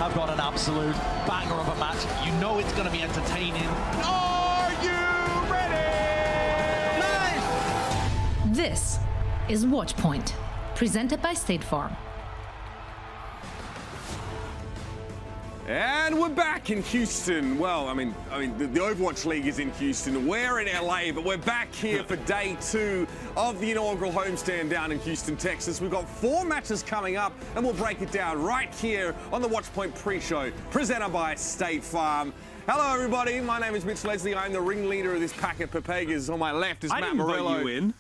have got an absolute banger of a match. You know it's going to be entertaining. Are you ready? Nice! This is Watchpoint, presented by State Farm. And we're back in Houston. Well, I mean, the Overwatch League is in Houston. We're in LA, but we're back here for day 2 of the inaugural homestand down in Houston, Texas. We've got 4 matches coming up, and we'll break it down right here on the Watchpoint pre-show, presented by State Farm. Hello, everybody. My name is Mitch Leslie. I'm the ringleader of this pack of Pepegas. On my left is Matt Morello. I didn't vote you in.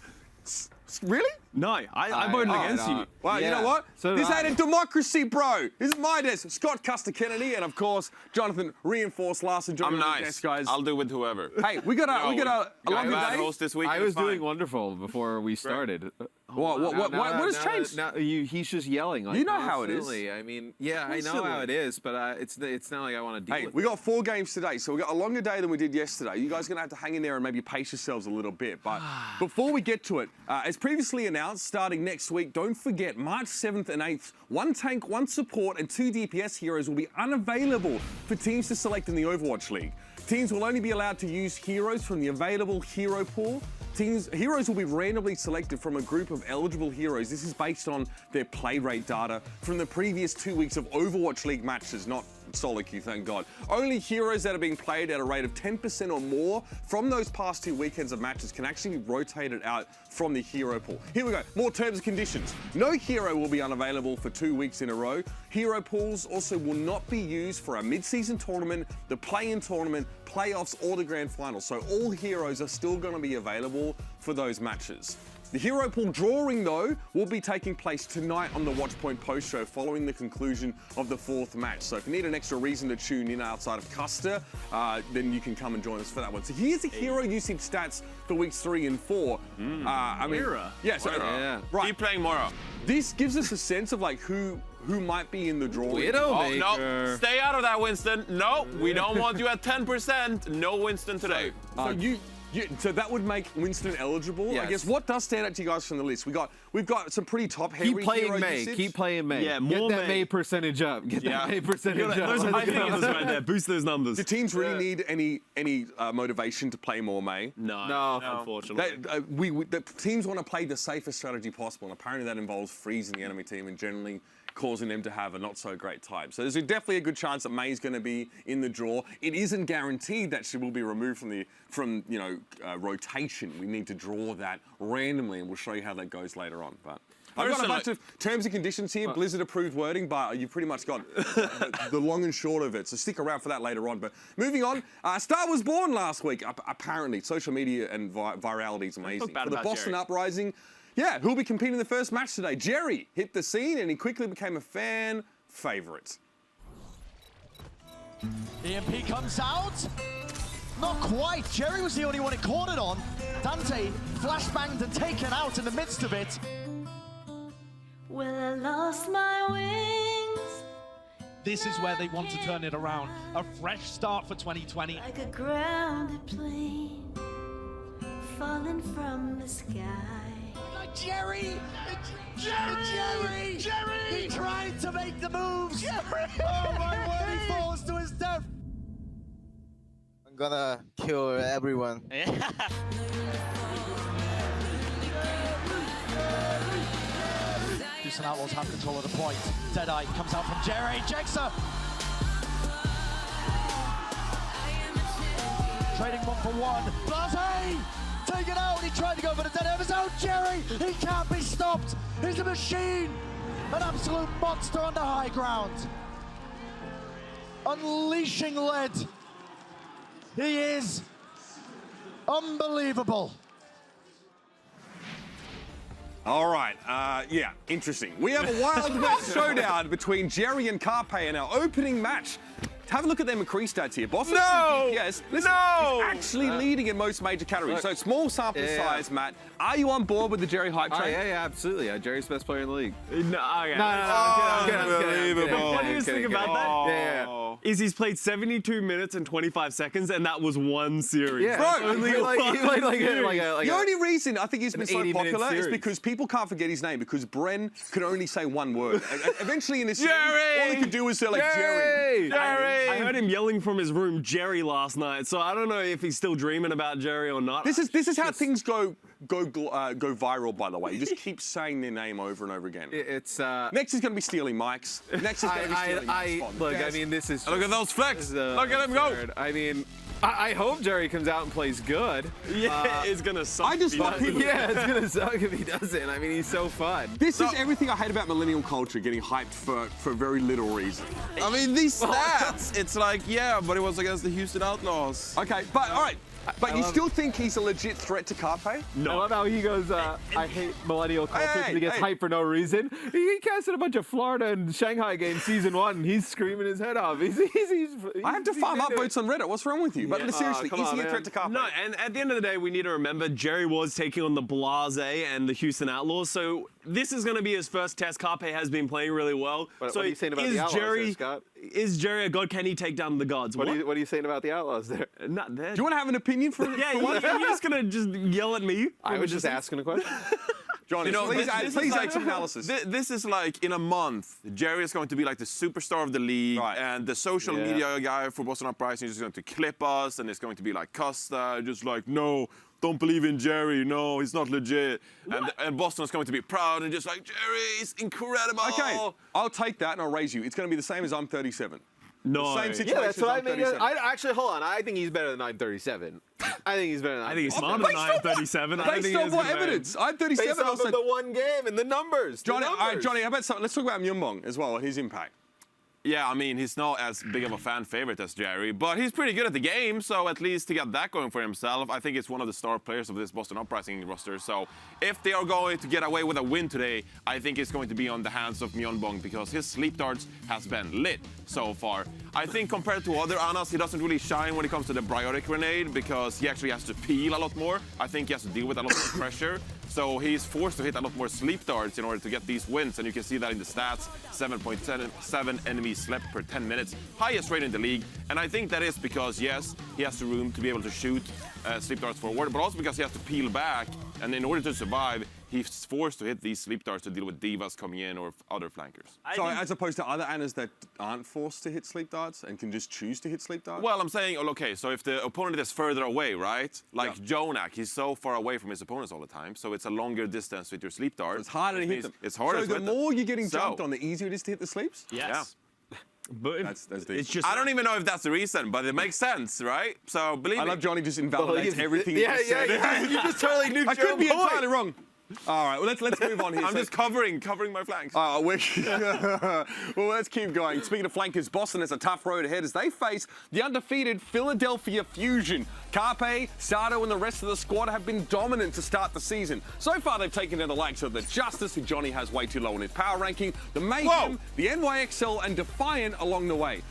Really? No, I voted against you. Well, you know what? So this ain't a democracy, bro. This is my desk. Scott Custer Kennedy, and of course, Jonathan Reinforced Larson joining the desk, guys. I'll do with whoever. Hey, we got a long day. Host this week. I was doing wonderful before we started. What has changed? He's just yelling. Like, you know how it is. I mean, yeah, I know how it is, but it's not like I want to deal with it. We got 4 games today, so we got a longer day than we did yesterday. You guys are going to have to hang in there and maybe pace yourselves a little bit. But before we get to it, as previously announced, starting next week, don't forget, March 7th and 8th, 1 tank, 1 support, and 2 DPS heroes will be unavailable for teams to select in the Overwatch League. Teams will only be allowed to use heroes from the available hero pool. Heroes will be randomly selected from a group of eligible heroes. This is based on their play rate data from the previous 2 weeks of Overwatch League matches, not solo queue, thank God. Only heroes that are being played at a rate of 10% or more from those past 2 weekends of matches can actually be rotated out from the hero pool. Here we go, more terms and conditions. No hero will be unavailable for 2 weeks in a row. Hero pools also will not be used for a mid-season tournament, the play-in tournament, playoffs, or the grand final. So all heroes are still going to be available for those matches. The hero pool drawing, though, will be taking place tonight on the Watchpoint Post-show following the conclusion of the 4th match. So if you need an extra reason to tune in outside of Custer, then you can come and join us for that one. So here's the hero usage stats for weeks 3 and 4. Mira. Yeah, so, right. Keep playing Mora. This gives us a sense of like who might be in the drawing. No, stay out of that, Winston. No, we don't want you at 10%. No Winston today. So that would make Winston eligible. Yes. I guess what does stand out to you guys from the list? We've got some pretty top heavy Keep playing hero May. usage. Keep playing May. Yeah, Get more that May. May percentage up. Get that May percentage up. Those are the figures right there. Boost those numbers. Do teams really need any motivation to play more May? No, unfortunately. The teams want to play the safest strategy possible, and apparently that involves freezing the enemy team and generally causing them to have a not so great time. So there's definitely a good chance that May's going to be in the draw. It isn't guaranteed that she will be removed from rotation. We need to draw that randomly, and we'll show you how that goes later on. But I've got a bunch of terms and conditions here, Blizzard-approved wording, but you've pretty much got the long and short of it, so stick around for that later on. But moving on, Star was born last week, apparently. Social media and virality is amazing. For the Boston Uprising, who'll be competing in the first match today? Jerry hit the scene, and he quickly became a fan favorite. EMP comes out. Not quite. Jerry was the only one it cornered on. Dante flashbanged and taken out in the midst of it. Well, I lost my wings. This is where they want to turn it around. A fresh start for 2020. Like a grounded plane falling from the sky. Jerry! He tried to make the moves! Jerry! Oh my word, he falls to his death! I'm gonna kill everyone. Houston Outlaws have control of the point. Deadeye comes out from Jerry, Jexer! Trading 1-for-1. Blase! Taken out, he tried to go for the dead of his own Jerry! He can't be stopped! He's a machine! An absolute monster on the high ground! Unleashing lead! He is unbelievable! All right, interesting. We have a Wild West showdown between Jerry and Carpe in our opening match. Have a look at their McCree stats here. Boston DPS is actually leading in most major categories. So small sample size, Matt. Are you on board with the Jerry hype train? Yeah, absolutely. Jerry's the best player in the league. No. I'm kidding. What do you think about that? Yeah. is he's played 72 minutes and 25 seconds, and that was one series. Yeah, Bro, Only he played like The only reason I think he's been so 80-minute popular is series. because people can't forget his name because Bren could only say one word. Eventually in this series, Jerry! all he could do was say like Jerry. I heard him yelling from his room, Jerry, last night. So I don't know if he's still dreaming about Jerry or not. This is how things go viral, by the way. You just keep saying their name over and over again. It's Next is going to be stealing mics. Next is going to be stealing mics. look. I mean, this is. Look at those flex. Look at him go. absurd. I mean, I hope Jerry comes out and plays good. Yeah, it's gonna suck. I just if he want doesn't. people. Yeah, it's gonna suck if he doesn't. I mean, he's so fun. This is everything I hate about millennial culture, getting hyped for very little reason. I mean, these stats. It's like, yeah, but it was against the Houston Outlaws. Okay, but all right. But you love- still think he's a legit threat to Carpe? I love how he goes, I hate millennial culture because he gets hyped for no reason. He casted a bunch of Florida and Shanghai games season 1, and he's screaming his head off. I have to farm up votes on Reddit. What's wrong with you? But seriously, come is on, he a man. threat to Carpe? No, and at the end of the day, we need to remember Jerry was taking on the Blase and the Houston Outlaws. So this is going to be his first test. Carpe has been playing really well. What so are you saying about is the Outlaws Jerry, there, Scott? Is Jerry a god? Can he take down the gods? What are you saying about the Outlaws there? Not there. Do you want to have an opinion for Yeah, you're just going to just yell at me? I was just asking a question. Johnny, You know, please this add is like some analysis. This is like in a month, Jerry is going to be like the superstar of the league, Right. and the social Yeah. media guy for Boston Uprising is just going to clip us, and it's going to be like Costa, just like, no, don't believe in Jerry, no, he's not legit. And Boston is going to be proud and just like, Jerry is incredible. Okay, I'll take that and I'll raise you. It's going to be the same as I'm 37. No. Same situation. Yeah, that's what I as I'm mean. 37. Actually, hold on. I think he's better than 937. I think he's better than I think he's 937. smarter than 937. I think Based he on is what gonna win. evidence? I'm 37. Based off Also, of the one game and the numbers. Johnny, the all right, numbers. Johnny, how about something? Let's talk about Myunbong as well and his impact. Yeah, I mean, he's not as big of a fan favorite as Jerry, but he's pretty good at the game, so at least he got that going for himself. I think it's one of the star players of this Boston Uprising roster, so if they are going to get away with a win today, I think it's going to be on the hands of Myunbong because his sleep darts has been lit so far. I think compared to other Anas, he doesn't really shine when it comes to the Briotic grenade because he actually has to peel a lot more. I think he has to deal with a lot more pressure. So he's forced to hit a lot more sleep darts in order to get these wins, and you can see that in the stats, 7.7 enemies slept per 10 minutes, highest rate in the league, and I think that is because, yes, he has the room to be able to shoot sleep darts forward, but also because he has to peel back, and in order to survive, he's forced to hit these sleep darts to deal with divas coming in or other flankers. So as opposed to other Annas that aren't forced to hit sleep darts and can just choose to hit sleep darts? Well, I'm saying, okay, so if the opponent is further away, right? Like Jonak, he's so far away from his opponents all the time, so it's a longer distance with your sleep darts. It's harder to which hit means them. It's harder so to the hit them. more you're getting So- jumped on, the easier it is to hit the sleeps? Yes. But That's deep. it's just. I don't even know if that's the reason, but it makes sense, right? So believe I me. love Johnny just invalidates everything he just said. You just totally nuked I your could own be point. entirely wrong. All right, well, let's move on here. I'm So- just covering my flanks. Well, let's keep going. Speaking of flankers, Boston has a tough road ahead as they face the undefeated Philadelphia Fusion. Carpe, Sato, and the rest of the squad have been dominant to start the season. So far, they've taken down the likes of the Justice, who Johnny has way too low in his power ranking, the Mayhem, the NYXL, and Defiant along the way.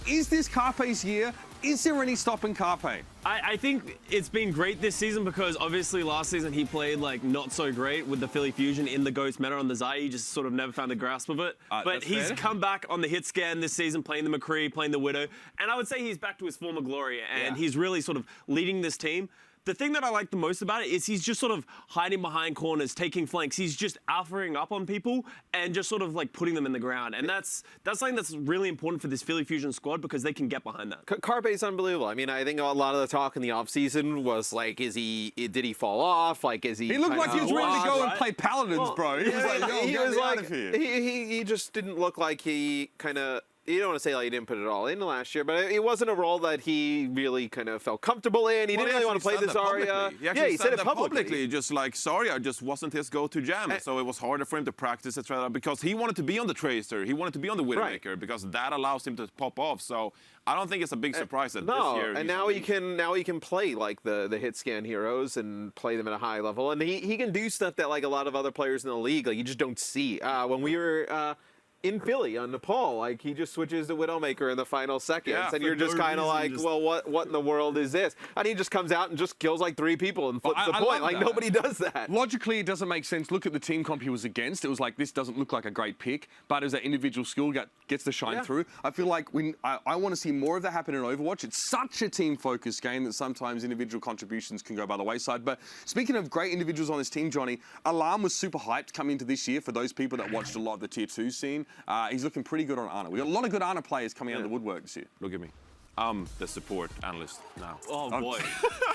Is this Carpe's year? Is there any stopping Carpe? I think it's been great this season because obviously last season he played like not so great with the Philly Fusion in the Ghost meta on the Zai. He just sort of never found a grasp of it. But that's he's fair. come back on the hit scan this season, playing the McCree, playing the Widow. And I would say he's back to his former glory and he's really sort of leading this team. The thing that I like the most about it is he's just sort of hiding behind corners, taking flanks. He's just alphaing up on people and just sort of like putting them in the ground. And that's something that's really important for this Philly Fusion squad because they can get behind that. Carpe's unbelievable. I mean, I think a lot of the talk in the offseason was like, did he fall off? Like, is he? He looked like he was ready to washed, go and right? play Paladins, bro. He was like, yo, he get was me like, out of here. he just didn't look like he kind of. You don't want to say like he didn't put it all in last year, but it wasn't a role that he really kind of felt comfortable in. He didn't really want to play the Zarya. He said it that publicly. just like Zarya just wasn't his go-to jam, so it was harder for him to practice, etc. Because he wanted to be on the Tracer, he wanted to be on the Widowmaker, because that allows him to pop off. So I don't think it's a big surprise that this year. And now he can play like the hit scan heroes and play them at a high level, and he can do stuff that like a lot of other players in the league like you just don't see. When we were in Philly on Nepal. Like, he just switches to Widowmaker in the final seconds, Yeah, and for you're just no kind of reason, like, just- well, what in the world is this? And he just comes out and just kills like 3 people and flips I the point. love Like, that. nobody does that. Logically, it doesn't make sense. Look at the team comp he was against. It was like, this doesn't look like a great pick, but as that individual skill gets to shine through, I feel like I want to see more of that happen in Overwatch. It's such a team-focused game that sometimes individual contributions can go by the wayside. But speaking of great individuals on this team, Johnny, Alarm was super hyped coming into this year for those people that watched a lot of the Tier 2 scene. He's looking pretty good on Ana. We got a lot of good Ana players coming out of the woodwork this year. Look at me. I'm the support analyst now. Oh boy,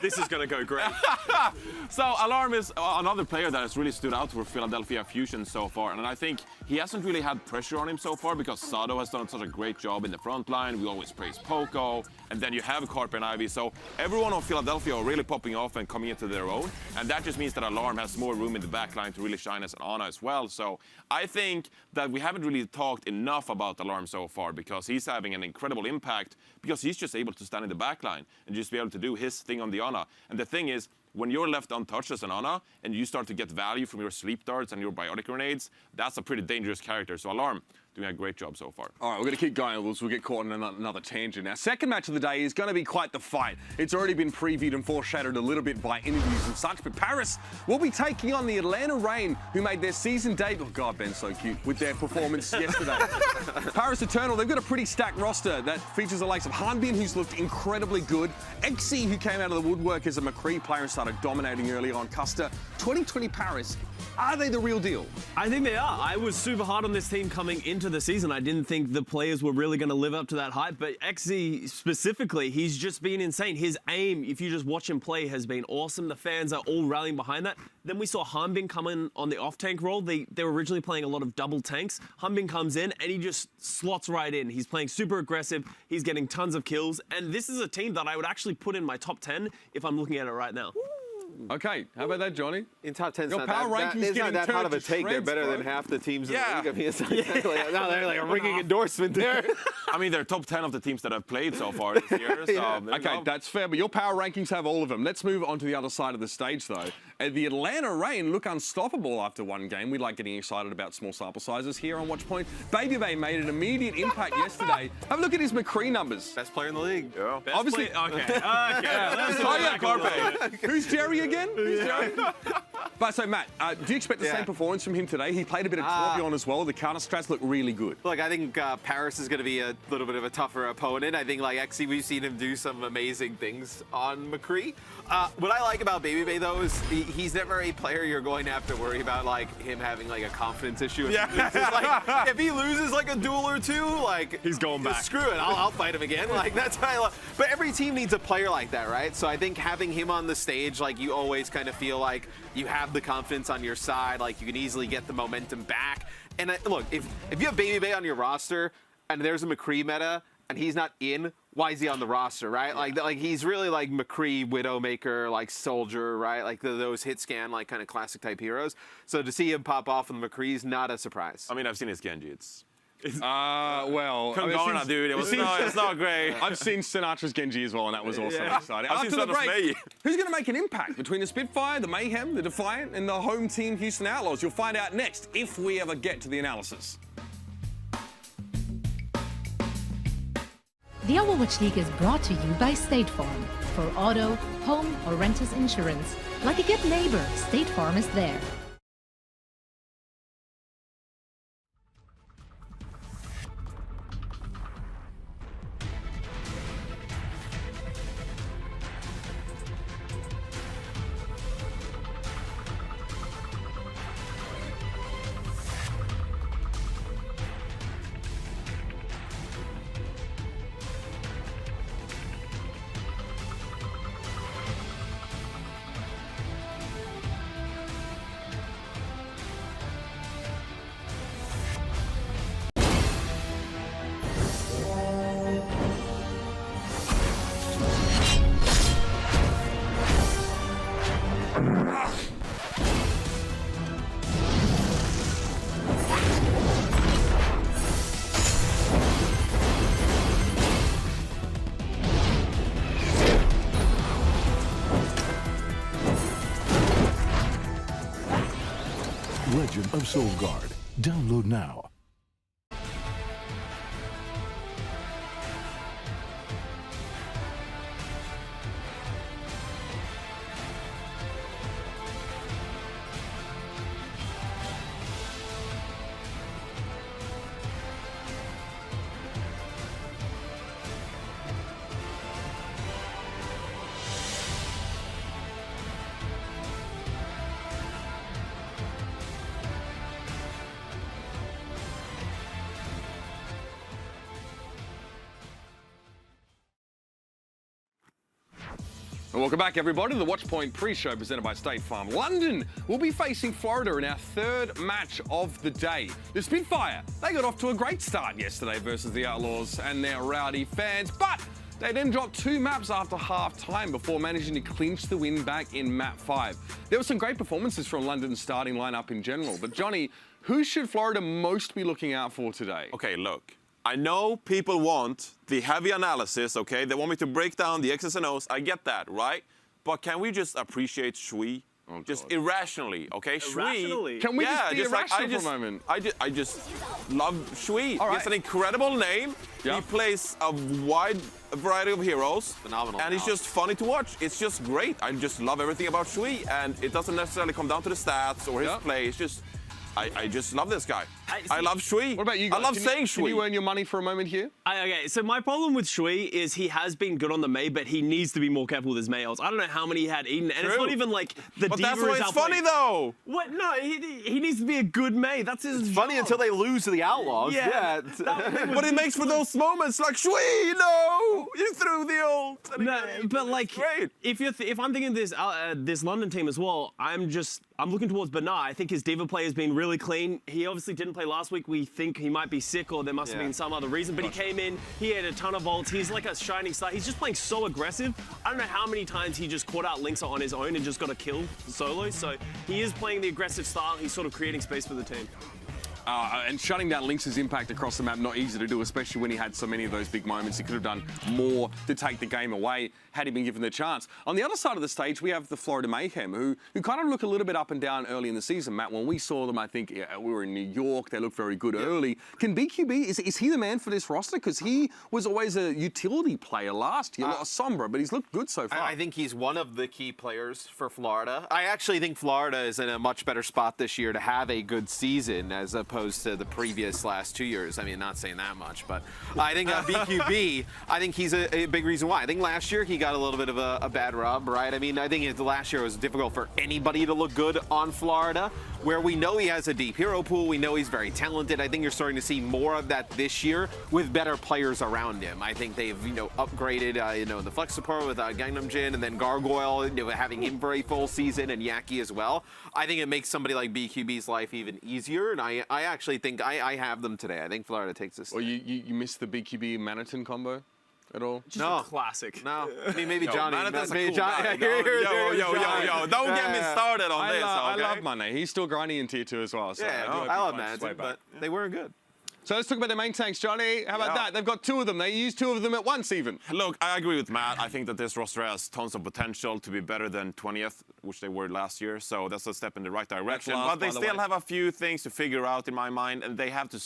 this is gonna go great. So Alarm is another player that has really stood out for Philadelphia Fusion so far, and I think he hasn't really had pressure on him so far because Sado has done such a great job in the front line. We always praise Poco, and then you have Carp and Ivy. So everyone on Philadelphia are really popping off and coming into their own, and that just means that Alarm has more room in the back line to really shine as an Ana as well. So I think that we haven't really talked enough about Alarm so far because he's having an incredible impact because he's just able to stand in the back line and just be able to do his thing on the Ana. And the thing is, when you're left untouched as an Ana and you start to get value from your sleep darts and your biotic grenades, that's a pretty dangerous character. So Alarm, doing a great job so far. All right, we're going to keep going, or we'll get caught in another tangent. Now, second match of the day is going to be quite the fight. It's already been previewed and foreshadowed a little bit by interviews and such, but Paris will be taking on the Atlanta Reign, who made their season debut. Oh, God, Ben's so cute, with their performance yesterday. Paris Eternal, they've got a pretty stacked roster that features the likes of Hanbin, who's looked incredibly good, Xe, who came out of the woodwork as a McCree player and started dominating early on, Custer. 2020 Paris, are they the real deal? I think they are. I was super hard on this team coming into the season. I didn't think the players were really going to live up to that hype, but Xe specifically, he's just been insane. His aim, if you just watch him play, has been awesome. The fans are all rallying behind that. Then we saw Hanbin come in on the off-tank role. They were originally playing a lot of double tanks. Hanbin comes in and he just slots right in. He's playing super aggressive. He's getting tons of kills. And this is a team that I would actually put in my top 10 if I'm looking at it right now. Okay, how about that, Johnny? In top 10, Your power ranking's it's not getting that hot of a turned to take. They're shreds, better bro. than half the teams in Yeah. the league. I mean, it's exactly, no, they're like a ringing endorsement there. I mean, they're top 10 of the teams that have played so far this year. So there you Okay, go. that's fair, but your power rankings have all of them. Let's move on to the other side of the stage, though. The Atlanta Reign look unstoppable after one game. We like getting excited about small sample sizes here on Watchpoint. Baby Bay made an immediate impact yesterday. Have a look at his McCree numbers. Best player in the league. Yeah. Obviously, Okay. Let's Oh, yeah, back a little bit. Who's Jerry again? Who's Jerry? But so, Matt, do you expect the Yeah. same performance from him today? He played a bit of Torbjorn as well. The counter strats look really good. Look, I think Paris is going to be a little bit of a tougher opponent. I think, like Xe, we've seen him do some amazing things on McCree. What I like about Baby Bay, though, is he's never a player you're going to have to worry about, like, him having, like, a confidence issue. If he loses, like, if he loses, like, a duel or two, like... He's going back. Screw it, I'll fight him again. Like, that's how I love... But every team needs a player like that, right? So I think having him on the stage, like, you always kind of feel like you have the confidence on your side, like, you can easily get the momentum back. And look, if you have Baby Bay on your roster and there's a McCree meta and he's not in, why is he on the roster, right? Like he's really like McCree, Widowmaker, like Soldier, right? Like those hit scan, like kind of classic type heroes. So to see him pop off with McCree is not a surprise. I mean, I've seen his Genji. It's Well, Kongona, dude. It's not great. I've seen Sinatra's Genji as well, and that was also exciting. I've seen After the Son of break, May. who's going to make an impact between the Spitfire, the Mayhem, the Defiant, and the home team Houston Outlaws? You'll find out next if we ever get to the analysis. The Overwatch League is brought to you by State Farm. For auto, home, or renters insurance, like a good neighbor, State Farm is there. Legend of Soulguard. Download now. And welcome back, everybody, to the Watchpoint pre-show presented by State Farm. London will be facing Florida in our third match of the day. The Spitfire, they got off to a great start yesterday versus the Outlaws and their rowdy fans, but they then dropped 2 maps after half-time before managing to clinch the win back in map 5. There were some great performances from London's starting lineup in general, but Johnny, who should Florida most be looking out for today? Okay, look. I know people want the heavy analysis, okay? They want me to break down the X's and O's. I get that, right? But can we just appreciate Shui? Just irrationally, okay? Irrationally? Can we just be irrational for a moment? I just love Shui. All right. He's an incredible name. Yeah. He plays a wide variety of heroes. Phenomenal. And he's just funny to watch. It's just great. I just love everything about Shui. And it doesn't necessarily come down to the stats or his play. It's just, I just love this guy. I love Shui. What about you guys? I love saying Shui. Can you earn your money for a moment here? Okay, so my problem with Shui is he has been good on the Mei, but he needs to be more careful with his Mei ults. I don't know how many he had Eden, and it's True. not even like the But Diva that's why is it's outplaying. funny, though. What? No, he needs to be a good Mei. That's his Funny job. until they lose to the Outlaws. Yeah. But it makes for those moments like, Shui, no, you threw the ult. And No, again, but like, great. if I'm thinking this London team as well, I'm looking towards Bernard. I think his Diva play has been really clean. He obviously didn't play last week. We think he might be sick or there must have been some other reason, but he came in, he had a ton of ults. He's like a shining star. He's just playing so aggressive. I don't know how many times he just caught out Lynx on his own and just got a kill solo. So he is playing the aggressive style. He's sort of creating space for the team. And shutting down Lynx's impact across the map, not easy to do, especially when he had so many of those big moments. He could have done more to take the game away had he been given the chance. On the other side of the stage, we have the Florida Mayhem, who kind of look a little bit up and down early in the season. Matt, when we saw them, I think we were in New York. They looked very good early. Can BQB, is he the man for this roster? Because he was always a utility player last year, not a Sombra, but he's looked good so far. I think he's one of the key players for Florida. I actually think Florida is in a much better spot this year to have a good season as opposed to the previous last 2 years. I mean, not saying that much, but I think BQB, I think he's a big reason why. I think last year he got a little bit of a bad rub, right? I mean, I think the last year was difficult for anybody to look good on Florida, where we know he has a deep hero pool. We know he's very talented. I think you're starting to see more of that this year with better players around him. I think they've, upgraded, the flex support with Gangnam Jin and then Gargoyle, having him for a full season and Yaki as well. I think it makes somebody like BQB's life even easier, and I actually think I have them today. I think Florida takes this. Or you missed the BQB Maniton combo at all? Just a classic. No, I mean, maybe Johnny. Manathan's a Maybe cool guy. Yo, don't get me started on this, okay? I love Mane. He's still grinding in tier 2 as well. So Yeah, I love Manathan, but they weren't good. So let's talk about their main tanks, Johnny. How about that? They've got 2 of them. They use 2 of them at once even. Look, I agree with Matt. I think that this roster has tons of potential to be better than 20th, which they were last year. So that's a step in the right direction. last, But they by the still way. have a few things to figure out in my mind, and they have to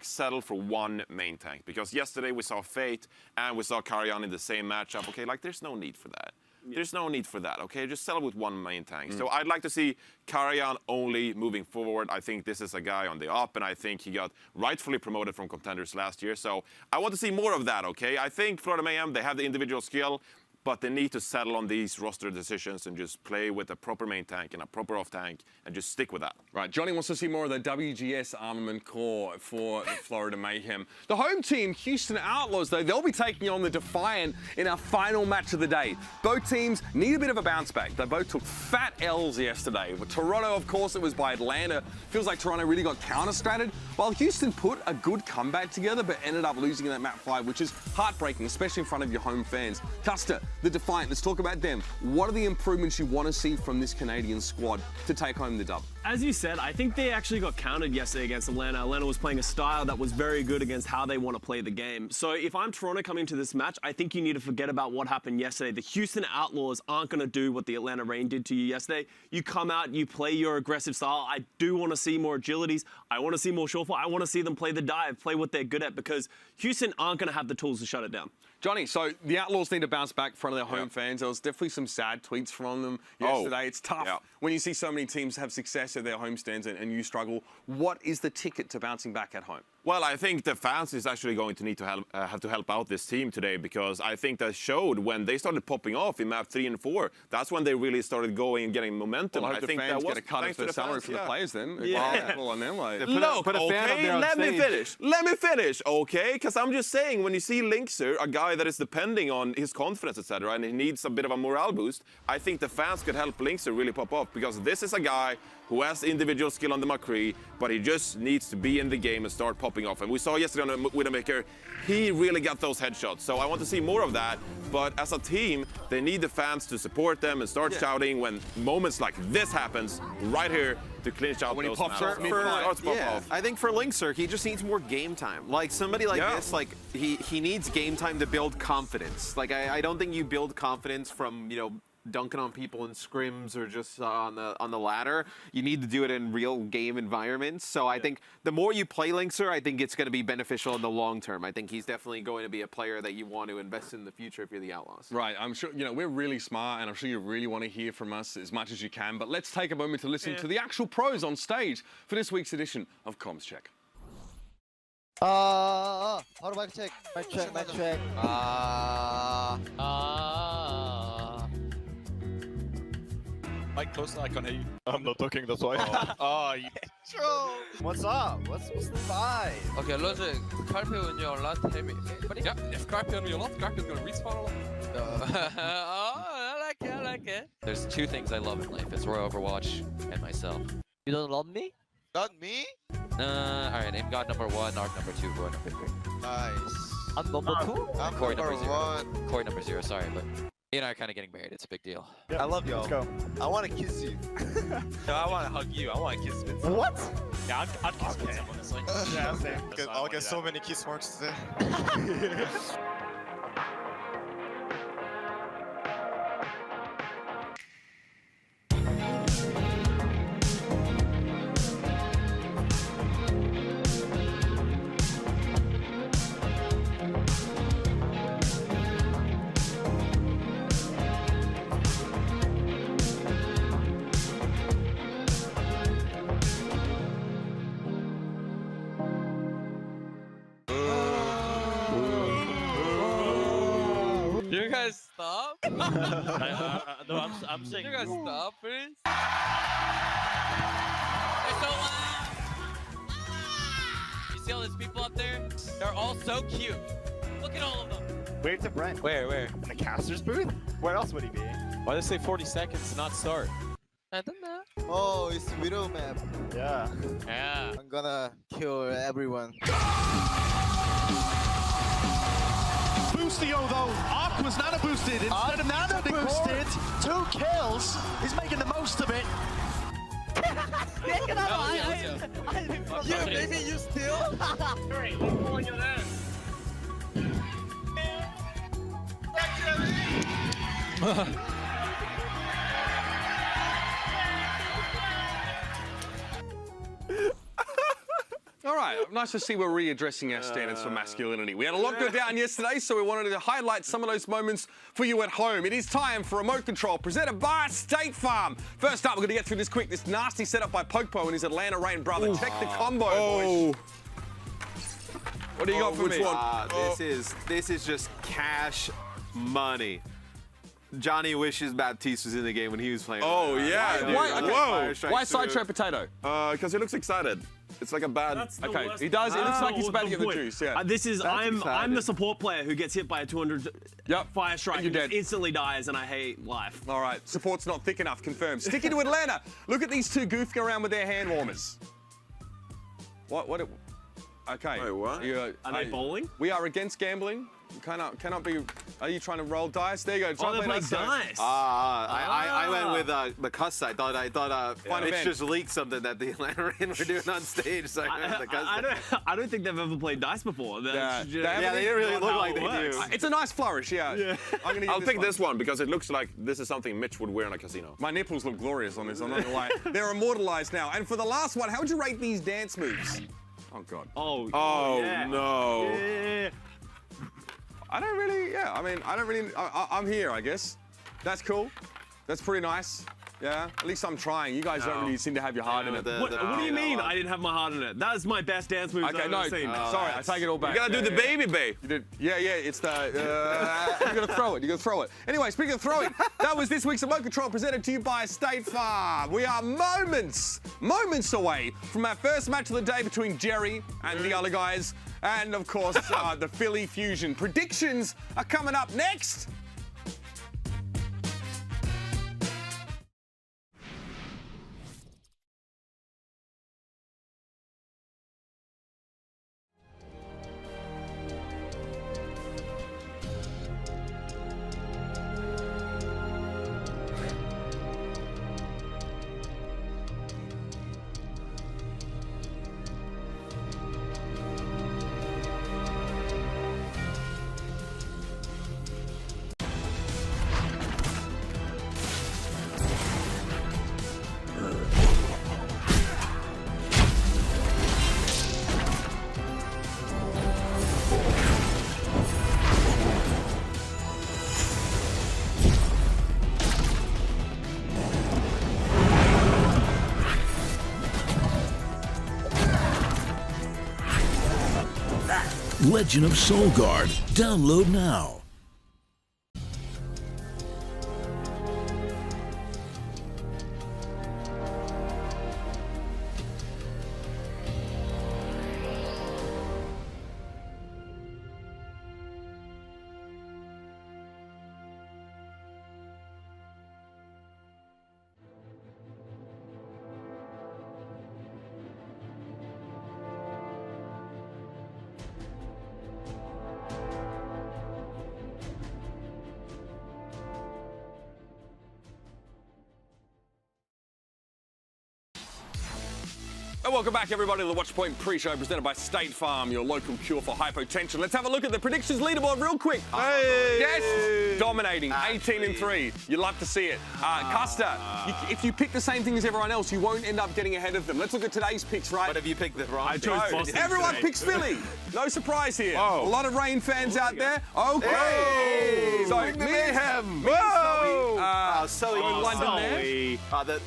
settle for one main tank. Because yesterday we saw Fate and we saw Karyan in the same matchup. Okay, there's no need for that. There's no need for that, okay? Just settle with one main tank. So I'd like to see Karyan only moving forward. I think this is a guy on the up, and I think he got rightfully promoted from contenders last year. So I want to see more of that, okay? I think Florida Mayhem, they have the individual skill, but they need to settle on these roster decisions and just play with a proper main tank and a proper off tank and just stick with that. Right, Johnny wants to see more of the WGS armament core for the Florida Mayhem. The home team, Houston Outlaws, though, they'll be taking on the Defiant in our final match of the day. Both teams need a bit of a bounce back. They both took fat L's yesterday. With Toronto, of course, it was by Atlanta. Feels like Toronto really got counter-stratted, while Houston put a good comeback together, but ended up losing in that map 5, which is heartbreaking, especially in front of your home fans. Custer, the Defiant, let's talk about them. What are the improvements you want to see from this Canadian squad to take home the dub? As you said, I think they actually got countered yesterday against Atlanta. Atlanta was playing a style that was very good against how they want to play the game. So if I'm Toronto coming to this match, I think you need to forget about what happened yesterday. The Houston Outlaws aren't going to do what the Atlanta Reign did to you yesterday. You come out, you play your aggressive style. I do want to see more agilities. I want to see more shortfall. I want to see them play the dive, play what they're good at, because Houston aren't going to have the tools to shut it down. Johnny, so the Outlaws need to bounce back in front of their home fans. There was definitely some sad tweets from them yesterday. It's tough when you see so many teams have success at their home stands and you struggle. What is the ticket to bouncing back at home? Well, I think the fans is actually going to need to have to help out this team today, because I think that showed when they started popping off in map 3 and 4. That's when they really started going and getting momentum. Well, I hope the think fans that was get a cut of the salary for the players then. Yeah. Well, on them, like. Look, put a fan up okay, there on let me stage. finish. Let me finish, okay? Because I'm just saying, when you see Linkser, a guy that is depending on his confidence, etc., and he needs a bit of a morale boost, I think the fans could help Linkser really pop off, because this is a guy who has individual skill on the McCree, but he just needs to be in the game and start popping off. And we saw yesterday on Widowmaker, he really got those headshots. So I want to see more of that. But as a team, they need the fans to support them and start shouting when moments like this happens right here to clinch out When he those pops maps. off, I think for Linkser, he just needs more game time. Like somebody like Yeah. this, like he needs game time to build confidence. Like I don't think you build confidence from, you know, dunking on people in scrims or just on the ladder. You need to do it in real game environments. So I think the more you play Linkser, I think it's going to be beneficial in the long term. I think he's definitely going to be a player that you want to invest in the future if you're the Outlaws. Right, I'm sure, you know, we're really smart, and I'm sure you really want to hear from us as much as you can, but let's take a moment to listen to the actual pros on stage for this week's edition of Comms Check. How do I check? Mic check. Mic close, I can't hear you. I'm not talking, that's why. What's up? What's the vibe? Okay, logic. Carpet on your left, hit me. Yeah, if Carpet on your left, Carpet is gonna respawn a lot. I like it. There's two things I love in life. It's Roy Overwatch and myself. You don't love me? Not me? Alright, name God number 1, Arc number 2, Roy number 3. Nice. I'm number 2? I'm Corey number 0. Corey number 0, sorry, but he and I are kind of getting married. It's a big deal. I love y'all. Let's go. I want to kiss you. No, I want to hug you. I want to kiss Spitfire. What? Yeah, I'd kiss Spitfire, honestly. Yeah, same. I'll get so many kiss marks today. You guys stop? No, I'm saying. You guys stop, please. They're so loud. You see all these people up there? They're all so cute. Look at all of them. Where's the Brent? Where? In the caster's booth? Where else would he be? Why did they say 40 seconds to not start? I don't know. Oh, it's the Widow map. Yeah. Yeah. I'm gonna kill everyone. Boostio though, Arc was nano boosted. Instead of nano boosted, 2 kills. He's making the most of it. Yeah, maybe you still? All right, nice to see we're readdressing our standards for masculinity. We had a lot go down yesterday, so we wanted to highlight some of those moments for you at home. It is time for Remote Control, presented by State Farm. First up, we're going to get through this quick. This nasty setup by Pokepo and his Atlanta Rain brother. Check the combo, boys. What do you got for Which me? one? This is just cash money. Johnny wishes Baptiste was in the game when he was playing. Oh, yeah. dude. Why Sidetrack Potato? Because he looks excited. It's like a bad... Okay, he does. It looks like he's about to get the juice, yeah. I'm the support player who gets hit by a 200 fire strike you're and just dead. instantly dies, and I hate life. All right, support's not thick enough, confirmed. Sticking to Atlanta. Look at these two goofing around with their hand warmers. What? Okay. Wait, what? Are they bowling? We are against gambling. You cannot be. Are you trying to roll dice? There you go. Try Oh, to they play play dice. dice. I went with the cuss. I thought Fun Mitch event. just leaked something that the Atlanta Rain were doing on stage. So I went with the cuss. I don't think they've ever played dice before. Yeah, That's they just- haven't they didn't really not look how like it they works. do. It's a nice flourish, yeah. I'm gonna I'll use pick this one because it looks like this is something Mitch would wear in a casino. My nipples look glorious on this. I'm not gonna lie. They're immortalized now. And for the last one, how would you rate these dance moves? Oh God. Oh, yeah. no. Yeah. I don't really. Yeah. I mean, I don't really. I'm here, I guess. That's cool. That's pretty nice. Yeah, at least I'm trying. You guys don't really seem to have your heart in it. What do you mean I didn't have my heart in it? That was my best dance moves Okay, I've no, ever seen. sorry, I take it all back. You gotta do the baby, babe. You did, yeah, it's the, you gotta throw it, Anyway, speaking of throwing, that was this week's Remote Control presented to you by State Farm. We are moments away from our first match of the day between Jerry and the other guys, and of course, the Philly Fusion. Predictions are coming up next. Legend of Soulguard. Download now. And welcome back, everybody, to the Watchpoint pre-show presented by State Farm, your local cure for hypotension. Let's have a look at the predictions leaderboard real quick. Hey! Yes, dominating, 18-3. You love to see it. Custer, if you pick the same thing as everyone else, you won't end up getting ahead of them. Let's look at today's picks, right? But if you pick the wrong, I chose Boston. Everyone today. picks Philly. No surprise here. Oh. A lot of Rain fans out there. Okay. Hey, So, bring the mayhem. Whoa. Sully. in London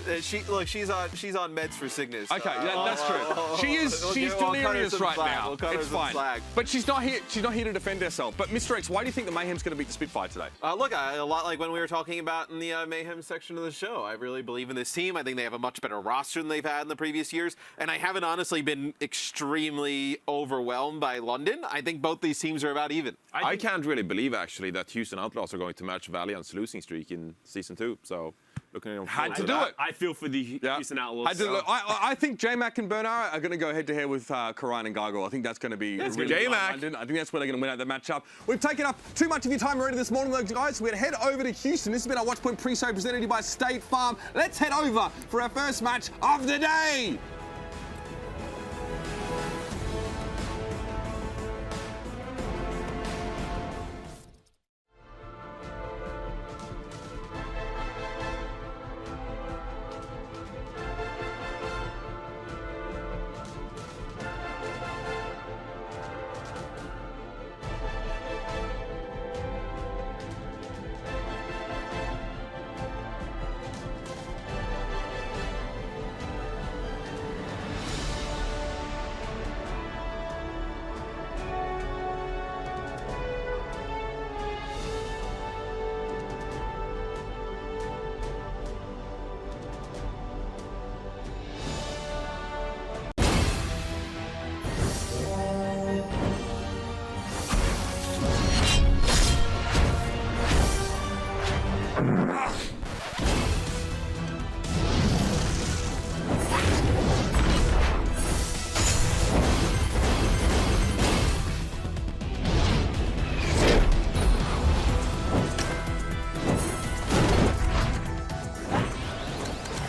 there. She's on meds for sickness. Okay, that's true. She's delirious right now. It's fine. But she's not here to defend herself. But Mr. X, why do you think the Mayhem's going to beat the Spitfire today? Look, a lot like when we were talking about in the Mayhem section of the show. I really believe in this team. I think they have a much better roster than they've had in the previous years. And I haven't honestly been extremely overwhelmed by London. I think both these teams are about even. I can't really believe, actually, that Houston Outlaws are going to match Valiant's losing streak in Season 2. So, looking at Had to do it. I feel for the Houston Outlaws. I think J-Mac and Bernard are going to go head-to-head with Karan and Gargoyle. I think that's going to be really J-Mac. London. I think that's where they're going to win out the matchup. We've taken up too much of your time already this morning, though, guys. So we're going to head over to Houston. This has been our Watchpoint pre-show presented to you by State Farm. Let's head over for our first match of the day.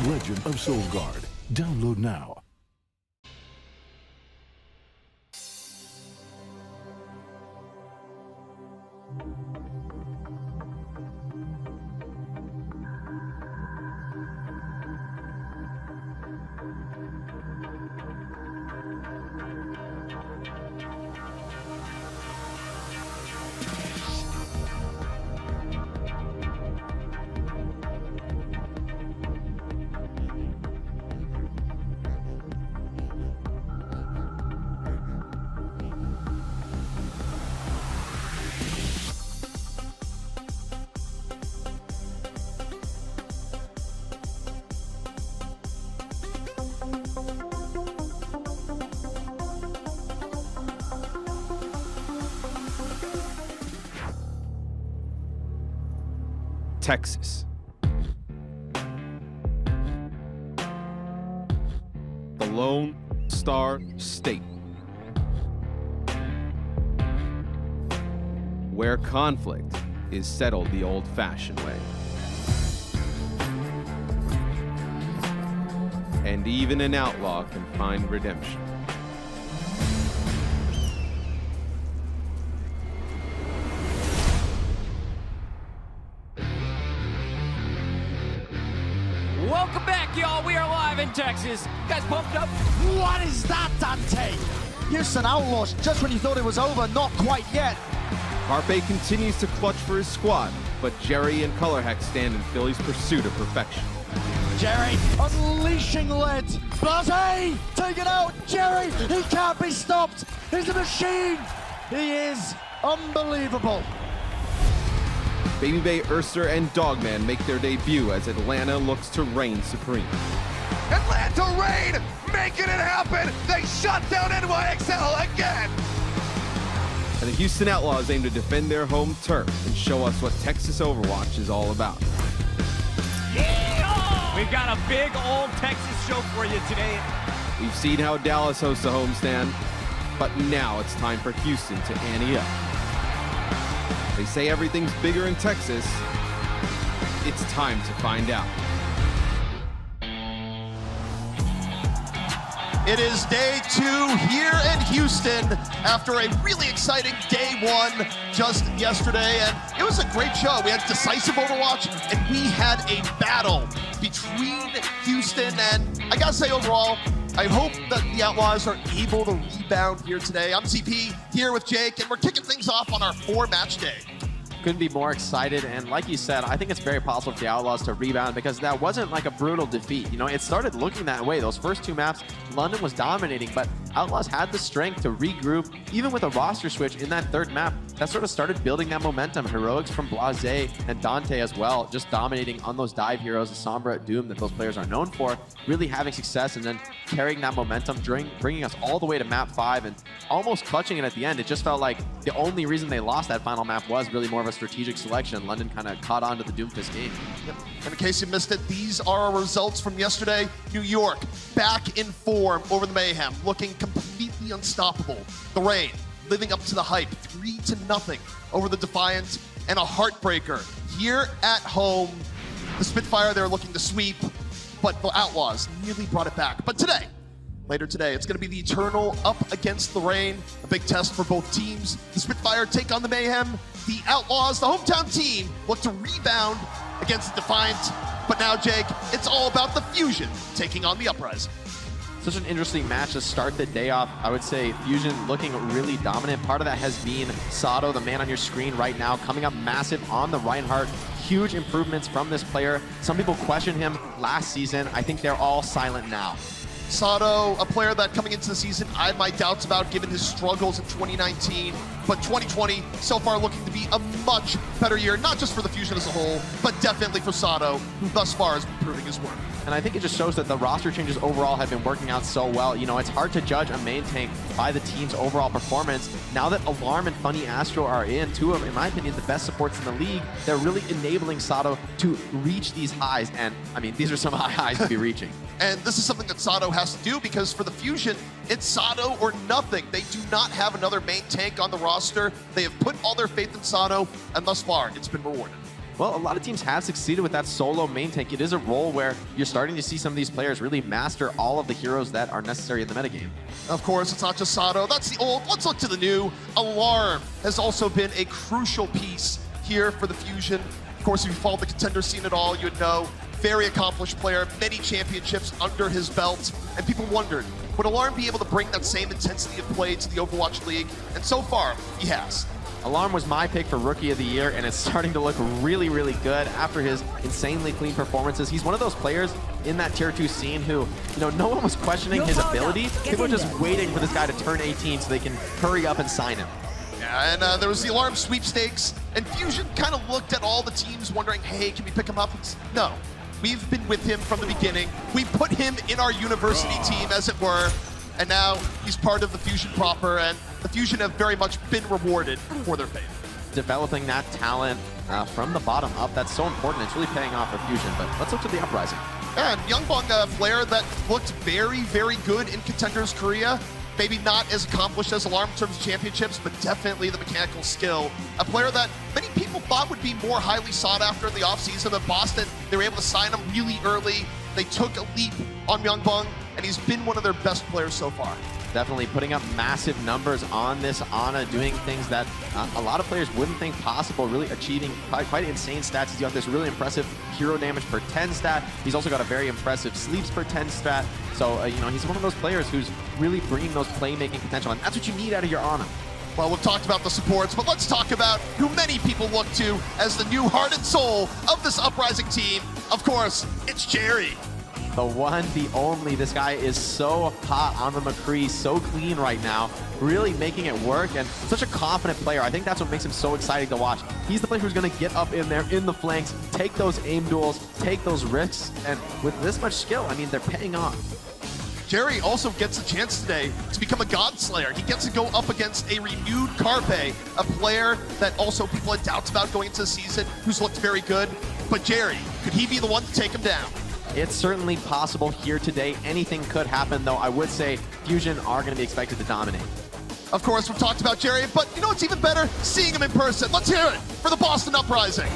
Legend of Soulguard. Download now. Texas. The Lone Star State, where conflict is settled the old-fashioned way. And even an outlaw can find redemption. Welcome back, y'all. We are live in Texas. You guys pumped up? What is that, Dante? Houston Outlaws, just when you thought it was over, not quite yet. Carpe continues to clutch for his squad, but Jerry and Colorhex stand in Philly's pursuit of perfection. Jerry unleashing lead. Blase, take it out. Jerry, he can't be stopped. He's a machine. He is unbelievable. Baby Bay, Urster, and Dogman make their debut as Atlanta looks to reign supreme. Atlanta Reign making it happen. They shut down NYXL again. And the Houston Outlaws aim to defend their home turf and show us what Texas Overwatch is all about. We've got a big old Texas show for you today. We've seen how Dallas hosts a homestand, but now it's time for Houston to ante up. They say everything's bigger in Texas. It's time to find out. It is day 2 here in Houston after a really exciting day 1 just yesterday, and it was a great show. We had decisive Overwatch, and we had a battle between Houston, and I gotta say overall, I hope that the Outlaws are able to rebound here today. I'm CP here with Jake, and we're kicking things off on our 4-match day. Couldn't be more excited, and like you said, I think it's very possible for the Outlaws to rebound because that wasn't like a brutal defeat. You know, it started looking that way. Those first 2 maps, London was dominating, but Outlaws had the strength to regroup, even with a roster switch in that 3rd map. That sort of started building that momentum. Heroics from Blase and Dante as well, just dominating on those dive heroes, the Sombra, Doom that those players are known for, really having success and then carrying that momentum, bringing us all the way to map 5 and almost clutching it at the end. It just felt like the only reason they lost that final map was really more of a strategic selection. London kind of caught on to the Doomfist game. Yep. And in case you missed it, these are our results from yesterday. New York back in form over the Mayhem, looking completely unstoppable. The Reign living up to the hype, 3-0 over the Defiant, and a heartbreaker here at home. The Spitfire, they're looking to sweep, but the Outlaws nearly brought it back. But today, later today, it's going to be the Eternal up against the Reign, a big test for both teams. The Spitfire take on the Mayhem. The Outlaws, the hometown team, look to rebound against the Defiant. But now, Jake, it's all about the Fusion taking on the Uprising. Such an interesting match to start the day off. I would say Fusion looking really dominant. Part of that has been Sato, the man on your screen right now, coming up massive on the Reinhardt. Huge improvements from this player. Some people questioned him last season. I think they're all silent now. Sato, a player that coming into the season, I had my doubts about given his struggles in 2019, but 2020 so far looking to be a much better year, not just for the Fusion as a whole, but definitely for Sato, who thus far has been proving his worth. And I think it just shows that the roster changes overall have been working out so well. You know, it's hard to judge a main tank by the team's overall performance. Now that Alarm and Funny Astro are in, 2 of, in my opinion, the best supports in the league, they're really enabling Sato to reach these highs. And, I mean, these are some high highs to be reaching. And this is something that Sato has to do because for the Fusion, it's Sato or nothing. They do not have another main tank on the roster. They have put all their faith in Sato, and thus far, it's been rewarded. Well, a lot of teams have succeeded with that solo main tank. It is a role where you're starting to see some of these players really master all of the heroes that are necessary in the metagame. Of course, it's not just Sato. That's the old. Let's look to the new. Alarm has also been a crucial piece here for the Fusion. Of course, if you followed the contender scene at all, you'd know. Very accomplished player, many championships under his belt, and people wondered, would Alarm be able to bring that same intensity of play to the Overwatch League? And so far, he has. Alarm was my pick for Rookie of the Year, and it's starting to look really, really good after his insanely clean performances. He's one of those players in that Tier 2 scene who, you know, no one was questioning his ability. People were just waiting for this guy to turn 18 so they can hurry up and sign him. Yeah, and there was the Alarm sweepstakes, and Fusion kind of looked at all the teams wondering, hey, can we pick him up? No. We've been with him from the beginning. We put him in our university team, as it were, and now he's part of the Fusion proper, and the Fusion have very much been rewarded for their faith. developing that talent from the bottom up. That's so important. It's really paying off for Fusion. But let's look to the Uprising. And Youngbong, a player that looked very, very good in Contenders Korea. Maybe not as accomplished as Alarm in terms of championships, but definitely the mechanical skill. A player that many people thought would be more highly sought after in the offseason. But Boston, they were able to sign him really early. They took a leap on Youngbong, and he's been one of their best players so far. Definitely putting up massive numbers on this Ana, doing things that a lot of players wouldn't think possible, really achieving quite insane stats. He's got this really impressive hero damage per 10 stat. He's also got a very impressive sleeps per 10 stat. So, you know, he's one of those players who's really bringing those playmaking potential, and that's what you need out of your Ana. Well, we've talked about the supports, but let's talk about who many people look to as the new heart and soul of this Uprising team. Of course, it's Jerry. The one, the only. This guy is so hot on the McCree, so clean right now, really making it work, and such a confident player. I think that's what makes him so exciting to watch. He's the player who's going to get up in there in the flanks, take those aim duels, take those risks, and with this much skill, I mean, they're paying off. Jerry also gets a chance today to become a God Slayer. He gets to go up against a renewed Carpe, a player that also people had doubts about going into the season, who's looked very good. But Jerry, could he be the one to take him down? It's certainly possible here today. Anything could happen, though. I would say Fusion are going to be expected to dominate. Of course, we've talked about Jerry, but you know what's even better? Seeing him in person. Let's hear it for the Boston Uprising.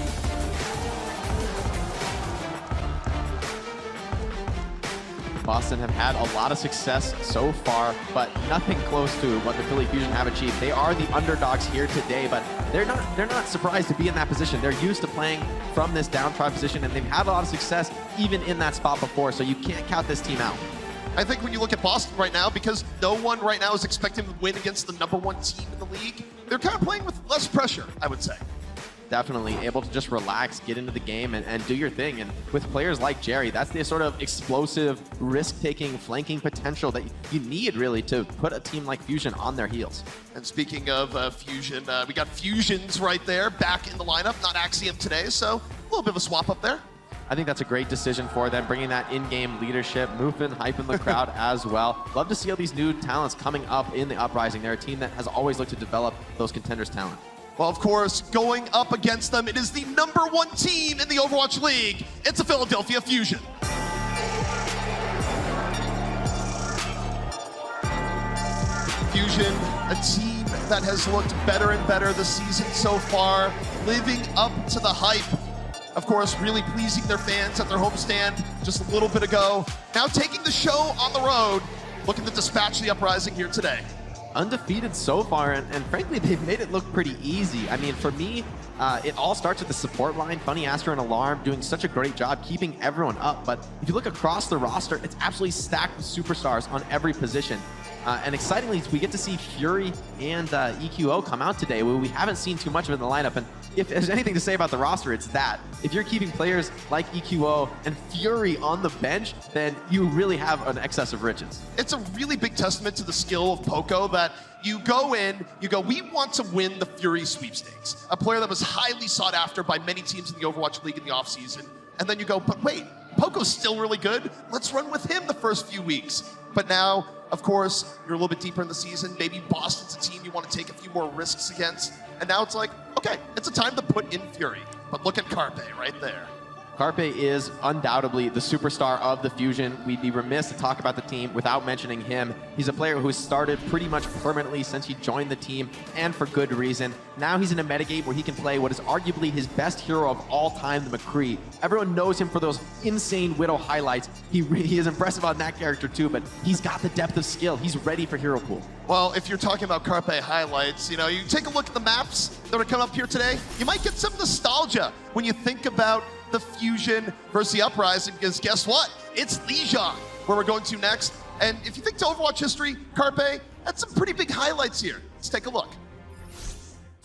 Boston have had a lot of success so far, but nothing close to what the Philly Fusion have achieved. They are the underdogs here today, but they're not surprised to be in that position. They're used to playing from this downtrodden position, and they've had a lot of success even in that spot before, so you can't count this team out. I think when you look at Boston right now, because no one right now is expecting to win against the #1 team in the league, they're kind of playing with less pressure, I would say. Definitely able to just relax, get into the game, and do your thing. And with players like Jerry, that's the sort of explosive, risk-taking, flanking potential that you need, really, to put a team like Fusion on their heels. And speaking of Fusion, we got Fusions right there back in the lineup, not Axiom today, so a little bit of a swap up there. I think that's a great decision for them, bringing that in-game leadership, moving, hyping the crowd as well. Love to see all these new talents coming up in the Uprising. They're a team that has always looked to develop those contenders' talent. Well, of course, going up against them, it is the #1 team in the Overwatch League. It's a Philadelphia Fusion. Fusion, a team that has looked better and better this season so far, living up to the hype. Of course, really pleasing their fans at their homestand just a little bit ago. Now taking the show on the road, looking to dispatch the Uprising here today. Undefeated so far, and frankly, they've made it look pretty easy. I mean, for me, it all starts with the support line. Funny Aster and Alarm doing such a great job keeping everyone up. But if you look across the roster, it's absolutely stacked with superstars on every position. And excitingly, we get to see Fury and EQO come out today. We haven't seen too much of it in the lineup. And if there's anything to say about the roster, it's that. If you're keeping players like EQO and Fury on the bench, then you really have an excess of riches. It's a really big testament to the skill of Poco that you go in, you go, we want to win the Fury sweepstakes. A player that was highly sought after by many teams in the Overwatch League in the offseason. And then you go, but wait, Poco's still really good. Let's run with him the first few weeks. But now, of course, you're a little bit deeper in the season. Maybe Boston's a team you want to take a few more risks against. And now it's like, okay, it's a time to put in Fury. But look at Carpe right there. Carpe is undoubtedly the superstar of the Fusion. We'd be remiss to talk about the team without mentioning him. He's a player who's started pretty much permanently since he joined the team, and for good reason. Now he's in a metagame where he can play what is arguably his best hero of all time, the McCree. Everyone knows him for those insane Widow highlights. He is impressive on that character too, but he's got the depth of skill. He's ready for Hero Pool. Well, if you're talking about Carpe highlights, you know, you take a look at the maps that are coming up here today, you might get some nostalgia when you think about the Fusion versus the Uprising, because guess what? It's Lijiang, where we're going to next. And if you think to Overwatch history, Carpe had some pretty big highlights here. Let's take a look.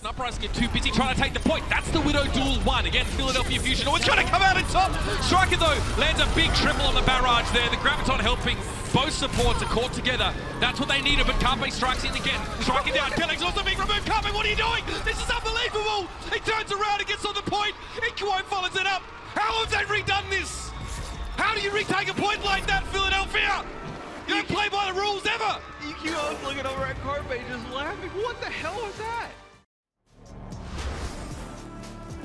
Uprising get too busy trying to take the point. That's the Widow Duel 1 against Philadelphia Fusion. Oh, it's going to come out on top. Striker, though, lands a big triple on the barrage there. The Graviton helping. Both supports are caught together. That's what they needed, but Carpe strikes in again. Striking down. Kelly's also being removed. Carpe, what are you doing? This is unbelievable. He turns around and gets on the point. EQO follows it up. How have they redone this? How do you retake a point like that, Philadelphia? You don't play by the rules ever. EQO's looking over at Carpe just laughing. What the hell was that?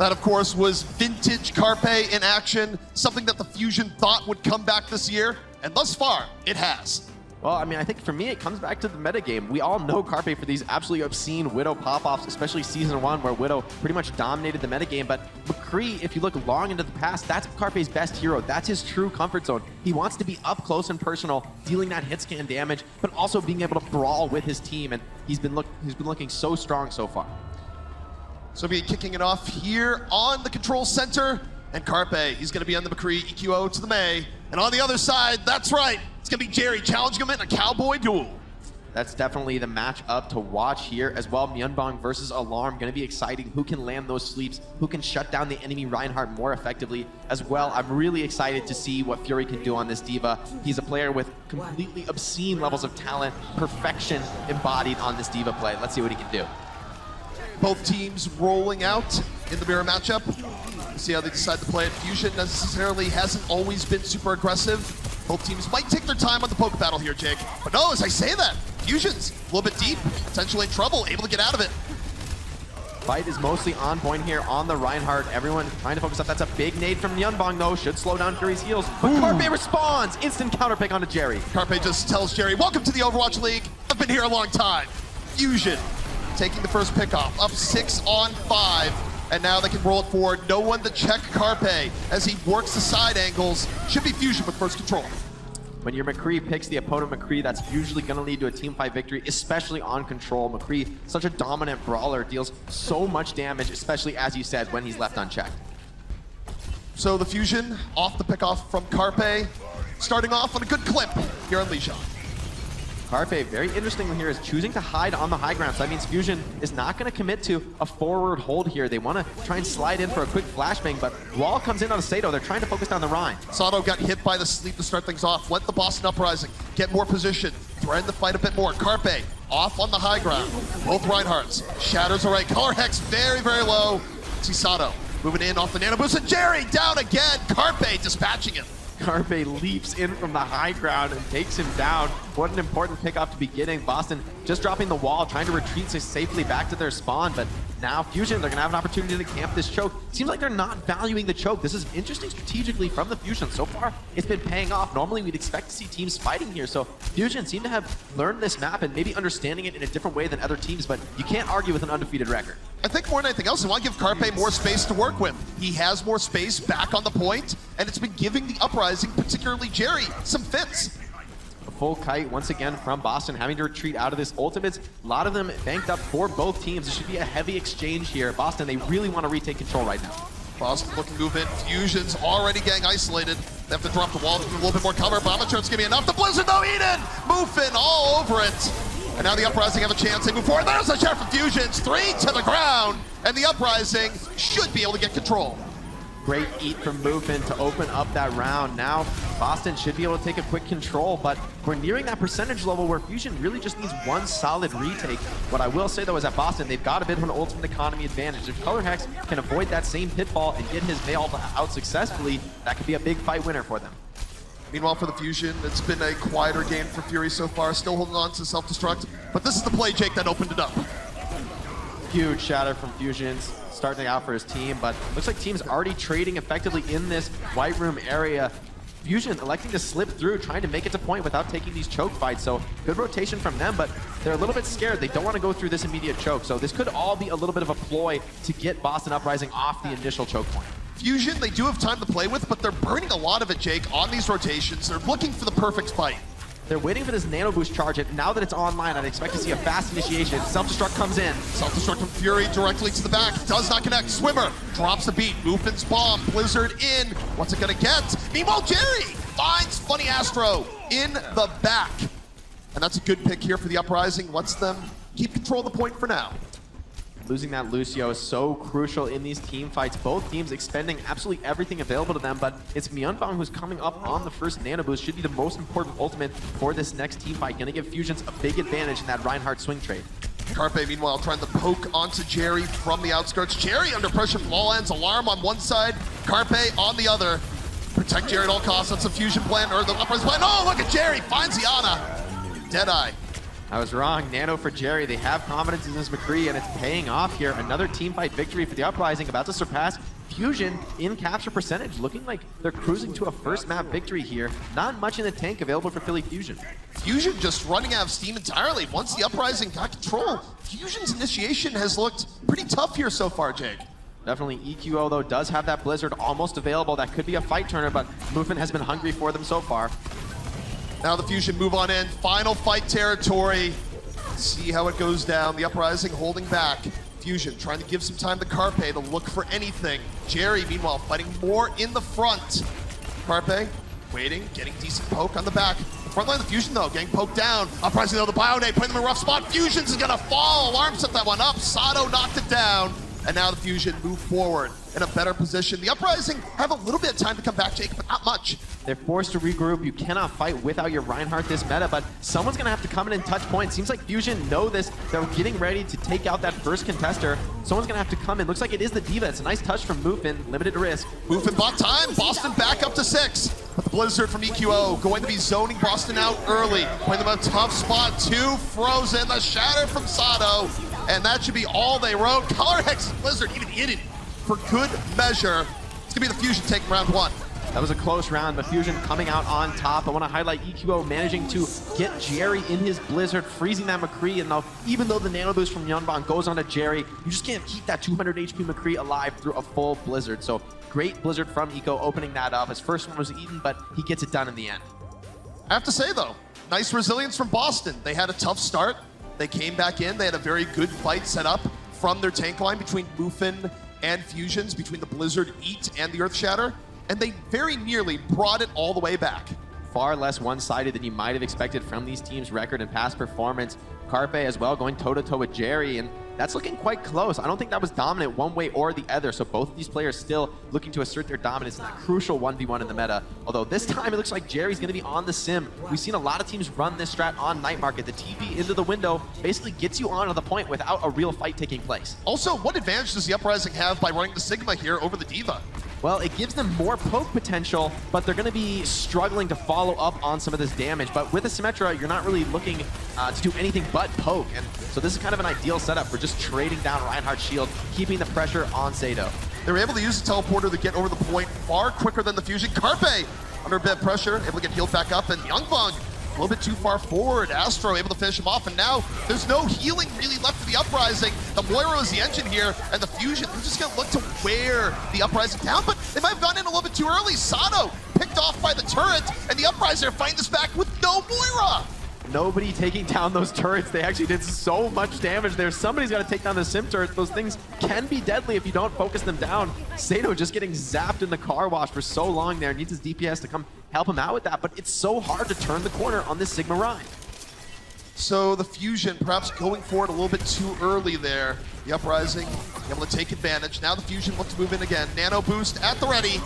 That, of course, was vintage Carpe in action, something that the Fusion thought would come back this year, and thus far, it has. Well, I mean, I think for me, it comes back to the metagame. We all know Carpe for these absolutely obscene Widow pop-offs, especially Season 1, where Widow pretty much dominated the metagame. But McCree, if you look long into the past, that's Carpe's best hero. That's his true comfort zone. He wants to be up close and personal, dealing that hit scan damage, but also being able to brawl with his team. And he's been looking so strong so far. So be kicking it off here on the control center. And Carpe, he's going to be on the McCree EQO to the May. And on the other side, that's right, it's going to be Jerry challenging him in a cowboy duel. That's definitely the matchup to watch here as well. Myeonbong versus Alarm, going to be exciting. Who can land those sleeps? Who can shut down the enemy Reinhardt more effectively as well? I'm really excited to see what Fury can do on this D.Va. He's a player with completely obscene levels of talent, perfection embodied on this D.Va play. Let's see what he can do. Both teams rolling out in the mirror matchup. See how they decide to play it. Fusion necessarily hasn't always been super aggressive. Both teams might take their time on the poke battle here, Jake. But no, as I say that, Fusion's a little bit deep, potentially in trouble, able to get out of it. Fight is mostly on point here on the Reinhardt. Everyone trying to focus up. That's a big nade from Myeonbong, though. Should slow down Fury's heals. But Carpe responds. Instant counter pick onto Jerry. Carpe just tells Jerry, welcome to the Overwatch League. I've been here a long time. Fusion taking the first pick off, up 6-on-5. And now they can roll it forward. No one to check Carpe as he works the side angles. Should be Fusion with first control. When your McCree picks the opponent McCree, that's usually going to lead to a team fight victory, especially on control. McCree, such a dominant brawler, deals so much damage, especially, as you said, when he's left unchecked. So the Fusion off the pick off from Carpe, starting off on a good clip here on Lijiang. Carpe, very interesting here, is choosing to hide on the high ground. So that means Fusion is not going to commit to a forward hold here. They want to try and slide in for a quick flashbang, but Wall comes in on Sato. They're trying to focus down the Rhine. Sato got hit by the sleep to start things off. Let the Boston Uprising get more position, thread the fight a bit more. Carpe off on the high ground. Both Reinhardts. Shatters away. Color Hex very, very low. See Sato moving in off the nano boost, and Jerry down again. Carpe dispatching him. Carpe leaps in from the high ground and takes him down. What an important pickup to be getting. Boston just dropping the wall, trying to retreat safely back to their spawn, but now Fusion, they're gonna have an opportunity to camp this choke. Seems like they're not valuing the choke. This is interesting strategically from the Fusion. So far, it's been paying off. Normally, we'd expect to see teams fighting here. So Fusion seem to have learned this map and maybe understanding it in a different way than other teams, but you can't argue with an undefeated record. I think more than anything else, they want to give Carpe more space to work with. He has more space back on the point, and it's been giving the Uprising, particularly Jerry, some fits. A full kite once again from Boston, having to retreat out of this ultimates. A lot of them banked up for both teams. It should be a heavy exchange here. Boston, they really want to retake control right now. Boston looking to move in. Fusion's already getting isolated. They have to drop the wall to give a little bit more cover. Bomberturret's gonna be enough. The Blizzard, though, Eden! Moofin all over it. And now the Uprising have a chance. They move forward. There's a shot from Fusions. 3 to the ground. And the Uprising should be able to get control. Great eat from Movement to open up that round. Now, Boston should be able to take a quick control, but we're nearing that percentage level where Fusion really just needs one solid retake. What I will say, though, is that Boston, they've got a bit of an ultimate economy advantage. If Color Hex can avoid that same pitfall and get his nail out successfully, that could be a big fight winner for them. Meanwhile, for the Fusion, it's been a quieter game for Fury so far, still holding on to self-destruct. But this is the play, Jake, that opened it up. Huge shatter from Fusions, starting out for his team, but looks like team's already trading effectively in this white room area. Fusion electing to slip through, trying to make it to point without taking these choke fights. So good rotation from them, but they're a little bit scared. They don't want to go through this immediate choke. So this could all be a little bit of a ploy to get Boston Uprising off the initial choke point. Fusion, they do have time to play with, but they're burning a lot of it, Jake, on these rotations. They're looking for the perfect fight. They're waiting for this nano boost charge, and now that it's online, I'd expect to see a fast initiation. Self-destruct comes in. Self-destruct from Fury directly to the back. Does not connect. Swimmer drops the beat. Moofen's bomb. Blizzard in. What's it gonna get? Meanwhile, Jerry finds Funny Astro in the back. And that's a good pick here for the Uprising. Lets them keep control of the point for now. Losing that Lucio is so crucial in these team fights. Both teams expending absolutely everything available to them, but it's Myeonbong who's coming up on the first nano boost. Should be the most important ultimate for this next team fight. Gonna give Fusions a big advantage in that Reinhardt swing trade. Carpe, meanwhile, trying to poke onto Jerry from the outskirts. Jerry under pressure from all ends. Alarm on one side, Carpe on the other. Protect Jerry at all costs. That's a Fusion plan, or the Uprising plan. Oh, look at Jerry, finds Yana. Deadeye. I was wrong. Nano for Jerry. They have confidence in this McCree, and it's paying off here. Another team fight victory for the Uprising, about to surpass Fusion in capture percentage. Looking like they're cruising to a first map victory here. Not much in the tank available for Philly Fusion. Fusion just running out of steam entirely. Once the Uprising got control, Fusion's initiation has looked pretty tough here so far, Jake. Definitely EQO, though, does have that Blizzard almost available. That could be a fight turner, but Movement has been hungry for them so far. Now the Fusion move on in. Final fight territory. See how it goes down. The Uprising holding back. Fusion trying to give some time to Carpe to look for anything. Jerry, meanwhile, fighting more in the front. Carpe waiting, getting decent poke on the back. Front line of the Fusion, though, getting poked down. Uprising, though, the Bionade, putting them in a rough spot. Fusion's is gonna fall. Alarm set that one up. Sato knocked it down. And now the Fusion move forward in a better position. The Uprising have a little bit of time to come back, Jake, but not much. They're forced to regroup. You cannot fight without your Reinhardt this meta, but someone's going to have to come in and touch points. Seems like Fusion know this. They're getting ready to take out that first contester. Someone's going to have to come in. Looks like it is the Diva. It's a nice touch from Mufin. Limited risk. Mufin bought time. Boston back up to 6. But the Blizzard from EQO going to be zoning Boston out early. Putting them in a tough spot. 2 frozen. The shatter from Sato. And that should be all they wrote. Color Hex Blizzard even hit it for good measure. It's going to be the Fusion taking round 1. That was a close round, but Fusion coming out on top. I want to highlight EQO managing to get Jerry in his Blizzard, freezing that McCree. And now, even though the nano boost from Yunbon goes on to Jerry, you just can't keep that 200 HP McCree alive through a full Blizzard. So great Blizzard from Eco opening that up. His first one was eaten, but he gets it done in the end. I have to say, though, nice resilience from Boston. They had a tough start. They came back in. They had a very good fight set up from their tank line between Mufin and Fusions, between the Blizzard Eat and the Earth Shatter. And they very nearly brought it all the way back. Far less one-sided than you might have expected from these teams' record and past performance. Carpe as well going toe-to-toe with Jerry, and that's looking quite close. I don't think that was dominant one way or the other, so both of these players still looking to assert their dominance in that crucial 1v1 in the meta. Although this time it looks like Jerry's going to be on the sim. We've seen a lot of teams run this strat on Night Market. The TP into the window basically gets you onto the point without a real fight taking place. Also, what advantage does the Uprising have by running the Sigma here over the Diva? Well, it gives them more poke potential, but they're going to be struggling to follow up on some of this damage. But with a Symmetra, you're not really looking to do anything but poke. And so this is kind of an ideal setup for just trading down Reinhardt's shield, keeping the pressure on Sato. They were able to use the teleporter to get over the point far quicker than the Fusion. Carpe, under a bit of pressure, able to get healed back up. And Youngbong, a little bit too far forward. Astro able to finish him off. And now there's no healing really left for the Uprising. The Moira is the engine here. And the Fusion, they're just going to look to wear the Uprising down. But they might have gone in a little bit too early. Sato picked off by the turret. And the Uprising are fighting this back with no Moira. Nobody taking down those turrets. They actually did so much damage there. Somebody's got to take down the sim turrets. Those things can be deadly if you don't focus them down. Sato just getting zapped in the car wash for so long there. Needs his DPS to come help him out with that, but it's so hard to turn the corner on this Sigma Rhine. So the Fusion perhaps going forward a little bit too early there. The Uprising able to take advantage. Now the Fusion looks to move in again. Nano boost at the ready.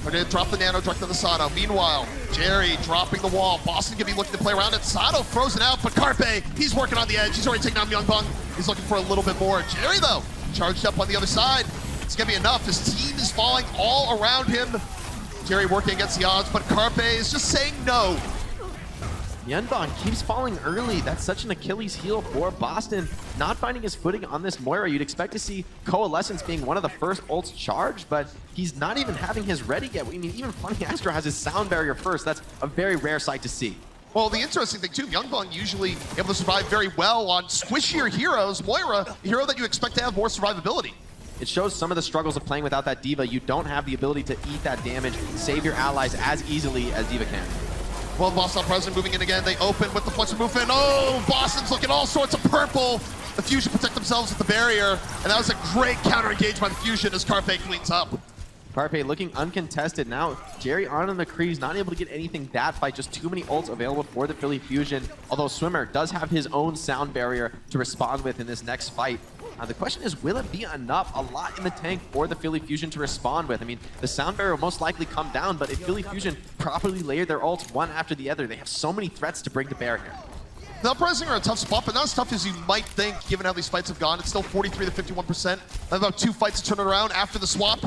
They're going to drop the Nano direct to the Sato. Meanwhile, Jerry dropping the wall. Boston going to be looking to play around it. Sato frozen out, but Carpe, he's working on the edge. He's already taken down Youngbong. He's looking for a little bit more. Jerry, though, charged up on the other side. It's going to be enough. His team is falling all around him. Jerry working against the odds, but Carpe is just saying no. Yunbong keeps falling early. That's such an Achilles heel for Boston. Not finding his footing on this Moira. You'd expect to see Coalescence being one of the first ults charged, but he's not even having his ready yet. I mean, even Funny Astro has his sound barrier first. That's a very rare sight to see. Well, the interesting thing, too, Youngbong usually able to survive very well on squishier heroes. Moira, a hero that you expect to have more survivability. It shows some of the struggles of playing without that Diva. You don't have the ability to eat that damage, save your allies as easily as Diva can. Well, Boston President moving in again. They open with the flexible movement. Oh, Boston's looking all sorts of purple. The Fusion protect themselves with the barrier. And that was a great counter engage by the Fusion as Carpe cleans up. Carpe looking uncontested. Now, Jerry on the McCree's not able to get anything that fight. Just too many ults available for the Philly Fusion. Although Swimmer does have his own sound barrier to respond with in this next fight. The question is, will it be enough? A lot in the tank for the Philly Fusion to respond with. I mean, the sound barrier will most likely come down, but if Philly Fusion properly layer their ults one after the other, they have so many threats to bring to bear here. The Uprising are a tough spot, but not as tough as you might think, given how these fights have gone. It's still 43 to 51%. About 2 fights to turn it around after the swap.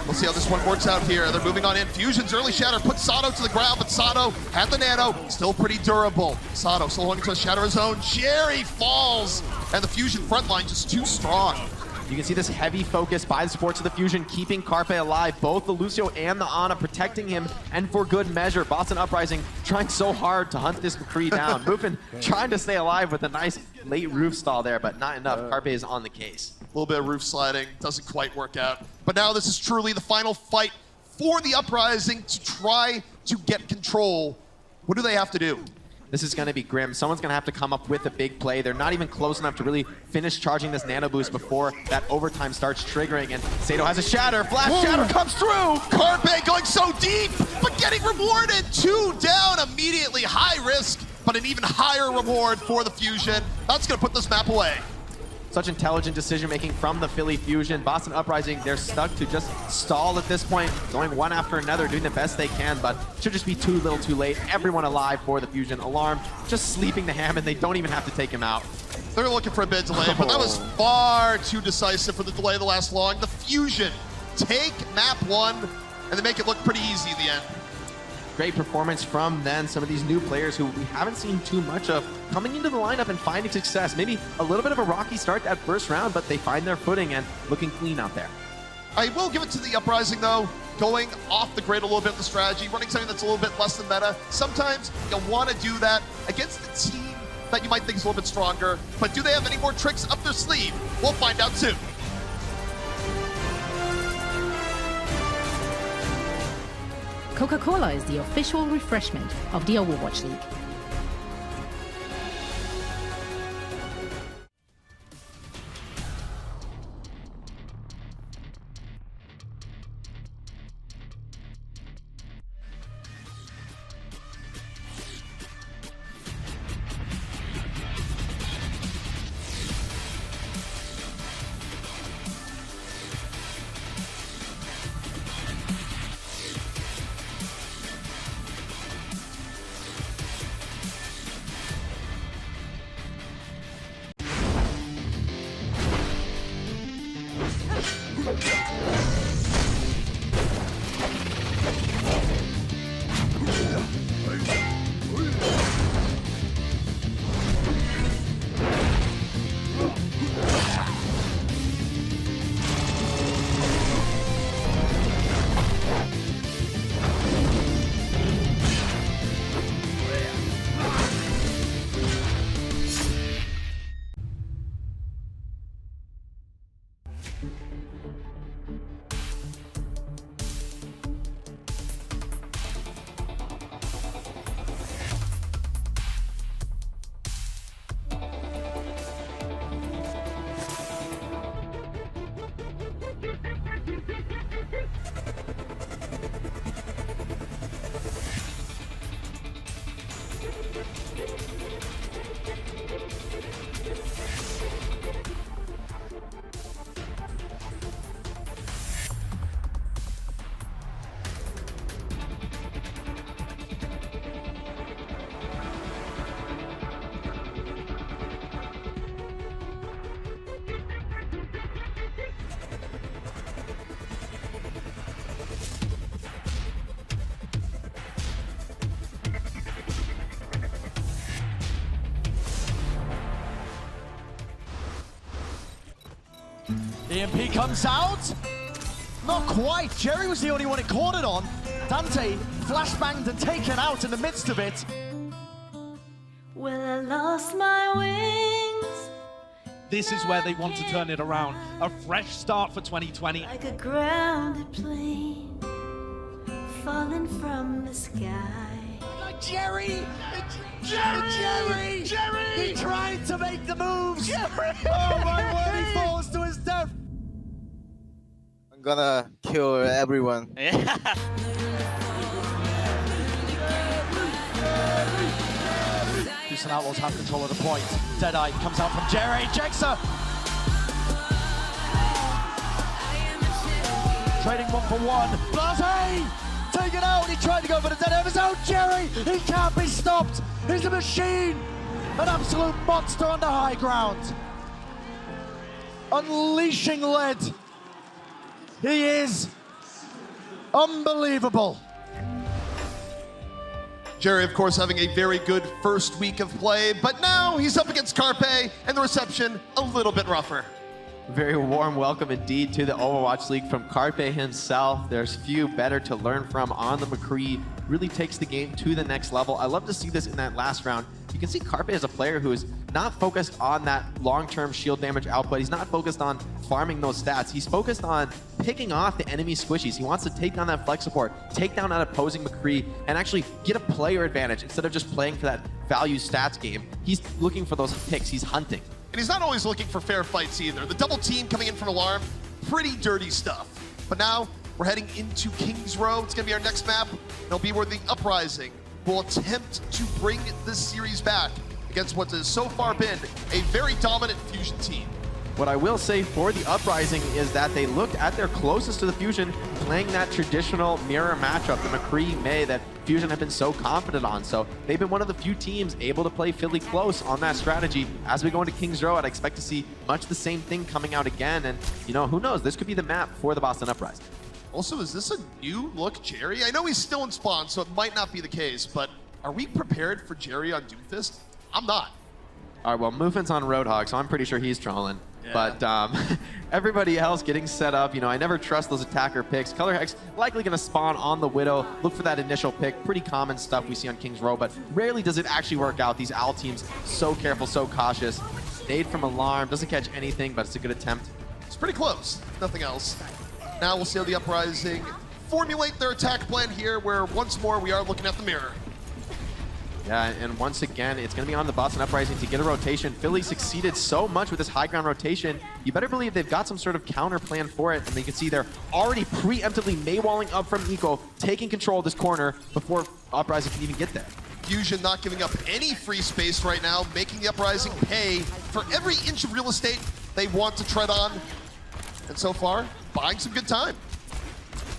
We'll see how this one works out here. They're moving on in. Fusion's early shatter puts Sato to the ground, but Sato had the nano, still pretty durable. Sato still holding to a shatter of his own. Jerry falls, and the Fusion front line just too strong. You can see this heavy focus by the supports of the Fusion, keeping Carpe alive. Both the Lucio and the Ana protecting him, and for good measure. Boston Uprising trying so hard to hunt this McCree down. Muffin trying to stay alive with a nice late roof stall there, but not enough. Carpe is on the case. A little bit of roof sliding, doesn't quite work out. But now this is truly the final fight for the Uprising to try to get control. What do they have to do? This is going to be grim. Someone's going to have to come up with a big play. They're not even close enough to really finish charging this nano boost before that overtime starts triggering. And Sato has a shatter. Flash shatter comes through. Carpe going so deep, but getting rewarded. 2 down immediately. High risk, but an even higher reward for the Fusion. That's going to put this map away. Such intelligent decision-making from the Philly Fusion. Boston Uprising, they're stuck to just stall at this point, going one after another, doing the best they can, but should just be too little too late. Everyone alive for the Fusion. Alarm just sleeping the ham, and they don't even have to take him out. They're looking for a bit delay, but that was far too decisive for the delay to last long. The Fusion take map 1, and they make it look pretty easy at the end. Great performance from then some of these new players who we haven't seen too much of coming into the lineup and finding success. Maybe a little bit of a rocky start that first round, but they find their footing and looking clean out there. I will give it to the Uprising though, going off the grid a little bit with the strategy, running something that's a little bit less than meta. Sometimes you'll want to do that against a team that you might think is a little bit stronger, but do they have any more tricks up their sleeve? We'll find out soon. Coca-Cola is the official refreshment of the Overwatch League. EMP comes out. Not quite. Jerry was the only one it caught it on. Dante flashbanged and taken out in the midst of it. Well, I lost my wings. This is where they want to turn it around. A fresh start for 2020. Like a grounded plane falling from the sky. Jerry! Jerry! He tried to make the moves! Jerry! Oh my word, he falls to his death! I'm gonna kill everyone. Houston Outlaws have control of the point. Deadeye comes out from Jerry, checks her! Trading 1-for-1. Blase! Take it out! He tried to go for the dead of his own Jerry! He can't be stopped! He's a machine! An absolute monster on the high ground! Unleashing lead! He is Unbelievable. Jerry, of course, having a very good first week of play, but now he's up against Carpe, and the reception a little bit rougher. Very warm welcome indeed to the Overwatch League from Carpe himself. There's few better to learn from on the McCree. Really takes the game to the next level. I love to see this in that last round. You can see Carpe is a player who is not focused on that long-term shield damage output. He's not focused on farming those stats. He's focused on picking off the enemy squishies. He wants to take down that flex support, take down that opposing McCree, and actually get a player advantage instead of just playing for that value stats game. He's looking for those picks. He's hunting. And he's not always looking for fair fights either. The double team coming in from Alarm, pretty dirty stuff. But now we're heading into Kings Row. It's going to be our next map. It'll be where the Uprising will attempt to bring this series back against what has so far been a very dominant Fusion team. What I will say for the Uprising is that they looked at their closest to the Fusion, playing that traditional mirror matchup, the McCree May that Fusion have been so confident on. So they've been one of the few teams able to play Philly close on that strategy. As we go into Kings Row, I'd expect to see much the same thing coming out again. And, you know, who knows? This could be the map for the Boston Uprising. Also, is this a new look Jerry? I know he's still in Spawn, so it might not be the case, but are we prepared for Jerry on Doomfist? I'm not. All right, well, Movement's on Roadhog, so I'm pretty sure he's trolling. Yeah. But everybody else getting set up, you know, I never trust those attacker picks. Color Hex likely going to spawn on the Widow. Look for that initial pick. Pretty common stuff we see on Kings Row, but rarely does it actually work out. These Owl teams, so careful, so cautious. Nade from Alarm, doesn't catch anything, but it's a good attempt. It's pretty close, nothing else. Now we'll see how the Uprising formulate their attack plan here, where once more we are looking at the mirror. Yeah, and once again, it's going to be on the Boston Uprising to get a rotation. Philly succeeded so much with this high ground rotation. You better believe they've got some sort of counter plan for it. And you can see they're already preemptively Maywalling up from Eco, taking control of this corner before Uprising can even get there. Fusion not giving up any free space right now, making the Uprising pay for every inch of real estate they want to tread on. And so far, buying some good time.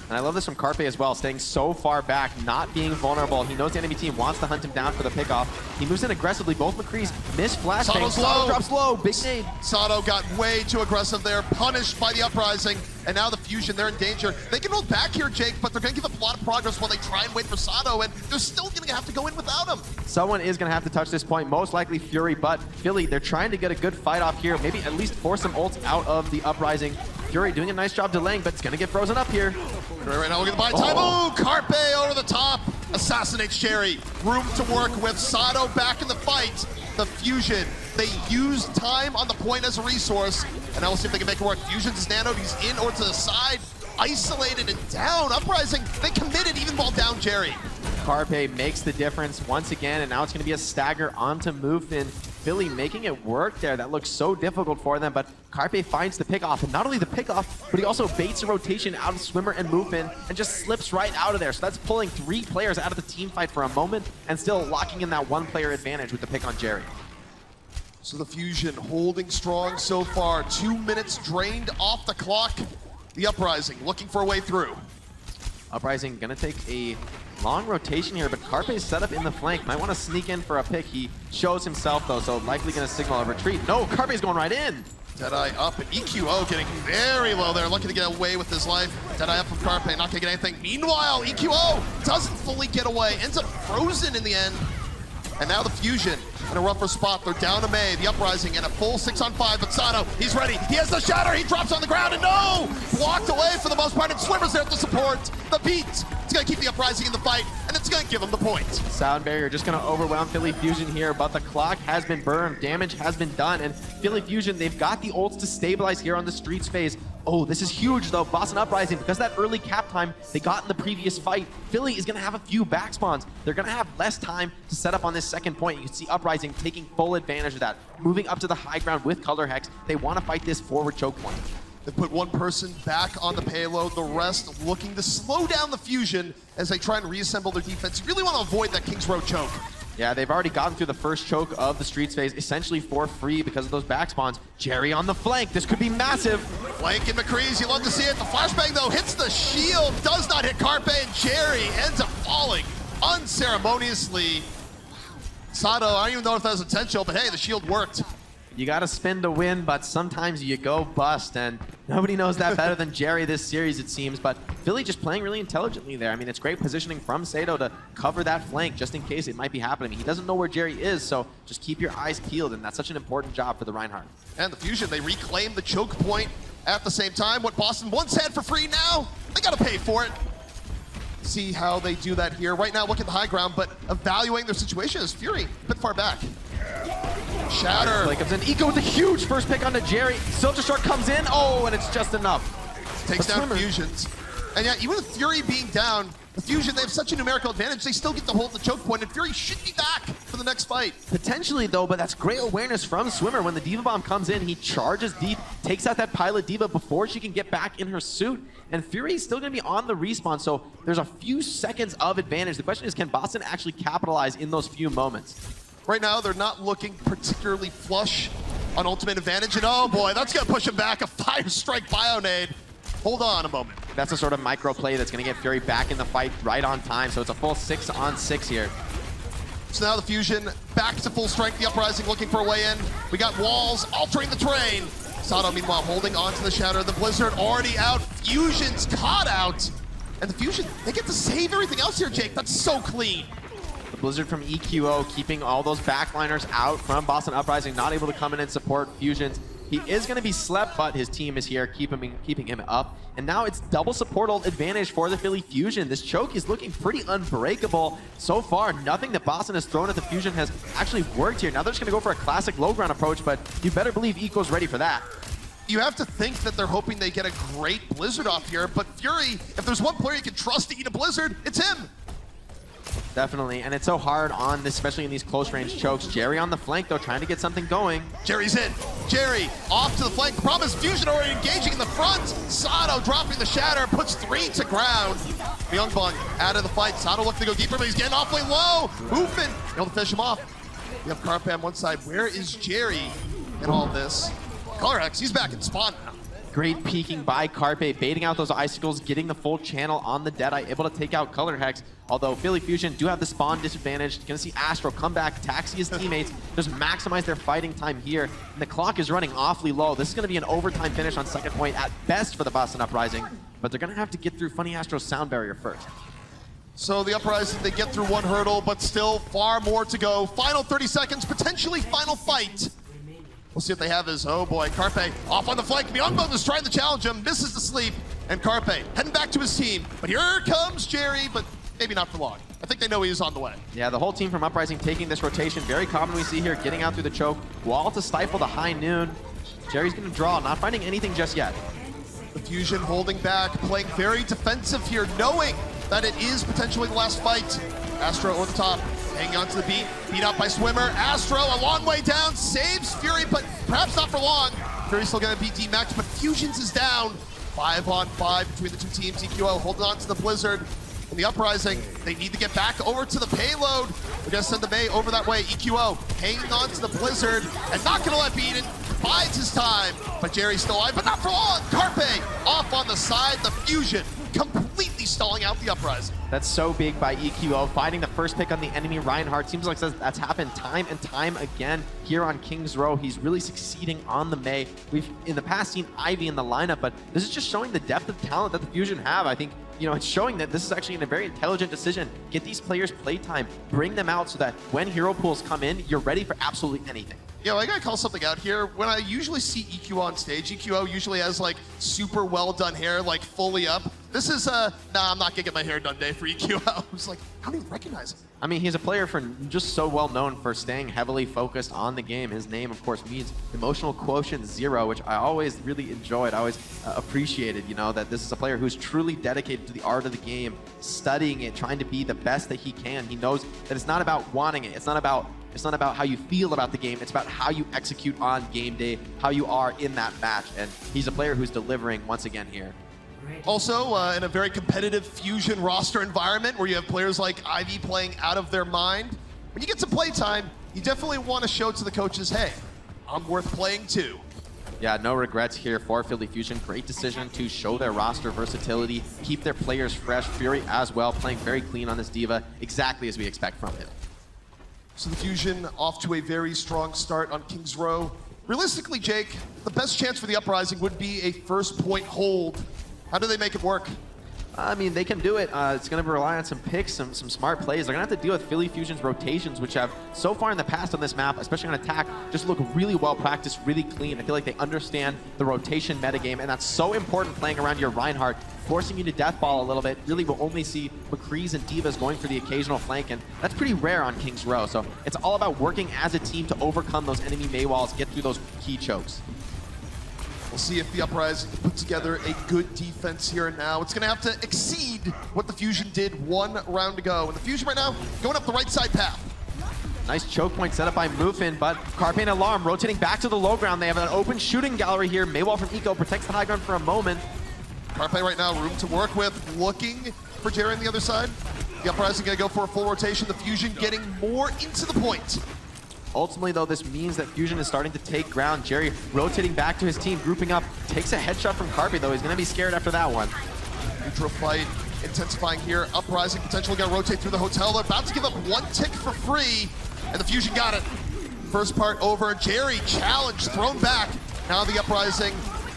And I love this from Carpe as well, staying so far back, not being vulnerable. He knows the enemy team wants to hunt him down for the pickoff. He moves in aggressively. Both McCrees miss flashbangs. Sato drops low. Big nade. Sato got way too aggressive there, punished by the Uprising. And now the Fusion, they're in danger. They can hold back here, Jake, but they're going to give up a lot of progress while they try and wait for Sato, and they're still going to have to go in without him. Someone is going to have to touch this point, most likely Fury, but Philly, they're trying to get a good fight off here. Maybe at least force some ults out of the Uprising. Fury doing a nice job delaying, but it's going to get frozen up here. Right now, we're going to buy time. Oh, Carpe over the top. Assassinates Cherry. Room to work with. Sato back in the fight. The Fusion, they use time on the point as a resource. And now we'll see if they can make it work. Fusion's nanoed. He's in or to the side. Isolated and down. Uprising, they committed even while down Jerry. Carpe makes the difference once again, and now it's going to be a stagger onto Moofin. Philly making it work there. That looks so difficult for them, but Carpe finds the pickoff, and not only the pickoff, but he also baits a rotation out of Swimmer and Moofin and just slips right out of there. So that's pulling 3 players out of the team fight for a moment and still locking in that 1 player advantage with the pick on Jerry. So the Fusion holding strong so far. 2 minutes drained off the clock. The Uprising looking for a way through. Uprising gonna take a long rotation here, but Carpe's set up in the flank. Might want to sneak in for a pick. He shows himself though, so likely gonna signal a retreat. No, Carpe's going right in. Deadeye up and EQO getting very low there, looking to get away with his life. Deadeye up from Carpe, not gonna get anything. Meanwhile, EQO doesn't fully get away, ends up frozen in the end. And now the Fusion in a rougher spot. They're down to May, the Uprising in a full 6-on-5, but Sato, he's ready. He has the shatter, he drops on the ground, and no! Blocked away for the most part, and Swimmer's there to support. The beat, it's gonna keep the Uprising in the fight, and it's gonna give him the point. Sound Barrier just gonna overwhelm Philly Fusion here, but the clock has been burned, damage has been done, and Philly Fusion, they've got the ults to stabilize here on the Streets phase. Oh, this is huge though, Boston Uprising, because that early cap time they got in the previous fight, Philly is gonna have a few back spawns. They're gonna have less time to set up on this second point. You can see Uprising taking full advantage of that, moving up to the high ground with Color Hex. They wanna fight this forward choke point. They put 1 person back on the payload, the rest looking to slow down the Fusion as they try and reassemble their defense. You really wanna avoid that Kings Row choke. Yeah, they've already gotten through the first choke of the Streets phase, essentially for free because of those back spawns. Jerry on the flank, this could be massive. Flank and McCree's, you love to see it. The flashbang though hits the shield, does not hit Carpe, and Jerry ends up falling unceremoniously. Sato, I don't even know if that was intentional, but hey, the shield worked. You got to spin to win, but sometimes you go bust, and nobody knows that better than Jerry this series, it seems. But Philly just playing really intelligently there. I mean, it's great positioning from Sato to cover that flank just in case it might be happening. He doesn't know where Jerry is, so just keep your eyes peeled, and that's such an important job for the Reinhardt. And the Fusion, they reclaim the choke point at the same time. What Boston once had for free now, they got to pay for it. See how they do that here. Right now, look at the high ground, but evaluating their situation is Fury a bit far back. Shatter. Play comes in. Eco with a huge first pick onto Jerry. Self-destruct comes in. Oh, and it's just enough. Takes down Fusions. And yet, even with Fury being down, the Fusion, they have such a numerical advantage, they still get to hold the choke point, and Fury should be back for the next fight. Potentially, though, but that's great awareness from Swimmer. When the Diva Bomb comes in, he charges deep, takes out that Pilot Diva before she can get back in her suit, and Fury's still going to be on the respawn, so there's a few seconds of advantage. The question is, can Boston actually capitalize in those few moments? Right now, they're not looking particularly flush on ultimate advantage, and oh boy, that's going to push him back. A Fire Strike Bionade. Hold on a moment. That's a sort of micro play that's going to get Fury back in the fight right on time, so it's a full 6-on-6 here. So now the Fusion back to full strength. The Uprising looking for a way in. We got walls altering the terrain. Sato, meanwhile, holding on to the Shatter. The Blizzard already out. Fusion's caught out. And the Fusion, they get to save everything else here, Jake. That's so clean. The Blizzard from EQO keeping all those backliners out from Boston Uprising, not able to come in and support Fusions. He is going to be slept, but his team is here keeping him up. And now it's double support ult advantage for the Philly Fusion. This choke is looking pretty unbreakable so far. Nothing that Boston has thrown at the Fusion has actually worked here. Now they're just going to go for a classic low ground approach, but you better believe Eco's ready for that. You have to think that they're hoping they get a great Blizzard off here, but Fury, if there's one player you can trust to eat a Blizzard, it's him. Definitely, and it's so hard on this, especially in these close-range chokes. Jerry on the flank, though, trying to get something going. Jerry's in. Jerry off to the flank. The problem is Fusion already engaging in the front. Sato dropping the Shatter, puts 3 to ground. Myungbong out of the fight. Sato looking to go deeper, but he's getting awfully low. Movement, able to fish him off. We have Carpe on one side. Where is Jerry in all this? Colorhex, he's back in spawn now. Great peeking by Carpe, baiting out those icicles, getting the full channel on the Deadeye, able to take out Color Hex. Although Philly Fusion do have the spawn disadvantage. Gonna see Astro come back, taxi his teammates, just maximize their fighting time here. And the clock is running awfully low. This is gonna be an overtime finish on second point at best for the Boston Uprising, but they're gonna have to get through Funny Astro's sound barrier first. So the Uprising, they get through one hurdle, but still far more to go. Final 30 seconds, potentially final fight. We'll see what they have is, oh boy, Carpe off on the flank. Myungbong is trying to challenge him, misses the sleep, and Carpe heading back to his team. But here comes Jerry, but maybe not for long. I think they know he's on the way. Yeah, the whole team from Uprising taking this rotation. Very common we see here, getting out through the choke. Wall to stifle the high noon. Jerry's gonna draw, not finding anything just yet. The Fusion holding back, playing very defensive here, knowing that it is potentially the last fight. Astro over the top, hanging on to the beat up by Swimmer. Astro a long way down, saves Fury, but perhaps not for long. Fury's still gonna beat D-Max, but Fusions is down. 5-on-5 between the two teams. EQO holding on to the Blizzard. And the Uprising, they need to get back over to the payload. We're gonna send the May over that way. EQO hanging on to the Blizzard and not gonna let Beaton. Bides his time, but Jerry's still alive, but not for long. Carpe off on the side. The Fusion completely stalling out the Uprising. That's so big by EQO, finding the first pick on the enemy Reinhardt. Seems like that's happened time and time again here on King's Row. He's really succeeding on the May. We've in the past seen Ivy in the lineup, but this is just showing the depth of talent that the Fusion have. I think, you know, it's showing that this is actually a very intelligent decision. Get these players playtime, bring them out so that when hero pools come in, you're ready for absolutely anything. Yeah, I gotta call something out here. When I usually see EQO on stage, EQO usually has like super well done hair, like fully up. This is nah, I'm not gonna get my hair done day for EQO. I was like, I don't even recognize him. I mean, he's a player for just so well known for staying heavily focused on the game. His name, of course, means emotional quotient 0, which I always really enjoyed. I always appreciated, you know, that this is a player who's truly dedicated to the art of the game, studying it, trying to be the best that he can. He knows that it's not about wanting it. It's not about how you feel about the game. It's about how you execute on game day, how you are in that match. And he's a player who's delivering once again here. Also, in a very competitive Fusion roster environment where you have players like Ivy playing out of their mind, when you get some playtime, you definitely want to show to the coaches, hey, I'm worth playing too. Yeah, no regrets here for Philly Fusion. Great decision to show their roster versatility, keep their players fresh. Fury as well, playing very clean on this Diva, exactly as we expect from him. So the Fusion off to a very strong start on King's Row. Realistically, Jake, the best chance for the Uprising would be a first point hold. How do they make it work? I mean, they can do it. It's going to rely on some picks, some smart plays. They're going to have to deal with Philly Fusion's rotations, which have, so far in the past on this map, especially on attack, just look really well practiced, really clean. I feel like they understand the rotation metagame, and that's so important playing around your Reinhardt, forcing you to deathball a little bit. Really, we'll only see McCrees and Divas going for the occasional flank, and that's pretty rare on King's Row. So it's all about working as a team to overcome those enemy Maywalls, get through those key chokes. We'll see if the Uprising can put together a good defense here and now. It's going to have to exceed what the Fusion did one round ago. And the Fusion right now going up the right side path. Nice choke point set up by Mufin, but Carpe and Alarm rotating back to the low ground. They have an open shooting gallery here. Maywall from Eco protects the high ground for a moment. Carpe right now, room to work with, looking for Jerry on the other side. The Uprising going to go for a full rotation. The Fusion getting more into the point. Ultimately, though, this means that Fusion is starting to take ground. Jerry rotating back to his team, grouping up, takes a headshot from Carpe, though. He's going to be scared after that one. Neutral fight intensifying here. Uprising potentially going to rotate through the hotel. They're about to give up one tick for free, and the Fusion got it. First part over. Jerry challenged, thrown back. Now the Uprising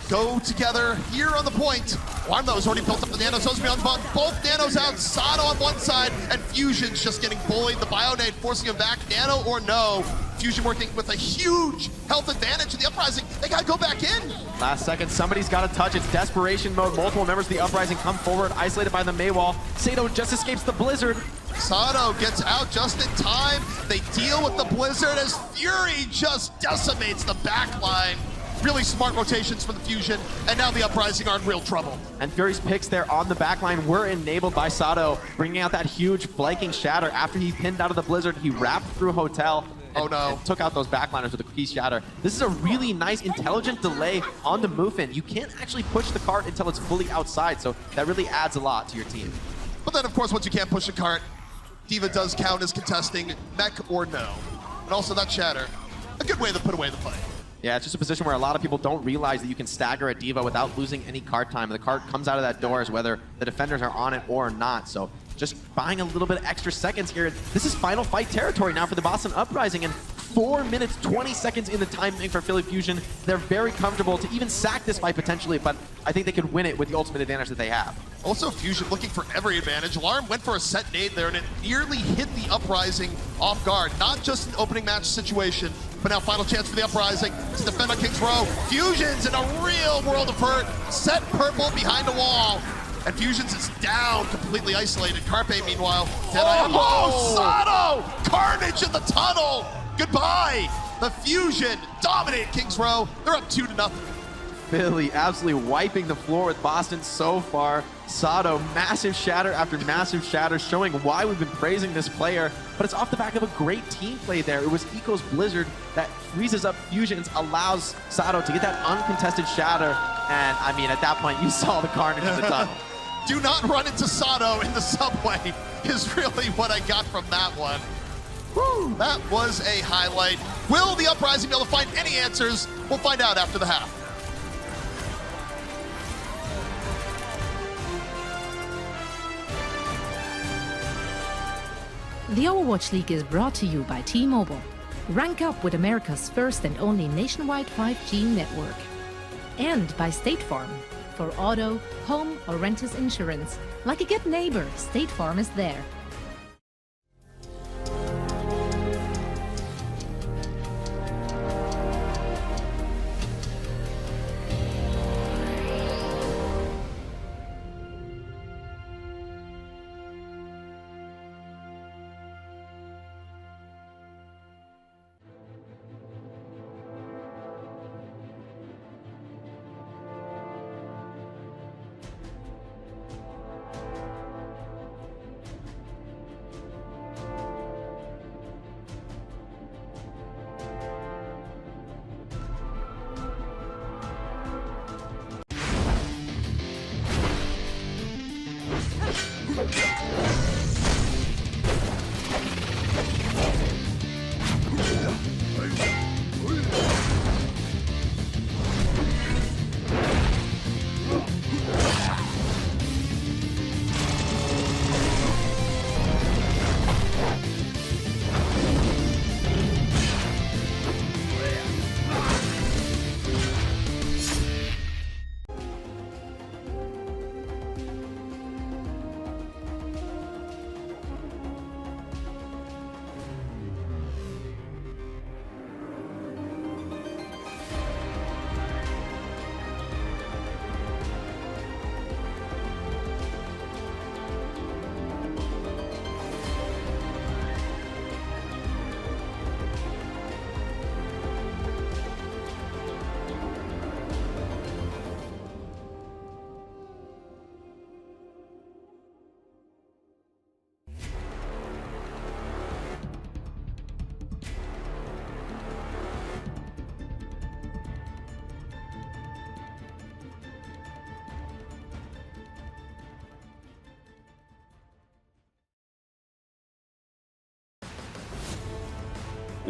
go together here on the point. Alarm, though, has already built up the Nano, so beyond fun. Both Nanos out, Sato on one side, and Fusion's just getting bullied. The Bionade forcing him back, Nano or no. Fusion working with a huge health advantage in the Uprising. They gotta go back in. Last second, somebody's got to touch. It's desperation mode. Multiple members of the Uprising come forward, isolated by the Maywall. Sato just escapes the Blizzard. Sato gets out just in time. They deal with the Blizzard as Fury just decimates the backline. Really smart rotations for the Fusion, and now the Uprising are in real trouble. And Fury's picks there on the backline were enabled by Sato, bringing out that huge flanking shatter. After he pinned out of the Blizzard, he wrapped through Hotel and took out those backliners with a key shatter. This is a really nice, intelligent delay on the Mufin. You can't actually push the cart until it's fully outside, so that really adds a lot to your team. But then, of course, once you can't push the cart, D.Va does count as contesting, mech or no. And also that shatter, a good way to put away the fight. Yeah, it's just a position where a lot of people don't realize that you can stagger a D.Va without losing any cart time. The cart comes out of that doors whether the defenders are on it or not. So just buying a little bit of extra seconds here. This is final fight territory now for the Boston Uprising, and 4 minutes, 20 seconds in the time thing for Philly Fusion. They're very comfortable to even sack this fight potentially, but I think they could win it with the ultimate advantage that they have. Also, Fusion looking for every advantage. Alarm went for a set nade there, and it nearly hit the Uprising off guard. Not just an opening match situation, but now final chance for the Uprising to defend on King's Row. Fusion's in a real world of hurt. Set purple behind a wall. And Fusion's is down, completely isolated. Carpe, meanwhile, Deadeye. Oh, Sato! Carnage in the tunnel! Goodbye! The Fusion dominate King's Row. They're up 2-0. Philly absolutely wiping the floor with Boston so far. Sato, massive shatter after massive shatter, showing why we've been praising this player. But it's off the back of a great team play there. It was Eco's Blizzard that freezes up Fusions, allows Sato to get that uncontested shatter. And I mean, at that point, you saw the carnage in the tunnel. Do not run into Sato in the subway is really what I got from that one. Woo, that was a highlight. Will the Uprising be able to find any answers? We'll find out after the half. The Overwatch League is brought to you by T-Mobile. Rank up with America's first and only nationwide 5G network. And by State Farm. For auto, home, or renters insurance. Like a good neighbor, State Farm is there.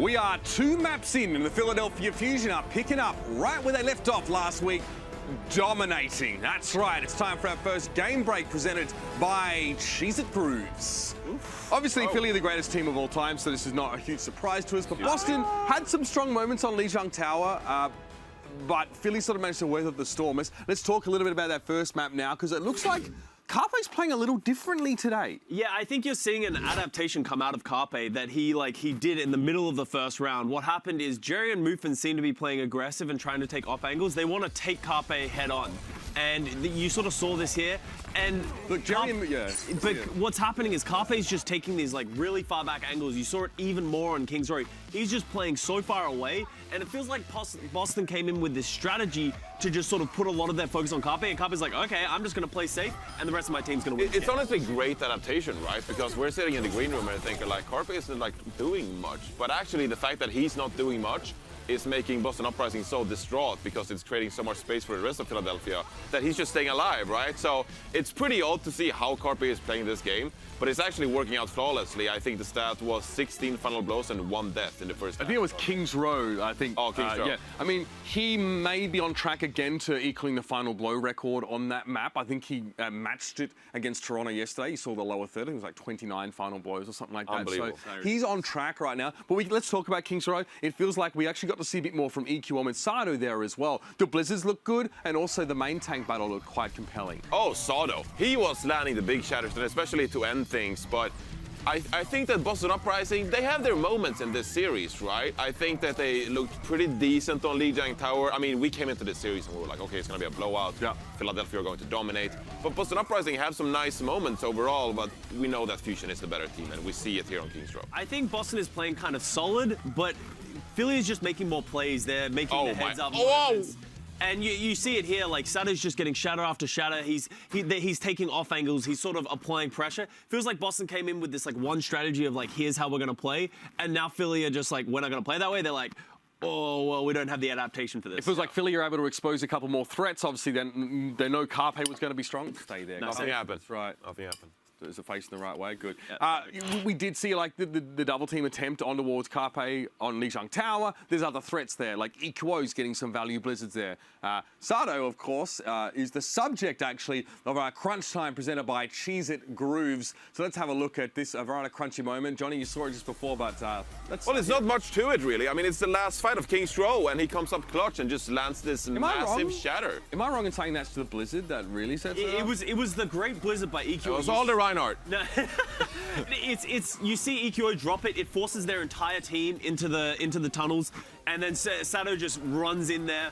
We are 2 maps in, and the Philadelphia Fusion are picking up right where they left off last week, dominating. That's right, it's time for our first game break presented by Cheez-It Grooves. Obviously, Philly are the greatest team of all time, so this is not a huge surprise to us, but Boston had some strong moments on Lijiang Tower, but Philly sort of managed to weather the storm. Let's talk a little bit about that first map now, because it looks like Carpe's playing a little differently today. Yeah, I think you're seeing an adaptation come out of Carpe that he did in the middle of the first round. What happened is Jerry and Muffin seem to be playing aggressive and trying to take off angles. They want to take Carpe head on. And you sort of saw this here. And look, Jerry, but what's happening is Carpe's just taking these really far back angles. You saw it even more on King's Row. He's just playing so far away, and it feels like Boston came in with this strategy to just sort of put a lot of their focus on Carpe, and Carpe's like, okay, I'm just going to play safe, and the rest of my team's going to win. It's honestly great adaptation, right? Because we're sitting in the green room and thinking Carpe isn't doing much, but actually the fact that he's not doing much is making Boston Uprising so distraught because it's creating so much space for the rest of Philadelphia that he's just staying alive, right? So it's pretty odd to see how Carpe is playing this game, but it's actually working out flawlessly. I think the stat was 16 final blows and 1 death in the first half. I think it was King's Row, I think. Oh, King's Row. Yeah, I mean, he may be on track again to equaling the final blow record on that map. I think he matched it against Toronto yesterday. You saw the lower third. It was like 29 final blows or something like that. Unbelievable. So he's on track right now. But let's talk about King's Row. It feels like we actually got to see a bit more from EQO and Sado there as well. The Blizzards look good, and also the main tank battle looked quite compelling. Oh, Sado. He was landing the big shatters, and especially to end things, but I think that Boston Uprising, they have their moments in this series, right? I think that they looked pretty decent on Lijiang Tower. I mean, we came into this series and we were like, okay, it's going to be a blowout. Yeah. Philadelphia are going to dominate. But Boston Uprising have some nice moments overall, but we know that Fusion is the better team, and we see it here on King's Row. I think Boston is playing kind of solid, but Philly is just making more plays. They're making the heads up. And you see it here, Sato's just getting shatter after shatter. He's taking off angles. He's sort of applying pressure. Feels like Boston came in with this one strategy of here's how we're gonna play, and now Philly are just we're not gonna play that way. They're like, oh well, we don't have the adaptation for this. It feels like Philly are able to expose a couple more threats. Obviously, then they know Carpe was going to be strong. Stay there. Nothing happened. That's right. Nothing happened. Is it facing the right way? Good. We did see the double team attempt on towards Carpe on Lijiang Tower. There's other threats there, like EQO's getting some value blizzards there. Sado, of course, is the subject actually of our crunch time presented by Cheez-It Grooves. So let's have a look at this rather crunchy moment. Johnny, you saw it just before, but let's. Well, it's not much to it really. I mean, it's the last fight of King's Row, and he comes up clutch and just lands this massive shatter. Am I wrong in saying that's the blizzard that really sets it up? It was the great blizzard by EQO. It was all the Reinhardt. No, you see EQO drop it. It forces their entire team into the tunnels, and then Sato just runs in there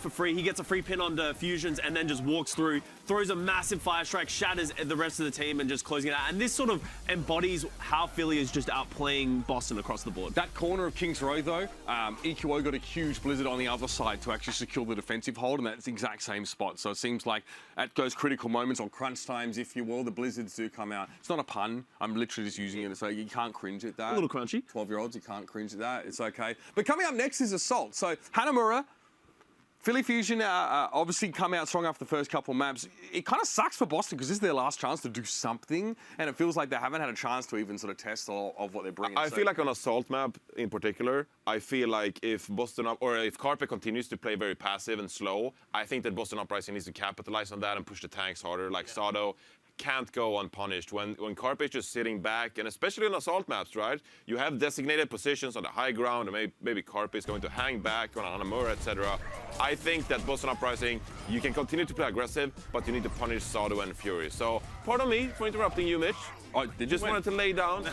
for free. He gets a free pin onto Fusions, and then just walks through, throws a massive fire strike, shatters the rest of the team, and just closing it out. And this sort of embodies how Philly is just outplaying Boston across the board. That corner of King's Row, though, EQO got a huge blizzard on the other side to actually secure the defensive hold, and that's the exact same spot. So it seems like at those critical moments on crunch times, if you will, the blizzards do come out. It's not a pun. I'm literally just using it so you can't cringe at that. A little crunchy. 12-year-olds, you can't cringe at that. It's okay. But coming up next is Assault. So Hanamura, Philly Fusion obviously come out strong after the first couple of maps. It kind of sucks for Boston because this is their last chance to do something, and it feels like they haven't had a chance to even sort of test all of what they're bringing. I feel like on Assault map in particular, I feel like if if Carpe continues to play very passive and slow, I think that Boston Uprising needs to capitalize on that and push the tanks harder. Like Sado can't go unpunished when Carpe is just sitting back, and especially on Assault maps, right? You have designated positions on the high ground, and maybe Carpe is going to hang back on Hanamura, etc. I think that Boston Uprising, you can continue to play aggressive, but you need to punish Sado and Fury. So, pardon me for interrupting you, Mitch. Just wanted to lay down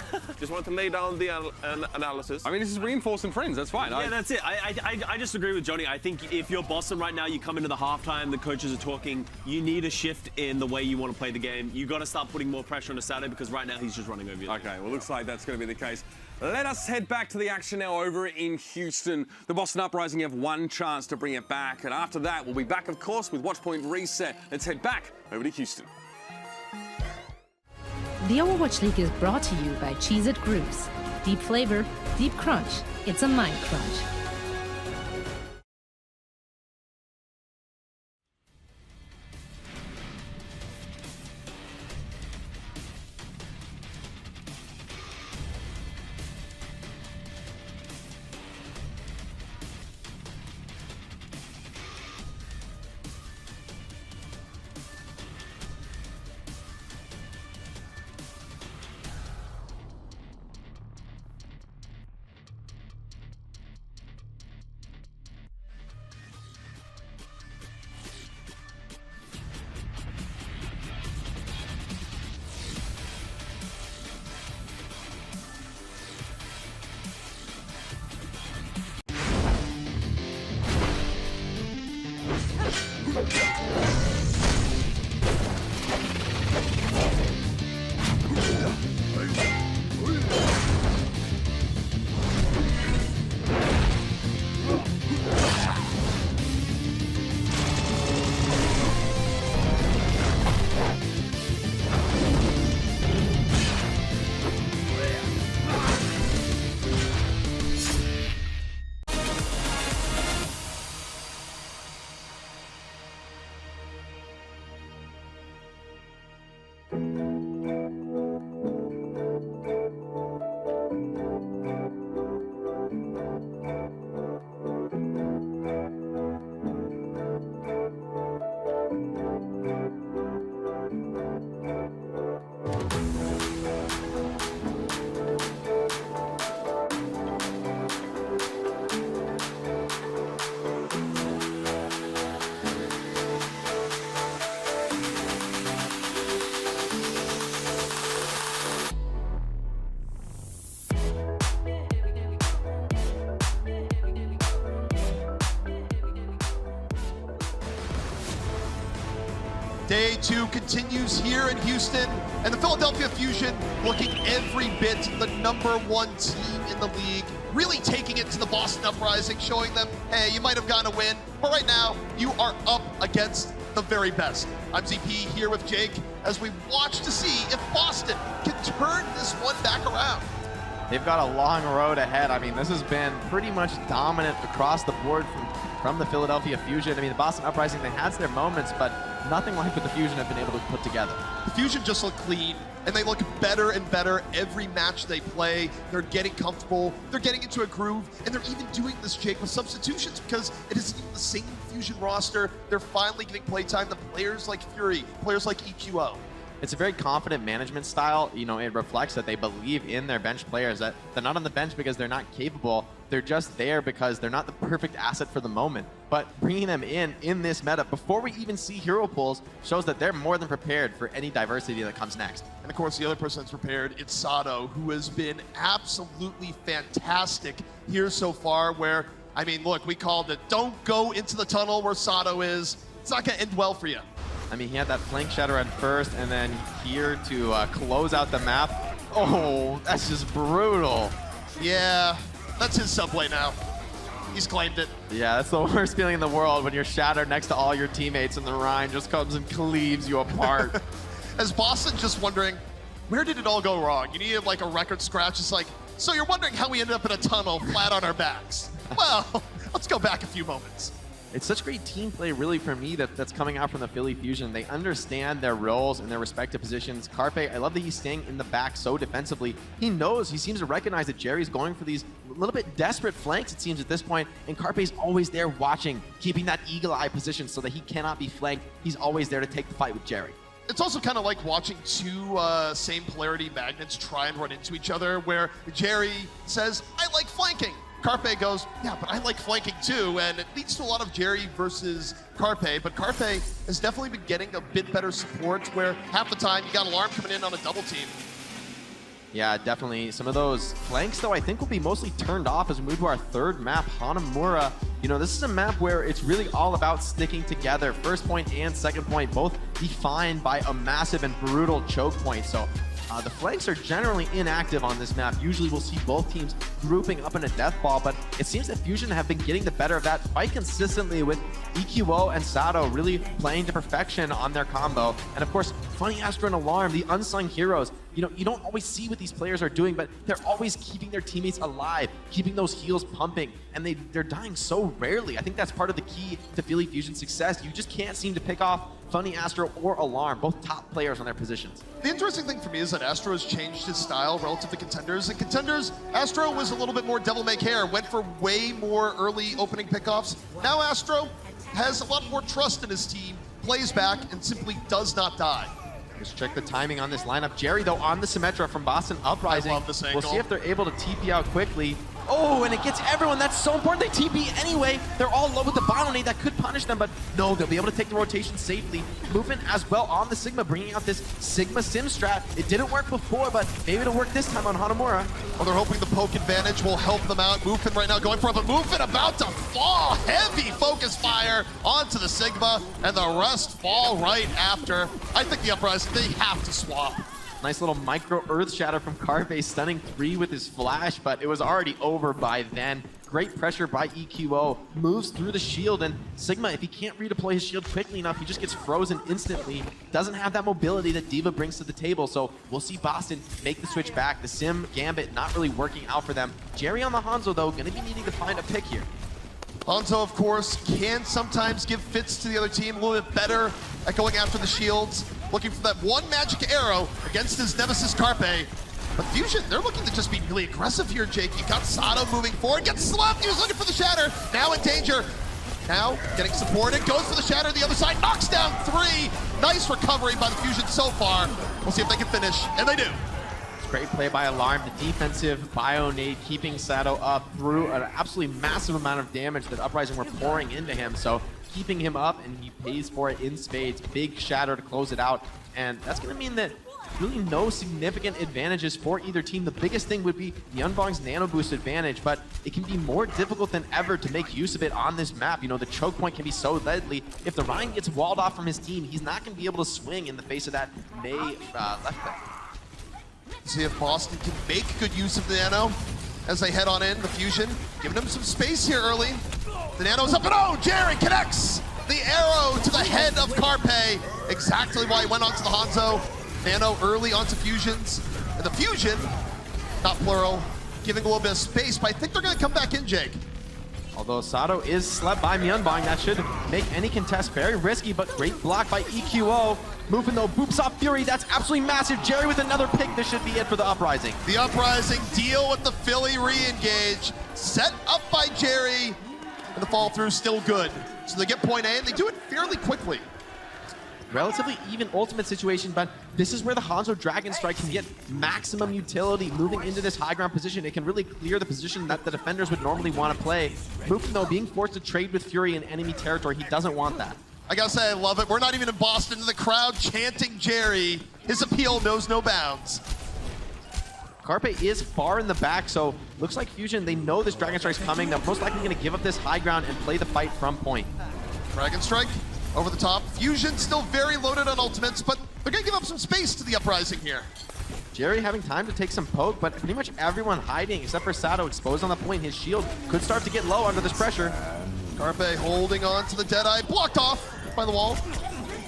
the analysis. I mean, this is reinforcing friends. That's fine. Yeah, that's it. I just agree with Johnny. I think if you're Boston right now, you come into the halftime, the coaches are talking, you need a shift in the way you want to play the game. You got to start putting more pressure on Asado because right now he's just running over you. Okay, well, looks like that's going to be the case. Let us head back to the action now over in Houston. The Boston Uprising have one chance to bring it back, and after that, we'll be back, of course, with Watchpoint Reset. Let's head back over to Houston. The Overwatch League is brought to you by Cheez-It Grooves. Deep flavor, deep crunch. It's a mind crunch. 2022 continues here in Houston, and the Philadelphia Fusion looking every bit the #1 team in the league, really taking it to the Boston Uprising, showing them, hey, you might have gotten a win, but right now you are up against the very best. I'm ZP here with Jake as we watch to see if Boston can turn this one back around. They've got a long road ahead. I mean, this has been pretty much dominant across the board from the Philadelphia Fusion. I mean, the Boston Uprising, they had their moments, but nothing like what the Fusion have been able to put together. The Fusion just look clean, and they look better and better every match they play. They're getting comfortable, they're getting into a groove, and they're even doing this, Jake, with substitutions because it isn't even the same Fusion roster. They're finally getting playtime. The players like Fury, players like EQO. It's a very confident management style. You know, it reflects that they believe in their bench players, that they're not on the bench because they're not capable. They're just there because they're not the perfect asset for the moment. But bringing them in this meta, before we even see hero pools, shows that they're more than prepared for any diversity that comes next. And of course, the other person that's prepared, it's Sato, who has been absolutely fantastic here so far, where, I mean, look, we called it, don't go into the tunnel where Sato is. It's not gonna end well for you. I mean, he had that flank shatter at first, and then here to close out the map. Oh, that's just brutal. Yeah, that's his subway now. He's claimed it. Yeah, that's the worst feeling in the world when you're shattered next to all your teammates and the Rhine just comes and cleaves you apart. As Boston just wondering, where did it all go wrong? You needed like a record scratch. It's like, so you're wondering how we ended up in a tunnel flat on our backs. Well, let's go back a few moments. It's such great team play, really, for me, that's coming out from the Philly Fusion. They understand their roles and their respective positions. Carpe, I love that he's staying in the back so defensively. He knows, he seems to recognize that Jerry's going for these little bit desperate flanks, it seems, at this point, and Carpe's always there watching, keeping that eagle eye position so that he cannot be flanked. He's always there to take the fight with Jerry. It's also kind of like watching two same polarity magnets try and run into each other, where Jerry says, I like flanking. Carpe goes, yeah, but I like flanking too, and it leads to a lot of Jerry versus Carpe, but Carpe has definitely been getting a bit better support, where half the time you got Alarm coming in on a double team. Yeah, definitely. Some of those flanks, though, I think will be mostly turned off as we move to our third map, Hanamura. You know, this is a map where it's really all about sticking together. First point and second point, both defined by a massive and brutal choke point. So the flanks are generally inactive on this map. Usually we'll see both teams grouping up in a death ball, but it seems that Fusion have been getting the better of that quite consistently, with EQO and Sato really playing to perfection on their combo. And of course, Funny Astro and Alarm, the unsung heroes. You know, you don't always see what these players are doing, but they're always keeping their teammates alive, keeping those heals pumping, and they're dying so rarely. I think that's part of the key to Philly Fusion's success. You just can't seem to pick off Funny Astro or Alarm, both top players on their positions. The interesting thing for me is that Astro has changed his style relative to Contenders. In Contenders, Astro was a little bit more devil may care, went for way more early opening pickoffs. Now Astro has a lot more trust in his team, plays back, and simply does not die. Let's check the timing on this lineup. Jerry, though, on the Symmetra from Boston Uprising. I love this angle. We'll see if they're able to TP out quickly. Oh, and it gets everyone. That's so important. They TP anyway. They're all low with the Bottle Nade. That could punish them, but no, they'll be able to take the rotation safely. Movement as well on the Sigma, bringing out this Sigma Sim strat. It didn't work before, but maybe it'll work this time on Hanamura. Well, they're hoping the poke advantage will help them out. Mufin right now going for it, but Mufin about to fall. Heavy focus fire onto the Sigma, and the rest fall right after. I think the Uprising, they have to swap. Nice little micro earth shatter from Carpe, stunning 3 with his flash, but it was already over by then. Great pressure by EQO, moves through the shield, and Sigma, if he can't redeploy his shield quickly enough, he just gets frozen instantly. Doesn't have that mobility that D.Va brings to the table, so we'll see Boston make the switch back. The Sim Gambit not really working out for them. Jerry on the Hanzo, though, gonna be needing to find a pick here. Hanzo, of course, can sometimes give fits to the other team, a little bit better at going after the shields, looking for that one magic arrow against his nemesis Carpe. But Fusion, they're looking to just be really aggressive here, Jake. You got Sato moving forward, gets slumped, he was looking for the shatter, now in danger. Now getting supported, goes for the shatter the other side, knocks down 3. Nice recovery by the Fusion so far. We'll see if they can finish, and they do. Great play by Alarm, the defensive bio nade keeping Sato up through an absolutely massive amount of damage that Uprising were pouring into him. So keeping him up, and he pays for it in spades. Big shatter to close it out. And that's going to mean that really no significant advantages for either team. The biggest thing would be Yunbong's nano boost advantage, but it can be more difficult than ever to make use of it on this map. You know, the choke point can be so deadly. If the Ryan gets walled off from his team, he's not going to be able to swing in the face of that May left back. See if Boston can make good use of the nano as they head on in. The Fusion giving him some space here early. The nano's up and oh, Jerry connects the arrow to the head of Carpe. Exactly why he went onto the Hanzo. Nano early onto Fusions. And the Fusion, not plural, giving a little bit of space, but I think they're going to come back in, Jake. Although Sato is slept by Myeonbong, that should make any contest very risky, but great block by EQO. Moving though, boops off Fury, that's absolutely massive. Jerry with another pick, this should be it for the Uprising. The Uprising deal with the Philly re-engage. Set up by Jerry, and the fall through still good. So they get point A, and they do it fairly quickly. Relatively even ultimate situation, but this is where the Hanzo Dragon Strike can get maximum utility. Moving into this high ground position, it can really clear the position that the defenders would normally want to play. Mufin, though, being forced to trade with Fury in enemy territory, he doesn't want that. I gotta say, I love it. We're not even in Boston, the crowd chanting Jerry. His appeal knows no bounds. Carpe is far in the back, so looks like Fusion, they know this Dragon Strike's coming. They're most likely going to give up this high ground and play the fight from point. Dragon Strike over the top. Fusion still very loaded on ultimates, but they're going to give up some space to the Uprising here. Jerry having time to take some poke, but pretty much everyone hiding except for Sato exposed on the point. His shield could start to get low under this pressure. Carpe holding on to the Deadeye, blocked off by the wall.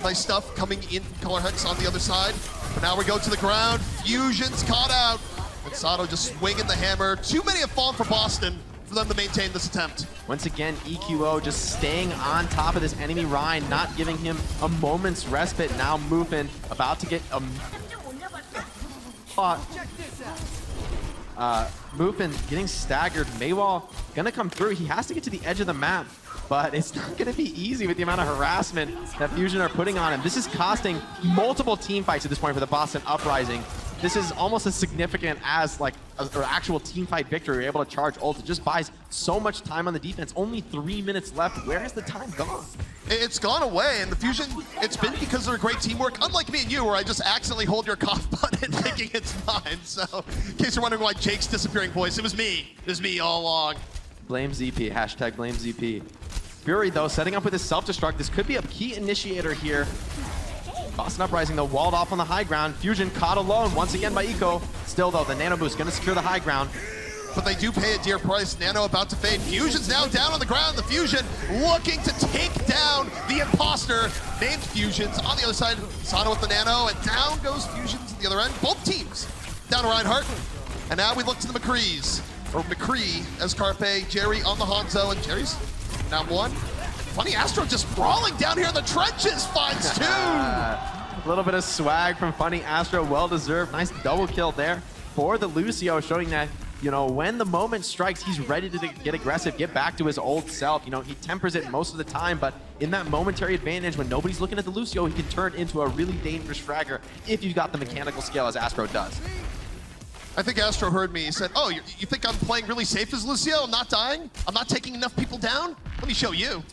Nice stuff coming in from Color Hex on the other side. But now we go to the ground. Fusion's caught out. And Sato just swinging the hammer. Too many have fallen for Boston for them to maintain this attempt. Once again, EQO just staying on top of this enemy Rhine, not giving him a moment's respite. Now Mufin about to get a Mufin getting staggered. Maywall gonna come through. He has to get to the edge of the map, but it's not gonna be easy with the amount of harassment that Fusion are putting on him. This is costing multiple team fights at this point for the Boston Uprising. This is almost as significant as like an actual team fight victory. You're able to charge ult. It just buys so much time on the defense. Only 3 minutes left. Where has the time gone? It's gone away, and the Fusion, it's been because of their great teamwork, unlike me and you, where I just accidentally hold your cough button thinking it's mine. So, in case you're wondering why Jake's disappearing voice, it was me. It was me all along. Blame ZP. Hashtag blame ZP. Fury, though, setting up with his self-destruct. This could be a key initiator here. Boston Uprising, though, walled off on the high ground. Fusion caught alone once again by Eco. Still, though, the Nano Boost going to secure the high ground. But they do pay a dear price. Nano about to fade. Fusion's now down on the ground. The Fusion looking to take down the imposter named Fusions. On the other side, Sato with the Nano, and down goes Fusions at the other end. Both teams down to Reinhardt. And now we look to the McCrees, or McCree as Carpe, Jerry on the Hanzo, and Jerry's now one. Funny Astro just brawling down here in the trenches, finds two. A little bit of swag from Funny Astro, well-deserved. Nice double kill there for the Lucio, showing that, you know, when the moment strikes, he's ready to get aggressive, get back to his old self. You know, he tempers it most of the time, but in that momentary advantage, when nobody's looking at the Lucio, he can turn into a really dangerous fragger if you've got the mechanical skill, as Astro does. I think Astro heard me. He said, oh, you think I'm playing really safe as Lucio? I'm not dying? I'm not taking enough people down? Let me show you.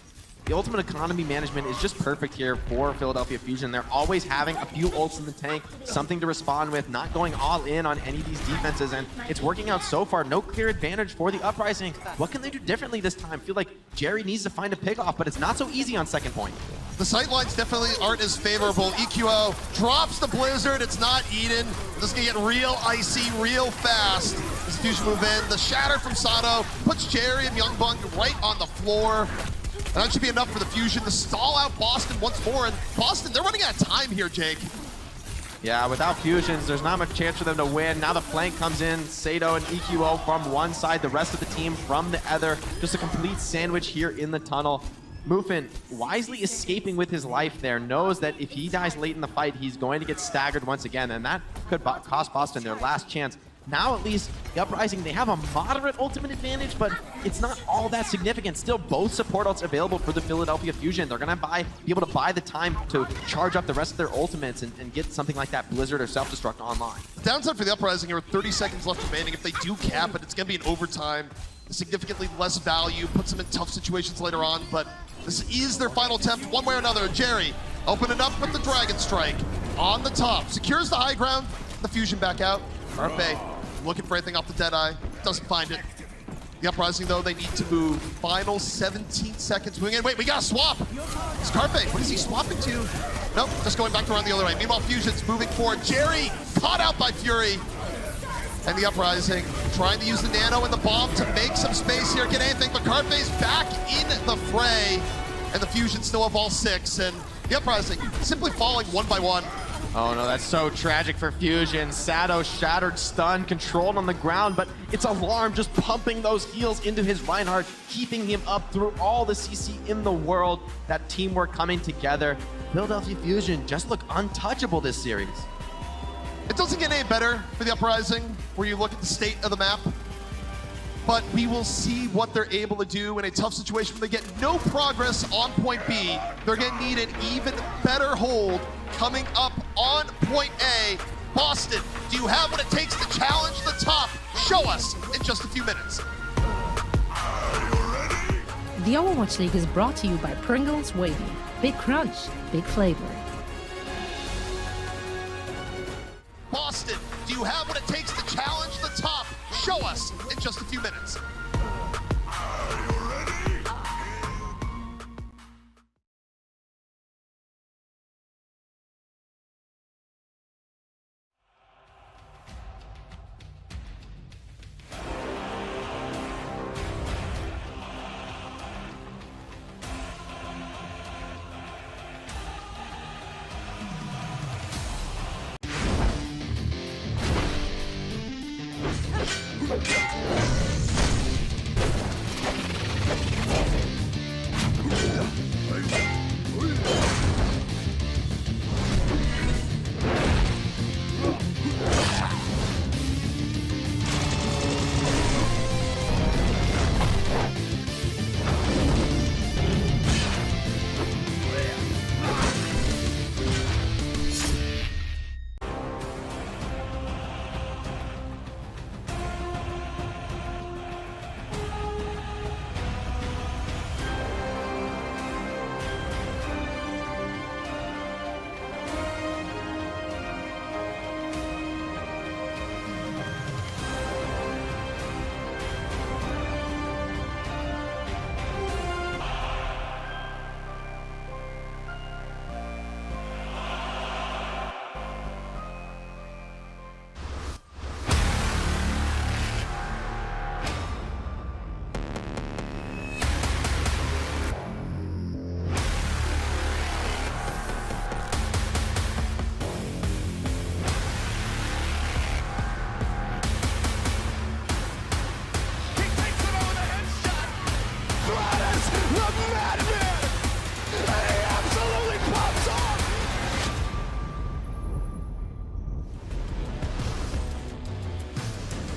The ultimate economy management is just perfect here for Philadelphia Fusion. They're always having a few ults in the tank, something to respond with, not going all in on any of these defenses, and it's working out so far. No clear advantage for the Uprising. What can they do differently this time? I feel like Jerry needs to find a pick-off, but it's not so easy on second point. The sightlines definitely aren't as favorable. EQO drops the Blizzard. It's not Eden. This is going to get real icy real fast as Fusion move in. The shatter from Sato puts Jerry and Youngbung right on the floor. And that should be enough for the Fusion to stall out Boston once more. And Boston, they're running out of time here, Jake. Yeah, without Fusions, there's not much chance for them to win. Now the flank comes in. Sato and EQO from one side, the rest of the team from the other. Just a complete sandwich here in the tunnel. Mufin wisely escaping with his life there, knows that if he dies late in the fight, he's going to get staggered once again, and that could cost Boston their last chance. Now, at least, the Uprising, they have a moderate ultimate advantage, but it's not all that significant. Still, both support ults available for the Philadelphia Fusion. They're going to be able to buy the time to charge up the rest of their ultimates and get something like that Blizzard or Self-Destruct online. The downside for the Uprising are 30 seconds left remaining. If they do cap it, it's going to be an overtime. Significantly less value, puts them in tough situations later on, but this is their final attempt one way or another. Jerry opening up with the Dragon Strike. on the top. Secures the high ground. The Fusion back out. Carpe looking for anything off the Deadeye. Doesn't find it. The Uprising, though, they need to move. Final 17 seconds moving in. Wait, we got a swap. It's Carpe. What is he swapping to? Nope, just going back around the other way. Meanwhile, Fusion's moving forward. Jerry caught out by Fury. And the Uprising trying to use the Nano and the bomb to make some space here, get anything, but Carpe's back in the fray. And the Fusion still have all 6, and the Uprising simply falling one by one. Oh no, that's so tragic for Fusion. Sado shattered, stunned, controlled on the ground, but it's Alarm just pumping those heals into his Reinhardt, keeping him up through all the CC in the world. That teamwork coming together. Philadelphia Fusion just look untouchable this series. It doesn't get any better for the Uprising, where you look at the state of the map. But we will see what they're able to do in a tough situation when they get no progress on point B. They're going to need an even better hold coming up on point A. Boston, do you have what it takes to challenge the top? Show us in just a few minutes. The Overwatch League is brought to you by Pringles Wavy. Big crunch, big flavor. Boston, do you have what it takes to challenge the top? Show us in just a few minutes.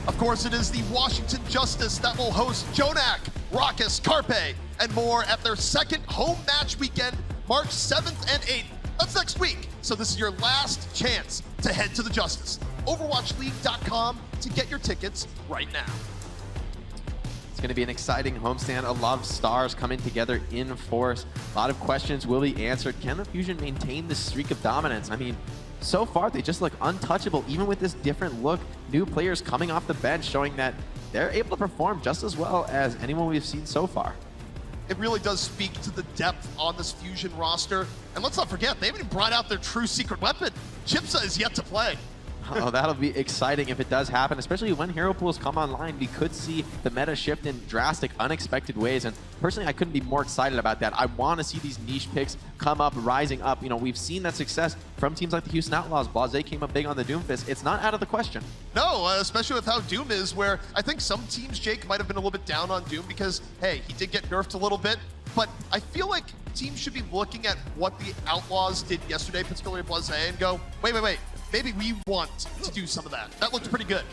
Of course, it is the Washington Justice that will host Jonak, Raucus, Carpe, and more at their second home match weekend, March 7th and 8th. That's next week. So this is your last chance to head to the Justice. OverwatchLeague.com to get your tickets right now. It's going to be an exciting homestand. A lot of stars coming together in force. A lot of questions will be answered. Can the Fusion maintain this streak of dominance? I mean, so far they just look untouchable, even with this different look. New players coming off the bench showing that they're able to perform just as well as anyone we've seen so far. It really does speak to the depth on this Fusion roster. And let's not forget, they haven't even brought out their true secret weapon. Chipsa is yet to play. Oh, that'll be exciting if it does happen, especially when hero pools come online. We could see the meta shift in drastic, unexpected ways, and personally, I couldn't be more excited about that. I want to see these niche picks come up, rising up. You know, we've seen that success from teams like the Houston Outlaws. Blase came up big on the Doomfist. It's not out of the question. No, especially with how Doom is, where I think some teams, Jake, might have been a little bit down on Doom because, hey, he did get nerfed a little bit, but I feel like teams should be looking at what the Outlaws did yesterday, particularly Blase, and go, wait. Maybe we want to do some of that. That looked pretty good.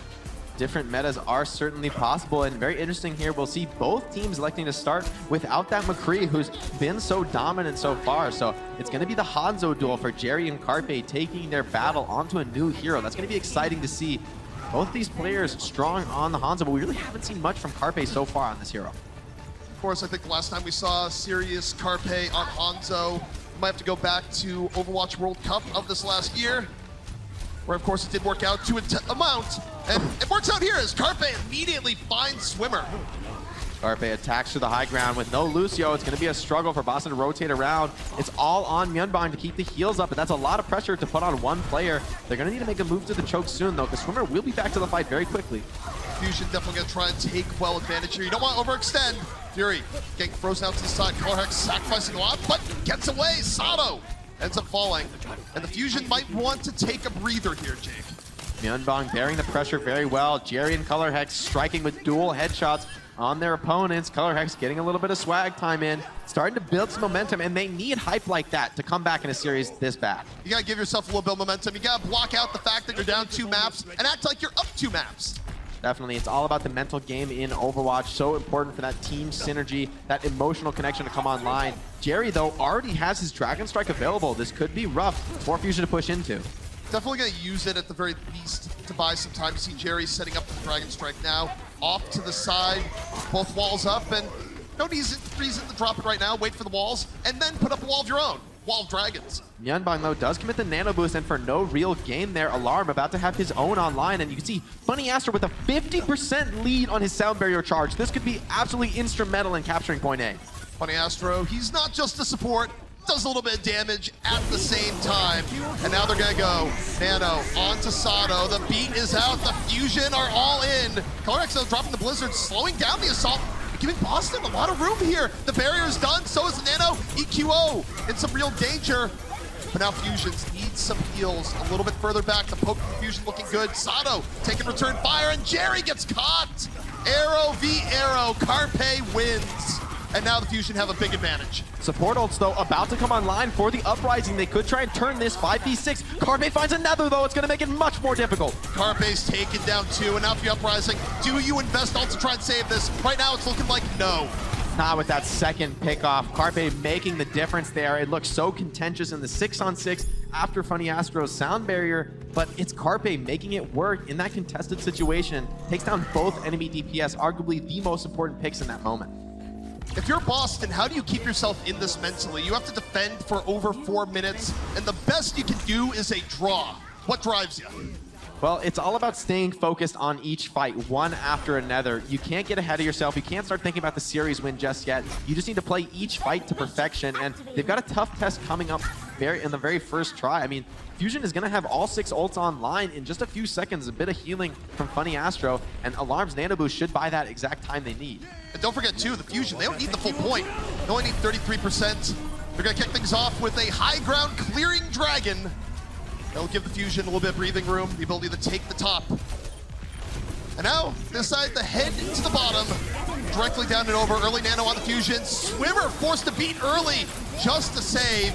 Different metas are certainly possible, and very interesting here. We'll see both teams electing to start without that McCree, who's been so dominant so far. So it's going to be the Hanzo duel for Jerry and Carpe taking their battle onto a new hero. That's going to be exciting to see. Both these players strong on the Hanzo, but we really haven't seen much from Carpe so far on this hero. Of course, I think the last time we saw serious Carpe on Hanzo We might have to go back to Overwatch World Cup of this last year, where of course it did work out to an amount, and it works out here as Carpe immediately finds Swimmer. Carpe attacks to the high ground with no Lucio. It's going to be a struggle for Boston to rotate around. It's all on Myeonbong to keep the heals up, but that's a lot of pressure to put on one player. They're going to need to make a move to the choke soon, though, because Swimmer will be back to the fight very quickly. Fusion definitely going to try and take well advantage here. You don't want to overextend. Fury getting frozen out to the side. Colorhex sacrificing a lot, but gets away. Sato ends up falling, and the Fusion might want to take a breather here, Jake. Myeonbong bearing the pressure very well. Jerry and Colorhex striking with dual headshots on their opponents. Colorhex getting a little bit of swag time in, starting to build some momentum, and they need hype like that to come back in a series this bad. You gotta give yourself a little bit of momentum. You gotta block out the fact that you're down 2 maps and act like you're up 2 maps. Definitely, it's all about the mental game in Overwatch. So important for that team synergy, that emotional connection to come online. Jerry, though, already has his Dragon Strike available. This could be rough for Fusion to push into. Definitely going to use it at the very least to buy some time. You see Jerry setting up the Dragon Strike now. Off to the side, both walls up, and no reason to drop it right now. Wait for the walls, and then put up a wall of your own. Wall of Dragons. Myeonbong, though, does commit the nano boost, and for no real gain there, Alarm about to have his own online, and you can see Funny Astro with a 50% lead on his sound barrier charge. This could be absolutely instrumental in capturing point A. Funny Astro, he's not just a support, does a little bit of damage at the same time. And now they're gonna go Nano onto Sato. The beat is out, the Fusion are all in. Colorhex dropping the Blizzard, slowing down the assault, giving Boston a lot of room here. The barrier is done, so is the Nano. EQO in some real danger. But now Fusions need some heals a little bit further back. The poke from Fusion looking good. Sato taking return fire, and Jerry gets caught. Arrow v arrow, Carpe wins. And now the Fusion have a big advantage. Support ults, though, about to come online for the Uprising. They could try and turn this 5v6. Carpe finds another, though. It's going to make it much more difficult. Carpe's taken down 2, and now for the Uprising, do you invest ult to try and save this? Right now, it's looking like no. Not with that second pickoff. Carpe making the difference there. It looks so contentious in the 6-on-6 after Funny Astro's sound barrier, but it's Carpe making it work in that contested situation. Takes down both enemy DPS, arguably the most important picks in that moment. If you're Boston, how do you keep yourself in this mentally? You have to defend for over 4 minutes, and the best you can do is a draw. What drives you? Well, it's all about staying focused on each fight, one after another. You can't get ahead of yourself. You can't start thinking about the series win just yet. You just need to play each fight to perfection, and they've got a tough test coming up in the very first try. I mean, Fusion is going to have all 6 ults online in just a few seconds. A bit of healing from Funny Astro, and Alarm's Nano Boost should buy that exact time they need. And don't forget, too, the Fusion, they don't need the full point. They only need 33%. They're going to kick things off with a high ground clearing Dragon. That'll give the Fusion a little bit of breathing room, the ability to take the top. And now, they decide to head to the bottom, directly down and over. Early Nano on the Fusion. Swimmer forced to beat early just to save.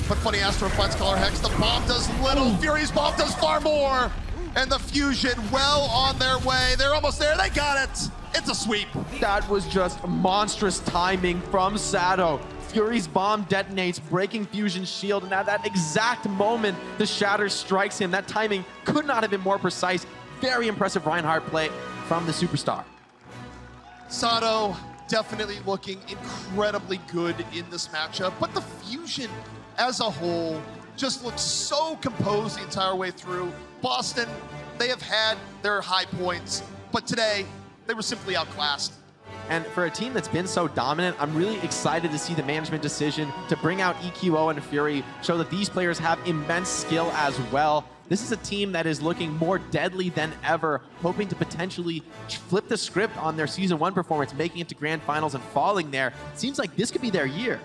But Funny Astro finds Colorhex. The bomb does little. Fury's bomb does far more. And the Fusion well on their way. They're almost there. They got it. It's a sweep. That was just monstrous timing from Sato. Fury's bomb detonates, breaking Fusion's shield, and at that exact moment, the Shatter strikes him. That timing could not have been more precise. Very impressive Reinhardt play from the superstar. Sato definitely looking incredibly good in this matchup, but the Fusion as a whole just looks so composed the entire way through. Boston, they have had their high points, but today they were simply outclassed. And for a team that's been so dominant, I'm really excited to see the management decision to bring out EQO and Fury, show that these players have immense skill as well. This is a team that is looking more deadly than ever, hoping to potentially flip the script on their Season 1 performance, making it to Grand Finals and falling there. Seems like this could be their year.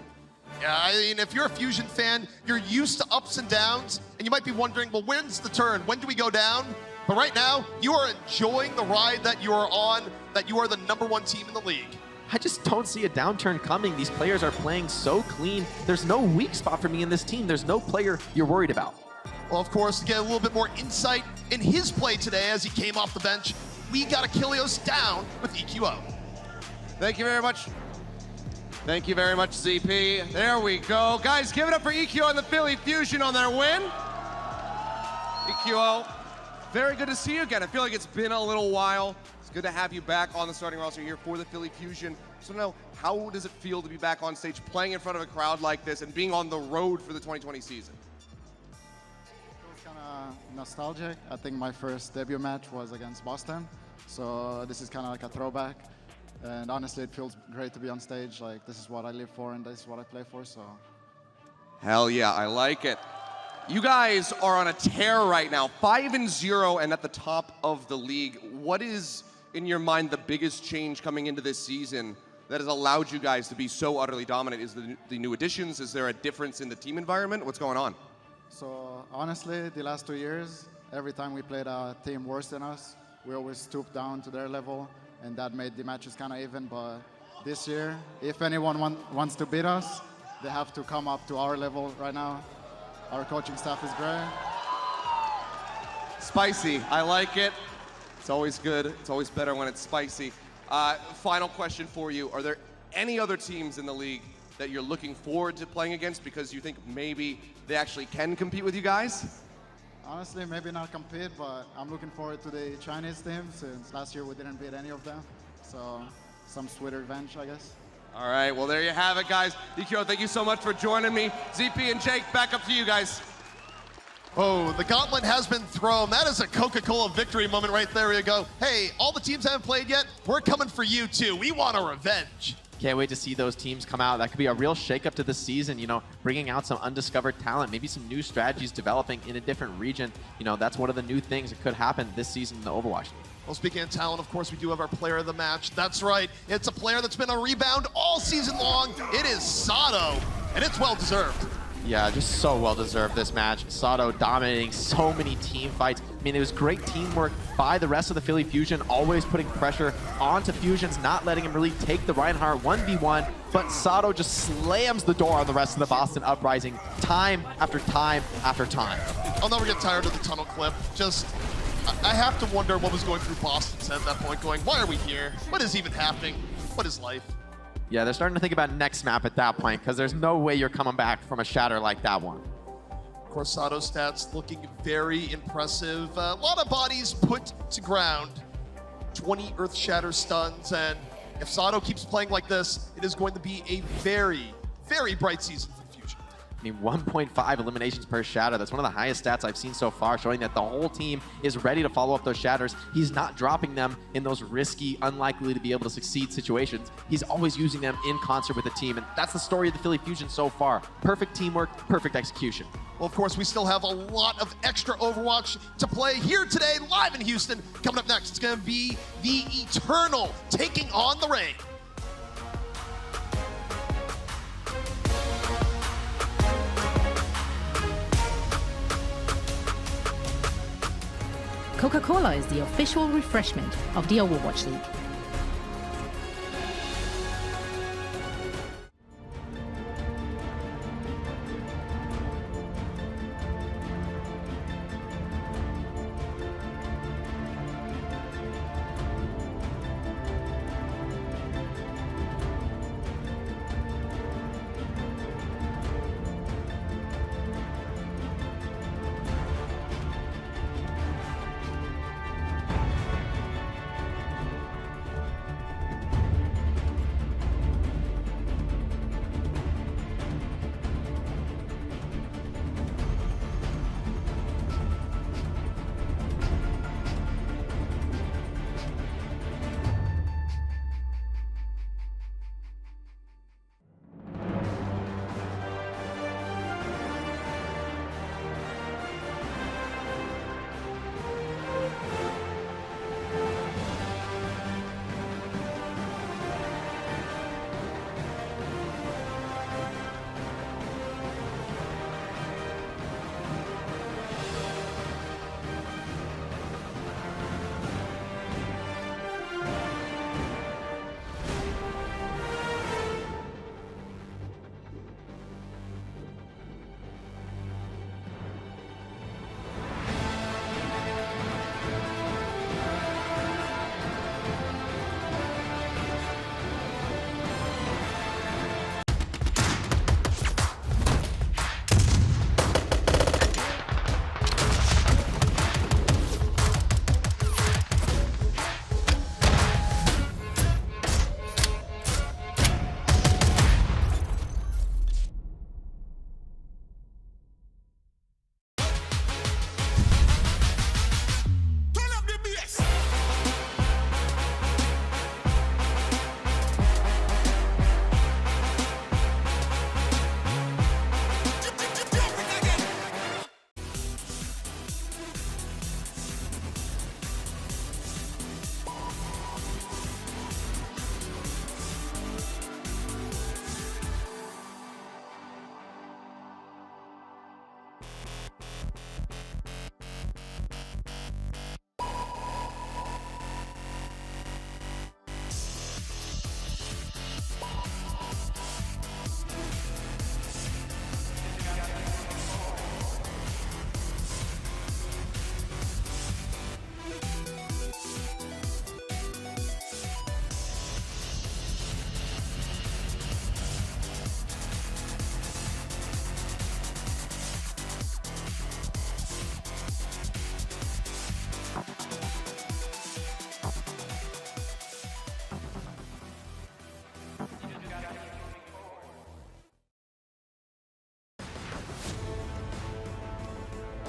Yeah, I mean, if you're a Fusion fan, you're used to ups and downs, and you might be wondering, well, when's the turn? When do we go down? But right now, you are enjoying the ride that you are on, that you are the #1 team in the league. I just don't see a downturn coming. These players are playing so clean. There's no weak spot for me in this team. There's no player you're worried about. Well, of course, to get a little bit more insight in his play today as he came off the bench, we got Achilleos down with EQO. Thank you very much. Thank you very much, ZP. There we go. Guys, give it up for EQO and the Philly Fusion on their win. EQO, very good to see you again. I feel like it's been a little while. good to have you back on the starting roster here for the Philly Fusion. So now, how does it feel to be back on stage, playing in front of a crowd like this, and being on the road for the 2020 season? It was kind of nostalgic. I think my first debut match was against Boston, so this is kind of like a throwback. And honestly, it feels great to be on stage. Like, this is what I live for, and this is what I play for, so. Hell yeah, I like it. You guys are on a tear right now, 5-0 and at the top of the league. What is, in your mind, the biggest change coming into this season that has allowed you guys to be so utterly dominant? Is the new additions? Is there a difference in the team environment? What's going on? So honestly, the last 2 years, every time we played a team worse than us, we always stooped down to their level, and that made the matches kind of even. But this year, if anyone wants to beat us, they have to come up to our level right now. Our coaching staff is great. Spicy, I like it. It's always good. It's always better when it's spicy. Final question for you. Are there any other teams in the league that you're looking forward to playing against because you think maybe they actually can compete with you guys? Honestly, maybe not compete, but I'm looking forward to the Chinese team since last year we didn't beat any of them. So some sweet revenge, I guess. All right, well, there you have it, guys. Ikyo, thank you so much for joining me. ZP and Jake, back up to you guys. Oh, the gauntlet has been thrown. That is a Coca-Cola victory moment right there. You go, hey, all the teams haven't played yet. We're coming for you, too. We want a revenge. Can't wait to see those teams come out. That could be a real shakeup to the season, you know, bringing out some undiscovered talent, maybe some new strategies developing in a different region. You know, that's one of the new things that could happen this season in the Overwatch League. Well, speaking of talent, of course, we do have our player of the match. That's right. It's a player that's been a rebound all season long. It is Sato, and it's well-deserved. Yeah, just so well-deserved this match. Sato dominating so many team fights. I mean, it was great teamwork by the rest of the Philly Fusion, always putting pressure onto Fusions, not letting him really take the Reinhardt 1v1, but Sato just slams the door on the rest of the Boston Uprising time after time after time. I'll never get tired of the tunnel clip. Just, I have to wonder what was going through Boston's head at that point, going, why are we here? What is even happening? What is life? Yeah, they're starting to think about next map at that point, because there's no way you're coming back from a shatter like that one. Of course, Sato's stats looking very impressive. A lot of bodies put to ground. 20 Earth Shatter stuns, and if Sato keeps playing like this, it is going to be a very, very bright season for Fusion. I mean, 1.5 eliminations per shatter. That's one of the highest stats I've seen so far, showing that the whole team is ready to follow up those shatters. He's not dropping them in those risky, unlikely to be able to succeed situations. He's always using them in concert with the team, and that's the story of the Philly Fusion so far. Perfect teamwork, perfect execution. Well, of course, we still have a lot of extra Overwatch to play here today, live in Houston. Coming up next, it's going to be the Eternal taking on the Reign. Coca-Cola is the official refreshment of the Overwatch League.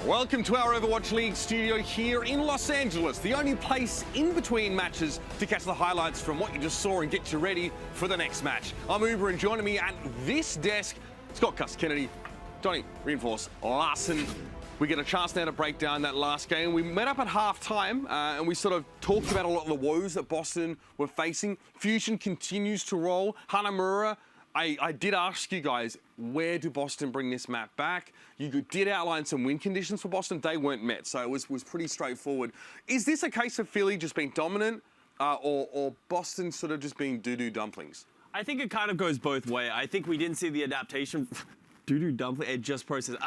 Welcome to our Overwatch League studio here in Los Angeles, the only place in between matches to catch the highlights from what you just saw and get you ready for the next match. I'm Uber, and joining me at this desk, Scott Cuss Kennedy, Donny Reinforce Larson. We get a chance now to break down that last game. We met up at half-time and we sort of talked about a lot of the woes that Boston were facing. Fusion continues to roll. Hanamura, I did ask you guys, where do Boston bring this map back? You did outline some win conditions for Boston. They weren't met, so it was pretty straightforward. Is this a case of Philly just being dominant or Boston sort of just being doo-doo dumplings? I think it kind of goes both ways. I think we didn't see the adaptation. Doo-doo dumpling, it just processed.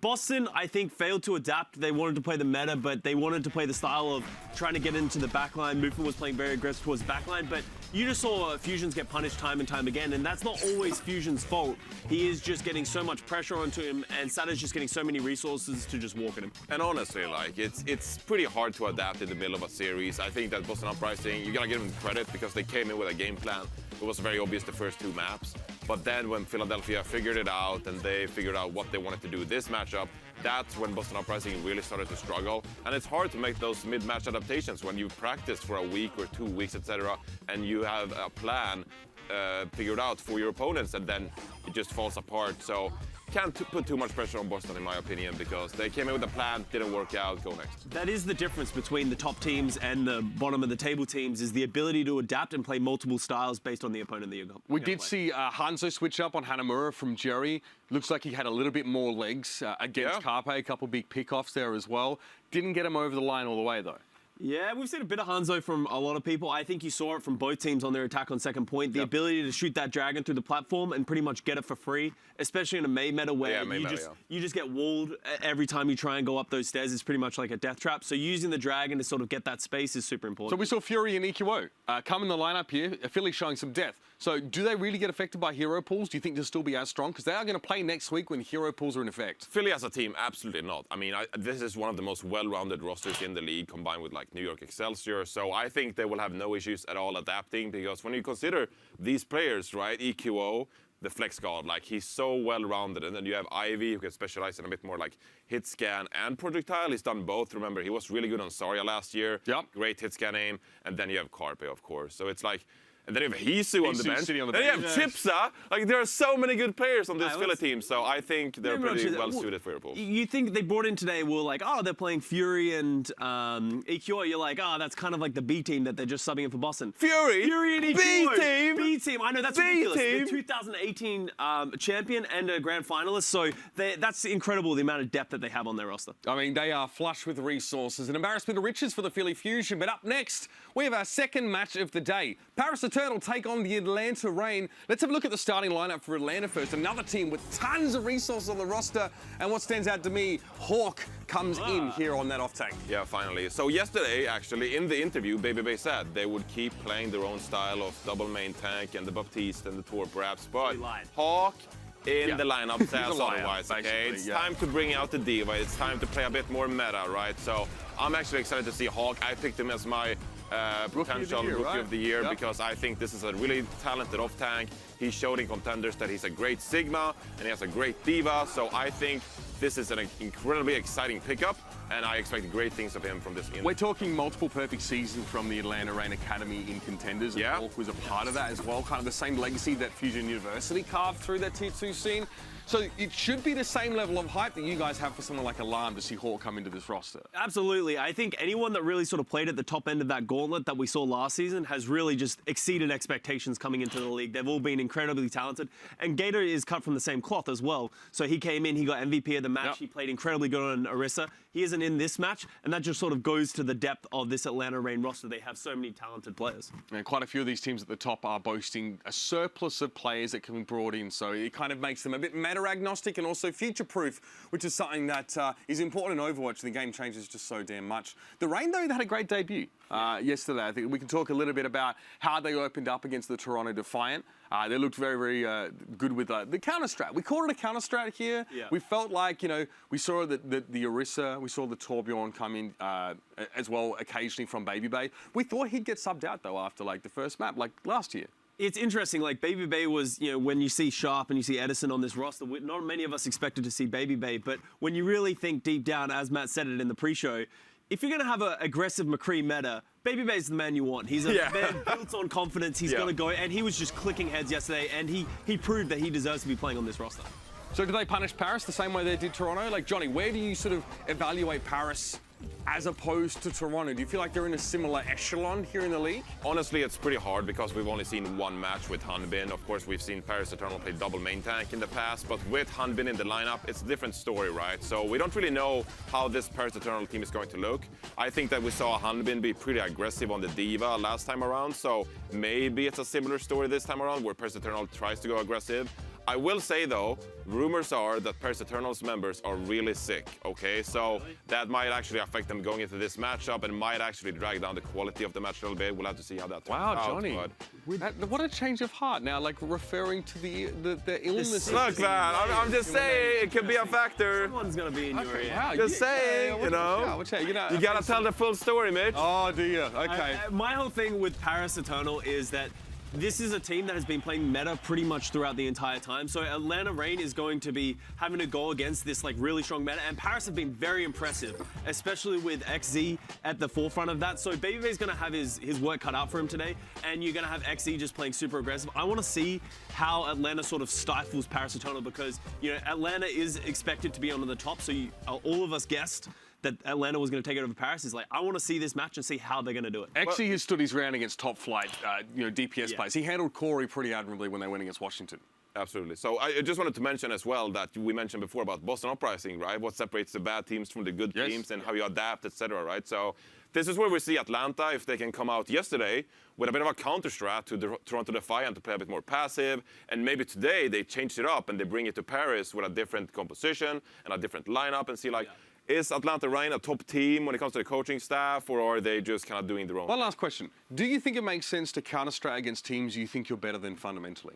Boston, I think, failed to adapt. They wanted to play the meta, but they wanted to play the style of trying to get into the backline. Movement was playing very aggressive towards the backline, but you just saw Fusions get punished time and time again, and that's not always Fusion's fault. He is just getting so much pressure onto him, and Sada's just getting so many resources to just walk at him. And honestly, like, it's pretty hard to adapt in the middle of a series. I think that Boston Uprising, you gotta give them credit because they came in with a game plan. It was very obvious the first two maps. But then when Philadelphia figured it out and they figured out what they wanted to do this matchup, that's when Boston Uprising really started to struggle. And it's hard to make those mid-match adaptations when you've practiced for a week or 2 weeks, etc., and you have a plan figured out for your opponents, and then it just falls apart. So can't put too much pressure on Boston, in my opinion, because they came in with a plan, didn't work out, go next. That is the difference between the top teams and the bottom of the table teams, is the ability to adapt and play multiple styles based on the opponent that you're going to play. We did see Hanzo switch up on Hanamura from Jerry. Looks like he had a little bit more legs against Carpe, a couple big pickoffs there as well. Didn't get him over the line all the way, though. Yeah, we've seen a bit of Hanzo from a lot of people. I think you saw it from both teams on their attack on second point. The ability to shoot that dragon through the platform and pretty much get it for free, especially in a May meta where you just get walled every time you try and go up those stairs. It's pretty much like a death trap. So using the dragon to sort of get that space is super important. So we saw Fury and EQO come in the lineup here. Philly showing some depth. So do they really get affected by hero pools? Do you think they'll still be as strong? Because they are going to play next week when hero pools are in effect. Philly as a team, absolutely not. I mean, this is one of the most well-rounded rosters in the league, combined with like New York Excelsior. So I think they will have no issues at all adapting, because when you consider these players, right, EQO, the flex god, like, he's so well-rounded. And then you have Ivy, who can specialize in a bit more like hit scan and projectile. He's done both. Remember, he was really good on Zarya last year. Yep. Great hit scan aim. And then you have Carpe, of course. So it's like, and then you have Hisu on the bench. Then you have Chipsa. Like, there are so many good players on this Philly team, so I think they're pretty well suited for your pool. You think they brought in today, were like, oh, they're playing Fury and EQO. You're like, oh, that's kind of like the B team that they're just subbing in for Boston. Fury and EQO. B team. B team. I know, that's ridiculous. The 2018 champion and a grand finalist. So that's incredible, the amount of depth that they have on their roster. I mean, they are flush with resources. An embarrassment of riches for the Philly Fusion. But up next, we have our second match of the day. Paris Eternal take on the Atlanta Reign. Let's have a look at the starting lineup for Atlanta first. Another team with tons of resources on the roster. And what stands out to me, Hawk comes in here on that off tank. Yeah, finally. So yesterday, actually, in the interview, Baby said they would keep playing their own style of double main tank and the Baptiste and the Tor perhaps, but Hawk in the lineup says otherwise, okay? It's time to bring out the diva. It's time to play a bit more meta, right? So I'm actually excited to see Hawk. I picked him as my potential Rookie of the Year because I think this is a really talented off tank. He showed in contenders that he's a great Sigma and he has a great diva. So I think this is an incredibly exciting pickup, and I expect great things of him from this game. We're talking multiple perfect seasons from the Atlanta Reign Academy in contenders. And Hawk was a part of that as well, kind of the same legacy that Fusion University carved through that Tier 2 scene. So it should be the same level of hype that you guys have for someone like Alarm to see Hawk come into this roster. Absolutely. I think anyone that really sort of played at the top end of that gauntlet that we saw last season has really just exceeded expectations coming into the league. They've all been incredibly talented. And Gator is cut from the same cloth as well. So he came in, he got MVP of the match. He played incredibly good on Orisa. He isn't in this match, and that just sort of goes to the depth of this Atlanta Reign roster. They have so many talented players. And quite a few of these teams at the top are boasting a surplus of players that can be brought in. So it kind of makes them a bit meta-agnostic and also future-proof, which is something that is important in Overwatch. The game changes just so damn much. The Reign, though, they had a great debut yesterday. I think we can talk a little bit about how they opened up against the Toronto Defiant. They looked very, very good with the counter-strat. We called it a counter-strat here. Yeah. We felt like, you know, we saw the Orisa, we saw the Torbjorn come in as well occasionally from Baby Bay. We thought he'd get subbed out, though, after, like, the first map, like last year. It's interesting. Like Baby Bay was, when you see Sharp and you see Edison on this roster, not many of us expected to see Baby Bay. But when you really think deep down, as Matt said it in the pre-show, if you're going to have an aggressive McCree meta, Baby Bay's the man you want. He's a man built on confidence. He's going to go, and he was just clicking heads yesterday, and he proved that he deserves to be playing on this roster. So do they punish Paris the same way they did Toronto? Like, Johnny, where do you sort of evaluate Paris as opposed to Toronto? Do you feel like they're in a similar echelon here in the league? Honestly, it's pretty hard because we've only seen one match with Hanbin. Of course, we've seen Paris Eternal play double main tank in the past, but with Hanbin in the lineup, it's a different story, right? So we don't really know how this Paris Eternal team is going to look. I think that we saw Hanbin be pretty aggressive on the Diva last time around, so maybe it's a similar story this time around where Paris Eternal tries to go aggressive. I will say though, rumors are that Paris Eternal's members are really sick, okay? So that might actually affect them going into this matchup and might actually drag down the quality of the match a little bit. We'll have to see how that turns out. Wow, Johnny. What a change of heart now, like referring to the illness. Look, man, I'm just saying it could be a factor. Someone's going to be in your ear. Wow, just saying, you got to tell the full story, Mitch. Oh, do you? Okay. My whole thing with Paris Eternal is that this is a team that has been playing meta pretty much throughout the entire time. So Atlanta Reign is going to be having to go against this like really strong meta, and Paris have been very impressive, especially with XZ at the forefront of that. So Baby Bay's gonna have his work cut out for him today, and you're gonna have XZ just playing super aggressive. I want to see how Atlanta sort of stifles Paris Eternal because Atlanta is expected to be on the top. So all of us guessed that Atlanta was going to take it over Paris. Is like, I want to see this match and see how they're going to do it. XZ has stood his ground against top flight, DPS players. He handled Corey pretty admirably when they went against Washington. Absolutely. So I just wanted to mention as well that we mentioned before about Boston Uprising, right? What separates the bad teams from the good teams and how you adapt, etc., right? So this is where we see Atlanta, if they can come out yesterday with a bit of a counter strat to the Toronto Defiant to play a bit more passive, and maybe today they changed it up and they bring it to Paris with a different composition and a different lineup and see like, is Atlanta Reign a top team when it comes to the coaching staff, or are they just kind of doing their own? One last question. Do you think it makes sense to counter-strat against teams you think you're better than fundamentally?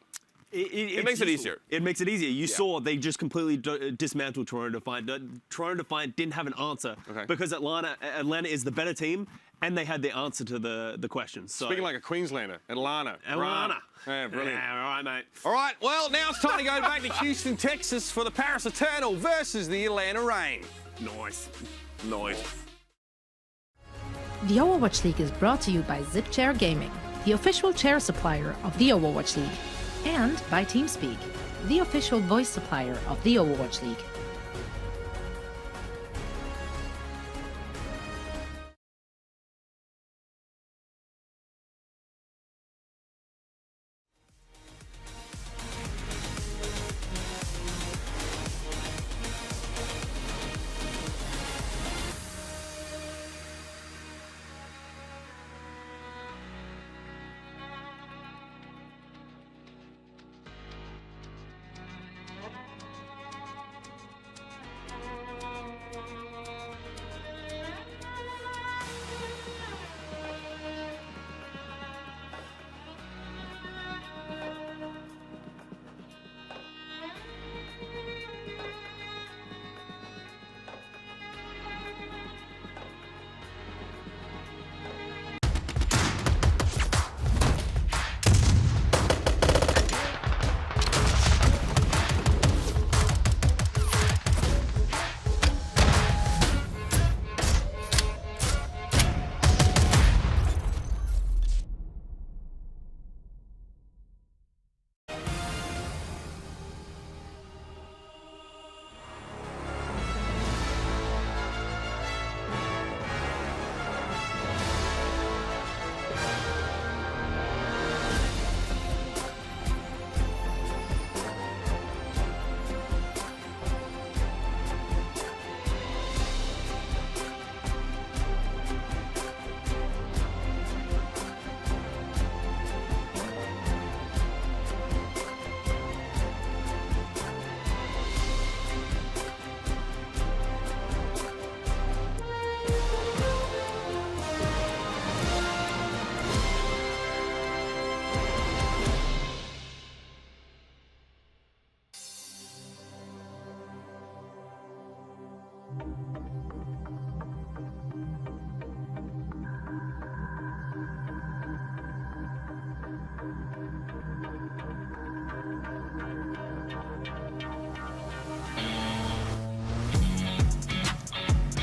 It makes it easier. It makes it easier. You saw they just completely dismantled Toronto Defiant. Toronto Defiant didn't have an answer because Atlanta is the better team, and they had the answer to the question. So. Speaking like a Queenslander, Atlanta. Yeah, brilliant. Yeah, all right, mate. All right, well, now it's time to go back to Houston, Texas for the Paris Eternal versus the Atlanta Reign. Nice. The Overwatch League is brought to you by ZipChair Gaming, the official chair supplier of the Overwatch League, and by TeamSpeak, the official voice supplier of the Overwatch League.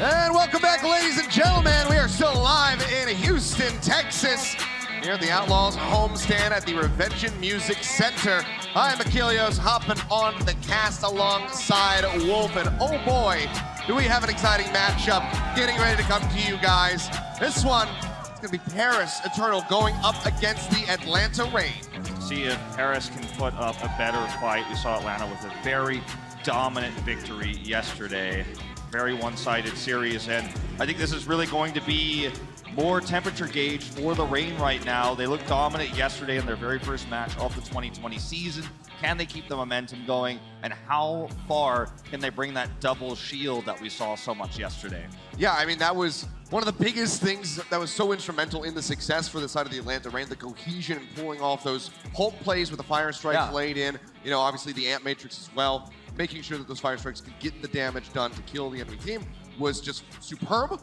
And welcome back, ladies and gentlemen. We are still live in Houston, Texas, here at the Outlaws homestand at the Revengeance Music Center. I'm Achilles, hopping on the cast alongside Wolf, and oh boy, do we have an exciting matchup getting ready to come to you guys. This one, it's gonna be Paris Eternal going up against the Atlanta Reign. See if Paris can put up a better fight. We saw Atlanta with a very dominant victory yesterday. Very one-sided series, and I think this is really going to be more temperature gauge for the Reign right now. They looked dominant yesterday in their very first match of the 2020 season. Can they keep the momentum going, and how far can they bring that double shield that we saw so much yesterday? Yeah, I mean, that was one of the biggest things that was so instrumental in the success for the side of the Atlanta Reign, the cohesion and pulling off those Hulk plays with the Fire Strikes laid in, you know, obviously the Ant Matrix as well, making sure that those Fire Strikes could get the damage done to kill the enemy team was just superb.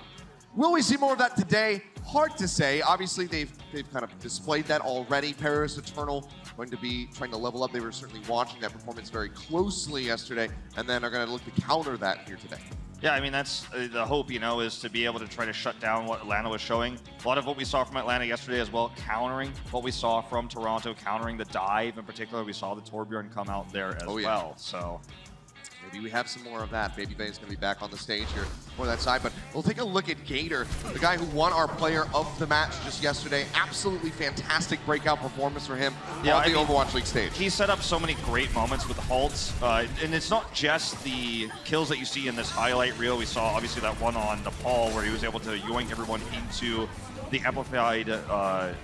Will we see more of that today? Hard to say. Obviously, they've kind of displayed that already. Paris Eternal going to be trying to level up. They were certainly watching that performance very closely yesterday, and then are going to look to counter that here today. Yeah, I mean, that's the hope, you know, is to be able to try to shut down what Atlanta was showing. A lot of what we saw from Atlanta yesterday as well, countering what we saw from Toronto, countering the dive in particular. We saw the Torbjorn come out there as well, so... Maybe we have some more of that. Baby Bay is going to be back on the stage here for that side. But we'll take a look at Gator, the guy who won our player of the match just yesterday. Absolutely fantastic breakout performance for him on the Overwatch League stage. He set up so many great moments with the halts. And it's not just the kills that you see in this highlight reel. We saw obviously that one on Nepal where he was able to yoink everyone into the amplified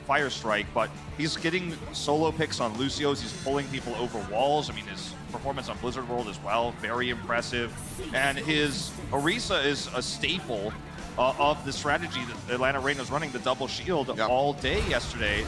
fire strike, but he's getting solo picks on Lucio's. He's pulling people over walls. I mean, his performance on Blizzard World as well, very impressive. And his Orisa is a staple of the strategy that Atlanta Reign was running, the double shield all day yesterday.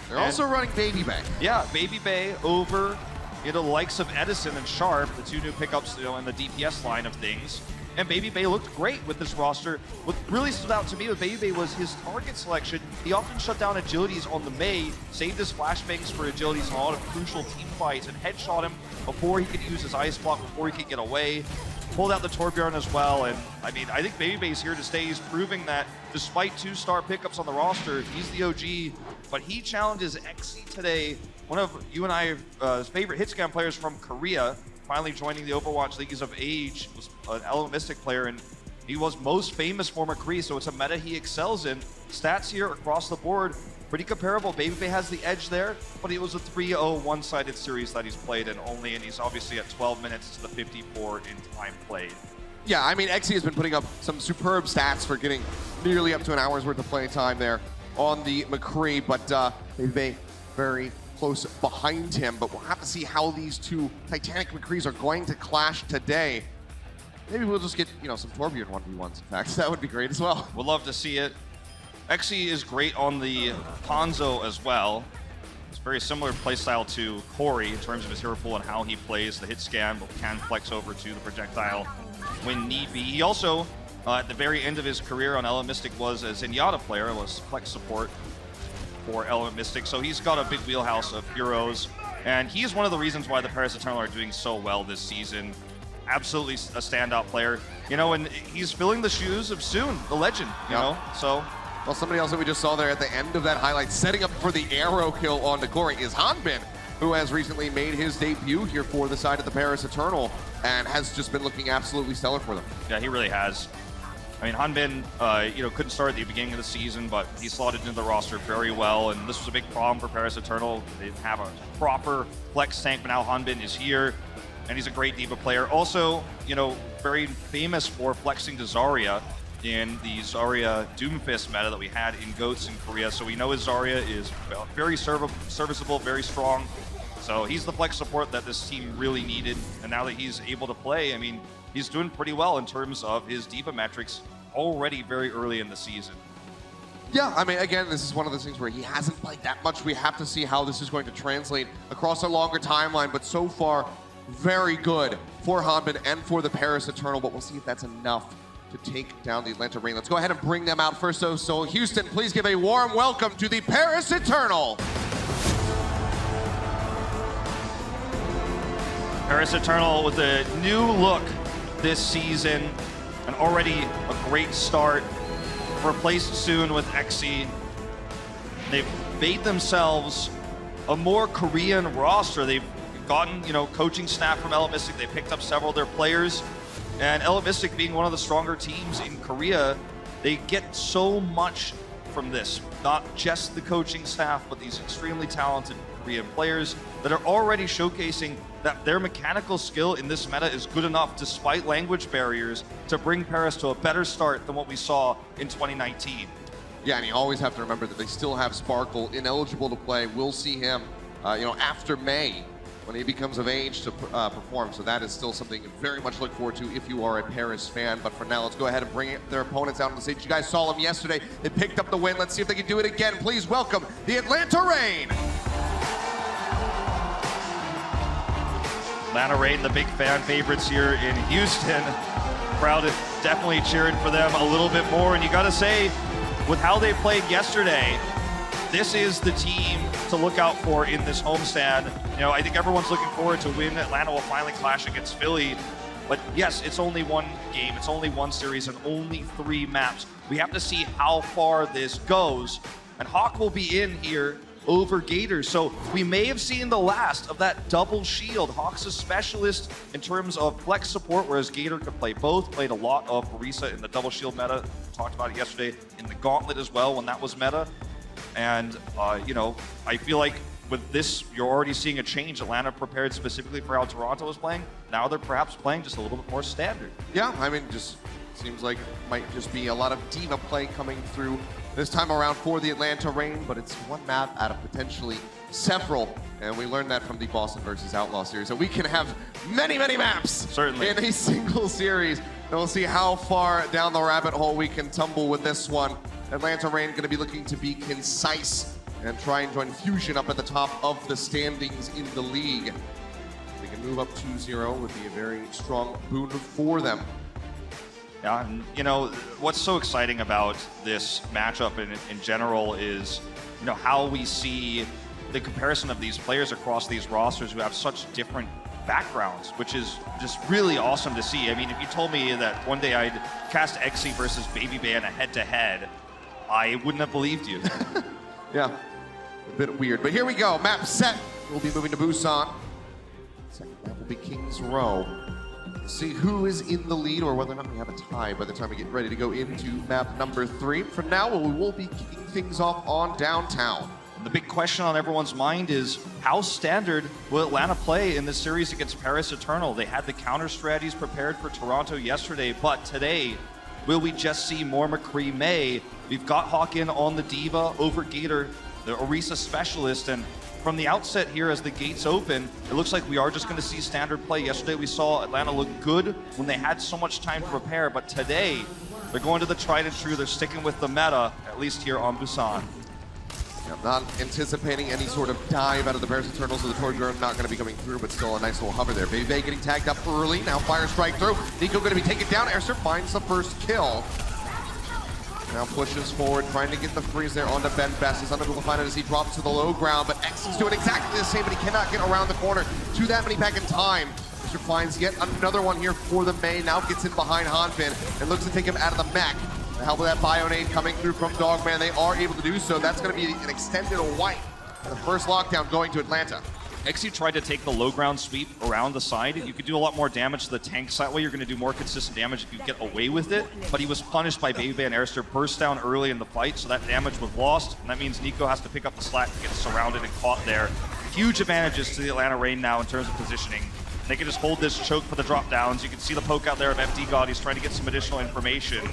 They're also running Baby Bay. Yeah, Baby Bay over, you know, the likes of Edison and Sharp, the two new pickups, you know, in the DPS line of things. And Baby Bay looked great with this roster. What really stood out to me with Baby Bay was his target selection. He often shut down agilities on the Mei, saved his flashbangs for agilities in a lot of crucial team fights, and headshot him before he could use his ice block, before he could get away. Pulled out the Torbjorn as well, and I mean, I think Baby Bay's here to stay. He's proving that despite 2-star pickups on the roster, he's the OG, but he challenges Xe today, one of you and I's favorite hitscan players from Korea, finally joining the Overwatch League. He's of age, was an Element Mystic player, and he was most famous for McCree, so it's a meta he excels in. Stats here across the board, pretty comparable. Baby Bay has the edge there, but it was a 3-0 one-sided series that he's played in only, and he's obviously at 12 minutes to the 54 in time played. Yeah, I mean, Xe has been putting up some superb stats for getting nearly up to an hour's worth of play time there on the McCree, but Baby Bay very close behind him, but we'll have to see how these two Titanic McCrees are going to clash today. Maybe we'll just get, you know, some Torbjorn 1v1s, in fact. That would be great as well. We'll love to see it. Xe is great on the Hanzo as well. It's very similar playstyle to Corey in terms of his hero pool and how he plays the hit scan, but can flex over to the projectile when need be. He also, at the very end of his career on Element Mystic, was a Zenyatta player, was flex support for Element Mystic, so he's got a big wheelhouse of heroes, and he's one of the reasons why the Paris Eternal are doing so well this season. Absolutely a standout player, you know, and he's filling the shoes of Soon, the legend, you know, so. Well, somebody else that we just saw there at the end of that highlight, setting up for the arrow kill on Corey, is Hanbin, who has recently made his debut here for the side of the Paris Eternal, and has just been looking absolutely stellar for them. Yeah, he really has. I mean, Hanbin, you know, couldn't start at the beginning of the season, but he slotted into the roster very well, and this was a big problem for Paris Eternal. They didn't have a proper flex tank, but now Hanbin is here, and he's a great D.Va player. Also, you know, very famous for flexing to Zarya in the Zarya Doomfist meta that we had in GOATS in Korea, so we know his Zarya is very serviceable, very strong. So he's the flex support that this team really needed, and now that he's able to play, I mean, he's doing pretty well in terms of his D.Va metrics already very early in the season. Yeah, I mean, again, this is one of those things where he hasn't played that much. We have to see how this is going to translate across a longer timeline, but so far, very good for Hanbin and for the Paris Eternal, but we'll see if that's enough to take down the Atlanta Reign. Let's go ahead and bring them out first, though. So Houston, please give a warm welcome to the Paris Eternal. Paris Eternal with a new look this season, an already a great start. Replaced soon with Xe. They've made themselves a more Korean roster. They've gotten, coaching staff from Ele Mystic. They picked up several of their players. And Ele Mystic being one of the stronger teams in Korea, they get so much from this. Not just the coaching staff, but these extremely talented Korean players that are already showcasing that their mechanical skill in this meta is good enough, despite language barriers, to bring Paris to a better start than what we saw in 2019. Yeah, and you always have to remember that they still have Sparkle ineligible to play. We'll see him, after May when he becomes of age to perform. So that is still something you very much look forward to if you are a Paris fan. But for now, let's go ahead and bring their opponents out on the stage. You guys saw them yesterday. They picked up the win. Let's see if they can do it again. Please welcome the Atlanta Reign. Atlanta Reign, the big fan favorites here in Houston. Crowd is definitely cheering for them a little bit more. And you got to say, with how they played yesterday, this is the team to look out for in this homestand. I think everyone's looking forward to when Atlanta will finally clash against Philly. But yes, it's only one game, it's only one series, and only 3 maps. We have to see how far this goes. And Hawk will be in here over Gator. So we may have seen the last of that double shield. Hawk's a specialist in terms of flex support, whereas Gator could play both. Played a lot of Orisa in the double shield meta. Talked about it yesterday in the Gauntlet as well when that was meta. And, I feel like with this, you're already seeing a change. Atlanta prepared specifically for how Toronto was playing. Now they're perhaps playing just a little bit more standard. Yeah, just seems like it might just be a lot of diva play coming through this time around for the Atlanta Reign, but it's one map out of potentially several. And we learned that from the Boston versus Outlaw series, that we can have many, many maps certainly in a single series. And we'll see how far down the rabbit hole we can tumble with this one. Atlanta Reign going to be looking to be concise and try and join Fusion up at the top of the standings in the league. They can move up 2-0 would be a very strong boon for them. Yeah, and what's so exciting about this matchup in general is, how we see the comparison of these players across these rosters who have such different backgrounds, which is just really awesome to see. I mean, if you told me that one day I'd cast Xe versus BabyBay in a head-to-head, I wouldn't have believed you. Yeah, a bit weird. But here we go. Map set. We'll be moving to Busan. Second map will be King's Row. See who is in the lead or whether or not we have a tie by the time we get ready to go into map number 3. For now, we will be kicking things off on downtown. The big question on everyone's mind is how standard will Atlanta play in this series against Paris Eternal? They had the counter strategies prepared for Toronto yesterday, but today, will we just see more McCree May? We've got Hawk in on the Diva over Gator, the Orisa specialist, and from the outset here as the gates open, it looks like we are just going to see standard play. Yesterday we saw Atlanta look good when they had so much time to prepare, but today they're going to the tried and true. They're sticking with the meta, at least here on Busan. I'm not anticipating any sort of dive out of the Paris Eternals, so the Torch Drone not going to be coming through, but still a nice little hover there. BabyBay getting tagged up early, now fire strike through. Nico going to be taken down, Airster finds the first kill. Now pushes forward, trying to get the freeze there onto Ben Best. He's unable to find it as he drops to the low ground, but X is doing exactly the same, but he cannot get around the corner to that many back in time. Mr. finds yet another one here for the May, now gets in behind Hanbin and looks to take him out of the mech. The help of that Bionade coming through from Dogman, they are able to do so. That's going to be an extended wipe. The first lockdown going to Atlanta. Xe tried to take the low ground sweep around the side. You could do a lot more damage to the tanks. That way you're going to do more consistent damage if you get away with it. But he was punished by BabyBay and Airster, burst down early in the fight, so that damage was lost. And that means Nico has to pick up the slack and get surrounded and caught there. Huge advantages to the Atlanta Reign now in terms of positioning. They can just hold this choke for the drop downs. You can see the poke out there of FD God. He's trying to get some additional information.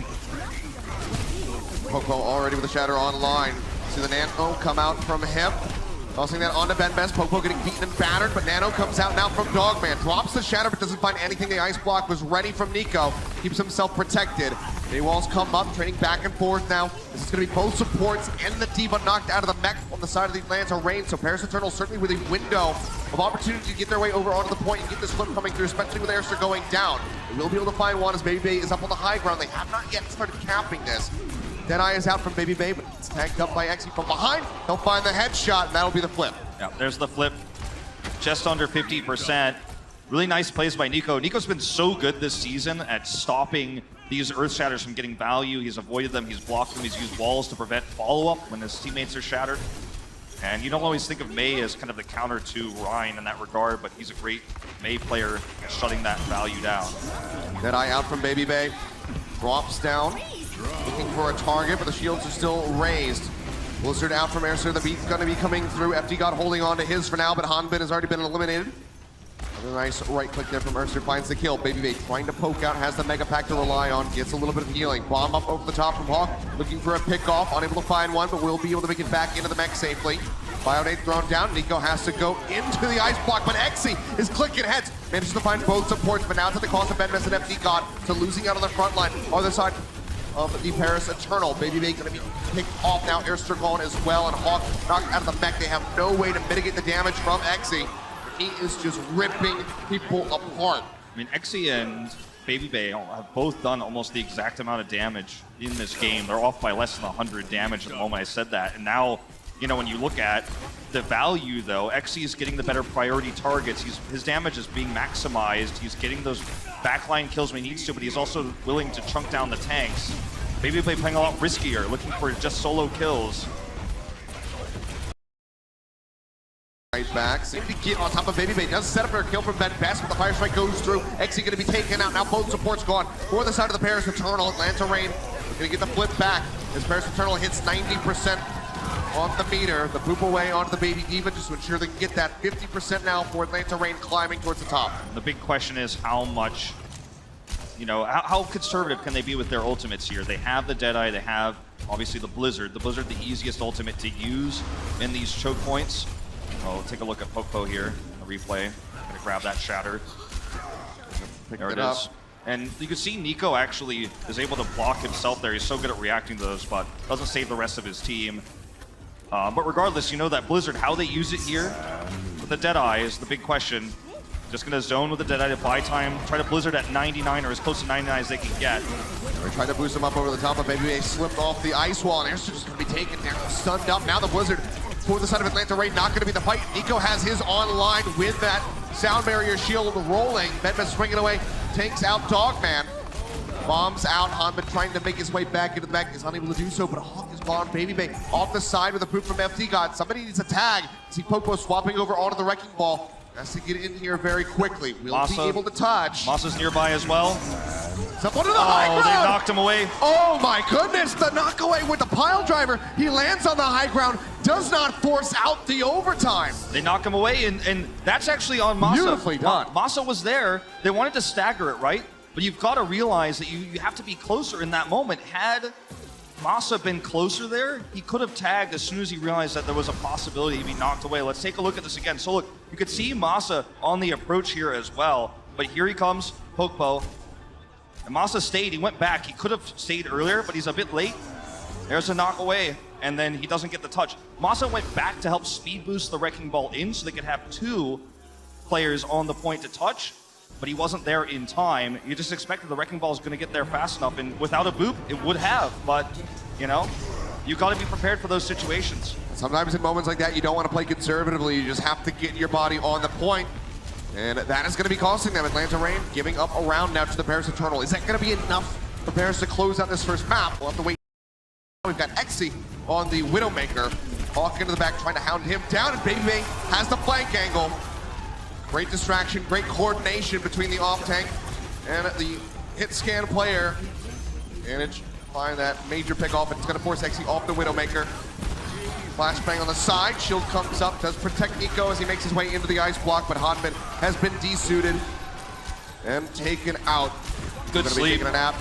Poco already with the Shatter online. See the Nano come out from him. Tossing that onto Ben Best. Poco getting beaten and battered, but Nano comes out now from Dogman. Drops the Shatter, but doesn't find anything. The Ice Block was ready from Nico. Keeps himself protected. Daywalls come up, trading back and forth now. This is going to be both supports and the Diva knocked out of the mech on the side of the Atlanta Reign. So Paris Eternal certainly with a window of opportunity to get their way over onto the point and get this flip coming through, especially with Airster going down. They will be able to find one as BabyBay is up on the high ground. They have not yet started capping this. Deadeye is out from BabyBay, but it's tagged up by Xe from behind. They'll find the headshot, and that'll be the flip. Yeah, there's the flip. Just under 50%. Really nice plays by Nico. Nico's been so good this season at stopping these Earth Shatters from getting value. He's avoided them, he's blocked them, he's used walls to prevent follow-up when his teammates are shattered. And you don't always think of May as kind of the counter to Ryan in that regard, but he's a great May player at shutting that value down. Deadeye out from Baby Bay. Drops down. Looking for a target, but the shields are still raised. Blizzard out from Airster. The beat's going to be coming through. FD God holding on to his for now, but Hanbin has already been eliminated. Another nice right click there from Airster. Finds the kill. Baby Bay trying to poke out. Has the Mega Pack to rely on. Gets a little bit of healing. Bomb up over the top from Hawk. Looking for a pick off. Unable to find one, but will be able to make it back into the mech safely. Bionate thrown down. Nico has to go into the ice block, but Exy is clicking heads. Manages to find both supports, but now it's at the cost of Benbest and FD God. So losing out on the front line. Other side of the Paris Eternal. Baby Bay gonna be picked off now. Airster gone as well, and Hawk knocked out of the mech. They have no way to mitigate the damage from Exy. He is just ripping people apart. I mean, Exy and Baby Bay have both done almost the exact amount of damage in this game. They're off by less than 100 damage at the moment I said that. And now, you know, when you look at the value, though, Exy is getting the better priority targets. His damage is being maximized. He's getting those backline kills when he needs to, but he's also willing to chunk down the tanks. Baby Bay playing a lot riskier, looking for just solo kills. Right back, seem to get on top of Baby Bay. Does set up for a kill from Ben Best, but the Fire Strike goes through. Exy going to be taken out. Now both supports gone. For the side of the Paris Eternal, Atlanta Rain going to get the flip back as Paris Eternal hits 90% on the meter. The poop away onto the Baby Diva just to ensure they can get that 50% now for Atlanta Rain climbing towards the top. The big question is how much, you know, how conservative can they be with their ultimates here? They have the Deadeye, they have obviously the Blizzard. The Blizzard, the easiest ultimate to use in these choke points. Oh, take a look at Popo here in the replay. I'm gonna grab that shatter. There it is. And you can see Nico actually is able to block himself there. He's so good at reacting to those, but doesn't save the rest of his team. But regardless, you know that Blizzard, how they use it here with the Deadeye is the big question. Just gonna zone with the Deadeye to buy time, try to Blizzard at 99 or as close to 99 as they can get. They're trying to boost him up over the top, but Baby Bay slipped off the ice wall, and Airster just gonna be taken down, stunned up. Now the Blizzard for the side of Atlanta Rain, not gonna be the fight. Nico has his online with that sound barrier shield rolling. Benbest swinging away, takes out Dogman. Bombs out, Hanbin trying to make his way back into the mech, is unable to do so, but Hawk is gone. Baby Bay off the side with a poop from FD God. Somebody needs a tag. See Popo swapping over onto the Wrecking Ball. Has to get in here very quickly. Will be able to touch. Masa's nearby as well. Someone to the high ground. They knocked him away. Oh my goodness, the knockaway with the pile driver. He lands on the high ground, does not force out the overtime. They knock him away, and that's actually on Masa. Beautifully done. Masa was there. They wanted to stagger it, right? But you've got to realize that you have to be closer in that moment. Had Masa been closer there, he could have tagged as soon as he realized that there was a possibility he'd be knocked away. Let's take a look at this again. So look, you could see Masa on the approach here as well. But here he comes, Pokepo. And Masa stayed, he went back. He could have stayed earlier, but he's a bit late. There's a knock away, and then he doesn't get the touch. Masa went back to help speed boost the Wrecking Ball in so they could have two players on the point to touch. But he wasn't there in time. You just expected the Wrecking Ball is going to get there fast enough, and without a boop, it would have. But, you know, you've got to be prepared for those situations. Sometimes in moments like that, you don't want to play conservatively. You just have to get your body on the point. And that is going to be costing them. Atlanta Rain giving up a round now to the Paris Eternal. Is that going to be enough for Paris to close out this first map? We'll have to wait. We've got Exy on the Widowmaker. Hawk into the back, trying to hound him down, and Baby Bay has the flank angle. Great distraction, great coordination between the off-tank and the hit scan player. Managed to find that major pick off, and it's gonna force Exy off the Widowmaker. Flashbang on the side, shield comes up, does protect Nico as he makes his way into the ice block, but Hanbin has been desuited and taken out. Good sleep. Taking a nap.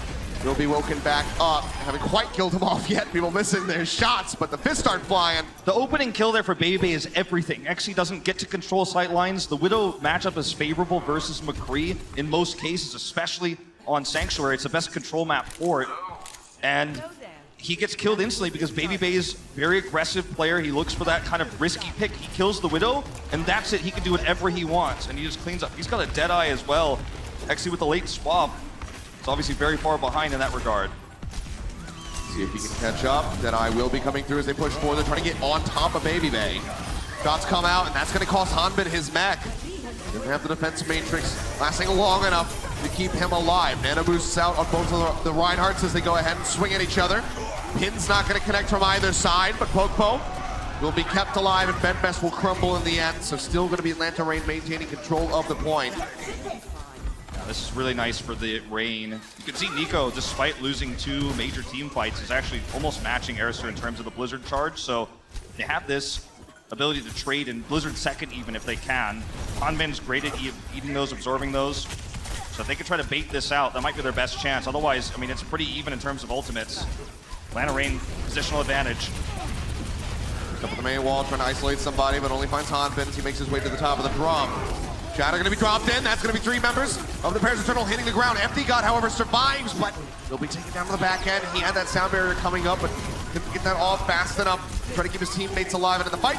Will be woken back up. Haven't quite killed him off yet. People missing their shots, but the fists start flying. The opening kill there for Baby Bay is everything. Exy doesn't get to control sight lines. The Widow matchup is favorable versus McCree in most cases, especially on Sanctuary. It's the best control map for it. And he gets killed instantly because Baby Bay is a very aggressive player. He looks for that kind of risky pick. He kills the Widow, and that's it. He can do whatever he wants, and he just cleans up. He's got a Deadeye as well. Exy with the late swap. Obviously very far behind in that regard. See if he can catch up. Deadeye will be coming through as they push forward. They're trying to get on top of Baby Bay. Shots come out, and that's going to cost Hanbin his mech. Doesn't have the defense matrix lasting long enough. to keep him alive. Nano boosts out on both of the Reinhardts as they go ahead and swing at each other. Pin's not going to connect from either side, but Poke will be kept alive, and BenBest will crumble in the end. So still going to be Atlanta Reign maintaining control of the point. This is really nice for the Reign. You can see Nico, despite losing 2 major team fights, is actually almost matching Aristar in terms of the Blizzard charge. So they have this ability to trade in Blizzard second even if they can. Hanbin's great at eating those, absorbing those. So if they could try to bait this out, that might be their best chance. Otherwise, I mean, it's pretty even in terms of ultimates. Atlanta Reign, positional advantage. Up with the main wall, trying to isolate somebody, but only finds Hanbin as he makes his way to the top of the drum. Shatter gonna be dropped in. That's gonna be 3 members of the Paris Eternal hitting the ground. FD God, however, survives, but he'll be taken down to the back end. He had that sound barrier coming up, but couldn't get that off fast enough. Try to keep his teammates alive into the fight.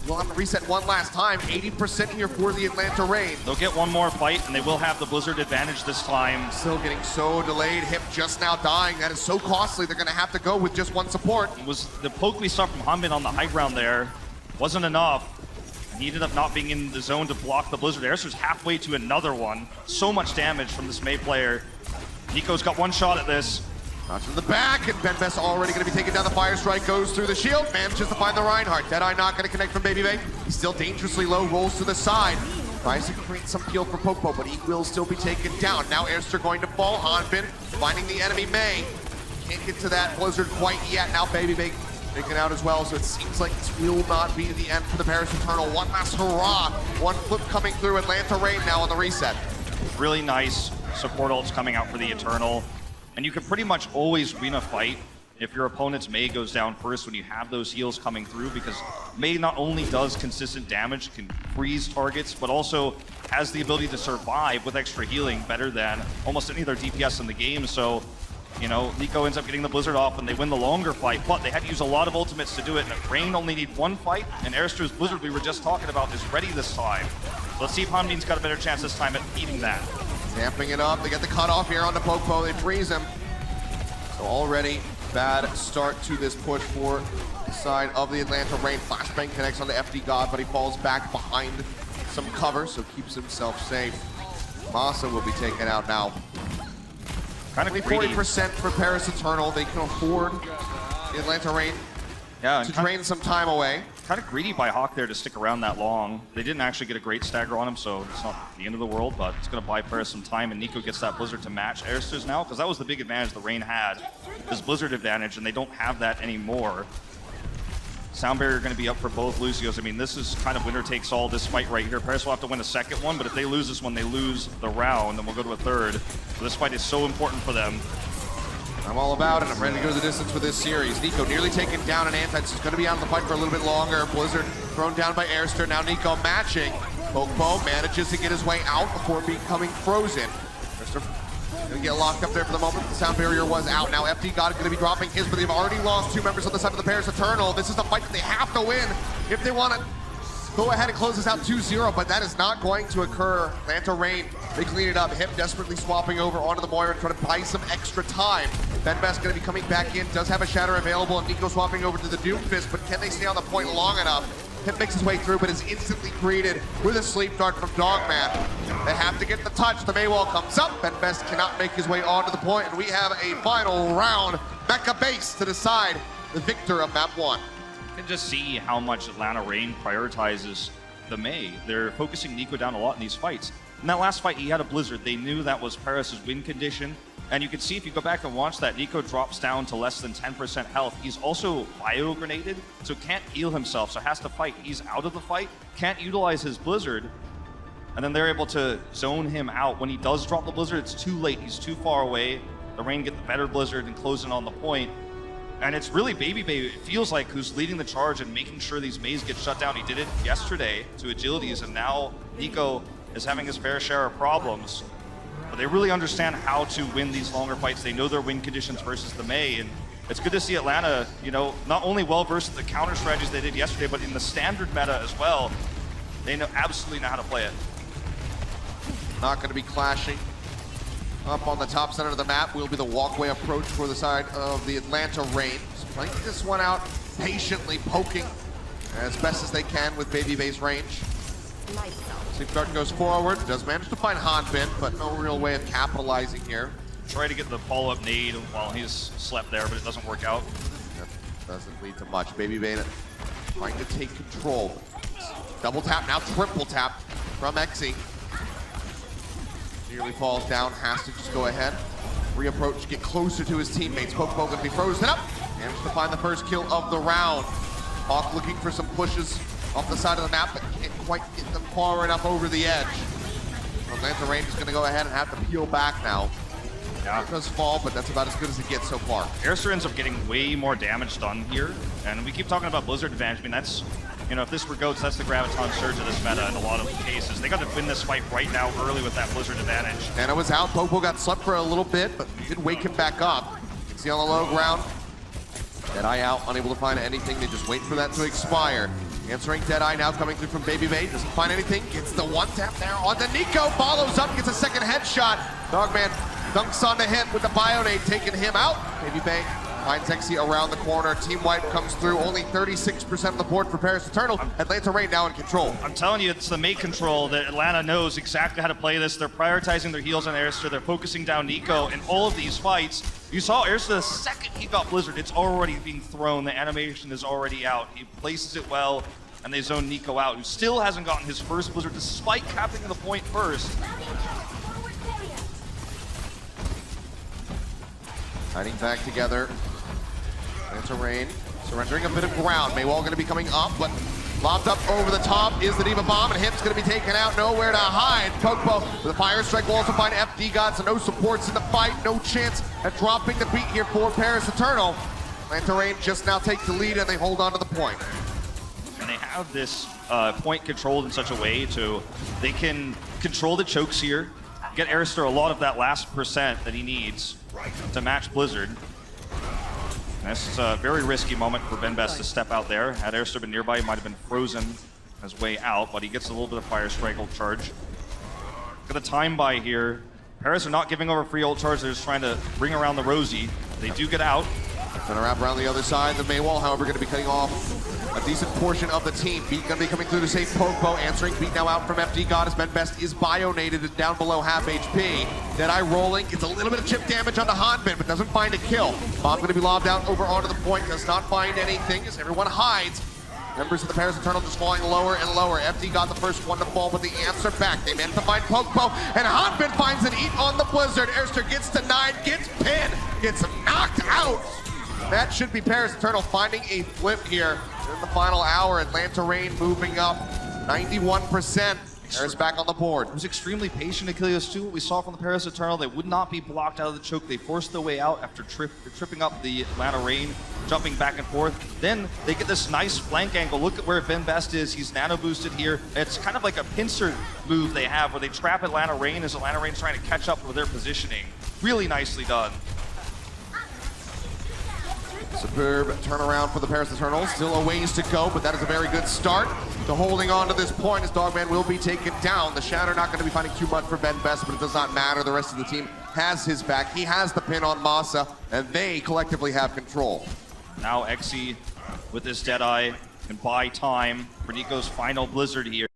We'll have to reset one last time. 80% here for the Atlanta Reign. They'll get one more fight, and they will have the Blizzard advantage this time. Still getting so delayed. Hip just now dying. That is so costly. They're gonna have to go with just one support. It was the poke we saw from Hanbin on the high ground there wasn't enough. He ended up not being in the zone to block the Blizzard. Aristar's halfway to another one. So much damage from this May player. Nico's got one shot at this. Not from the back, and BenBest already going to be taking down the Fire Strike, goes through the shield, manages to find the Reinhardt. Deadeye not going to connect from BabyBay. He's still dangerously low, rolls to the side. Tries to create some peel for Poke, but he will still be taken down. Now Aristar going to fall. Hanbin finding the enemy May. Can't get to that Blizzard quite yet. Now BabyBay taken out as well, so it seems like this will not be the end for the Paris Eternal. One last hurrah. One flip coming through. Atlanta Reign now on the reset. Really nice support ults coming out for the Eternal. And you can pretty much always win a fight if your opponent's May goes down first when you have those heals coming through, because May not only does consistent damage, can freeze targets, but also has the ability to survive with extra healing better than almost any other DPS in the game. So, you know, Nico ends up getting the Blizzard off and they win the longer fight, but they had to use a lot of ultimates to do it. And Reign only need one fight, and Aristar's Blizzard we were just talking about is ready this time. Let's see if Hanbin's got a better chance this time at eating that. Amping it up, they get the cutoff here on the Poke, they freeze him. So already bad start to this push for the side of the Atlanta Reign. Flashbang connects on the FD God, but he falls back behind some cover, so keeps himself safe. Masa will be taken out now. Kind of 40% for Paris Eternal. They can afford the Atlanta Reign to drain some time away. Kind of greedy by Hawk there to stick around that long. They didn't actually get a great stagger on him, so it's not the end of the world, but it's going to buy Paris some time, and Nico gets that Blizzard to match Aristar's now, because that was the big advantage the Reign had, this Blizzard advantage, and they don't have that anymore. Sound barrier going to be up for both Lucios. I mean, this is kind of winner takes all, this fight right here. Paris will have to win a second one, but if they lose this one, they lose the round, and we'll go to a third. So this fight is so important for them. I'm all about it. I'm ready to go the distance for this series. Nico nearly taken down, and Antites is going to be out of the fight for a little bit longer. Blizzard thrown down by Aristar. Now Nico matching. Poke manages to get his way out before becoming frozen. Aristar going to get locked up there for the moment. The sound barrier was out. Now FD God is going to be dropping his, but they've already lost 2 members on the side of the Paris Eternal. This is the fight that they have to win if they want to go ahead and close this out 2-0, but that is not going to occur. Atlanta Reign, they clean it up. Hip desperately swapping over onto the Moira and trying to buy some extra time. BenBest going to be coming back in, does have a Shatter available, and Nico swapping over to the Doomfist, but can they stay on the point long enough? Hip makes his way through, but is instantly greeted with a Sleep Dart from Dogman. They have to get the touch. The Maywall comes up. BenBest cannot make his way onto the point, and we have a final round. Mecha Base to decide the victor of map 1. You can just see how much Atlanta Reign prioritizes the May. They're focusing Nico down a lot in these fights. In that last fight, he had a Blizzard. They knew that was Paris' win condition. And you can see if you go back and watch that, Nico drops down to less than 10% health. He's also bio-grenaded, so can't heal himself, so has to fight. He's out of the fight, can't utilize his Blizzard, and then they're able to zone him out. When he does drop the Blizzard, it's too late. He's too far away. The Reign get the better Blizzard and close in on the point. And it's really BabyBay, it feels like, who's leading the charge and making sure these Mays get shut down. He did it yesterday to Agilities, and now Nico is having his fair share of problems. But they really understand how to win these longer fights. They know their win conditions versus the May, and it's good to see Atlanta, you know, not only well-versed in the counter strategies they did yesterday, but in the standard meta as well. They absolutely know how to play it. Not going to be clashing. Up on the top center of the map will be the walkway approach for the side of the Atlanta Reign. So playing this one out patiently, poking as best as they can with BabyBay's range. Sleep goes forward, does manage to find Hanbin, but no real way of capitalizing here. Try to get the follow-up nade while he's slept there, but it doesn't work out. Yep, doesn't lead to much. Baby Bane trying to take control. Double tap, now triple tap from Exy. Nearly falls down, has to just go ahead. Reapproach, get closer to his teammates. Pokepo gonna be frozen up. Managed to find the first kill of the round. Hawk looking for some pushes off the side of the map, but can't quite get them far enough over the edge. Atlanta Range is gonna go ahead and have to peel back now. Yeah. It does fall, but that's about as good as it gets so far. Airster ends up getting way more damage done here, and we keep talking about Blizzard advantage. I mean, that's, you know, if this were GOATS, that's the Graviton surge of this meta in a lot of cases. They got to win this fight right now early with that Blizzard advantage. And it was out. Popo got slept for a little bit, but did wake him back up. You can see on the low ground, Deadeye out, unable to find anything. They just wait for that to expire. Answering Deadeye now coming through from Baby Bay. Doesn't find anything. Gets the one tap there onto Nico. Follows up, gets a second headshot. Dogman dunks onto him with the Bionade, taking him out. Baby Bay finds Exy around the corner. Team Wipe comes through. Only 36% of the board for Paris Eternal. Atlanta Rain now in control. I'm telling you, it's the mate control that Atlanta knows exactly how to play this. They're prioritizing their heals on Airster. They're focusing down Nico in all of these fights. You saw Airster the second he got Blizzard, it's already being thrown. The animation is already out. He places it well, and they zone Nico out, who still hasn't gotten his first Blizzard despite capping the point first. Hiding back together. Atlanta Rain surrendering a bit of ground. Maywall going to be coming up, but lobbed up over the top is the Diva Bomb, and Hip's going to be taken out. Nowhere to hide. Pokepo with a Fire Strike will also find FD God, so no supports in the fight. No chance at dropping the beat here for Paris Eternal. Atlanta Rain just now take the lead, and they hold on to the point. And they have this point controlled in such a way to they can control the chokes here, get Airster a lot of that last percent that he needs to match Blizzard. And this is a very risky moment for Benbest to step out there. Had Airster been nearby, he might have been frozen his way out, but he gets a little bit of Fire Strike ult charge. Got a time buy here. Paris are not giving over free ult charge, they're just trying to bring around the Rosie. They do get out. Gonna wrap around the other side. The Maywall, however, gonna be cutting off a decent portion of the team. Beat gonna be coming through to save Pokepo. Answering Beat now out from FD God as Benbest is bionated and down below half HP. Deadeye rolling, gets a little bit of chip damage onto Hanbin, but doesn't find a kill. Bomb gonna be lobbed out over onto the point, does not find anything as everyone hides. Members of the Paris Eternal just falling lower and lower. FD got the first one to fall, but the answer back. They managed to find Pokepo, and Hanbin finds an eat on the Blizzard. Airster gets denied, gets pinned, gets knocked out. That should be Paris Eternal finding a flip here in the final hour. Atlanta Rain moving up 91%. Paris back on the board. It was extremely patient Achilles too. What we saw from the Paris Eternal, they would not be blocked out of the choke. They forced their way out after tripping up the Atlanta Rain, jumping back and forth. Then they get this nice flank angle. Look at where Benbest is. He's nano boosted here. It's kind of like a pincer move they have where they trap Atlanta Rain as Atlanta Rain's trying to catch up with their positioning. Really nicely done. Superb turnaround for the Paris Eternal. Still a ways to go, but that is a very good start to holding on to this point as Dogman will be taken down. The Shatter not going to be finding too much for Benbest, but it does not matter. The rest of the team has his back. He has the pin on Masa, and they collectively have control. Now Exy with this Deadeye can buy time for Nico's final Blizzard here.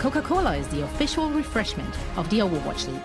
Coca-Cola is the official refreshment of the Overwatch League.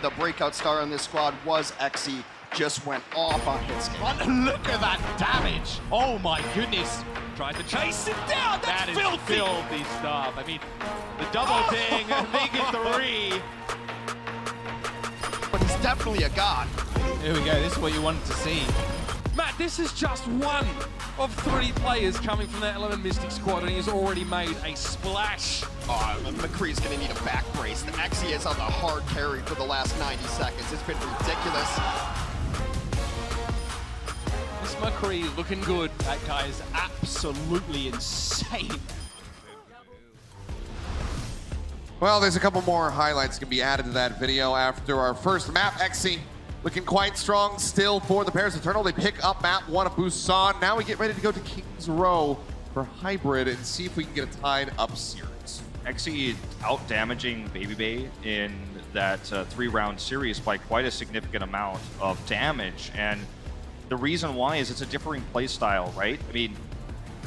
The breakout star on this squad was Xe. Just went off on his But look at that damage. Oh my goodness. Tried to chase it down. That's filthy. Filthy stuff. I mean, the double ding, make it 3. But he's definitely a god. Here we go. This is what you wanted to see. Matt, this is just one of 3 players coming from that 11 Mystic squad, and he's already made a splash. Oh, McCree's gonna need a back brace. The Xe is on the hard carry for the last 90 seconds. It's been ridiculous. This McCree looking good. That guy is absolutely insane. Well, there's a couple more highlights can be added to that video after our first map. Xe looking quite strong still for the Paris Eternal. They pick up map 1 of Busan. Now we get ready to go to King's Row for Hybrid and see if we can get a tied up series. Xe out damaging BabyBay in that 3-round series by quite a significant amount of damage. And the reason why is it's a differing play style, right? I mean,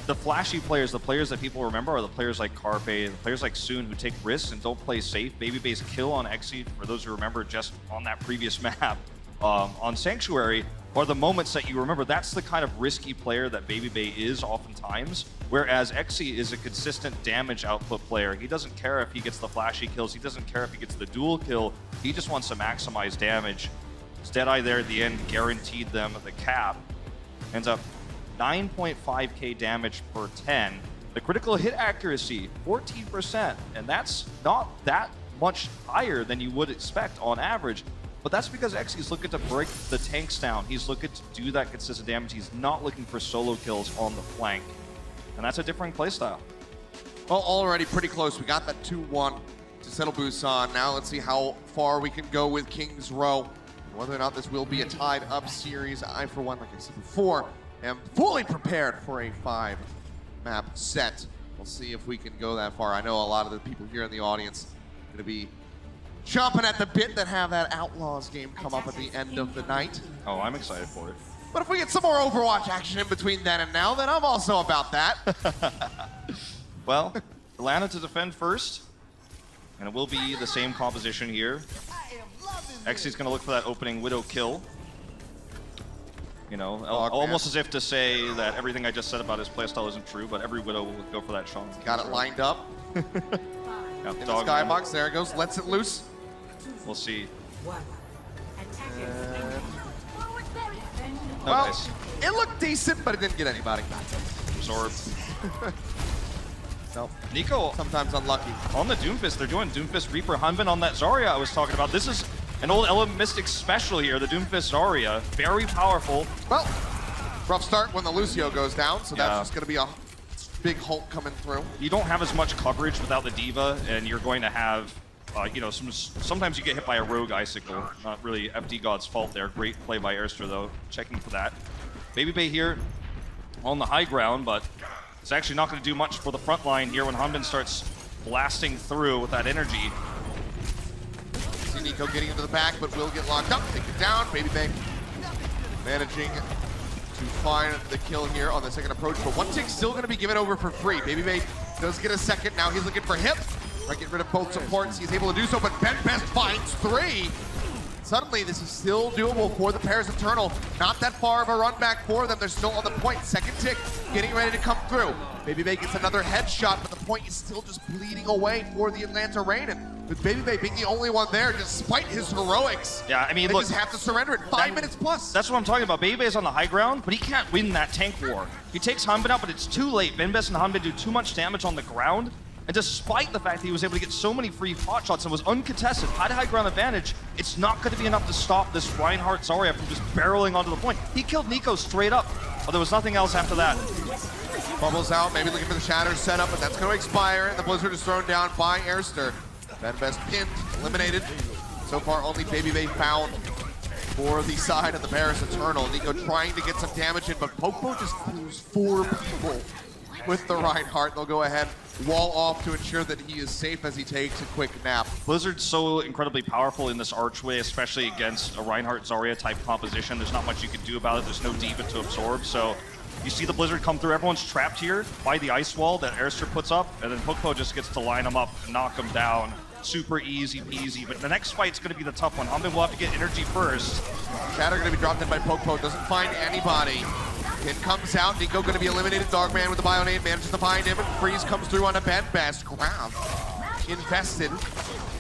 the flashy players, the players that people remember are the players like Carpe, the players like Soon who take risks and don't play safe. BabyBay's kill on Xe, for those who remember just on that previous map, on Sanctuary, are the moments that you remember. That's the kind of risky player that BabyBay is oftentimes, whereas Xe is a consistent damage output player. He doesn't care if he gets the flashy kills, he doesn't care if he gets the dual kill, he just wants to maximize damage. His Deadeye there at the end guaranteed them the cap. Ends up 9.5k damage per 10. The critical hit accuracy, 14%, and that's not that much higher than you would expect on average. But that's because Xe's looking to break the tanks down. He's looking to do that consistent damage. He's not looking for solo kills on the flank. And that's a different playstyle. Well, already pretty close. We got that 2-1 to settle Busan. Now let's see how far we can go with King's Row. And whether or not this will be a tied up series. I, for one, like I said before, am fully prepared for a 5-map set. We'll see if we can go that far. I know a lot of the people here in the audience are going to be chomping at the bit that have that Outlaws game come up at the end of the night. Oh, I'm excited for it. But if we get some more Overwatch action in between then and now, then I'm also about that. Well, Atlanta to defend first, and it will be the same composition here. Xe's going to look for that opening Widow kill. You know, almost as if to say that everything I just said about his playstyle isn't true, but every Widow will go for that shot. Got it lined up. Yeah, in the skybox, there it goes, lets it loose. We'll see. Well, it looked decent, but it didn't get anybody. Absorb. No. Nico sometimes unlucky. On the Doomfist, they're doing Doomfist Reaper Hunbin on that Zarya I was talking about. This is an old Element Mystic special here, the Doomfist Zarya. Very powerful. Well, rough start when the Lucio goes down, so that's just going to be a big Hulk coming through. You don't have as much coverage without the Diva, and you're going to have, you know, sometimes you get hit by a Rogue Icicle. Not really FD God's fault there. Great play by Airster, though, checking for that. Baby Bay here on the high ground, but it's actually not going to do much for the front line here when Hunbin starts blasting through with that energy. See Nico getting into the back, but will get locked up. Take it down. Baby Bay managing to find the kill here on the second approach, but one tick still going to be given over for free. Baby Bay does get a second. Now he's looking for hip. Right, get rid of both supports. He's able to do so, but Ben Best finds 3. Suddenly, this is still doable for the Paris Eternal. Not that far of a run back for them. They're still on the point. Second tick getting ready to come through. Baby Bay gets another headshot, but the point is still just bleeding away for the Atlanta Reign. And with Baby Bay being the only one there, despite his heroics, yeah, I mean, they look, just have to surrender it. 5 minutes plus. That's what I'm talking about. Baby Bay is on the high ground, but he can't win that tank war. He takes Hunbin out, but it's too late. Benbest and Hunbin do too much damage on the ground. And despite the fact that he was able to get so many free pot shots and was uncontested, had a high ground advantage, it's not going to be enough to stop this Reinhardt Zarya from just barreling onto the point. He killed Nico straight up, but there was nothing else after that. Bubbles out, maybe looking for the Shatter setup, but that's going to expire, and the Blizzard is thrown down by Airster. Benbest pinned, eliminated. So far, only Baby Bay found for the side of the Paris Eternal. Nico trying to get some damage in, but Popo just pulls 4 people with the Reinhardt. They'll go ahead, wall off to ensure that he is safe as he takes a quick nap. Blizzard's so incredibly powerful in this archway, especially against a Reinhardt Zarya type composition. There's not much you can do about it. There's no Diva to absorb, so you see the Blizzard come through. Everyone's trapped here by the ice wall that Airster puts up, and then Popo just gets to line them up, knock them down. Super easy peasy, but the next fight's going to be the tough one. Hunbin will have to get energy first. Shatter going to be dropped in by Popo, doesn't find anybody. Pin comes out, Nico going to be eliminated. Dogman with the bio name manages to find him, and Freeze comes through on a Benbest. Grab invested,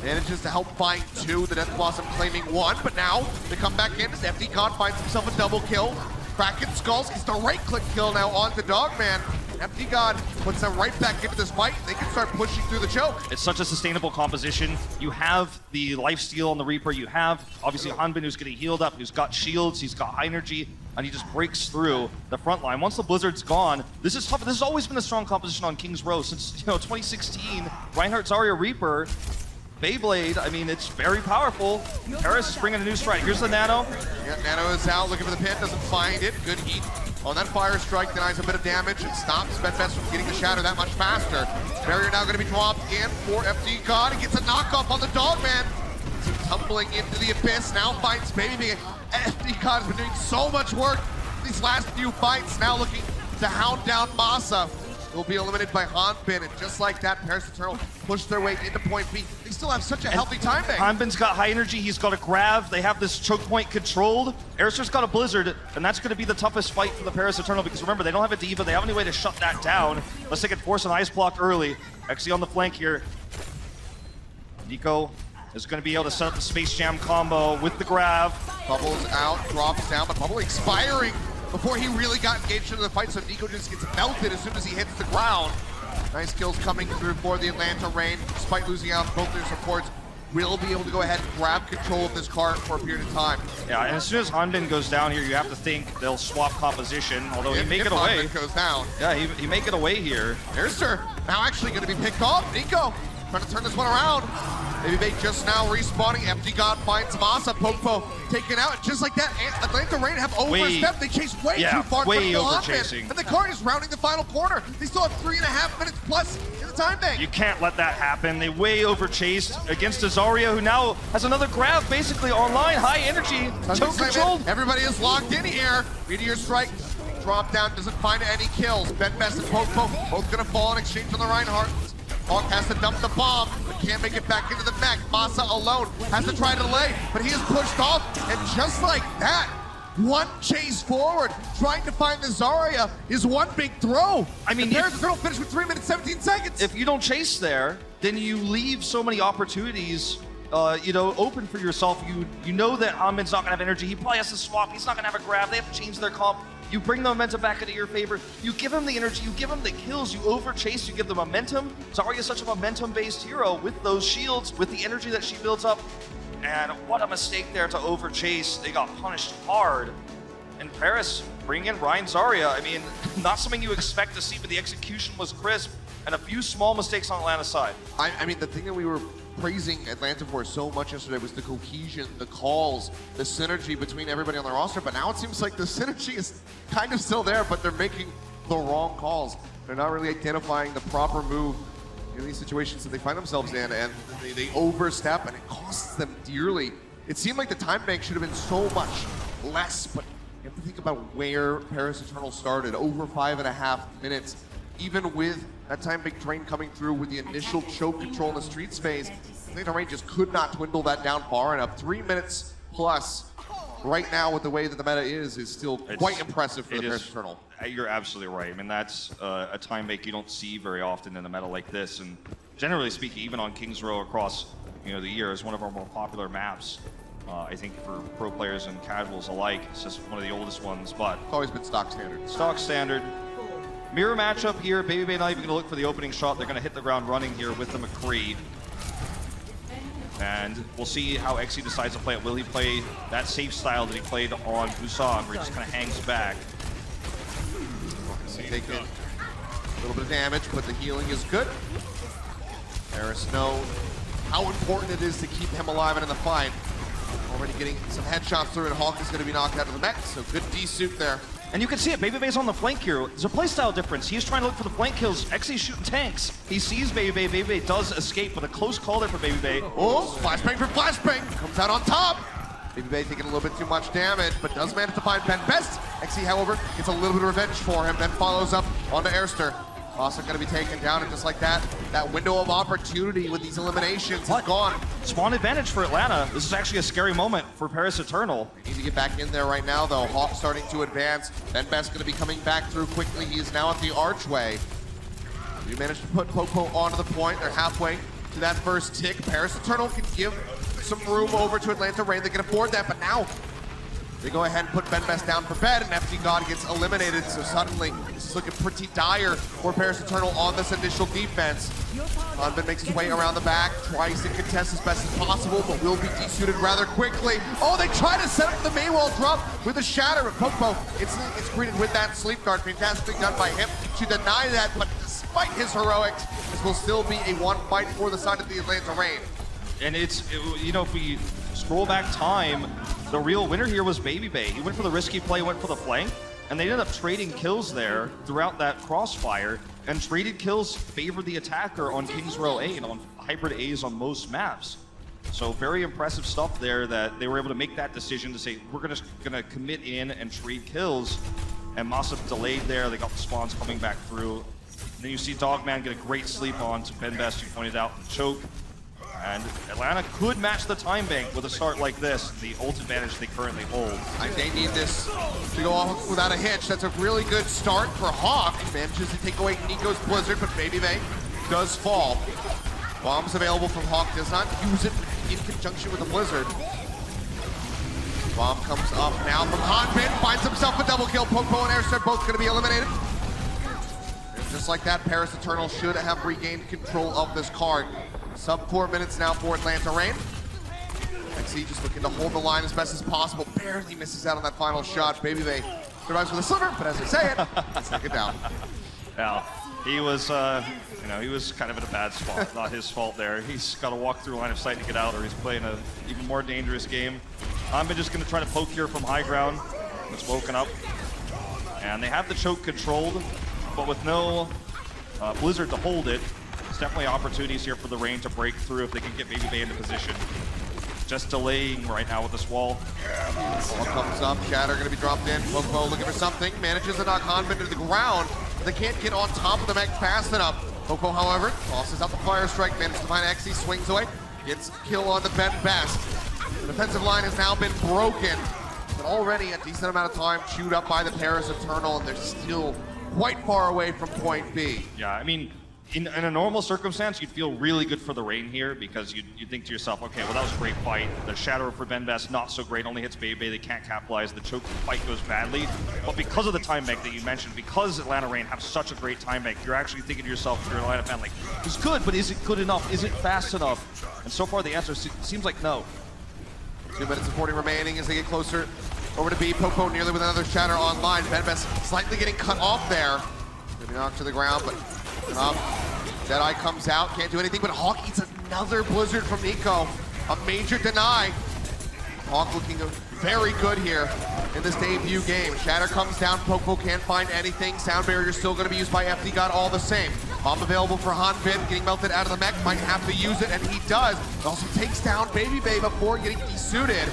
manages to help find 2. The Death Blossom claiming 1, but now they come back in as FD Con finds himself a double kill. Kraken Skulls gets the right-click kill now on the Dogman. FD God puts them right back into this fight. They can start pushing through the choke. It's such a sustainable composition. You have the lifesteal on the Reaper. You have, obviously, Hunbin who's getting healed up, who's got shields, he's got high energy, and he just breaks through the front line. Once the Blizzard's gone, this is tough. This has always been a strong composition on King's Row since 2016. Reinhardt Zarya Reaper, Beyblade, I mean, it's very powerful. Paris is bringing a new strike. Here's the Nano. Yeah, Nano is out looking for the pin, doesn't find it. Good heat on that Fire Strike, denies a bit of damage and stops Benbest from getting the Shatter that much faster. Barrier now going to be dropped in for FD God. He gets a knockoff on the Dogman. Tumbling into the abyss, now finds Baby. FD God has been doing so much work these last few fights, now looking to hound down Masa. Will be eliminated by Hunbin, and just like that, Paris Eternal push their way into point B. They still have such a healthy time bank. Hunbin's got high energy, he's got a grab, they have this choke point controlled. Airster's got a Blizzard, and that's going to be the toughest fight for the Paris Eternal, because remember, they don't have a Diva, they have any way to shut that down. Unless they can force an ice block early. Exy on the flank here. Nico is going to be able to set up the Space Jam combo with the grab. Bubbles out, drops down, but Bubble expiring before he really got engaged into the fight, so Nico just gets melted as soon as he hits the ground. Nice kills coming through for the Atlanta Reign, despite losing out both their supports. Will be able to go ahead and grab control of this cart for a period of time. Yeah, and as soon as Hunbin goes down here, you have to think they'll swap composition, although he may get away. Hunbin goes down. Yeah, he may get away here. Airster now actually going to be picked off. Nico trying to turn this one around. Baby Bay just now respawning. FD God finds Masa. Popo taken out. And just like that, Atlanta Reign have overstepped. They chase way too far from the Hunbin. And the cart is rounding the final corner. They still have 3.5 minutes plus in the time bank. You can't let that happen. They way overchased against a Zarya, who now has another grab basically online. High energy, choke controlled. Everybody is locked in here. Meteor Strike drop down, doesn't find any kills. Benbest and Popo both gonna fall in exchange for the Reinhardt. Hawk has to dump the bomb, but can't make it back into the mech. Masa alone has to try to delay, but he is pushed off, and just like that, one chase forward, trying to find the Zarya is one big throw. I mean, the Paris Eternal finished with 3 minutes, 17 seconds. If you don't chase there, then you leave so many opportunities open for yourself. You know that Hunbin's not gonna have energy. He probably has to swap. He's not gonna have a grab. They have to change their comp. You bring the momentum back into your favor. You give him the energy. You give him the kills. You overchase. You give the momentum. Zarya is such a momentum-based hero with those shields, with the energy that she builds up. And what a mistake there to overchase. They got punished hard. And Paris bring in Ryan Zarya. I mean, not something you expect to see, but the execution was crisp. And a few small mistakes on Atlanta's side. I mean, the thing that we were praising Atlanta for so much yesterday was the cohesion, the calls, the synergy between everybody on the roster, but now it seems like the synergy is kind of still there, but they're making the wrong calls. They're not really identifying the proper move in these situations that they find themselves in, and they overstep, and it costs them dearly. It seemed like the time bank should have been so much less, but you have to think about where Paris Eternal started, over 5.5 minutes. Even with that time big train coming through with the initial choke control in the streets phase, Atlanta Rain just could not dwindle that down far enough. 3 minutes plus right now with the way that the meta is still quite impressive for the Paris Eternal. You're absolutely right. I mean, that's a time make you don't see very often in a meta like this. And generally speaking, even on Kings Row across the year, is one of our more popular maps. I think for pro players and casuals alike. It's just one of the oldest ones, but it's always been stock standard. Stock standard. Mirror matchup here. BabyBay not even going to look for the opening shot. They're going to hit the ground running here with the McCree. And we'll see how Xe decides to play it. Will he play that safe style that he played on Busan, where he just kind of hangs back? Taking a little bit of damage, but the healing is good. Paris know how important it is to keep him alive and in the fight. Already getting some headshots through, and Hawk is going to be knocked out of the mech, so good D-suit there. And you can see it, BabyBay's on the flank here. There's a playstyle difference. He's trying to look for the flank kills. Xe's shooting tanks. He sees BabyBay. BabyBay does escape, but a close call there for BabyBay. Oh, flashbang for flashbang. Comes out on top. BabyBay taking a little bit too much damage, but does manage to find Ben Best. Xe, however, gets a little bit of revenge for him, then follows up onto Airster. Also going to be taken down, and just like that, that window of opportunity with these eliminations is gone. Spawn advantage for Atlanta. This is actually a scary moment for Paris Eternal. Need to get back in there right now, though. Hawk starting to advance. Ben Best going to be coming back through quickly. He is now at the archway. You managed to put Popo onto the point. They're halfway to that first tick. Paris Eternal can give some room over to Atlanta Rain. They can afford that, but now they go ahead and put Ben Best down for bed, and FD God gets eliminated, so suddenly this is looking pretty dire for Paris Eternal on this initial defense. Convent makes his way around the back, tries to contest as best as possible, but will be de-suited rather quickly. Oh, they try to set up the Maywall drop with a shatter, but Popo instantly gets greeted with that sleep guard. Fantastically done by him to deny that, but despite his heroics, this will still be a one fight for the side of the Atlanta Rain. And if we scroll back time, the real winner here was BabyBay. He went for the risky play, went for the flank, and they ended up trading kills there throughout that crossfire, and traded kills favored the attacker on Kings Row A and on hybrid A's on most maps. So very impressive stuff there that they were able to make that decision to say, we're gonna commit in and trade kills. And Massive delayed there. They got the spawns coming back through. And then you see Dogman get a great sleep on to Ben Best, you pointed out, the choke. And Atlanta could match the time bank with a start like this, the ult advantage they currently hold. They need this to go off without a hitch. That's a really good start for Hawk. Manages to take away Nico's Blizzard, but BabyBay does fall. Bombs available from Hawk, does not use it in conjunction with the Blizzard. Bomb comes up now from Hanbin, finds himself a double kill. Popo and Airster both going to be eliminated. And just like that, Paris Eternal should have regained control of this card. Sub 4 minutes now for Atlanta Rain. Xe just looking to hold the line as best as possible. Barely misses out on that final shot. BabyBay survives with a sliver, but as I say it, let's take it down. Yeah, he was, he was kind of in a bad spot. Not his fault there. He's got to walk through line of sight to get out, or he's playing an even more dangerous game. I'm just going to try to poke here from high ground. It's woken up. And they have the choke controlled, but with no Blizzard to hold it, definitely opportunities here for the Rain to break through if they can get BabyBay into position. Just delaying right now with this wall. Wall comes up, Shatter gonna be dropped in. Popo looking for something, manages to knock Hanbin to the ground. They can't get on top of the mech fast enough. Popo, however, tosses out the fire strike, manages to find Xe, swings away, gets a kill on the Ben Best. The defensive line has now been broken, but already a decent amount of time chewed up by the Paris Eternal, and they're still quite far away from point B. Yeah, I mean, in a normal circumstance, you'd feel really good for the Reign here because you'd think to yourself, okay, well, that was a great fight. The Shadow for Benbest, not so great, only hits Bebe, they can't capitalize. The choke fight goes badly. But because of the time bank that you mentioned, because Atlanta Reign have such a great time bank, you're actually thinking to yourself, if you're an Atlanta fan, like, it's good, but is it good enough? Is it fast enough? And so far, the answer seems like no. 2 minutes and 40 remaining as they get closer over to B. Popo nearly with another shatter online. Benbest slightly getting cut off there. Gonna be knocked to the ground, but Deadeye comes out, can't do anything, but Hawk eats another blizzard from Nico. A major deny. Hawk looking very good here in this debut game. Shatter comes down, Popo can't find anything. Sound barrier still gonna be used by FD God all the same. Bomb available for Hanbin, getting melted out of the mech, might have to use it, and he does. It also takes down Baby Bay before getting desuited.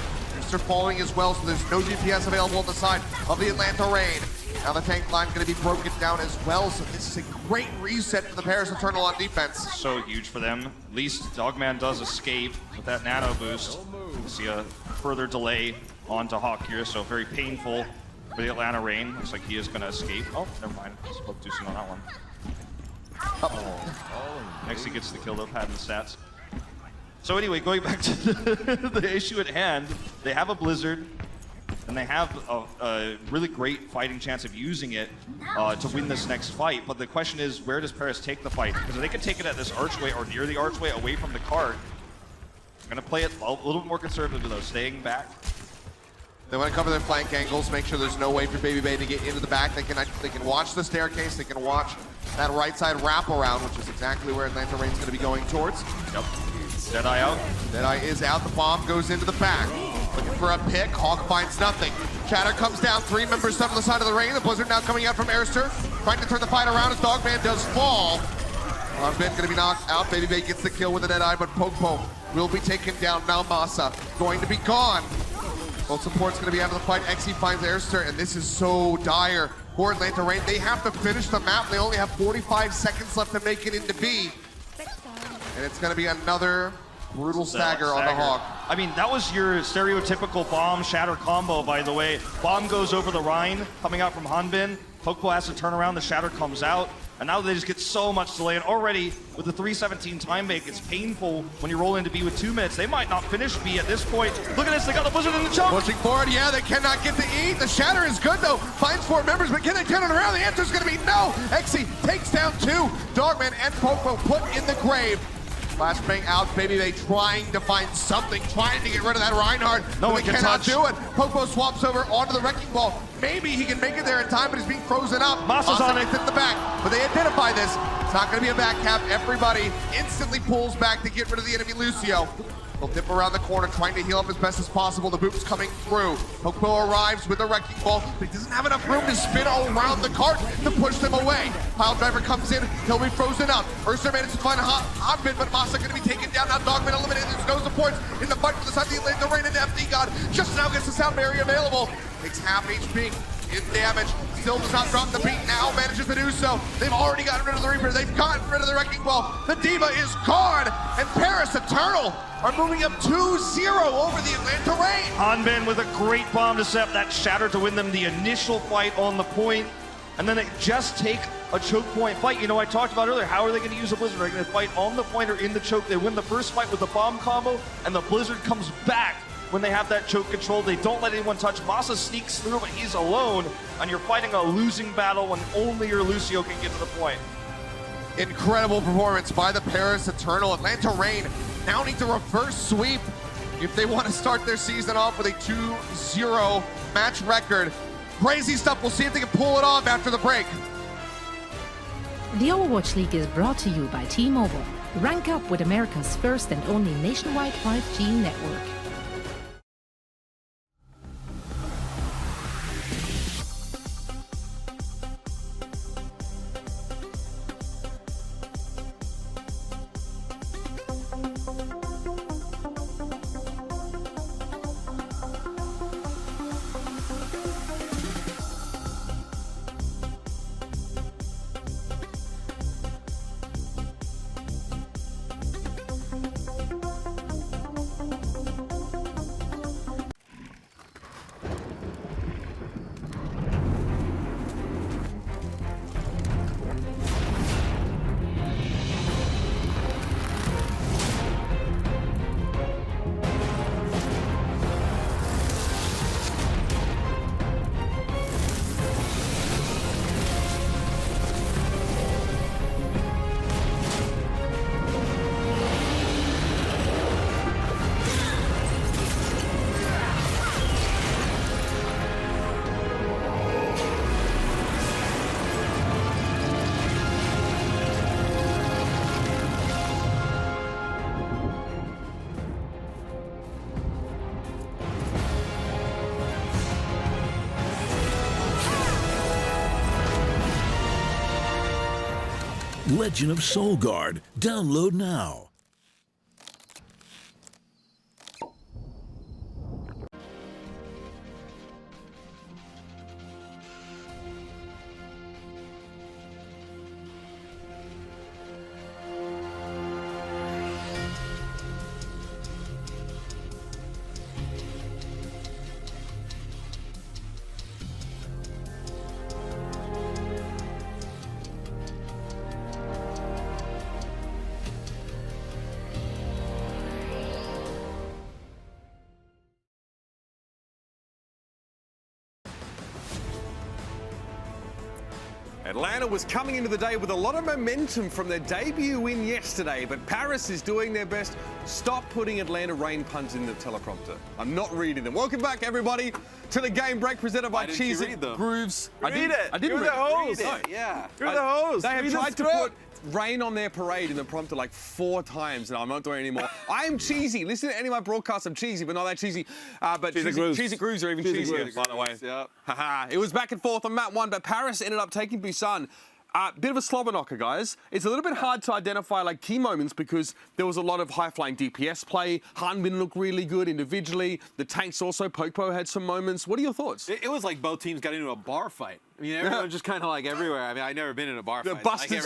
They're falling as well, so there's no DPS available on the side of the Atlanta Reign. Now the tank line going to be broken down as well, so this is a great reset for the Paris Eternal on defense. So huge for them. At least Dogman does escape with that nano boost. You see a further delay onto Hawk here, so very painful for the Atlanta Reign. Looks like he is going to escape. Oh, never mind. Spoke too soon on that one. Next he gets the kill, though, padding the stats. So anyway, going back to the issue at hand, they have a Blizzard, and they have a really great fighting chance of using it to win this next fight. But the question is, where does Paris take the fight? Because if they can take it at this archway or near the archway away from the cart, they're going to play it a little bit more conservatively, though, staying back. They want to cover their flank angles, make sure there's no way for Baby Bay to get into the back. They can watch the staircase, they can watch that right side wraparound, which is exactly where Atlanta Reign's going to be going towards. Yep. Deadeye out. Deadeye is out. The bomb goes into the back. Looking for a pick. Hawk finds nothing. Chatter comes down. 3 members stuck on the side of the Reign. The Blizzard now coming out from Airster. Trying to turn the fight around as Dogman does fall. Ben going to be knocked out. Baby Bay gets the kill with a Deadeye, but Popo will be taken down. Now Masa going to be gone. Both support's going to be out of the fight. Xe finds Airster, and this is so dire for Atlanta Reign. They have to finish the map. They only have 45 seconds left to make it into B. And it's going to be another brutal stagger on the Hawk. I mean, that was your stereotypical bomb shatter combo, by the way. Bomb goes over the Rhine, coming out from Hanbin. Popo has to turn around, the shatter comes out. And now they just get so much delay. And already, with the 3:17 time bank, it's painful when you roll into B with 2 minutes. They might not finish B at this point. Look at this, they got the Blizzard in the choke. Pushing forward, yeah, they cannot get to E. The shatter is good, though. Finds 4 members, but can they turn it around? The answer is going to be no. Xe takes down 2. Dogman and Popo put in the grave. Flashbang out, Baby Bay trying to find something, trying to get rid of that Reinhardt. No one can cannot do it. Popo swaps over onto the wrecking ball. Maybe he can make it there in time, but he's being frozen up. Masa's on it. Gets in the back, but they identify this. It's not going to be a back cap. Everybody instantly pulls back to get rid of the enemy Lucio. He'll dip around the corner, trying to heal up as best as possible. The boop's coming through. Popo arrives with a wrecking ball, but he doesn't have enough room to spin all around the cart to push them away. Pile driver comes in, he'll be frozen up. Ursa manages to find a hot bit, but Masa going to be taken down. Now Dogman eliminated. There's no supports in the fight for the side of the Atlanta Reign, and FD God just now gets the sound barrier available. Takes half HP in damage. Still does not drop the beat. Now manages to do so. They've already gotten rid of the Reaper. They've gotten rid of the wrecking ball. The Diva is gone, and Paris Eternal are moving up 2-0 over the Atlanta Reign. Hanbin with a great bomb to set up that shatter to win them the initial fight on the point. And then they just take a choke point fight. You know, I talked about earlier, how are they going to use a Blizzard? Are they going to fight on the point or in the choke? They win the first fight with the bomb combo, and the Blizzard comes back when they have that choke control. They don't let anyone touch. Masa sneaks through, but he's alone, and you're fighting a losing battle when only your Lucio can get to the point. Incredible performance by the Paris Eternal. Atlanta Reign now need to reverse sweep if they want to start their season off with a 2-0 match record. Crazy stuff. We'll see if they can pull it off after the break. The Overwatch League is brought to you by T-Mobile. Rank up with America's first and only nationwide 5G network. Legend of Soulguard. Download now. Atlanta was coming into the day with a lot of momentum from their debut win yesterday, but Paris is doing their best. Stop putting Atlanta rain puns in the teleprompter. I'm not reading them. Welcome back, everybody, to the game break presented by Cheese It Grooves. I didn't read it. You're the host. Yeah. You're the host. They have tried to put rain on their parade in the prompter like 4 times, and I'm not doing it anymore. I am cheesy. Listen to any of my broadcasts. I'm cheesy, but not that cheesy. But Cheese It Grooves are even cheesier, by the way. Yep. It was back and forth on map 1, but Paris ended up taking Busan. Bit of a slobber knocker, guys. It's a little bit hard to identify like key moments because there was a lot of high-flying DPS play. Hanbin looked really good individually. The tanks also. Popo had some moments. What are your thoughts? It was like both teams got into a bar fight. I mean, everyone just kind of like everywhere. I mean, I've never been in a bar fight. Busted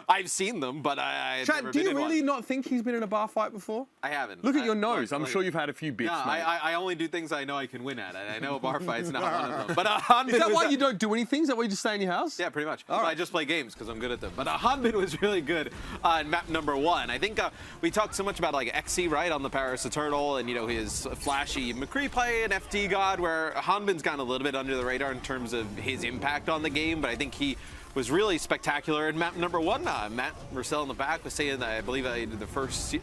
I've seen them, but I've Chad, never do been you in really one. not think he's been in a bar fight before? I haven't. Look at your nose. I'm sure you've had a few bits, No, mate. I only do things I know I can win at. I know a bar fight's not one of them. But is that why you don't do anything? Is that why you just stay in your house? Yeah, pretty much. All right. I just play games because I'm good at them. But Hanbin was really good in map number 1. I think we talked so much about like XC, right, on the Paris Eternal, and his flashy McCree play and FT God, where Hanbin's gone a little bit under the radar in terms of his impact on the game. But I think he was really spectacular in map number 1. Matt Marcel in the back was saying that I believe I did the first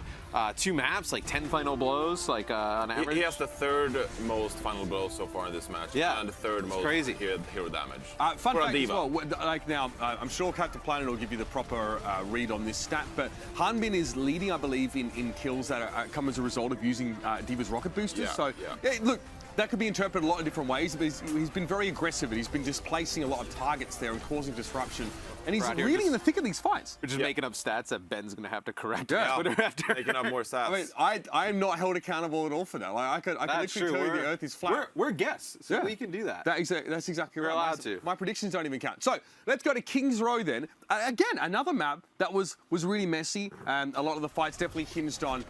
2 maps, like 10 final blows, like on average. He has the 3rd most final blows so far in this match. Yeah. And the 3rd most hero damage. Fun fact as Diva. well, like now, I'm sure Captain Planet will give you the proper read on this stat, but Hanbin is leading, I believe, in kills that come as a result of using Diva's rocket boosters. Look, that could be interpreted a lot of different ways, but he's been very aggressive and he's been displacing a lot of targets there and causing disruption. And he's really in the thick of these fights. We're just making up stats that Ben's going to have to correct. Making up more stats. I mean, I am not held accountable at all for that. Like, I could literally tell you the Earth is flat. We're guests, so we can do that. That's exactly right. We're allowed to. My predictions don't even count. So let's go to King's Row then. Again, another map that was really messy. A lot of the fights definitely hinged on,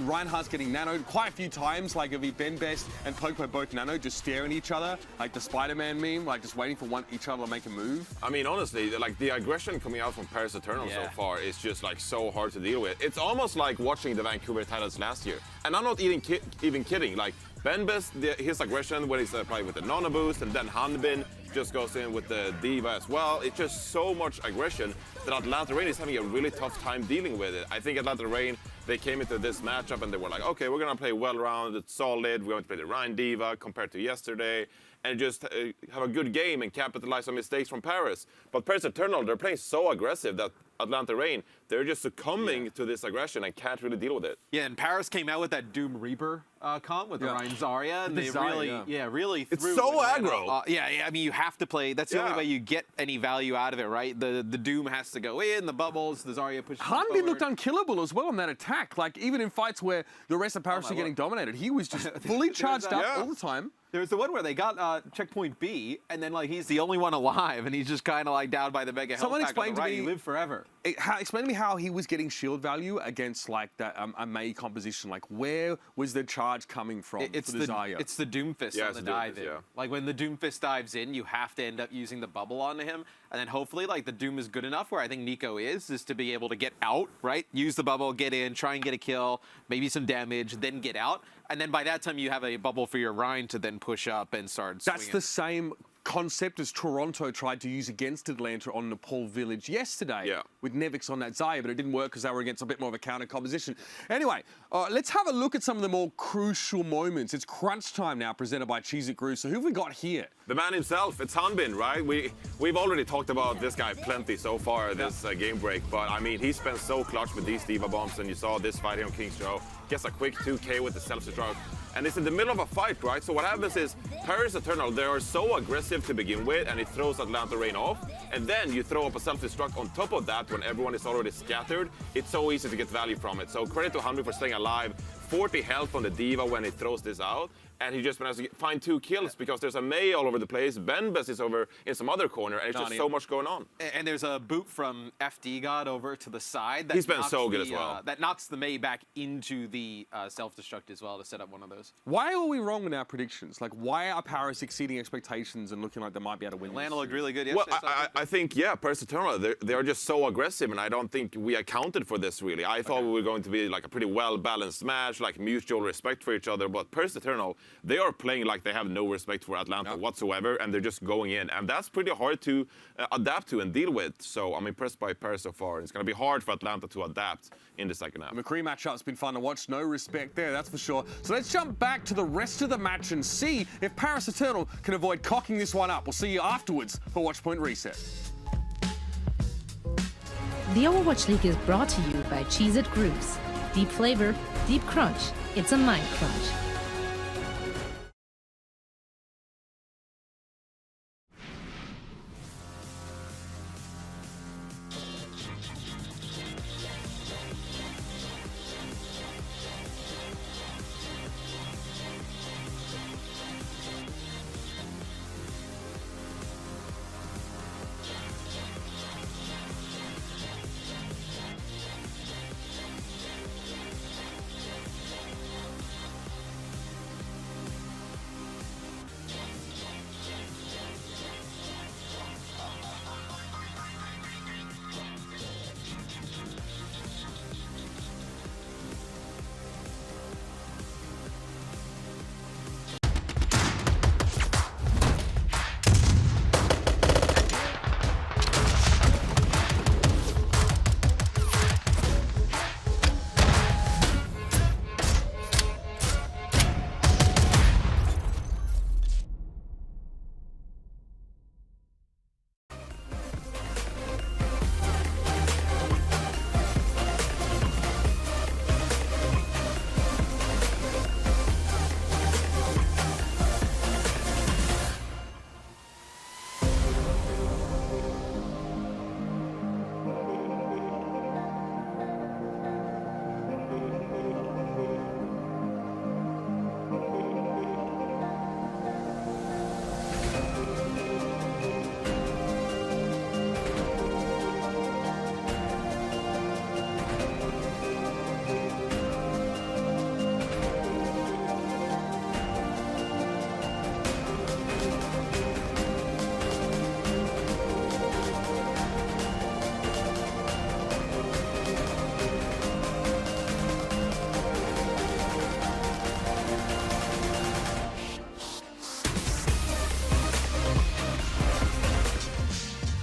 Reinhardt's getting nanoed quite a few times, like Ben Best and Popo both nano, just staring at each other, like the Spider-Man meme, like just waiting for each other to make a move. I mean, honestly, like the aggression coming out from Paris Eternal so far is just like so hard to deal with. It's almost like watching the Vancouver Titans last year. And I'm not even kidding. Like Ben Best, his aggression when he's playing with the Nano Boost, and then Hanbin just goes in with the Diva as well. It's just so much aggression that Atlanta Reign is having a really tough time dealing with it. I think Atlanta Reign, they came into this matchup and they were like, okay, we're going to play well-rounded, solid. We're going to play the Rhine Diva compared to yesterday and just have a good game and capitalize on mistakes from Paris. But Paris Eternal, they're playing so aggressive that Atlanta Reign, they're just succumbing to this aggression and can't really deal with it. Yeah, and Paris came out with that Doom Reaper comp with the Rhine Zarya, and they really threw. It's so aggro. I mean, you have to play. That's the only way you get any value out of it, right? The Doom has to go in, the bubbles, the Zarya pushes Hanbin looked unkillable as well on that attack. Like, even in fights where the rest of Paris are getting dominated, he was just fully charged up all the time. There was the one where they got checkpoint B, and then like he's the only one alive, and he's just kind of like down by the mega health Someone pack explained on the to me, you live forever. Explain to me how he was getting shield value against like that a May composition. Like, where was the charge coming from for the Zarya? It's the Doomfist on the dive in. Like when the Doomfist dives in, you have to end up using the bubble onto him, and then hopefully like the Doom is good enough where I think Nico is to be able to get out, right? Use the bubble, get in, try and get a kill, maybe some damage, then get out. And then by that time, you have a bubble for your Rhine to then push up and start swinging. That's the same concept as Toronto tried to use against Atlanta on Nepal Village yesterday with Nevix on that Zarya, but it didn't work because they were against a bit more of a counter composition. Anyway, let's have a look at some of the more crucial moments. It's crunch time now, presented by Cheese It Grooves. So who have we got here? The man himself, it's Hanbin, right? We've already talked about this guy plenty so far this game break, but I mean, he's been so clutch with these Diva bombs, and you saw this fight here on King's Row. Gets a quick 2K with the self-destruct, and it's in the middle of a fight, right? So what happens is Paris Eternal, they are so aggressive to begin with, and it throws Atlanta Reign off, and then you throw up a self-destruct on top of that when everyone is already scattered. It's so easy to get value from it. So credit to Henry for staying alive. 40 health on the D.Va when he throws this out, and he just managed to find 2 kills because there's a May all over the place. Benbes is over in some other corner, and it's just so much going on. And there's a boot from FD God over to the side. That He's been so good as well. That knocks the May back into the self-destruct as well to set up one of those. Why are we wrong in our predictions? Like, why are Paris exceeding expectations and looking like they might be able to win? Atlanta looked really good Well, yesterday. I think, yeah, Paris Eternal, they are just so aggressive, and I don't think we accounted for this, really. I thought we were going to be like a pretty well-balanced match, like mutual respect for each other, but Paris Eternal, they are playing like they have no respect for Atlanta whatsoever, and they're just going in, and that's pretty hard to adapt to and deal with. So I'm impressed by Paris so far, and it's going to be hard for Atlanta to adapt in the second half. The McCree matchup's been fun to watch. No respect there, that's for sure. So let's jump back to the rest of the match and see if Paris Eternal can avoid cocking this one up. We'll see you afterwards for Watchpoint Reset. The Overwatch League is brought to you by Cheez-It Grooves. Deep flavor, deep crunch. It's a mind crunch.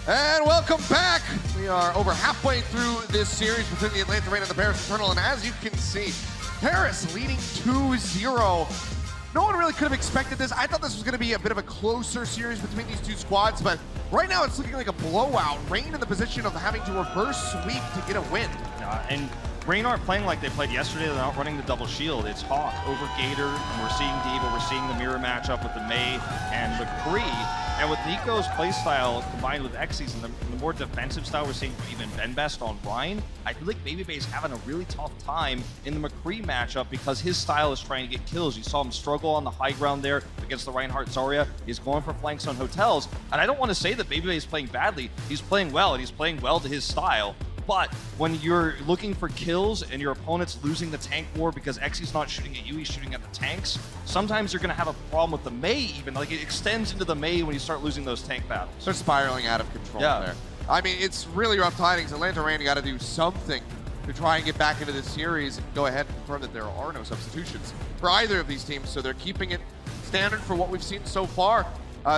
And welcome back. We are over halfway through this series between the Atlanta Reign and the Paris Eternal, and as you can see, Paris leading 2-0. No one really could have expected this. I thought this was going to be a bit of a closer series between these two squads, but right now it's looking like a blowout. Reign in the position of having to reverse sweep to get a win. And Reign aren't playing like they played yesterday. They're not running the double shield. It's Hawk over Gator, and we're seeing D.Va. We're seeing the mirror matchup with the May and McCree. And with Nico's playstyle combined with Xy's and the more defensive style we're seeing from even Benbest on Ryan, I feel like Baby Bay's having a really tough time in the McCree matchup because his style is trying to get kills. You saw him struggle on the high ground there against the Reinhardt Zarya. He's going for flanks on hotels. And I don't want to say that Baby Bay is playing badly. He's playing well, and he's playing well to his style. But when you're looking for kills and your opponent's losing the tank war because Xy's not shooting at you, he's shooting at the tanks, sometimes you're going to have a problem with the May even. Like, it extends into the May when you start losing those tank battles. They're spiraling out of control there. I mean, it's really rough tidings. Atlanta Reign got to do something to try and get back into this series and go ahead and confirm that there are no substitutions for either of these teams, so they're keeping it standard for what we've seen so far.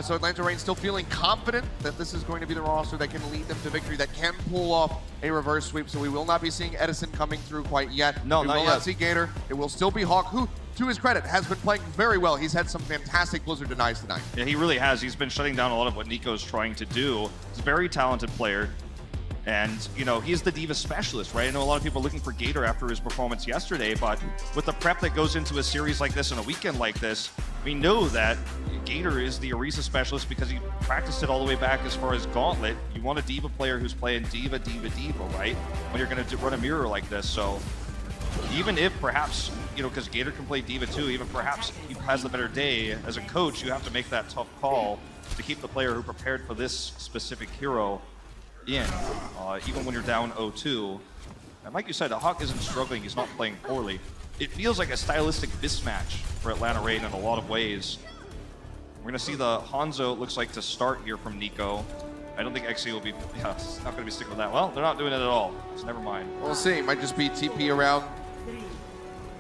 So Atlanta Reign still feeling confident that this is going to be the roster that can lead them to victory, that can pull off a reverse sweep. So we will not be seeing Edison coming through quite yet. No, we not will yet. not see Gator. It will still be Hawk, who, to his credit, has been playing very well. He's had some fantastic Blizzard denies tonight. Yeah, he really has. He's been shutting down a lot of what Nico's trying to do. He's a very talented player. And, you know, he's the D.Va specialist, right? I know a lot of people are looking for Gator after his performance yesterday, but with the prep that goes into a series like this and a weekend like this, we know that Gator is the Orisa specialist because he practiced it all the way back as far as Gauntlet. You want a D.Va player who's playing D.Va, right? When you're going to run a mirror like this. So even if perhaps, you know, because Gator can play D.Va too, even perhaps he has the better day, as a coach, you have to make that tough call to keep the player who prepared for this specific hero in, even when you're down 0-2. And like you said, the Hawk isn't struggling, he's not playing poorly. It feels like a stylistic mismatch for Atlanta Reign in a lot of ways. We're gonna see the Hanzo, it looks like, to start here from Nico. I don't think XE will be, it's not gonna be sticking with that. Well, they're not doing it at all, so never mind. We'll see, it might just be TP around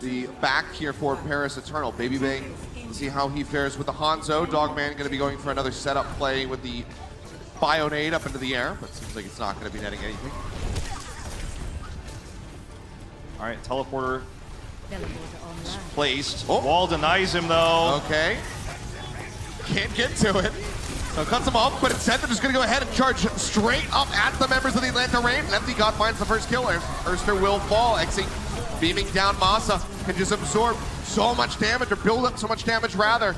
the back here for Paris Eternal. Baby Bay, let's see how he fares with the Hanzo. Dogman gonna be going for another setup play with the Bionade up into the air, but seems like it's not going to be netting anything. All right, teleporter is placed. Wall denies him though. Okay. Can't get to it. So it cuts him off, but instead they're just going to go ahead and charge straight up at the members of the Atlanta Reign. Empty God finds the first kill. Erster will fall. Exi beaming down Masa can just absorb so much damage, or build up so much damage rather,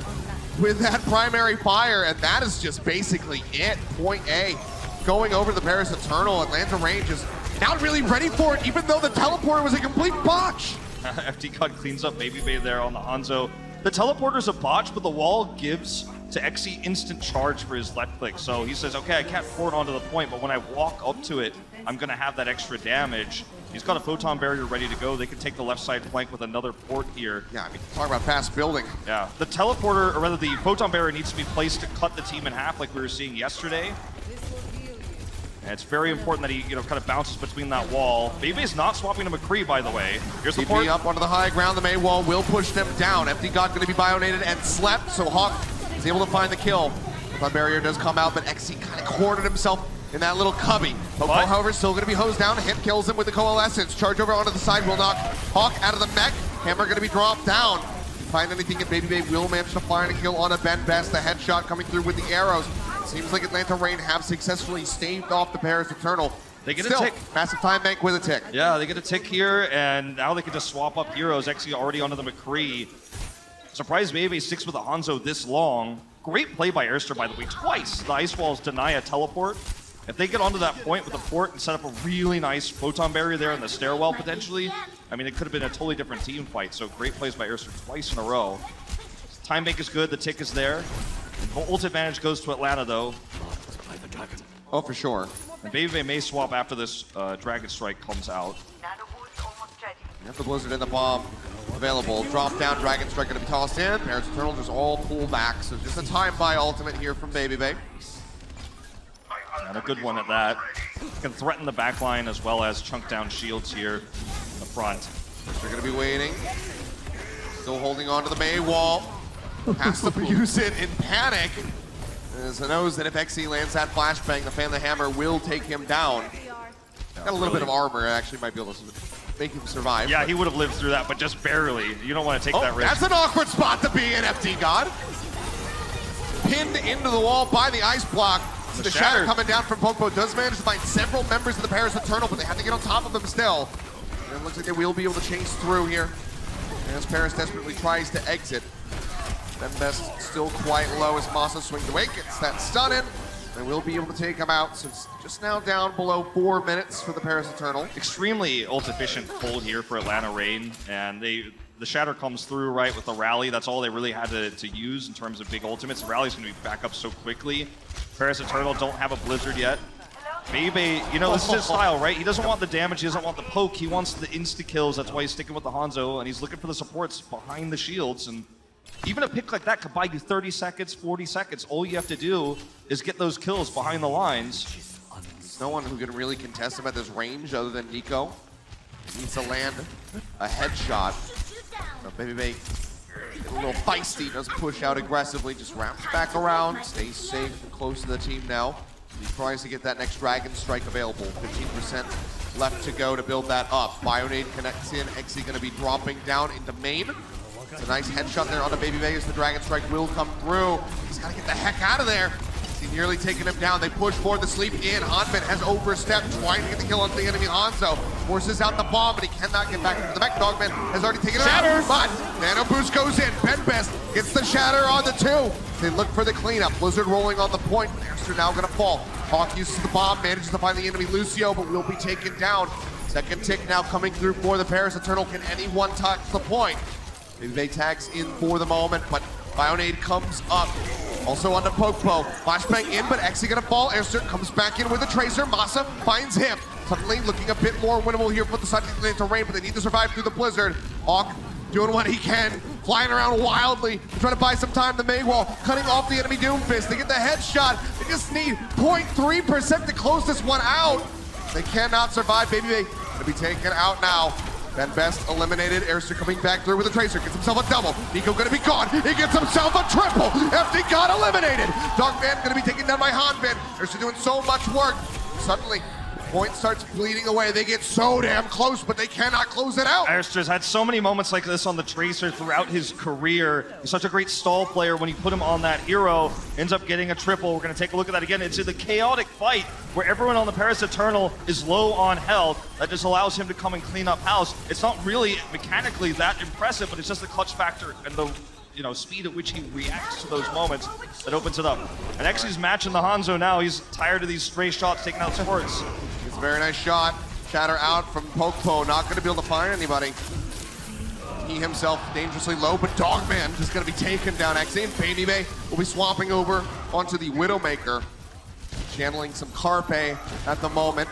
with that primary fire, and that is just basically it. Point A, going over the Paris Eternal. Atlanta Reign just not really ready for it, even though the teleporter was a complete botch. FD God cleans up Baby Bay there on the Hanzo. The teleporter's a botch, but the wall gives to Xe instant charge for his left click. So he says, okay, I can't pour it onto the point, but when I walk up to it, I'm gonna have that extra damage. He's got a photon barrier ready to go. They can take the left side flank with another port here. Yeah, I mean, talk about fast building. Yeah, the teleporter, or rather the photon barrier, needs to be placed to cut the team in half like we were seeing yesterday. And it's very important that he, you know, kind of bounces between that wall. Baby's not swapping to McCree, by the way. Here's the port. up onto the high ground. The May wall will push them down. Empty God going to be bionated and slept, so Hawk is able to find the kill. The barrier does come out, but Xe kind of cornered himself in that little cubby. Popo, however, still going to be hosed down. Hit kills him with the Coalescence. Charge over onto the side will knock Hawk out of the mech. Hammer going to be dropped down. Find anything, and Baby Bay will manage to find a kill on a Ben Best. The headshot coming through with the arrows. Seems like Atlanta Reign have successfully staved off the Paris Eternal. They get Still, a tick. Massive time bank with a tick. Yeah, they get a tick here, and now they can just swap up heroes. Xe already onto the McCree. Surprised Baby sticks with the Hanzo this long. Great play by Erster, by the way. Twice the Ice Walls deny a teleport. If they get onto that point with a port and set up a really nice photon barrier there in the stairwell, potentially, I mean, it could have been a totally different team fight. So great plays by Erster twice in a row. Time bank is good. The tick is there. Ult advantage goes to Atlanta, though. Oh, for sure. And Baby Bay may swap after this Dragon Strike comes out. You have the Blizzard and the bomb available. Drop down, Dragon Strike going to be tossed in. Paris Eternal just all pull back. So just a time buy ultimate here from Baby Bay. And a good one at that. Can threaten the backline as well as chunk down shields here in the front. They're going to be waiting. Still holding on to the May wall. Has to use it in panic. As it knows that if Xe lands that flashbang, the Fan the Hammer will take him down. Got a little bit of armor, actually might be able to make him survive. Yeah, he would have lived through that, but just barely. You don't want to take that risk. That's an awkward spot to be in, FD God. Pinned into the wall by the ice block. The shatter coming down from Popo does manage to find several members of the Paris Eternal, but they have to get on top of them still. And it looks like they will be able to chase through here as Paris desperately tries to exit. Ben Best still quite low as Masa swings away, gets that stun in. They will be able to take him out, so it's just now down below 4 minutes for the Paris Eternal. Extremely ult-efficient pull here for Atlanta Reign, and the shatter comes through right with the rally. That's all they really had to use in terms of big ultimates. The rally's going to be back up so quickly. Paris Eternal don't have a Blizzard yet. Baby, you know, this is his style, right? He doesn't want the damage, he doesn't want the poke, he wants the insta-kills. That's why he's sticking with the Hanzo, and he's looking for the supports behind the shields. And even a pick like that could buy you 30 seconds, 40 seconds. All you have to do is get those kills behind the lines. There's no one who can really contest him at this range other than Nico. He needs to land a headshot. So Baby Bay, a little feisty, does push out aggressively, just wraps back around, stays safe and close to the team now. He tries to get that next Dragon Strike available. 15% left to go to build that up. Bionade connects in. Xe going to be dropping down into main. It's a nice headshot there on the Baby Bay as the Dragon Strike will come through. He's got to get the heck out of there. He nearly taking him down. They push forward the sleep in. Hanbin has overstepped, trying to get the kill on the enemy Hanzo. Forces out the bomb, but he cannot get back into the mech. Dogman has already taken it out, but Nano Boost goes in. Benbest gets the shatter on the 2. They look for the cleanup. Blizzard rolling on the point. They're now gonna fall. Hawk uses the bomb, manages to find the enemy Lucio, but will be taken down. Second tick now coming through for the Paris Eternal. Can anyone touch the point? Maybe they tags in for the moment, but Bionade comes up. Also on the Pokepo. Flashbang in, but Exy gonna fall. Airster comes back in with a Tracer. Masa finds him. Suddenly looking a bit more winnable here for the side of the Atlanta Rain, but they need to survive through the Blizzard. Hawk doing what he can, flying around wildly, trying to buy some time. The Maywall cutting off the enemy Doomfist. They get the headshot. They just need 0.3% to close this one out. They cannot survive. Baby Bay gonna be taken out now. Benbest eliminated. Airster coming back through with a Tracer. Gets himself a double. Nico gonna be gone. He gets himself a triple. FD got eliminated. Dogman gonna be taken down by Hanbin. Airster doing so much work. Suddenly, point starts bleeding away. They get so damn close, but they cannot close it out. Airster's had so many moments like this on the Tracer throughout his career. He's such a great stall player. When you put him on that hero, ends up getting a triple. We're going to take a look at that again. It's in the chaotic fight where everyone on the Paris Eternal is low on health. That just allows him to come and clean up house. It's not really mechanically that impressive, but it's just the clutch factor and the speed at which he reacts to those moments that opens it up. And Exy's matching the Hanzo now. He's tired of these stray shots taking out Sports. It's a very nice shot. Shatter out from Pokepo. Not going to be able to find anybody. He himself dangerously low, but Dogman just going to be taken down. Exy and Baby Bay will be swapping over onto the Widowmaker. Channeling some Carpe at the moment.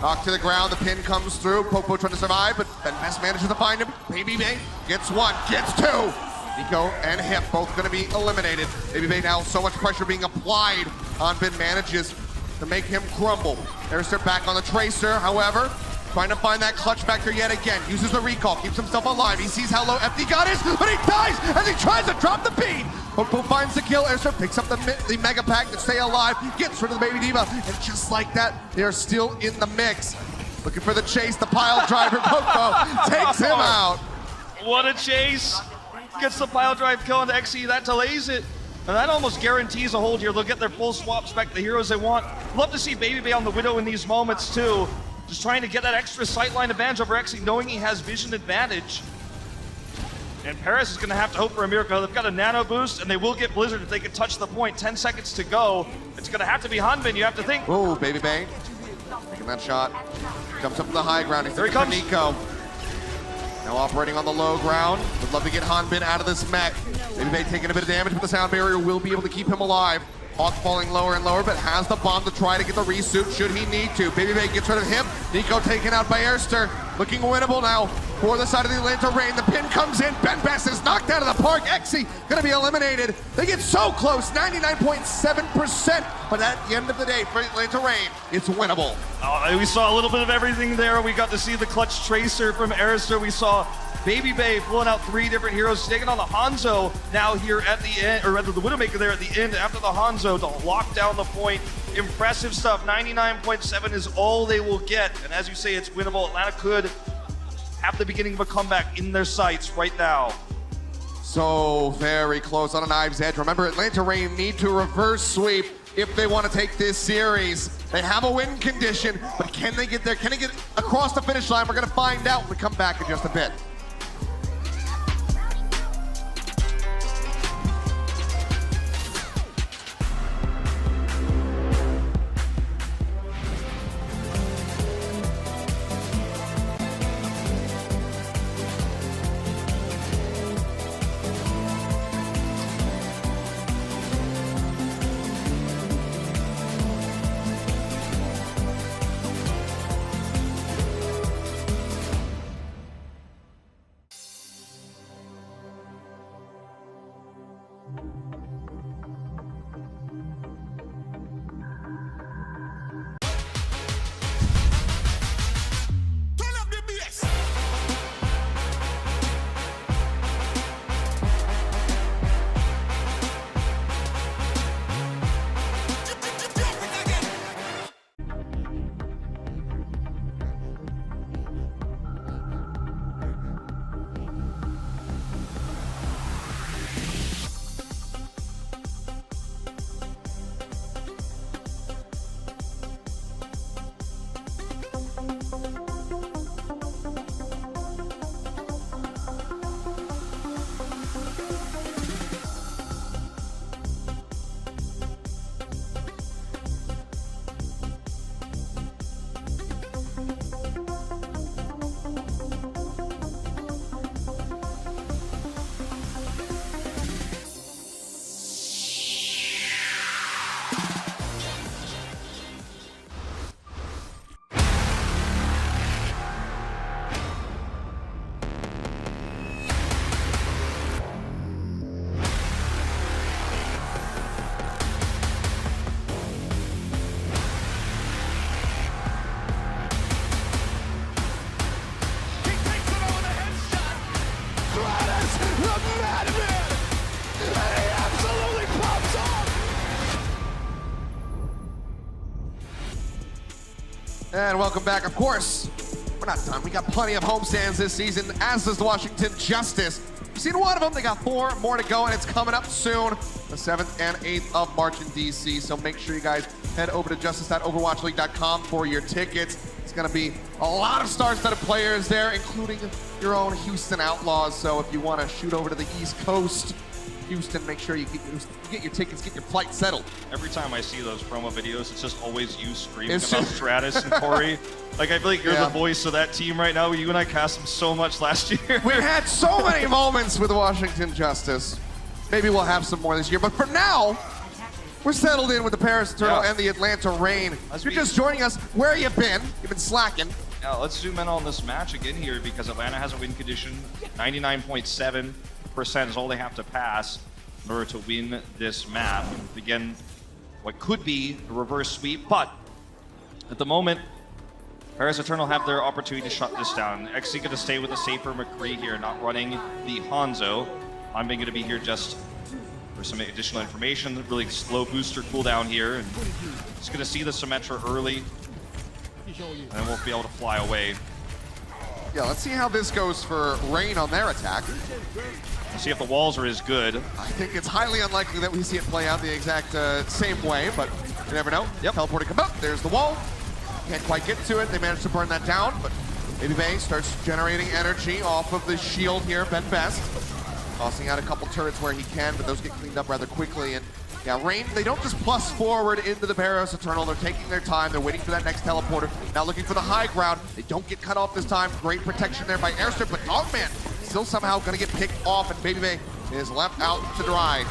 Knocked to the ground, the pin comes through. Pokepo trying to survive, but Benbest manages to find him. Baby Bay gets one, gets two. Nico and Hip both going to be eliminated. Baby Bay now so much pressure being applied. Hanbin manages to make him crumble. Airster back on the Tracer, however, trying to find that clutch factor yet again. Uses the recall, keeps himself alive. He sees how low FD God is, but he dies as he tries to drop the beat. Pokepo finds the kill. Airster picks up the Mega Pack to stay alive, gets rid of the Baby Diva, and just like that, they are still in the mix. Looking for the chase, the pile driver. Pokepo takes him out. What a chase. Gets the pile drive kill into Exy. That delays it. And that almost guarantees a hold here. They'll get their full swaps back, the heroes they want. Love to see Baby Bay on the Widow in these moments too. Just trying to get that extra sightline advantage over Exy, knowing he has vision advantage. And Paris is going to have to hope for a miracle. They've got a nano boost, and they will get Blizzard if they can touch the point. 10 seconds to go. It's going to have to be Hanbin, you have to think. Oh, Baby Bay taking that shot. Jumps up to the high ground. He's looking for Nico. Now operating on the low ground. Would love to get Hanbin out of this mech. Baby Bay taking a bit of damage, but the sound barrier will be able to keep him alive. Hawk falling lower and lower, but has the bomb to try to get the resuit should he need to. Baby Bay gets rid of him. Nico taken out by Airster. Looking winnable now for the side of the Atlanta Rain. The pin comes in. Benbest is knocked out of the park. Exy gonna be eliminated. They get so close, 99.7%. But at the end of the day, for Atlanta Rain, it's winnable. Oh, we saw a little bit of everything there. We got to see the clutch Tracer from Airster. We saw Baby Bay pulling out 3 different heroes, taking on the Hanzo now here at the end, or rather the Widowmaker there at the end after the Hanzo to lock down the point. Impressive stuff. 99.7 is all they will get. And as you say, it's winnable. Atlanta could have the beginning of a comeback in their sights right now. So very close on a knife's edge. Remember, Atlanta Rain need to reverse sweep if they want to take this series. They have a win condition, but can they get there? Can they get across the finish line? We're going to find out when we come back in just a bit. And welcome back. Of course, we're not done. We got plenty of homestands this season, as does the Washington Justice. We've seen one of them. They got 4 more to go, and it's coming up soon, the 7th and 8th of March in DC. So make sure you guys head over to justice.overwatchleague.com for your tickets. It's going to be a lot of star-studded players there, including your own Houston Outlaws. So if you want to shoot over to the East Coast, Houston, make sure you get your tickets, get your flight settled. Every time I see those promo videos, it's just always you screaming about Stratus and Corey. Like, I feel like you're the voice of that team right now. You and I cast them so much last year. We've had so many moments with Washington Justice. Maybe we'll have some more this year. But for now, we're settled in with the Paris Eternal and the Atlanta Reign. If you're just joining us, where have you been? You've been slacking. Now, let's zoom in on this match again here, because Atlanta has a win condition. 99.7% is all they have to pass in order to win this map. Again, what could be a reverse sweep, but at the moment, Paris Eternal have their opportunity to shut this down. XC going to stay with the safer McCree here, not running the Hanzo. I'm going to be here just for some additional information. Really slow booster cooldown here, and just going to see the Symmetra early, and then we'll be able to fly away. Yeah, let's see how this goes for Reign on their attack. Let's see if the walls are as good. I think it's highly unlikely that we see it play out the exact same way, but you never know. Teleporting come up, there's the wall. Can't quite get to it. They managed to burn that down, but Baby Bay starts generating energy off of the shield here, Ben Best. Tossing out a couple turrets where he can, but those get cleaned up rather quickly. And yeah, Reign, they don't just plus forward into the Paris Eternal. They're taking their time. They're waiting for that next teleporter. Now looking for the high ground. They don't get cut off this time. Great protection there by Airstrip, but Dogman still somehow going to get picked off, and Baby Bay is left out to dry.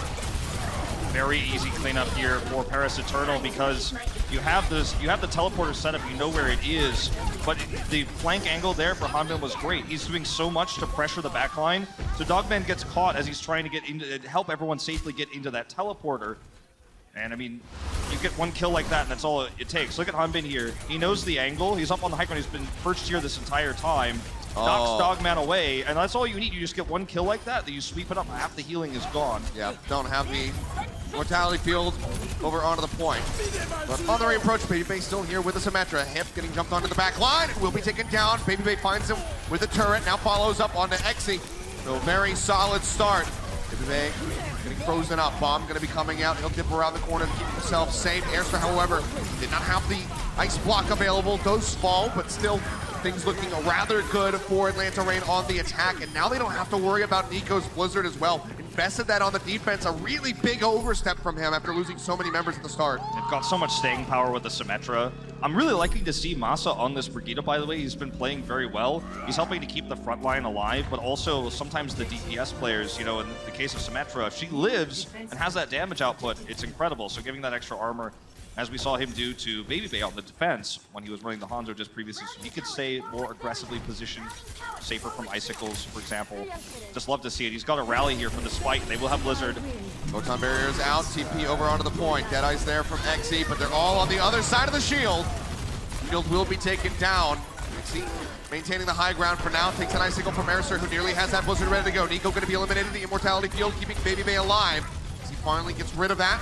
Very easy cleanup here for Paris Eternal, because you have the teleporter set up, you know where it is, but the flank angle there for Hanbin was great. He's doing so much to pressure the backline, so Dogman gets caught as he's trying to get into, help everyone safely get into that teleporter. And I mean, you get one kill like that, and that's all it takes. Look at Hanbin here. He knows the angle. He's up on the high ground. He's been first tier this entire time. Knocks Dogman away, and that's all you need. You just get one kill like that, you sweep it up, half the healing is gone. Yeah, don't have the mortality field over onto the point. But on the reapproach, Baby Bay still here with the Symmetra. Hip getting jumped onto the back line. It will be taken down. Baby Bay finds him with the turret. Now follows up onto Exy. So very solid start. Baby Bay getting frozen up. Bomb going to be coming out. He'll dip around the corner to keep himself safe. Airster, however, did not have the ice block available. Does fall, but still things looking rather good for Atlanta Reign on the attack. And now they don't have to worry about Nico's Blizzard as well. Invested that on the defense. A really big overstep from him after losing so many members at the start. They've got so much staying power with the Symmetra. I'm really liking to see Masa on this Brigitte, by the way. He's been playing very well. He's helping to keep the front line alive, but also sometimes the DPS players, you know, in the case of Symmetra, if she lives and has that damage output, it's incredible. So giving that extra armor, as we saw him do to Baby Bay on the defense when he was running the Hanzo just previously, so he could stay more aggressively positioned, safer from icicles, for example. Just love to see it. He's got a rally here for the spike. They will have Blizzard. Photon barriers out, TP over onto the point. Deadeye's there from XE, but they're all on the other side of the shield. Shield will be taken down. XE maintaining the high ground for now. Takes an icicle from Mercer, who nearly has that Blizzard ready to go. Nico going to be eliminated. The immortality field keeping Baby Bay alive. As he finally gets rid of that.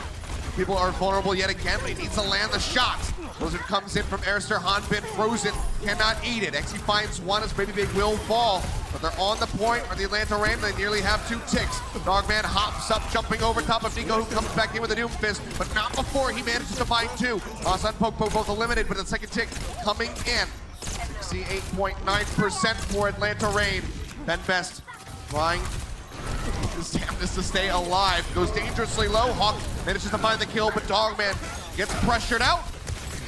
People are vulnerable yet again, but he needs to land the shots. Blizzard comes in from Airster. Hanbin frozen, cannot eat it. XE finds one as Baby Bay will fall, but they're on the point for the Atlanta Reign. They nearly have 2 ticks. Dogman hops up, jumping over top of Nico, who comes back in with a Doom Fist, but not before he manages to find 2. Asa and Poke both eliminated, but the second tick coming in. See 8.9% for Atlanta Reign. Ben Best trying his damnedest to stay alive. Goes dangerously low. Hawk manages to find the kill, but Dogman gets pressured out.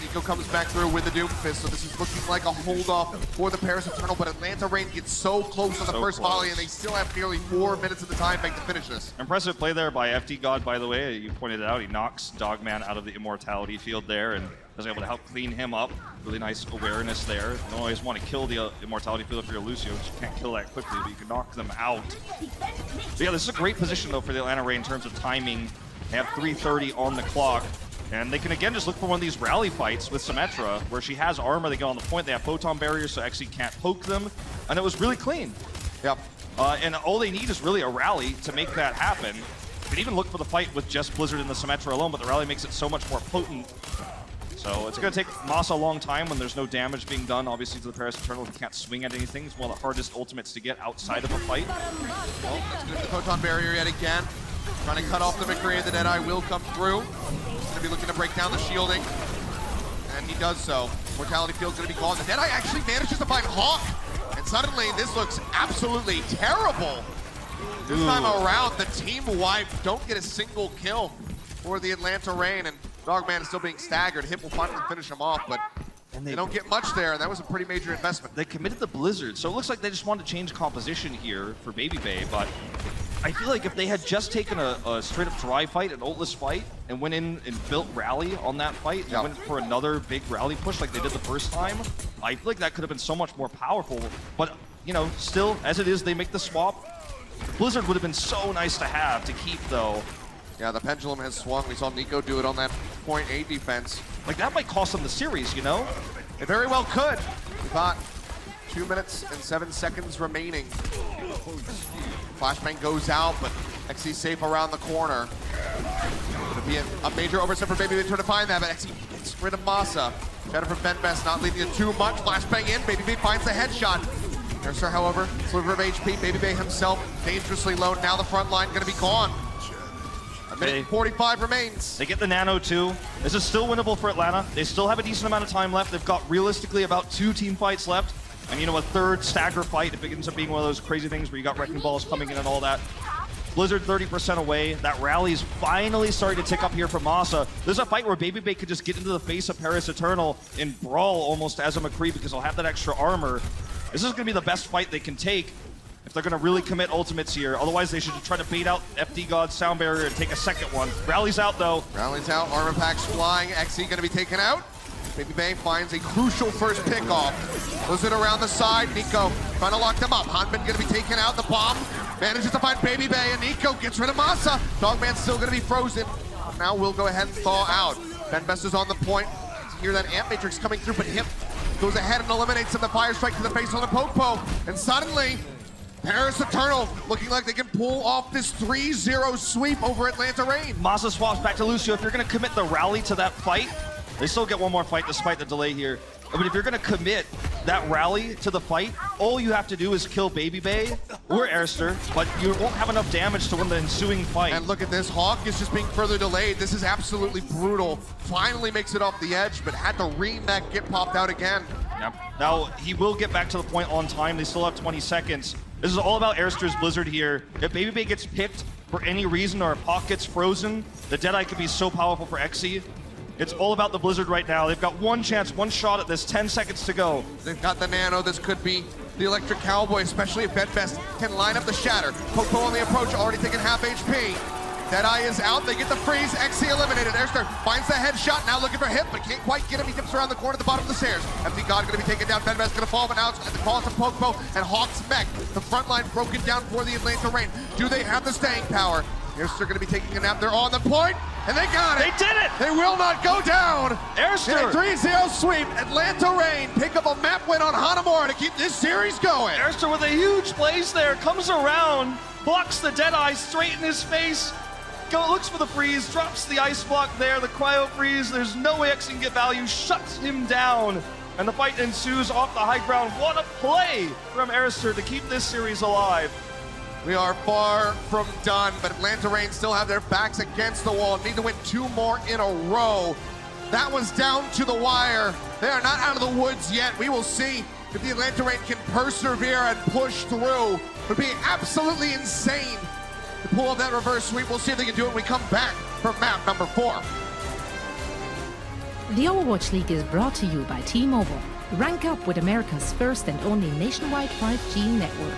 Nico comes back through with the Doom Fist, so this is looking like a hold-off for the Paris Eternal, but Atlanta Reign gets so close on the first volley, and they still have nearly 4 minutes of the time bank to finish this. Impressive play there by FD God, by the way. You pointed it out. He knocks Dogman out of the immortality field there, and was able to help clean him up. Really nice awareness there. You don't always want to kill the immortality field if you're Lucio, because you can't kill that quickly, but you can knock them out. But yeah, this is a great position, though, for the Atlanta Reign in terms of timing. They have 3:30 on the clock, and they can, again, just look for one of these rally fights with Symmetra, where she has armor. They get on the point. They have photon barriers, so XE can't poke them, and it was really clean. Yep. And all they need is really a rally to make that happen. You could even look for the fight with just Blizzard and the Symmetra alone, but the rally makes it so much more potent. So it's going to take Masa a long time when there's no damage being done, obviously, to the Paris Eternal. He can't swing at anything. It's one of the hardest ultimates to get outside of a fight. Oh, that's going to be the Photon Barrier yet again. Trying to cut off the McCree. The Deadeye will come through. He's going to be looking to break down the shielding. And he does so. Mortality Field's going to be gone. The Deadeye actually manages to find Hawk. And suddenly, this looks absolutely terrible. This time around, the team wipe. Don't get a single kill for the Atlanta Reign. And Dogman is still being staggered. Hip will finally finish him off, but they don't get much there, and that was a pretty major investment. They committed the Blizzard, so it looks like they just wanted to change composition here for Baby Bay, but I feel like if they had just taken a straight-up dry fight, an ultless fight, and went in and built rally on that fight, and went for another big rally push like they did the first time, I feel like that could have been so much more powerful. But, you know, still, as it is, they make the swap. Blizzard would have been so nice to have to keep, though. Yeah, the pendulum has swung. We saw Nico do it on that point A defense. Like, that might cost them the series, you know? It very well could. We've got 2 minutes and 7 seconds remaining. Flashbang goes out, but XC's safe around the corner. It'll be a major overstep for Baby Bay trying to find that, but XC gets rid of Masa. Shadow from Benbest not leading it too much. Flashbang in, Baby Bay finds the headshot. Mercer, however, sliver of HP. Baby Bay himself dangerously low. Now the front line gonna be gone. A minute and 45 remains. They get the Nano too. This is still winnable for Atlanta. They still have a decent amount of time left. They've got realistically about 2 team fights left. And you know, a third stagger fight if it ends up being one of those crazy things where you got wrecking balls coming in and all that. Blizzard 30% away. That rally is finally starting to tick up here for Masa. There's a fight where Baby Bay could just get into the face of Paris Eternal and brawl almost as a McCree because he'll have that extra armor. This is going to be the best fight they can take if they're going to really commit ultimates here. Otherwise, they should try to bait out FD God's Sound Barrier and take a second one. Rally's out, though. Rally's out. Armor packs flying. XC going to be taken out. Baby Bay finds a crucial first pickoff. Throws it around the side. Nico trying to lock them up. Hanman going to be taken out. The bomb manages to find Baby Bay, and Nico gets rid of Masa. Dogman's still going to be frozen. Now we'll go ahead and thaw out. Benbest is on the point. You hear that Amp Matrix coming through, but Hip goes ahead and eliminates him. The fire strike to the face on the Popo. And suddenly, Paris Eternal looking like they can pull off this 3-0 sweep over Atlanta Reign. Masa swaps back to Lucio. If you're going to commit the rally to that fight, they still get one more fight despite the delay here. But if you're going to commit that rally to the fight, all you have to do is kill Baby Bay or Airster, but you won't have enough damage to win the ensuing fight. And look at this, Hawk is just being further delayed. This is absolutely brutal. Finally makes it off the edge, but had to ream that get popped out again. Yep. Now, he will get back to the point on time. They still have 20 seconds. This is all about Airster's Blizzard here. If Baby Bay gets picked for any reason or if Hawk gets frozen, the Deadeye could be so powerful for XC. It's all about the Blizzard right now. They've got one chance, one shot at this, 10 seconds to go. They've got the Nano. This could be the Electric Cowboy, especially if Benbest can line up the Shatter. Popo on the approach, already taking half HP. Deadeye is out. They get the freeze. XC eliminated. Airster finds the headshot. Now looking for Hip, but can't quite get him. He dips around the corner at the bottom of the stairs. FD God going to be taken down. Benbest going to fall, but now it's the call to Popo and Hawk's mech. The front line broken down for the Atlanta Reign. Do they have the staying power? Airster going to be taking a nap. They're on the point, and they got it. They did it. They will not go down. Airster. In a 3-0 sweep. Atlanta Reign pick up a map win on Hanamura to keep this series going. Airster with a huge plays there, comes around, blocks the Deadeye straight in his face, looks for the freeze, drops the ice block there, the cryo freeze. There's no way X can get value, shuts him down, and the fight ensues off the high ground. What a play from Airster to keep this series alive. We are far from done, but Atlanta Reign still have their backs against the wall. Need to win 2 more in a row. That was down to the wire. They are not out of the woods yet. We will see if the Atlanta Reign can persevere and push through. It would be absolutely insane to pull off that reverse sweep. We'll see if they can do it when we come back for map number 4. The Overwatch League is brought to you by T-Mobile. Rank up with America's first and only nationwide 5G network.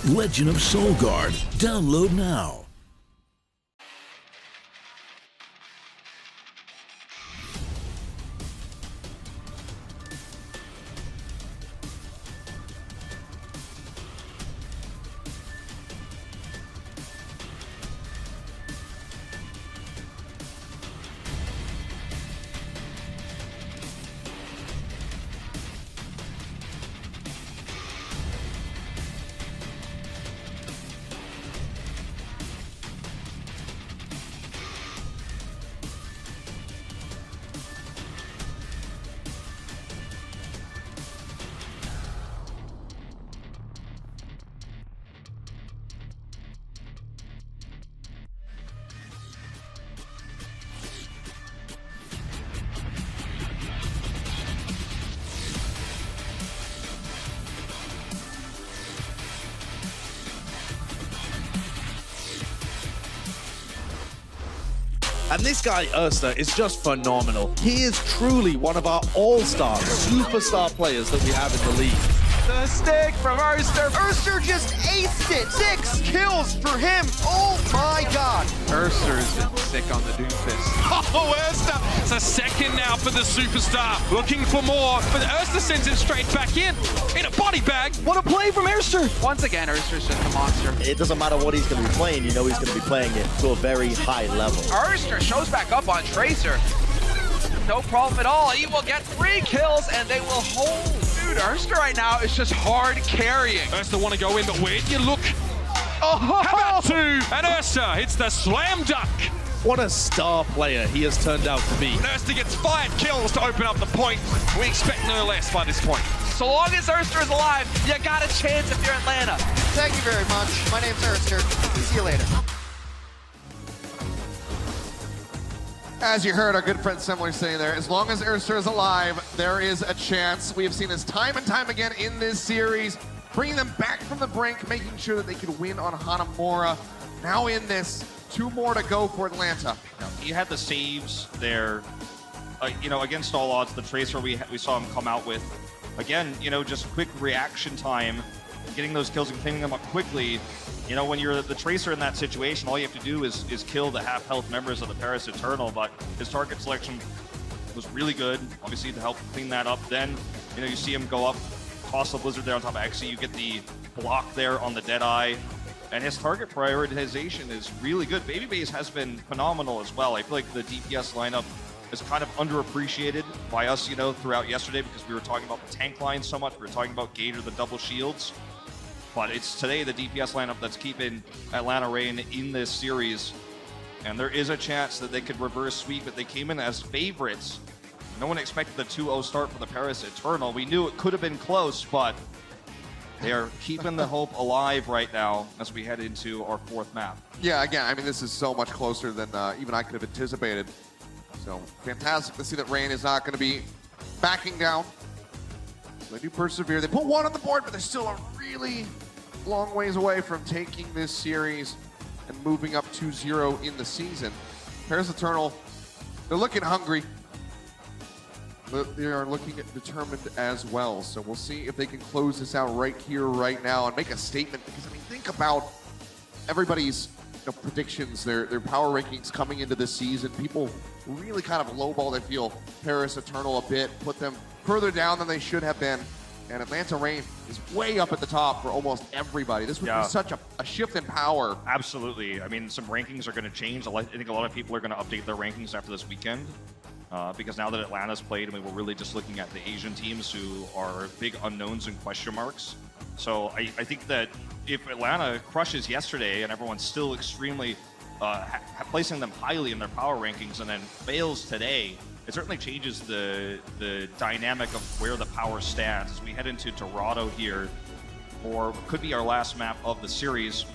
Legend of Soul Guard. Download now. And this guy, Erster, is just phenomenal. He is truly one of our all-star, superstar players that we have in the league. The stick from Erster. Erster just aced it. 6 kills for him. Oh my god. Erster's been sick on the Doomfist. Oh, Erster! It's a second now for the superstar. Looking for more, but Erster sends him straight back in a body bag. What a play from Erster. Once again, Erster's just a monster. It doesn't matter what he's going to be playing, you know he's going to be playing it to a very high level. Erster shows back up on Tracer. No problem at all. He will get 3 kills and they will hold. Dude, Erster right now is just hard carrying. Erster want to go in, but where do you look? Oh, how about 2? And Erster hits the slam dunk. What a star player he has turned out to be. Erster gets 5 kills to open up the point. We expect no less by this point. So long as Erster is alive, you got a chance if you're Atlanta. Thank you very much. My name's Erster. See you later. As you heard our good friend Semler say there, as long as Erster is alive, there is a chance. We have seen this time and time again in this series, bringing them back from the brink, making sure that they could win on Hanamura. Now in this, 2 more to go for Atlanta. He had the saves there, you know, against all odds. The Tracer we saw him come out with. Again, you know, just quick reaction time, getting those kills and cleaning them up quickly. You know, when you're the Tracer in that situation, all you have to do is kill the half-health members of the Paris Eternal, but his target selection was really good, obviously, to help clean that up. Then, you know, you see him go up, toss the Blizzard there on top of Xe, you get the block there on the Deadeye, and his target prioritization is really good. Babyface has been phenomenal as well. I feel like the DPS lineup is kind of underappreciated by us, you know, throughout yesterday because we were talking about the tank line so much. We were talking about Gator, the double shields. But it's today the DPS lineup that's keeping Atlanta Reign in this series. And there is a chance that they could reverse sweep, but they came in as favorites. No one expected the 2-0 start for the Paris Eternal. We knew it could have been close, but they are keeping the hope alive right now as we head into our 4th map. Yeah, again, I mean, this is so much closer than even I could have anticipated. So fantastic to see that Reign is not going to be backing down. So they do persevere. They put 1 on the board, but they're still a really long ways away from taking this series and moving up 2-0 in the season. Paris Eternal, they're looking hungry. They are looking determined as well. So we'll see if they can close this out right here, right now, and make a statement. Because, I mean, think about everybody's predictions, their power rankings coming into this season. People really kind of lowball, they feel, Paris Eternal a bit, put them further down than they should have been. And Atlanta Reign is way up at the top for almost everybody. This would be such a shift in power. Absolutely. I mean, some rankings are going to change. I think a lot of people are going to update their rankings after this weekend. Because now that Atlanta's played, I mean, we're really just looking at the Asian teams who are big unknowns and question marks. So I think that if Atlanta crushes yesterday and everyone's still extremely placing them highly in their power rankings and then fails today, it certainly changes the dynamic of where the power stands as we head into Dorado here for what could be our last map of the series.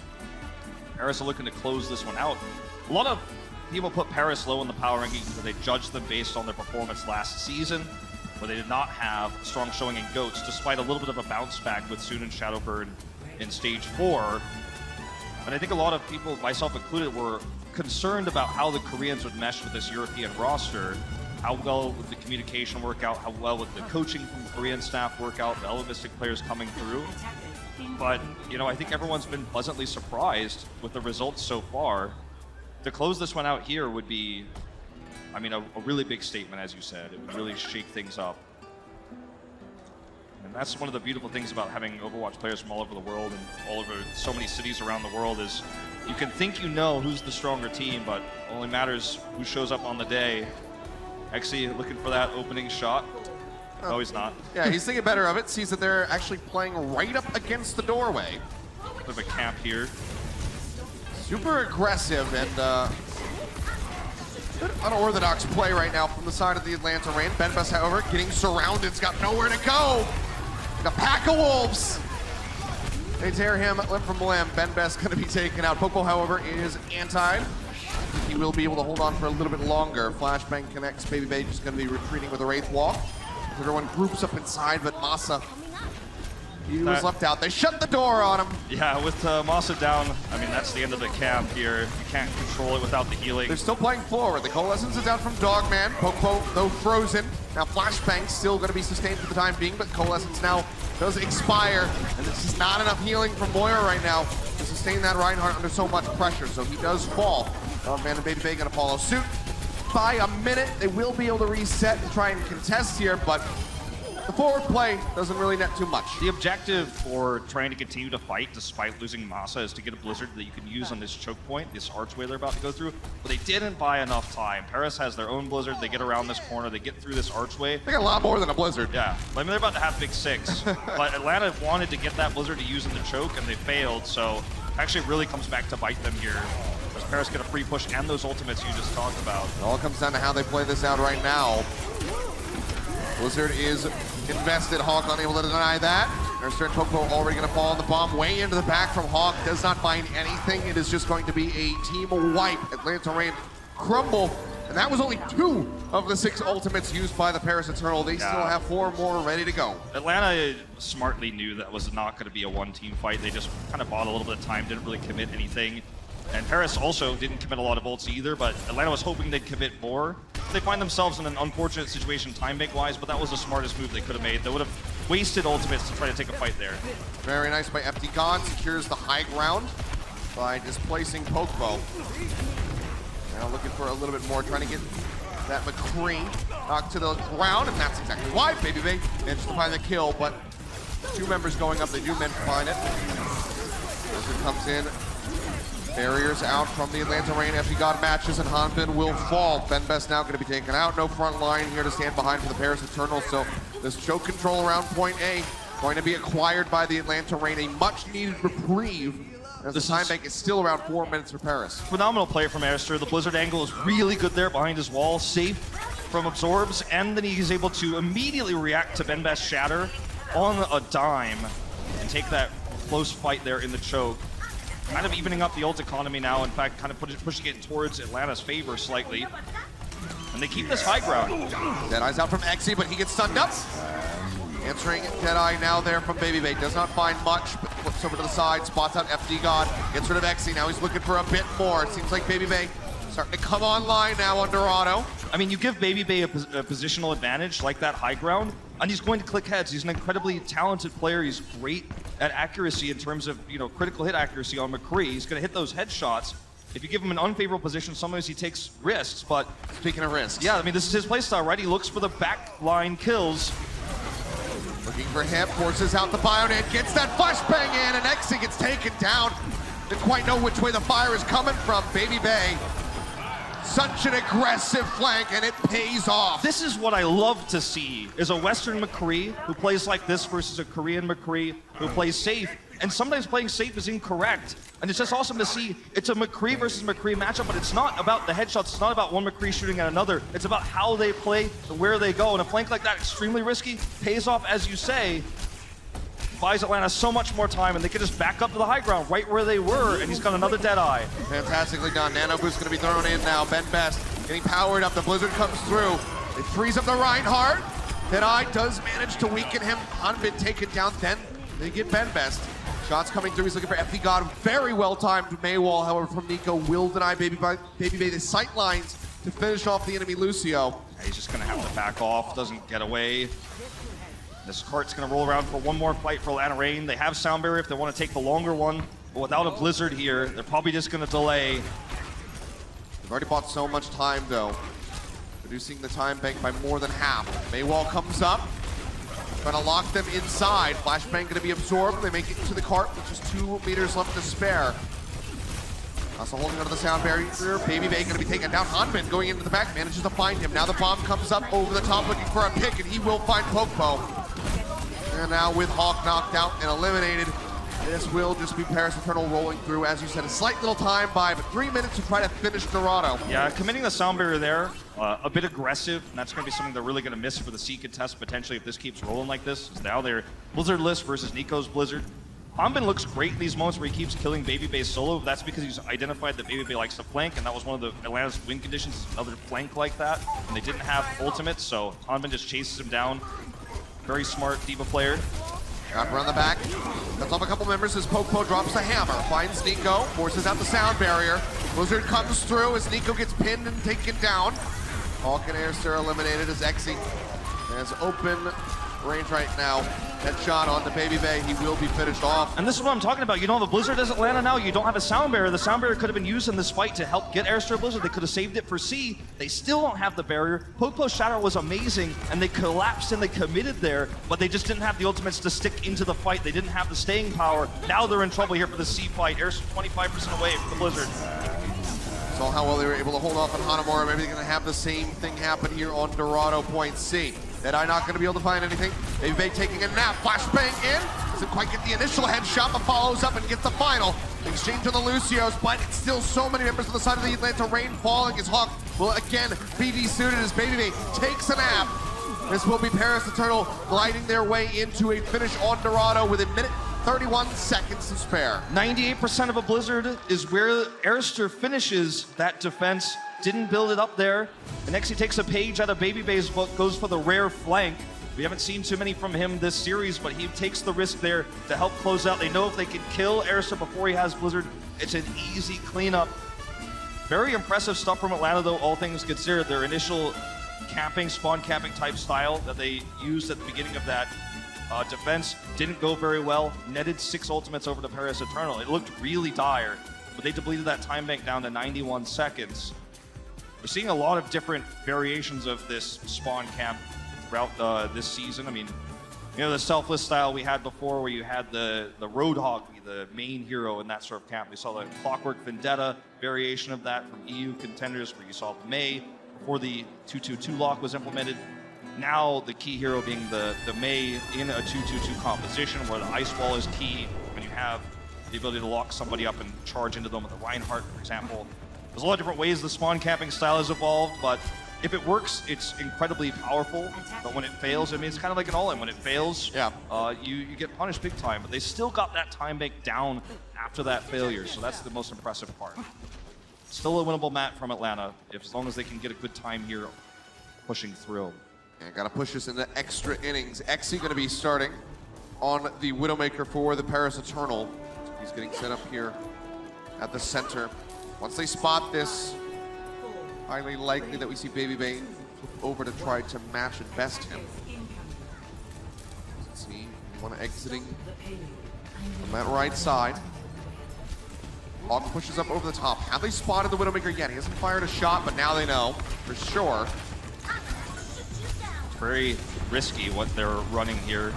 Paris are looking to close this one out. A lot of people put Paris low in the power rankings because they judged them based on their performance last season, where they did not have a strong showing in GOATs, despite a little bit of a bounce back with Soon and Shadowburn in Stage 4. And I think a lot of people, myself included, were concerned about how the Koreans would mesh with this European roster. how well would the communication work out, how well would the coaching from Korean staff work out, the Elvistic players coming through. But, you know, I think everyone's been pleasantly surprised with the results so far. To close this one out here would be, I mean, a really big statement, as you said. It would really shake things up. And that's one of the beautiful things about having Overwatch players from all over the world and all over so many cities around the world is you can think you know who's the stronger team, but it only matters who shows up on the day. Actually looking for that opening shot. No, he's not. Yeah, he's thinking better of it. Sees that they're actually playing right up against the doorway. Bit of a camp here. Super aggressive and unorthodox play right now from the side of the Atlanta Reign. Benbest, however, getting surrounded. He's got nowhere to go. Like a pack of wolves. They tear him limb from limb. Benbest going to be taken out. Popo, however, is anti. He will be able to hold on for a little bit longer. Flashbang connects. Baby Bay just going to be retreating with a Wraith Walk. Everyone groups up inside, but Masa, he was left out. They shut the door on him. Yeah, with Masa down, I mean, that's the end of the camp here. You can't control it without the healing. They're still playing forward. The Coalescence is out from Dogman. Popo, though, frozen. Now Flashbang still going to be sustained for the time being, but Coalescence now does expire, and this is not enough healing from Moira right now to sustain that Reinhardt under so much pressure, so he does fall. Dogman and Baby Bay going to follow suit. By a minute, they will be able to reset and try and contest here, but the forward play doesn't really net too much. The objective for trying to continue to fight despite losing Masa is to get a blizzard that you can use on this choke point, this archway they're about to go through, but they didn't buy enough time. Paris has their own blizzard, they get around this corner, they get through this archway. They got a lot more than a blizzard. Yeah, I mean, they're about to have big six, but Atlanta wanted to get that blizzard to use in the choke, and they failed, so actually really comes back to bite them here. As Paris get a free push and those ultimates you just talked about. It all comes down to how they play this out right now. Blizzard is invested. Hawk unable to deny that. There's certain Popo already going to fall on the bomb way into the back from Hawk. Does not find anything. It is just going to be a team wipe. Atlanta Reign crumble. And that was only 2 of the 6 ultimates used by the Paris Eternal. They still have 4 more ready to go. Atlanta smartly knew that was not going to be a one-team fight. They just kind of bought a little bit of time, didn't really commit anything. And Paris also didn't commit a lot of ults either, but Atlanta was hoping they'd commit more. They find themselves in an unfortunate situation time bank-wise, but that was the smartest move they could have made. They would have wasted ultimates to try to take a fight there. Very nice by FD God. Secures the high ground by displacing Pokebo. Now looking for a little bit more, trying to get that McCree knocked to the ground, and that's exactly why Baby Bay managed to find the kill, but 2 members going up, they do manage to find it. Blizzard comes in. Barriers out from the Atlanta Reign. FD God matches and Hanbin will fall. Benbest now going to be taken out. No front line here to stand behind for the Paris Eternal. So this choke control around point A going to be acquired by the Atlanta Reign. A much needed reprieve as the time bank is still around 4 minutes for Paris. Phenomenal play from Aster. The Blizzard angle is really good there behind his wall. Safe from absorbs, and then he's able to immediately react to Benbest Shatter on a dime and take that close fight there in the choke. Kind of evening up the ult economy now, in fact, kind of pushing it towards Atlanta's favor slightly. And they keep this high ground. Deadeye's out from Exy, but he gets stunned up. Answering Deadeye now there from Baby Bay. Does not find much, but flips over to the side, spots out FD God, gets rid of Exy. Now he's looking for a bit more. It seems like Baby Bay starting to come online now under auto. I mean, you give Baby Bay a positional advantage like that high ground, and he's going to click heads. He's an incredibly talented player. He's great at accuracy in terms of, you know, critical hit accuracy on McCree. He's going to hit those headshots. If you give him an unfavorable position, sometimes he takes risks, but... Speaking of risks. Yeah, I mean, this is his playstyle, right? He looks for the backline kills. Looking for him, forces out the Bionet, gets that flashbang in, and Exy gets taken down. Didn't quite know which way the fire is coming from. Baby Bay. Such an aggressive flank, and it pays off. This is what I love to see, is a Western McCree who plays like this versus a Korean McCree who plays safe. And sometimes playing safe is incorrect. And it's just awesome to see it's a McCree versus McCree matchup, but it's not about the headshots. It's not about one McCree shooting at another. It's about how they play, where they go. And a flank like that, extremely risky, pays off, as you say. Buys Atlanta so much more time, and they can just back up to the high ground right where they were, and he's got another Deadeye. Fantastically done. Nano Boost going to be thrown in now. Benbest getting powered up. The Blizzard comes through. It frees up the Reinhardt. Deadeye does manage to weaken him. Hanbin taken down. Then they get Benbest. Shots coming through. He's looking for FD God. Very well timed Maywall, however, from Nico will deny Baby Bay the sight lines to finish off the enemy Lucio. He's just gonna have to back off, doesn't get away. This cart's gonna roll around for one more fight for Atlanta Reign. They have Sound Barrier if they want to take the longer one, but without a Blizzard here, they're probably just gonna delay. They've already bought so much time though, reducing the time bank by more than half. Maywall comes up, trying to lock them inside. Flashbang gonna be absorbed. They make it into the cart with just 2 meters left to spare. Also holding onto the Sound Barrier. Baby Bay gonna be taken down. Hanbin going into the back, manages to find him. Now the bomb comes up over the top looking for a pick, and he will find Pokepo. And now with Hawk knocked out and eliminated, this will just be Paris Eternal rolling through. As you said, a slight little time by, but 3 minutes to try to finish Dorado. Yeah, committing the Sound Barrier there, a bit aggressive, and that's going to be something they're really going to miss for the C contest potentially if this keeps rolling like this. Now they're Blizzardless versus Nico's Blizzard. Hanbin looks great in these moments where he keeps killing Baby Bay solo. That's because he's identified that Baby Bay likes to flank, and that was one of the Atlanta's win conditions, another flank like that. And they didn't have ultimates, so Hanbin just chases him down. Very smart D.Va player. Got around the back. Cuts off a couple members as Pokepo drops the hammer. Finds Nico, forces out the Sound Barrier. Blizzard comes through as Nico gets pinned and taken down. Hawk and Airster eliminated as Exi has open range right now. Headshot on the Baby Bay. He will be finished off. And this is what I'm talking about. You don't have a Blizzard as Atlanta now. You don't have a Sound Barrier. The Sound Barrier could have been used in this fight to help get Airster Blizzard. They could have saved it for C. They still don't have the barrier. Pokepo's Shadow was amazing, and they collapsed and they committed there, but they just didn't have the ultimates to stick into the fight. They didn't have the staying power. Now they're in trouble here for the C fight. Airster 25% away from the Blizzard. Saw how well they were able to hold off on Hanamura. Maybe they're going to have the same thing happen here on Dorado Point C. Deadeye not going to be able to find anything. Baby Bay taking a nap. Flashbang in. Doesn't quite get the initial headshot, but follows up and gets the final. Exchange on the Lucios, but it's still so many members on the side of the Atlanta Reign falling as Hawk will again be desuited as Baby Bay takes a nap. This will be Paris Eternal gliding their way into a finish on Dorado with a minute 31 seconds to spare. 98% of a Blizzard is where Airster finishes that defense. Didn't build it up there. And next he takes a page out of Baby Bay's book, goes for the rare flank. We haven't seen too many from him this series, but he takes the risk there to help close out. They know if they can kill Airster before he has Blizzard, it's an easy cleanup. Very impressive stuff from Atlanta though, all things considered. Their initial camping, spawn camping type style that they used at the beginning of that defense didn't go very well. Netted 6 ultimates over to Paris Eternal. It looked really dire, but they depleted that time bank down to 91 seconds. We're seeing a lot of different variations of this spawn camp throughout this season. I mean, you know, the selfless style we had before where you had the Roadhog be the main hero in that sort of camp. We saw the Clockwork Vendetta variation of that from EU contenders where you saw May before the 2-2-2 lock was implemented. Now the key hero being the May in a 2-2-2 composition where the Ice Wall is key when you have the ability to lock somebody up and charge into them with the Reinhardt, for example. There's a lot of different ways the spawn camping style has evolved, but if it works, it's incredibly powerful. But when it fails, I mean, it's kind of like an all-in. When it fails, you get punished big time. But they still got that time bank down after that failure, so that's the most impressive part. Still a winnable mat from Atlanta, as long as they can get a good time here pushing through. Yeah, got to push us into extra innings. Exi going to be starting on the Widowmaker for the Paris Eternal. He's getting set up here at the center. Once they spot this, highly likely that we see Baby Bay flip over to try to match and best him. Let's see, one exiting on that right side. Hawk pushes up over the top. Have they spotted the Widowmaker yet? He hasn't fired a shot, but now they know for sure. It's very risky what they're running here.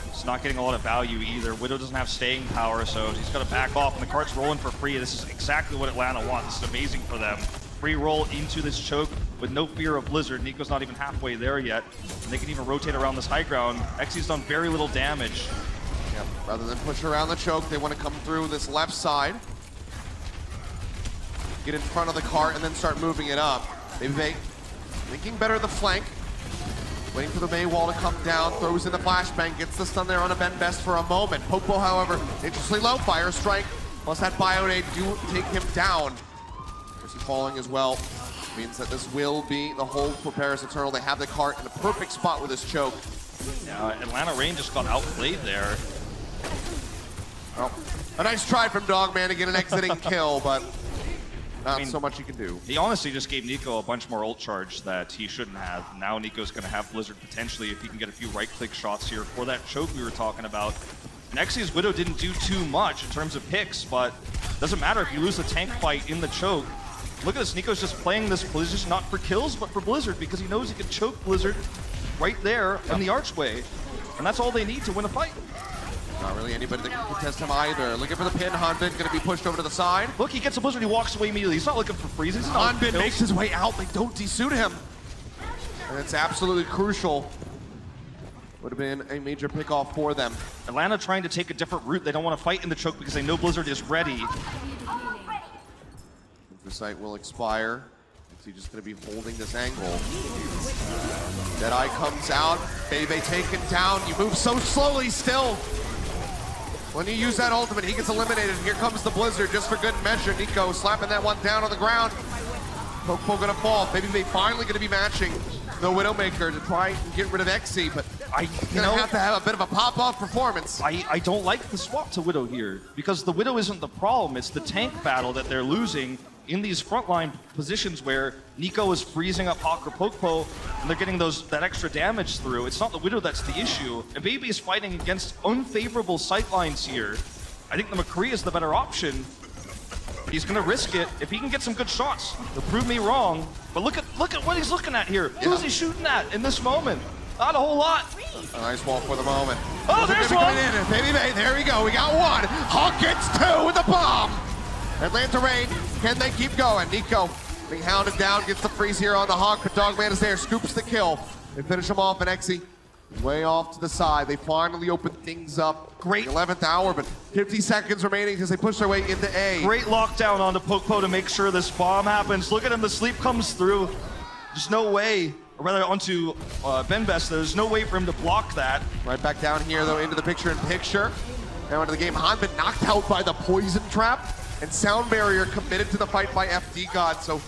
It's not getting a lot of value either. Widow doesn't have staying power, so he's got to back off, and the cart's rolling for free. This is exactly what Atlanta wants. This is amazing for them. Free roll into this choke with no fear of Blizzard. Nico's not even halfway there yet, and they can even rotate around this high ground. Exi's done very little damage. Yep. Rather than push around the choke, they want to come through this left side, get in front of the cart, and then start moving it up. Baby Bay thinking better of the flank. Waiting for the May wall to come down, throws in the flashbang, gets the stun there on a Ben Best for a moment. Pokepo, however, interestingly low, fire strike, plus that Bionade do take him down. Mercy falling as well, means that this will be the hold for Paris Eternal. They have the cart in the perfect spot with this choke. Yeah, Atlanta Reign just got outplayed there. Well, a nice try from Dogman to get an exiting kill, but Not so much he can do. He honestly just gave Nico a bunch more ult charge that he shouldn't have. Now Nico's going to have Blizzard potentially if he can get a few right-click shots here for that choke we were talking about. Nexi's Widow didn't do too much in terms of picks, but doesn't matter if you lose the tank fight in the choke. Look at this, Nico's just playing this position not for kills, but for Blizzard, because he knows he can choke Blizzard right there in the archway. And that's all they need to win a fight. Not really anybody that can contest him either. Looking for the pin, Hanbin gonna be pushed over to the side. Look, he gets a Blizzard, he walks away immediately. He's not looking for freezes. Hanbin makes his way out, they don't desuit him. And it's absolutely crucial. Would have been a major pick-off for them. Atlanta trying to take a different route. They don't want to fight in the choke because they know Blizzard is ready. The site will expire. Is he just going to be holding this angle? Deadeye comes out. Bebe taken down. You move so slowly still. When you use that ultimate, he gets eliminated. Here comes the Blizzard just for good measure. Nico slapping that one down on the ground. Poke going to fall. Bebe finally going to be matching the Widowmaker to try and get rid of Exy, but he's going to have a bit of a pop-off performance. I don't like the swap to Widow here, because the Widow isn't the problem. It's the tank battle that they're losing in these frontline positions where Nico is freezing up Hawk or Pokepo, and they're getting that extra damage through. It's not the Widow that's the issue. And Baby is fighting against unfavorable sightlines here. I think the McCree is the better option. But he's gonna risk it. If he can get some good shots, he'll prove me wrong. But look at what he's looking at here. Yeah. Who's he shooting at in this moment? Not a whole lot. A nice wall for the moment. Oh, there's one! Baby Bay, there we go. We got one. Hawk gets two with the bomb. Atlanta Reign, can they keep going? Nico being hounded down, gets the freeze here on the Hawk, but Dogman is there, scoops the kill. They finish him off, and Exy way off to the side. They finally open things up. Great 11th hour, but 50 seconds remaining as they push their way into A. Great lockdown onto Pokepo to make sure this bomb happens. Look at him, the sleep comes through. There's no way, or rather onto Benbest, there's no way for him to block that. Right back down here, though, into the picture-in-picture. Now into the game, Han been knocked out by the poison trap, and Sound Barrier committed to the fight by FD God, so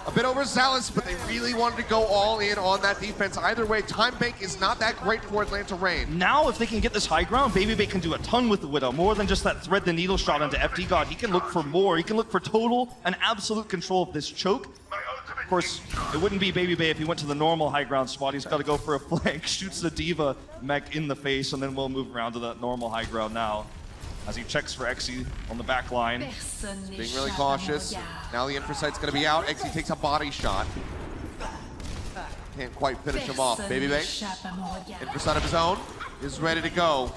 a bit overzealous, but they really wanted to go all in on that defense. Either way, time bank is not that great for Atlanta Reign. Now, if they can get this high ground, Baby Bay can do a ton with the Widow, more than just that thread the needle shot onto FD God. He can look for more. He can look for total and absolute control of this choke. Of course, it wouldn't be Baby Bay if he went to the normal high ground spot. He's got to go for a flank, shoots the Diva mech in the face, and then we'll move around to that normal high ground now. As he checks for Exy on the back line. Being really cautious. Now the Infrasight's going to be out. Exy takes a body shot. Can't quite finish him off. Baby Bay, Infrasight of his own, is ready to go.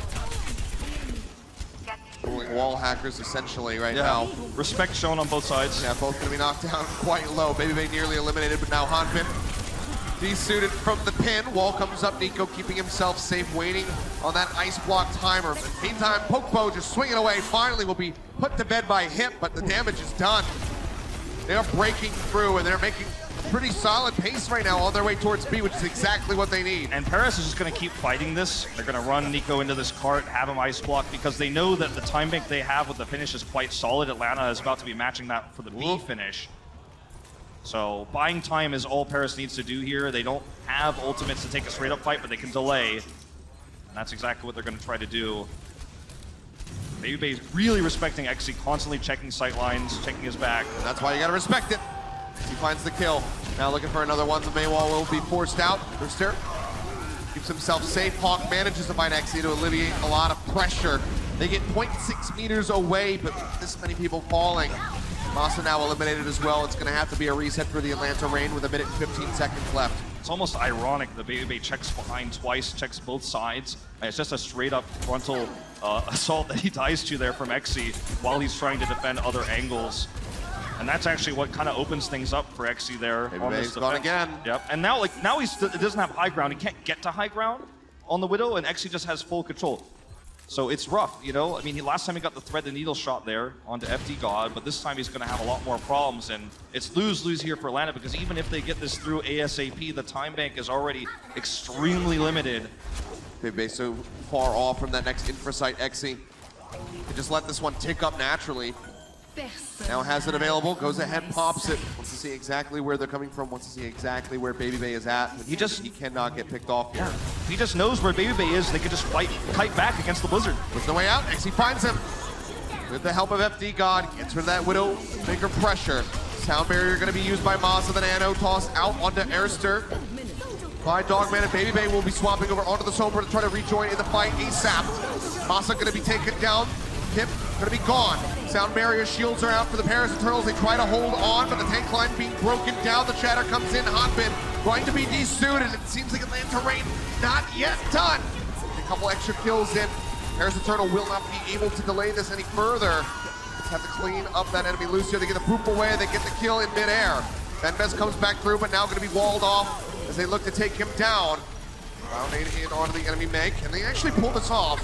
Pulling wall hackers essentially right now. Respect shown on both sides. Yeah, both going to be knocked down quite low. Baby Bay nearly eliminated, but now Hanbin desuited from the pin. Wall comes up, Nico keeping himself safe, waiting on that ice block timer. But meantime, Pokepo just swinging away. Finally will be put to bed by Hip, but the damage is done. They are breaking through, and they're making a pretty solid pace right now on their way towards B, which is exactly what they need. And Paris is just going to keep fighting this. They're going to run Nico into this cart, have him ice block, because they know that the time bank they have with the finish is quite solid. Atlanta is about to be matching that for the B finish. So buying time is all Paris needs to do here. They don't have ultimates to take a straight up fight, but they can delay. And that's exactly what they're going to try to do. Baby Bay's really respecting Exy, constantly checking sight lines, checking his back. And that's why you got to respect it. He finds the kill. Now looking for another one. The Maywall will be forced out. Rooster keeps himself safe. Hawk manages to find Exy to alleviate a lot of pressure. They get 0.6 meters away, but with this many people falling. Masa now eliminated as well. It's going to have to be a reset for the Atlanta Reign with a minute and 15 seconds left. It's almost ironic that Baby Bay checks behind twice, checks both sides. It's just a straight up frontal assault that he dies to there from Exy while he's trying to defend other angles. And that's actually what kind of opens things up for Exy there. Baby Bay's gone again. Yep. And now, now he doesn't have high ground. He can't get to high ground on the Widow, and Exy just has full control. So it's rough, you know? I mean, last time he got the thread the needle shot there onto FD God, but this time he's going to have a lot more problems, and it's lose-lose here for Atlanta, because even if they get this through ASAP, the time bank is already extremely limited. Baby Bay so far off from that next Infrasight Exy. They just let this one tick up naturally. Now has it available, goes ahead, pops it. Wants to see exactly where they're coming from, wants to see exactly where Baby Bay is at. He cannot get picked off here. He just knows where Baby Bay is, they can just fight back against the Blizzard. There's no way out, Exy finds him. With the help of FD God, gets rid of that Widow, maker pressure. Sound barrier going to be used by Masa. The nano toss out onto Erster. By Dogman and Baby Bay will be swapping over onto the Sombra to try to rejoin in the fight ASAP. Masa going to be taken down. Pip going to be gone. Sound barrier shields are out for the Paris Eternals. They try to hold on, but the tank line being broken down. The chatter comes in. Hanbin going to be desuited. It seems like Atlanta Rain not yet done. A couple extra kills in. Paris Eternal will not be able to delay this any further. Just have to clean up that enemy Lucio. They get the poop away. They get the kill in midair. Benbez comes back through, but now going to be walled off as they look to take him down. Groundade in onto the enemy Meg, and they actually pull this off.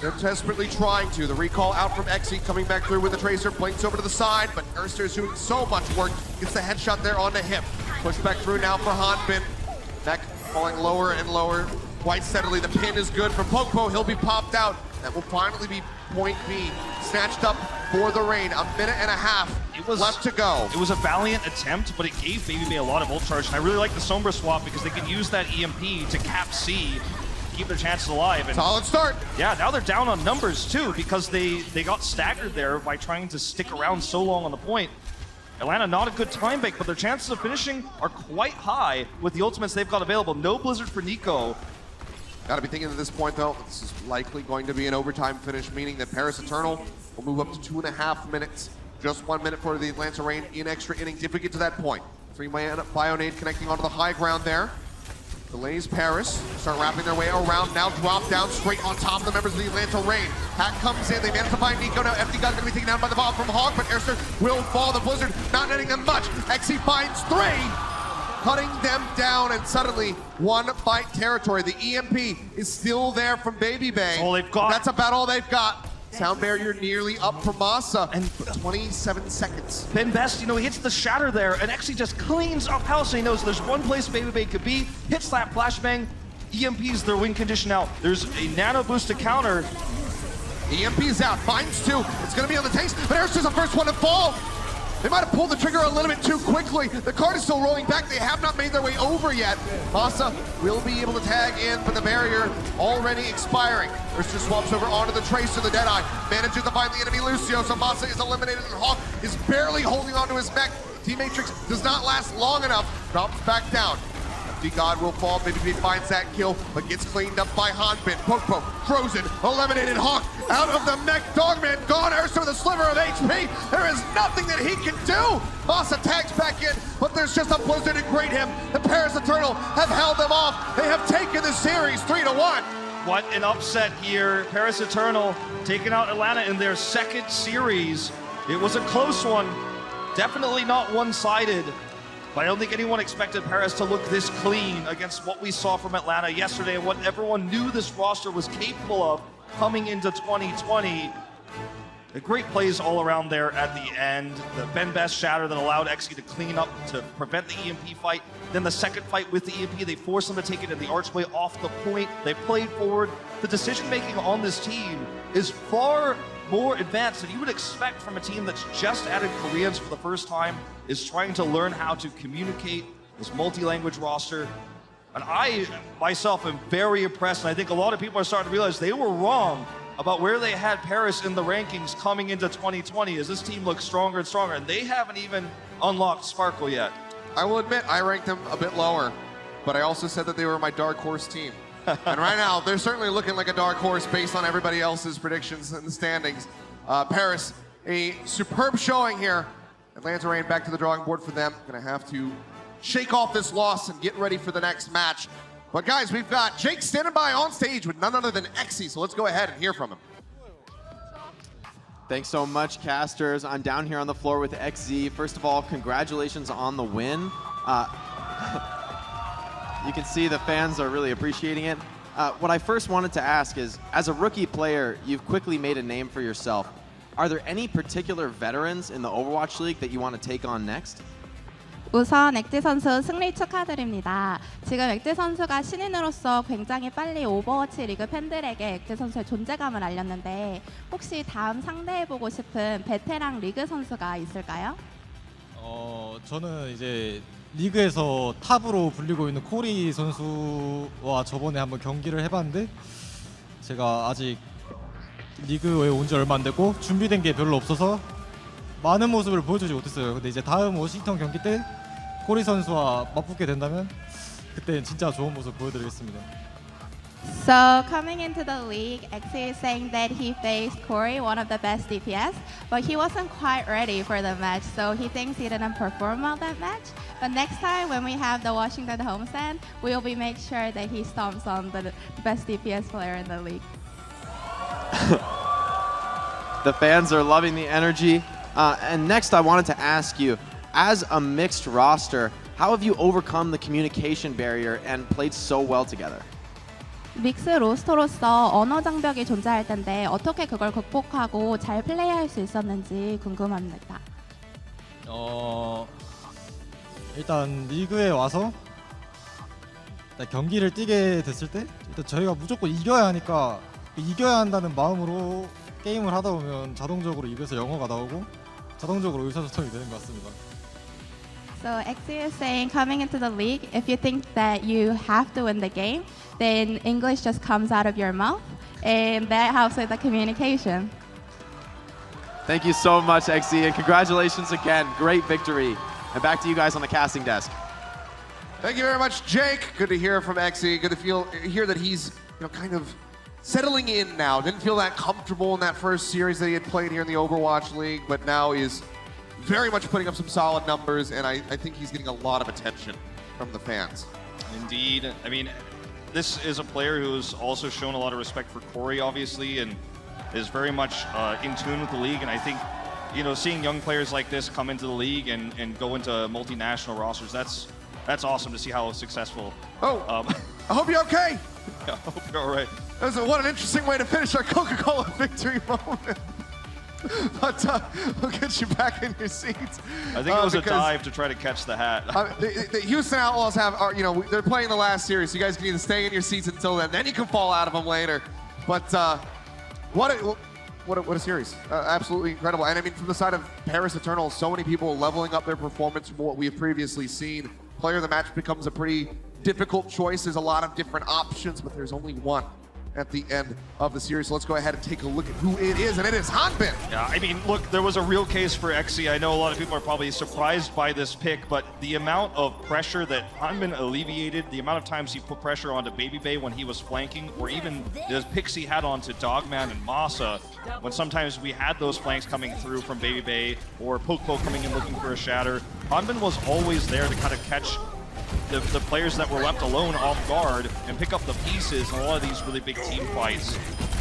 They're desperately trying to. The recall out from Exy, coming back through with the Tracer, blinks over to the side, but Erster is doing so much work. Gets the headshot there onto him. Push back through now for Hanbin. Neck falling lower and lower quite steadily. The pin is good for Popo. He'll be popped out. That will finally be point B. Snatched up for the Rain. A minute and a half left to go. It was a valiant attempt, but it gave Baby Bay a lot of ult charge. And I really like the Sombra swap because they can use that EMP to cap C, keep their chances alive. And solid start. Yeah, now they're down on numbers too because they got staggered there by trying to stick around so long on the point. Atlanta not a good time bank, but their chances of finishing are quite high with the ultimates they've got available. No Blizzard for Nico. Gotta be thinking at this point though, this is likely going to be an overtime finish, meaning that Paris Eternal will move up to 2.5 minutes. Just 1 minute for the Atlanta Rain in extra innings if we get to that point. 3-man Bionade connecting onto the high ground there. Delays Paris, start wrapping their way around, now drop down straight on top of the members of the Atlanta Rain. Hack comes in, they manage to find Nico, now FD God's gonna be taken down by the bomb from Hawk, but Erster will fall, the Blizzard not netting them much. Exy finds 3, cutting them down, and suddenly one fight territory. The EMP is still there from Baby Bay. That's all they've got. That's about all they've got. Sound barrier nearly up for Masa, and 27 seconds. Benbez, he hits the shatter there and actually just cleans up house. So he knows there's one place Baby Bay could be. Hits that flashbang, EMPs their win condition out. There's a nano boost to counter. EMP's out, finds 2. It's gonna be on the tanks, but Erster's the first one to fall. They might have pulled the trigger a little bit too quickly. The card is still rolling back. They have not made their way over yet. Masa will be able to tag in, but the barrier already expiring. Erster swaps over onto the Tracer, the Deadeye. Manages to find the enemy Lucio, so Masa is eliminated, and Hawk is barely holding onto his mech. T-Matrix does not last long enough. Drops back down. FD God will fall. Baby B finds that kill, but gets cleaned up by Hanbin. Popo, frozen, eliminated. Hawk out of the mech. Dogman gone. Erster with a sliver of HP. There is nothing that he can do. Masa tags back in, but there's just a Blizzard to grate him. The Paris Eternal have held them off. They have taken the series 3-1. What an upset here. Paris Eternal taking out Atlanta in their second series. It was a close one. Definitely not one-sided. But I don't think anyone expected Paris to look this clean against what we saw from Atlanta yesterday and what everyone knew this roster was capable of coming into 2020. The great plays all around there at the end. The Benbez shatter that allowed Exy to clean up to prevent the EMP fight. Then the second fight with the EMP, they forced them to take it in the archway off the point. They played forward. The decision-making on this team is far more advanced than you would expect from a team that's just added Koreans for the first time, is trying to learn how to communicate this multi-language roster. And I, myself, am very impressed, and I think a lot of people are starting to realize they were wrong about where they had Paris in the rankings coming into 2020 as this team looks stronger and stronger, and they haven't even unlocked Sparkle yet. I will admit, I ranked them a bit lower, but I also said that they were my dark horse team. And right now, they're certainly looking like a dark horse based on everybody else's predictions in the standings. Paris, a superb showing here. Atlanta Rain back to the drawing board for them. Gonna have to shake off this loss and get ready for the next match. But guys, we've got Jake standing by on stage with none other than Exy, so let's go ahead and hear from him. Thanks so much, casters. I'm down here on the floor with XZ. First of all, congratulations on the win. You can see the fans are really appreciating it. What I first wanted to ask is, as a rookie player, you've quickly made a name for yourself. Are there any particular veterans in the Overwatch League that you want to take on next? 우선 엑지 선수 승리 축하드립니다. 지금 엑지 선수가 신인으로서 굉장히 빨리 오버워치 리그 팬들에게 엑지 선수의 존재감을 알렸는데 혹시 다음 상대해보고 싶은 베테랑 리그 선수가 있을까요? 저는 이제 리그에서 탑으로 불리고 있는 코리 선수와 저번에 한번 경기를 해봤는데 제가 아직 리그에 온 지 얼마 안 됐고 준비된 게 별로 없어서 많은 모습을 보여주지 못했어요. 근데 이제 다음 워싱턴 경기 때 코리 선수와 맞붙게 된다면 그때 진짜 좋은 모습 보여드리겠습니다. So coming into the league, Xe is saying that he faced Corey, one of the best DPS, but he wasn't quite ready for the match, so he thinks he didn't perform well that match. But next time when we have the Washington homestand, we will be make sure that he stomps on the best DPS player in the league. The fans are loving the energy. And next I wanted to ask you, as a mixed roster, how have you overcome the communication barrier and played so well together? 믹스 로스터로서 언어 장벽이 존재할 텐데 어떻게 그걸 극복하고 잘 플레이할 수 있었는지 궁금합니다. 일단 리그에 와서 일단 경기를 뛰게 됐을 때 일단 저희가 무조건 이겨야 하니까 이겨야 한다는 마음으로 게임을 하다 보면 자동적으로 입에서 영어가 나오고 자동적으로 의사소통이 되는 것 같습니다. So Xe is saying coming into the league, if you think that you have to win the game, then English just comes out of your mouth, and that helps with the communication. Thank you so much, Xe, and congratulations again. Great victory. And back to you guys on the casting desk. Thank you very much, Jake. Good to hear from Xe. Good to hear that he's kind of settling in now. Didn't feel that comfortable in that first series that he had played here in the Overwatch League, but now is very much putting up some solid numbers, and I think he's getting a lot of attention from the fans. Indeed. I mean, this is a player who's also shown a lot of respect for Corey, obviously, and is very much in tune with the league. And I think, seeing young players like this come into the league and go into multinational rosters, that's awesome to see how successful. I hope you're okay. Yeah, I hope you're all right. What an interesting way to finish our Coca-Cola victory moment. But we'll get you back in your seats. I think it was a dive to try to catch the hat. The Houston Outlaws they're playing the last series, so you guys can either stay in your seats until then you can fall out of them later. But what a series. Absolutely incredible. And I mean, from the side of Paris Eternal, so many people leveling up their performance from what we have previously seen. Player of the match becomes a pretty difficult choice. There's a lot of different options, but there's only one at the end of the series. So let's go ahead and take a look at who it is, and it is Hanbin. Yeah, I mean, look, there was a real case for Xe. I know a lot of people are probably surprised by this pick, but the amount of pressure that Hanbin alleviated, the amount of times he put pressure onto Baby Bay when he was flanking, or even the picks he had onto Dogman and Masa, when sometimes we had those flanks coming through from Baby Bay, or Poke coming in looking for a shatter, Hanbin was always there to kind of catch the players that were left alone off guard and pick up the pieces in a lot of these really big team fights,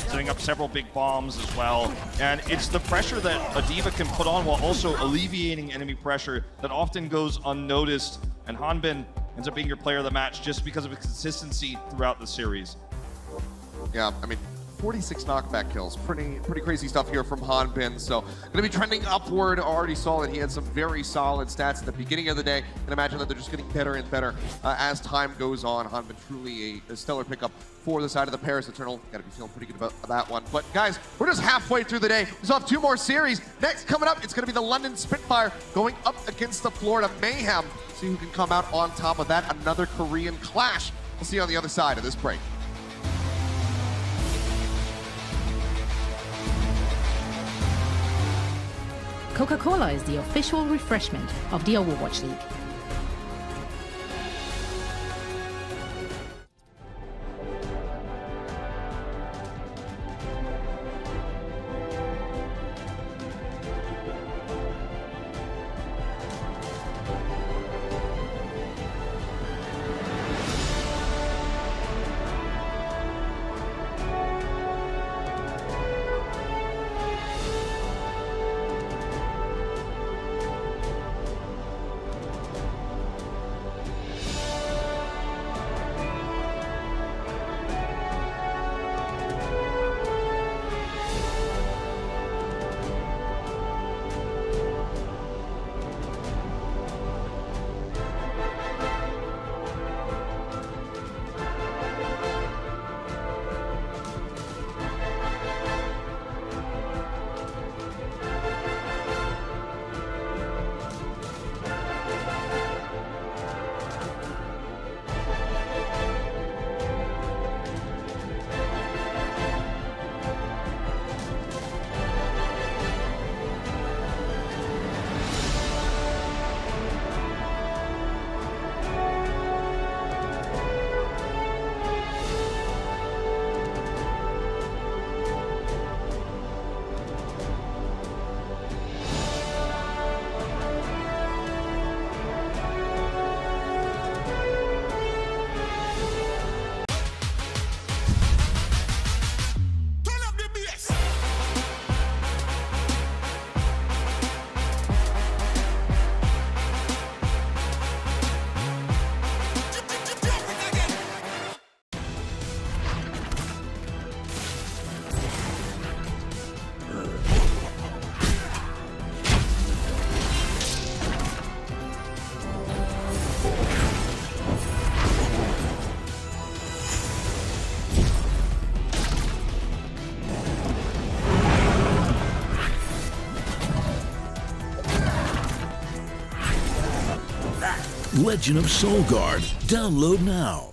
setting up several big bombs as well. And it's the pressure that a diva can put on while also alleviating enemy pressure that often goes unnoticed, and Hanbin ends up being your player of the match just because of his consistency throughout the series. Yeah, I mean, 46 knockback kills. Pretty crazy stuff here from Hanbin. So going to be trending upward. Already saw that he had some very solid stats at the beginning of the day. And imagine that they're just getting better and better as time goes on. Hanbin truly a stellar pickup for the side of the Paris Eternal. Got to be feeling pretty good about that one. But guys, we're just halfway through the day. We still have 2 more series. Next coming up, it's going to be the London Spitfire going up against the Florida Mayhem. See who can come out on top of that. Another Korean clash. We'll see you on the other side of this break. Coca-Cola is the official refreshment of the Overwatch League. Legend of Soul Guard. Download now.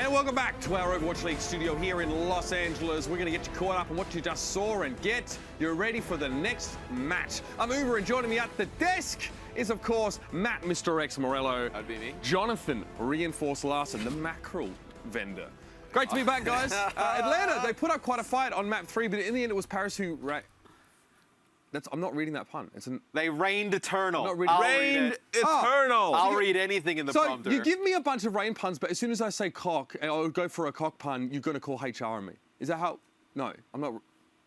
Welcome back to our Overwatch League studio here in Los Angeles. We're going to get you caught up on what you just saw and get you ready for the next match. I'm Uber, and joining me at the desk is, of course, Matt, Mr. X Morello. That'd be me. Jonathan, Reinforced Larson, the mackerel vendor. Great to be back, guys. Atlanta, they put up quite a fight on map 3, but in the end it was Paris who... I'm not reading that pun. They reigned eternal. Reigned eternal. I'll read anything in the prompter. So you give me a bunch of rain puns, but as soon as I say cock, and I'll go for a cock pun, you're going to call HR on me. Is that how? No, I'm not.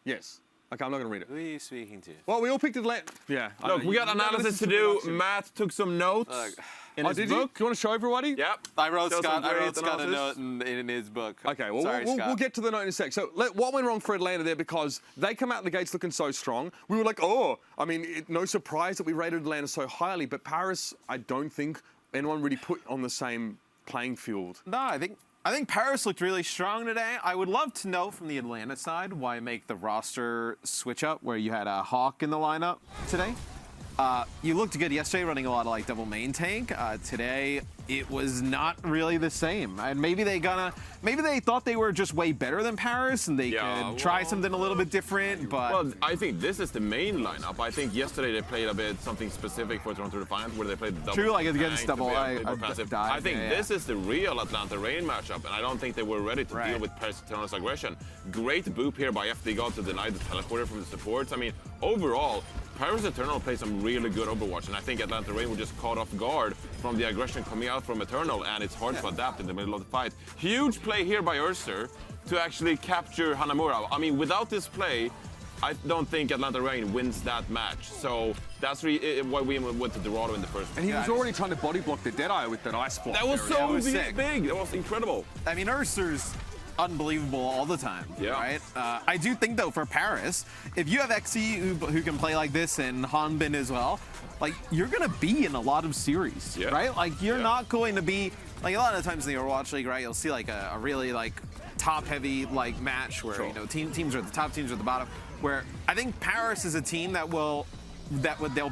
Yes. Okay, I'm not going to read it. Who are you speaking to? Well, we all picked Atlanta. Yeah. Look, we got analysis to do. Matt took some notes in his book. Do you want to show everybody? Yep. I wrote Scott a note in his book. Okay, well, Sorry, we'll get to the note in a sec. So what went wrong for Atlanta there? Because they come out the gates looking so strong. We were like, oh, I mean, no surprise that we rated Atlanta so highly. But Paris, I don't think anyone really put on the same playing field. No, I think Paris looked really strong today. I would love to know from the Atlanta side why make the roster switch up where you had a Hawk in the lineup today. You looked good yesterday running a lot of double main tank. Today it was not really the same. And maybe they thought they were just way better than Paris and they could try something a little bit different, but... Well, I think this is the main lineup. I think yesterday they played a bit something specific for Toronto Defiant where they played the double. True, like against double. I think this is the real Atlanta Reign matchup, and I don't think they were ready to deal with Paris Eternal's aggression. Great boop here by FD God to deny the teleporter from the supports. I mean, overall, Paris Eternal played some really good Overwatch, and I think Atlanta Reign were just caught off guard from the aggression coming out from Eternal, and it's hard to adapt in the middle of the fight. Huge play here by Urser to actually capture Hanamura. I mean, without this play, I don't think Atlanta Reign wins that match. So that's why we went to Dorado in the first. And he was already trying to body block the Deadeye with that ice block. That was so big. That was incredible. I mean, Urser's unbelievable all the time, right? I do think, though, for Paris, if you have XE who can play like this and Hanbin as well, you're going to be in a lot of series, right? You're not going to be, a lot of times in the Overwatch League, right, you'll see, a really, top-heavy, match where, teams are at the top, teams are at the bottom, where I think Paris is a team they'll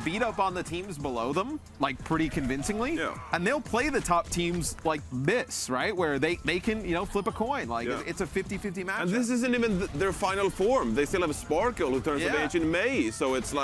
beat up on the teams below them, pretty convincingly, and they'll play the top teams like this, right? Where they can, flip a coin. It's a 50-50 match. And this isn't even their final form. They still have a Sparkle who turns of age in May, so it's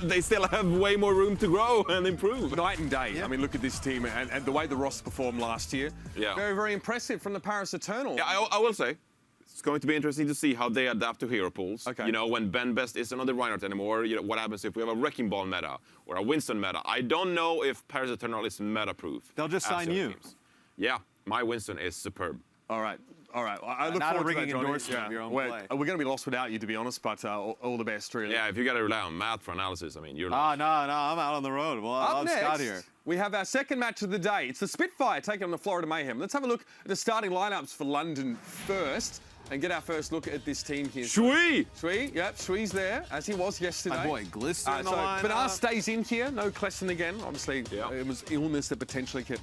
they still have way more room to grow and improve. Night and day. I mean, look at this team and the way the roster performed last year. Very, very impressive from the Paris Eternal. Yeah, I will say, it's going to be interesting to see how they adapt to hero pools. Okay. When Ben Best isn't on the Reinhardt anymore, what happens if we have a Wrecking Ball meta or a Winston meta? I don't know if Paris Eternal is meta-proof. They'll just sign you. Teams. Yeah, my Winston is superb. All right. I look not forward a ringing to that, endorsement of your own play. We're going to be lost without you, to be honest, but all the best, really. Yeah, if you got to rely on Matt for analysis, I mean, you're no, I'm out on the road. Well, I'll have Scott here. We have our second match of the day. It's the Spitfire taking on the Florida Mayhem. Let's have a look at the starting lineups for London first and get our first look at this team here. Shui! Yep, Shui's there, as he was yesterday. My boy Glister in the lineup. Banar stays in here, no Klesson again. Obviously, it was illness that potentially kept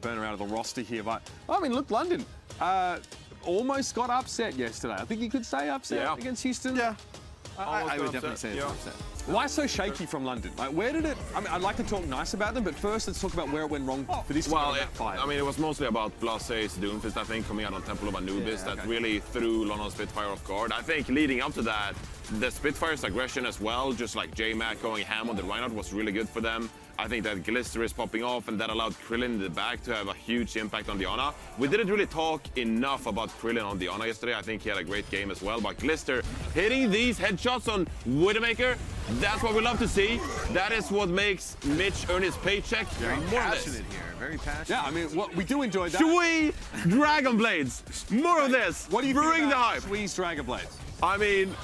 Burner out of the roster here. But, I mean, look, London almost got upset yesterday. I think you could say upset against Houston. Yeah. I would definitely say it's upset. Why so shaky from London? Where did it... I mean, I'd like to talk nice about them, but first let's talk about where it went wrong for this team. Well, I mean, it was mostly about Blase's Doomfist, I think, coming out on Temple of Anubis that really threw London Spitfire off guard. I think leading up to that, the Spitfire's aggression as well, just like J-Mac going ham on the Reinhardt, was really good for them. I think that Glister is popping off, and that allowed Krillin in the back to have a huge impact on the Ana. We didn't really talk enough about Krillin on the Ana yesterday. I think he had a great game as well, but Glister, hitting these headshots on Widowmaker, that's what we love to see. That is what makes Mitch earn his paycheck. Very More of passionate this. here. Very passionate. Yeah, I mean, we do enjoy that. Shui Dragon Blades. More of this. What do you Bring think the about hype. Shui's Dragon Blades? I mean,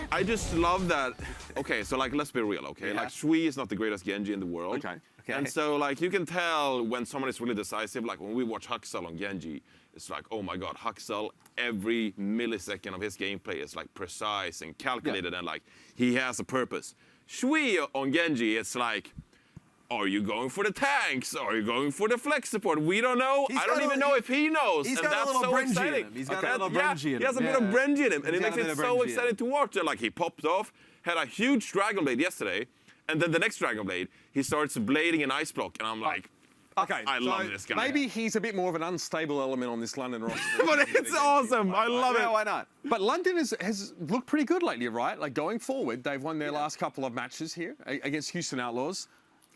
I just love that. Okay, so like, let's be real, okay? Yeah. Like, Shui is not the greatest Genji in the world. Okay. And so, like, you can tell when someone is really decisive. Like, when we watch Huxel on Genji, it's like, oh my God, Huxel, every millisecond of his gameplay is like precise and calculated, and like, he has a purpose. Shui on Genji, it's like, are you going for the tanks? Are you going for the flex support? We don't know. I don't even know if he knows. He's and got a that's little so Brengy exciting. in him. He's got a little Brengy in him. He has a bit of Brengy in him, and it He's makes got a it bit of so Brengy in exciting to watch. Like, he popped off, had a huge Dragon Blade yesterday, and then the next Dragon Blade, he starts blading an ice block, and I'm like, okay, I love this guy. Maybe he's a bit more of an unstable element on this London roster. But it's awesome. I love it. Yeah, why not? But London has looked pretty good lately, right? Like, going forward, they've won their last couple of matches here against Houston Outlaws.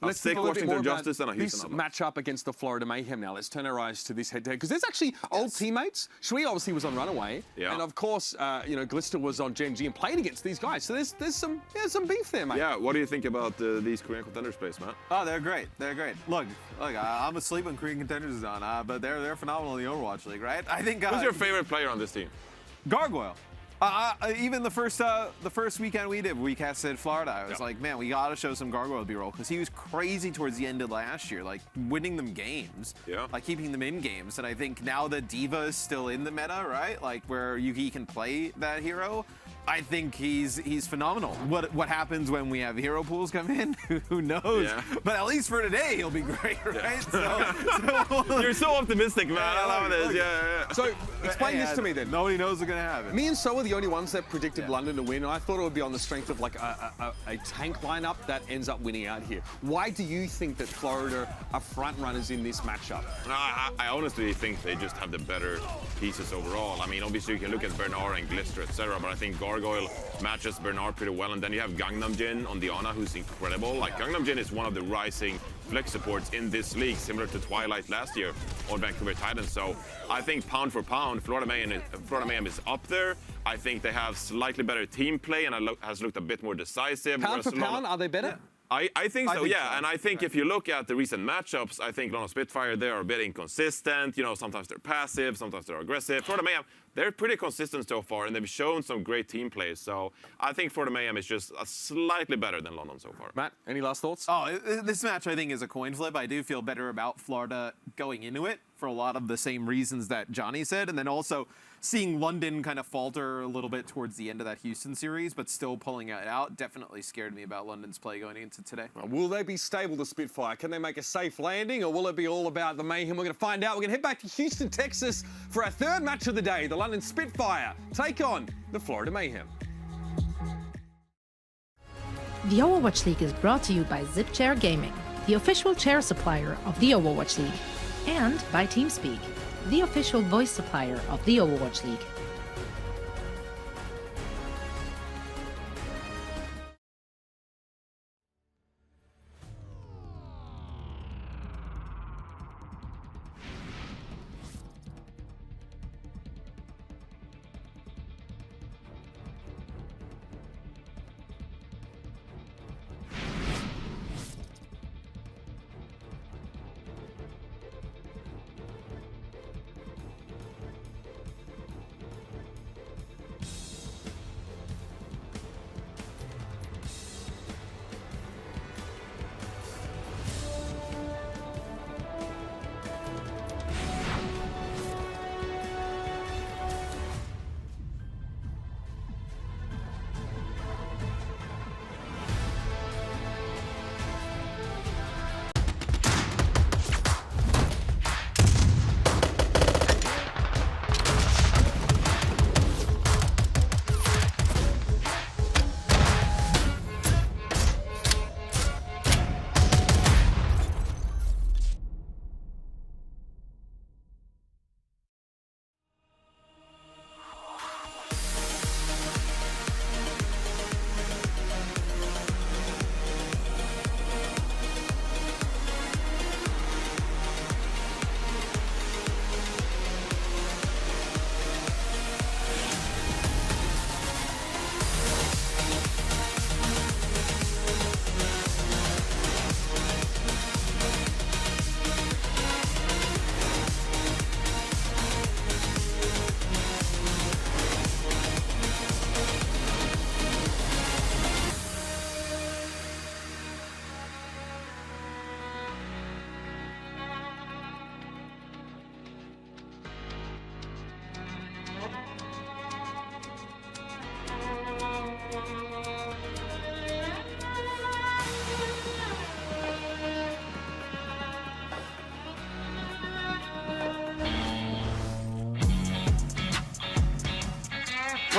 Let's take Washington Justice and a Houston this Outlaws. matchup against the Florida Mayhem now. Let's turn our eyes to this head-to-head, because there's actually old teammates. Shui obviously was on Runaway, Yeah. and of course, you know, Glister was on Gen G and played against these guys. So there's some beef there, mate. Yeah, what do you think about these Korean contenders plays, Matt? Oh, they're great. They're great. Look, I'm asleep when Korean contenders is on, but they're phenomenal in the Overwatch League, right? I think. Who's your favorite player on this team? Gargoyle. Even the first weekend we casted Florida, I was like, man, we gotta show some Gargoyle B-roll, because he was crazy towards the end of last year, like winning them games, like keeping them in games. And I think now that Diva is still in the meta, right, like where he can play that hero, I think he's phenomenal. What happens when we have hero pools come in? Who knows? Yeah. But at least for today, he'll be great, right? You're so optimistic, man. I love this. Yeah. So explain this to me then. Nobody knows what's gonna happen. Me and So are the only ones that predicted London to win. I thought it would be on the strength of like a tank lineup that ends up winning out here. Why do you think that Florida are front runners in this matchup? I honestly think they just have the better pieces overall. I mean, obviously you can look at Bernard and Glister, etc., but I think Gargoyle matches Bernard pretty well, and then you have Gangnam Jin on the Ana, who's incredible. Like, Gangnam Jin is one of the rising flex supports in this league, similar to Twilight last year on Vancouver Titans. So I think pound for pound, Florida Mayhem is up there. I think they have slightly better team play and has looked a bit more decisive. Pound for pound, are they better? I think so, yeah. And I think if you look at the recent matchups, I think London Spitfire, they are a bit inconsistent. You know, sometimes they're passive, sometimes they're aggressive. Florida Mayhem, they're pretty consistent so far, and they've shown some great team plays. So I think Florida Mayhem is just slightly better than London so far. Matt, any last thoughts? Oh, this match I think is a coin flip. I do feel better about Florida going into it for a lot of the same reasons that Johnny said, and then also seeing London kind of falter a little bit towards the end of that Houston series, but still pulling it out, definitely scared me about London's play going into today. Will they be stable to Spitfire? Can they make a safe landing, or will it be all about the Mayhem? We're going to find out. We're going to head back to Houston, Texas for our third match of the day. The London Spitfire take on the Florida Mayhem. The Overwatch League is brought to you by ZipChair Gaming, the official chair supplier of the Overwatch League, and by TeamSpeak, the official voice supplier of the Overwatch League.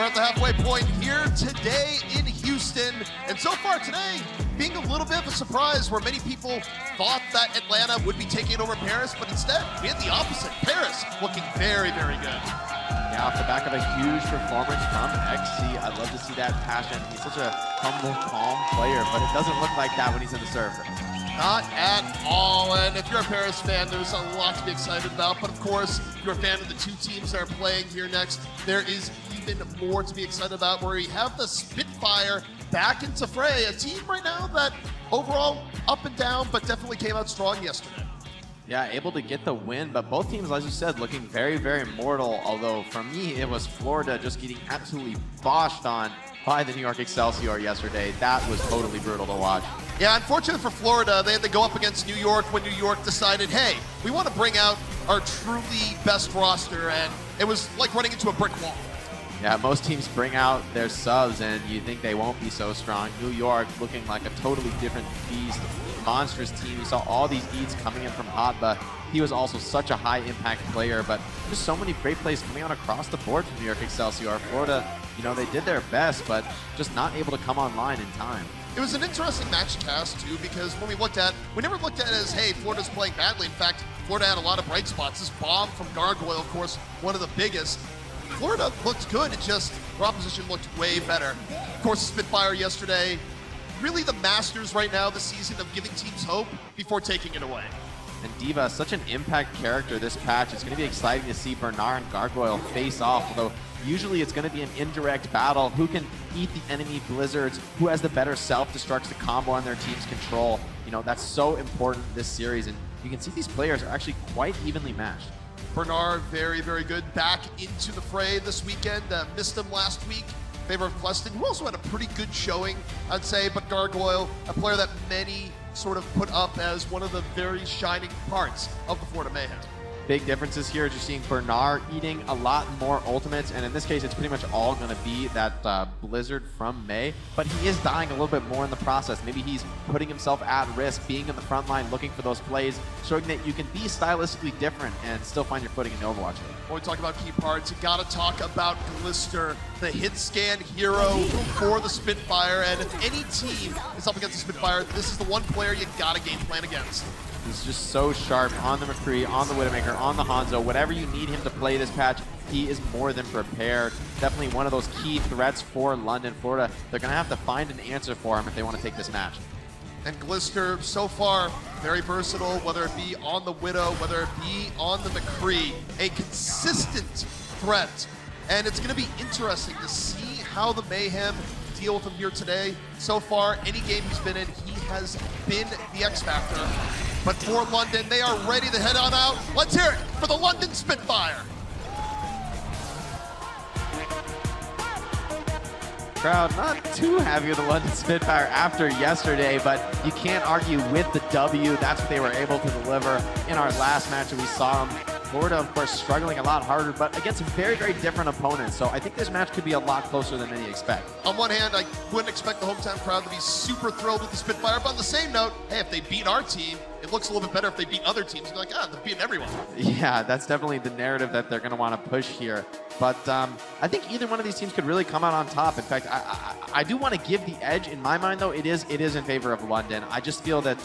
We're at the halfway point here today in Houston. And so far today, being a little bit of a surprise where many people thought that Atlanta would be taking over Paris, but instead, we had the opposite. Paris looking very, very good. Yeah, off the back of a huge performance from XC. I'd love to see that passion. He's such a humble, calm player, but it doesn't look like that when he's in the server. Not at all. And if you're a Paris fan, there's a lot to be excited about. But of course, if you're a fan of the two teams that are playing here next, there is even more to be excited about, where we have the Spitfire back into fray. A team right now that overall up and down, but definitely came out strong yesterday. Yeah, able to get the win, but both teams, as you said, looking very, very mortal. Although for me, it was Florida just getting absolutely boshed on by the New York Excelsior yesterday. That was totally brutal to watch. Yeah, unfortunately for Florida, they had to go up against New York when New York decided, hey, we want to bring out our truly best roster, and it was like running into a brick wall. Yeah, most teams bring out their subs and you think they won't be so strong. New York looking like a totally different beast, monstrous team. You saw all these eats coming in from Hotba. He was also such a high impact player, but just so many great plays coming out across the board from New York Excelsior. Florida, you know, they did their best, but just not able to come online in time. It was an interesting match to cast too, because when we never looked at it as, hey, Florida's playing badly. In fact, Florida had a lot of bright spots. This bomb from Gargoyle, of course, one of the biggest. Florida looked good, it just, their opposition looked way better. Of course, Spitfire yesterday, really the masters right now this season of giving teams hope before taking it away. And Diva, such an impact character this patch. It's going to be exciting to see Bernard and Gargoyle face off, although usually it's going to be an indirect battle. Who can eat the enemy blizzards? Who has the better self-destructs to combo on their team's control? You know, that's so important this series, and you can see these players are actually quite evenly matched. Bernard, very, very good. Back into the fray this weekend. Missed him last week. Favor of Cleston, who also had a pretty good showing, I'd say. But Gargoyle, a player that many sort of put up as one of the very shining parts of the Florida Mayhem. Big differences here is you're seeing Bernard eating a lot more ultimates, and in this case, it's pretty much all going to be that Blizzard from May, but he is dying a little bit more in the process. Maybe he's putting himself at risk, being in the front line, looking for those plays, showing that you can be stylistically different and still find your footing in the Overwatch League. When we talk about key parts, you got to talk about Glister, the hit scan hero for the Spitfire, and if any team is up against the Spitfire, this is the one player you got to game plan against. He's just so sharp on the McCree, on the Widowmaker, on the Hanzo. Whatever you need him to play this patch, he is more than prepared. Definitely one of those key threats for London, Florida. They're going to have to find an answer for him if they want to take this match. And Glister, so far, very versatile, whether it be on the Widow, whether it be on the McCree, a consistent threat. And it's going to be interesting to see how the Mayhem deal with him here today. So far, any game he's been in, he has been the X Factor. But for London, they are ready to head on out. Let's hear it for the London Spitfire. Crowd not too happy with the London Spitfire after yesterday, but you can't argue with the W. That's what they were able to deliver in our last match that we saw them. Florida, of course, struggling a lot harder, but against a very, very different opponent. So I think this match could be a lot closer than many expect. On one hand, I wouldn't expect the hometown crowd to be super thrilled with the Spitfire, but on the same note, hey, if they beat our team, it looks a little bit better if they beat other teams. You're like, they're beating everyone. Yeah, that's definitely the narrative that they're going to want to push here. But I think either one of these teams could really come out on top. In fact, I do want to give the edge. In my mind, though, it is in favor of London. I just feel that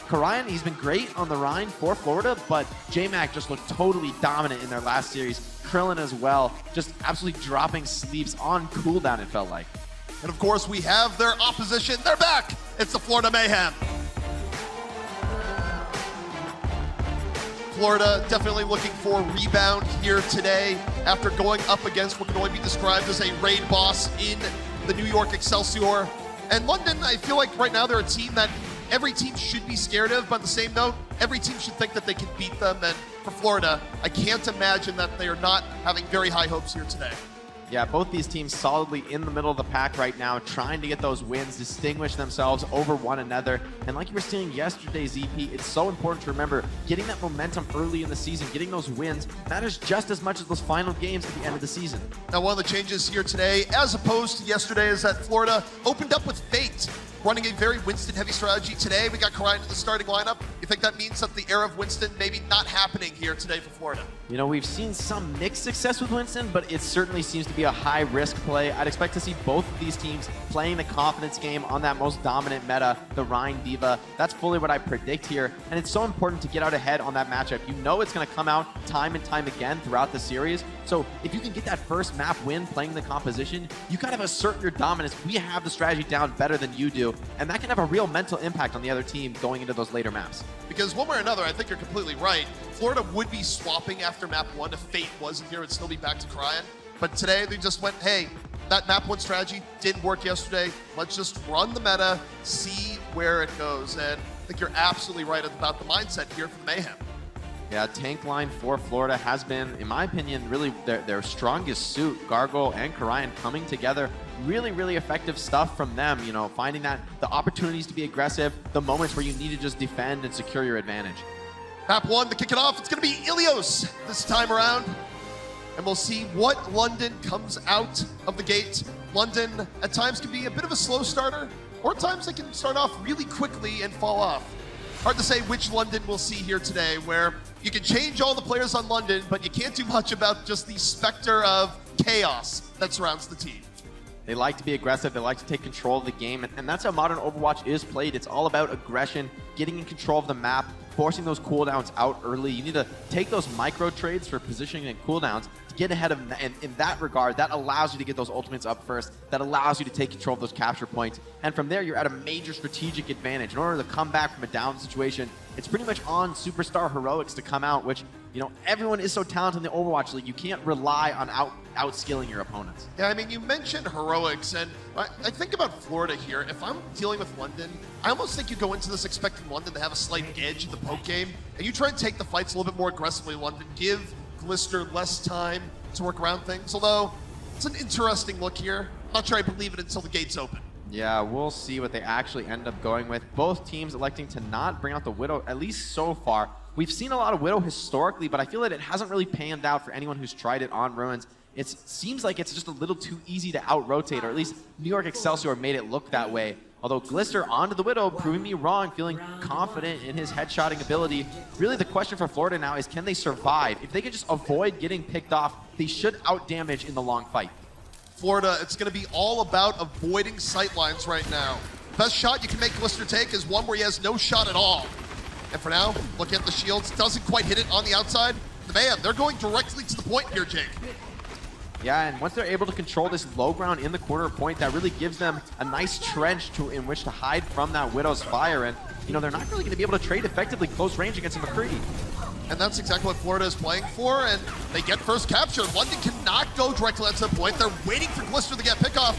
Karayan, he's been great on the Rhine for Florida, but J-Mac just looked totally dominant in their last series. Krillin as well, just absolutely dropping sleeps on cooldown, it felt like. And of course, we have their opposition. They're back. It's the Florida Mayhem. Florida definitely looking for a rebound here today after going up against what can only be described as a raid boss in the New York Excelsior. And London, I feel like right now they're a team that every team should be scared of, but on the same note, every team should think that they can beat them. And for Florida, I can't imagine that they are not having very high hopes here today. Yeah, both these teams solidly in the middle of the pack right now, trying to get those wins, distinguish themselves over one another. And like you were saying yesterday, ZP, it's so important to remember getting that momentum early in the season, getting those wins matters just as much as those final games at the end of the season. Now, one of the changes here today, as opposed to yesterday, is that Florida opened up with Fate. running a very Winston-heavy strategy. Today, we got Karayan in the starting lineup. You think that means that the era of Winston maybe not happening here today for Florida? You know, we've seen some mixed success with Winston, but it certainly seems to be a high-risk play. I'd expect to see both of these teams playing the confidence game on that most dominant meta, the Rein Diva. That's fully what I predict here, and it's so important to get out ahead on that matchup. You know it's going to come out time and time again throughout the series, so if you can get that first map win playing the composition, you kind of assert your dominance. We have the strategy down better than you do, and that can have a real mental impact on the other team going into those later maps. Because one way or another, I think you're completely right. Florida would be swapping after map 1 if Fate wasn't here. It'd still be back to Karayan. But today, they just went, hey, that map 1 strategy didn't work yesterday. Let's just run the meta, see where it goes. And I think you're absolutely right about the mindset here from Mayhem. Yeah, tank line for Florida has been, in my opinion, really their strongest suit. Gargoyle and Karayan coming together. Really, really effective stuff from them, you know, finding that the opportunities to be aggressive, the moments where you need to just defend and secure your advantage. Map 1 to kick it off, it's going to be Ilios this time around. And we'll see what London comes out of the gate. London, at times, can be a bit of a slow starter, or at times they can start off really quickly and fall off. Hard to say which London we'll see here today, where you can change all the players on London, but you can't do much about just the specter of chaos that surrounds the team. They like to be aggressive, they like to take control of the game, and that's how modern Overwatch is played. It's all about aggression, getting in control of the map, forcing those cooldowns out early. You need to take those micro trades for positioning and cooldowns to get ahead of them, and in that regard, that allows you to get those ultimates up first, that allows you to take control of those capture points, and from there, you're at a major strategic advantage. In order to come back from a down situation, it's pretty much on Superstar Heroics to come out, which, you know, everyone is so talented in the Overwatch League, you can't rely on outskilling your opponents. Yeah, I mean, you mentioned Heroics, and I think about Florida here. If I'm dealing with London, I almost think you go into this expecting London to have a slight edge in the poke game, and you try and take the fights a little bit more aggressively, London. Give Glister less time to work around things, although it's an interesting look here. I'm not sure I believe it until the gates open. Yeah, we'll see what they actually end up going with. Both teams electing to not bring out the Widow, at least so far. We've seen a lot of Widow historically, but I feel that it hasn't really panned out for anyone who's tried it on Ruins. It seems like it's just a little too easy to out-rotate, or at least New York Excelsior made it look that way. Although Glister onto the Widow, proving me wrong, feeling confident in his headshotting ability. Really the question for Florida now is, can they survive? If they can just avoid getting picked off, they should out-damage in the long fight. Florida, it's going to be all about avoiding sightlines right now. Best shot you can make Glister take is one where he has no shot at all. And for now, looking at the shields, doesn't quite hit it on the outside. The Mayhem, they're going directly to the point here, Jake. Yeah, and once they're able to control this low ground in the corner point, that really gives them a nice trench in which to hide from that Widow's fire. And, you know, they're not really going to be able to trade effectively close range against a McCree. And that's exactly what Florida is playing for, and they get first capture. London cannot go directly onto the point. They're waiting for Glister to get pickoff.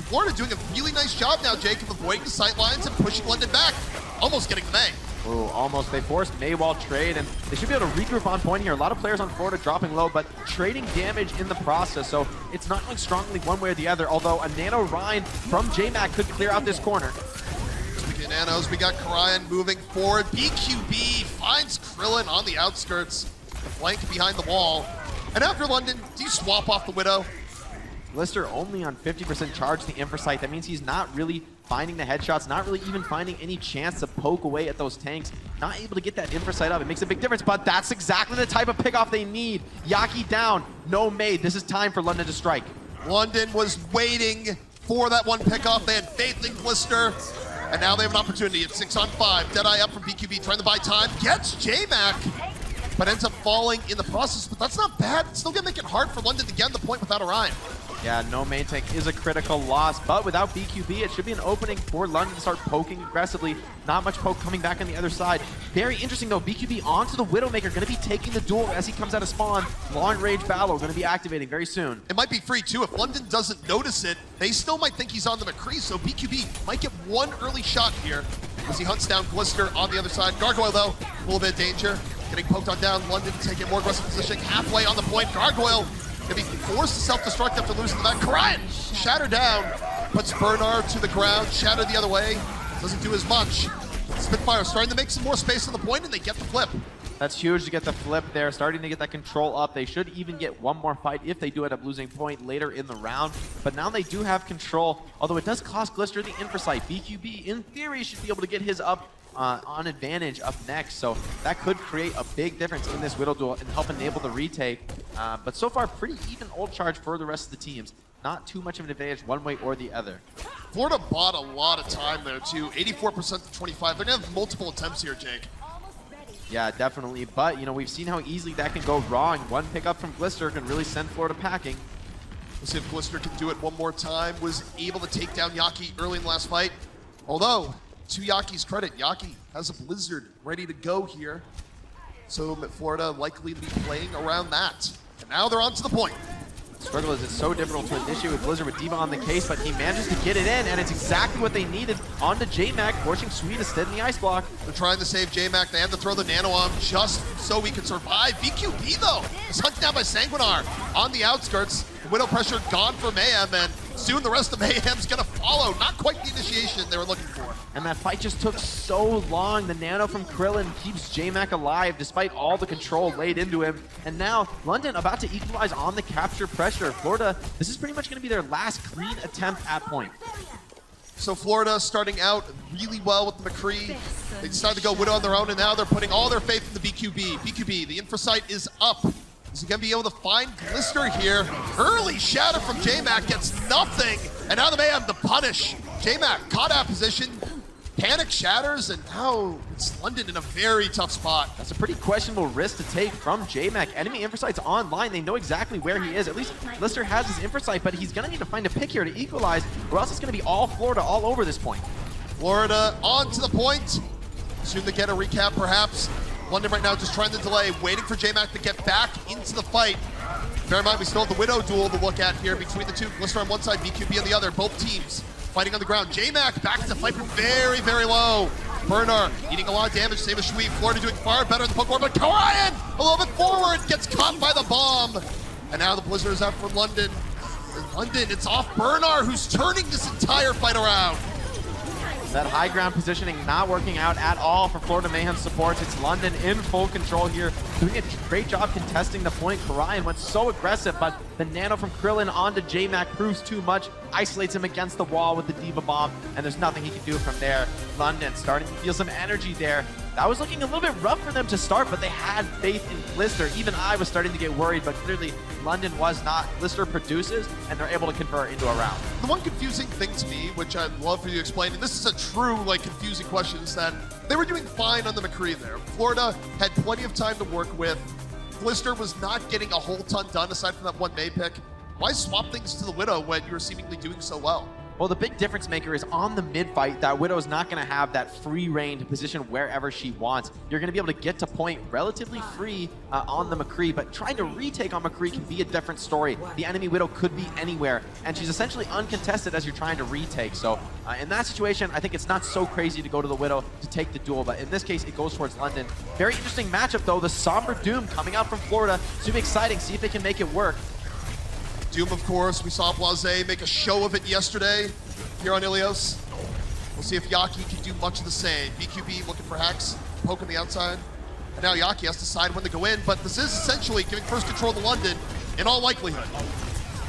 Florida doing a really nice job now, Jake, of avoiding the sight lines and pushing London back. Almost getting the May. Oh, almost. They forced Maywall trade, and they should be able to regroup on point here. A lot of players on Florida dropping low, but trading damage in the process, so it's not going strongly one way or the other, although a Nano Rein from JMac could clear out this corner. Speaking of Nanos, we got Karayan moving forward. BQB finds Krillin on the outskirts, the flank behind the wall. And after London, do you swap off the Widow? Glister only on 50% charge the Infrasight. That means he's not really finding the headshots, not really even finding any chance to poke away at those tanks. Not able to get that Infrasight up. It makes a big difference, but that's exactly the type of pickoff they need. Yaki down, no Made. This is time for London to strike. London was waiting for that one pickoff. They had faith in Glister, and now they have an opportunity at 6-on-5. Deadeye up from BQB, trying to buy time. Gets JMac, but ends up falling in the process. But that's not bad. It's still going to make it hard for London to get the point without a Rhyme. Yeah, no main tank is a critical loss, but without BQB, it should be an opening for London to start poking aggressively. Not much poke coming back on the other side. Very interesting, though. BQB onto the Widowmaker, going to be taking the duel as he comes out of spawn. Long-range battle going to be activating very soon. It might be free, too. If London doesn't notice it, they still might think he's on the McCree, so BQB might get one early shot here as he hunts down Glister on the other side. Gargoyle, though, a little bit of danger. Getting poked on down. London taking a more aggressive position. Halfway on the point. Gargoyle gonna be forced to self-destruct after losing the back. Karayan, shatter down, puts Bernard to the ground. Shatter the other way, doesn't do as much. Spitfire starting to make some more space on the point, and they get the flip. That's huge to get the flip there, starting to get that control up. They should even get one more fight if they do end up losing point later in the round. But now they do have control, although it does cost Glister the Infrasight. BQB, in theory, should be able to get his up on advantage up next. So that could create a big difference in this Widow duel and help enable the retake. But so far, pretty even ult charge for the rest of the teams. Not too much of an advantage one way or the other. Florida bought a lot of time there, too. 84% to 25. They're going to have multiple attempts here, Jake. Yeah, definitely. But, you know, we've seen how easily that can go wrong. One pickup from Glister can really send Florida packing. We'll see if Glister can do it one more time. Was able to take down Yaki early in the last fight. Although, to Yaki's credit, Yaki has a Blizzard ready to go here. So Florida likely to be playing around that. And now they're on to the point. Struggle is it's so difficult to initiate with Blizzard with D.Va on the case, but he manages to get it in, and it's exactly what they needed. On to JMac, forcing Sweet to sit in the ice block. They're trying to save JMac. They had to throw the nano on just so he could survive. BQB, though, is hunted down by Sanguinar on the outskirts. The Widow pressure gone for Mayhem, and soon the rest of Mayhem's going to follow. Not quite the initiation they were looking for. And that fight just took so long. The nano from Krillin keeps JMac alive despite all the control laid into him. And now London about to equalize on the capture pressure. Florida, this is pretty much going to be their last clean attempt at point. So Florida starting out really well with the McCree. They decided to go Widow on their own, and now they're putting all their faith in the BQB. BQB, the Infrasight is up. Is he going to be able to find Glister here? Early shatter from JMac gets nothing. And now the Mayhem, the punish. JMac caught out position. Panic shatters, and now it's London in a very tough spot. That's a pretty questionable risk to take from JMac. Enemy Infrasight's online. They know exactly where he is. At least Glister has his Infrasight, but he's going to need to find a pick here to equalize, or else it's going to be all Florida all over this point. Florida on to the point. Soon to get a recap, perhaps. London right now just trying to delay, waiting for JMac to get back into the fight. Bear in mind, we still have the Widow duel to look at here between the two. Glister on one side, BQB on the other. Both teams fighting on the ground. JMac back to fight from very, very low. Bernard eating a lot of damage, same as Shui. Florida doing far better in the Pokemon, but Orion a little bit forward, gets caught by the bomb. And now the Blizzard is out for London. And London, it's off Bernard, who's turning this entire fight around. That high ground positioning not working out at all for Florida Mayhem supports. It's London in full control here, doing a great job contesting the point. Karayan went so aggressive, but the nano from Krillin onto JMac proves too much, isolates him against the wall with the D.Va bomb, and there's nothing he can do from there. London starting to feel some energy there. That was looking a little bit rough for them to start, but they had faith in Glister. Even I was starting to get worried, but clearly London was not. Glister produces, and they're able to convert into a round. The one confusing thing to me, which I'd love for you to explain, and this is a true, confusing question, is that they were doing fine on the McCree there. Florida had plenty of time to work with. Glister was not getting a whole ton done aside from that one May pick. Why swap things to the Widow when you were seemingly doing so well? Well, the big difference maker is on the mid fight that Widow's not going to have that free reign to position wherever she wants. You're going to be able to get to point relatively free on the McCree, but trying to retake on McCree can be a different story. The enemy Widow could be anywhere, and she's essentially uncontested as you're trying to retake. So in that situation, I think it's not so crazy to go to the Widow to take the duel, but in this case, it goes towards London. Very interesting matchup, though. The Somber Doom coming out from Florida. Super exciting. See if they can make it work. Doom, of course, we saw Blase make a show of it yesterday here on Ilios. We'll see if Yaki can do much of the same. BQB looking for Hex, poke on the outside. And now Yaki has to decide when to go in, but this is essentially giving first control to London in all likelihood.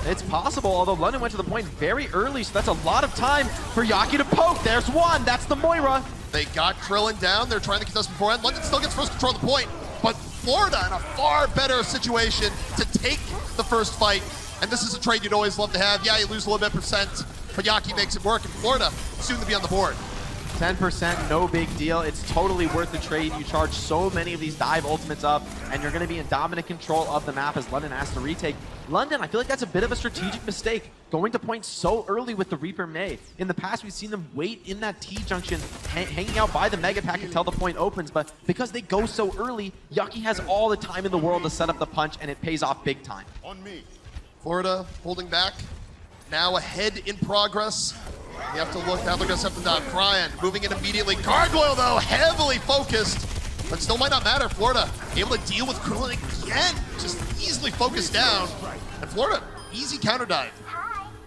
It's possible, although London went to the point very early, so that's a lot of time for Yaki to poke. There's one, that's the Moira. They got Krillin down, they're trying to contest beforehand. London still gets first control of the point, but Florida in a far better situation to take the first fight. And this is a trade you'd always love to have. Yeah, you lose a little bit percent, but Yaki makes it work, and Florida soon to be on the board. 10%, no big deal. It's totally worth the trade. You charge so many of these dive ultimates up, and you're going to be in dominant control of the map as London has to retake. London, I feel like that's a bit of a strategic mistake, going to point so early with the Reaper May. In the past, we've seen them wait in that T-junction, hanging out by the Mega Pack until the point opens, but because they go so early, Yaki has all the time in the world to set up the punch, and it pays off big time. On me. Florida holding back, now ahead in progress. You have to look, now they're going to set them down. Brian moving in immediately. Gargoyle, though, heavily focused, but still might not matter. Florida able to deal with Krillin again, just easily focused down. And Florida, easy counter dive.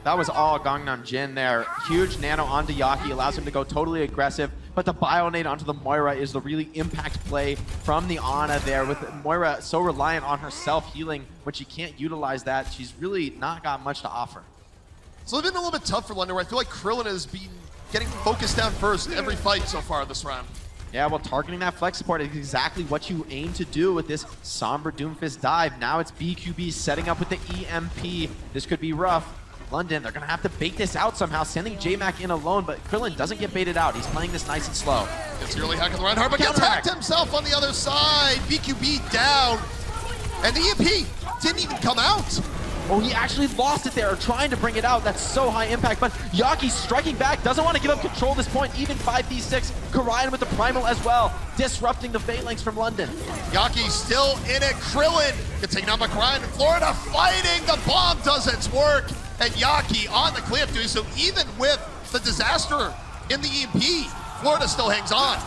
That was all Gangnam Jin there. Huge nano onto Yaki, allows him to go totally aggressive, but the Bionade onto the Moira is the really impact play from the Ana there, with Moira so reliant on her self-healing. When she can't utilize that, she's really not got much to offer. So it's been a little bit tough for London, where I feel like Krillin has been getting focused down first every fight so far this round. Yeah, well, targeting that flex support is exactly what you aim to do with this Somber Doomfist dive. Now it's BQB setting up with the EMP. This could be rough. London, they're going to have to bait this out somehow, sending JMac in alone, but Krillin doesn't get baited out. He's playing this nice and slow. Gets the early hack on the Reinhardt, but gets hacked himself on the other side. BQB down, and the EMP didn't even come out. Oh, he actually lost it there, trying to bring it out. That's so high impact, but Yaki striking back, doesn't want to give up control at this point, even 5v6. Karayan with the Primal as well, disrupting the phalanx from London. Yaki still in it. Krillin gets taken out by Karayan in Florida, fighting. The bomb does its work, and Yaki on the cliff doing so. Even with the disaster in the EMP, Florida still hangs on.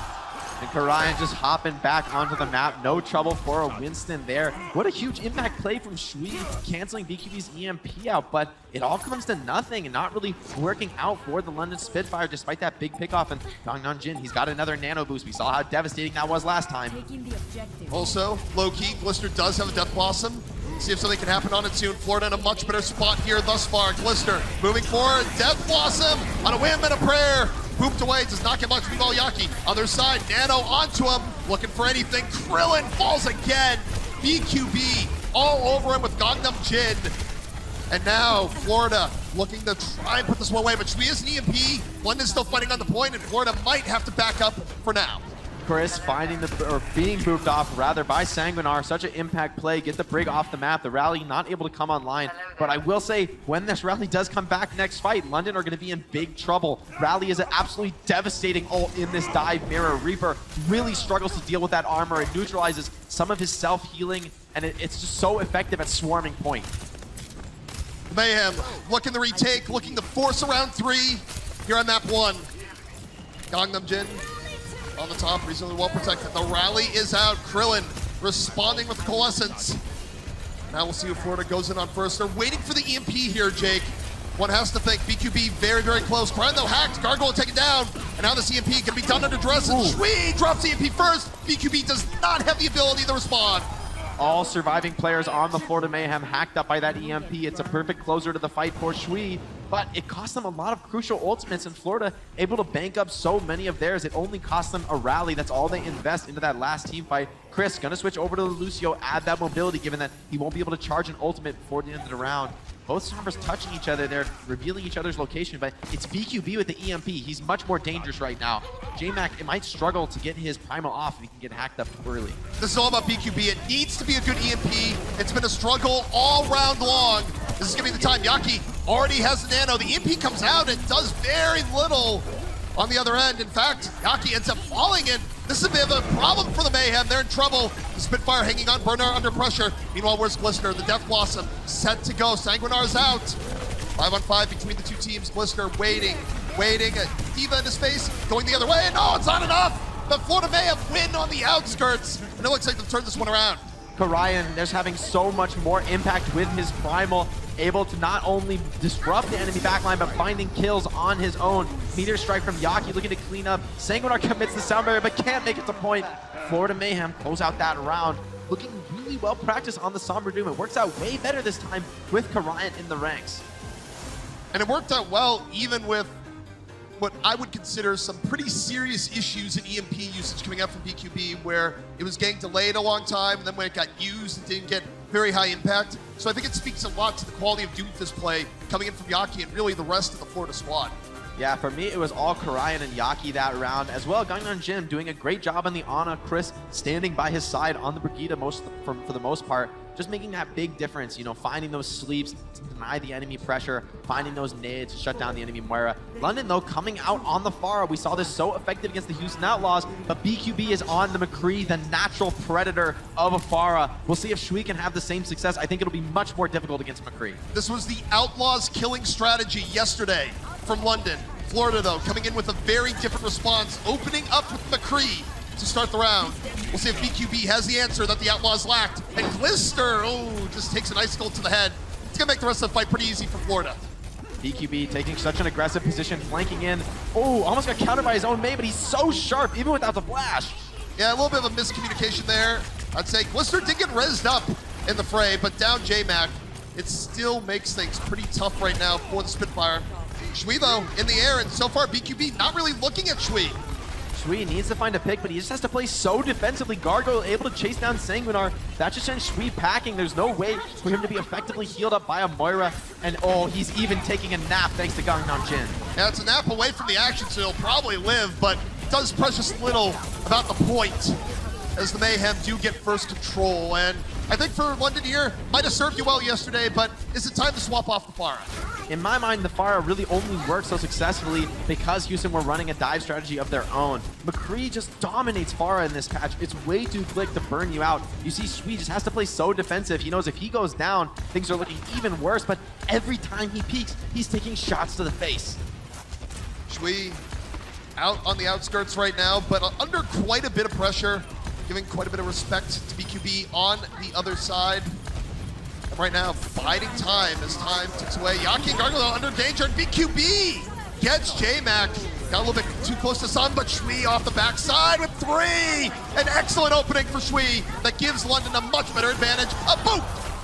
And Karayan just hopping back onto the map. No trouble for a Winston there. What a huge impact play from Shui, canceling BQB's EMP out, but it all comes to nothing and not really working out for the London Spitfire despite that big pickoff. And Gangnam Jin, he's got another nano boost. We saw how devastating that was last time. Also, low-key, Glister does have a Death Blossom. See if something can happen on it soon. Florida in a much better spot here thus far. Glister moving forward. Death Blossom on a whim and a prayer. Pooped away, does not get much. Meanwhile, Yaki, other side, Nano onto him, looking for anything. Krillin falls again. BQB all over him with Gangnam Jin. And now Florida looking to try and put this one away, but Shui is an EMP. London's still fighting on the point, and Florida might have to back up for now. Chris finding being booped off rather by Sanguinar. Such an impact play. Get the Brig off the map. The rally not able to come online. But I will say, when this rally does come back next fight, London are going to be in big trouble. Rally is an absolutely devastating ult in this dive mirror. Reaper really struggles to deal with that armor. It neutralizes some of his self-healing, and it's just so effective at swarming point. Mayhem looking to retake, looking to force around 3 here on map 1. Gangnam Jin on the top, reasonably well protected. The rally is out. Krillin responding with the Coalescence. Now we'll see who Florida goes in on first. They're waiting for the EMP here, Jake. One has to think BQB very, very close. Karayan though hacked, Gargoyle taken down, and now this EMP can be done under duress, and Shui drops EMP first. BQB does not have the ability to respond. All surviving players on the Florida Mayhem hacked up by that EMP. It's a perfect closer to the fight for Shui, but it cost them a lot of crucial ultimates, and Florida able to bank up so many of theirs. It only cost them a rally. That's all they invest into that last team fight. Chris gonna switch over to Lucio, add that mobility, given that he won't be able to charge an ultimate before the end of the round. Both Sombers touching each other. They're revealing each other's location, but it's BQB with the EMP. He's much more dangerous right now. JMac, it might struggle to get his Primal off if he can get hacked up early. This is all about BQB. It needs to be a good EMP. It's been a struggle all round long. This is gonna be the time. Yaki already has the nano. The EMP comes out and does very little on the other end. In fact, Yaki ends up falling in. This is a bit of a problem for the Mayhem. They're in trouble. The Spitfire hanging on, Burner under pressure. Meanwhile, where's Glister? The Death Blossom set to go. Sanguinar's out. 5-on-5 between the two teams. Glister waiting. Diva in his face, going the other way. No, it's not enough. But Florida Mayhem win on the outskirts. And it looks like they'll turn this one around. Karayan, there's having so much more impact with his Primal, able to not only disrupt the enemy backline, but finding kills on his own. Meteor strike from Yaki looking to clean up. Sanguinar commits the sound barrier, but can't make it to point. Florida Mayhem close out that round. Looking really well practiced on the Somber Doom. It works out way better this time with Karayan in the ranks. And it worked out well even with what I would consider some pretty serious issues in EMP usage coming out from BQB, where it was getting delayed a long time, and then when it got used, it didn't get very high impact. So I think it speaks a lot to the quality of Doomfist play coming in from Yaki and really the rest of the Florida squad. Yeah, for me, it was all Karayan and Yaki that round, as well Gangnam Jin doing a great job on the Ana. Chris standing by his side on the Brigida for the most part, just making that big difference, you know, finding those sleeps to deny the enemy pressure, finding those nades to shut down the enemy Moira. London, though, coming out on the Pharah. We saw this so effective against the Houston Outlaws, but BQB is on the McCree, the natural predator of a Pharah. We'll see if Shui can have the same success. I think it'll be much more difficult against McCree. This was the Outlaws killing strategy yesterday from London. Florida, though, coming in with a very different response, opening up with McCree to start the round. We'll see if BQB has the answer that the Outlaws lacked. And Glister, just takes an icicle to the head. It's gonna make the rest of the fight pretty easy for Florida. BQB taking such an aggressive position, flanking in. Oh, almost got countered by his own May, but he's so sharp, even without the flash. Yeah, a little bit of a miscommunication there. I'd say Glister did get rezzed up in the fray, but down J-Mac, it still makes things pretty tough right now for the Spitfire. Shui, though, in the air, and so far BQB not really looking at Shui. Shui needs to find a pick, but he just has to play so defensively. Gargoyle able to chase down Sanguinar. That just sends Shui packing. There's no way for him to be effectively healed up by a Moira. And oh, he's even taking a nap thanks to Gangnam Jin. Yeah, it's a nap away from the action, so he'll probably live, but does precious little about the point as the Mayhem do get first control. And I think for London here, might have served you well yesterday, but is it time to swap off the Pharah? In my mind, the Pharah really only worked so successfully because Houston were running a dive strategy of their own. McCree just dominates Pharah in this patch. It's way too quick to burn you out. You see, Shui just has to play so defensive. He knows if he goes down, things are looking even worse, but every time he peeks, he's taking shots to the face. Shui out on the outskirts right now, but under quite a bit of pressure, giving quite a bit of respect to BQB on the other side. And right now, biding time as time ticks away. Yaki and Gargoyle under danger, and BQB gets J-Mac. Got a little bit too close to Sun, but Shui off the backside with 3! An excellent opening for Shui that gives London a much better advantage. A boot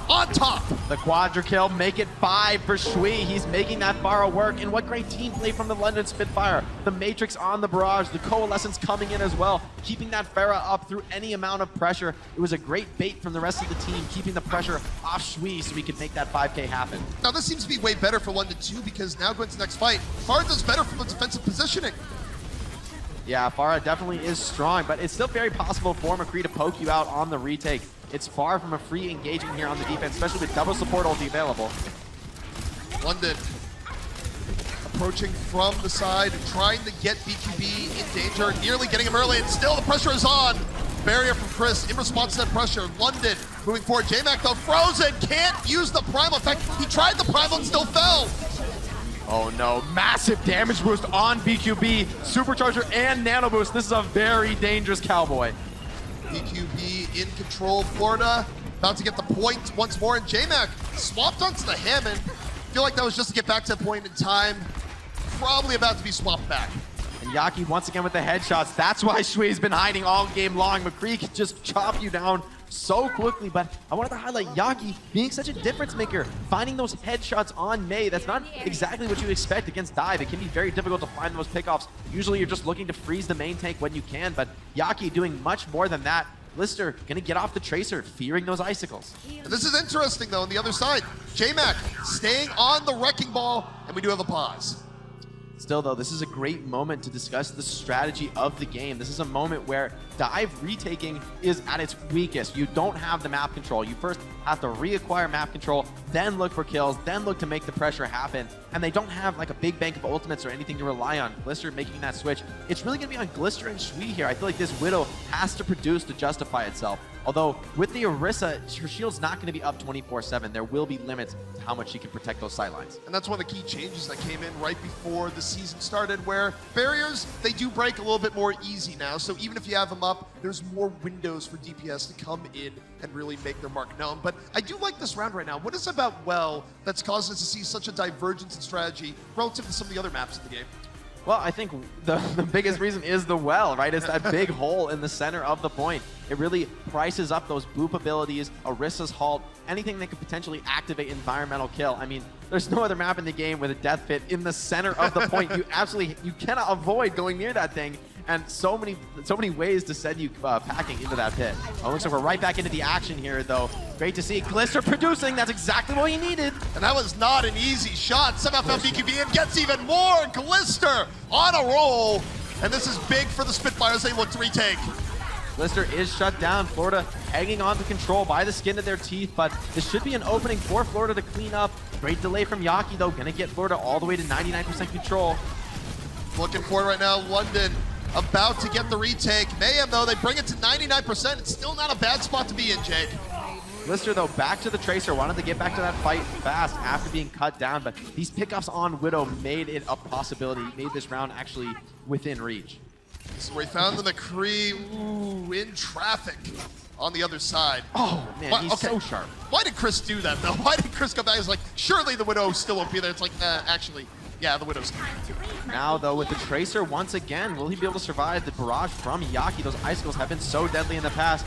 on top. The quadra kill, make it 5 for Shui. He's making that Pharah work, and what great team play from the London Spitfire. The Matrix on the barrage, the Coalescence coming in as well, keeping that Pharah up through any amount of pressure. It was a great bait from the rest of the team, keeping the pressure off Shui so we could make that 5K happen. Now this seems to be way better for London too, because now going to the next fight, Pharah does better from the defensive positioning. Yeah, Pharah definitely is strong, but it's still very possible for McCree to poke you out on the retake. It's far from a free engagement here on the defense, especially with double support ulti available. London approaching from the side, trying to get BQB in danger, nearly getting him early, and still the pressure is on. Barrier from Chris in response to that pressure. London moving forward. J-Mac though frozen, can't use the primal. In fact, he tried the primal and still fell. Oh no, massive damage boost on BQB, Supercharger and Nano Boost. This is a very dangerous Cowboy. BQB in control, Florida about to get the point once more, and J-Mac swapped onto the Hammond. Feel like that was just to get back to that point in time. Probably about to be swapped back. And Yaki once again with the headshots. That's why Shui's been hiding all game long. McCree can just chop you down so quickly, but I wanted to highlight Yaki being such a difference maker, finding those headshots on May. That's not exactly what you expect against dive. It can be very difficult to find those pickoffs. Usually you're just looking to freeze the main tank when you can, but Yaki doing much more than that. Glister gonna get off the Tracer, fearing those icicles. And this is interesting though on the other side. J-Mac staying on the wrecking ball, and we do have a pause. Still though, this is a great moment to discuss the strategy of the game. This is a moment where dive retaking is at its weakest. You don't have the map control. You first have to reacquire map control, then look for kills, then look to make the pressure happen. And they don't have like a big bank of ultimates or anything to rely on. Glister making that switch. It's really gonna be on Glister and Shui here. I feel like this Widow has to produce to justify itself. Although with the Orisa, her shield's not going to be up 24/7. There will be limits to how much she can protect those sidelines. And that's one of the key changes that came in right before the season started, where barriers, they do break a little bit more easy now. So even if you have them up, there's more windows for DPS to come in and really make their mark known. But I do like this round right now. What is it about Well that's caused us to see such a divergence in strategy relative to some of the other maps in the game? Well, I think the biggest reason is the Well, right? It's that big hole in the center of the point. It really prices up those boop abilities, Orisa's Halt, anything that could potentially activate environmental kill. I mean, there's no other map in the game with a death pit in the center of the point. You cannot avoid going near that thing. And so many ways to send you packing into that pit. Oh, looks like we're right back into the action here, though. Great to see Glister producing. That's exactly what he needed. And that was not an easy shot. Somehow found BQB and gets even more. Glister on a roll. And this is big for the Spitfires. They look to retake. Glister is shut down. Florida hanging on to control by the skin of their teeth, but this should be an opening for Florida to clean up. Great delay from Yaki, though. Gonna get Florida all the way to 99% control. Looking for it right now, London. About to get the retake. Mayhem, though, they bring it to 99%. It's still not a bad spot to be in, Jake. Glister, though, back to the Tracer. Wanted to get back to that fight fast after being cut down, but these pickups on Widow made it a possibility. Made this round actually within reach. This is where he found the McCree. Ooh, in traffic. on the other side. Oh, man, he's so sharp. Why did Chris do that, though? Why did Chris come back? He's like, surely the Widow still won't be there. It's like, actually, yeah, the Widow's Now, though, with the Tracer, once again, will he be able to survive the barrage from Yaki? Those icicles have been so deadly in the past.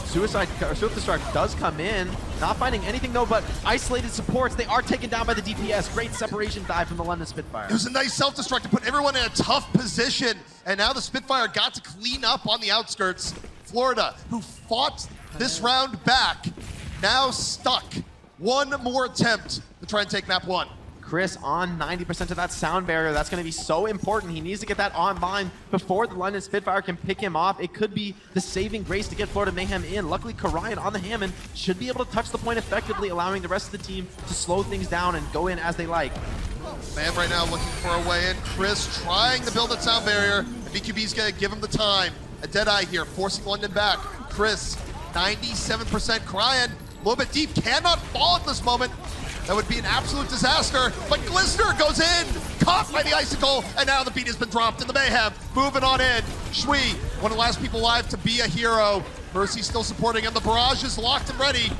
Swift Destruct does come in, not finding anything, though, but isolated supports. They are taken down by the DPS. Great separation dive from the London Spitfire. It was a nice self-destruct to put everyone in a tough position, and now the Spitfire got to clean up on the outskirts. Florida, who fought this round back, now stuck. One more attempt to try and take map 1. Chris on 90% of that sound barrier. That's going to be so important. He needs to get that online before the London Spitfire can pick him off. It could be the saving grace to get Florida Mayhem in. Luckily, Karayan on the Hammond should be able to touch the point effectively, allowing the rest of the team to slow things down and go in as they like. Man right now looking for a way in. Chris trying to build that sound barrier. And BQB's going to give him the time. A Deadeye here, forcing London back. Chris, 97%. Karayan, a little bit deep, cannot fall at this moment. That would be an absolute disaster, but Glister goes in, caught by the icicle, and now the beat has been dropped in the Mayhem. Moving on in, Shui, one of the last people alive to be a hero. Mercy still supporting him, the barrage is locked and ready.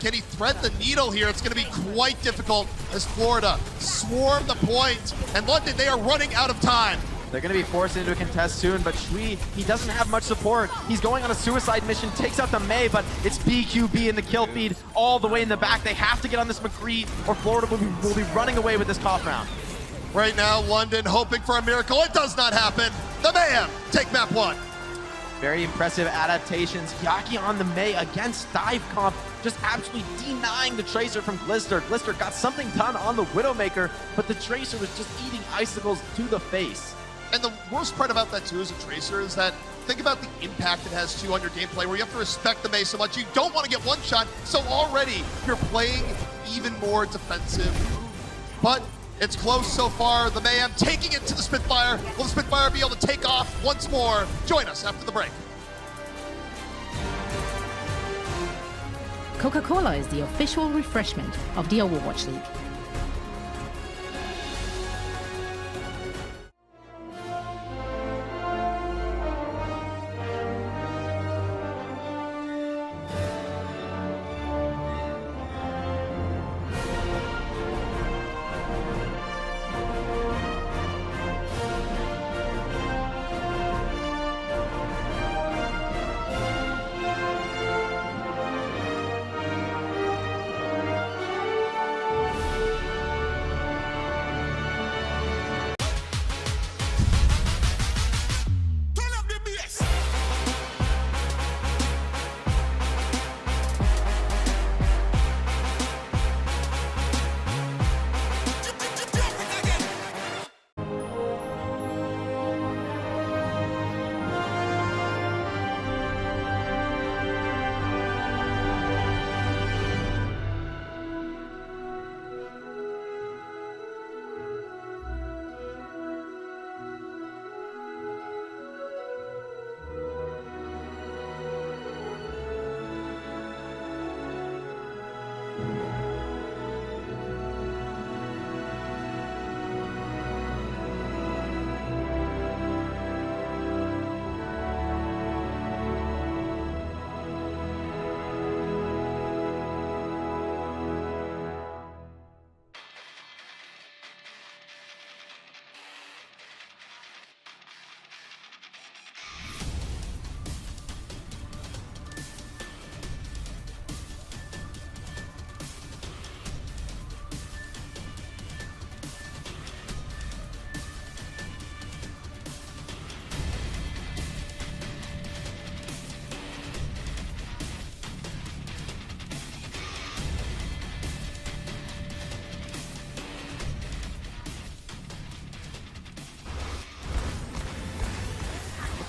Can he thread the needle here? It's gonna be quite difficult as Florida swarm the point, and London, they are running out of time. They're going to be forced into a contest soon, but Shui, he doesn't have much support. He's going on a suicide mission, takes out the May, but it's BQB in the kill feed all the way in the back. They have to get on this McCree, or Florida will be running away with this cough round. Right now, London hoping for a miracle. It does not happen. The Mayhem take map 1. Very impressive adaptations. Yaki on the May against Dive Comp, just absolutely denying the Tracer from Glister. Glister got something done on the Widowmaker, but the Tracer was just eating icicles to the face. And the worst part about that too as a Tracer is that think about the impact it has too on your gameplay, where you have to respect the May so much. You don't want to get one shot, so already you're playing even more defensive. But it's close so far. The Mayhem taking it to the Spitfire. Will the Spitfire be able to take off once more? Join us after the break. Coca-Cola is the official refreshment of the Overwatch League.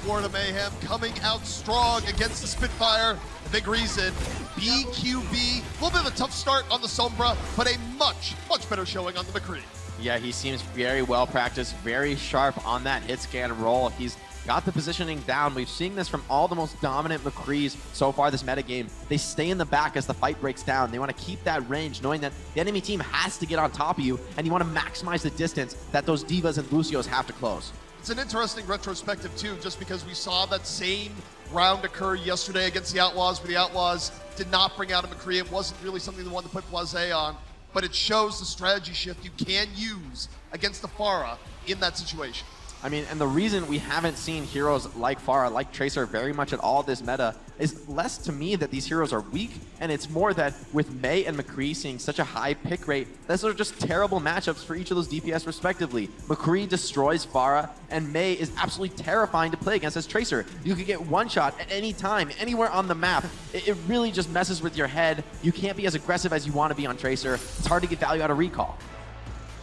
Florida Mayhem coming out strong against the Spitfire. A big reason, BQB, a little bit of a tough start on the Sombra, but a much better showing on the McCree. Yeah, he seems very well practiced, very sharp on that hit scan roll. He's got the positioning down. We've seen this from all the most dominant McCrees so far this metagame. They stay in the back as the fight breaks down. They want to keep that range, knowing that the enemy team has to get on top of you, and you want to maximize the distance that those Divas and Lucios have to close. It's an interesting retrospective too, just because we saw that same round occur yesterday against the Outlaws, where the Outlaws did not bring out a McCree. It wasn't really something they wanted to put Blase on, but it shows the strategy shift you can use against the Pharah in that situation. I mean, and the reason we haven't seen heroes like Pharah, like Tracer very much at all this meta is less to me that these heroes are weak, and it's more that with Mei and McCree seeing such a high pick rate, those are just terrible matchups for each of those DPS respectively. McCree destroys Pharah, and Mei is absolutely terrifying to play against as Tracer. You could get one shot at any time, anywhere on the map. It really just messes with your head. You can't be as aggressive as you want to be on Tracer. It's hard to get value out of recall.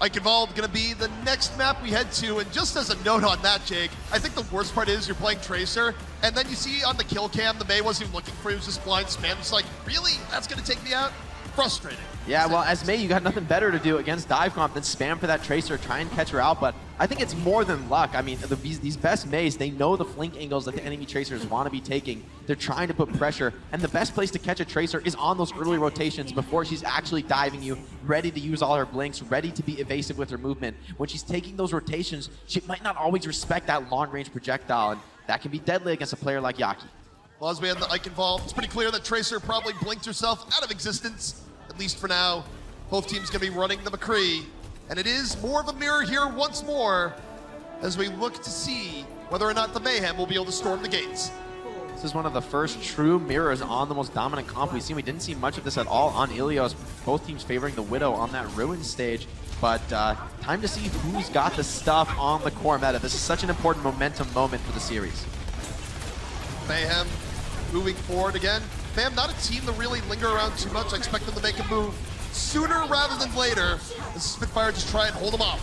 Ike Involved going to be the next map we head to, and just as a note on that, Jake, I think the worst part is you're playing Tracer, and then you see on the kill cam, the Mei wasn't even looking for you, it was just blind spam. It's like, really? That's going to take me out? Frustrating. Yeah, well, as Mei, you got nothing better to do against dive comp than spam for that Tracer, try and catch her out, but I think it's more than luck. I mean, these best Meis, they know the flank angles that the enemy Tracers want to be taking. They're trying to put pressure, and the best place to catch a Tracer is on those early rotations before she's actually diving you, ready to use all her blinks, ready to be evasive with her movement. When she's taking those rotations, she might not always respect that long-range projectile, and that can be deadly against a player like Yaki. Well, as we have the Ike Involved, it's pretty clear that Tracer probably blinked herself out of existence, at least for now. Both teams going to be running the McCree, and it is more of a mirror here once more as we look to see whether or not the Mayhem will be able to storm the gates. This is one of the first true mirrors on the most dominant comp we've seen. We didn't see much of this at all on Ilios. Both teams favoring the Widow on that Ruin stage. But time to see who's got the stuff on the core meta. This is such an important momentum moment for the series. Mayhem moving forward again. Mayhem, not a team that really linger around too much. I expect them to make a move sooner rather than later. The Spitfire just try and hold them off.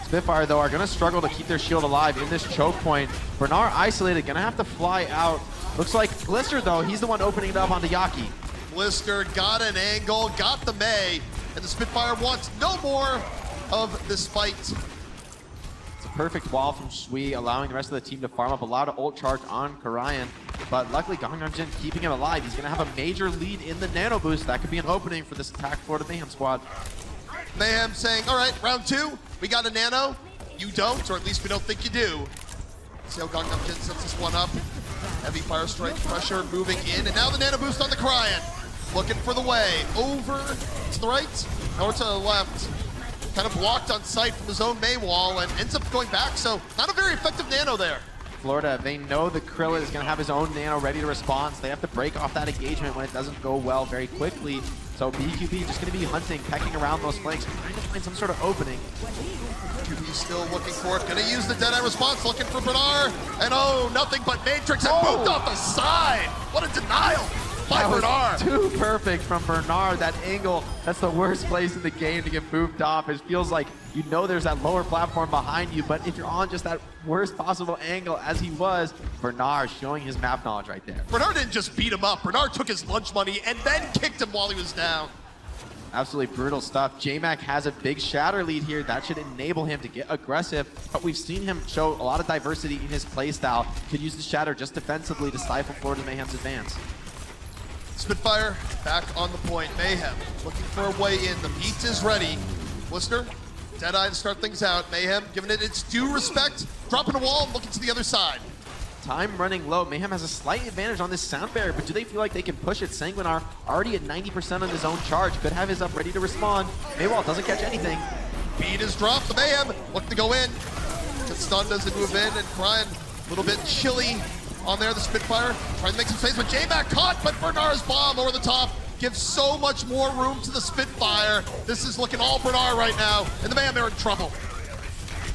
Spitfire, though, are going to struggle to keep their shield alive in this choke point. Bernard isolated, going to have to fly out. Looks like Blister, though, he's the one opening it up onto Yaki. Blister got an angle, got the Mei, and the Spitfire wants no more of this fight. It's a perfect wall from Sui, allowing the rest of the team to farm up a lot of ult charge on Karayan. But luckily, Gangnam Jin keeping it alive. He's going to have a major lead in the nano boost. That could be an opening for this attack Florida Mayhem squad. Mayhem saying, all right, round two, we got a nano. You don't, or at least we don't think you do. See how Gangnam Jin sets this one up. Heavy fire strike pressure moving in, and now the nano boost on the Karayan. Looking for the way over to the right, or to the left. Kind of blocked on sight from his own Mei wall and ends up going back, so not a very effective nano there. Florida, they know the Krillin is going to have his own nano ready to respond, so they have to break off that engagement when it doesn't go well very quickly. So BQB just going to be hunting, pecking around those flanks, trying to find some sort of opening. BQB still looking for it, going to use the Deadeye response, looking for Bernard, and oh, nothing but Matrix and moved off the side. What a denial by Bernard. Too perfect from Bernard. That angle, that's the worst place in the game to get moved off. It feels like you know there's that lower platform behind you, but if you're on just that worst possible angle as he was, Bernard showing his map knowledge right there. Bernard didn't just beat him up. Bernard took his lunch money and then kicked him while he was down. Absolutely brutal stuff. J-Mac has a big shatter lead here. That should enable him to get aggressive, but we've seen him show a lot of diversity in his playstyle. Could use the shatter just defensively to stifle Florida Mayhem's advance. Spitfire back on the point. Mayhem looking for a way in. The beat is ready. Blister, Deadeye to start things out. Mayhem giving it its due respect. Dropping a wall and looking to the other side. Time running low. Mayhem has a slight advantage on this sound barrier, but do they feel like they can push it? Sanguinar already at 90% on his own charge. Could have his up ready to respond. Maywall doesn't catch anything. Beat is dropped. The Mayhem looking to go in. The stun doesn't move in, and Brian a little bit chilly on there. The Spitfire trying to make some space, but J-Mac caught, but Bernard's bomb over the top gives so much more room to the Spitfire. This is looking all Bernard right now, and the Mayhem are in trouble.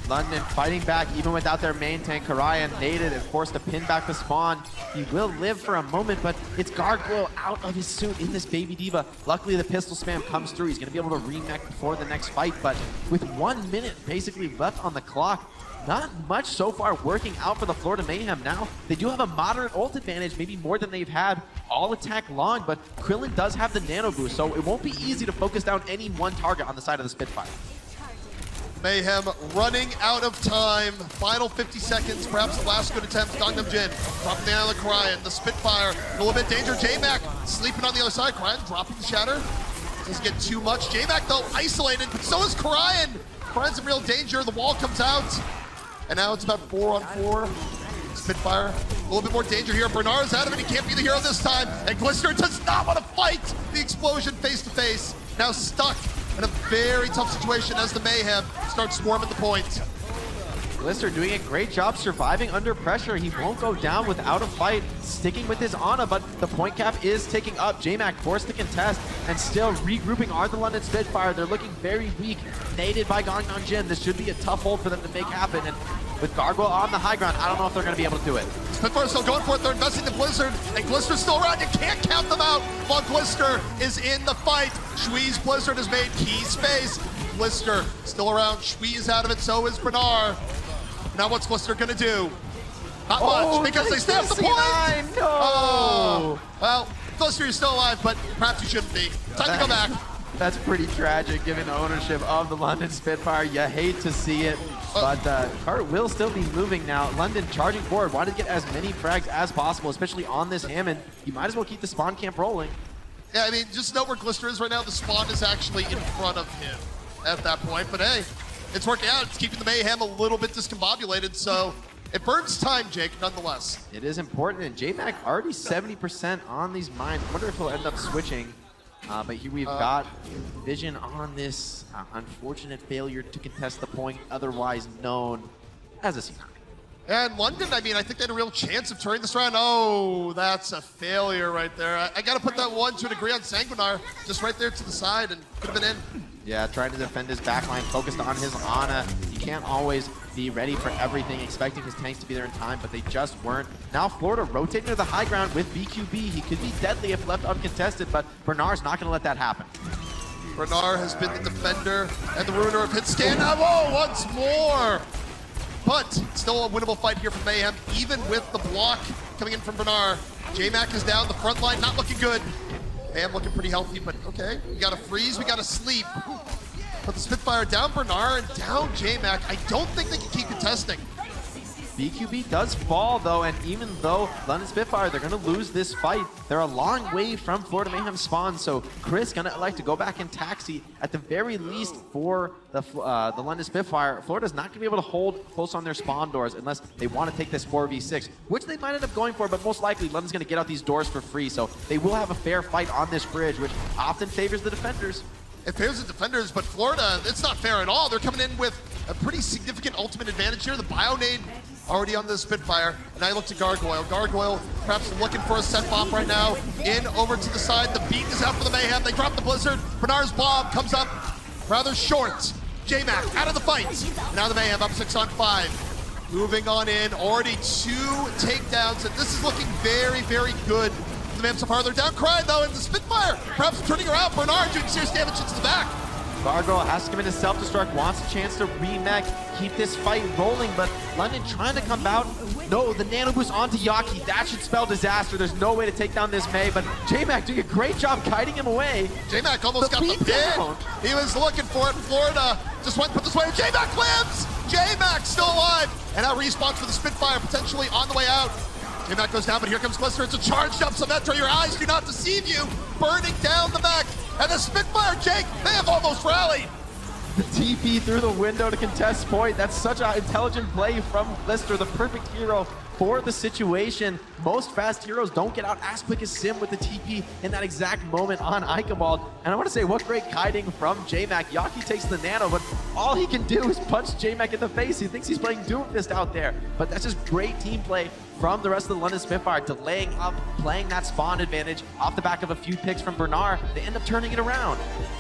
London fighting back even without their main tank. Karayan naded and forced to pin back the spawn. He will live for a moment, but it's Gargoyle out of his suit in this Baby Diva. Luckily, the pistol spam comes through. He's going to be able to remech before the next fight, but with 1 minute basically left on the clock, not much so far working out for the Florida Mayhem now. They do have a moderate ult advantage, maybe more than they've had all attack long, but Krillin does have the nano boost, so it won't be easy to focus down any one target on the side of the Spitfire. Mayhem running out of time. Final 50 seconds, perhaps the last good attempt. Gangnam Jin dropping down the Karayan. The Spitfire, a little bit danger. J-Mac sleeping on the other side. Karayan dropping the shatter. Doesn't get too much. J-Mac, though, isolated, but so is Karayan. Karayan's in real danger. The wall comes out. And now it's about 4-on-4. Spitfire, a little bit more danger here. Bernard's out of it, he can't be the hero this time. And Glister does not want to fight the explosion face to face. Now stuck in a very tough situation as the Mayhem starts swarming the point. Glister doing a great job surviving under pressure. He won't go down without a fight, sticking with his Ana, but the point cap is ticking up. JMac forced to contest and still regrouping are the London Spitfire. They're looking very weak, naded by Gangnam Jin. This should be a tough hold for them to make happen. And with Gargoyle on the high ground, I don't know if they're going to be able to do it. Spitfire still going for it. They're investing the Blizzard, and Glister's still around. You can't count them out while Glister is in the fight. Shui's Blizzard has made key space. Glister still around. Shui is out of it, so is Bernard. Now what's Glister gonna do? Not much, because they stay up the point! No! Oh, well, Glister, you're still alive, but perhaps you shouldn't be. Time to go back. That's pretty tragic, given the ownership of the London Spitfire. You hate to see it, but Cart will still be moving now. London charging forward, wanted to get as many frags as possible, especially on this Hammond. You might as well keep the spawn camp rolling. Yeah, I mean, just note where Glister is right now. The spawn is actually in front of him at that point, but hey, it's working out. It's keeping the Mayhem a little bit discombobulated, so it burns time, Jake, nonetheless. It is important, and JMac already 70% on these mines. I wonder if he'll end up switching. But here we've got Vision on this unfortunate failure to contest the point, otherwise known as a C9. And London, I mean, I think they had a real chance of turning this around. Oh, that's a failure right there. I got to put that one to a degree on Sanguinar, just right there to the side, and could have been in. Yeah, trying to defend his backline, focused on his Ana. He can't always be ready for everything, expecting his tanks to be there in time, but they just weren't. Now Florida rotating to the high ground with BQB. He could be deadly if left uncontested, but Bernard's not going to let that happen. Bernard has been the defender and the ruiner of Hitscan. Oh, once more! But still a winnable fight here from Mayhem, even with the block coming in from Bernard. JMac is down the front line, not looking good. Mayhem looking pretty healthy, but okay. We got to freeze, we got to sleep. Put the Spitfire down Bernard and down JMac. I don't think they can keep contesting. BQB does fall though, and even though London Spitfire, they're gonna lose this fight, they're a long way from Florida Mayhem spawn, so Chris gonna elect to go back and taxi at the very least for the London Spitfire. Florida's not gonna be able to hold close on their spawn doors unless they want to take this 4v6, which they might end up going for, but most likely London's gonna get out these doors for free, so they will have a fair fight on this bridge, which often favors the defenders. It favors the defenders, but Florida, it's not fair at all. They're coming in with a pretty significant ultimate advantage here. The Bionade already on the Spitfire, and I look to Gargoyle. Gargoyle perhaps looking for a set bomb right now. In over to the side, the beat is out for the Mayhem. They drop the Blizzard. Bernard's bomb comes up rather short. JMac out of the fight. Now the Mayhem up 6-on-5. Moving on in, already 2 takedowns, and this is looking very, very good. The Mayhem so far, they're down crying though, and the Spitfire perhaps turning around. Bernard doing serious damage into the back. Gargoyle has to come into self-destruct, wants a chance to remech, keep this fight rolling, but London trying to come out. No, the nano boost onto Yaki. That should spell disaster. There's no way to take down this May, but JMac doing a great job kiting him away. JMac almost got the pin. He was looking for it. Florida just went put this way. JMac lives! JMac still alive. And now respawns for the Spitfire, potentially on the way out. JMac goes down, but here comes Glister. It's a charged up Symmetra. Your eyes do not deceive you. Burning down the mech. And the Spitfire, Jake, they have almost rallied. The TP through the window to contest point. That's such an intelligent play from Glister, the perfect hero for the situation. Most fast heroes don't get out as quick as Sim with the TP in that exact moment on Ichabod. And I want to say, what great kiting from JMac. Yaki takes the nano, but all he can do is punch JMac in the face. He thinks he's playing Doomfist out there. But that's just great team play from the rest of the London Spitfire, delaying up, playing that spawn advantage off the back of a few picks from Bernard. They end up turning it around.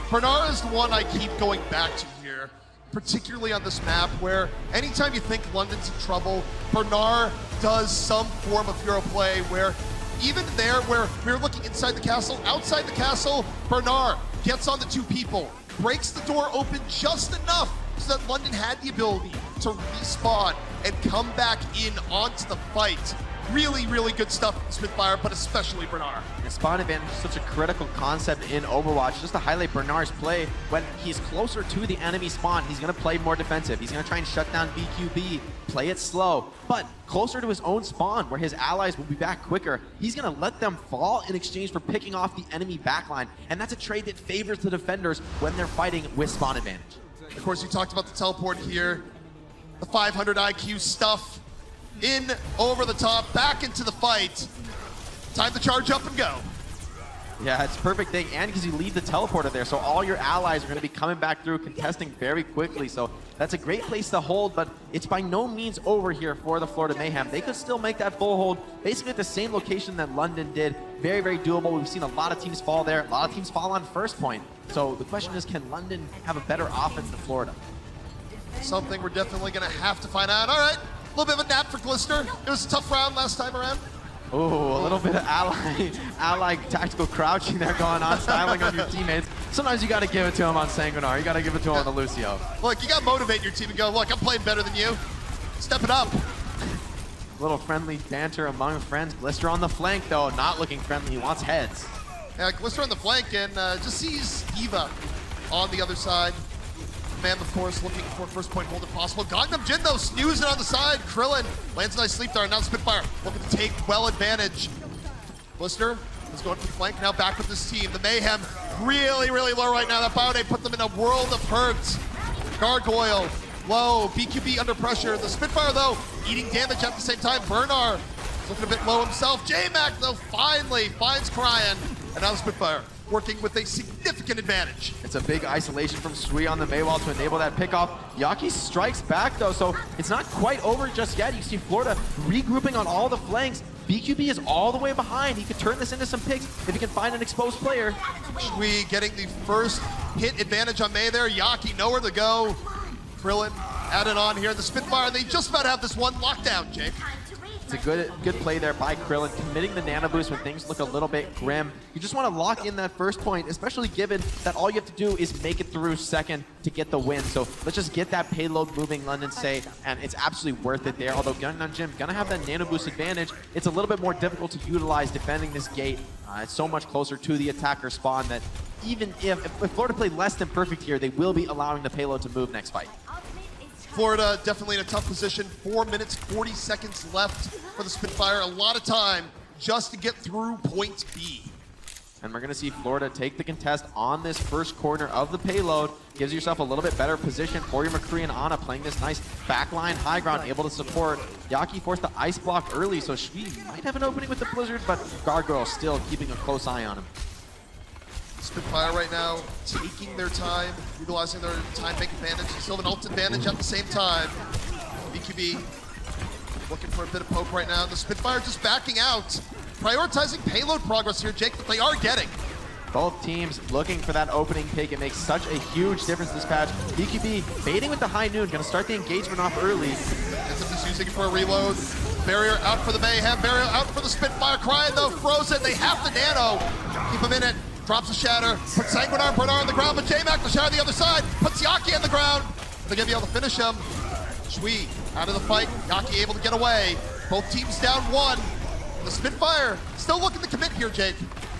Bernard is the one I keep going back to here, particularly on this map, where anytime you think London's in trouble, Bernard does some form of hero play where even there where we're looking inside the castle, outside the castle, Bernard gets on the 2 people, breaks the door open just enough so that London had the ability to respawn and come back in onto the fight. Really, really good stuff from Spitfire, but especially Bernard. The spawn advantage is such a critical concept in Overwatch. Just to highlight Bernard's play, when he's closer to the enemy spawn, he's going to play more defensive. He's going to try and shut down BQB, play it slow. But closer to his own spawn, where his allies will be back quicker, he's going to let them fall in exchange for picking off the enemy backline. And that's a trade that favors the defenders when they're fighting with spawn advantage. Of course, you talked about the teleport here. the 500 IQ stuff in over the top, back into the fight. Time to charge up and go. Yeah, it's a perfect thing, and because you leave the teleporter there, so all your allies are going to be coming back through, contesting very quickly, so that's a great place to hold, but it's by no means over here for the Florida Mayhem. They could still make that full hold, basically at the same location that London did. Very, very doable. We've seen a lot of teams fall there. A lot of teams fall on first point. So the question is, can London have a better offense than Florida? Something we're definitely going to have to find out. All right, a little bit of a nap for Glister. It was a tough round last time around. Oh, a little bit of ally tactical crouching there going on, styling on your teammates. Sometimes you got to give it to him on Sanguinar. You got to give it to him on the Lucio. Look, you got to motivate your team and go, look, I'm playing better than you. Step it up. Little friendly banter among friends. Glister on the flank, though, not looking friendly. He wants heads. Yeah, Glister on the flank and just sees Eva on the other side. Man, of course, looking for first point hold if possible. Gangnam Jin, though, snoozing on the side. Krillin lands a nice sleep dart. Now Spitfire looking to take well advantage. Glister is going for the flank. Now back with this team. The Mayhem really, really low right now. That Biodate put them in a world of hurt. Gargoyle low. BQB under pressure. The Spitfire, though, eating damage at the same time. Bernard is looking a bit low himself. J-Mac, though, finally finds Cryan. And now the Spitfire working with a significant advantage. It's a big isolation from Sui on the Maywall to enable that pickoff. Yaki strikes back though, so it's not quite over just yet. You see Florida regrouping on all the flanks. BQB is all the way behind. He could turn this into some picks if he can find an exposed player. Sui getting the first hit advantage on May there. Yaki nowhere to go. Krillin added on here. The Spitfire, they just about have this one lockdown, Jake. It's a good play there by Krillin, committing the nano boost when things look a little bit grim. You just want to lock in that first point, especially given that all you have to do is make it through second to get the win. So let's just get that payload moving, London say, and it's absolutely worth it there. Although Gangnam Jin gonna have that nano boost advantage, it's a little bit more difficult to utilize defending this gate. It's so much closer to the attacker spawn that even if Florida played less than perfect here, they will be allowing the payload to move next fight. Florida definitely in a tough position. 4 minutes, 40 seconds left for the Spitfire. A lot of time just to get through point B. And we're going to see Florida take the contest on this first corner of the payload. Gives yourself a little bit better position for your McCree and Ana playing this nice backline high ground, able to support. Yaki forced the ice block early, so Shui might have an opening with the Blizzard, but Gargoyle still keeping a close eye on him. Spitfire right now taking their time, utilizing their time make advantage. Still have an ult advantage at the same time. BQB looking for a bit of poke right now. The Spitfire just backing out. Prioritizing payload progress here, Jake, that they are getting. Both teams looking for that opening pick. It makes such a huge difference this patch. BQB baiting with the high noon, gonna start the engagement off early. Just using it for a reload. Barrier out for the Mayhem, barrier out for the Spitfire. Crying though, frozen. They have the nano. Keep him in it. Drops a shatter, puts Sanguinar Bernard on the ground, but J-Mac the shatter on the other side, puts Yaki on the ground. They're gonna be able to finish him. Shui out of the fight, Yaki able to get away. Both teams down one. The Spitfire still looking to commit here, Jake.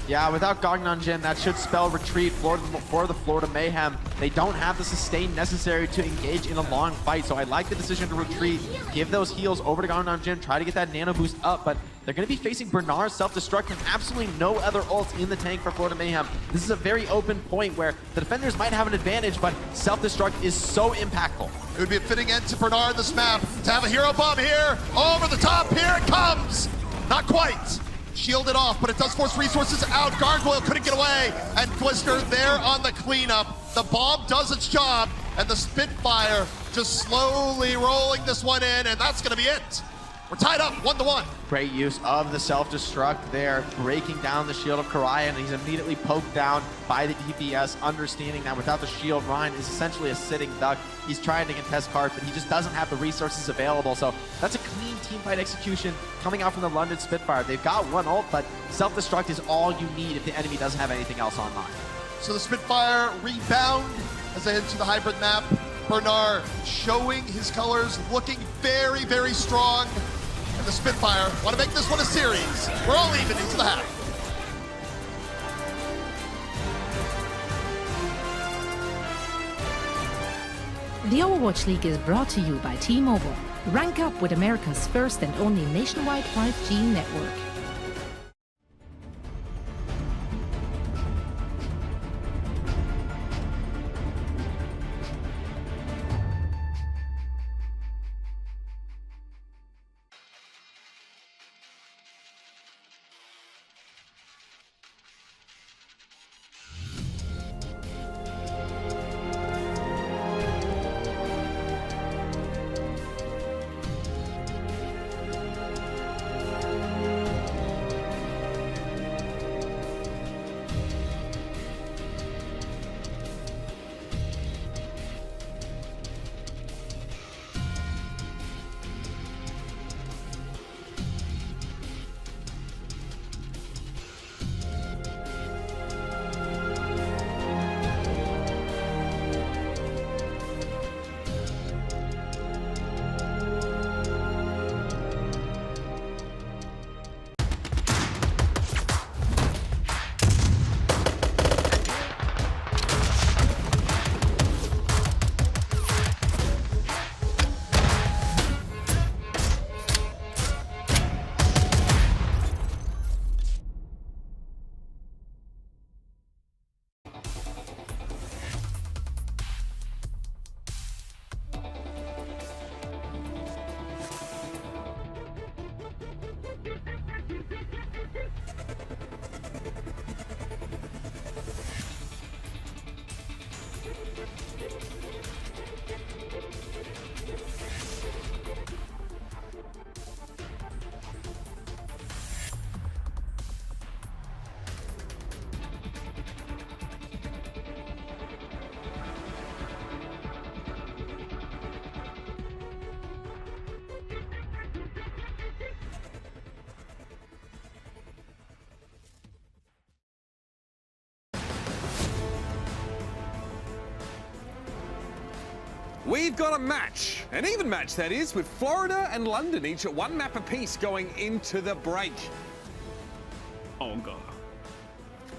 Yeah, without Gangnam Jin, that should spell retreat for the Florida Mayhem. They don't have the sustain necessary to engage in a long fight, so I like the decision to retreat, give those heals over to Gangnam Jin, try to get that nano boost up, but they're going to be facing Bernard's self-destruct and absolutely no other ults in the tank for Florida Mayhem. This is a very open point where the defenders might have an advantage, but self-destruct is so impactful. It would be a fitting end to Bernard this map to have a hero bomb here, over the top, here it comes! Not quite. Shielded off, but it does force resources out. Gargoyle couldn't get away, and Glister there on the cleanup. The bomb does its job, and the Spitfire just slowly rolling this one in, and that's gonna be it. We're tied up 1-1. Great use of the self-destruct there, breaking down the shield of Karaya, and he's immediately poked down by the DPS, understanding that without the shield, Ryan is essentially a sitting duck. He's trying to contest cards, but he just doesn't have the resources available, so that's a clean teamfight execution coming out from the London Spitfire. They've got one ult, but self-destruct is all you need if the enemy doesn't have anything else online. So the Spitfire rebound as they head to the hybrid map. Bernard showing his colors, looking very, very strong. And the Spitfire want to make this one a series. We're all even into the half. The Overwatch League is brought to you by T-Mobile. Rank up with America's first and only nationwide 5G network. We've got a match, an even match that is, with Florida and London each at one map apiece going into the break. Oh, God.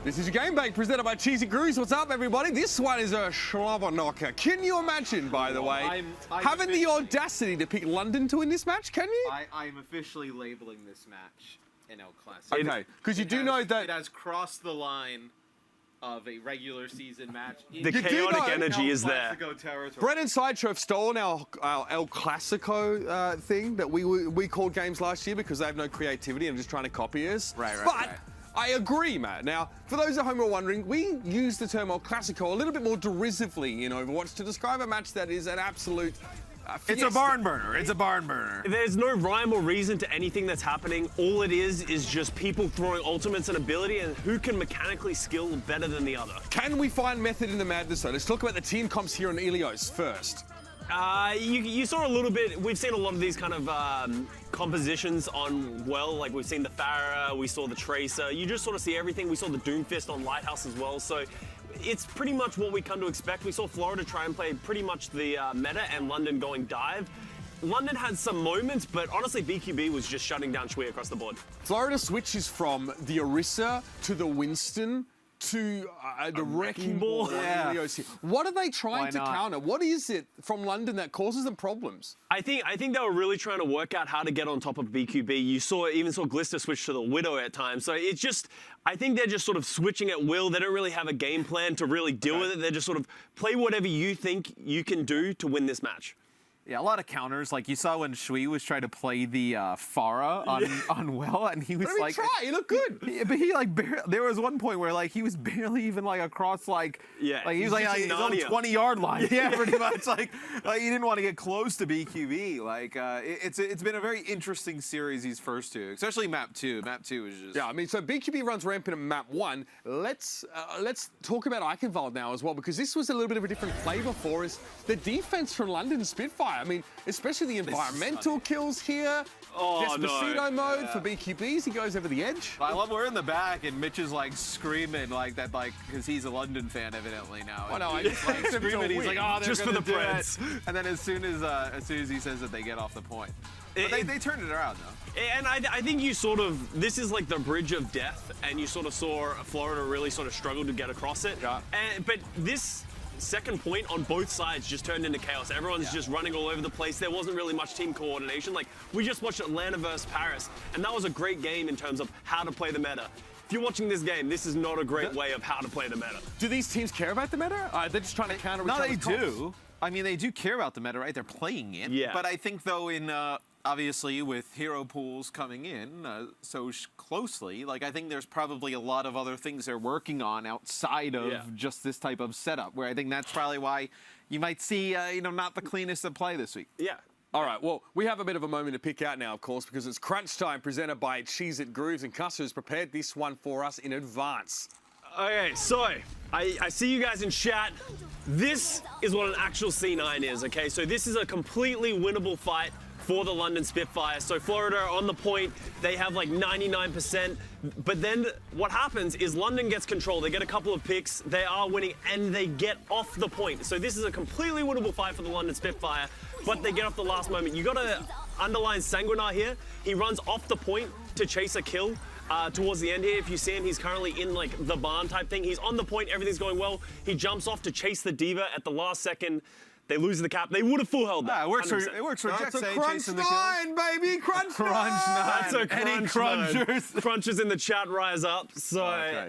This is your game bank presented by Cheesy Grooves. What's up, everybody? This one is a slobber knocker. Can you imagine, by the way, having the audacity to pick London to win this match? Can you? I'm officially labeling this match an El Clasico. Okay, because you do know that it has crossed the line of a regular season match. The chaotic energy is there. Brett and Sideshow have stolen our El Clasico thing that we called games last year because they have no creativity and just trying to copy us. Right. I agree, Matt. Now, for those at home who are wondering, we use the term El Clasico a little bit more derisively in Overwatch to describe a match that is an absolute It's a barn burner. It's a barn burner. There's no rhyme or reason to anything that's happening. All it is just people throwing ultimates and ability and who can mechanically skill better than the other. Can we find method in the madness, though? Let's talk about the team comps here on Ilios first. You saw a little bit. We've seen a lot of these kind of compositions on like we've seen the Pharah, we saw the Tracer. You just sort of see everything. We saw the Doomfist on Lighthouse as well. So it's pretty much what we come to expect. We saw Florida try and play pretty much the meta and London going dive. London had some moments, but honestly, BQB was just shutting down Shui across the board. Florida switches from the Orisa to the Winston to the Wrecking Ball. Yeah. What are they trying to counter? What is it from London that causes them problems? I think they were really trying to work out how to get on top of BQB. You even saw Glister switch to the Widow at times. So it's just, I think they're just sort of switching at will. They don't really have a game plan to really deal with it. They're just sort of play whatever you think you can do to win this match. Yeah, a lot of counters. Like you saw when Shui was trying to play the Pharah on Will, and he was like, he looked good. But he like there was one point where like he was barely even like across like he was like his own 20-yard line. Yeah, pretty much. Like he didn't want to get close to BQB. Like it's been a very interesting series these first two, especially map 2. Map 2 is just I mean, so BQB runs rampant in map 1. Let's talk about Eichenwald now as well, because this was a little bit of a different flavor for us. The defense from London Spitfire. I mean, especially the environmental kills here. Despacito mode for BQBs. He goes over the edge. I love we're in the back and Mitch is like screaming like that, like because he's a London fan evidently now. Oh, no, he's like screaming. He's like, oh, they're just for the Preds. And then as soon as he says that, they get off the point. But they turned it around though. And I think you sort of, this is like the bridge of death, and you sort of saw Florida really sort of struggle to get across it. Yeah. But this second point on both sides just turned into chaos. Everyone's just running all over the place. There wasn't really much team coordination. Like, we just watched Atlanta versus Paris, and that was a great game in terms of how to play the meta. If you're watching this game, this is not a great way of how to play the meta. Do these teams care about the meta? They're just trying to counter each other's No, they comps. do. I mean, they do care about the meta, right? They're playing it. Yeah. But I think, though, in obviously with hero pools coming in so closely, like I think there's probably a lot of other things they're working on outside of just this type of setup, where I think that's probably why you might see, not the cleanest of play this week. Yeah. All right, well, we have a bit of a moment to pick out now, of course, because it's crunch time presented by Cheese It Grooves, and Custer has prepared this one for us in advance. Okay, so I see you guys in chat. This is what an actual C9 is, okay? So this is a completely winnable fight for the London Spitfire. So Florida are on the point, they have like 99%, but then what happens is London gets control, they get a couple of picks, they are winning, and they get off the point. So this is a completely winnable fight for the London Spitfire, but they get off the last moment. You gotta underline Sanguinar here. He runs off the point to chase a kill. Towards the end here, if you see him, he's currently in like the barn type thing. He's on the point, everything's going well. He jumps off to chase the Diva at the last second. They lose the cap. They would have full held that. Yeah, it works for That's Jexay a crunch chasing the 9, baby! Crunch 9! That's a Any crunch nine. crunchers? Crunchers in the chat rise up. So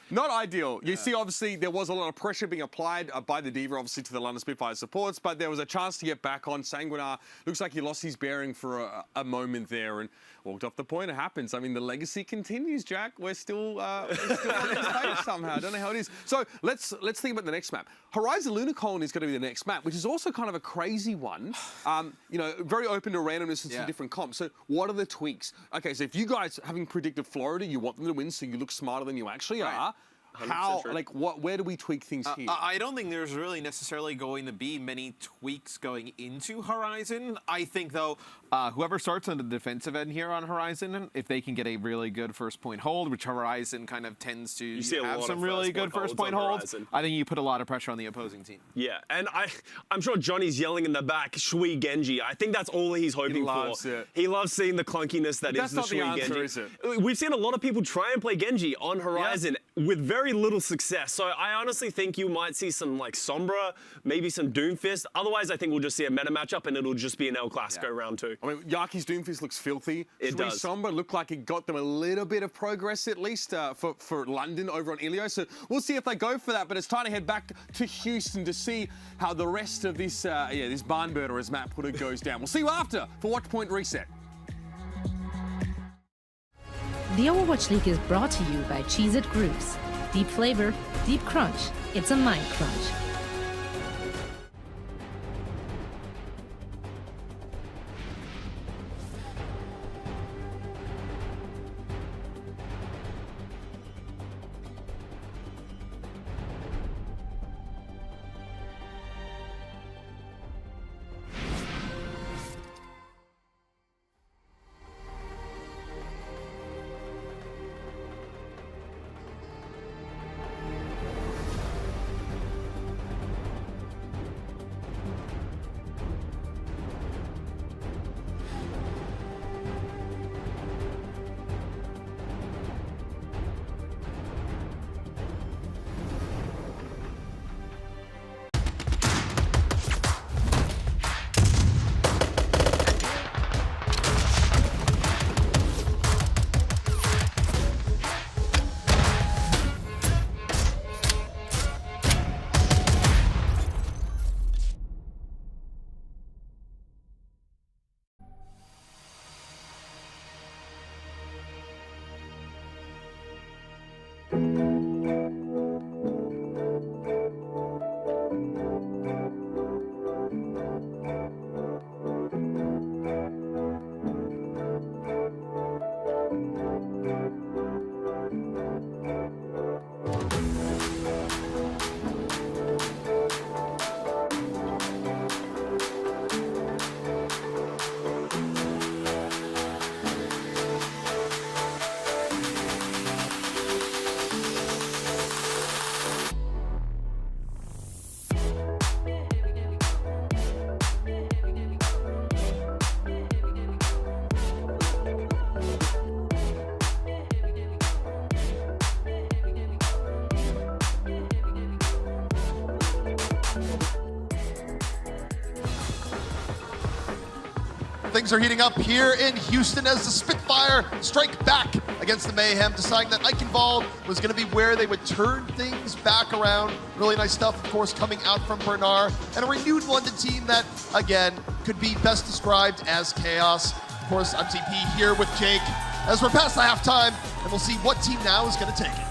Not ideal. You see, obviously, there was a lot of pressure being applied by the Diva, obviously, to the London Spitfire supports, but there was a chance to get back on. Sanguinar looks like he lost his bearing for a moment there and walked off the point. It happens. I mean, the legacy continues, Jack. We're still on this page somehow. I don't know how it is. So let's think about the next map. Horizon Lunacolon is going to be the next map, which is also kind of a crazy one. Very open to randomness and some different comps. So what are the tweaks? Okay, so if you guys, having predicted Florida, you want them to win, so you look smarter than you actually are. how, true. like, where do we tweak things here? I don't think there's really necessarily going to be many tweaks going into Horizon. I think, though, whoever starts on the defensive end here on Horizon, if they can get a really good first point hold, which Horizon kind of tends to have some really good first point holds, I think you put a lot of pressure on the opposing team. Yeah, and I'm sure Johnny's yelling in the back, Shui Genji. I think that's all he's hoping for. He loves seeing the clunkiness that is the Shui Genji. That's not the answer, is it? We've seen a lot of people try and play Genji on Horizon with very little success. So I honestly think you might see some like Sombra, maybe some Doomfist. Otherwise, I think we'll just see a meta matchup and it'll just be an El Clasico round 2. I mean, Yaki's Doomfist looks filthy. It does. Sombra looked like it got them a little bit of progress at least for London over on Ilios. So we'll see if they go for that. But it's time to head back to Houston to see how the rest of this this barn burner, as Matt put it, goes down. We'll see you after for Watchpoint Reset. The Overwatch League is brought to you by Cheez-It Grooves. Deep flavor, deep crunch. It's a mind crunch. Things are heating up here in Houston as the Spitfire strike back against the Mayhem, deciding that Eichenwald was going to be where they would turn things back around. Really nice stuff, of course, coming out from Bernard, and a renewed London team that, again, could be best described as chaos. Of course, I'm TP here with Jake as we're past the halftime, and we'll see what team now is going to take it.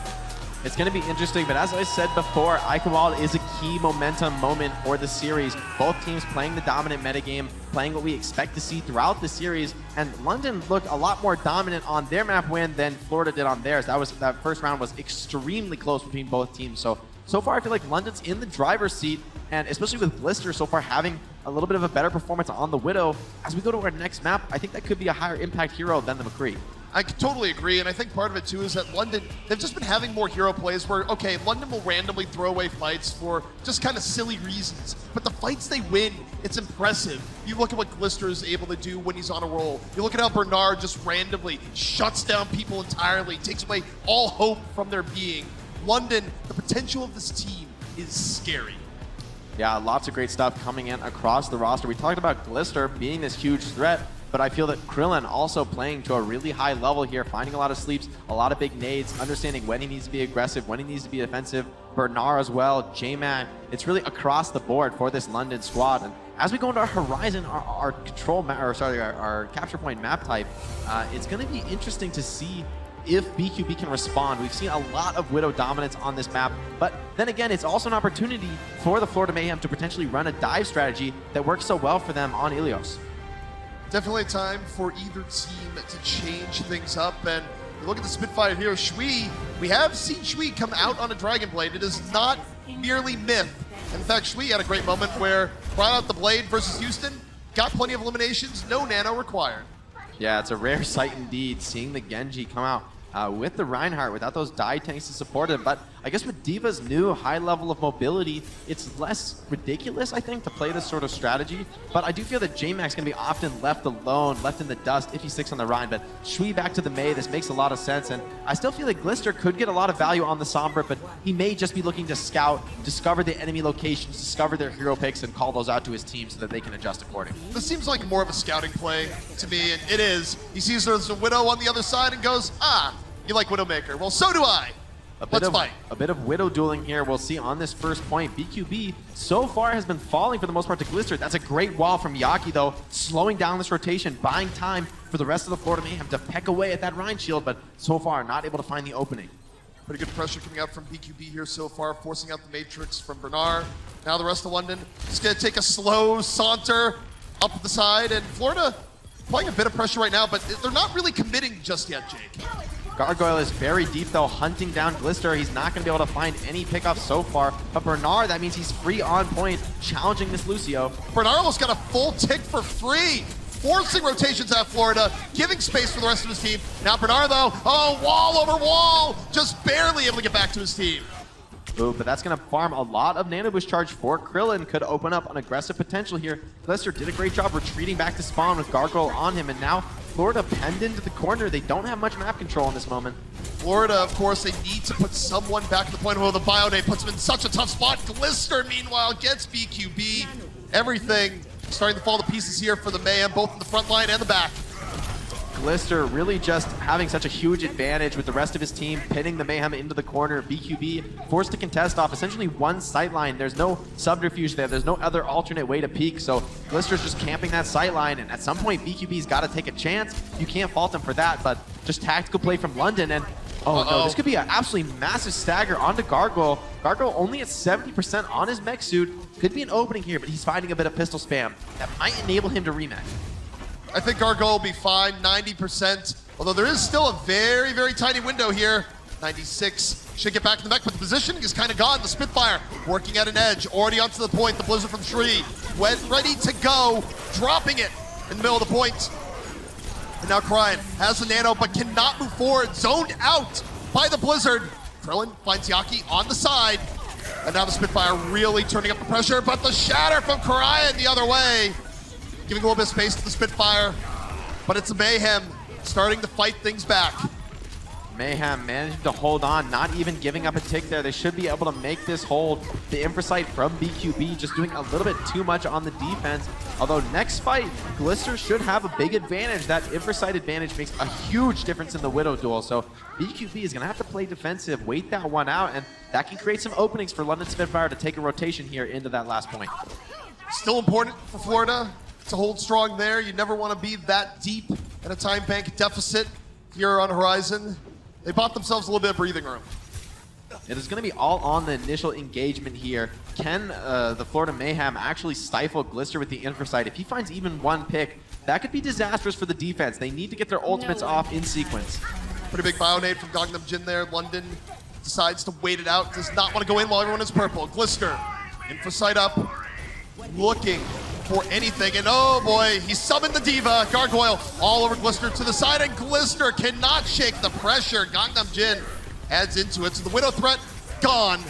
It's going to be interesting, but as I said before, Eichenwald is a key momentum moment for the series. Both teams playing the dominant metagame, playing what we expect to see throughout the series, and London looked a lot more dominant on their map win than Florida did on theirs. That first round was extremely close between both teams. So far I feel like London's in the driver's seat, and especially with Glister so far having a little bit of a better performance on the Widow. As we go to our next map, I think that could be a higher impact hero than the McCree. I totally agree, and I think part of it too is that London, they've just been having more hero plays where, okay, London will randomly throw away fights for just kind of silly reasons, but the fights they win, it's impressive. You look at what Glister is able to do when he's on a roll. You look at how Bernard just randomly shuts down people entirely, takes away all hope from their being. London, the potential of this team is scary. Yeah, lots of great stuff coming in across the roster. We talked about Glister being this huge threat, but I feel that Krillin also playing to a really high level here, finding a lot of sleeps, a lot of big nades, understanding when he needs to be aggressive, when he needs to be defensive. Bernard as well, J-Man. It's really across the board for this London squad. And as we go into our Horizon, our capture point map type, it's going to be interesting to see if BQB can respond. We've seen a lot of Widow dominance on this map, but then again, it's also an opportunity for the Florida Mayhem to potentially run a dive strategy that works so well for them on Ilios. Definitely time for either team to change things up, and You look at the Spitfire here, Shui. We have seen Shui come out on a Dragon Blade. It is not merely myth. In fact, Shui had a great moment where brought out the Blade versus Houston, got plenty of eliminations, no nano required. Yeah, it's a rare sight indeed, seeing the Genji come out with the Reinhardt without those die tanks to support him. But I guess with D.Va's new high level of mobility, it's less ridiculous, I think, to play this sort of strategy. But I do feel that J-Mac's going to be often left alone, left in the dust if he sticks on the Rein. But Shui back to the Mei, this makes a lot of sense. And I still feel like Glister could get a lot of value on the Sombra, but he may just be looking to scout, discover the enemy locations, discover their hero picks, and call those out to his team so that they can adjust accordingly. This seems like more of a scouting play to me, and it is. He sees there's a Widow on the other side and goes, you like Widowmaker. Well, so do I. Let's fight. A bit of Widow dueling here. We'll see on this first point. BQB so far has been falling for the most part to Glister. That's a great wall from Yaki, though, slowing down this rotation, buying time for the rest of the Florida Mayhem to peck away at that Rein shield, but so far not able to find the opening. Pretty good pressure coming out from BQB here so far, forcing out the Matrix from Bernard. Now the rest of London is going to take a slow saunter up the side, and Florida applying a bit of pressure right now, but they're not really committing just yet, Jake. Gargoyle is very deep, though, hunting down Glister. He's not going to be able to find any pickoffs so far. But Bernard, that means he's free on point, challenging this Lucio. Bernard almost got a full tick for free, forcing rotations at Florida, giving space for the rest of his team. Now Bernard, though, wall over wall, just barely able to get back to his team. Ooh, but that's going to farm a lot of Nano Boost charge for Krillin. Could open up an aggressive potential here. Glister did a great job retreating back to spawn with Gargoyle on him, and now Florida penned into the corner. They don't have much map control in this moment. Florida, of course, they need to put someone back at the point where the Biodate puts him in such a tough spot. Glister, meanwhile, gets BQB. Everything starting to fall to pieces here for the Mayhem, both in the front line and the back. Glister really just having such a huge advantage with the rest of his team, pinning the Mayhem into the corner. BQB forced to contest off essentially one sightline. There's no subterfuge there. There's no other alternate way to peek. So Glister's just camping that sightline, and at some point BQB's got to take a chance. You can't fault him for that, but just tactical play from London, and no, this could be an absolutely massive stagger onto Gargoyle. Gargoyle only at 70% on his mech suit. Could be an opening here, but he's finding a bit of pistol spam that might enable him to remech. I think Gargoyle will be fine, 90%. Although there is still a very, very tiny window here. 96 should get back in the mech, but the positioning is kind of gone. The Spitfire working at an edge, already onto the point. The Blizzard from Shree went ready to go, dropping it in the middle of the point. And now Kryan has the Nano, but cannot move forward. Zoned out by the Blizzard. Krillin finds Yaki on the side. And now the Spitfire really turning up the pressure, but the shatter from Kryan the other way. Giving a little bit of space to the Spitfire, but it's a Mayhem starting to fight things back. Mayhem managing to hold on, not even giving up a tick there. They should be able to make this hold. The Infrasight from BQB just doing a little bit too much on the defense. Although next fight, Glister should have a big advantage. That Infrasight advantage makes a huge difference in the Widow duel. So BQB is gonna have to play defensive, wait that one out, and that can create some openings for London Spitfire to take a rotation here into that last point. Still important for Florida to hold strong there. You never want to be that deep in a time bank deficit here on Horizon. They bought themselves a little bit of breathing room. It is going to be all on the initial engagement here. Can the Florida Mayhem actually stifle Glister with the Infrasight? If he finds even one pick, that could be disastrous for the defense. They need to get their ultimates off in sequence. Pretty big Bionade from Gangnam Jin there. London decides to wait it out, does not want to go in while everyone is purple. Glister, Infrasight up, looking for anything, and oh boy, he summoned the D.Va. Gargoyle all over Glister to the side, and Glister cannot shake the pressure. Gangnam Jin adds into it, so the Widow threat gone,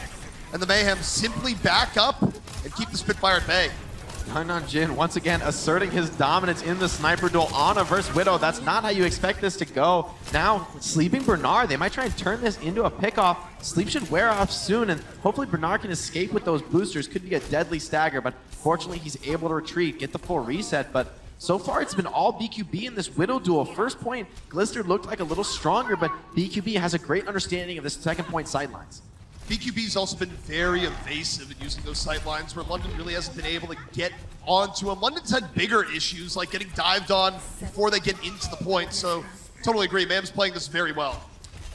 and the Mayhem simply back up and keep the Spitfire at bay. Gangnam Jin once again asserting his dominance in the sniper duel on a versus Widow. That's not how you expect this to go. Now, sleeping Bernard, they might try and turn this into a pickoff. Sleep should wear off soon, and hopefully Bernard can escape with those boosters. Could be a deadly stagger, but fortunately he's able to retreat, get the full reset. But so far it's been all BQB in this Widow duel. First point, Glister looked like a little stronger, but BQB has a great understanding of this second point sidelines. BQB's also been very evasive in using those sightlines where London really hasn't been able to get onto him. London's had bigger issues like getting dived on before they get into the point, so totally agree. Mayhem's playing this very well.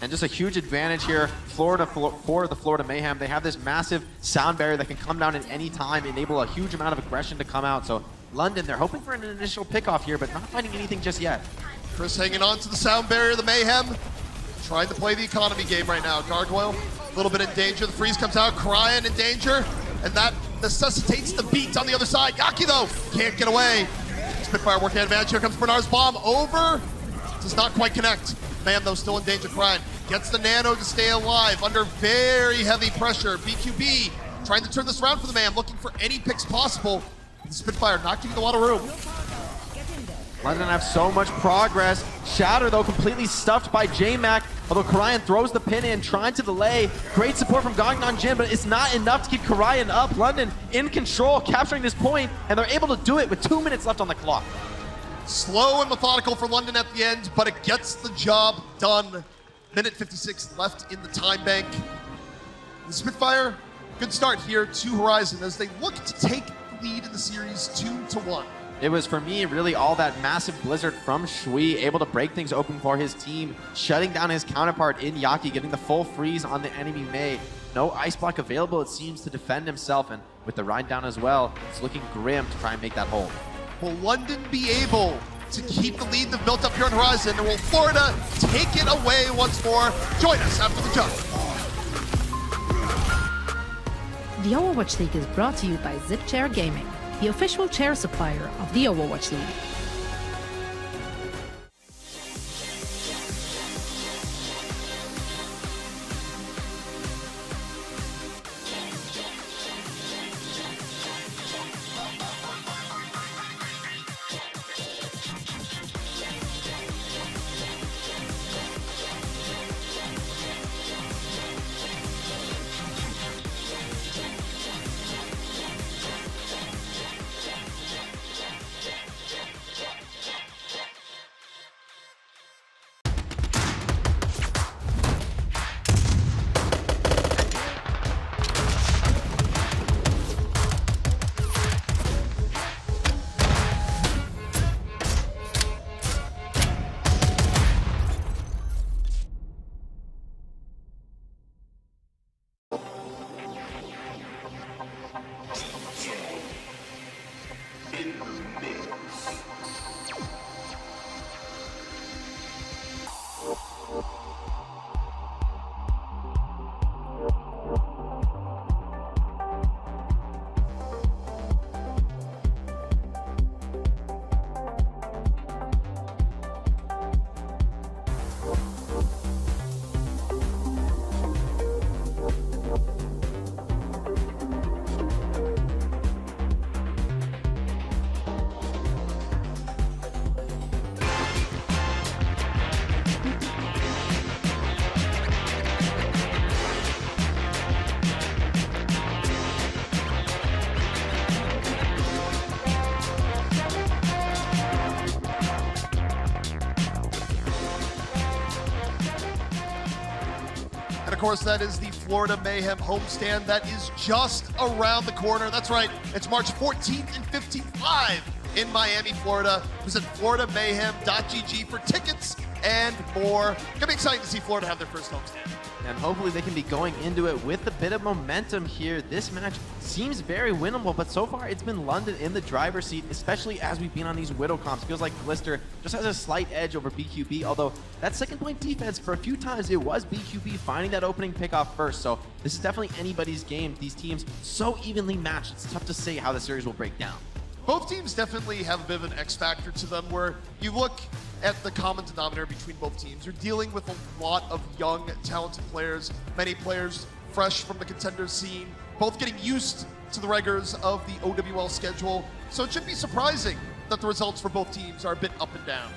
And just a huge advantage here for the Florida Mayhem. They have this massive sound barrier that can come down at any time, enable a huge amount of aggression to come out. So London, they're hoping for an initial pickoff here, but not finding anything just yet. Chris hanging on to the sound barrier, the Mayhem. trying to play the economy game right now. Gargoyle, a little bit in danger. The freeze comes out, Cryan in danger, and that necessitates the beat on the other side. Yaki, though, can't get away. Spitfire working advantage. Here comes Bernard's bomb. Over. Does not quite connect. Mayhem, though, still in danger. Cryan gets the Nano to stay alive under very heavy pressure. BQB trying to turn this around for the Mayhem, looking for any picks possible. The Spitfire not giving a lot of room. London have so much progress. Shatter, though, completely stuffed by J-Mac. Although Karayan throws the pin in, trying to delay. Great support from Gagnon Jin, but it's not enough to keep Karayan up. London in control, capturing this point, and they're able to do it with 2 minutes left on the clock. Slow and methodical for London at the end, but it gets the job done. Minute 56 left in the time bank. The Spitfire, good start here to Horizon as they look to take the lead in the series 2-1. It was, for me, really all that massive blizzard from Shui, able to break things open for his team, shutting down his counterpart in Yaki, getting the full freeze on the enemy Mei. No ice block available, it seems, to defend himself, and with the ride down as well, it's looking grim to try and make that hold. Will London be able to keep the lead they've built up here on Horizon, or will Florida take it away once more? Join us after the jump. The Overwatch League is brought to you by ZipChair Gaming, the official chair supplier of the Overwatch League. Of course, that is the Florida Mayhem homestand that is just around the corner. That's right, it's March 14th and 15th live in Miami, Florida. Visit floridamayhem.gg for tickets and more. Gonna be exciting to see Florida have their first homestand. And hopefully they can be going into it with a bit of momentum here. This match seems very winnable, but so far it's been London in the driver's seat, especially as we've been on these Widow comps. Feels like Glister just has a slight edge over BQB, although that second point defense, for a few times, it was BQB finding that opening pickoff first. So this is definitely anybody's game. These teams so evenly matched, it's tough to say how the series will break down. Both teams definitely have a bit of an X factor to them where you look at the common denominator between both teams. You're dealing with a lot of young, talented players, many players fresh from the contender scene, both getting used to the rigors of the OWL schedule. So it shouldn't be surprising that the results for both teams are a bit up and down.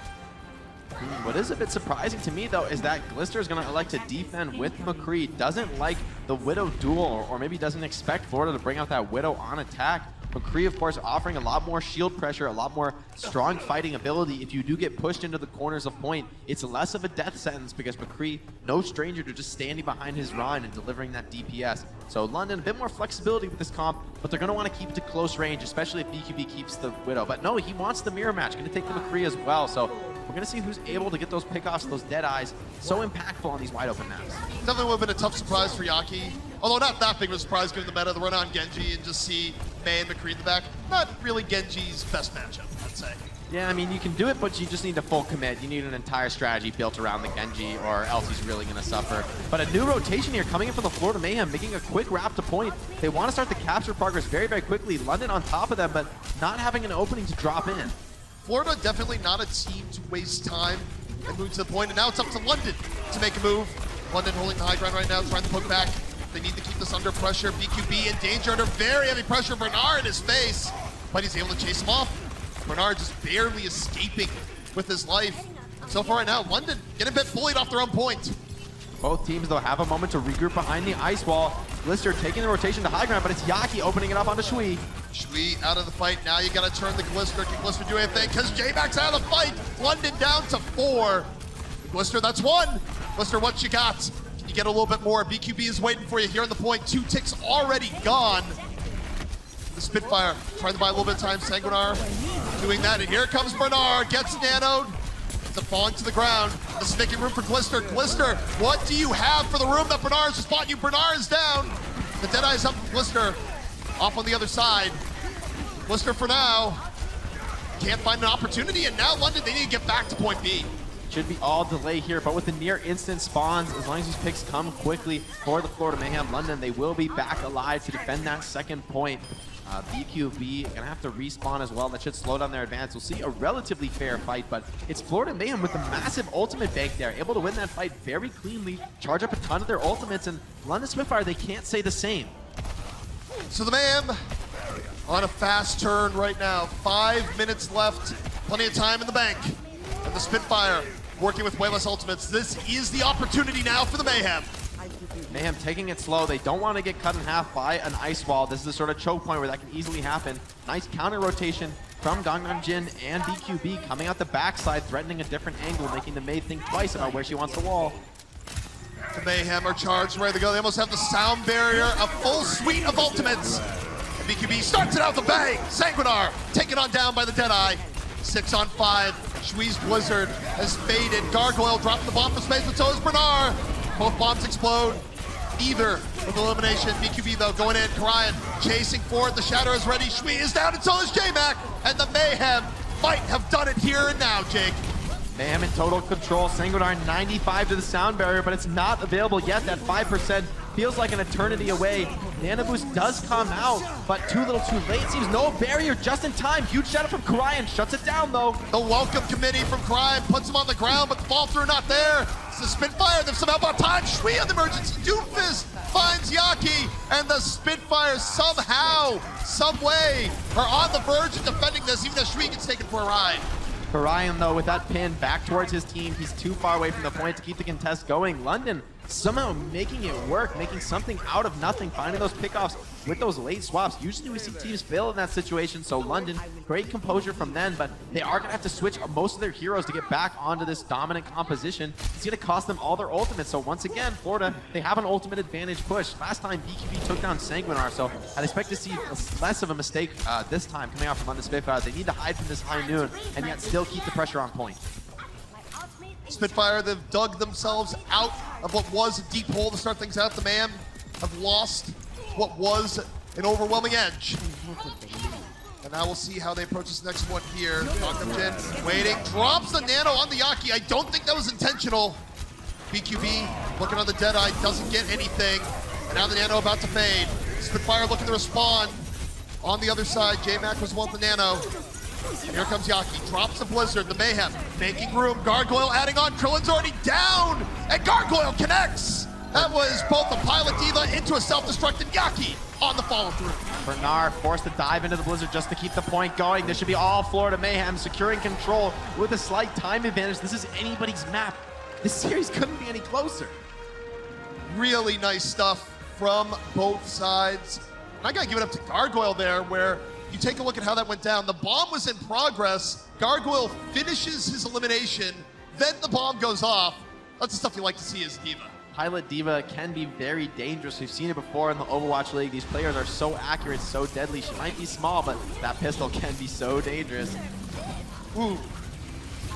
What is a bit surprising to me, though, is that Glister is going to elect to defend with McCree. Doesn't like the Widow duel, or maybe doesn't expect Florida to bring out that Widow on attack. McCree, of course, offering a lot more shield pressure, a lot more strong fighting ability. If you do get pushed into the corners of point, it's less of a death sentence because McCree, no stranger to just standing behind his Rhine and delivering that DPS. So London, a bit more flexibility with this comp, but they're going to want to keep it to close range, especially if BQB keeps the Widow. But no, he wants the mirror match, going to take the McCree as well. So we're going to see who's able to get those pickoffs, those dead eyes, so impactful on these wide open maps. Definitely would have been a tough surprise for Yaki. Although not that big of a surprise given the meta, the run on Genji and just see Mei and McCree in the back. Not really Genji's best matchup, I'd say. Yeah, I mean, you can do it, but you just need a full commit. You need an entire strategy built around the Genji, or else he's really going to suffer. But a new rotation here coming in from the Florida Mayhem, making a quick wrap to point. They want to start the capture progress very, very quickly. London on top of them, but not having an opening to drop in. Florida definitely not a team to waste time and move to the point, and now it's up to London to make a move. London holding the high ground right now, trying to poke back. They need to keep this under pressure. BQB in danger under very heavy pressure. Bernard in his face, but he's able to chase him off. Bernard just barely escaping with his life. And so far right now, London getting a bit bullied off their own point. Both teams, though, have a moment to regroup behind the ice wall. Glister taking the rotation to high ground, but it's Yaki opening it up onto Shui. Shui out of the fight. Now you got to turn the Glister. Can Glister do anything? Because J-Max out of the fight. London down to 4. Glister, that's 1. Glister, what you got? Can you get a little bit more? BQB is waiting for you here on the point. 2 ticks already gone. The Spitfire trying to buy a little bit of time. Sanguinar doing that, and here comes Bernard. Gets nanoed. It's falling to the ground. This is making room for Glister. Glister, what do you have for the room that Bernard's just bought you? Bernard is down. The Deadeye's up for Glister. Off on the other side. Glister for now. Can't find an opportunity, and now London, they need to get back to point B. Should be all delay here, but with the near instant spawns, as long as these picks come quickly for the Florida Mayhem, London, they will be back alive to defend that second point. BQB gonna have to respawn as well. That should slow down their advance. We'll see a relatively fair fight, but it's Florida Mayhem with a massive ultimate bank there, able to win that fight very cleanly, charge up a ton of their ultimates, and London Spitfire, they can't say the same. So the Mayhem on a fast turn right now. 5 minutes left, plenty of time in the bank. And the Spitfire working with way less ultimates. This is the opportunity now for the Mayhem. Mayhem taking it slow. They don't want to get cut in half by an ice wall. This is the sort of choke point where that can easily happen. Nice counter rotation from Gangnam Jin and BQB coming out the backside, threatening a different angle, making the May think twice about where she wants the wall. The Mayhem are charged, ready to go. They almost have the sound barrier, a full suite of ultimates. And BQB starts it out with a bang. Sanguinar taken on down by the Deadeye. 6 on 5. Shui's Blizzard has faded. Gargoyle dropping the bomb from space, but so is Bernard. Both bombs explode. Either with elimination. BQB though going in. Karayan chasing forward. The Shadow is ready. Shui is down, and so is J-Mac. And the Mayhem might have done it here and now, Jake. Mayhem in total control. Sanguinar 95 to the sound barrier, but it's not available yet. That 5% feels like an eternity away. Nano Boost does come out, but too little too late. Seems no barrier just in time. Huge shadow from Karayan, shuts it down though. The welcome committee from Karayan puts him on the ground, but the fall through not there. It's the Spitfire, they've somehow bought time. Shui on the emergency. Doomfist finds Yaki, and the Spitfire somehow, some way, are on the verge of defending this, even though Shui gets taken for a ride. Karayan, though, with that pin back towards his team, he's too far away from the point to keep the contest going. London somehow making it work, making something out of nothing, finding those pickoffs with those late swaps. Usually we see teams fail in that situation, so London, great composure from them, but they are going to have to switch most of their heroes to get back onto this dominant composition. It's going to cost them all their ultimates, so once again, Florida, they have an ultimate advantage push. Last time, BQB took down Sanguinar, so I'd expect to see less of a mistake this time coming out from London Spitfire. They need to hide from this high noon, and yet still keep the pressure on point. Spitfire, they've dug themselves out of what was a deep hole to start things out. The Mayhem have lost what was an overwhelming edge. And now we'll see how they approach this next one here. Gangnam Jin waiting, drops the nano on the Yaki. I don't think that was intentional. BQB looking on the Deadeye, doesn't get anything. And now the nano about to fade. Spitfire looking to respond. On the other side, J-Mac was one with the nano. And here comes Yaki, drops the Blizzard, the Mayhem, making room. Gargoyle adding on, Krillin's already down, and Gargoyle connects. That was both a Pilot Diva into a self-destructed Yaki on the follow-through. Bernard forced to dive into the Blizzard just to keep the point going. This should be all Florida Mayhem securing control with a slight time advantage. This is anybody's map. This series couldn't be any closer. Really nice stuff from both sides. And I gotta give it up to Gargoyle there, where you take a look at how that went down. The bomb was in progress. Gargoyle finishes his elimination. Then the bomb goes off. That's the stuff you like to see as Diva. Pilot Diva can be very dangerous. We've seen it before in the Overwatch League. These players are so accurate, so deadly. She might be small, but that pistol can be so dangerous. Ooh.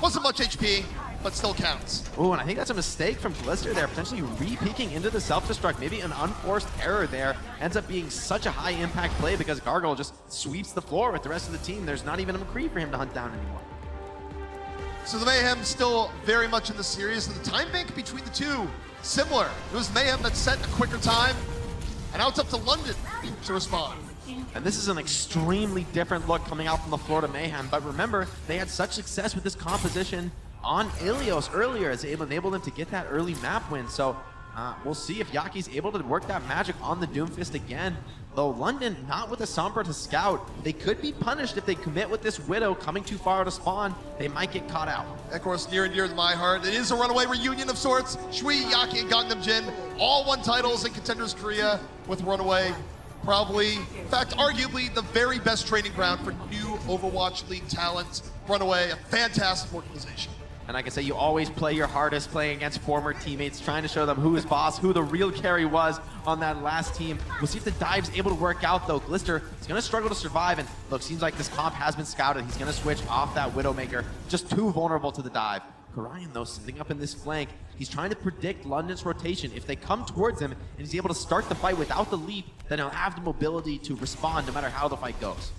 Wasn't much HP, but still counts. Ooh, and I think that's a mistake from Glister there, potentially re-peeking into the self-destruct. Maybe an unforced error there. Ends up being such a high-impact play because Gargoyle just sweeps the floor with the rest of the team. There's not even a McCree for him to hunt down anymore. So the Mayhem still very much in the series, and the time bank between the two, similar. It was Mayhem that set a quicker time, and now it's up to London to respond. And this is an extremely different look coming out from the Florida Mayhem, but remember, they had such success with this composition on Ilios earlier as it enabled them to get that early map win. So we'll see if Yaki's able to work that magic on the Doomfist again. Though London, not with a Sombra to scout, they could be punished if they commit with this Widow coming too far to spawn. They might get caught out. Of course, near and dear to my heart, it is a runaway reunion of sorts. Shui, Yaki, and Gangnam Jin all won titles in Contenders Korea with Runaway. Probably, in fact, arguably the very best training ground for new Overwatch League talent. Runaway, a fantastic organization. And like I say, you always play your hardest playing against former teammates, trying to show them who is boss, who the real carry was on that last team. We'll see if the dive's able to work out, though. Glister is going to struggle to survive, and look, seems like this comp has been scouted. He's going to switch off that Widowmaker, just too vulnerable to the dive. Karayan, though, sitting up in this flank, he's trying to predict London's rotation. If they come towards him and he's able to start the fight without the leap, then he'll have the mobility to respond no matter how the fight goes.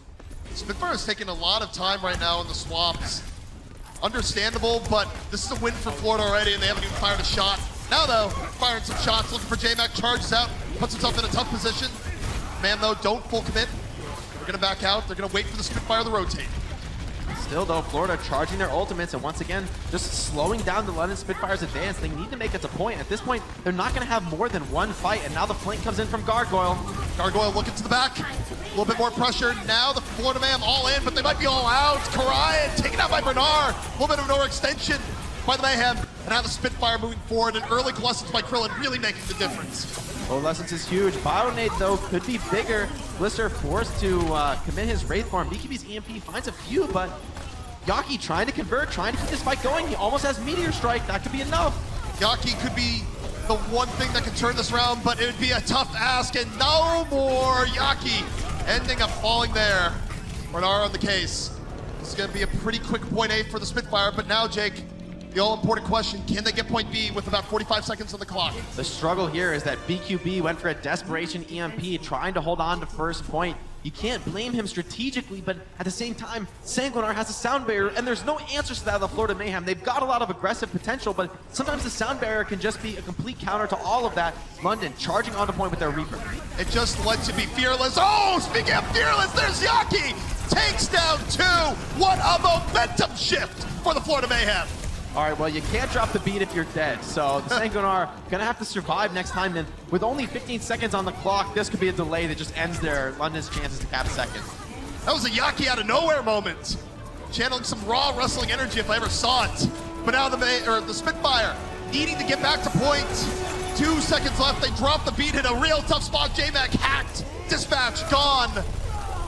Spitfire is taking a lot of time right now in the swaps. Understandable, but this is a win for Florida already, and they haven't even fired a shot. Now, though, firing some shots, looking for J-Mac, charges out, puts himself in a tough position. Man, though, don't full commit. They're going to back out. They're going to wait for the Spitfire to rotate. Still, though, Florida charging their ultimates, and once again, just slowing down the London Spitfire's advance. They need to make it a point. At this point, they're not going to have more than one fight, and now the flank comes in from Gargoyle. Gargoyle looking to the back. A little bit more pressure. Now the Florida Mayhem all in, but they might be all out. Karayan taken out by Bernard. A little bit of an overextension by the Mayhem. And now the Spitfire moving forward. An early Coalescence by Krillin really making the difference. Coalescence is huge. Bionade, though, could be bigger. Blister forced to commit his Wraith Form. BKB's EMP finds a few, but Yaki trying to convert, trying to keep this fight going. He almost has Meteor Strike. That could be enough. Yaki could be the one thing that could turn this around, but it would be a tough ask, and no more. Yaki ending up falling there. Bernard on the case. This is going to be a pretty quick point A for the Spitfire, but now, Jake, the all-important question, can they get point B with about 45 seconds on the clock? The struggle here is that BQB went for a desperation EMP, trying to hold on to first point. You can't blame him strategically, but at the same time, Sanguinar has a sound barrier, and there's no answers to that of the Florida Mayhem. They've got a lot of aggressive potential, but sometimes the sound barrier can just be a complete counter to all of that. London charging onto point with their Reaper. It just lets you be fearless. Oh, speaking of fearless, there's Yaki! Takes down two! What a momentum shift for the Florida Mayhem! All right, well, you can't drop the beat if you're dead. So the Sanguinar gonna have to survive next time. Then with only 15 seconds on the clock, this could be a delay that just ends their London's chances to cap second. That was a Yaki out of nowhere moment. Channeling some raw wrestling energy if I ever saw it. But now the Spitfire needing to get back to point. 2 seconds left. They drop the beat in a real tough spot. J-Mac hacked. Dispatch gone.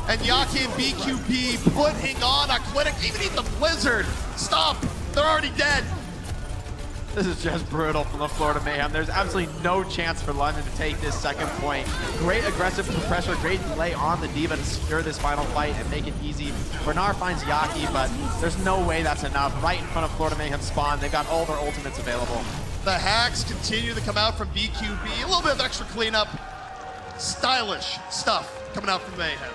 And Yaki and BQB putting on a clinic. Even eat the blizzard. Stop. They're already dead. This is just brutal from the Florida Mayhem. There's absolutely no chance for London to take this second point. Great aggressive pressure, great delay on the Diva to secure this final fight and make it easy. Bernard finds Yaki, but there's no way that's enough. Right in front of Florida Mayhem's spawn, they've got all their ultimates available. The hacks continue to come out from BQB. A little bit of extra cleanup. Stylish stuff coming out from Mayhem.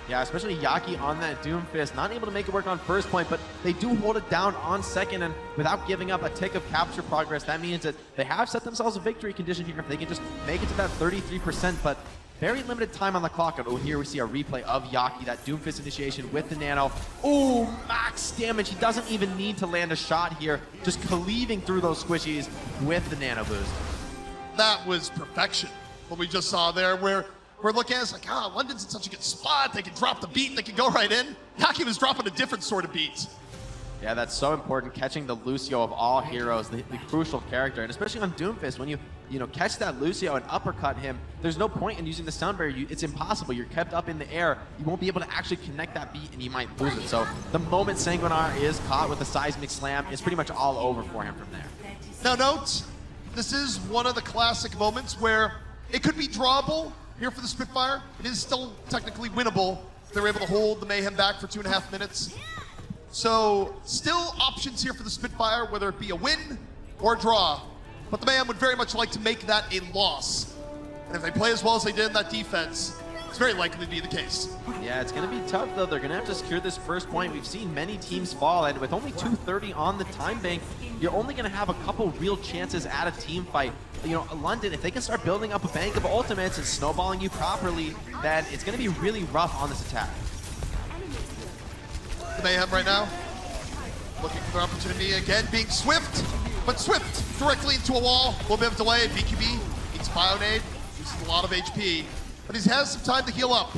Yeah, especially Yaki on that Doomfist, not able to make it work on first point, but they do hold it down on second, and without giving up a tick of capture progress, that means that they have set themselves a victory condition here if they can just make it to that 33%, but very limited time on the clock. And here we see a replay of Yaki, that Doomfist initiation with the Nano. Ooh, max damage. He doesn't even need to land a shot here, just cleaving through those squishies with the Nano boost. That was perfection, what we just saw there, where we're looking at it, it's like, London's in such a good spot. They can drop the beat, they can go right in. Yaki was dropping a different sort of beat. Yeah, that's so important, catching the Lucio of all heroes, the crucial character, and especially on Doomfist, when you catch that Lucio and uppercut him, there's no point in using the sound barrier. It's impossible. You're kept up in the air. You won't be able to actually connect that beat, and you might lose it. So the moment Sanguinar is caught with a seismic slam, it's pretty much all over for him from there. Now note, this is one of the classic moments where it could be drawable here for the Spitfire. It is still technically winnable. They were able to hold the Mayhem back for 2.5 minutes. So still options here for the Spitfire, whether it be a win or a draw. But the Mayhem would very much like to make that a loss. And if they play as well as they did in that defense, It's very likely to be the case. Yeah, it's going to be tough, though. They're going to have to secure this first point. We've seen many teams fall, and with only 2:30 on the time bank, you're only going to have a couple real chances at a team fight. You know, London, if they can start building up a bank of ultimates and snowballing you properly, then it's going to be really rough on this attack. The Mayhem right now, looking for their opportunity again, being swift, but swift directly into a wall. A little bit of delay. BQB needs Bionade, uses a lot of HP, but he has some time to heal up,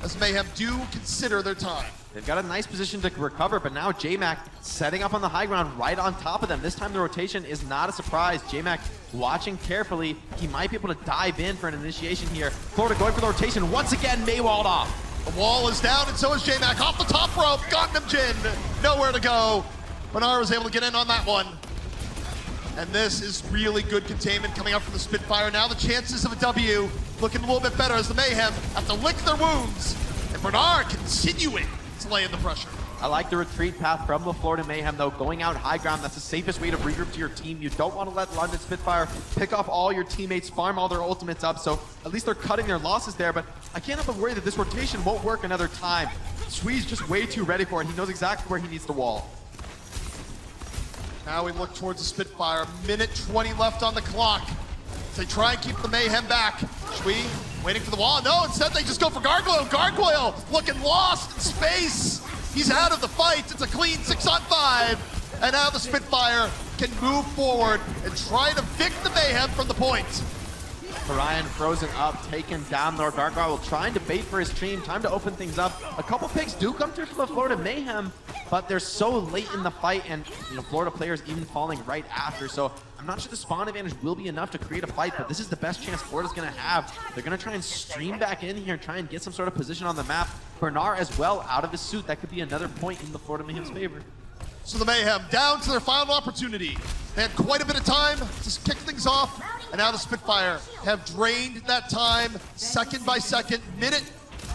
as Mayhem do consider their time. They've got a nice position to recover, but now JMac setting up on the high ground right on top of them. This time the rotation is not a surprise. JMac watching carefully. He might be able to dive in for an initiation here. Florida going for the rotation. Once again, Maywalled off. The wall is down, and so is JMac off the top rope. Gangnam Jin, nowhere to go. Bernard was able to get in on that one. And this is really good containment coming out from the Spitfire. Now the chances of a W looking a little bit better as the Mayhem have to lick their wounds. And Bernard continuing to lay in the pressure. I like the retreat path from the Florida Mayhem, though. Going out high ground, that's the safest way to regroup to your team. You don't want to let London Spitfire pick off all your teammates, farm all their ultimates up, so at least they're cutting their losses there, but I can't help but worry that this rotation won't work another time. Swee's just way too ready for it. He knows exactly where he needs the wall. Now we look towards the Spitfire. Minute 20 left on the clock. They try and keep the Mayhem back. Shui waiting for the wall. No, instead they just go for Gargoyle. Gargoyle looking lost in space. He's out of the fight. It's a clean 6-on-5. And now the Spitfire can move forward and try to evict the Mayhem from the point. Orion frozen up, taken down. Lord Gargoyle trying to bait for his stream. Time to open things up. A couple picks do come through from the Florida Mayhem, but they're so late in the fight, and Florida players even falling right after. So I'm not sure the spawn advantage will be enough to create a fight, but this is the best chance Florida's going to have. They're going to try and stream back in here, try and get some sort of position on the map. Bernard as well out of his suit. That could be another point in the Florida Mayhem's favor. So the Mayhem down to their final opportunity. They had quite a bit of time to kick things off, and now the Spitfire have drained that time second by second, minute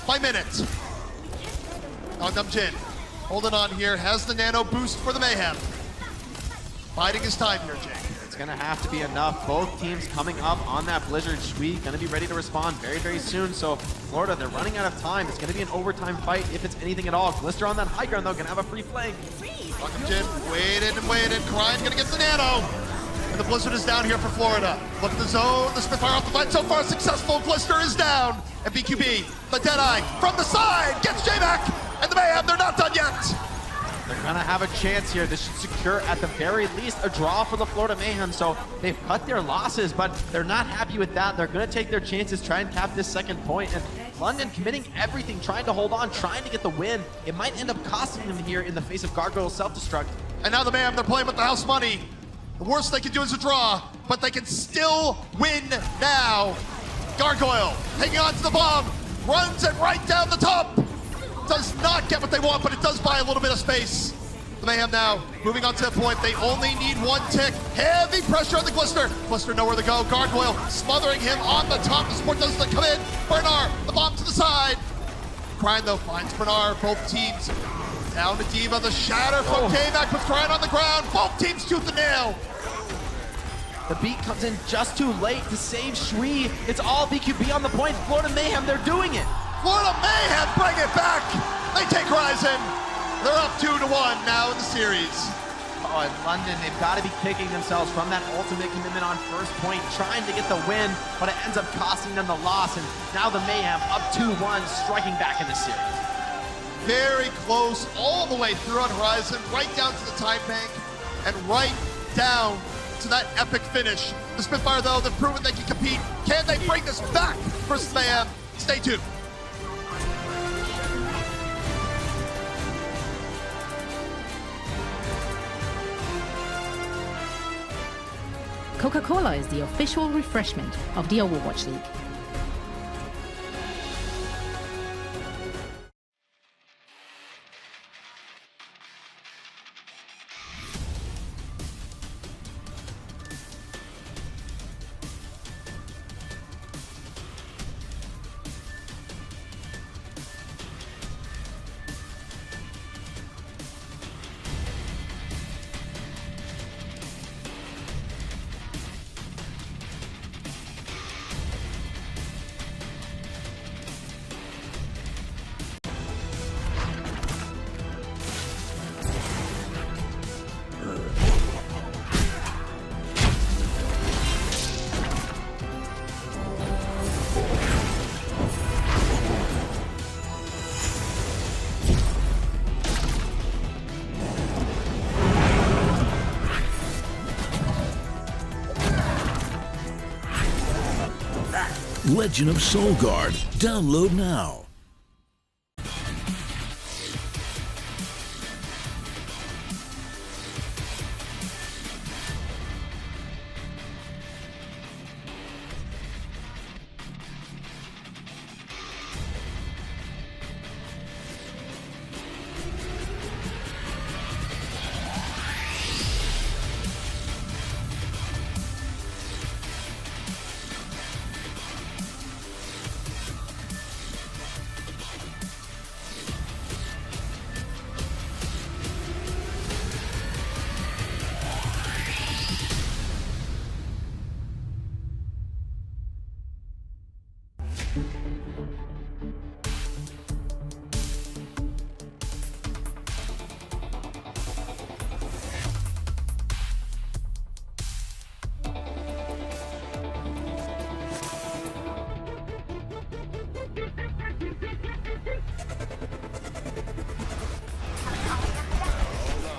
by minute. Gangnam Jin holding on here, has the nano boost for the Mayhem. Biding his time here, Jake. It's going to have to be enough. Both teams coming up on that Blizzard. Shui going to be ready to respond very, very soon. So Florida, they're running out of time. It's going to be an overtime fight if it's anything at all. Glister on that high ground, though, going to have a free flank. Gangnam Jin waited and waited. Kryan going to get the nano. And the Blizzard is down here for Florida. Look at the zone. The Spitfire off the fight. So far successful. Glister is down. And BQB, the Deadeye from the side, gets J-Mac. And the Mayhem, they're not done yet. They're going to have a chance here. This should secure, at the very least, a draw for the Florida Mayhem. So they've cut their losses, but they're not happy with that. They're going to take their chances, try and cap this second point. And London committing everything, trying to hold on, trying to get the win. It might end up costing them here in the face of Gargoyle's self-destruct. And now the Mayhem, they're playing with the house money. The worst they can do is a draw, but they can still win now. Gargoyle hanging on to the bomb, runs it right down the top. Does not get what they want, but it does buy a little bit of space. The Mayhem now moving on to the point. They only need one tick. Heavy pressure on the Glister. Glister nowhere to go. Gargoyle smothering him on the top. The support doesn't come in. Bernard, the bomb to the side. Kryan though finds Bernard. Both teams down to Diva. The shatter from K-Mac puts Kryan on the ground. Both teams tooth and nail. The beat comes in just too late to save Shui. It's all BQB on the point. Florida Mayhem, they're doing it. Florida Mayhem bring it back. They take Horizon. They're up 2-1 now in the series. Oh, in London, they've got to be kicking themselves from that ultimate commitment on first point, trying to get the win, but it ends up costing them the loss, and now the Mayhem up 2-1, striking back in the series. Very close all the way through on Horizon, right down to the time bank, and right down to that epic finish. The Spitfire, though, they've proven they can compete. Can they bring this back versus Mayhem? Stay tuned. Coca-Cola is the official refreshment of the Overwatch League. Legend of Soul Guard. Download now.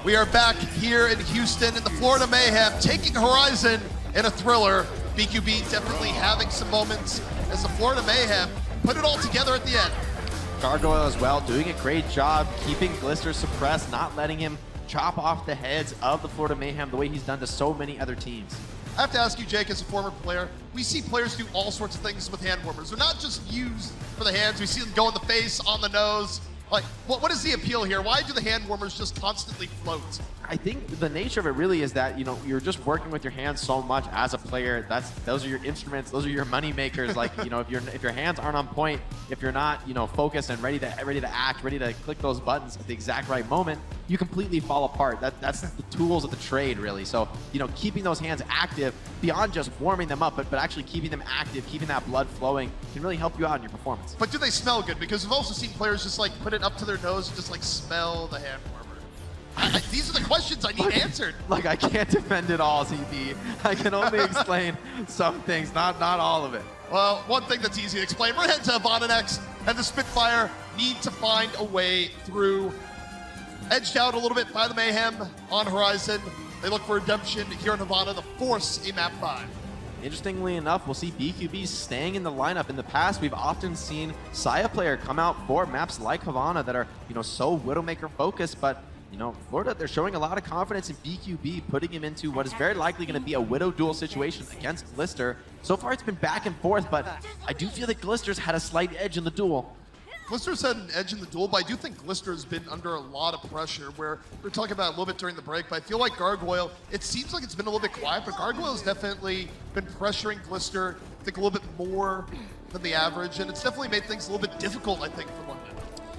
We are back here in Houston in the Florida Mayhem, taking Horizon in a thriller. BQB definitely having some moments as the Florida Mayhem put it all together at the end. Gargoyle as well, doing a great job keeping Glister suppressed, not letting him chop off the heads of the Florida Mayhem the way he's done to so many other teams. I have to ask you, Jake, as a former player, we see players do all sorts of things with hand warmers. They're not just used for the hands. We see them go in the face, on the nose. Like, what is the appeal here? Why do the hand warmers just constantly float? I think the nature of it really is that, you know, you're just working with your hands so much as a player. Those are your instruments. Those are your money makers. Like, you know, if your hands aren't on point, if you're not, you know, focused and ready to act, ready to click those buttons at the exact right moment, you completely fall apart. That's the tools of the trade, really. So, you know, keeping those hands active beyond just warming them up, but actually keeping them active, keeping that blood flowing can really help you out in your performance. But do they smell good? Because we've also seen players just like put it up to their nose and just like smell the hand warmer. These are the questions I need answered. Like, I can't defend it all, ZB. I can only explain some things, not all of it. Well, one thing that's easy to explain. We're heading to Havana next, and the Spitfire need to find a way through. Edged out a little bit by the Mayhem on Horizon. They look for redemption here in Havana to force a map 5. Interestingly enough, we'll see BQB staying in the lineup. In the past, we've often seen Saya player come out for maps like Havana that are, you know, so Widowmaker focused, but you know, Florida, they're showing a lot of confidence in BQB, putting him into what is very likely going to be a Widow duel situation against Glister. So far, it's been back and forth, but I do feel that Glister's had a slight edge in the duel. Glister's had an edge in the duel, but I do think Glister has been under a lot of pressure, where we were talking about it a little bit during the break, but I feel like Gargoyle, it seems like it's been a little bit quiet, but Gargoyle has definitely been pressuring Glister, I think, a little bit more than the average, and it's definitely made things a little bit difficult, I think, for London.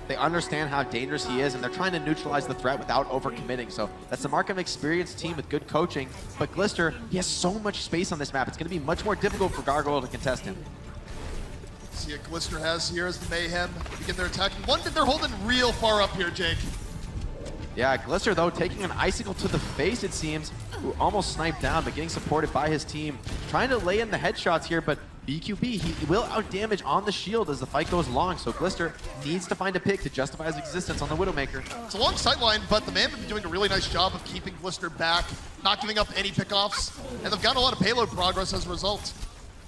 They understand how dangerous he is, and they're trying to neutralize the threat without overcommitting. So that's the mark of an experienced team with good coaching. But Glister, he has so much space on this map. It's going to be much more difficult for Gargoyle to contest him. See what Glister has here as the Mayhem begin their attack. One that they're holding real far up here, Jake. Yeah, Glister, though, taking an icicle to the face, it seems. Ooh, almost sniped down, but getting supported by his team. Trying to lay in the headshots here, but BQB, he will outdamage on the shield as the fight goes along, so Glister needs to find a pick to justify his existence on the Widowmaker. It's a long sightline, but the man has been doing a really nice job of keeping Glister back, not giving up any pickoffs, and they've gotten a lot of payload progress as a result.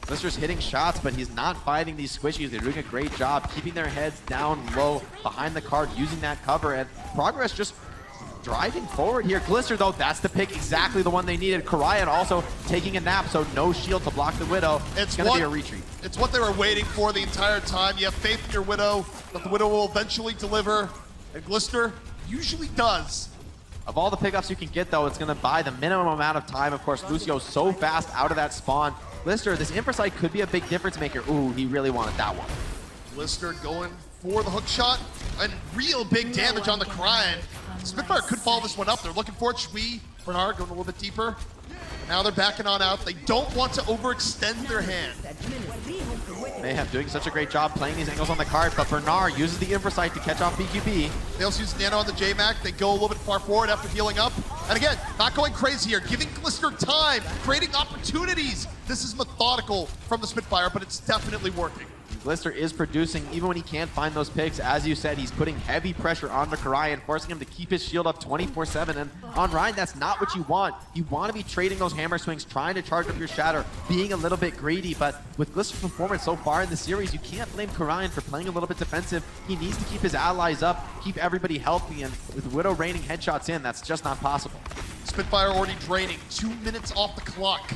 Glister's hitting shots, but he's not fighting these squishies. They're doing a great job keeping their heads down low behind the card, using that cover, and Progress just driving forward here. Glister, though, that's the pick, exactly the one they needed. Karayan also taking a nap, so no shield to block the Widow. It's going to be a retreat. It's what they were waiting for the entire time. You have faith in your Widow, that the Widow will eventually deliver, and Glister usually does. Of all the pickups you can get, though, it's going to buy the minimum amount of time. Of course, Lucio's so fast out of that spawn. Glister, this Infrasight could be a big difference maker. Ooh, he really wanted that one. Glister going for the hook shot, and real big damage on the Karayan. Spitfire could follow this one up. They're looking for it. Shui, Bernard going a little bit deeper. Now they're backing on out. They don't want to overextend their hand. Mayhem doing such a great job playing these angles on the card, but Bernard uses the Infrasight to catch off BQB. They also use Nano on the J-Mac. They go a little bit far forward after healing up. And again, not going crazy here, giving Glister time, creating opportunities. This is methodical from the Spitfire, but it's definitely working. Glister is producing even when he can't find those picks. As you said, he's putting heavy pressure on Karayan, forcing him to keep his shield up 24/7. And on Ryan, that's not what you want. You want to be trading those hammer swings, trying to charge up your shatter, being a little bit greedy. But with Glister's performance so far in the series, you can't blame Karayan for playing a little bit defensive. He needs to keep his allies up, keep everybody healthy, and with Widow raining headshots in, that's just not possible. Spitfire already draining, 2 minutes off the clock.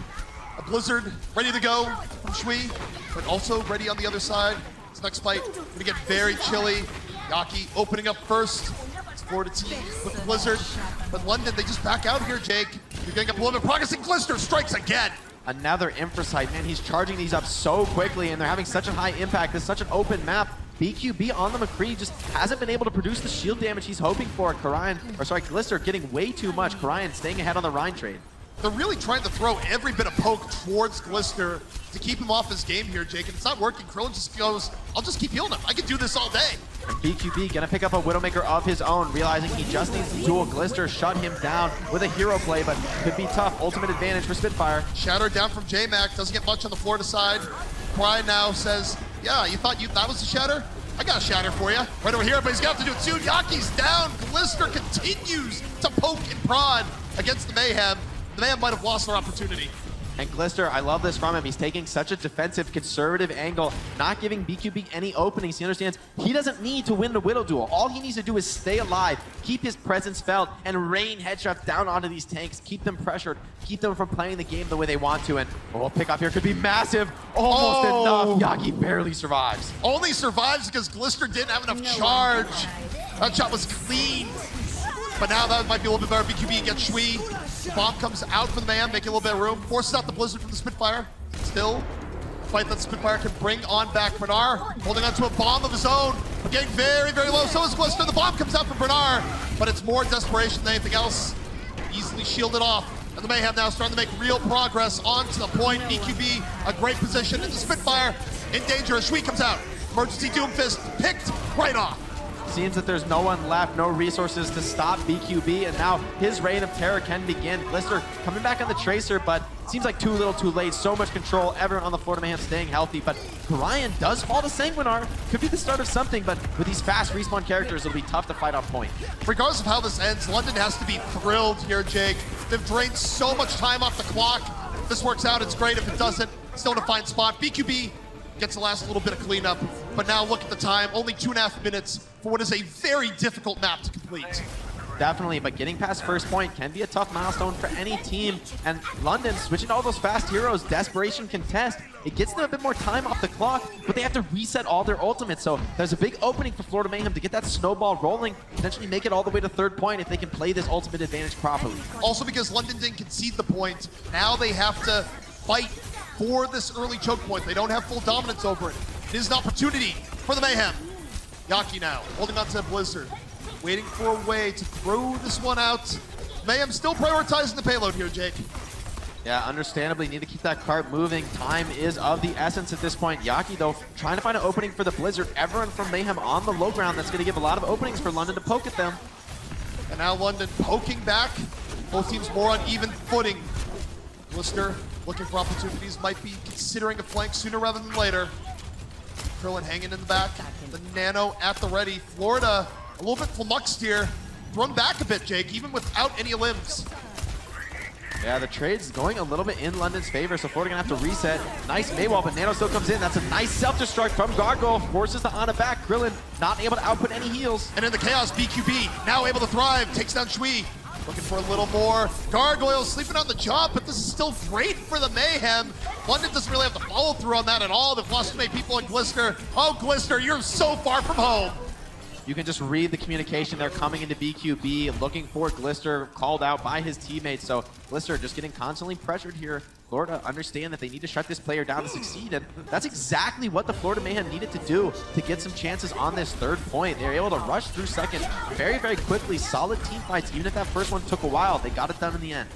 A Blizzard ready to go from Shui, but also ready on the other side. This next fight gonna get very chilly. Yaki opening up first. It's Florida team with the Blizzard, but London, they just back out here, Jake. You're getting up a little bit of progress, and Glister strikes again. Another Infrasight, man, he's charging these up so quickly, and they're having such a high impact. It's such an open map. BQB on the McCree just hasn't been able to produce the shield damage he's hoping for. Glister getting way too much. Karayan staying ahead on the Rhine trade. They're really trying to throw every bit of poke towards Glister to keep him off his game here, Jake, and it's not working. Krillin just goes, I'll just keep healing him. I can do this all day. And BQB gonna pick up a Widowmaker of his own, realizing he just needs to duel Glister, shut him down with a hero play, but could be tough. Ultimate advantage for Spitfire. Shatter down from J-Mac, doesn't get much on the Florida side. Brian now says, yeah, you thought that was the shatter? I got a shatter for you. Right over here, but he's got to do it soon. Yaki's down. Glister continues to poke and prod against the Mayhem. The Mayhem might have lost their opportunity. And Glister, I love this from him. He's taking such a defensive, conservative angle, not giving BQB any openings. He understands he doesn't need to win the Widow duel. All he needs to do is stay alive, keep his presence felt, and rain headshots down onto these tanks, keep them pressured, keep them from playing the game the way they want to. And a pickoff here could be massive. Almost enough. Yaki barely survives. Only survives because Glister didn't have enough charge. That shot was clean. But now that might be a little bit better. BQB gets Shui. Bomb comes out for the man, making a little bit of room. Forces out the Blizzard from the Spitfire. Still, a fight that Spitfire can bring on back. Bernard holding onto a bomb of his own. Getting very, very low. So is Glister. The bomb comes out from Bernard, but it's more desperation than anything else. Easily shielded off. And the Mayhem now starting to make real progress onto the point. BQB, a great position. And the Spitfire in danger as Shui comes out. Emergency Doomfist picked right off. Seems that there's no one left, no resources to stop BQB, and now his reign of terror can begin. Glister coming back on the Tracer, but seems like too little too late. So much control, everyone on the Florida Mayhem staying healthy, but Karayan does fall to Sanguinar. Could be the start of something, but with these fast respawn characters, it'll be tough to fight on point. Regardless of how this ends, London has to be thrilled here, Jake. They've drained so much time off the clock. If this works out, it's great. If it doesn't, still in a fine spot. BQB gets the last little bit of cleanup, but now look at the time, only 2.5 minutes for what is a very difficult map to complete. Definitely, but getting past first point can be a tough milestone for any team, and London switching to all those fast heroes, desperation contest, it gets them a bit more time off the clock, but they have to reset all their ultimates, so there's a big opening for Florida Mayhem to get that snowball rolling, potentially make it all the way to third point if they can play this ultimate advantage properly. Also because London didn't concede the point, now they have to fight for this early choke point. They don't have full dominance over it. It is an opportunity for the Mayhem. Yaki now, holding on to Blizzard, waiting for a way to throw this one out. Mayhem still prioritizing the payload here, Jake. Yeah, understandably, need to keep that cart moving. Time is of the essence at this point. Yaki, though, trying to find an opening for the Blizzard. Everyone from Mayhem on the low ground. That's going to give a lot of openings for London to poke at them. And now London poking back. Both teams more on even footing. Glister looking for opportunities, might be considering a flank sooner rather than later. Krillin hanging in the back, the Nano at the ready. Florida a little bit flummoxed here, thrown back a bit, Jake, even without any limbs. Yeah, the trade's going a little bit in London's favor, so Florida gonna have to reset. Nice Maywall, but Nano still comes in. That's a nice self-destruct from Gargoyle, forces the Ana back. Krillin not able to output any heals. And in the chaos, BQB now able to thrive, takes down Shui. Looking for a little more. Gargoyle sleeping on the job, but this is still great for the Mayhem. London doesn't really have to follow through on that at all. They've lost too many people in Glister. Oh, Glister, you're so far from home. You can just read the communication. They're coming into BQB, looking for Glister, called out by his teammates. So Glister just getting constantly pressured here. Florida understand that they need to shut this player down to succeed, and that's exactly what the Florida Mayhem needed to do to get some chances on this third point. They were able to rush through second very, very quickly. Solid team fights, even if that first one took a while. They got it done in the end.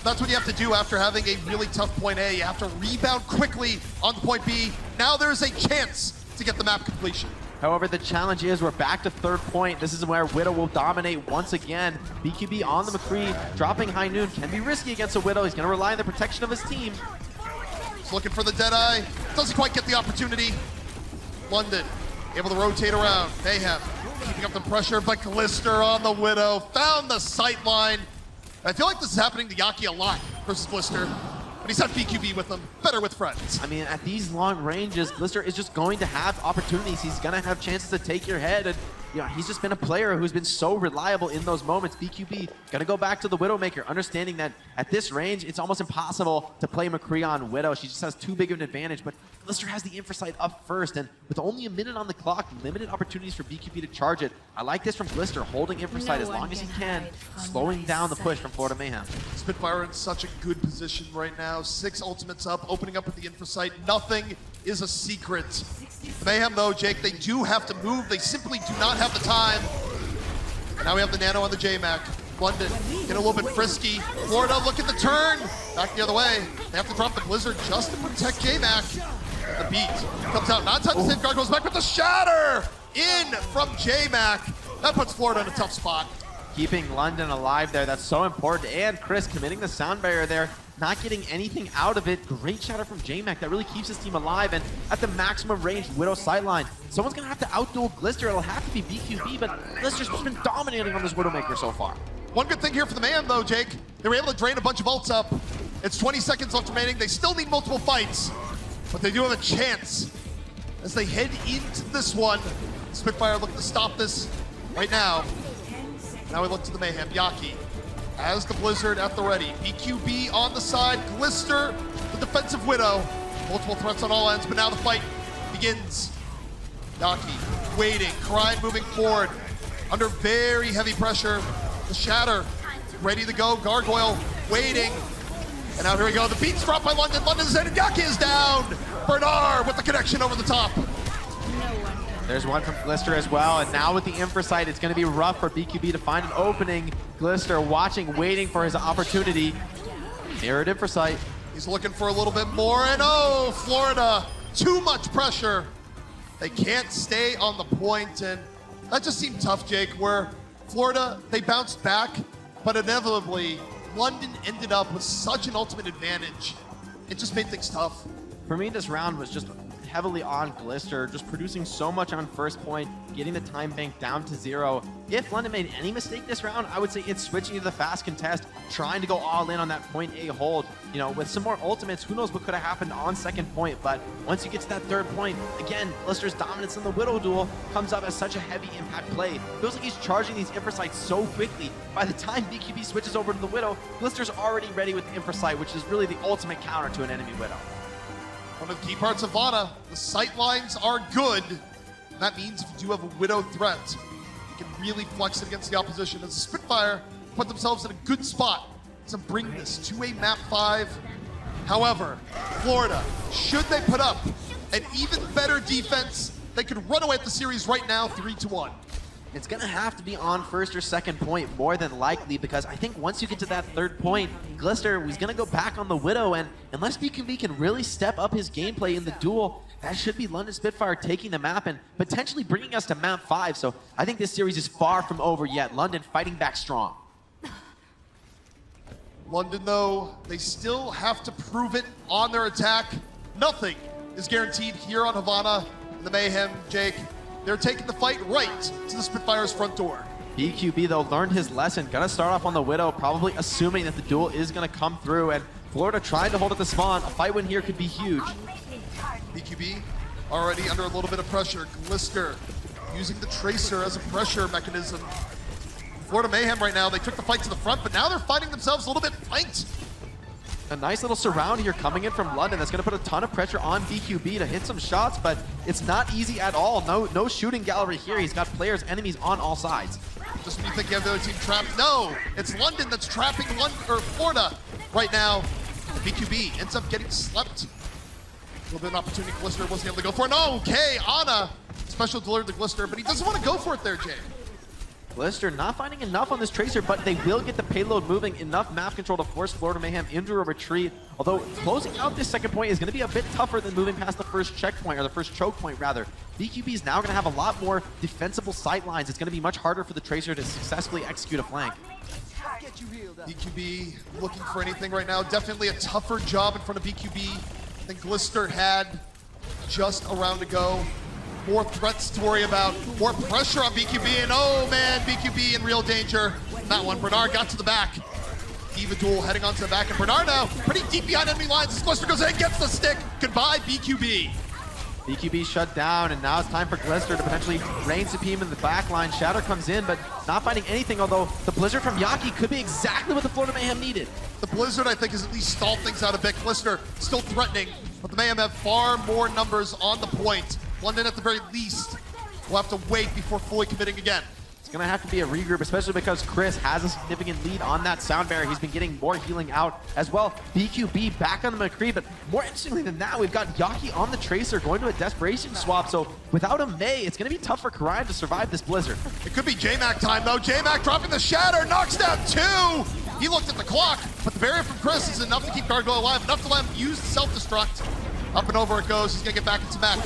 That's what you have to do after having a really tough point A. You have to rebound quickly on the point B. Now there's a chance to get the map completion. However, the challenge is we're back to third point. This is where Widow will dominate once again. BQB on the McCree, dropping High Noon. Can be risky against a Widow. He's going to rely on the protection of his team. He's looking for the Deadeye. Doesn't quite get the opportunity. London able to rotate around. Mayhem keeping up the pressure, but Glister on the Widow found the sight line. I feel like this is happening to Yaki a lot versus Glister, but he's had BQB with him, better with friends. I mean, at these long ranges, Glister is just going to have opportunities. He's going to have chances to take your head, and you know, he's just been a player who's been so reliable in those moments. BQB going to go back to the Widowmaker, understanding that at this range, it's almost impossible to play McCree on Widow. She just has too big of an advantage, but Glister has the Infrasight up first, and with only a minute on the clock, limited opportunities for BQB to charge it. I like this from Glister, holding Infrasight as long as he can, slowing down the push from Florida Mayhem. Spitfire in such a good position right now. 6 ultimates up, opening up with the Infrasight. Nothing is a secret. The Mayhem, though, Jake, they do have to move. They simply do not have the time. And now we have the Nano on the JMac. London getting a little bit frisky. Florida, look at the turn. Back the other way. They have to drop the Blizzard just to protect JMac. The beat comes out. Not time to safeguard. Goes back with the shatter. In from JMac. That puts Florida in a tough spot. Keeping London alive there, that's so important. And Chris committing the sound barrier there, not getting anything out of it. Great shatter from JMac that really keeps his team alive. And at the maximum range, Widow sightline. Someone's going to have to outduel Glister. It'll have to be BQB, but Glister's just been dominating on this Widowmaker so far. One good thing here for the Mayhem, though, Jake, they were able to drain a bunch of ults up. It's 20 seconds left remaining. They still need multiple fights, but they do have a chance as they head into this one. Spitfire looking to stop this right now. Now we look to the Mayhem. Yaki as the Blizzard at the ready. BQB on the side. Glister, the defensive Widow. Multiple threats on all ends, but now the fight begins. Yaki waiting. Crime moving forward under very heavy pressure. The shatter ready to go. Gargoyle waiting. And now here we go. The beat's dropped by London. London's in and Yaki is down. Bernard with the connection over the top. There's one from Glister as well, and now with the Infrasight, it's going to be rough for BQB to find an opening. Glister watching, waiting for his opportunity. Mirrored Infrasight. He's looking for a little bit more, and oh, Florida, too much pressure. They can't stay on the point, and that just seemed tough, Jake, where Florida, they bounced back, but inevitably, London ended up with such an ultimate advantage. It just made things tough. For me, this round was just heavily on Glister, just producing so much on first point, getting the time bank down to 0. If London made any mistake this round, I would say it's switching to the fast contest, trying to go all in on that point A hold. You know, with some more ultimates, who knows what could have happened on second point, but once you get to that third point, again, Glister's dominance in the Widow duel comes up as such a heavy impact play. Feels like he's charging these Infrasights so quickly. By the time BQB switches over to the Widow, Glister's already ready with the Infrasight, which is really the ultimate counter to an enemy Widow. One of the key parts of Vana, the sight lines are good. And that means if you do have a Widow threat, you can really flex it against the opposition. As the Spitfire put themselves in a good spot to bring this to a map 5. However, Florida, should they put up an even better defense, they could run away at the series right now, 3-1. It's going to have to be on first or second point more than likely, because I think once you get to that third point, Glister was going to go back on the Widow, and unless BQB can really step up his gameplay in the duel, that should be London Spitfire taking the map and potentially bringing us to map 5. So I think this series is far from over yet. London fighting back strong. London, though, they still have to prove it on their attack. Nothing is guaranteed here on Havana. The Mayhem, Jake, they're taking the fight right to the Spitfire's front door. BQB, though, learned his lesson. Gonna start off on the Widow, probably assuming that the duel is gonna come through, and Florida trying to hold at the spawn. A fight win here could be huge. BQB already under a little bit of pressure. Glister using the Tracer as a pressure mechanism. Florida Mayhem right now, they took the fight to the front, but now they're finding themselves a little bit flanked. A nice little surround here coming in from London that's going to put a ton of pressure on BQB to hit some shots, but it's not easy at all. No shooting gallery here. He's got players, enemies on all sides. Just when you think you have the other team trapped, no, it's London that's trapping Florida right now. BQB ends up getting slept. A little bit of an opportunity. Glister wasn't able to go for it. No, okay, Ana, special delivered to Glister, but he doesn't want to go for it there, Jay. Glister not finding enough on this Tracer, but they will get the payload moving, enough map control to force Florida Mayhem into a retreat. Although closing out this second point is going to be a bit tougher than moving past the first checkpoint, or the first choke point rather. BQB is now going to have a lot more defensible sight lines. It's going to be much harder for the Tracer to successfully execute a flank. BQB looking for anything right now. Definitely a tougher job in front of BQB than Glister had just a round to go. more threats to worry about, more pressure on BQB, and oh man, BQB in real danger. That one, Bernard got to the back. Diva duel heading onto the back, and Bernard now pretty deep behind enemy lines. As Glister goes in, gets the stick. Goodbye, BQB. BQB shut down, and now it's time for Glister to potentially reign supreme in the back line. Shatter comes in, but not finding anything, although the Blizzard from Yaki could be exactly what the Florida Mayhem needed. The Blizzard, I think, has at least stalled things out a bit. Glister still threatening, but the Mayhem have far more numbers on the point. London, at the very least, will have to wait before fully committing again. It's going to have to be a regroup, especially because Chris has a significant lead on that sound barrier. He's been getting more healing out as well. BQB back on the McCree, but more interestingly than that, we've got Yaki on the Tracer going to a desperation swap. So without a May, it's going to be tough for Karian to survive this Blizzard. It could be J-Mac time, though. J-Mac dropping the Shatter, knocks down 2. He looked at the clock, but the barrier from Chris is enough to keep Gargoyle alive, enough to let him use the self-destruct. Up and over it goes. He's going to get back into Mac.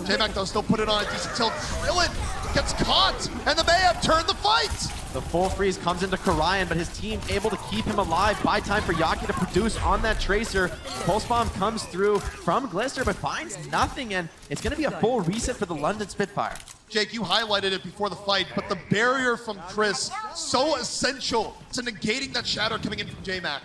J-Mac, though, still put it on a decent tilt. Krillin gets caught, and the Mayhem turn the fight. The full freeze comes into Karian, but his team able to keep him alive. Buy time for Yaki to produce on that Tracer. Pulse Bomb comes through from Glister, but finds nothing, and it's going to be a full reset for the London Spitfire. Jake, you highlighted it before the fight, but the barrier from Chris, so essential to negating that Shatter coming in from J-Mac.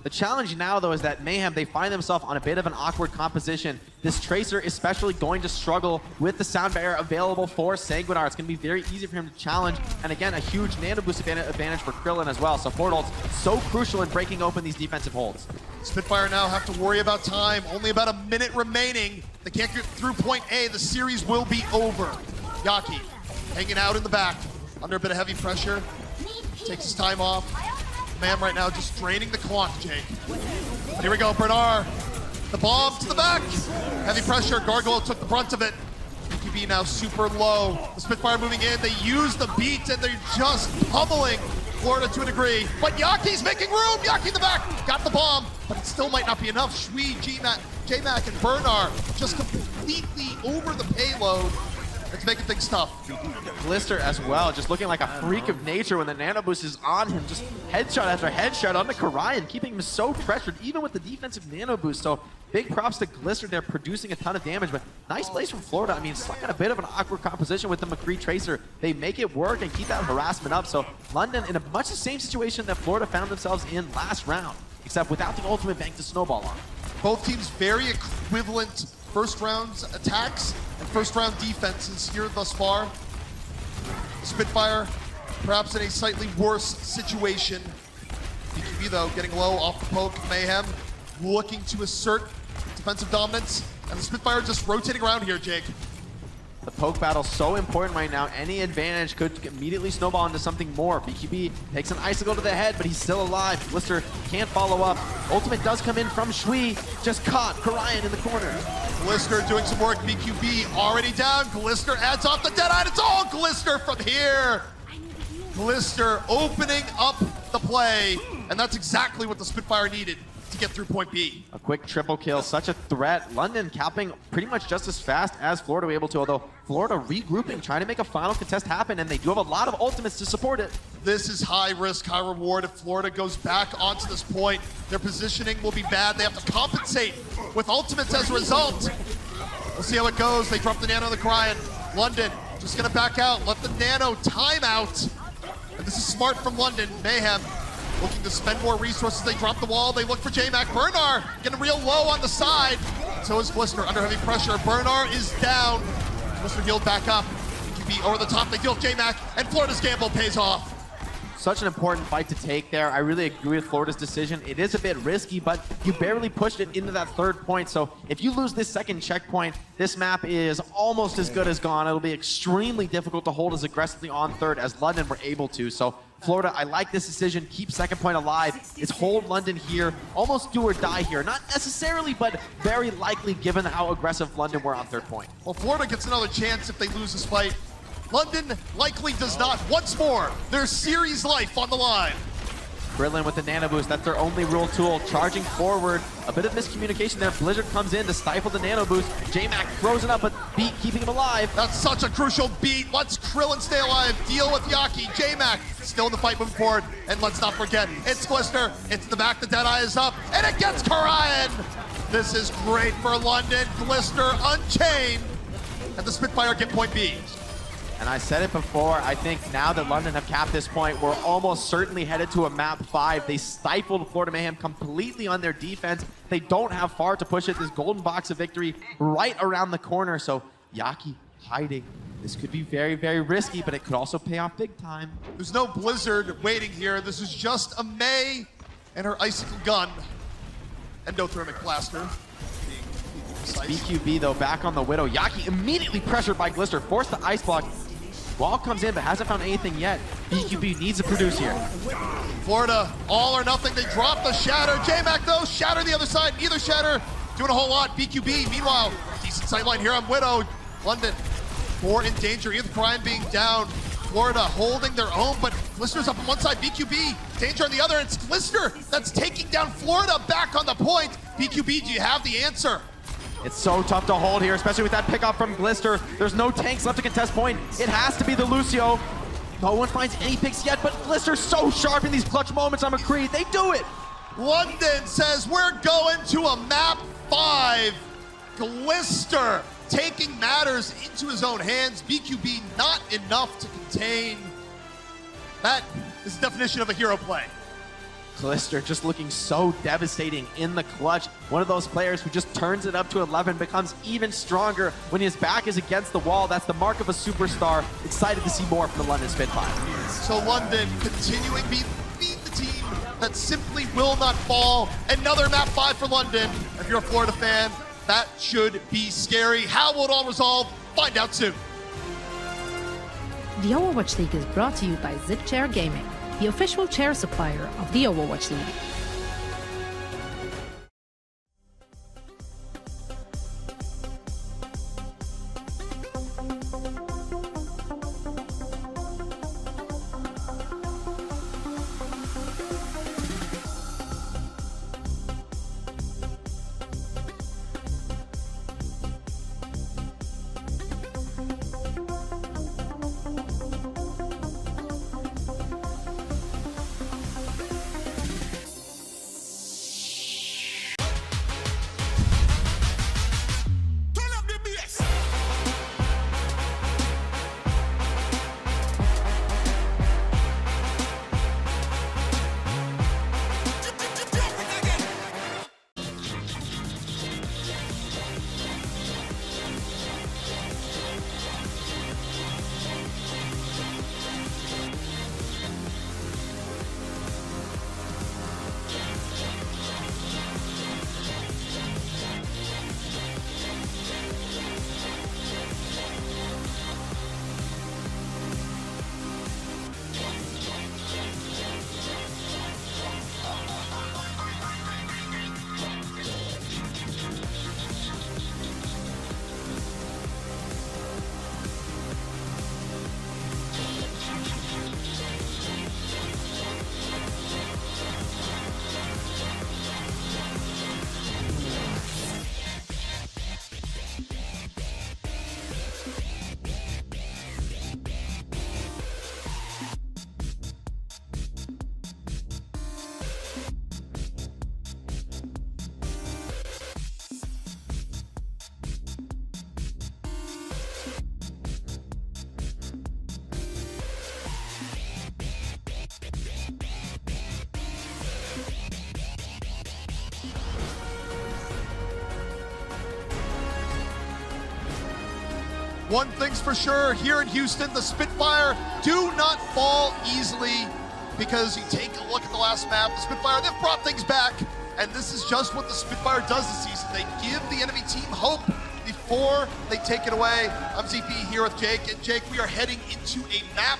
The challenge now, though, is that Mayhem, they find themselves on a bit of an awkward composition. This Tracer especially going to struggle with the sound barrier available for Sanguinar. It's going to be very easy for him to challenge. And again, a huge nano boost advantage for Krillin as well. So Portal's so crucial in breaking open these defensive holds. Spitfire now have to worry about time. Only about a minute remaining. They can't get through point A. The series will be over. Yaki hanging out in the back. Under a bit of heavy pressure. Takes his time off. Man right now just draining the clock, Jake. But here we go, Bernard. The bomb to the back. Heavy pressure, Gargoyle took the brunt of it. BQB now super low. The Spitfire moving in, they use the beat and they're just pummeling Florida to a degree. But Yaki's making room, Yaki in the back. Got the bomb, but it still might not be enough. Shui, J-Mac, and Bernard just completely over the payload. It's making things tough. Glister as well, just looking like a freak of nature when the nano boost is on him. Just headshot after headshot onto Karian, keeping him so pressured, even with the defensive nano boost. So big props to Glister there, producing a ton of damage. But nice plays from Florida. I mean, stuck in a bit of an awkward composition with the McCree Tracer. They make it work and keep that harassment up. So London in a much the same situation that Florida found themselves in last round, except without the ultimate bank to snowball on. Both teams very equivalent first round attacks and first round defenses here thus far. Spitfire perhaps in a slightly worse situation. BQB though getting low off the poke. Mayhem looking to assert defensive dominance, and the Spitfire just rotating around here, Jake. The poke battle so important right now. Any advantage could immediately snowball into something more. BQB takes an icicle to the head, but he's still alive. Glister can't follow up. Ultimate does come in from Shui. Just caught Karian in the corner. Glister doing some work. BQB already down. Glister adds off the Deadeye. It's all Glister from here. Glister opening up the play, and that's exactly what the Spitfire needed to get through point B. A quick triple kill, such a threat. London capping pretty much just as fast as Florida were able to, although Florida regrouping, trying to make a final contest happen, and they do have a lot of ultimates to support it. This is high risk, high reward. If Florida goes back onto this point, their positioning will be bad. They have to compensate with ultimates as a result. We'll see how it goes. They drop the nano on the Karian. London just gonna back out, let the nano time out. And this is smart from London. Mayhem looking to spend more resources. They drop the wall. They look for J-Mac. Bernard getting real low on the side. So is Glister under heavy pressure. Bernard is down. Glister healed back up. BQB over the top. They deal with J-Mac, and Florida's gamble pays off. Such an important fight to take there. I really agree with Florida's decision. It is a bit risky, but you barely pushed it into that third point. So if you lose this second checkpoint, this map is almost as good as gone. It'll be extremely difficult to hold as aggressively on third as London were able to. So Florida, I like this decision. Keep second point alive. It's hold London here. Almost do or die here. Not necessarily, but very likely given how aggressive London were on third point. Well, Florida gets another chance if they lose this fight. London likely does not. Once more, their series life on the line. Krillin with the nano boost. That's their only real tool. Charging forward. A bit of miscommunication there. Blizzard comes in to stifle the nano boost. J-Mac throws it up, but beat keeping him alive. That's such a crucial beat. Let's Krillin stay alive. Deal with Yaki. J-Mac still in the fight moving forward. And let's not forget, it's Glister. It's the back. The Deadeye is up. And it gets Karian. This is great for London. Glister unchained. and the Spitfire get point B. And I said it before, I think now that London have capped this point, we're almost certainly headed to a map 5. They stifled Florida Mayhem completely on their defense. They don't have far to push it. This golden box of victory right around the corner. So Yaki hiding. This could be very, very risky, but it could also pay off big time. There's no Blizzard waiting here. This is just a May and her icicle gun. Endothermic blaster. BQB though back on the Widow. Yaki immediately pressured by Glister, forced the ice block. Wall comes in but hasn't found anything yet. BQB needs to produce here. Florida, all or nothing. They drop the Shatter. J-Mac though, Shatter the other side. Neither Shatter doing a whole lot. BQB, meanwhile, decent sightline here on Widow. London, more in danger. Either Prime being down. Florida holding their own, but Glister's up on one side. BQB, danger on the other. It's Glister that's taking down Florida back on the point. BQB, do you have the answer? It's so tough to hold here, especially with that pickup from Glister. There's no tanks left to contest point. It has to be the Lucio. No one finds any picks yet, but Glister's so sharp in these clutch moments on McCree. They do it. London says we're going to a map 5. Glister taking matters into his own hands. BQB not enough to contain. That is the definition of a hero play. Glister just looking so devastating in the clutch. One of those players who just turns it up to 11, becomes even stronger when his back is against the wall. That's the mark of a superstar. Excited to see more from the London Spitfire. So London continuing being the team that simply will not fall. Another map 5 for London. If you're a Florida fan, that should be scary. How will it all resolve? Find out soon. The Overwatch League is brought to you by ZipChair Gaming, the official chair supplier of the Overwatch League. One thing's for sure, here in Houston, the Spitfire do not fall easily, because you take a look at the last map, the Spitfire, they've brought things back, and this is just what the Spitfire does this season. They give the enemy team hope before they take it away. I'm ZP here with Jake, and Jake, we are heading into a map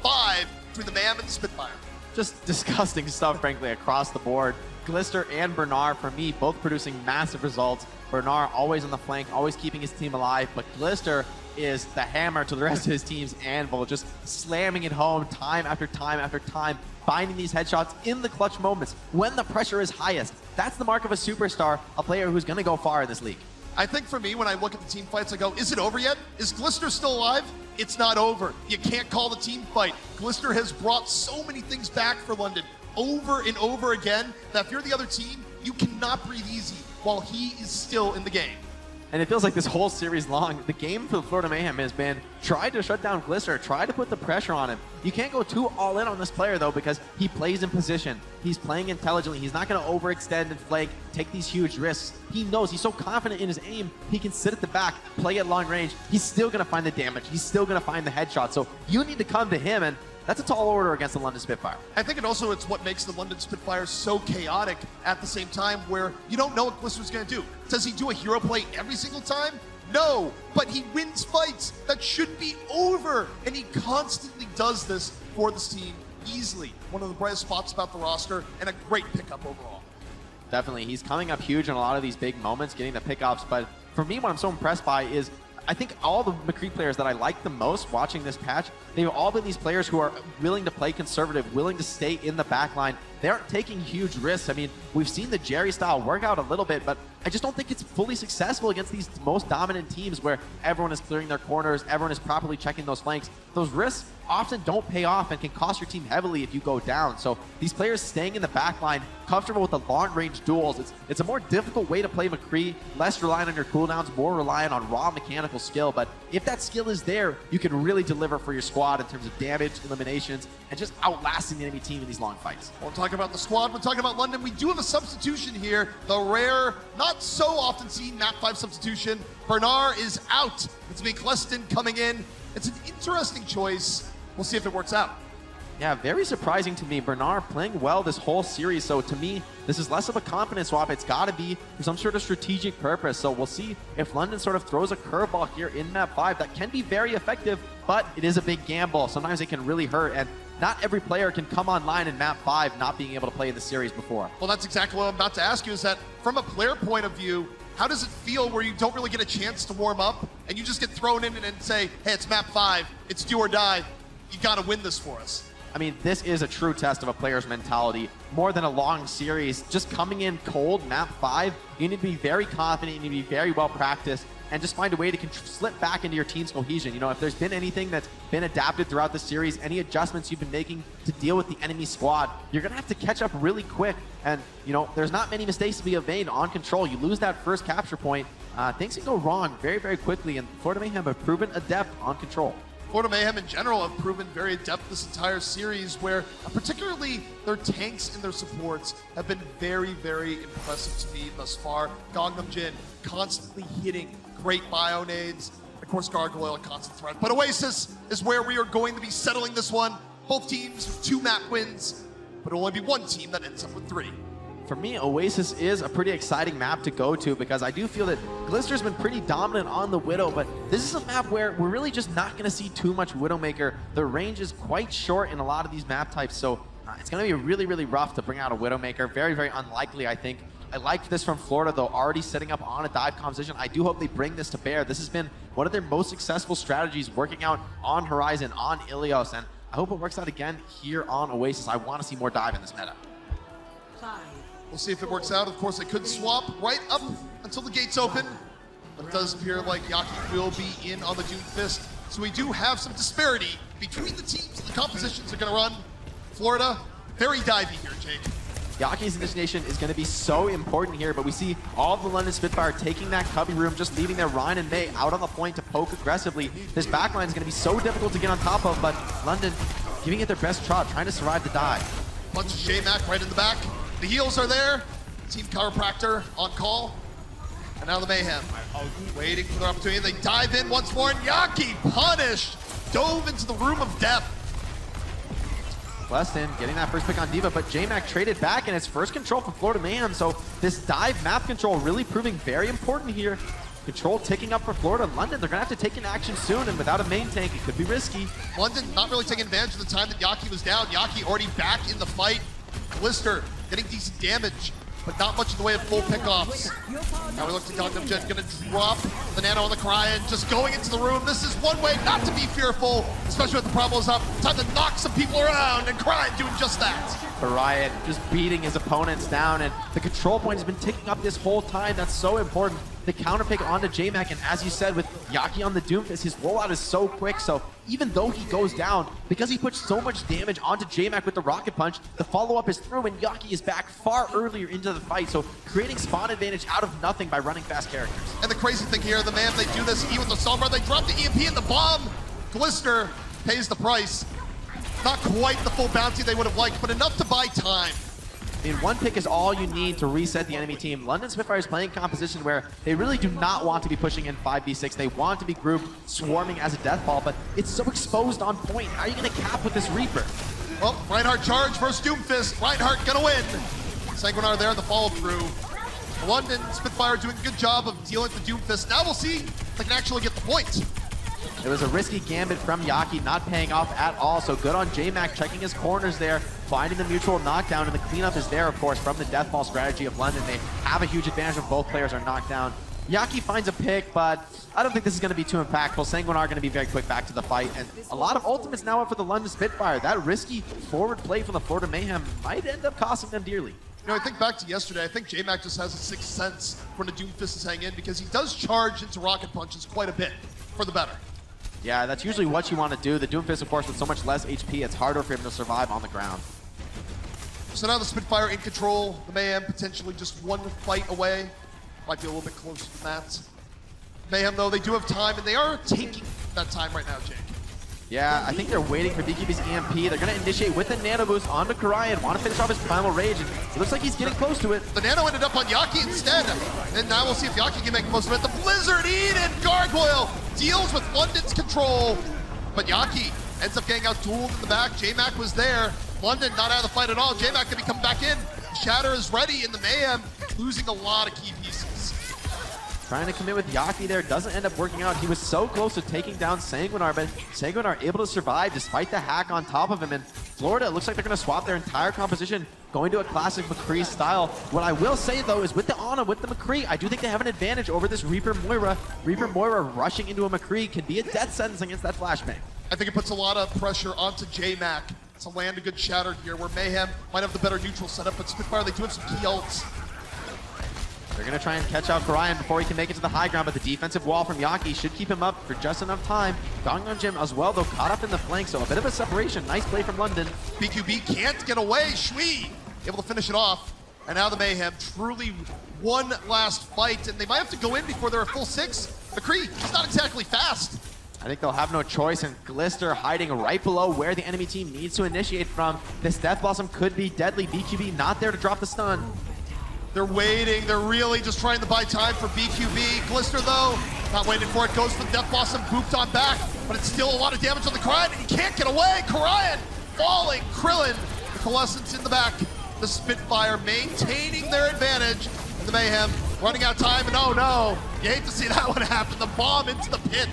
5 between the Mayhem and the Spitfire. Just disgusting stuff, frankly, across the board. Glister and Bernard, for me, both producing massive results. Bernard always on the flank, always keeping his team alive, but Glister is the hammer to the rest of his team's anvil, just slamming it home time after time after time, finding these headshots in the clutch moments when the pressure is highest. That's the mark of a superstar, a player who's going to go far in this league. I think for me, when I look at the team fights, I go, is it over yet? Is Glister still alive? It's not over. You can't call the team fight. Glister has brought so many things back for London over and over again that if you're the other team, you cannot breathe easy while he is still in the game. And it feels like this whole series long, the game for the Florida Mayhem has been try to shut down Glister, try to put the pressure on him. You can't go too all in on this player though, because he plays in position. He's playing intelligently. He's not going to overextend and flank, take these huge risks. He knows, he's so confident in his aim, he can sit at the back, play at long range. He's still going to find the damage. He's still going to find the headshot. So you need to come to him, and that's a tall order against the London Spitfire. I think it's what makes the London Spitfire so chaotic at the same time, where you don't know what Glister's going to do. Does he do a hero play every single time? No, but he wins fights that should be over, and he constantly does this for this team easily. One of the brightest spots about the roster, and a great pickup overall. Definitely, he's coming up huge in a lot of these big moments, getting the pickups, but for me, what I'm so impressed by is I think all the McCree players that I like the most watching this patch, they've all been these players who are willing to play conservative, willing to stay in the back line. They aren't taking huge risks. I mean, we've seen the Jerry style work out a little bit, but I just don't think it's fully successful against these most dominant teams where everyone is clearing their corners, everyone is properly checking those flanks. Those risks often don't pay off and can cost your team heavily if you go down. So these players staying in the back line, comfortable with the long-range duels, it's a more difficult way to play McCree, less reliant on your cooldowns, more reliant on raw mechanical skill. But if that skill is there, you can really deliver for your squad in terms of damage, eliminations, and just outlasting the enemy team in these long fights. We're talking about the squad, we're talking about London. We do have a substitution here, the rare, not so often seen map 5 substitution. Bernard is out. It's McCleston coming in. It's an interesting choice. We'll see if it works out. Yeah, very surprising to me. Bernard playing well this whole series. So to me, this is less of a confidence swap. It's got to be for some sort of strategic purpose. So we'll see if London sort of throws a curveball here in map 5 that can be very effective, but it is a big gamble. Sometimes it can really hurt, and not every player can come online in map 5 not being able to play in the series before. Well, that's exactly what I'm about to ask you, is that from a player point of view, how does it feel where you don't really get a chance to warm up and you just get thrown in and say, hey, it's map 5, it's do or die, you got to win this for us? I mean, this is a true test of a player's mentality. More than a long series, just coming in cold, map 5, you need to be very confident, you need to be very well practiced, and just find a way to slip back into your team's cohesion. You know, if there's been anything that's been adapted throughout the series, any adjustments you've been making to deal with the enemy squad, you're going to have to catch up really quick. And, you know, there's not many mistakes to be made on control. You lose that first capture point, things can go wrong very, very quickly, and Florida Mayhem have proven adept on control. Florida Mayhem in general have proven very adept this entire series, where particularly their tanks and their supports have been very, very impressive to me thus far. Gangnam Jin constantly hitting great bio nades. Of course, Gargoyle a constant threat. But Oasis is where we are going to be settling this one. Both teams, 2 map wins, but it'll only be one team that ends up with 3. For me, Oasis is a pretty exciting map to go to because I do feel that Glister's been pretty dominant on the Widow, but this is a map where we're really just not going to see too much Widowmaker. The range is quite short in a lot of these map types, so it's going to be really, really rough to bring out a Widowmaker. Very, very unlikely, I think. I like this from Florida, though, already setting up on a dive composition. I do hope they bring this to bear. This has been one of their most successful strategies working out on Horizon, on Ilios, and I hope it works out again here on Oasis. I want to see more dive in this meta. We'll see if it works out. Of course, they could swap right up until the gates open, but it does appear like Yaki will be in on the Doomfist. So we do have some disparity between the teams. The compositions are going to run. Florida, very divey here, Jake. Yaki's initiation is going to be so important here, but we see all of the London Spitfire taking that cubby room, just leaving their Ryan and May out on the point to poke aggressively. This backline is going to be so difficult to get on top of, but London giving it their best shot, trying to survive the dive. Bunch of J-Mac right in the back. The heals are there. Team Chiropractor on call. And now the Mayhem waiting for their opportunity. They dive in once more, and Yaki punished. Dove into the room of death. Weston getting that first pick on D.Va, but J-Mac traded back, and it's first control for Florida Mayhem. So this dive map control really proving very important here. Control ticking up for Florida. London, they're going to have to take an action soon, and without a main tank, it could be risky. London not really taking advantage of the time that Yaki was down. Yaki already back in the fight. Glister getting decent damage, but not much in the way of full pickoffs. Now we look to Gangnam Jin, gonna drop the nano on the Cryon, just going into the room. This is one way not to be fearful, especially with the problem is up. Time to knock some people around, and Cryon doing just that. Riot just beating his opponents down, and the control point has been ticking up this whole time. That's so important. The counter pick onto JMac, and as you said, with Yaki on the Doomfist, his rollout is so quick, so even though he goes down, because he puts so much damage onto JMac with the Rocket Punch, the follow-up is through, and Yaki is back far earlier into the fight, so creating spawn advantage out of nothing by running fast characters. And the crazy thing here, the man, they do this even with the Sombra, they drop the EMP and the bomb. Glister pays the price. Not quite the full bounty they would have liked, but enough to buy time. I mean, one pick is all you need to reset the enemy team. London Spitfire is playing composition where they really do not want to be pushing in 5v6. They want to be grouped, swarming as a death ball, but it's so exposed on point. How are you going to cap with this Reaper? Well, Reinhardt charge versus Doomfist. Reinhardt gonna win. Sanguinar there, the follow through. London Spitfire doing a good job of dealing with the Doomfist. Now we'll see if they can actually get the point. It was a risky gambit from Yaki, not paying off at all, so good on JMac checking his corners there, finding the mutual knockdown, and the cleanup is there, of course, from the death ball strategy of London. They have a huge advantage when both players are knocked down. Yaki finds a pick, but I don't think this is going to be too impactful. Sanguinar going to be very quick back to the fight, and a lot of ultimates now up for the London Spitfire. That risky forward play from the Florida Mayhem might end up costing them dearly. You know, I think back to yesterday, I think JMac just has a sixth sense when the Doomfist is hanging in, because he does charge into rocket punches quite a bit for the better. Yeah, that's usually what you want to do. The Doomfist, of course, with so much less HP, it's harder for him to survive on the ground. So now the Spitfire in control, the Mayhem potentially just one fight away. Might be a little bit closer than that. Mayhem, though, they do have time, and they are taking that time right now, Jake. Yeah, I think they're waiting for BQB's EMP. They're going to initiate with the Nano Boost onto Karayan. Want to finish off his Primal Rage, and it looks like he's getting close to it. The Nano ended up on Yaki instead, and now we'll see if Yaki can make most of it. The Blizzard Eden Gargoyle deals with London's control, but Yaki ends up getting out dueled in the back. JMac was there. London not out of the fight at all. JMac going to be coming back in. Shatter is ready in the Mayhem, losing a lot of key pieces. Trying to commit with Yaki there, doesn't end up working out. He was so close to taking down Sanguinar, but Sanguinar able to survive despite the hack on top of him. And Florida, it looks like they're going to swap their entire composition, going to a classic McCree style. What I will say, though, is with the Ana, with the McCree, I do think they have an advantage over this Reaper Moira. Reaper Moira rushing into a McCree can be a death sentence against that flashbang. I think it puts a lot of pressure onto JMac to land a good shatter here, where Mayhem might have the better neutral setup, but Spitfire, they do have some key ults. They're going to try and catch out Karayan before he can make it to the high ground, but the defensive wall from Yaki should keep him up for just enough time. Gangnam Jim as well, though, caught up in the flank, so a bit of a separation. Nice play from London. BQB can't get away. Shui able to finish it off. And now the Mayhem truly one last fight, and they might have to go in before they're a full six. McCree, he's not exactly fast. I think they'll have no choice, and Glister hiding right below where the enemy team needs to initiate from. This Death Blossom could be deadly. BQB not there to drop the stun. They're waiting. They're really just trying to buy time for BQB. Glister, though, not waiting for it. Goes for the Death Blossom, booped on back, but it's still a lot of damage on the Karayan, and he can't get away. Karayan falling. Krillin, the Coalescence in the back. The Spitfire maintaining their advantage. And the Mayhem running out of time, and oh no, you hate to see that one happen. The bomb into the pit.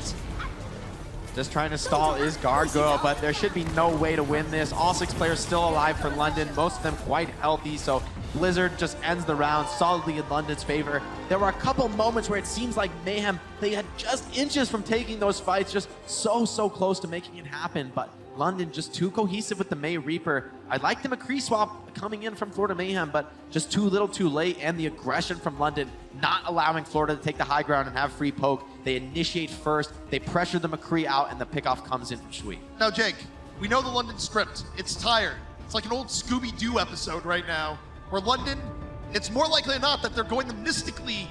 Just trying to stall is Gargoyle, but there should be no way to win this. All 6 players still alive for London, most of them quite healthy, so Blizzard just ends the round solidly in London's favor. There were a couple moments where it seems like Mayhem, they had just inches from taking those fights, just so close to making it happen, but London just too cohesive with the May Reaper. I like the McCree swap coming in from Florida Mayhem, but just too little too late, and the aggression from London not allowing Florida to take the high ground and have free poke. They initiate first, they pressure the McCree out, and the pickoff comes in from Shui. Now, Jake, we know the London script. It's tired. It's like an old Scooby-Doo episode right now, where London, it's more likely than not that they're going to mystically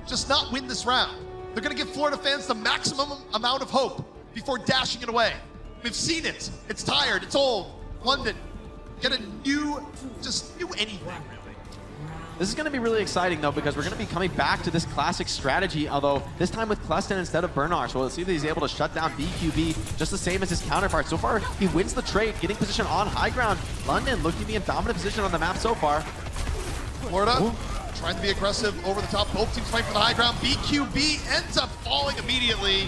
just not win this round. They're going to give Florida fans the maximum amount of hope before dashing it away. We've seen it. It's tired. It's old. London, get a new anything, really. This is going to be really exciting, though, because we're going to be coming back to this classic strategy, although this time with Kleston instead of Bernard. So we'll see if he's able to shut down BQB just the same as his counterpart. So far, he wins the trade, getting position on high ground. London looking to be in dominant position on the map so far. Florida trying to be aggressive over the top. Both teams fighting for the high ground. BQB ends up falling immediately.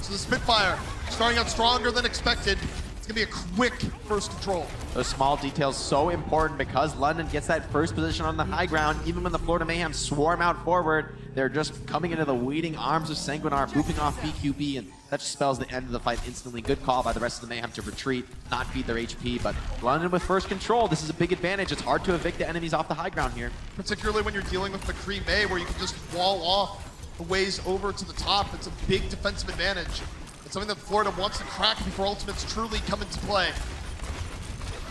So the Spitfire starting out stronger than expected. It's gonna be a quick first control. Those small details so important because London gets that first position on the high ground. Even when the Florida Mayhem swarm out forward, they're just coming into the waiting arms of Sanguinar, booping off BQB, and that just spells the end of the fight instantly. Good call by the rest of the Mayhem to retreat, not feed their HP, but London with first control, this is a big advantage. It's hard to evict the enemies off the high ground here. Particularly when you're dealing with McCree May, where you can just wall off the ways over to the top. It's a big defensive advantage. It's something that Florida wants to crack before ultimates truly come into play.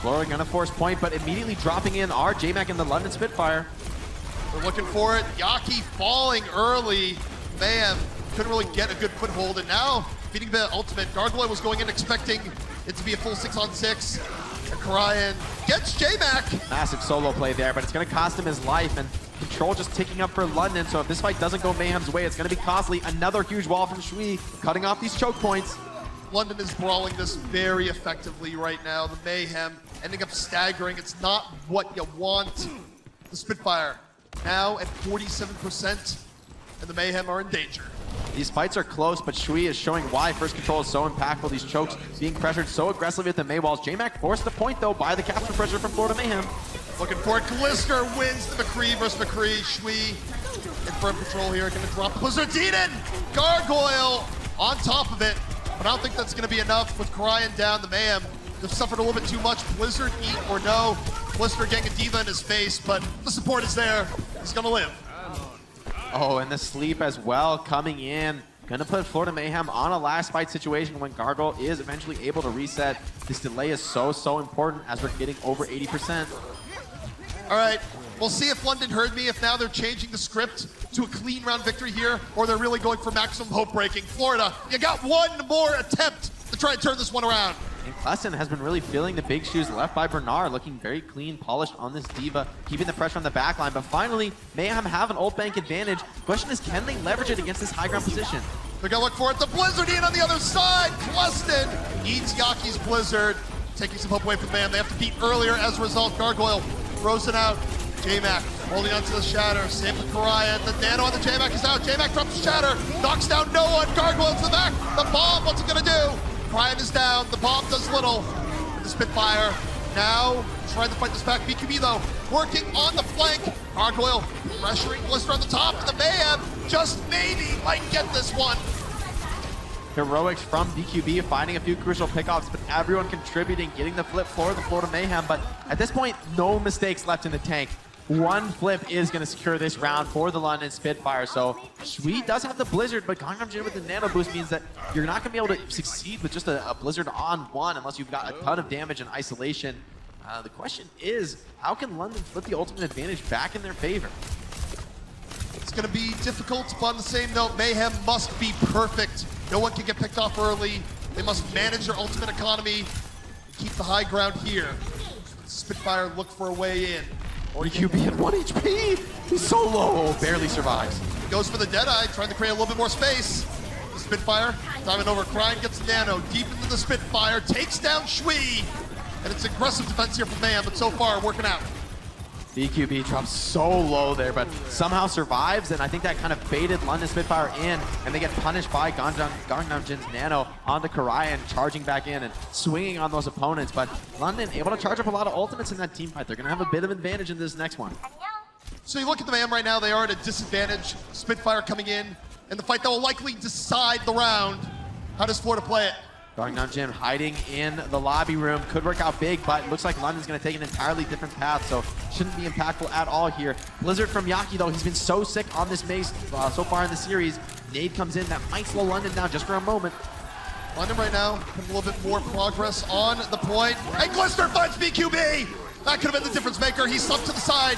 Florida gonna force point, but immediately dropping in are J-Mac and the London Spitfire. They're looking for it. Yaki falling early. Mayhem couldn't really get a good foothold, and now feeding the ultimate. Gargoyle was going in expecting it to be a full 6-on-6. And Karayan gets J-Mac. Massive solo play there, but it's gonna cost him his life, and control just ticking up for London, so if this fight doesn't go Mayhem's way, it's gonna be costly. Another huge wall from Shui, cutting off these choke points. London is brawling this very effectively right now. The Mayhem ending up staggering. It's not what you want. The Spitfire now at 47%, and the Mayhem are in danger. These fights are close, but Shui is showing why first control is so impactful. These chokes being pressured so aggressively at the Maywalls. J-Mac forced the point, though, by the capture pressure from Florida Mayhem. Looking for it. Glister wins the McCree versus McCree. Shui in firm control here. Going to drop Blizzard Eden. Gargoyle on top of it. But I don't think that's going to be enough with Karayan down. The Mayhem, they've suffered a little bit too much. Blizzard eat or no. Blister getting a diva in his face, but the support is there. He's going to live. Oh, and the sleep as well coming in. Gonna put Florida Mayhem on a last fight situation when Gargoyle is eventually able to reset. This delay is so important as we're getting over 80%. All right, we'll see if London heard me, if now they're changing the script to a clean round victory here, or they're really going for maximum hope breaking. Florida, you got one more attempt to try and turn this one around. And Klesson has been really feeling the big shoes left by Bernard, looking very clean, polished on this diva, keeping the pressure on the backline. But finally, Mayhem have an ult bank advantage. Question is, can they leverage it against this high ground position? They're gonna look for it. The Blizzard in on the other side. Kleston eats Yaki's Blizzard, taking some hope away from Mayhem. They have to beat earlier as a result. Gargoyle throws it out. J-Mac holding onto the Shatter. Same with Karayan. The Nano on the J-Mac is out. J-Mac drops the Shatter. Knocks down no one. Gargoyle to the back. The bomb, what's it gonna do? Karayan is down. The bomb does little. The Spitfire now trying to fight this back. BQB though, working on the flank. Gargoyle pressuring Blister on the top. And the Mayhem just maybe might get this one. Heroics from BQB finding a few crucial pickoffs, but everyone contributing, getting the flip for the Florida Mayhem. But at this point, no mistakes left in the tank. One flip is going to secure this round for the London Spitfire. So Shui does have the Blizzard, but Gangnam Jin with the Nano Boost means that you're not going to be able to succeed with just a Blizzard on one unless you've got a ton of damage and isolation. The question is, how can London flip the ultimate advantage back in their favor? It's going to be difficult, but on the same note, Mayhem must be perfect. No one can get picked off early. They must manage their ultimate economy and keep the high ground here. Spitfire look for a way in. Or BQB at 1 HP. He's so low, barely survives. Goes for the Deadeye, trying to create a little bit more space. The Spitfire, timing over, Crying gets Nano, deep into the Spitfire, takes down Shui. And it's aggressive defense here from Mayhem, but so far working out. BQB drops so low there, but somehow survives, and I think that kind of baited London Spitfire in, and they get punished by Gangnam Jin's Nano onto Karayan, charging back in and swinging on those opponents. But London able to charge up a lot of ultimates in that team fight. They're going to have a bit of advantage in this next one. So you look at the Mayhem right now, they are at a disadvantage. Spitfire coming in, and the fight that will likely decide the round. How does Florida play it? Gangnam Jin hiding in the lobby room. Could work out big, but looks like London's going to take an entirely different path, so shouldn't be impactful at all here. Blizzard from Yaki, though, he's been so sick on this mace so far in the series. Nade comes in, that might slow London down just for a moment. London right now, a little bit more progress on the point. And Glister finds BQB! That could have been the difference maker. He's slumped to the side.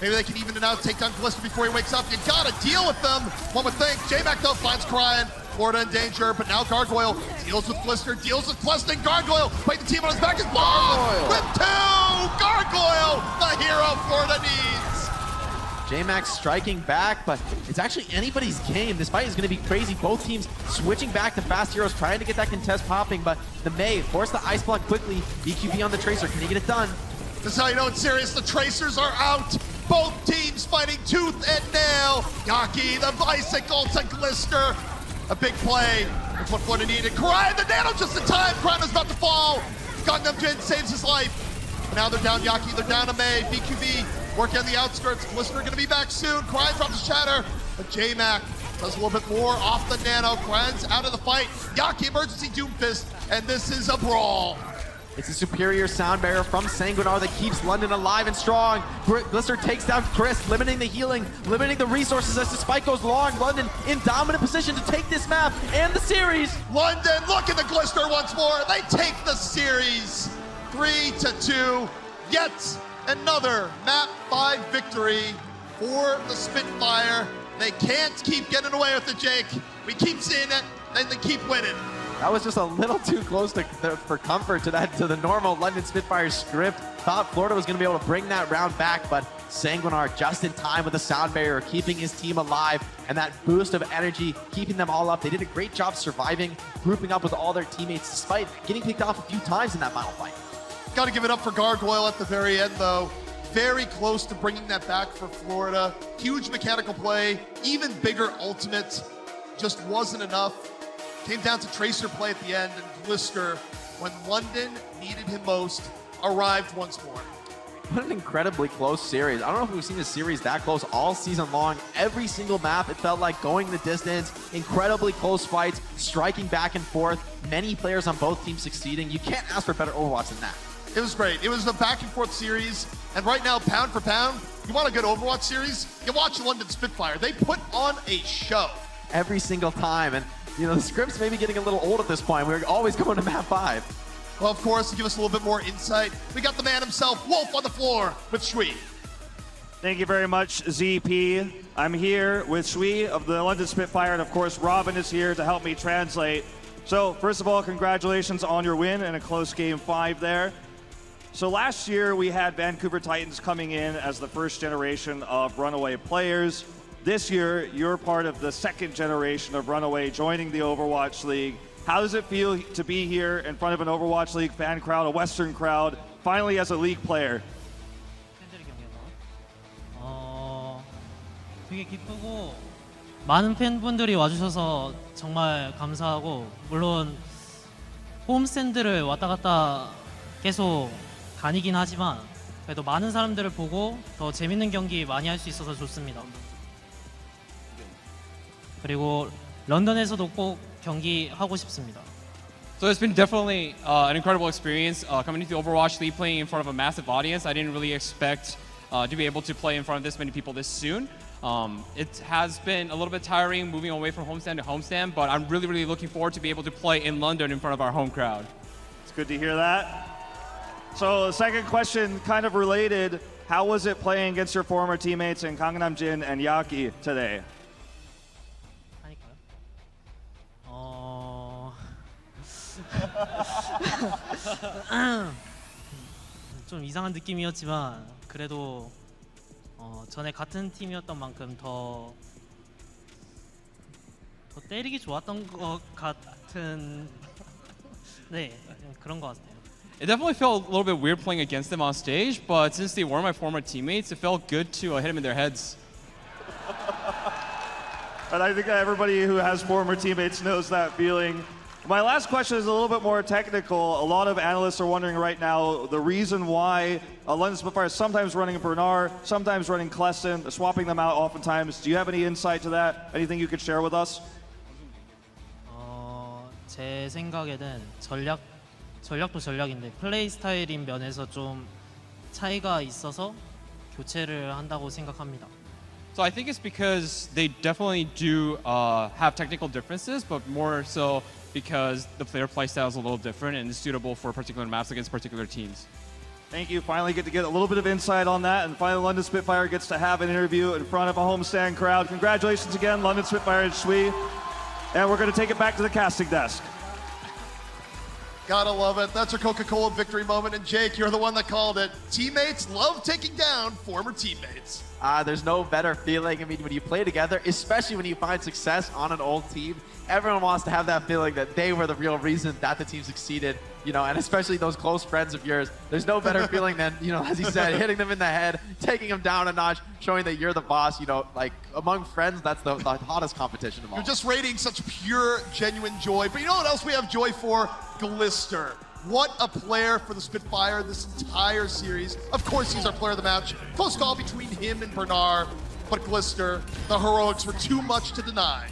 Maybe they can even it out, take down Glister before he wakes up. You gotta deal with them, one would think. J-Mac though finds Crying. Florida in danger, but now Gargoyle deals with Glister, deals with Questing. Gargoyle, fighting the team on his back, is blocked with two! Gargoyle, the hero Florida needs. J-Mac striking back, but it's actually anybody's game. This fight is going to be crazy. Both teams switching back to fast heroes, trying to get that contest popping, but the May force the ice block quickly. BQB on the Tracer, can he get it done? This is how you know it's serious. The Tracers are out. Both teams fighting tooth and nail. Yaki, the bicycle to Glister. A big play. That's what Florida needed. Cryan, the nano just in time. Cryan is about to fall. Gundam Jin saves his life. Now they're down Yaki, they're down to May. BQB working on the outskirts. Glistener gonna be back soon. Cryan drops a shatter, but J-Mac does a little bit more off the nano. Cryan's out of the fight. Yaki emergency Doomfist, and this is a brawl. It's a superior sound barrier from Sanguinar that keeps London alive and strong. Glister takes down Chris, limiting the healing, limiting the resources as the spike goes long. London in dominant position to take this map and the series. London, look at the Glister once more. They take the series 3-2. Yet another map 5 victory for the Spitfire. They can't keep getting away with it, Jake. We keep seeing it, and they keep winning. That was just a little too close for comfort to the normal London Spitfire script. Thought Florida was going to be able to bring that round back, but Sanguinar just in time with the sound barrier, keeping his team alive, and that boost of energy, keeping them all up. They did a great job surviving, grouping up with all their teammates, despite getting picked off a few times in that final fight. Got to give it up for Gargoyle at the very end, though. Very close to bringing that back for Florida. Huge mechanical play, even bigger ultimate. Just wasn't enough. Came down to Tracer play at the end, and Glister, when London needed him most, arrived once more. What an incredibly close series. I don't know if we've seen a series that close all season long. Every single map, it felt like going the distance. Incredibly close fights, striking back and forth. Many players on both teams succeeding. You can't ask for better Overwatch than that. It was great. It was a back and forth series. And right now, pound for pound, you want a good Overwatch series? You watch London Spitfire. They put on a show. Every single time. And you know, the script's maybe getting a little old at this point. We're always going to map 5. Well, of course, to give us a little bit more insight, we got the man himself, Wolf, on the floor with Shui. Thank you very much, ZP. I'm here with Shui of the London Spitfire, and of course, Robin is here to help me translate. So, first of all, congratulations on your win in a close game 5 there. So last year, we had Vancouver Titans coming in as the first generation of Runaway players. This year, you're part of the second generation of Runaway joining the Overwatch League. How does it feel to be here in front of an Overwatch League fan crowd, a Western crowd, finally as a league player? 되게 기쁘고 많은 팬분들이 와주셔서 정말 감사하고, 물론 홈스탠드를 왔다 갔다 계속 다니긴 하지만 그래도 많은 사람들을 보고 더 재밌는 경기 많이 할 수 있어서 좋습니다. 그리고 런던에서도 꼭 경기 하고 싶습니다. So it's been definitely an incredible experience coming into the Overwatch League, playing in front of a massive audience. I didn't really expect to be able to play in front of this many people this soon. It has been a little bit tiring moving away from homestand to homestand, but I'm really, really looking forward to be able to play in London in front of our home crowd. It's good to hear that. So the second question, kind of related, how was it playing against your former teammates in Gangnam Jin and Yaki today? 좀 이상한 느낌이었지만 그래도 전에 같은 팀이었던 만큼 더 때리기 좋았던 것 같은 네 그런 것 같아요. It definitely felt a little bit weird playing against them on stage, but since they were my former teammates, it felt good to hit them in their heads. And I think everybody who has former teammates knows that feeling. My last question is a little bit more technical. A lot of analysts are wondering right now the reason why London Spitfire is sometimes running Bernard, sometimes running Kleston, swapping them out oftentimes. Do you have any insight to that? Anything you could share with us? 제 생각에는 전략도 전략인데 플레이 스타일인 면에서 좀 차이가 있어서 교체를 한다고 생각합니다. So I think it's because they definitely do have technical differences, but more so because the player playstyle is a little different and is suitable for particular maps against particular teams. Thank you. Finally get to get a little bit of insight on that, and finally London Spitfire gets to have an interview in front of a homestand crowd. Congratulations again, London Spitfire and Shui. And we're going to take it back to the casting desk. Gotta love it. That's our Coca-Cola victory moment. And Jake, you're the one that called it. Teammates love taking down former teammates. There's no better feeling. I mean, when you play together, especially when you find success on an old team, everyone wants to have that feeling that they were the real reason that the team succeeded, you know, and especially those close friends of yours. There's no better feeling than, you know, as he said, hitting them in the head, taking them down a notch, showing that you're the boss, you know, like among friends, that's the hottest competition of all. You're just radiating such pure, genuine joy. But you know what else we have joy for? Glister. What a player for the Spitfire this entire series. Of course, he's our player of the match. Close call between him and Bernard, but Glister, the heroics were too much to deny.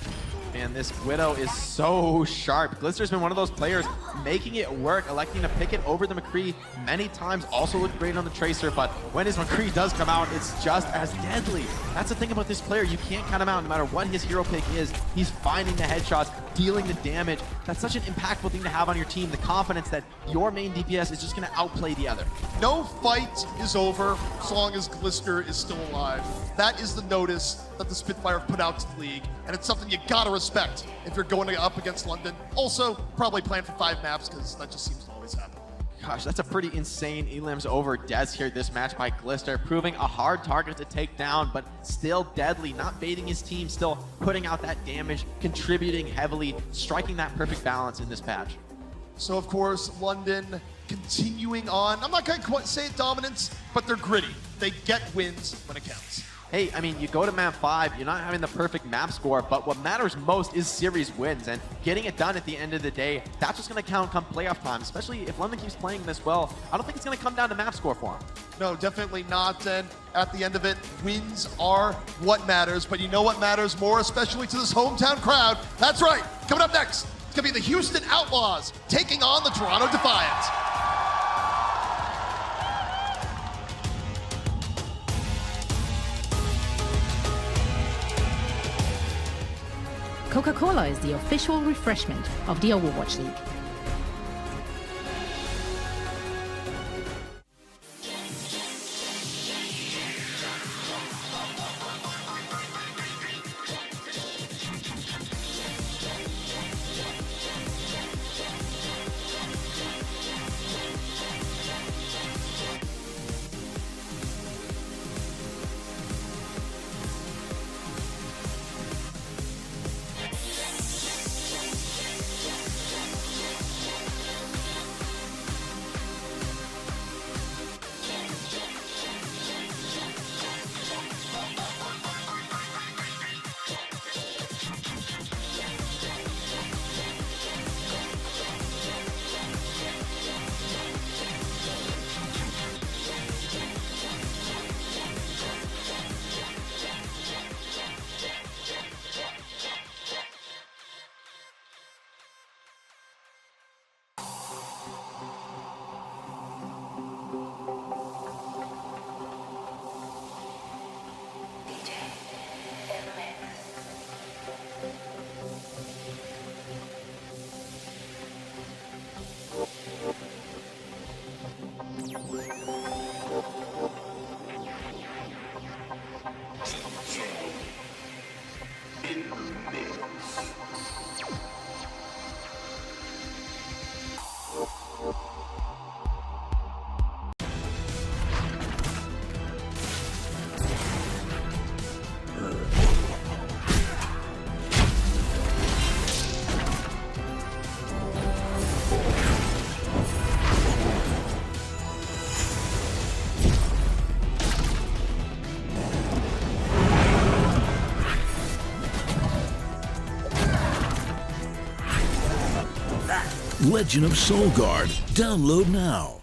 Man, this Widow is so sharp. Glister's been one of those players making it work, electing to pick it over the McCree many times. Also looked great on the Tracer, but when his McCree does come out, it's just as deadly. That's the thing about this player. You can't count him out no matter what his hero pick is. He's finding the headshots, dealing the damage. That's such an impactful thing to have on your team, the confidence that your main DPS is just going to outplay the other. No fight is over as long as Glister is still alive. That is the notice that the Spitfire put out to the league, and it's something you gotta respect if you're going up against London. Also, probably plan for 5 maps, because that just seems to always happen. Gosh, that's a pretty insane elims over Dez here this match by Glister, proving a hard target to take down, but still deadly, not baiting his team, still putting out that damage, contributing heavily, striking that perfect balance in this patch. So, of course, London continuing on. I'm not going to quite say it dominance, but they're gritty. They get wins when it counts. Hey, I mean, you go to map 5, you're not having the perfect map score, but what matters most is series wins, and getting it done at the end of the day, that's what's going to count come playoff time, especially if London keeps playing this well. I don't think it's going to come down to map score for him. No, definitely not, and at the end of it, wins are what matters, but you know what matters more, especially to this hometown crowd? That's right, coming up next, it's going to be the Houston Outlaws taking on the Toronto Defiant. Coca-Cola is the official refreshment of the Overwatch League. Legend of Soulguard. Download now.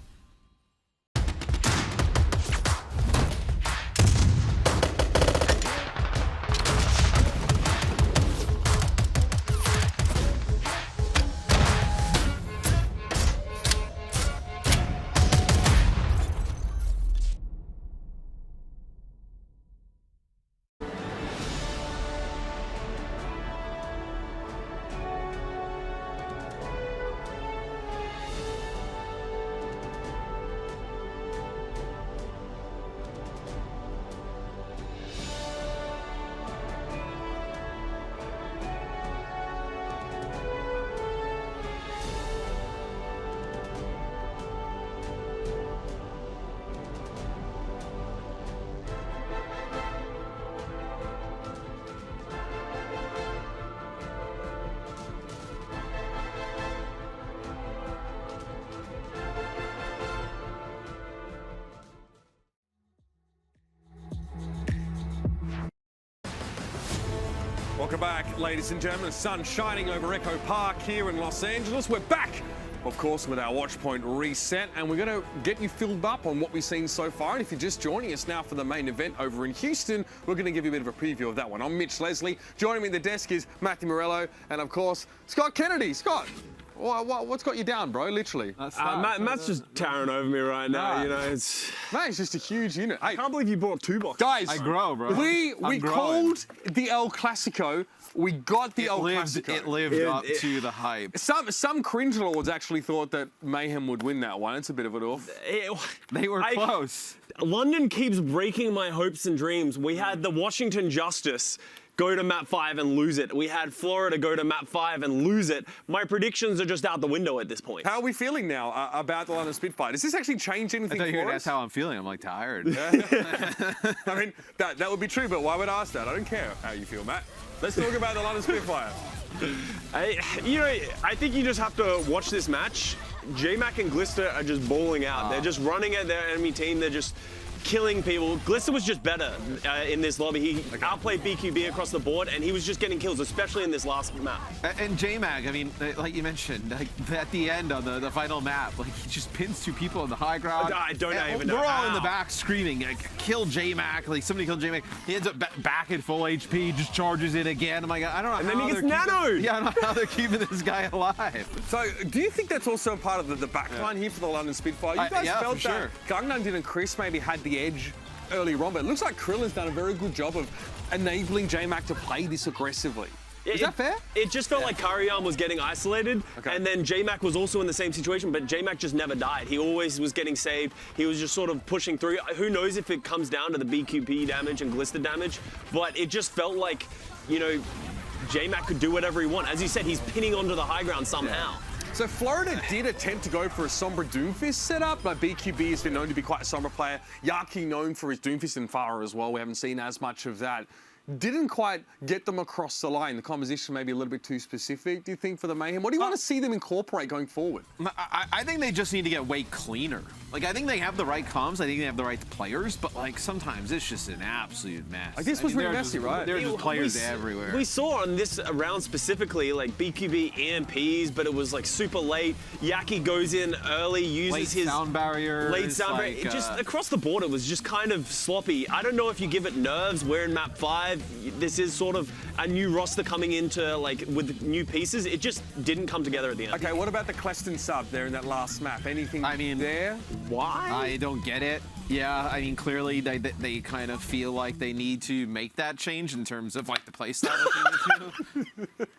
Welcome back, ladies and gentlemen. The sun shining over Echo Park here in Los Angeles. We're back, of course, with our Watchpoint reset, and we're going to get you filled up on what we've seen so far. And if you're just joining us now for the main event over in Houston, we're going to give you a bit of a preview of that one. I'm Mitch Leslie. Joining me at the desk is Matthew Morello, and of course, Scott Kennedy. Scott, what's got you down, bro? Literally. Matt's just towering over me right now. You know, it's just a huge unit. I can't believe you bought 2 boxes. Guys, I grow, bro. We called the El Clasico. We got the El Clasico. It lived up to the hype. Some cringe lords actually thought that Mayhem would win that one. It's a bit of an off. They were close. London keeps breaking my hopes and dreams. We had the Washington Justice go to map 5 and lose it. We had Florida go to map 5 and lose it. My predictions are just out the window at this point. How are we feeling now about the London Spitfire? Does this actually change anything I thought you were for gonna us? ask how I'm feeling. I'm like tired. I mean, that would be true, but why would I ask that? I don't care how you feel, Matt. Let's talk about the London Spitfire. I think you just have to watch this match. J-Mac and Glister are just bowling out. They're just running at their enemy team. They're just killing people. Glister was just better in this lobby. He outplayed BQB across the board, and he was just getting kills, especially in this last map. And J-Mag, I mean, like you mentioned, like at the end on the final map, like he just pins 2 people on the high ground. I don't even know. We're all in the back screaming, like, kill J-Mag, like somebody kill J-Mag. He ends up back at full HP, just charges it again. I'm like, I don't know. And then he gets nanoed. Yeah, I don't know how they're keeping this guy alive. So, do you think that's also a part of the backline here for the London Spitfire? You guys felt that Gangnam and Chris maybe had the edge early on, but it looks like Krillin's done a very good job of enabling J-Mac to play this aggressively. Is that fair? It just felt like Kariyama was getting isolated, and then J-Mac was also in the same situation, but J-Mac just never died. He always was getting saved. He was just sort of pushing through. Who knows if it comes down to the BQP damage and Glister damage, but it just felt like, you know, J-Mac could do whatever he wants. As you said, he's pinning onto the high ground somehow. So Florida did attempt to go for a Sombra Doomfist setup, but BQB has been known to be quite a Sombra player. Yaki known for his Doomfist and Farah as well. We haven't seen as much of that. Didn't quite get them across the line. The composition may be a little bit too specific, do you think, for the Mayhem? What do you want to see them incorporate going forward? I think they just need to get way cleaner. Like, I think they have the right comms. I think they have the right players, but, like, sometimes it's just an absolute mess. Like, this was really messy, right? There are just players everywhere. We saw on this round specifically, like, BQB EMPs, but it was, like, super late. Yaki goes in early, uses his sound barrier. Late sound barrier. It just, across the board, it was just kind of sloppy. I don't know if you give it nerves. We're in map 5. This is sort of a new roster coming into, like, with new pieces. It just didn't come together at the end. Okay, what about the Cleston sub there in that last map? Anything there? Why? I don't get it. Yeah, I mean, clearly they kind of feel like they need to make that change in terms of, like, the playstyle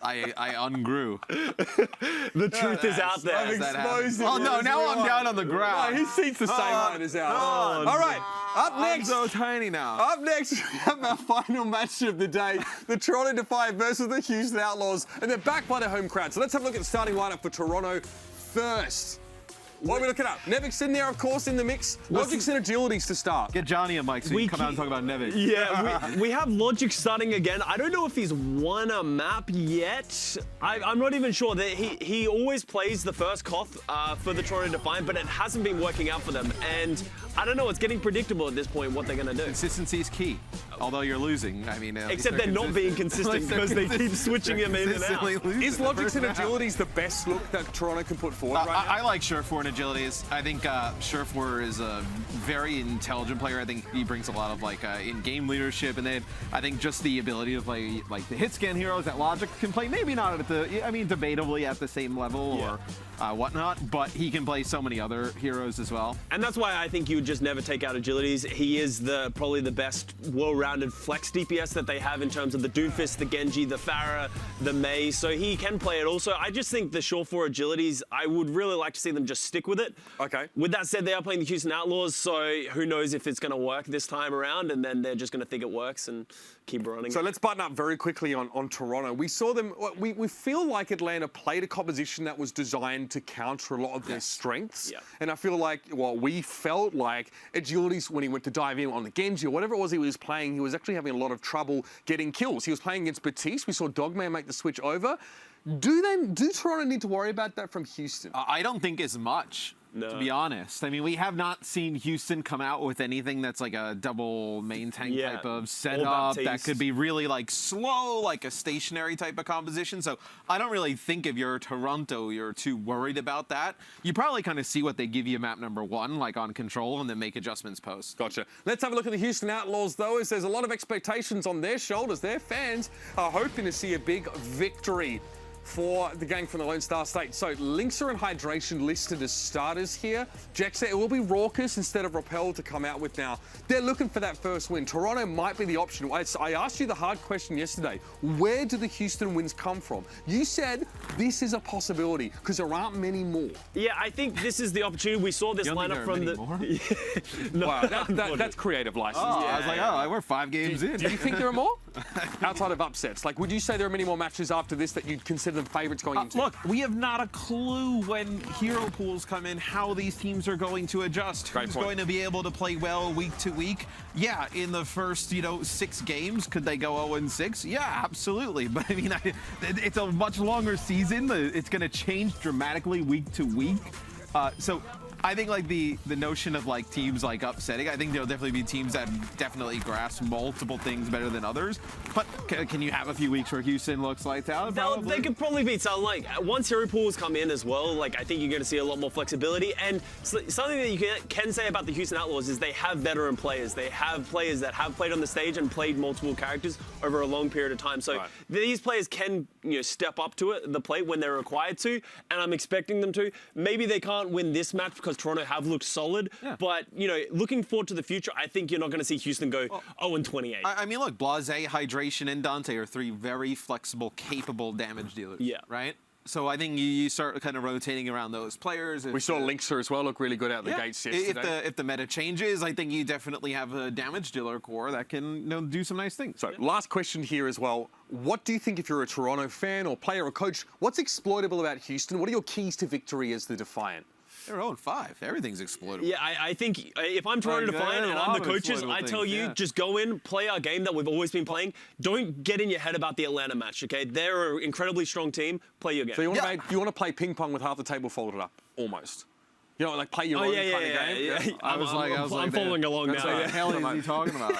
I ungrew. The truth is out there. I've exposed it. Oh, no, now I'm down on the ground. No, his seat's the same height as ours. All right, up next. I'm so tiny now. Up next, we have our final match of the day. The Toronto Defiant versus the Houston Outlaws. And they're backed by their home crowd. So let's have a look at the starting lineup for Toronto first. What are we looking up? Nevic's in there, of course, in the mix. Logic's and Agilities to start. Get Johnny a mic so you can come out and talk about Nevic. Yeah, we have Logic starting again. I don't know if he's won a map yet. I'm not even sure. That he always plays the first Koth for the Toronto Defiant, but it hasn't been working out for them. And I don't know, it's getting predictable at this point what they're going to do. Consistency is key. Although you're losing, I mean... Except they're not being consistent because they keep switching him in and out. Is Logic's and Agilities the best look that Toronto can put forward right now? I like Surf4 and Agilities. I think Surf4 is a very intelligent player. I think he brings a lot of like in-game leadership, and then I think just the ability to play like the hit scan heroes that Logic can play. Maybe not at the, I mean, debatably at the same level or whatnot, but he can play so many other heroes as well. And that's why I think you would just never take out Agilities. He is probably the best well-rounded flex DPS that they have in terms of the Doomfist, the Genji, the Pharah, the Mei, so he can play it also. I just think the Surf4 Agilities, I would really like to see them just stick with it. Okay. With that said, they are playing the Houston Outlaws, so who knows if it's going to work this time around, and then they're just going to think it works and keep running. So let's button up very quickly on Toronto. We saw them, we feel like Atlanta played a composition that was designed to counter a lot of their strengths. Yeah. And I feel like, well, we felt like Agilities, when he went to dive in on the Genji or whatever it was he was playing, he was actually having a lot of trouble getting kills. He was playing against Batiste. We saw Dogman make the switch over. Do Toronto need to worry about that from Houston? I don't think as much. No. To be honest, I mean, we have not seen Houston come out with anything that's like a double main tank type of setup that could be really like slow, like a stationary type of composition. So I don't really think if you're Toronto, you're too worried about that. You probably kind of see what they give you map number 1, like on control, and then make adjustments post. Gotcha. Let's have a look at the Houston Outlaws, though, as there's a lot of expectations on their shoulders. Their fans are hoping to see a big victory for the gang from the Lone Star State. So Linkser and Hydration listed as starters here. Jack said it will be Raucous instead of Rappel to come out with now. They're looking for that first win. Toronto might be the option. I asked you the hard question yesterday. Where do the Houston wins come from? You said this is a possibility because there aren't many more. Yeah, I think this is the opportunity. We saw this lineup from the... No, wow, that's creative license. I was like, we're 5 games in. Do you think there are more? Outside of upsets. Like, would you say there are many more matches after this that you'd consider the favorites going into? Look, we have not a clue when hero pools come in how these teams are going to adjust. Who's going to be able to play well week to week? Yeah, in the first, 6 games, could they go 0-6? Yeah, absolutely. But I mean, it's a much longer season. It's going to change dramatically week to week. So I think like the notion of like teams like upsetting, I think there'll definitely be teams that definitely grasp multiple things better than others. But can you have a few weeks where Houston looks lights out? They could probably beat some. Like once hero pools come in as well, like I think you're going to see a lot more flexibility. And something that you can say about the Houston Outlaws is they have veteran players. They have players that have played on the stage and played multiple characters over a long period of time. So these players can step up to the plate when they're required to, and I'm expecting them to. Maybe they can't win this match because Toronto have looked solid, but looking forward to the future, I think you're not going to see Houston go 0-28. I mean, look, Blase, Hydration, and Dante are 3 very flexible, capable damage dealers. Yeah. Right? So I think you start kind of rotating around those players. We saw Linkser as well look really good out the gates yesterday. If the meta changes, I think you definitely have a damage dealer core that can do some nice things. So last question here as well. What do you think, if you're a Toronto fan or player or coach, what's exploitable about Houston? What are your keys to victory as the Defiant? They're 0-5. Everything's exploitable. Yeah, I think if I'm Toronto Defiant and I'm the coaches, I tell you, just go in, play our game that we've always been playing. Don't get in your head about the Atlanta match, okay? They're an incredibly strong team. Play your game. So you want to play ping pong with half the table folded up, almost. Like play your own kind of game. Yeah. I'm following along now. What the hell is he talking about?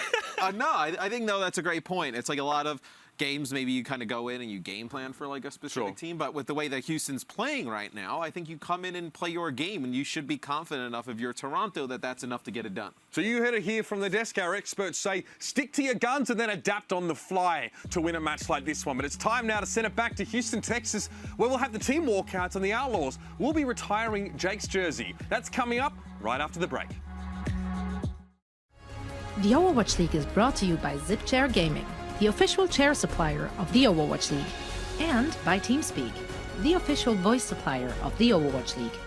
No, I think that's a great point. It's like a lot of games, maybe you kind of go in and you game plan for like a specific team, but with the way that Houston's playing right now, I think you come in and play your game, and you should be confident enough if you're Toronto that that's enough to get it done. So you heard it here from the desk. Our experts say stick to your guns and then adapt on the fly to win a match like this one. But it's time now to send it back to Houston, Texas, where we'll have the team walkouts, and the Outlaws will be retiring Jake's jersey. That's coming up right after the break. The Overwatch League is brought to you by ZipChair Gaming, the official chair supplier of the Overwatch League, and by TeamSpeak, the official voice supplier of the Overwatch League.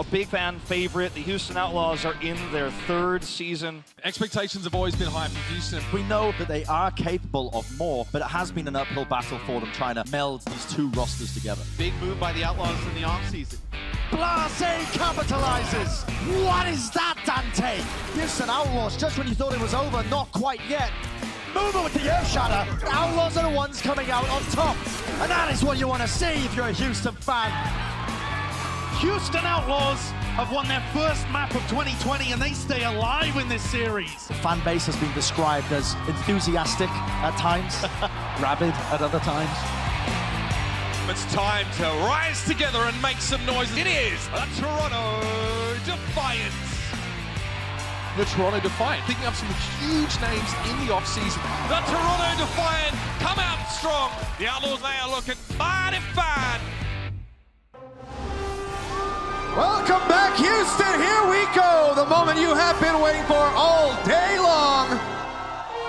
a big fan favorite. The Houston Outlaws are in their 3rd season. Expectations have always been high from Houston. We know that they are capable of more, but it has been an uphill battle for them trying to meld these two rosters together. Big move by the Outlaws in the offseason. Blase capitalizes. What is that, Dante? Houston Outlaws, just when you thought it was over, not quite yet. Moving with the Earth Shatter. Outlaws are the ones coming out on top. And that is what you want to see if you're a Houston fan. Houston Outlaws have won their first map of 2020 and they stay alive in this series. The fan base has been described as enthusiastic at times, rabid at other times. It's time to rise together and make some noise. It is the Toronto Defiant. The Toronto Defiant picking up some huge names in the offseason. The Toronto Defiant come out strong. The Outlaws, they are looking mighty fine. Welcome back, Houston. Here we go. The moment you have been waiting for all day long.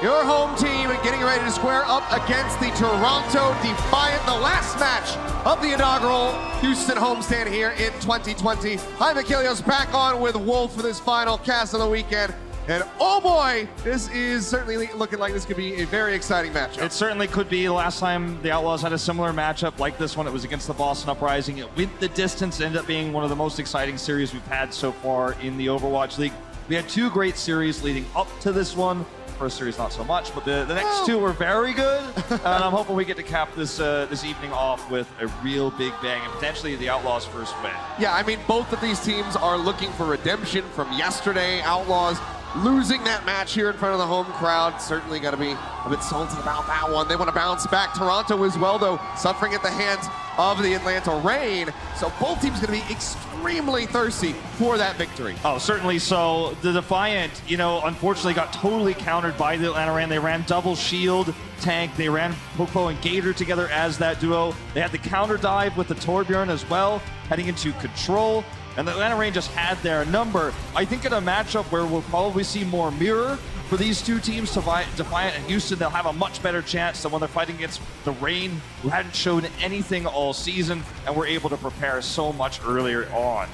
Your home team getting ready to square up against the Toronto Defiant, the last match of the inaugural Houston homestand here in 2020. Jaime Kilios back on with Wolf for this final cast of the weekend. And oh boy, this is certainly looking like this could be a very exciting matchup. It certainly could be. The last time the Outlaws had a similar matchup like this one, it was against the Boston Uprising. It went the distance, ended up being one of the most exciting series we've had so far in the Overwatch League. We had 2 great series leading up to this one. First series not so much, but the next 2 were very good. And I'm hoping we get to cap this this evening off with a real big bang and potentially the Outlaws' first win. Yeah, I mean, both of these teams are looking for redemption from yesterday. Outlaws losing that match here in front of the home crowd. Certainly got to be a bit salty about that one. They want to bounce back. Toronto as well, though, suffering at the hands of the Atlanta Rain. So both teams going to be extremely thirsty for that victory. Oh, certainly so. The Defiant, unfortunately got totally countered by the Atlanta Rain. They ran double shield tank. They ran Popo and Gator together as that duo. They had the counter dive with the Torbjorn as well, heading into control. And the Atlanta Rain just had their number. I think in a matchup where we'll probably see more mirror for these two teams, Defiant and Houston, they'll have a much better chance than when they're fighting against the Rain, who hadn't shown anything all season and were able to prepare so much earlier on.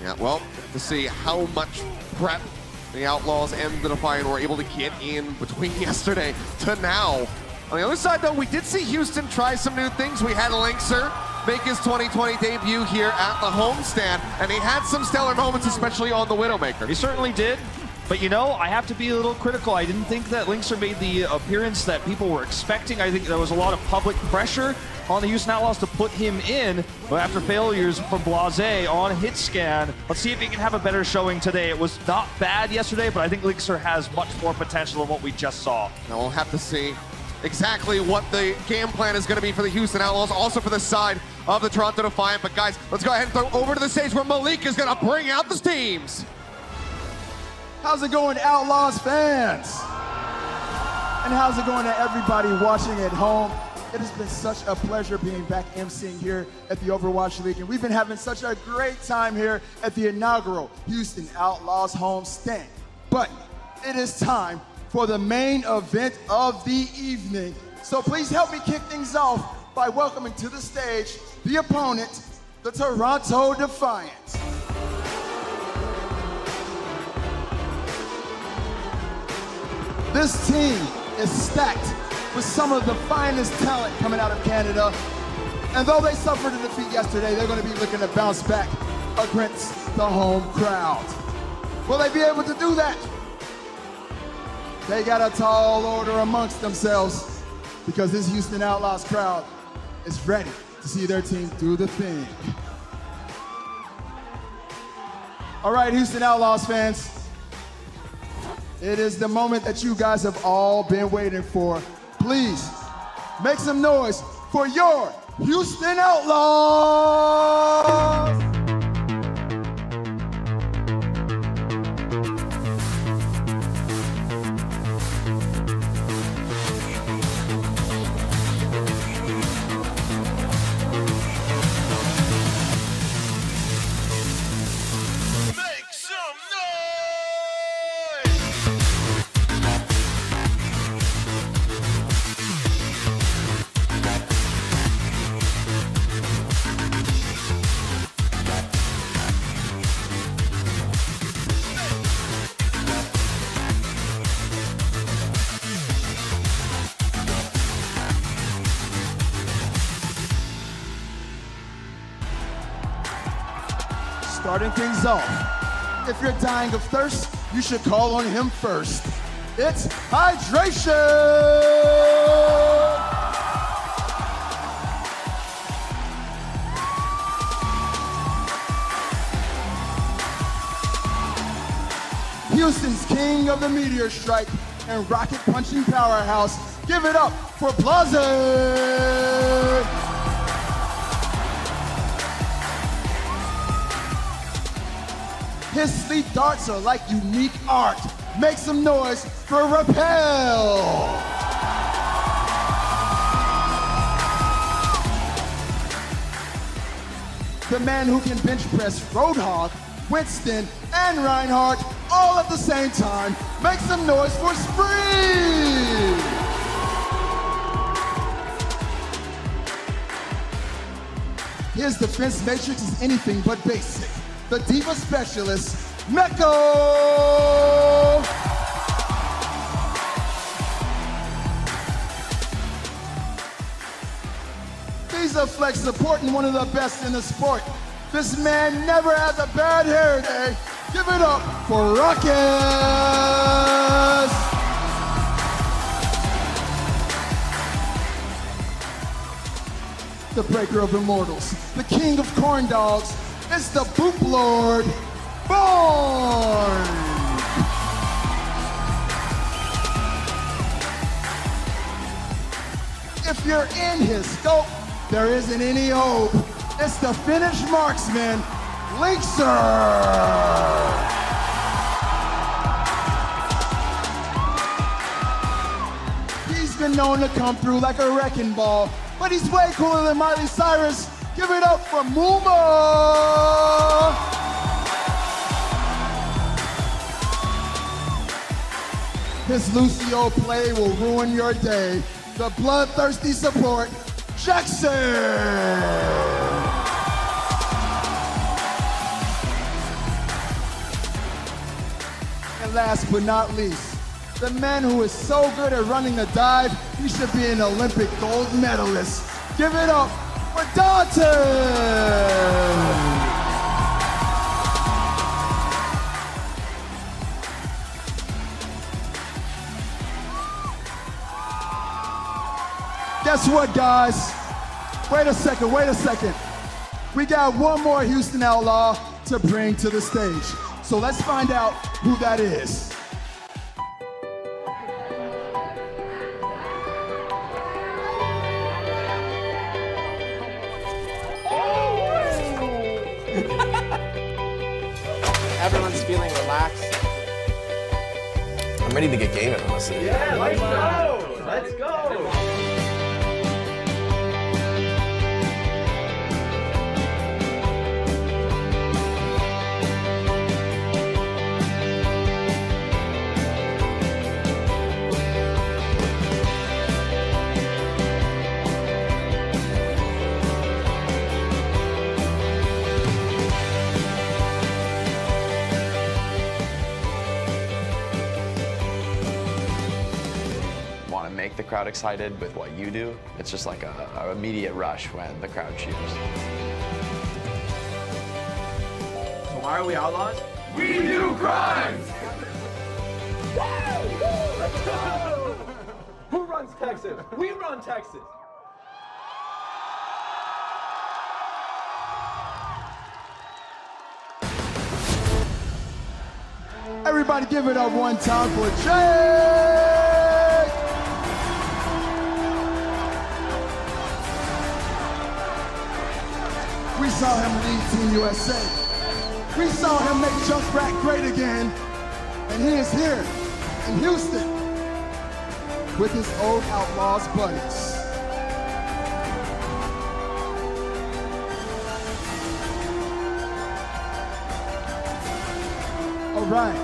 Yeah, well, to see how much prep the Outlaws and the Defiant were able to get in between yesterday to now. On the other side, though, we did see Houston try some new things. We had Linkser make his 2020 debut here at the homestand, and he had some stellar moments, especially on the Widowmaker. He certainly did. But I have to be a little critical. I didn't think that Linkser made the appearance that people were expecting. I think there was a lot of public pressure on the Houston Outlaws to put him in, but after failures from Blase on hit scan, let's see if he can have a better showing today. It was not bad yesterday, but I think Linkser has much more potential than what we just saw. Now we'll have to see exactly what the game plan is going to be for the Houston Outlaws, also for the side of the Toronto Defiant. But guys, let's go ahead and throw over to the stage where Malik is going to bring out the teams. How's it going, Outlaws fans? And how's it going to everybody watching at home? It has been such a pleasure being back emceeing here at the Overwatch League, and we've been having such a great time here at the inaugural Houston Outlaws homestand. But it is time for the main event of the evening. So please help me kick things off by welcoming to the stage the opponent, the Toronto Defiant. This team is stacked with some of the finest talent coming out of Canada. And though they suffered a defeat yesterday, they're going to be looking to bounce back against the home crowd. Will they be able to do that? They got a tall order amongst themselves because this Houston Outlaws crowd is ready to see their team do the thing. All right, Houston Outlaws fans, it is the moment that you guys have all been waiting for. Please make some noise for your Houston Outlaws! starting things off. If you're dying of thirst, you should call on him first. It's hydration! Houston's king of the meteor strike and rocket punching powerhouse. Give it up for Blase! His sleep darts are like unique art. Make some noise for Rappel! The man who can bench press Roadhog, Winston, and Reinhardt all at the same time. Make some noise for Spree! His defense matrix is anything but basic. The Diva Specialist, Meko! He's a flex supporting one of the best in the sport. This man never has a bad hair day. Give it up for Ruckus! The breaker of immortals, the king of corn dogs, it's the Boop Lord, Born! If you're in his scope, there isn't any hope. It's the Finnish marksman, Linkser! He's been known to come through like a wrecking ball, but he's way cooler than Miley Cyrus. Give it up for Muma! His Lucio play will ruin your day. The bloodthirsty support, Jackson! And last but not least, the man who is so good at running a dive, he should be an Olympic gold medalist. Give it up for Dante! Guess what, guys? Wait a second. We got one more Houston Outlaw to bring to the stage. So let's find out who that is. Everyone's feeling relaxed. I'm ready to get gaming, honestly. Yeah, let's go! Let's go! Make the crowd excited with what you do. It's just like a immediate rush when the crowd cheers. So why are we Outlaws? We do crimes! Who runs Texas? We run Texas! Everybody give it up one time for Jay! We saw him lead Team USA. We saw him make Junkrat great again. And he is here in Houston with his old Outlaws buddies. All right.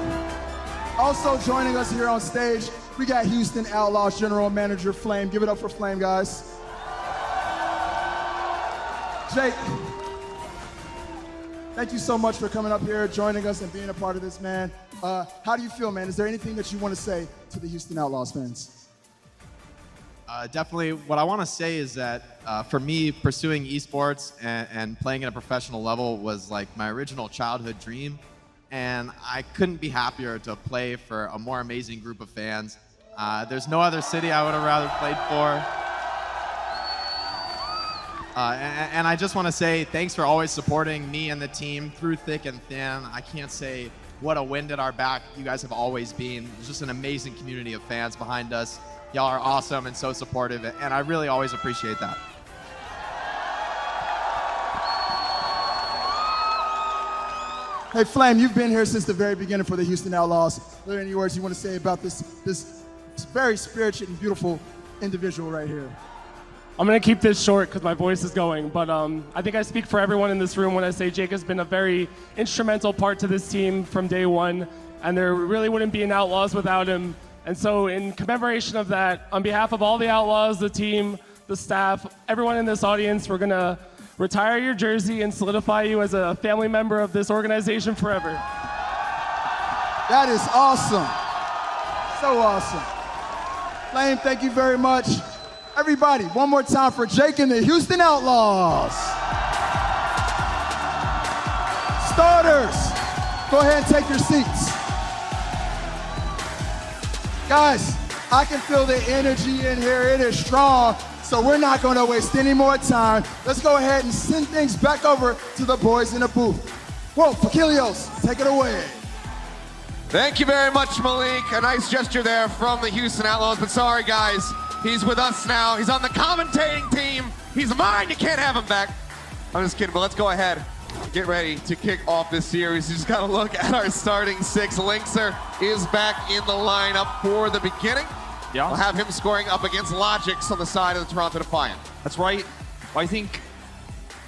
Also joining us here on stage, we got Houston Outlaws General Manager Flame. Give it up for Flame, guys. Jake, thank you so much for coming up here, joining us, and being a part of this, man. How do you feel, man? Is there anything that you want to say to the Houston Outlaws fans? Definitely. What I want to say is that for me, pursuing esports and playing at a professional level was like my original childhood dream. And I couldn't be happier to play for a more amazing group of fans. There's no other city I would have rather played for. And I just want to say thanks for always supporting me and the team through thick and thin. I can't say what a wind at our back you guys have always been. There's just an amazing community of fans behind us. Y'all are awesome and so supportive, and I really always appreciate that. Hey, Flame, you've been here since the very beginning for the Houston Outlaws. Are there any words you want to say about this very spirited and beautiful individual right here? I'm going to keep this short because my voice is going, but I think I speak for everyone in this room when I say Jake has been a very instrumental part to this team from day one, and there really wouldn't be an Outlaws without him. And so in commemoration of that, on behalf of all the Outlaws, the team, the staff, everyone in this audience, we're going to retire your jersey and solidify you as a family member of this organization forever. That is awesome. So awesome. Flame, thank you very much. Everybody, one more time for Jake and the Houston Outlaws. Starters, go ahead and take your seats. Guys, I can feel the energy in here. It is strong, so we're not going to waste any more time. Let's go ahead and send things back over to the boys in the booth. Whoa, Fakilios, take it away. Thank you very much, Malik. A nice gesture there from the Houston Outlaws, but sorry, guys. He's with us now. He's on the commentating team. He's mine. You can't have him back. I'm just kidding, but let's go ahead. Get ready to kick off this series. You just got to look at our starting six. Linkser is back in the lineup for the beginning. Yeah. We'll have him scoring up against Logix on the side of the Toronto Defiant. That's right. I think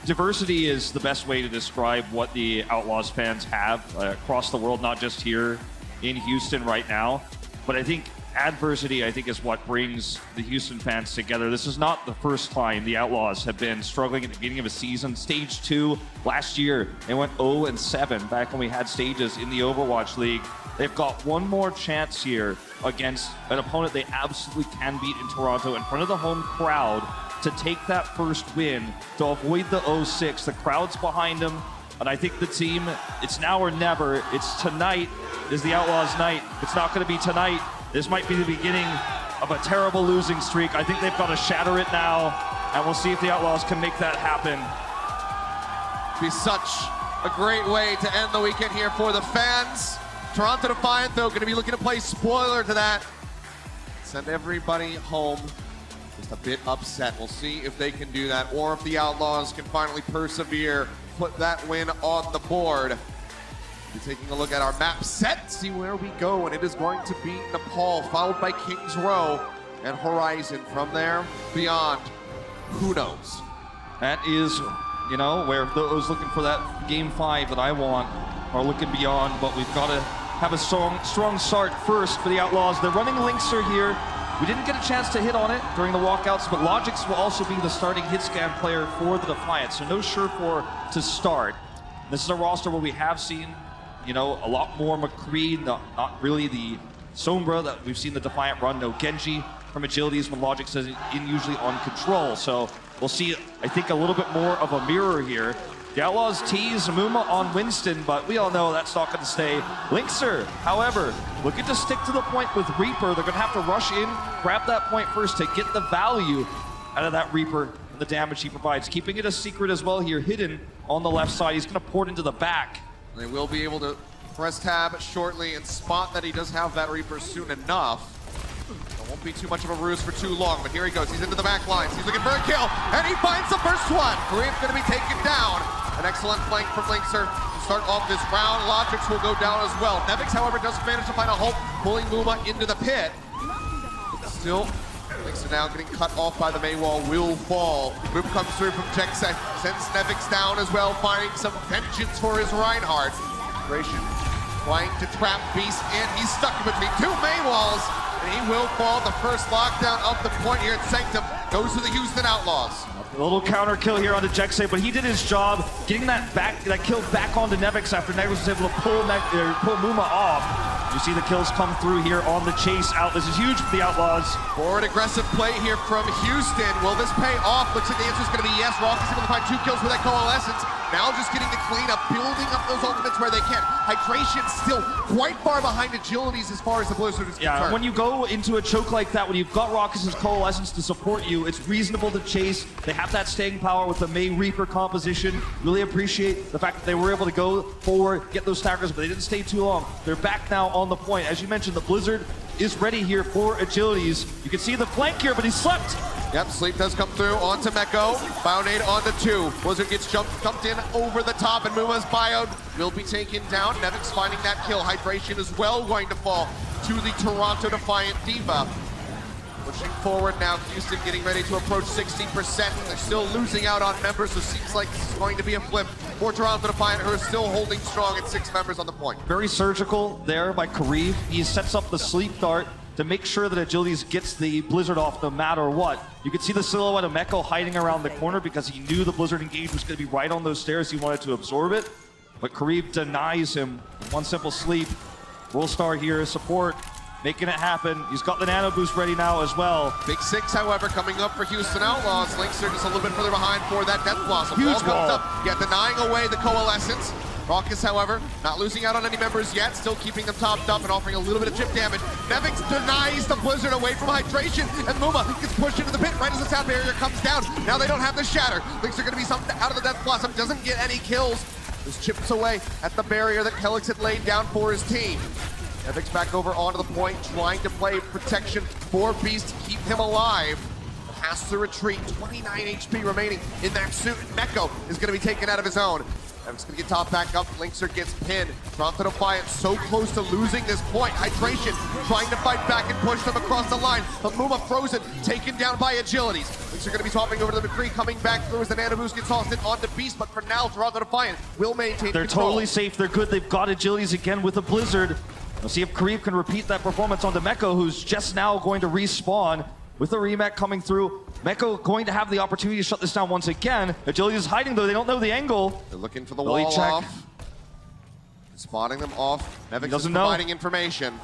diversity is the best way to describe what the Outlaws fans have across the world, not just here in Houston right now. But I think adversity, is what brings the Houston fans together. This is not the first time the Outlaws have been struggling at the beginning of a season. Stage 2 last year, they went 0-7 back when we had stages in the Overwatch League. They've got one more chance here against an opponent they absolutely can beat in Toronto in front of the home crowd to take that first win, to avoid the 0-6. The crowd's behind them, and I think the team, it's now or never. It's tonight is the Outlaws' night. It's not going to be tonight. This might be the beginning of a terrible losing streak. I think they've got to shatter it now, and we'll see if the Outlaws can make that happen. Be such a great way to end the weekend here for the fans. Toronto Defiant, though, going to be looking to play spoiler to that. Send everybody home just a bit upset. We'll see if they can do that, or if the Outlaws can finally persevere, put that win on the board. We're taking a look at our map set, see where we go, and it is going to be Nepal, followed by Kings Row and Horizon. From there, beyond, who knows? That is, where those looking for that Game 5 that I want are looking beyond, but we've got to have a strong start first for the Outlaws. They're running Linkser here. We didn't get a chance to hit on it during the walkouts, but Logix will also be the starting hit scan player for the Defiant, so no Surefour to start. This is a roster where we have seen a lot more McCree, not really the Sombra that we've seen the Defiant run. No Genji from Agilities when Logix is in usually on control. So we'll see, I think, a little bit more of a mirror here. The Outlaws tease Muma on Winston, but we all know that's not going to stay. Linkser, however, looking to stick to the point with Reaper. They're going to have to rush in, grab that point first to get the value out of that Reaper and the damage he provides. Keeping it a secret as well here, hidden on the left side. He's going to port into the back. They will be able to press tab shortly and spot that he does have that Reaper soon enough. It won't be too much of a ruse for too long, but here he goes. He's into the back lines. He's looking for a kill, and he finds the first one. Kareem's going to be taken down. An excellent flank from Linkser to start off this round. Logix will go down as well. Nevix, however, does manage to find a hope, pulling Muma into the pit. Still, Linkser now getting cut off by the Maywall, will fall. Move comes through from Jexek, sends Nevix down as well, finding some vengeance for his Reinhardt. Gratian trying to trap Beast in. He's stuck in between two Maywalls, and he will fall. The first lockdown of the point here at Sanctum goes to the Houston Outlaws. A little counter kill here onto Jexay, but he did his job, getting that kill back onto Nevix after Nevix was able to pull Muma off. You see the kills come through here on the chase out. This is huge for the Outlaws. Forward aggressive play here from Houston. Will this pay off? Looks like the answer is going to be yes. Rock is able to find 2 kills with that Coalescence. Now just getting the cleanup, building up those ultimates where they can. Hydration still quite far behind Agilities as far as the Blizzard is concerned. When you go into a choke like that, when you've got Rockus' Coalescence to support you, it's reasonable to chase. They have that staying power with the May Reaper composition. Really appreciate the fact that they were able to go forward, get those staggers, but they didn't stay too long. They're back now on the point. As you mentioned, the Blizzard is ready here for Agilities. You can see the flank here, but he slept. Yep, sleep does come through onto Meko. Bionade onto 2. Blizzard gets jumped in over the top, and Muma's bio will be taken down. Nevix finding that kill. Hydration as well going to fall to the Toronto Defiant Diva. Pushing forward now, Houston getting ready to approach 60%. They're still losing out on members, so it seems like this is going to be a flip for Toronto Defiant, who are still holding strong at 6 members on the point. Very surgical there by Karif. He sets up the sleep dart to make sure that Agilities gets the Blizzard off no matter what. You can see the silhouette of Meko hiding around the corner because he knew the Blizzard engage was going to be right on those stairs. He wanted to absorb it, but Karif denies him one simple sleep. Worldstar here, support, making it happen. He's got the nano boost ready now as well. Big 6, however, coming up for Houston Outlaws. Lynx are just a little bit further behind for that Death Blossom. Huge Wall comes up, denying away the Coalescence. Rockus, however, not losing out on any members yet, still keeping them topped up and offering a little bit of chip damage. Nevix denies the Blizzard away from Hydration, and Muma gets pushed into the pit right as the sound barrier comes down. Now they don't have the Shatter. Lynx are going to be something out of the Death Blossom, doesn't get any kills. Just chips away at the barrier that Helix had laid down for his team. Nevix back over onto the point, trying to play protection for Beast to keep him alive. Has to retreat, 29 HP remaining in that suit. Meko is going to be taken out of his own. Nevix going to get top back up, Linkser gets pinned. Toronto Defiant so close to losing this point. Hydration trying to fight back and push them across the line. But Muma frozen, taken down by Agilities. Linkser going to be swapping over to the McCree, coming back through as the Nano Boost gets tossed in onto Beast. But for now, Toronto Defiant will maintain They're control. totally safe, they're good. They've got Agilities again with the Blizzard. We'll see if Karif can repeat that performance onto Meko, who's just now going to respawn. With the remake coming through, Meko going to have the opportunity to shut this down once again. Agility is hiding though, they don't know the angle. They're looking for the wall off. Spotting them off. Nevix is providing information.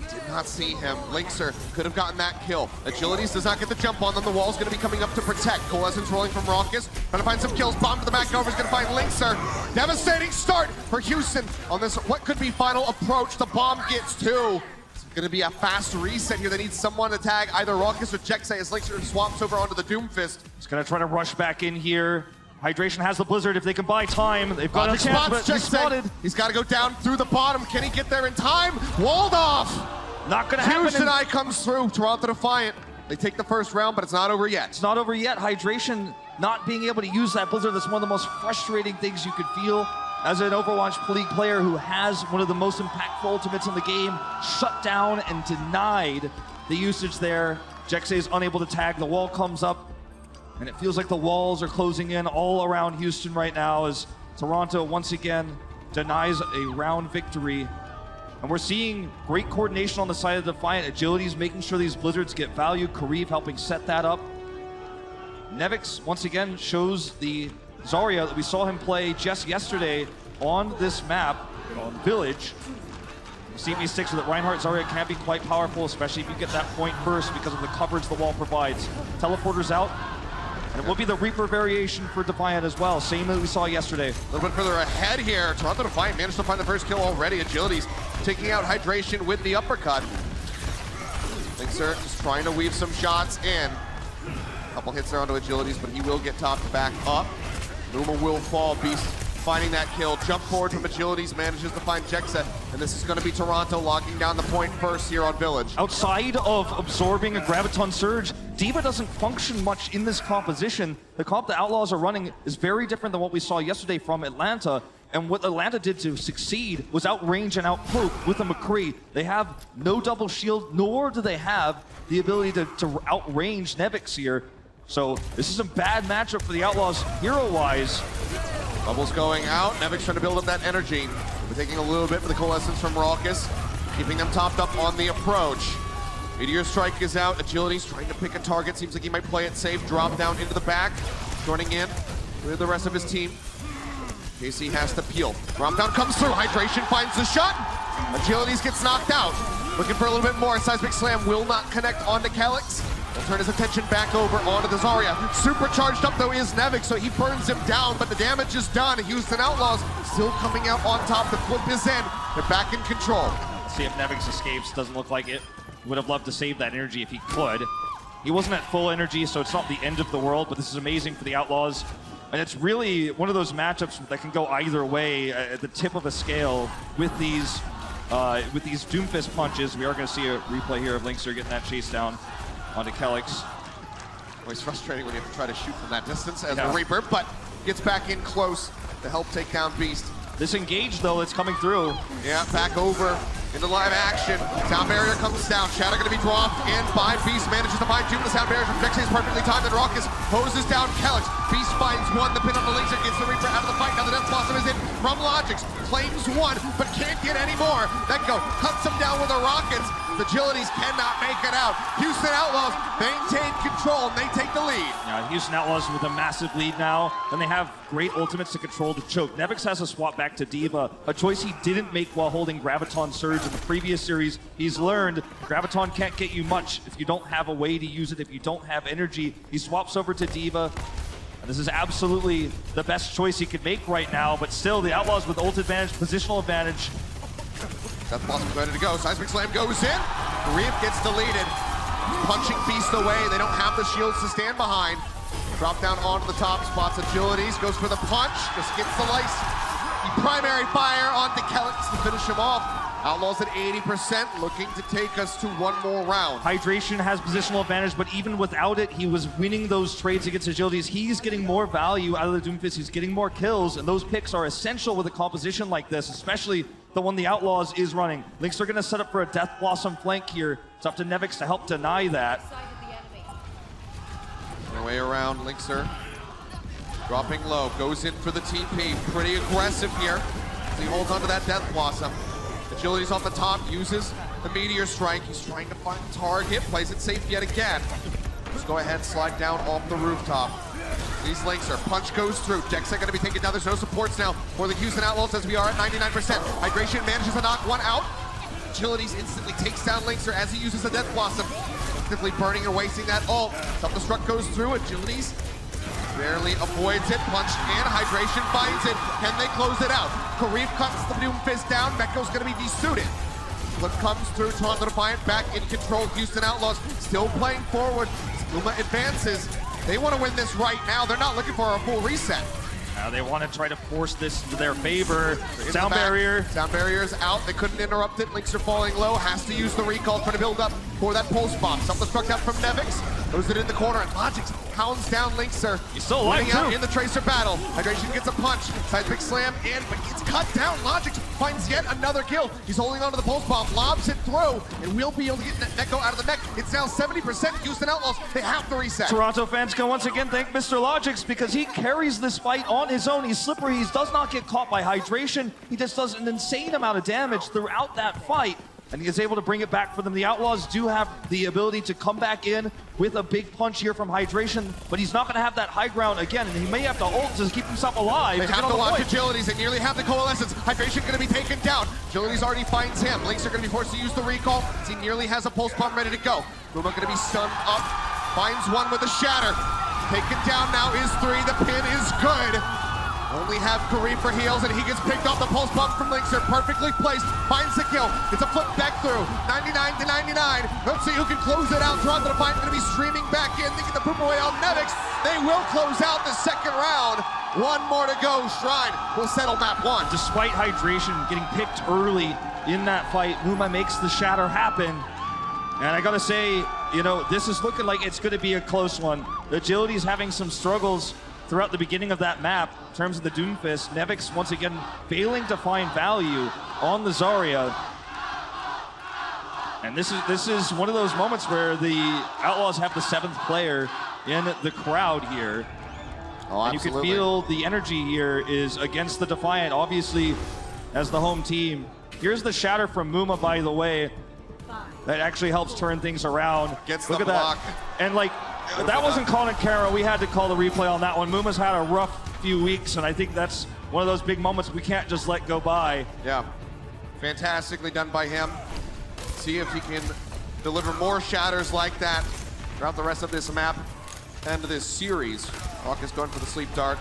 Did not see him. Linkser could have gotten that kill. Agilities does not get the jump on them. The wall's going to be coming up to protect. Coalescence rolling from Raucous. Trying to find some kills. Bomb to the back over is going to find Linkser. Devastating start for Houston on this, what could be final approach. The bomb gets 2. Going to be a fast reset here. They need someone to tag either Raucous or Jexay as Linkser swaps over onto the Doomfist. He's going to try to rush back in here. Hydration has the Blizzard. If they can buy time, they've got a chance, but he's spotted. He's got to go down through the bottom. Can he get there in time? Walled off. Not going to happen. Houston Eye comes through. Toronto Defiant. They take the first round, but it's not over yet. It's not over yet. Hydration not being able to use that Blizzard. That's one of the most frustrating things you could feel as an Overwatch League player who has one of the most impactful ultimates in the game, shut down and denied the usage there. Jexay is unable to tag, the wall comes up, and it feels like the walls are closing in all around Houston right now as Toronto once again denies a round victory. And we're seeing great coordination on the side of Defiant. Agilities making sure these Blizzards get value, Karif helping set that up. Nevix once again shows the Zarya that we saw him play just yesterday on this map, on Village. CB sticks with it. Reinhardt Zarya can be quite powerful, especially if you get that point first because of the coverage the wall provides. Teleporters out, and it will be the Reaper variation for Defiant as well, same that we saw yesterday. A little bit further ahead here. Toronto Defiant managed to find the first kill already. Agilities taking out Hydration with the uppercut. Linkser just trying to weave some shots in. A couple hits there onto Agilities, but he will get topped back up. Numa will fall. Beast finding that kill. Jump forward from Agilities, manages to find Jexa, and this is going to be Toronto locking down the point first here on Village. Outside of absorbing a Graviton Surge, D.Va doesn't function much in this composition. The comp the Outlaws are running is very different than what we saw yesterday from Atlanta. And what Atlanta did to succeed was outrange and outpoke with a McCree. They have no double shield, nor do they have the ability to outrange Nevix here. So this is a bad matchup for the Outlaws hero-wise. Bubbles going out. Nevix trying to build up that energy. We're taking a little bit for the Coalescence from Raucous, keeping them topped up on the approach. Meteor Strike is out. Agility's trying to pick a target. Seems like he might play it safe. Drop down into the back. Joining in with the rest of his team. KC has to peel. Drop down comes through. Hydration finds the shot. Agilities gets knocked out. Looking for a little bit more. Seismic Slam will not connect onto Calyx. He'll turn his attention back over onto the Zarya. Supercharged up though is Nevik, so he burns him down, but the damage is done. Houston Outlaws still coming out on top. The flip is in. They're back in control. Let's see if Nevix escapes. Doesn't look like it. Would have loved to save that energy if he could. He wasn't at full energy, so it's not the end of the world, but this is amazing for the Outlaws. And it's really one of those matchups that can go either way at the tip of a scale with these Doomfist punches. We are going to see a replay here of Linkster getting that chase down onto Calyx. Always frustrating when you have to try to shoot from that distance as the Reaper, but gets back in close to help take down Beast. This engage, though, it's coming through. Yeah, back over into live action. Sound barrier comes down. Shadow gonna be dropped in by Beast. Manages to find Doom. The sound barrier from Vexy is perfectly timed. And Raucus hoses down Calyx. Beast finds one. The pin on the laser gets the Reaper out of the fight. Now the Death Blossom is in from Logix. Claims one, but can't get any more. Go cuts him down with the rockets. The Agilities cannot make it out. Houston Outlaws maintain control, and they take the lead. Yeah, Houston Outlaws with a massive lead now, and they have great ultimates to control the choke. Nevix has a swap back to D.Va, a choice he didn't make while holding Graviton Surge in the previous series. He's learned Graviton can't get you much if you don't have a way to use it, if you don't have energy. He swaps over to D.Va. And this is absolutely the best choice he could make right now, but still the Outlaws with ult advantage, positional advantage. Death Blossom's ready to go. Seismic Slam goes in. Reef gets deleted. Punching Beast away. They don't have the shields to stand behind. Drop down onto the top, spots Agilities, goes for the punch, just gets the lice. The primary fire onto Calyx to finish him off. Outlaws at 80%, looking to take us to one more round. Hydration has positional advantage, but even without it, he was winning those trades against Agilities. He's getting more value out of the Doomfist. He's getting more kills, and those picks are essential with a composition like this, especially the one the Outlaws is running. Lynx are going to set up for a Death Blossom flank here. It's up to Nevix to help deny that. Their way around, Linkster dropping low, goes in for the TP. Pretty aggressive here as he holds onto that Death Blossom. Agilities off the top, uses the Meteor Strike. He's trying to find a target, plays it safe yet again. Just go ahead, slide down off the rooftop. These Linkster, punch goes through. Jack's going to be taken down. There's no supports now for the Houston Outlaws as we are at 99%. Hydration manages to knock one out. Agilities instantly takes down Linkster as he uses the Death Blossom. Actively burning and wasting that ult. Self-destruct goes through. Agilities barely avoids it. Punch and Hydration finds it. Can they close it out? Karif cuts the Doomfist down. Mekko's going to be desuited. Flip comes through. Toronto Defiant back in control. Houston Outlaws still playing forward. Spuma advances. They want to win this right now. They're not looking for a full reset. They want to try to force this to their favor. Sound barrier. Sound barrier's out. They couldn't interrupt it. Links are falling low. Has to use the recall, trying to build up for that pulse bomb. Self-destruct out from Nevix. Throws it in the corner, and Logix hounds down Linkster. He's still alive, out in the Tracer battle. Hydration gets a punch. Seismic Slam in, but gets cut down. Logix finds yet another kill. He's holding onto the pulse bomb, lobs it through, and will be able to get Neko out of the neck. It's now 70% Houston Outlaws. They have to reset. Toronto fans can once again thank Mr. Logix because he carries this fight on his own. He's slippery. He does not get caught by Hydration. He just does an insane amount of damage throughout that fight, and he is able to bring it back for them. The Outlaws do have the ability to come back in with a big punch here from Hydration, but he's not going to have that high ground again, and he may have to ult to keep himself alive. They have to watch Agilities. They nearly have the coalescence. Hydration going to be taken down. Agilities already finds him. Links are going to be forced to use the recall as he nearly has a pulse bomb ready to go. Luma going to be stunned up. Finds one with a shatter. Taken down now is 3. The pin is good. Only have Karif for heals, and he gets picked off the pulse bomb from Linkster. Perfectly placed. Finds the kill. It's a flip back through. 99 to 99. Let's see who can close it out. Toronto Defiant going to be streaming back in. They get the poop away on Nevix. They will close out the second round. One more to go. Shrine will settle map 1. Despite Hydration getting picked early in that fight, Numa makes the shatter happen. And I gotta say, you know, this is looking like it's gonna be a close one. The Agility's having some struggles throughout the beginning of that map in terms of the Doomfist. Nevix once again failing to find value on the Zarya. And this is one of those moments where the Outlaws have the 7th player in the crowd here. Oh, and you can feel the energy here is against the Defiant, obviously, as the home team. Here's the shatter from Muma, by the way. That actually helps turn things around. Gets Look the at block. That. And like, that wasn't Colin Carroll. We had to call the replay on that one. Muma's had a rough few weeks, and I think that's one of those big moments we can't just let go by. Yeah. Fantastically done by him. See if he can deliver more shatters like that throughout the rest of this map and this series. Rock is going for the sleep dart.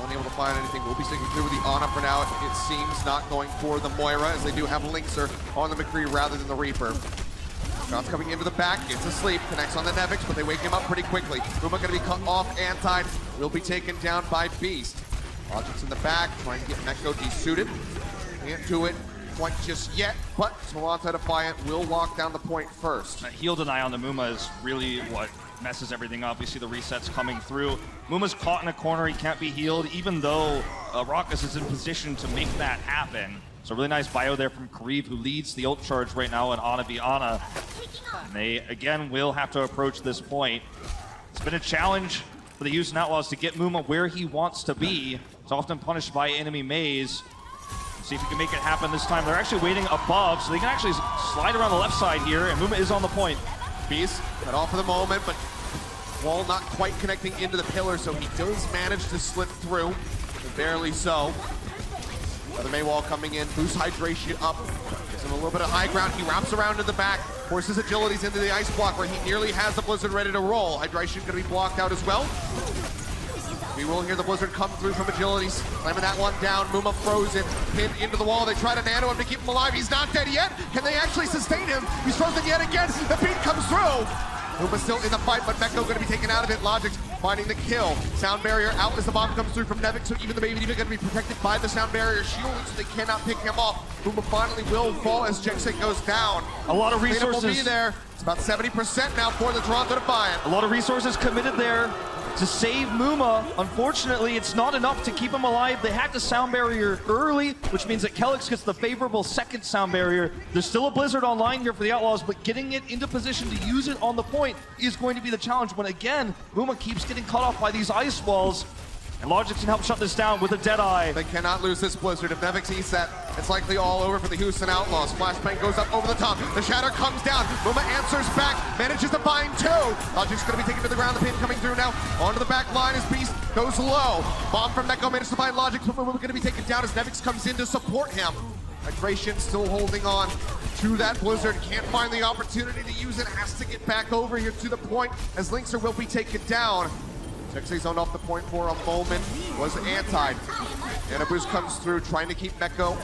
Unable to find anything. We'll be sticking through with the Ana for now. It seems not going for the Moira, as they do have Linkser on the McCree rather than the Reaper. Shots coming into the back, gets asleep, connects on the Nevix, but they wake him up pretty quickly. Ruma gonna be cut off, anti, will be taken down by Beast. Logic's in the back, trying to get Mekko desuited. Can't do it quite just yet, but Toronto Defiant will lock down the point first. That heal deny on the Muma is really what messes everything up. We see the resets coming through. Muma's caught in a corner, he can't be healed, even though Raucus is in position to make that happen. So really nice bio there from Kariv, who leads the ult charge right now in Ana v Ana. And they, again, will have to approach this point. It's been a challenge for the Houston Outlaws to get Muma where he wants to be. It's often punished by enemy maze. Let's see if he can make it happen this time. They're actually waiting above, so they can actually slide around the left side here, and Muma is on the point. Beast cut off for the moment, but wall not quite connecting into the pillar, so he does manage to slip through, barely so. The May wall coming in, boosts hydration up, gives him a little bit of high ground. He wraps around to the back, forces agilities into the ice block where he nearly has the Blizzard ready to roll. Hydration gonna be blocked out as well. We will hear the Blizzard come through from agilities, slamming that one down. Muma frozen, pinned into the wall. They try to nano him to keep him alive. He's not dead yet. Can they actually sustain him? He's frozen yet again. The beat comes through. Muma's still in the fight, but Mekko gonna be taken out of it. Logic's finding the kill. Sound barrier out as the bomb comes through from Nevik, so even the Baby Diva gonna be protected by the sound barrier shield, so they cannot pick him off. Muma finally will fall as Jexit goes down. A lot of resources. Will be there. It's about 70% now for the Toronto Defiant. A lot of resources committed there to save Muma. Unfortunately, it's not enough to keep him alive. They hacked the sound barrier early, which means that Kelix gets the favorable second sound barrier. There's still a Blizzard online here for the Outlaws, but getting it into position to use it on the point is going to be the challenge. When again, Muma keeps getting cut off by these ice walls. And Logic can help shut this down with a Deadeye. They cannot lose this Blizzard. If Nevik sees that, it's likely all over for the Houston Outlaws. Flashbang goes up over the top. The Shatter comes down. Muma answers back, manages to find two. Logic's going to be taken to the ground. The pin coming through now. Onto the back line as Beast goes low. Bomb from Mekko manages to find Logic, but Muma going to be taken down as Nevix comes in to support him. Hydration still holding on to that Blizzard. Can't find the opportunity to use it. Has to get back over here to the point as Linkser will be taken down. Jexay zoned off the point for a moment, was anti. And a boost comes through, trying to keep Mekko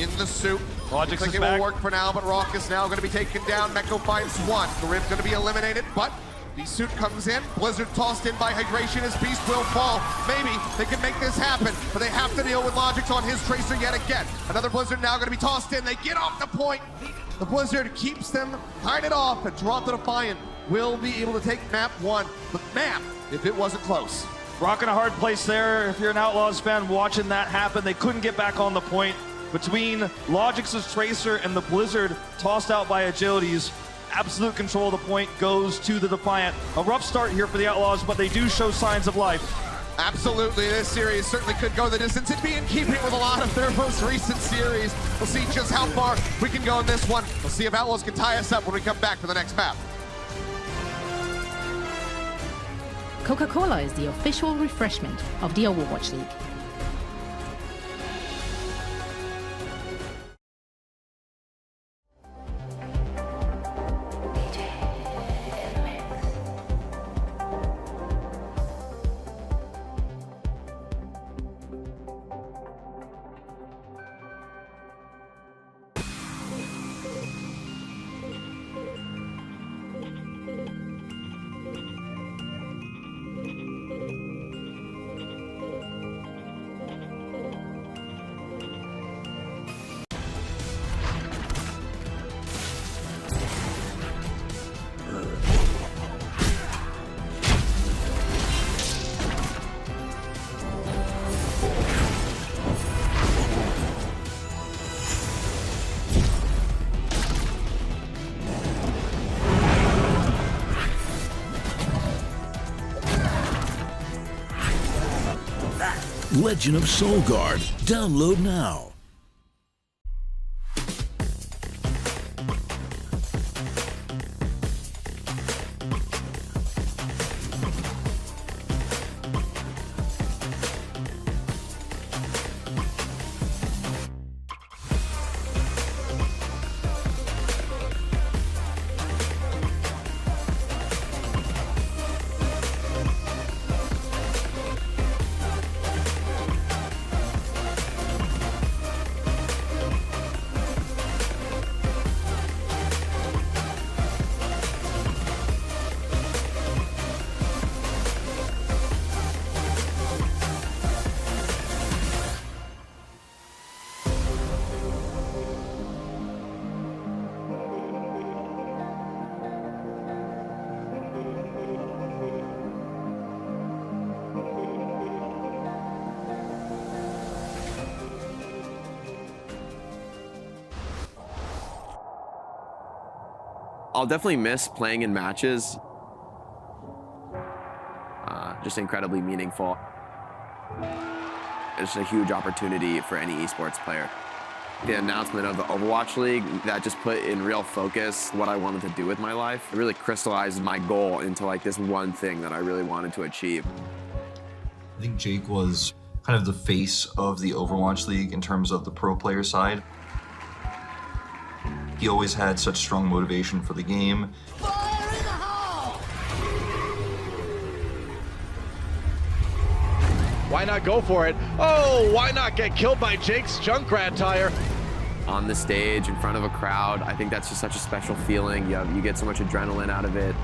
in the soup. Logic's Looks like it will work for now, but Rock is now going to be taken down. Mekko finds one. The Rib's going to be eliminated, but the suit comes in. Blizzard tossed in by Hydration as Beast will fall. Maybe they can make this happen, but they have to deal with Logic's on his Tracer yet again. Another Blizzard now going to be tossed in. They get off the point. The Blizzard keeps them tied it off, and Toronto Defiant will be able to take map one. But map, if it wasn't close. Rock in a hard place there. If you're an Outlaws fan watching that happen, they couldn't get back on the point. Between Logic's Tracer and the Blizzard tossed out by agilities, absolute control of the point goes to the Defiant. A rough start here for the Outlaws, but they do show signs of life. Absolutely, this series certainly could go the distance. It'd be in keeping with a lot of their most recent series. We'll see just how far we can go in this one. We'll see if Outlaws can tie us up when we come back for the next map. Coca-Cola is the official refreshment of the Overwatch League. Legend of Soulguard. Download now. I'll definitely miss playing in matches. Just incredibly meaningful. It's a huge opportunity for any esports player. The announcement of the Overwatch League, that just put in real focus what I wanted to do with my life. It really crystallized my goal into like this one thing that I really wanted to achieve. I think Jake was kind of the face of the Overwatch League in terms of the pro player side. He always had such strong motivation for the game. Why not go for it? Oh, why not get killed by Jake's Junkrat tire? On the stage, in front of a crowd, I think that's just such a special feeling. You get so much adrenaline out of it.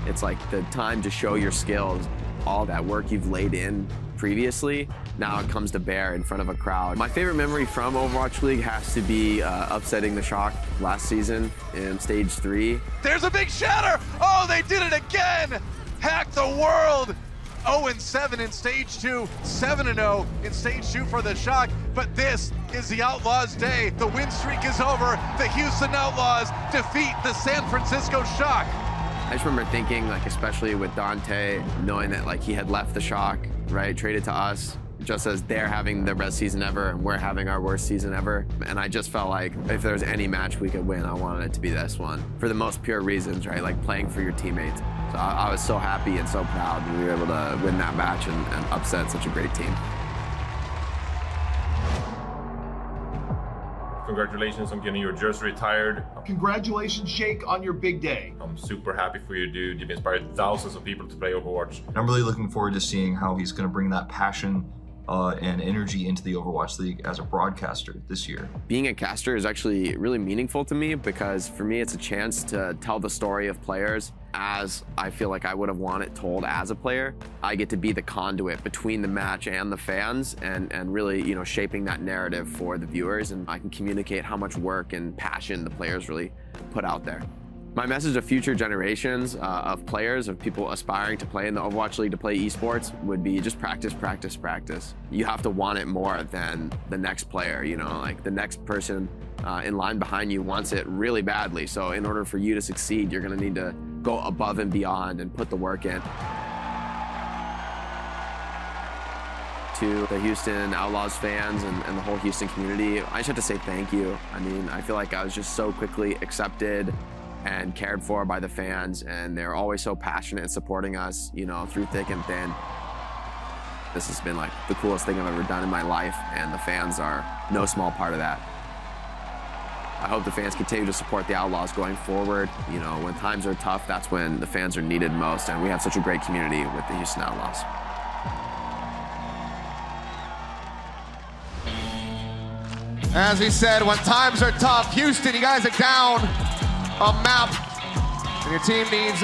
It's like the time to show your skills. All that work you've laid in previously, now it comes to bear in front of a crowd. My favorite memory from Overwatch League has to be upsetting the Shock last season in Stage 3. There's a big shatter! Oh, they did it again! Hack the world! 0-7 in Stage 2, 7-0 in Stage 2 for the Shock, but this is the Outlaws' day. The win streak is over. The Houston Outlaws defeat the San Francisco Shock. I just remember thinking, like, especially with Dante, knowing that like he had left the Shock, right, traded to us, just as they're having their best season ever and we're having our worst season ever. And I just felt like if there was any match we could win, I wanted it to be this one. For the most pure reasons, right, like playing for your teammates. So I was so happy and so proud that we were able to win that match and upset such a great team. Congratulations on getting your jersey retired. Congratulations, Jake, on your big day. I'm super happy for you, dude. You've inspired thousands of people to play Overwatch. I'm really looking forward to seeing how he's going to bring that passion and energy into the Overwatch League as a broadcaster this year. Being a caster is actually really meaningful to me because for me it's a chance to tell the story of players as I feel like I would have wanted it told as a player. I get to be the conduit between the match and the fans and really, you know, shaping that narrative for the viewers, and I can communicate how much work and passion the players really put out there. My message to future generations of players, of people aspiring to play in the Overwatch League, to play esports, would be just practice, practice, practice. You have to want it more than the next player, you know, like the next person in line behind you wants it really badly. So in order for you to succeed, you're gonna need to go above and beyond and put the work in. To the Houston Outlaws fans and the whole Houston community, I just have to say thank you. I mean, I feel like I was just so quickly accepted and cared for by the fans, and they're always so passionate and supporting us, you know, through thick and thin. This has been like the coolest thing I've ever done in my life, and the fans are no small part of that. I hope the fans continue to support the Outlaws going forward. You know, when times are tough, that's when the fans are needed most, and we have such a great community with the Houston Outlaws. As we said, when times are tough, Houston, you guys are down a map, and your team needs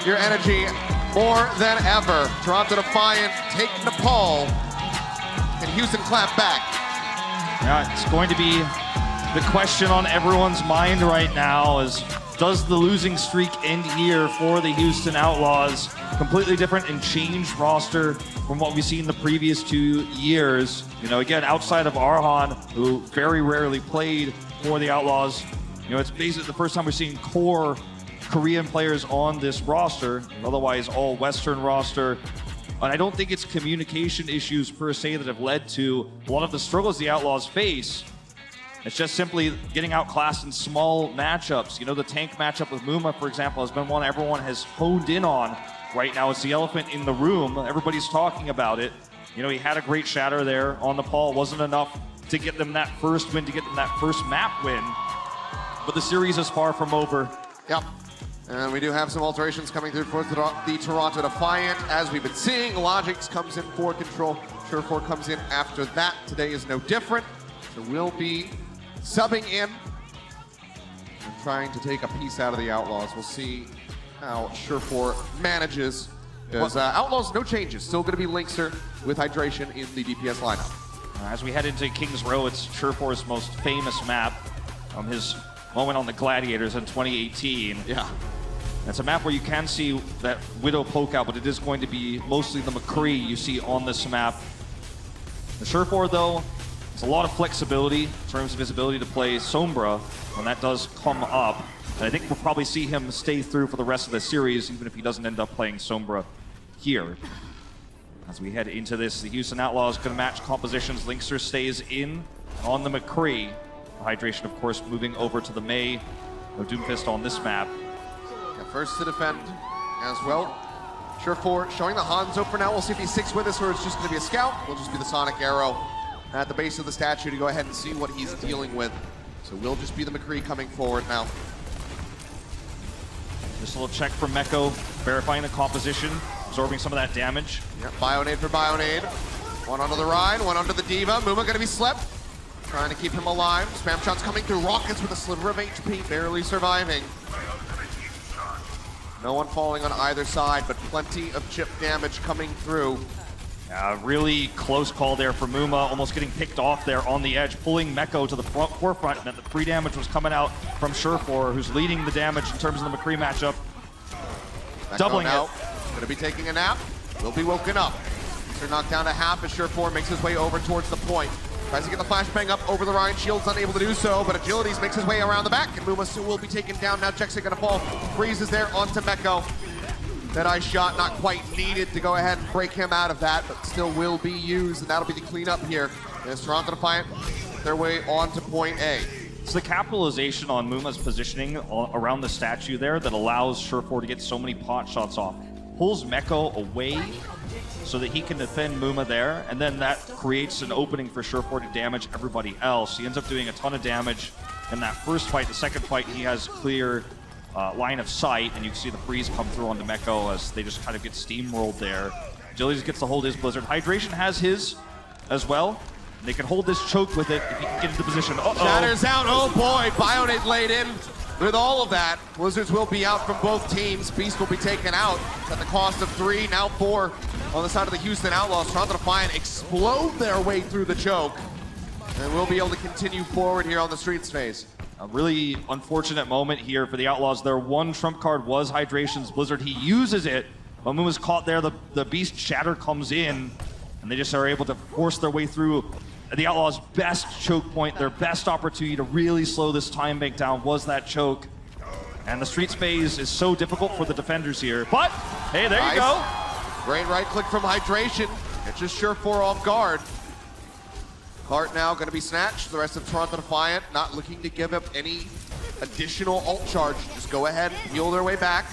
your energy more than ever. Toronto Defiant take Nepal, and Houston clap back. Yeah, it's going to be the question on everyone's mind right now is, does the losing streak end here for the Houston Outlaws? Completely different and changed roster from what we've seen the previous 2 years. You know, again, outside of Arhan, who very rarely played for the Outlaws, you know, it's basically the first time we're seeing core Korean players on this roster, otherwise all Western roster. And I don't think it's communication issues per se that have led to a lot of the struggles the Outlaws face. It's just simply getting outclassed in small matchups. You know, the tank matchup with Muma, for example, has been one everyone has honed in on right now. It's the elephant in the room. Everybody's talking about it. You know, he had a great shatter there on Nepal. It wasn't enough to get them that first win, to get them that first map win. But the series is far from over. Yep. And we do have some alterations coming through for the Toronto Defiant. As we've been seeing, Logix comes in for control. Surefour comes in after that. Today is no different. There will be subbing in and trying to take a piece out of the Outlaws. We'll see how Surefour manages. Because Outlaws, no changes. Still going to be Linkser with hydration in the DPS lineup. As we head into King's Row, it's Surefour's most famous map. His moment on the Gladiators in 2018. Yeah. It's a map where you can see that Widow poke out, but it is going to be mostly the McCree you see on this map. The Surefour, though, It's a lot of flexibility in terms of his ability to play Sombra when that does come up. And I think we'll probably see him stay through for the rest of the series, even if he doesn't end up playing Sombra here. As we head into this, the Houston Outlaws going to match compositions. Linkster stays in on the McCree. Hydration, of course, moving over to the May. No Doomfist on this map. Yeah, first to defend as well. Surefour showing the Hanzo for now. We'll see if he sticks with us or it's just going to be a scout. Will just be the Sonic Arrow at the base of the statue to go ahead and see what he's dealing with. So we'll just be the McCree coming forward now. Just a little check from Meko, verifying the composition, absorbing some of that damage. Yep, Bionade for Bionade. One onto the Rhine, one onto the Diva. Muma going to be slept. Trying to keep him alive. Spam shots coming through. Rockets with a sliver of HP, barely surviving. No one falling on either side, but plenty of chip damage coming through. Really close call there for Muma, almost getting picked off there on the edge, pulling Meko to the forefront, and the free damage was coming out from Surefour, who's leading the damage in terms of the McCree matchup. Meko Doubling now, it. Going to be taking a nap. Will be woken up. They're knocked down to half as Surefour makes his way over towards the point. Tries to get the flashbang up over the Rhine Shield's unable to do so, but Agilities makes his way around the back, and Muma still will be taken down. Now Jexi gonna fall. Freezes there onto Meko. That ice shot not quite needed to go ahead and break him out of that, but still will be used, and that'll be the cleanup here. As Toronto Defiant their way on to point A. It's the capitalization on Muma's positioning around the statue there that allows Surefour to get so many pot shots off. Pulls Meko away so that he can defend Muma there, and then that creates an opening for Surefour to damage everybody else. He ends up doing a ton of damage in that first fight. The second fight, he has clear line of sight, and you can see the freeze come through onto Meko as they just kind of get steamrolled there. Jillies gets to hold his Blizzard. Hydration has his as well. They can hold this choke with it if he can get into position. Uh-oh. Shatters out, oh boy, Bionade laid in with all of that. Blizzards will be out from both teams. Beast will be taken out at the cost of 3, now 4 on the side of the Houston Outlaws. Toronto Defiant explode their way through the choke, and we'll be able to continue forward here on the Streets phase. A really unfortunate moment here for the Outlaws. Their one trump card was Hydration's Blizzard. He uses it, but Muma's caught there. The Beast Shatter comes in, and they just are able to force their way through the Outlaws' best choke point. Their best opportunity to really slow this time bank down was that choke. And the Streets phase is so difficult for the defenders here. But, hey, there you go. Great right click from Hydration. It's just Surefour off guard. Cart now going to be snatched. The rest of Toronto Defiant not looking to give up any additional ult charge. Just go ahead and heal their way back.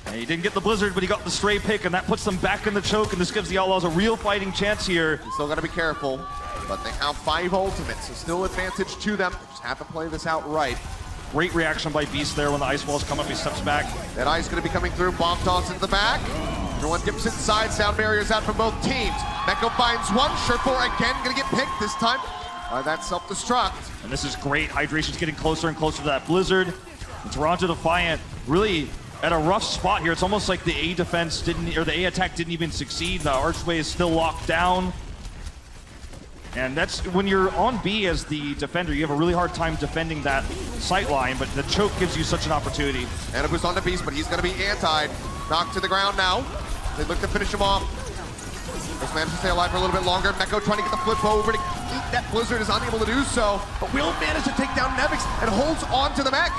And he didn't get the Blizzard, but he got the stray pick, and that puts them back in the choke, and this gives the Outlaws a real fighting chance here. Still got to be careful, but they have 5 ultimates, so still advantage to them. Just have to play this out right. Great reaction by Beast there when the ice walls come up, he steps back. That ice going to be coming through, bomb toss into the back. Everyone dips inside, sound barriers out from both teams. Meko finds one, Surefour again going to get picked this time by that self-destruct. And this is great, Hydration's getting closer and closer to that Blizzard. And Toronto Defiant really at a rough spot here. It's almost like the A defense didn't, or the A attack didn't even succeed. The archway is still locked down. And that's when you're on B as the defender, you have a really hard time defending that sight line, but the choke gives you such an opportunity. And a boost on the Beast, but he's going to be antied. Knocked to the ground now. They look to finish him off. Just managed to stay alive for a little bit longer. Meko trying to get the flip over to eat that Blizzard, is unable to do so, but will manage to take down Nevix and holds on to the mech.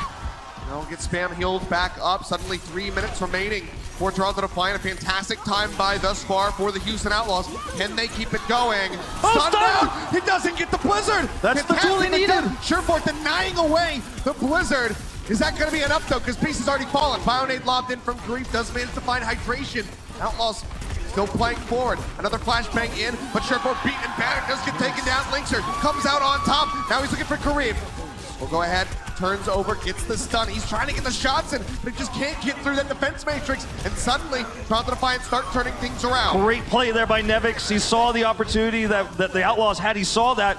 Now get spam healed back up. Suddenly 3 minutes remaining for Toronto Defiant. A fantastic time by thus far for the Houston Outlaws. Can they keep it going? Oh, down! He doesn't get the Blizzard! That's the tool he needed! Surefour denying away the Blizzard. Is that going to be enough though? Because Beast has already fallen. Bionade lobbed in from Grief does manage to find Hydration. Outlaws still playing forward. Another flashbang in, but Surefour beaten and battered. Does get taken down. Linkster comes out on top. Now he's looking for Kareem. We'll go ahead, turns over, gets the stun. He's trying to get the shots in, but he just can't get through that defense matrix. And suddenly, Toronto Defiant start turning things around. Great play there by Nevix. He saw the opportunity that the Outlaws had. He saw that,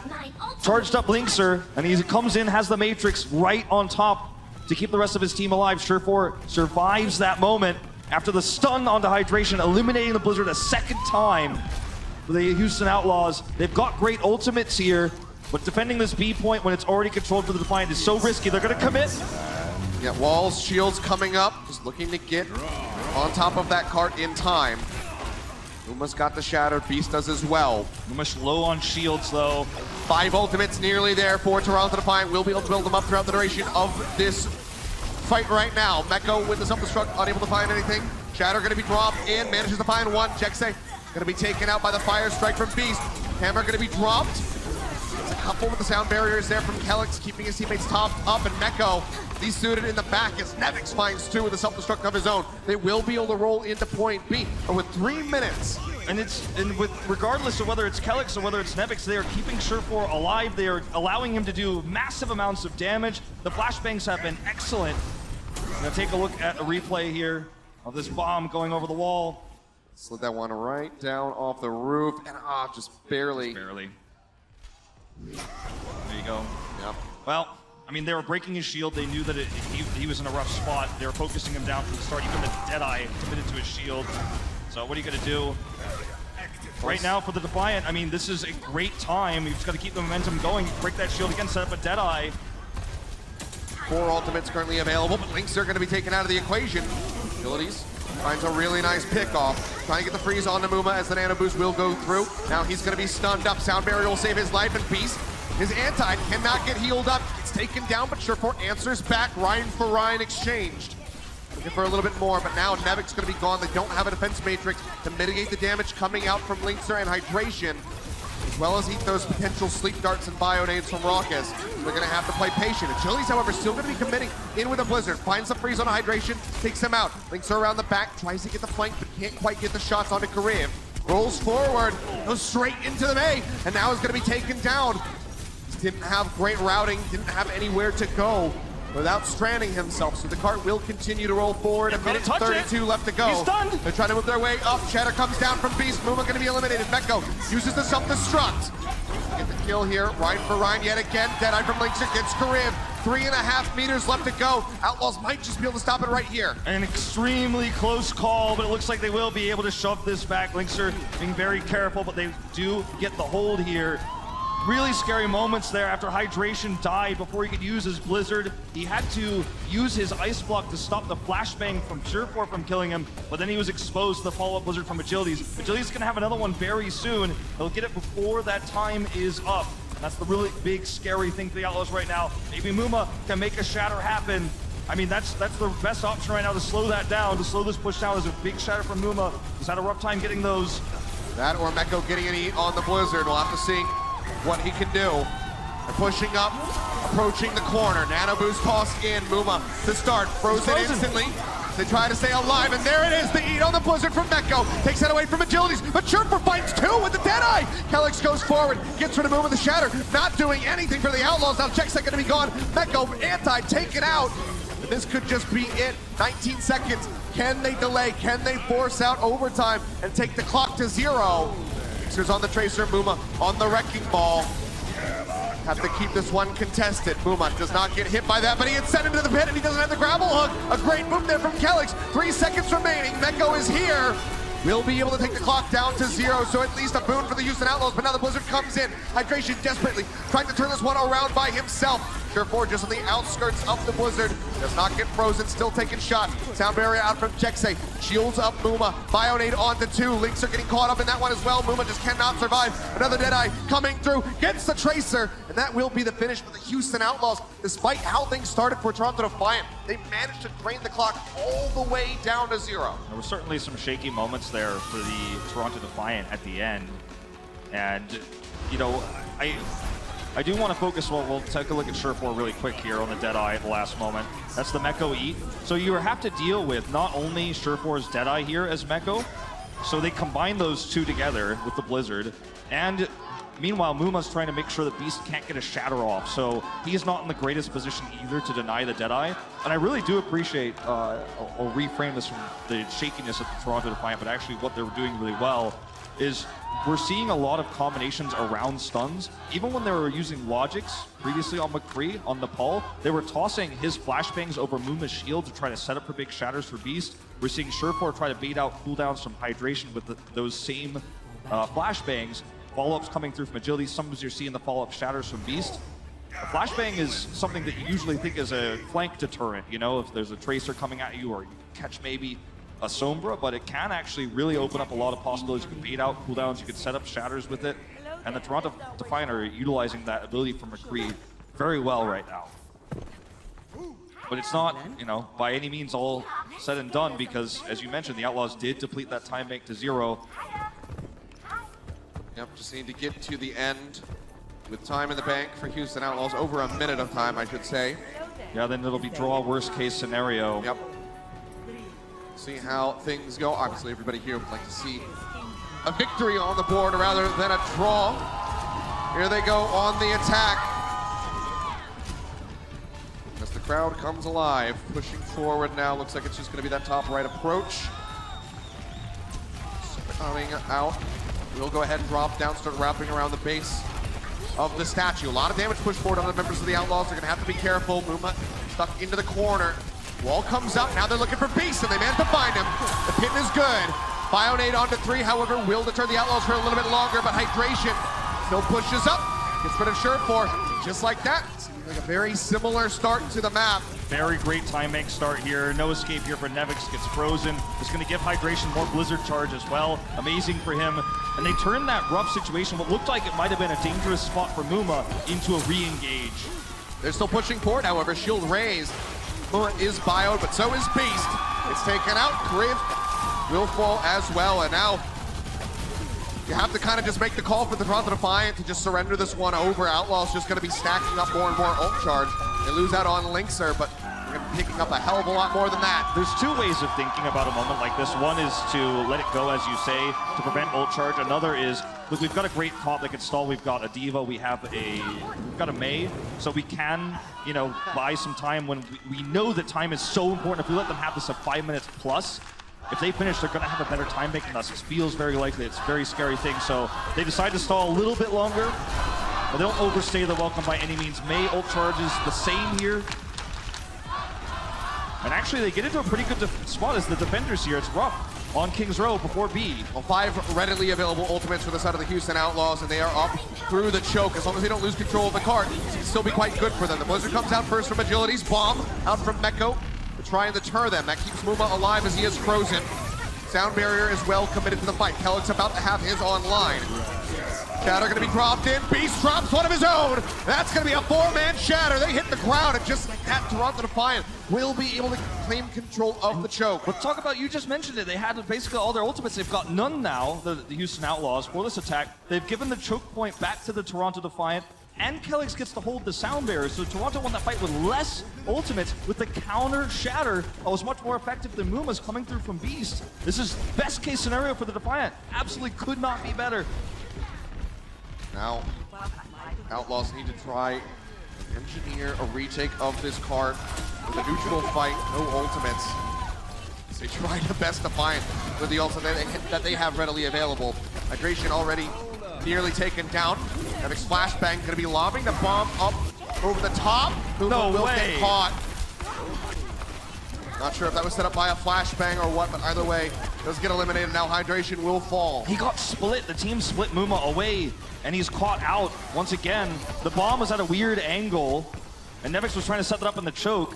charged up Linkster, and he comes in, has the matrix right on top to keep the rest of his team alive. Surefour survives that moment after the stun onto Hydration, eliminating the Blizzard a second time for the Houston Outlaws. They've got great ultimates here, but defending this B point when it's already controlled for the Defiant is so risky. They're going to commit. Yeah, walls, shields coming up, just looking to get on top of that cart in time. Muma's got the Shatter, Beast does as well. Muma's low on shields though. 5 ultimates nearly there for Toronto Defiant. We'll be able to build them up throughout the duration of this fight right now. Meko with the self-destruct, unable to find anything. Shatter gonna be dropped in, manages to find one. Jekse gonna be taken out by the fire strike from Beast. Hammer gonna be dropped. There's a couple with the sound barriers there from Kelix, keeping his teammates topped up, and Meko, he's suited in the back as Nevix finds 2 with a self-destruct of his own. They will be able to roll into point B, but with 3 minutes. And regardless of whether it's Kelix or whether it's Nevix, they are keeping Surefour alive. They are allowing him to do massive amounts of damage. The flashbangs have been excellent. I'm gonna take a look at a replay here of this bomb going over the wall. Slid that one right down off the roof, and just barely. There you go. Yep. Well, I mean, they were breaking his shield. They knew that he was in a rough spot. They were focusing him down from the start. Even the Deadeye committed to his shield. So what are you going to do? Right now for the Defiant, I mean, this is a great time. You've just got to keep the momentum going. Break that shield again, set up a Deadeye. 4 ultimates currently available, but Links are going to be taken out of the equation. Abilities finds a really nice pickoff. Trying to get the freeze on Muma as the nano boost will go through. Now he's going to be stunned up. Sound Barrier will save his life, and Beast, his anti cannot get healed up. It's taken down, but Surefour answers back. Ryan for Ryan exchanged. Looking for a little bit more, but now Nevic's going to be gone. They don't have a defense matrix to mitigate the damage coming out from Linkser and Hydration, as well as eat those potential sleep darts and bionades from Raucus. They're going to have to play patient. Agility's, however, still going to be committing in with a Blizzard. Finds the freeze on a Hydration, takes him out. Linkser around the back, tries to get the flank, but can't quite get the shots onto Karev. Rolls forward, goes straight into the May, and now is going to be taken down. Didn't have great routing, didn't have anywhere to go without stranding himself, so the cart will continue to roll forward. A minute 32 left to go. He's stunned. They're trying to move their way up. Shatter comes down from Beast. Muma going to be eliminated. Meko uses the self-destruct. Get the kill here. Ryan for Ryan yet again. Deadeye from Linkser gets Karev. 3.5 meters left to go. Outlaws might just be able to stop it right here. An extremely close call, but it looks like they will be able to shove this back. Linkser being very careful, but they do get the hold here. Really scary moments there after Hydration died before he could use his Blizzard. He had to use his Ice Block to stop the flashbang from Surefour from killing him, but then he was exposed to the follow-up Blizzard from Agilities. Agilities is going to have another one very soon. They'll get it before that time is up. That's the really big, scary thing for the Outlaws right now. Maybe Muma can make a Shatter happen. I mean, that's the best option right now to slow that down, to slow this push down. There's a big Shatter from Muma. He's had a rough time getting those. That or Meko getting an eat on the Blizzard. We'll have to see what he can do. They're pushing up, approaching the corner. Nano boost toss in. Muma to start. Frozen instantly. They try to stay alive, and there it is. The eat on the Blizzard from Meko. Takes that away from Agilities, but Surefour finds 2 with the Deadeye. Kelix goes forward, gets rid of Muma the Shatter. Not doing anything for the Outlaws. Now Jack's going to be gone. Meko anti taken out. This could just be it. 19 seconds. Can they delay? Can they force out overtime and take the clock to 0? Mixer's on the Tracer, Muma on the Wrecking Ball. Have to keep this one contested. Muma does not get hit by that, but he gets sent into the pit and he doesn't have the grapple hook. A great move there from Kelix. 3 seconds remaining. Meko is here. We'll be able to take the clock down to 0, so at least a boon for the Houston Outlaws, but now the Blizzard comes in. Hydration desperately trying to turn this one around by himself. Surefour just on the outskirts of the Blizzard. Does not get frozen, still taking shots. Sound barrier out from Jekse. Shields up Muma. Bionade onto 2. Links are getting caught up in that one as well. Muma just cannot survive. Another Deadeye coming through. Gets the Tracer. And that will be the finish for the Houston Outlaws. Despite how things started for Toronto Defiant, they managed to drain the clock all the way down to 0. There were certainly some shaky moments there for the Toronto Defiant at the end. And, you know, I do want to focus, we'll take a look at Surefour really quick here on the Deadeye at the last moment. That's the Meko eat. So you have to deal with not only Surefour's Deadeye here as Meko, so they combine those 2 together with the Blizzard, and meanwhile Muma's trying to make sure that Beast can't get a Shatter off, so he's not in the greatest position either to deny the Deadeye. And I really do appreciate, I'll reframe this from the shakiness of the Toronto Defiant, but actually what they're doing really well is we're seeing a lot of combinations around stuns. Even when they were using Logics previously on McCree, on Nepal, they were tossing his flashbangs over Muma's shield to try to set up for big shatters for Beast. We're seeing Surefour try to bait out cooldowns from Hydration with those same flashbangs. Follow-ups coming through from Agility. Sometimes you're seeing the follow-up shatters from Beast. A flashbang is something that you usually think is a flank deterrent, you know, if there's a Tracer coming at you or you catch maybe a Sombra, but it can actually really open up a lot of possibilities. You can bait out cooldowns, you can set up shatters with it, and the Toronto Defiant are utilizing that ability from McCree very well right now. But it's not, by any means all said and done, because as you mentioned, the Outlaws did deplete that time bank to 0. Yep, just need to get to the end with time in the bank for Houston Outlaws. Over a minute of time, I should say. Yeah, then it'll be draw worst case scenario. Yep. See how things go. Obviously, everybody here would like to see a victory on the board rather than a draw. Here they go on the attack. As the crowd comes alive, pushing forward now. Looks like it's just going to be that top right approach. Coming out. We'll go ahead and drop down, start wrapping around the base of the statue. A lot of damage pushed forward on the members of the Outlaws. They're going to have to be careful. Muma stuck into the corner. Wall comes up. Now they're looking for Beast, and they managed to find him. The pin is good. Bionade onto 3, however, will deter the Outlaws for a little bit longer, but Hydration still pushes up. Gets rid of Surefour. Just like that. Seems like a very similar start to the map. Very great time bank start here. No escape here for Nevix. Gets frozen. It's going to give Hydration more Blizzard charge as well. Amazing for him. And they turned that rough situation, what looked like it might have been a dangerous spot for Muma, into a re-engage. They're still pushing forward, however. Shield raised. Muma is bioed, but so is Beast. It's taken out. Griff will fall as well. And now you have to kind of just make the call for the Toronto Defiant to just surrender this one over. Outlaws just going to be stacking up more and more ult charge. They lose out on Linkser, but they're going to be picking up a hell of a lot more than that. There's two ways of thinking about a moment like this. One is to let it go, as you say, to prevent ult charge. Another is, look, we've got a great top that can stall. We've got a Diva, we've got a May, so we can, buy some time when we know that time is so important. If we let them have this at 5 minutes plus, if they finish, they're going to have a better time making us. It feels very likely. It's a very scary thing. So they decide to stall a little bit longer, but they don't overstay the welcome by any means. May ult charges the same here. And actually, they get into a pretty good spot as the defenders here. It's rough on King's Row before B. Well, 5 readily available ultimates for the side of the Houston Outlaws, and they are up through the choke. As long as they don't lose control of the cart, it can still be quite good for them. The Blizzard comes out first from Agility's bomb, out from Meko, to try and deter them. That keeps Muma alive as he is frozen. Sound Barrier is well committed to the fight. Kellick's about to have his online. Shatter gonna be dropped in. Beast drops one of his own. That's gonna be a 4-man Shatter. They hit the ground, and just like that, Toronto Defiant will be able to claim control of the choke. Let's talk about, you just mentioned it, they had basically all their ultimates. They've got none now, the Houston Outlaws, for this attack. They've given the choke point back to the Toronto Defiant, and Kellex gets to hold the Sound Barrier. So Toronto won that fight with less ultimates, with the counter Shatter that was much more effective than Muma's coming through from Beast. This is best case scenario for the Defiant. Absolutely could not be better. Now, Outlaws need to try and engineer a retake of this card with a neutral fight, no ultimates. So they try the best Defiant with the ultimate that they have readily available. Hydration already nearly taken down. Nevix Flashbang gonna be lobbing the bomb up over the top. No will way. get caught. Not sure if that was set up by a flashbang or what, but either way, does get eliminated. Now Hydration will fall. He got split. The team split Muma away, and he's caught out once again. The bomb was at a weird angle, and Nevix was trying to set that up in the choke.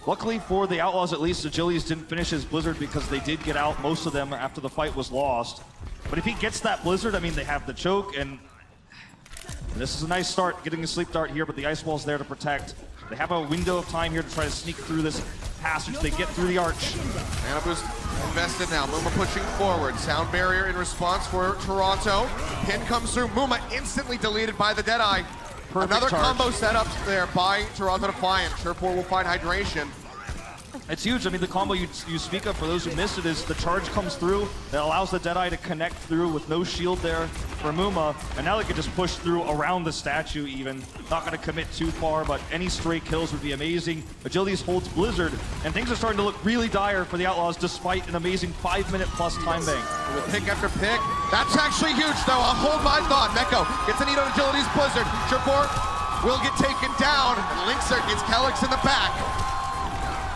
Luckily for the Outlaws, at least, Agilities didn't finish his Blizzard because they did get out, most of them, after the fight was lost. But if he gets that Blizzard, I mean, they have the choke, and this is a nice start, getting a sleep dart here, but the Ice Wall's there to protect. They have a window of time here to try to sneak through this passage. They get through the arch. Mana boost invested now. Muma pushing forward. Sound Barrier in response for Toronto. Pin comes through. Muma instantly deleted by the Deadeye. Another charge. combo set up there by Toronto Defiant. Surefour will find Hydration. It's huge. I mean, the combo you speak of, for those who missed it, is the charge comes through that allows the Deadeye to connect through with no shield there for Muma, and now they can just push through around the statue even. Not going to commit too far, but any stray kills would be amazing. Agilities holds Blizzard, and things are starting to look really dire for the Outlaws despite an amazing 5-minute plus time bank. With pick after pick. That's actually huge, though. I'll hold my thought. Meko gets a need on Agility's Blizzard. Surefour will get taken down, and Linkser gets Kellex in the back.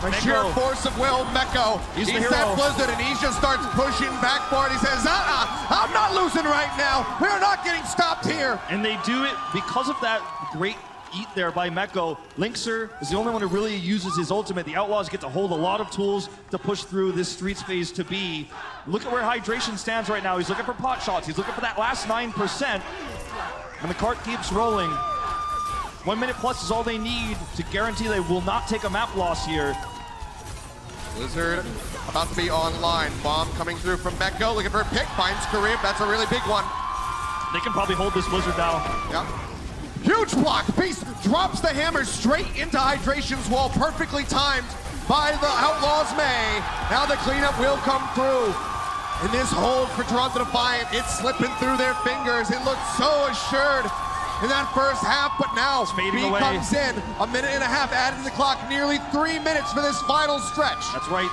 By sheer force of will, Meko, he's that Blizzard, and he just starts pushing back for it. He says, I'm not losing right now. We're not getting stopped here. And they do it because of that great eat there by Meko. Linkser is the only one who really uses his ultimate. The Outlaws get to hold a lot of tools to push through this Streets phase to B. Look at where Hydration stands right now. He's looking for pot shots. He's looking for that last 9%. And the cart keeps rolling. 1 minute plus is all they need to guarantee they will not take a map loss here. Blizzard about to be online. Bomb coming through from Meko, looking for a pick, finds Kareem. That's a really big one. They can probably hold this Blizzard now. Yep. Huge block. Beast drops the hammer straight into Hydration's wall, perfectly timed by the Outlaws May. Now the cleanup will come through. And this hold for Toronto Defiant, it's slipping through their fingers. It looked so assured in that first half, but now B comes in. A minute and a half added to the clock, nearly 3 minutes for this final stretch. That's right.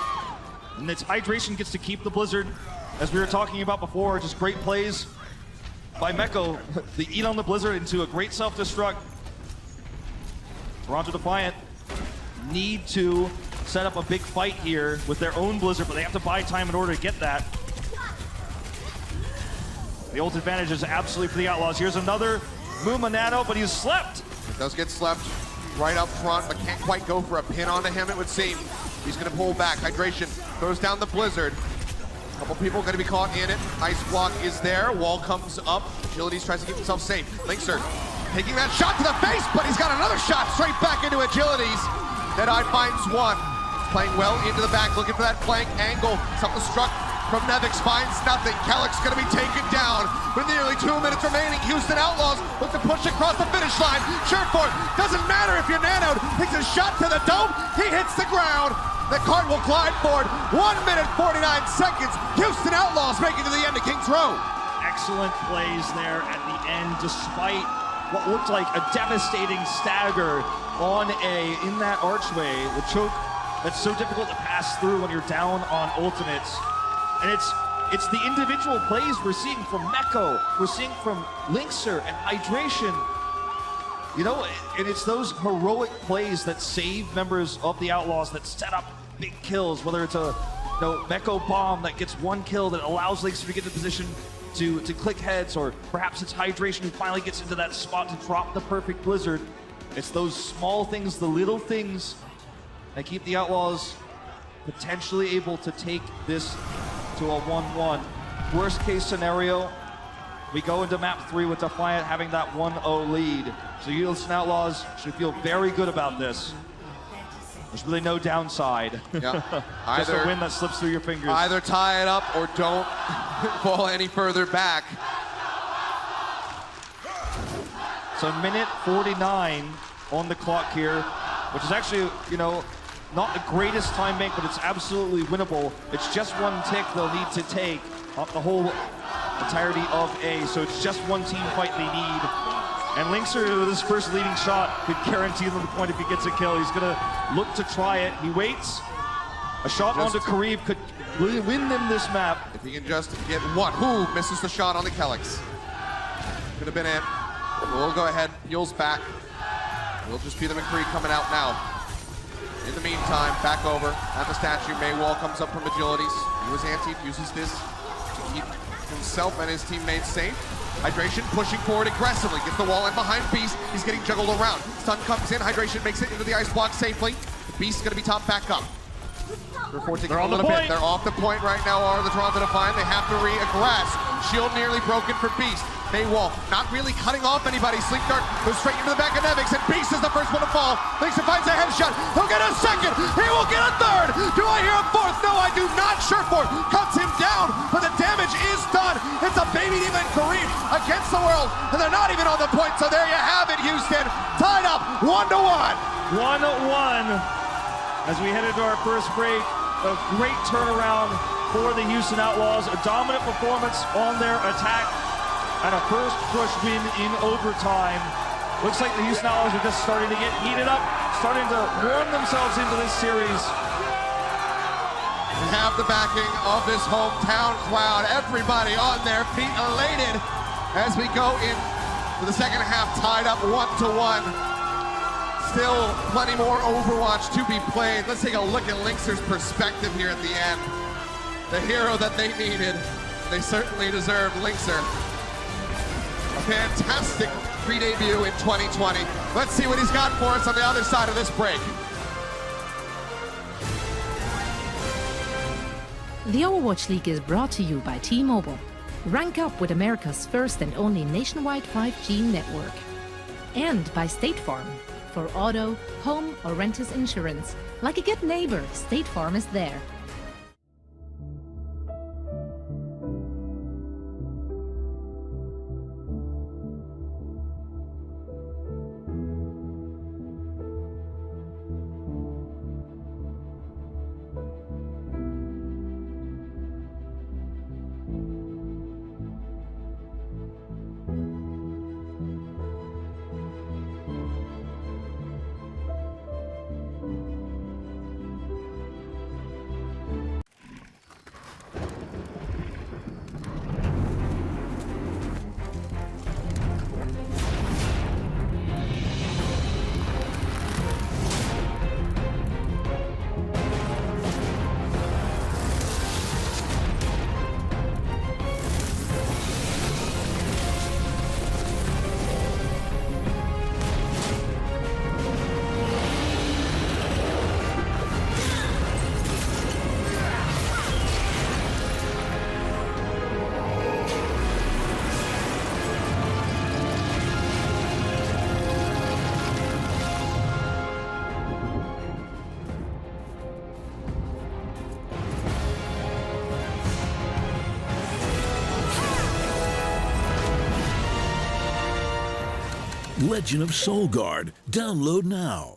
And it's Hydration gets to keep the Blizzard. As we were talking about before, just great plays by Meko. The eat on the Blizzard into a great self-destruct. Toronto Defiant need to set up a big fight here with their own Blizzard, but they have to buy time in order to get that. The ult advantage is absolutely for the Outlaws. Here's another Muma Nano, but he's slept. It does get slept right up front, but can't quite go for a pin onto him, it would seem. He's gonna pull back. Hydration throws down the Blizzard. A couple people gonna be caught in it. Ice block is there. Wall comes up. Agilities tries to keep himself safe. Linkser taking that shot to the face, but he's got another shot straight back into Agilities. Deadeye finds one. Playing well into the back, looking for that flank angle. Something struck from Nevix, finds nothing. Kellick's gonna be taken down with nearly 2 minutes remaining. Houston Outlaws look to push across the finish line. Surefoot, doesn't matter if you're nanoed. Takes a shot to the dome. He hits the ground. The cart will glide forward. 1 minute, 49 seconds. Houston Outlaws make it to the end of Kings Row. Excellent plays there at the end, despite what looked like a devastating stagger on in that archway. The choke that's so difficult to pass through when you're down on ultimates. And it's the individual plays we're seeing from Meko, we're seeing from Linkser and Hydration. You know, and it's those heroic plays that save members of the Outlaws, that set up big kills, whether it's a Meko bomb that gets one kill that allows Linkser to get in position to click heads, or perhaps it's Hydration who finally gets into that spot to drop the perfect Blizzard. It's those small things, the little things, that keep the Outlaws potentially able to take this to a 1-1. Worst case scenario, we go into map 3 with Defiant having that 1-0 lead. So Houston Outlaws should feel very good about this. There's really no downside. Yeah. Just a win that slips through your fingers. Either tie it up or don't fall any further back. So minute 49 on the clock here, which is actually, not the greatest time bank, but it's absolutely winnable. It's just one tick they'll need to take off the whole entirety of A, so it's just one team fight they need. And Linkser, with his first leading shot, could guarantee them the point if he gets a kill. He's gonna look to try it. He waits. A shot onto Kareem could win them this map. If he can just get one. Who misses the shot on the Kellics? Could have been it. We'll go ahead, heals back. It'll just be the McCree coming out now. In the meantime, back over at the statue. Maywall comes up from Agilities. He was anti, uses this to keep himself and his teammates safe. Hydration pushing forward aggressively, gets the wall in behind Beast. He's getting juggled around. Stun comes in, Hydration makes it into the ice block safely. Beast's gonna be topped back up. They're on the point. They're off the point right now, are the Toronto Defiant. They have to re-aggress. Shield nearly broken for Beast. Maywall not really cutting off anybody. Sleep Dart goes straight into the back of Nevix, and Beast is the first one to fall. Linkser finds a headshot. He'll get a second. He will get a third. Do I hear a fourth? No, I do not. Surefoot cuts him down, but the damage is done. It's a baby demon Kareem against the world, and they're not even on the point. So there you have it, Houston. Tied up 1-1. 1-1. As we head into our first break, a great turnaround for the Houston Outlaws. A dominant performance on their attack, and a first push win in overtime. Looks like the Houston Outlaws are just starting to get heated up, starting to warm themselves into this series. We have the backing of this hometown crowd. Everybody on their feet, elated as we go in to the second half, tied up 1-1. Still plenty more Overwatch to be played. Let's take a look at Linkser's perspective here at the end. The hero that they needed. They certainly deserve Linkser. A fantastic pre-debut in 2020. Let's see what he's got for us on the other side of this break. The Overwatch League is brought to you by T-Mobile. Rank up with America's first and only nationwide 5G network. And by State Farm. For auto, home, or renters insurance, like a good neighbor, State Farm is there. Legend of Soul Guard. Download now.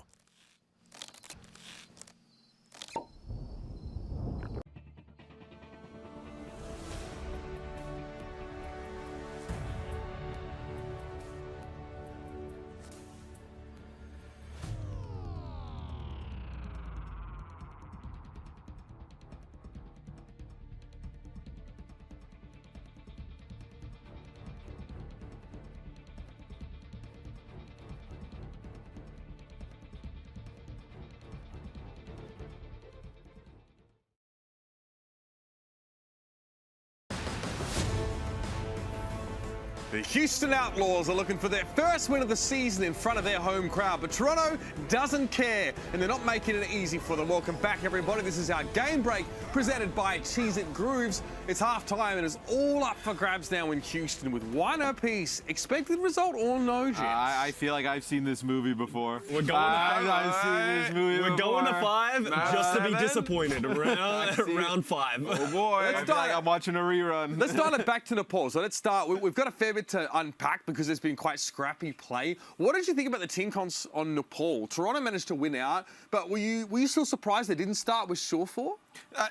The Houston Outlaws are looking for their first win of the season in front of their home crowd, but Toronto doesn't care, and they're not making it easy for them. Welcome back, everybody. This is our game break presented by Cheese It Grooves. It's halftime, and it's all up for grabs now in Houston with one apiece. Expected result or no, gents? I feel like I've seen this movie before. We're going to I've seen this movie We're before. going to 5 just to be disappointed around round 5. Oh boy, I'm watching a rerun. Let's dial it back to Nepal. So let's start. We've got a fair bit to unpack because there's been quite scrappy play. What did you think about the team cons on Nepal? Toronto managed to win out, but were you still surprised they didn't start with Surefour?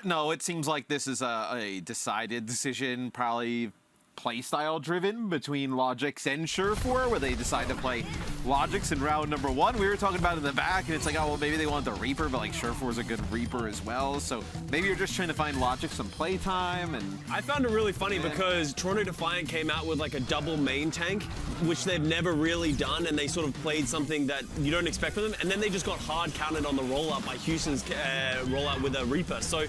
No, it seems like this is a decided decision, probably playstyle driven between Logix and Surefour, where they decide to play Logix in round number 1. We were talking about it in the back, and it's like, oh, well, maybe they want the Reaper, but like Surefour's a good Reaper as well. So maybe you're just trying to find Logix some playtime. And I found it really funny because Toronto Defiant came out with like a double main tank, which they've never really done, and they sort of played something that you don't expect from them, and then they just got hard counted on the rollout by Houston's rollout with a Reaper. So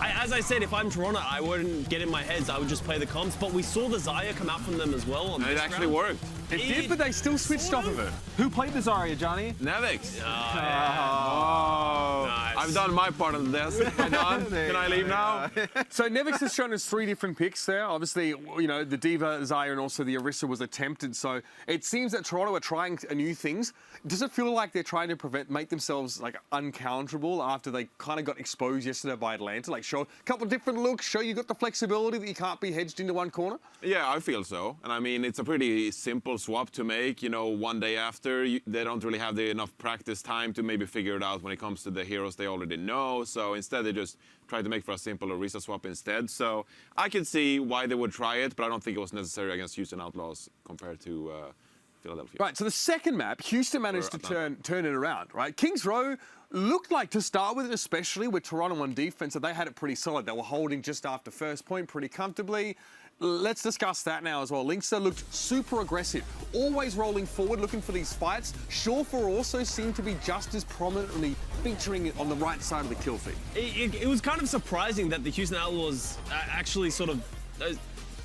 as I said, if I'm Toronto, I wouldn't get in my heads. I would just play the comps, but we saw the Zarya come out from them as well. On it this actually round. worked. It did, but they still switched off of it. Who played the Zarya, Johnny? Nevix. Oh, nice. I've done my part on the desk. Am I done? Can I leave now? So Nevix has shown us 3 different picks there. Obviously, you know, the Diva, Zarya, and also the Orisa was attempted. So it seems that Toronto are trying new things. Does it feel like they're trying to make themselves like uncounterable after they kind of got exposed yesterday by Atlanta? Like show a couple of different looks, show you got the flexibility that you can't be hedged into one corner? Yeah, I feel so. And I mean, it's a pretty simple swap to make. You know, one day after, they don't really have enough practice time to maybe figure it out when it comes to the heroes they already know. So instead, they just try to make for a simple Orisa swap instead. So I can see why they would try it, but I don't think it was necessary against Houston Outlaws compared to Philadelphia. Right, so the second map, Houston managed to turn it around, right? Kings Row looked like, to start with, especially with Toronto on defense, that they had it pretty solid. They were holding just after first point pretty comfortably. Let's discuss that now as well. Linkster looked super aggressive, always rolling forward, looking for these fights. Surefour also seemed to be just as prominently featuring on the right side of the kill feed. It was kind of surprising that the Houston Outlaws actually sort of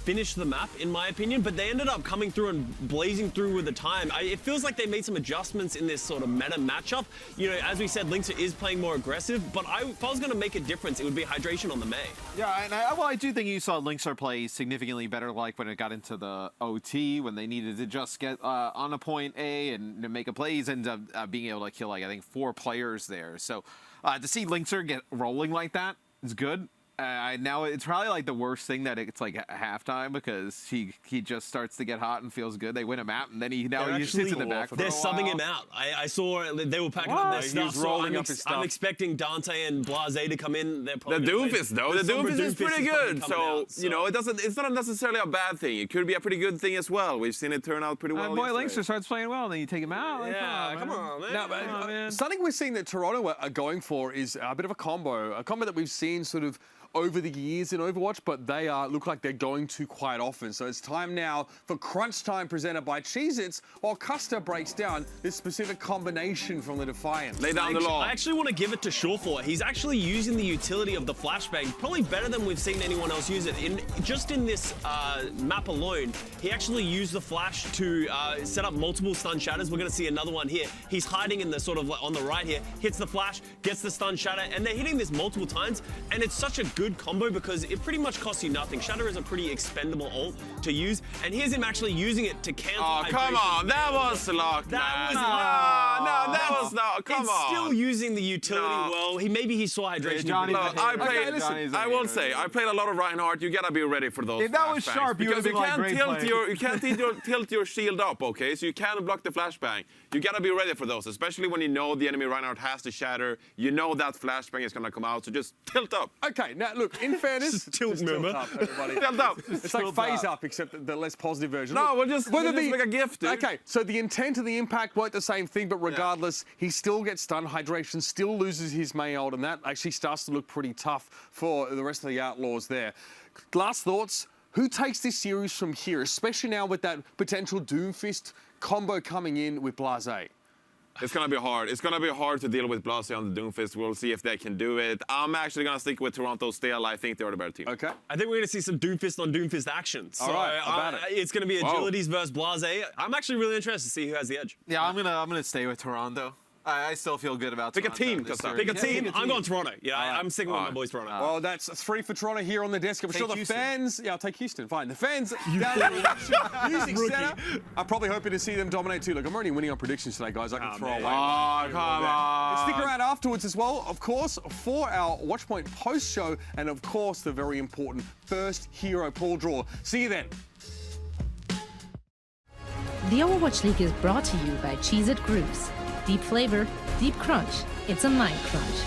finish the map, in my opinion, but they ended up coming through and blazing through with the time. It feels like they made some adjustments in this sort of meta matchup. You know, as we said, Linkser is playing more aggressive, but if I was going to make a difference, it would be hydration on the Mei. Yeah, and I do think you saw Linkser play significantly better, like when it got into the OT, when they needed to just get on a point A and make a play. He's ended up being able to kill, like, I think 4 players there. So to see Linkser get rolling like that is good. Now it's probably like the worst thing that it's like halftime, because he just starts to get hot and feels good. They win a map, and then he just sits in the back. They're subbing him out. I saw they were packing up their stuff. So I'm expecting Dante and Blase to come in. They're the Doomfist though, the Doomfist is pretty good. So you know, it's not necessarily a bad thing. It could be a pretty good thing as well. We've seen it turn out pretty well. Boy, Linkser starts playing well, then you take him out. Like, yeah, come on, man. Something we're seeing that Toronto are going for is a bit of a combo that we've seen sort of over the years in Overwatch, but they look like they're going to quite often. So it's time now for Crunch Time, presented by Cheez-Its, while Custer breaks down this specific combination from the Defiant. Lay down the law. I actually want to give it to Shawfort. He's actually using the utility of the flashbang, probably better than we've seen anyone else use it. Just in this map alone, he actually used the flash to set up multiple stun shatters. We're going to see another one here. He's hiding in the sort of on the right here, hits the flash, gets the stun shatter, and they're hitting this multiple times, and it's such a good combo because it pretty much costs you nothing. Shatter is a pretty expendable ult to use, and here's him actually using it to cancel hydration. Come on, that was luck, that was that was not. Come on. Still using the utility well. Maybe he saw hydration. I will say, I played a lot of Reinhardt. You gotta be ready for those. If that was sharp, you would have been like, great play. You can't tilt your shield up, okay? So you can't block the flashbang. You gotta be ready for those, especially when you know the enemy Reinhardt has the shatter. You know that flashbang is gonna come out, so just tilt up. Okay, now look, in fairness, tilt up, everybody. Tilt up. It's like phase up, except the less positive version. No, we'll just make a gift, dude. Okay, so the intent and the impact weren't the same thing, but regardless, he still gets stunned. Hydration still loses his Mei ult, and that actually starts to look pretty tough for the rest of the Outlaws there. Last thoughts. Who takes this series from here, especially now with that potential Doomfist combo coming in with Blase? It's going to be hard. It's going to be hard to deal with Blase on the Doomfist. We'll see if they can do it. I'm actually going to stick with Toronto still. I think they're the better team. Okay. I think we're going to see some Doomfist on Doomfist action. So all right, about it. It's going to be agilities versus Blase. I'm actually really interested to see who has the edge. Yeah, I'm gonna stay with Toronto. I still feel good about Pick Toronto. a team, Pick a team. I'm going Toronto. Yeah, I'm sticking with my boys Toronto. Well, that's 3 for Toronto here on the desk. I'm sure the fans... Yeah, I'll take Houston. Fine. The fans down in the Music Center are probably hoping to see them dominate too. Look, I'm already winning on predictions today, guys. I can throw away. Oh, come on. Stick around afterwards as well, of course, for our Watchpoint Post-show and, of course, the very important first hero pool draw. See you then. The Overwatch League is brought to you by Cheez-It Grooves. Deep flavor, deep crunch. It's a mind crunch.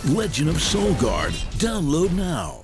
Legend of Soulguard. Download now.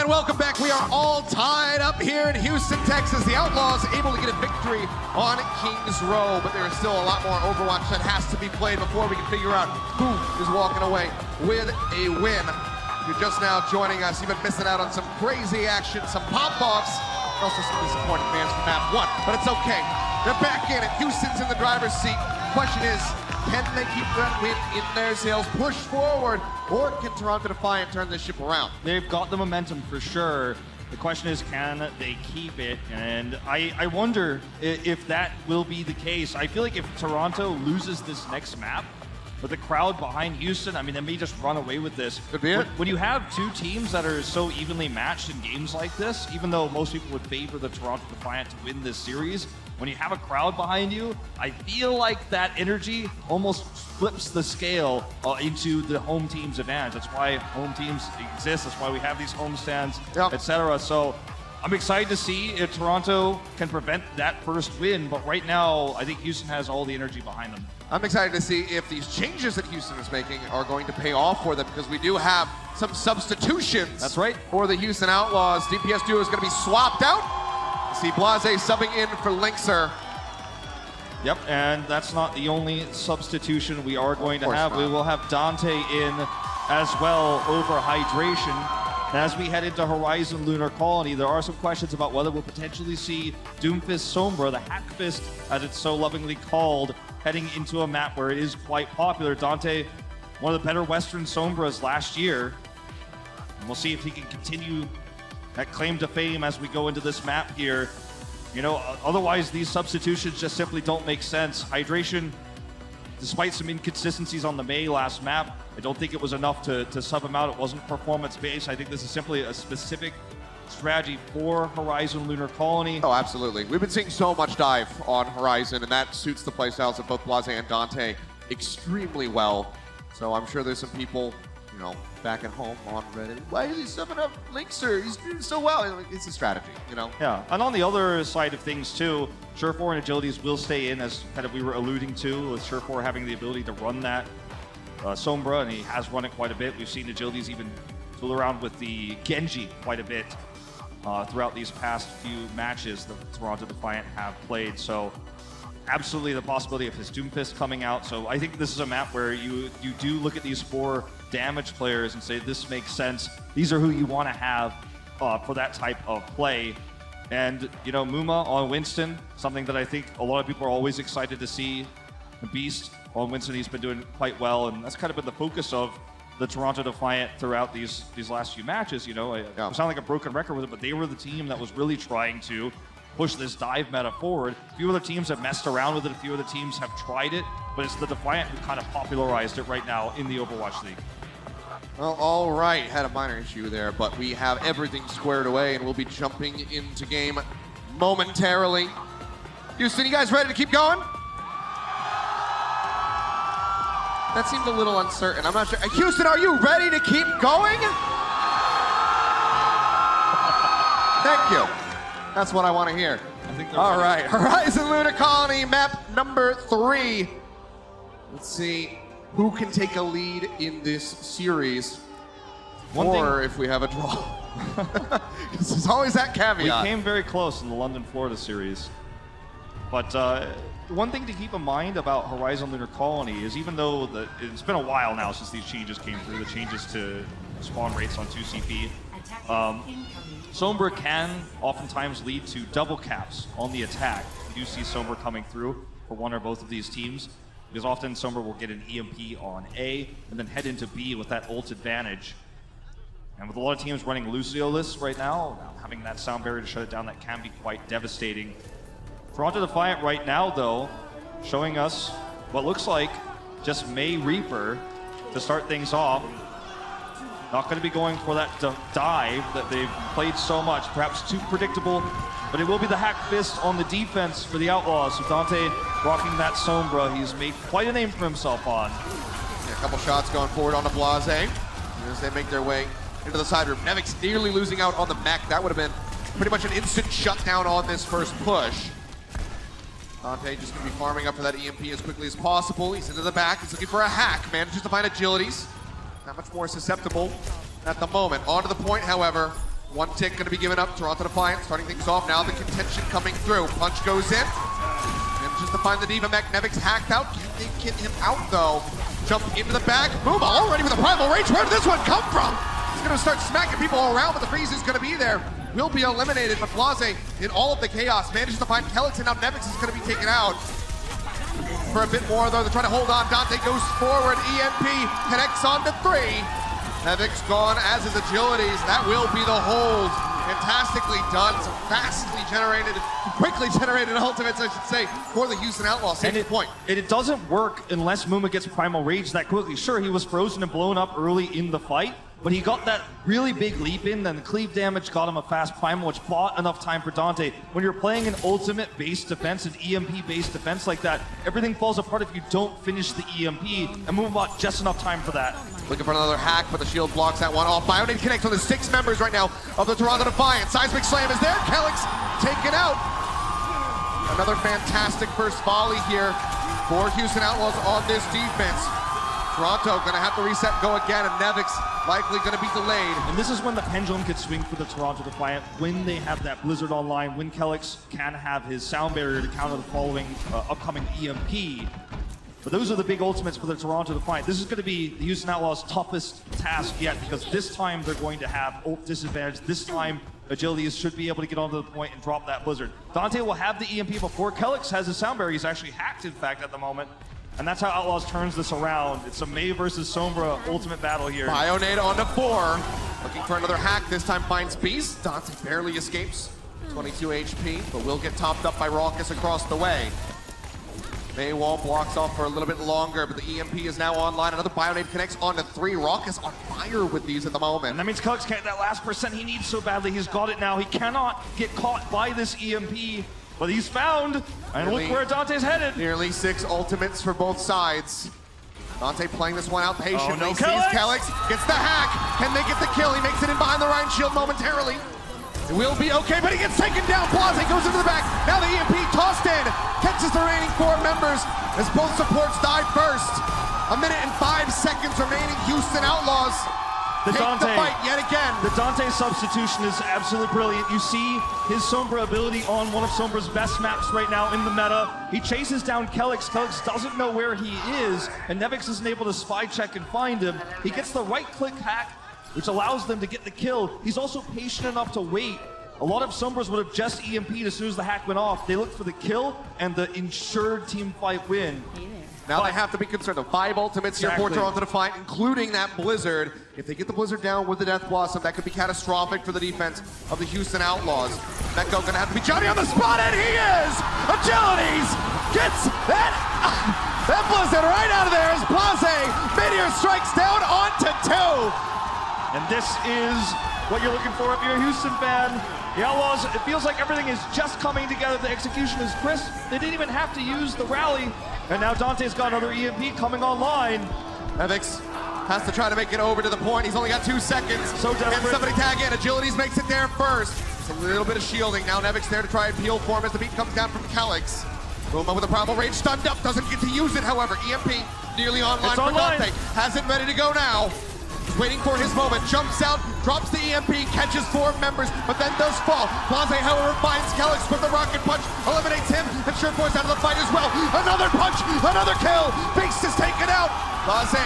And welcome back. We are all tied up here in Houston, Texas. The Outlaws able to get a victory on Kings Row, but there is still a lot more Overwatch that has to be played before we can figure out who is walking away with a win. If you're just now joining us, you've been missing out on some crazy action, some pop-offs, and also some disappointing fans from map 1, but it's okay. They're back in it. Houston's in the driver's seat. Question is, can they keep that win in their sails, push forward, or can Toronto Defiant turn this ship around? They've got the momentum for sure. The question is, can they keep it? And I wonder if that will be the case. I feel like if Toronto loses this next map, with the crowd behind Houston, I mean, they may just run away with this. Could be it. When you have two teams that are so evenly matched in games like this, even though most people would favor the Toronto Defiant to win this series, when you have a crowd behind you, I feel like that energy almost flips the scale into the home team's advantage. That's why home teams exist. That's why we have these homestands, etc. So I'm excited to see if Toronto can prevent that first win. But right now, I think Houston has all the energy behind them. I'm excited to see if these changes that Houston is making are going to pay off for them, because we do have some substitutions. That's right. For the Houston Outlaws. DPS duo is going to be swapped out. See Blase subbing in for Linkser. Yep, and that's not the only substitution we are going to have. We will have Dante in as well over Hydration. And as we head into Horizon Lunar Colony, there are some questions about whether we'll potentially see Doomfist Sombra, the Hackfist, as it's so lovingly called, heading into a map where it is quite popular. Dante, one of the better Western Sombras last year. And we'll see if he can continue that claim to fame as we go into this map here. You know, otherwise these substitutions just simply don't make sense. Hydration, despite some inconsistencies on the May last map, I don't think it was enough to sub him out. It wasn't performance-based. I think this is simply a specific strategy for Horizon Lunar Colony. Oh, absolutely. We've been seeing so much dive on Horizon, and that suits the playstyles of both Blase and Dante extremely well. So I'm sure there's some people, you know, back at home on Reddit. Why is he subbing up Linkser? He's doing so well. It's a strategy, you know? Yeah, and on the other side of things too, Surefour and Agilities will stay in, as kind of we were alluding to, with Surefour having the ability to run that Sombra, and he has run it quite a bit. We've seen Agilities even fool around with the Genji quite a bit throughout these past few matches the Toronto Defiant have played. So absolutely the possibility of his Doomfist coming out. So I think this is a map where you do look at these 4 damage players and say, this makes sense. These are who you want to have for that type of play. And, you know, Muma on Winston, something that I think a lot of people are always excited to see. The Beast on Winston, he's been doing quite well, and that's kind of been the focus of the Toronto Defiant throughout these last few matches. You know, I sound like a broken record with it, but they were the team that was really trying to push this dive meta forward. A few other teams have messed around with it, a few other teams have tried it, but it's the Defiant who kind of popularized it right now in the Overwatch League. Well, all right, had a minor issue there, but we have everything squared away, and we'll be jumping into game momentarily. Houston, you guys ready to keep going? That seemed a little uncertain. I'm not sure. Houston, are you ready to keep going? Thank you. That's what I want to hear. All right, Horizon Lunar Colony, map number 3. Let's see who can take a lead in this series, or if we have a draw. There's always that caveat. We came very close in the London, Florida series. But one thing to keep in mind about Horizon Lunar Colony is, even though it's been a while now since these changes came through, the changes to spawn rates on 2CP, Sombra can oftentimes lead to double caps on the attack. You do see Sombra coming through for one or both of these teams, because often Sombra will get an EMP on A and then head into B with that ult advantage. And with a lot of teams running Lucio lists right now, having that sound barrier to shut it down, that can be quite devastating. Toronto Defiant right now, though, showing us what looks like just May Reaper to start things off. Not going to be going for that dive that they've played so much, perhaps too predictable, but it will be the Hack Fist on the defense for the Outlaws. So Dante rocking that Sombra, he's made quite a name for himself on. Yeah, a couple shots going forward on the Blase as they make their way into the side room. Nevix nearly losing out on the mech. That would have been pretty much an instant shutdown on this first push. Dante just going to be farming up for that EMP as quickly as possible. He's into the back. He's looking for a hack. Manages to find Agilities. Not much more susceptible at the moment. On to the point, however. One tick going to be given up. Toronto Defiant starting things off now. The contention coming through. Punch goes in. Manages to find the Diva Mech. Nevix hacked out. Can they get him out though? Jump into the back. Move already with a primal rage. Where did this one come from? He's going to start smacking people all around, but the freeze is going to be there. Will be eliminated, but Blase in all of the chaos manages to find Kelix, and now Nevix is going to be taken out. For a bit more though, they're trying to hold on. Dante goes forward. EMP connects on to 3. Nevix gone, as his agilities. That will be the hold. Fantastically done. Some quickly generated ultimates, I should say, for the Houston Outlaws. Same point. And it doesn't work unless Muma gets Primal Rage that quickly. Sure, he was frozen and blown up early in the fight, but he got that really big leap in, then the cleave damage got him a fast Primal, which bought enough time for Dante. When you're playing an ultimate-based defense, an EMP-based defense like that, everything falls apart if you don't finish the EMP, and Muma bought just enough time for that. Looking for another hack, but the shield blocks that one off. Bionade connects on the 6 members right now of the Toronto Defiant. Seismic Slam is there. Kelix taken out. Another fantastic first volley here for Houston Outlaws on this defense. Toronto gonna have to reset, go again, and Nevix likely gonna be delayed. And this is when the pendulum could swing for the Toronto Defiant, when they have that Blizzard online, when Kelix can have his sound barrier to counter the following upcoming EMP. But those are the big ultimates for the Toronto Defiant. This is going to be the Houston Outlaws' toughest task yet, because this time they're going to have ult disadvantage. This time, Agilities should be able to get onto the point and drop that Blizzard. Dante will have the EMP before Kelix has his sound barrier. He's actually hacked, in fact, at the moment. And that's how Outlaws turns this around. It's a May versus Sombra ultimate battle here. Bionade onto 4. Looking for another hack. This time finds Beast. Dante barely escapes. 22 HP, but will get topped up by Raucus across the way. Maywall blocks off for a little bit longer, but the EMP is now online. Another Bionade connects onto 3. Raucus on fire with these at the moment. And that means Kelix can't get that last percent he needs so badly. He's got it now. He cannot get caught by this EMP, but he's found. And look where Dante's headed. Nearly 6 ultimates for both sides. Dante playing this one out patiently. Oh, no, Sees Kelix, gets the hack. Can they get the kill? He makes it in behind the Rhine shield momentarily. It will be okay, but he gets taken down. Blase goes into the back. Now the EMP tossed in. Catches the remaining 4 members as both supports die first. 1 minute and 5 seconds remaining. Houston Outlaws take the fight yet again. The Dante substitution is absolutely brilliant. You see his Sombra ability on one of Sombra's best maps right now in the meta. He chases down Kelix. Kelix doesn't know where he is, and Nevix isn't able to spy check and find him. He gets the right-click hack, which allows them to get the kill. He's also patient enough to wait. A lot of Sombras would have just EMP'd as soon as the hack went off. They looked for the kill and the ensured team fight win. Now they have to be concerned of 5 ultimates here for Toronto Defiant, including that Blizzard. If they get the Blizzard down with the Death Blossom, that could be catastrophic for the defense of the Houston Outlaws. Mecco gonna have to be Johnny on the spot, and he is! Agilities gets that Blizzard right out of there as Blase Meteor strikes down onto 2. And this is what you're looking for if you're a Houston fan. The Outlaws, it feels like everything is just coming together. The execution is crisp. They didn't even have to use the rally. And now Dante's got another EMP coming online. Nevix has to try to make it over to the point. He's only got 2 seconds. So desperate. Can somebody tag in? Agilities makes it there first. It's a little bit of shielding. Now Nevix there to try and peel for him as the beat comes down from Kelix. Roma with a primal rage stunned up. Doesn't get to use it, however. EMP nearly online for Dante. Has it ready to go now. He's waiting for his moment, jumps out, drops the EMP, catches 4 members, but then does fall. Blase, however, finds Kelix with the rocket punch, eliminates him, and Sureforce out of the fight as well. Another punch, another kill. Beast is taken out. Blase,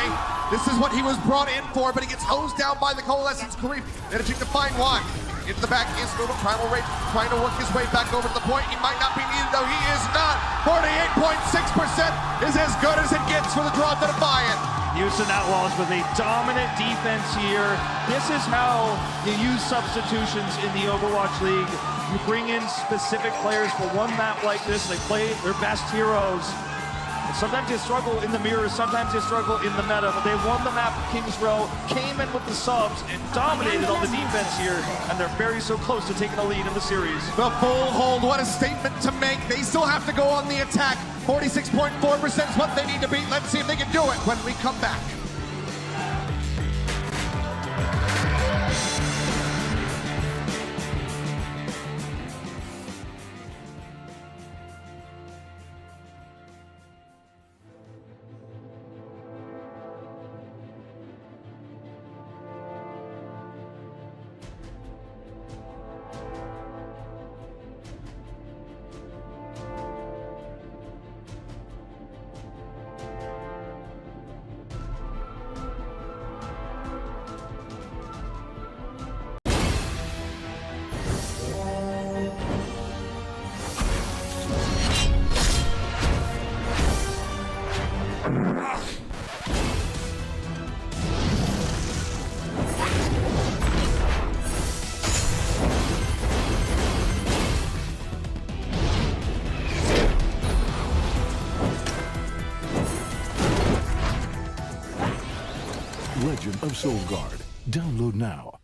this is what he was brought in for, but he gets hosed down by the Coalescence Creep. Managing to find 1. Into the back is moving. Primal Rage trying to work his way back over to the point. He might not be needed, though. He is not. 48.6% is as good as it gets for the Toronto Defiant. Houston Outlaws with a dominant defense here. This is how you use substitutions in the Overwatch League. You bring in specific players for one map like this. They play their best heroes. And sometimes they struggle in the mirror, sometimes they struggle in the meta, but they won the map of Kings Row, came in with the subs, and dominated on the defense here, and they're very so close to taking a lead in the series. The full hold, what a statement to make. They still have to go on the attack. 46.4% is what they need to beat. Let's see if they can do it when we come back. Legend of Soulguard. Download now.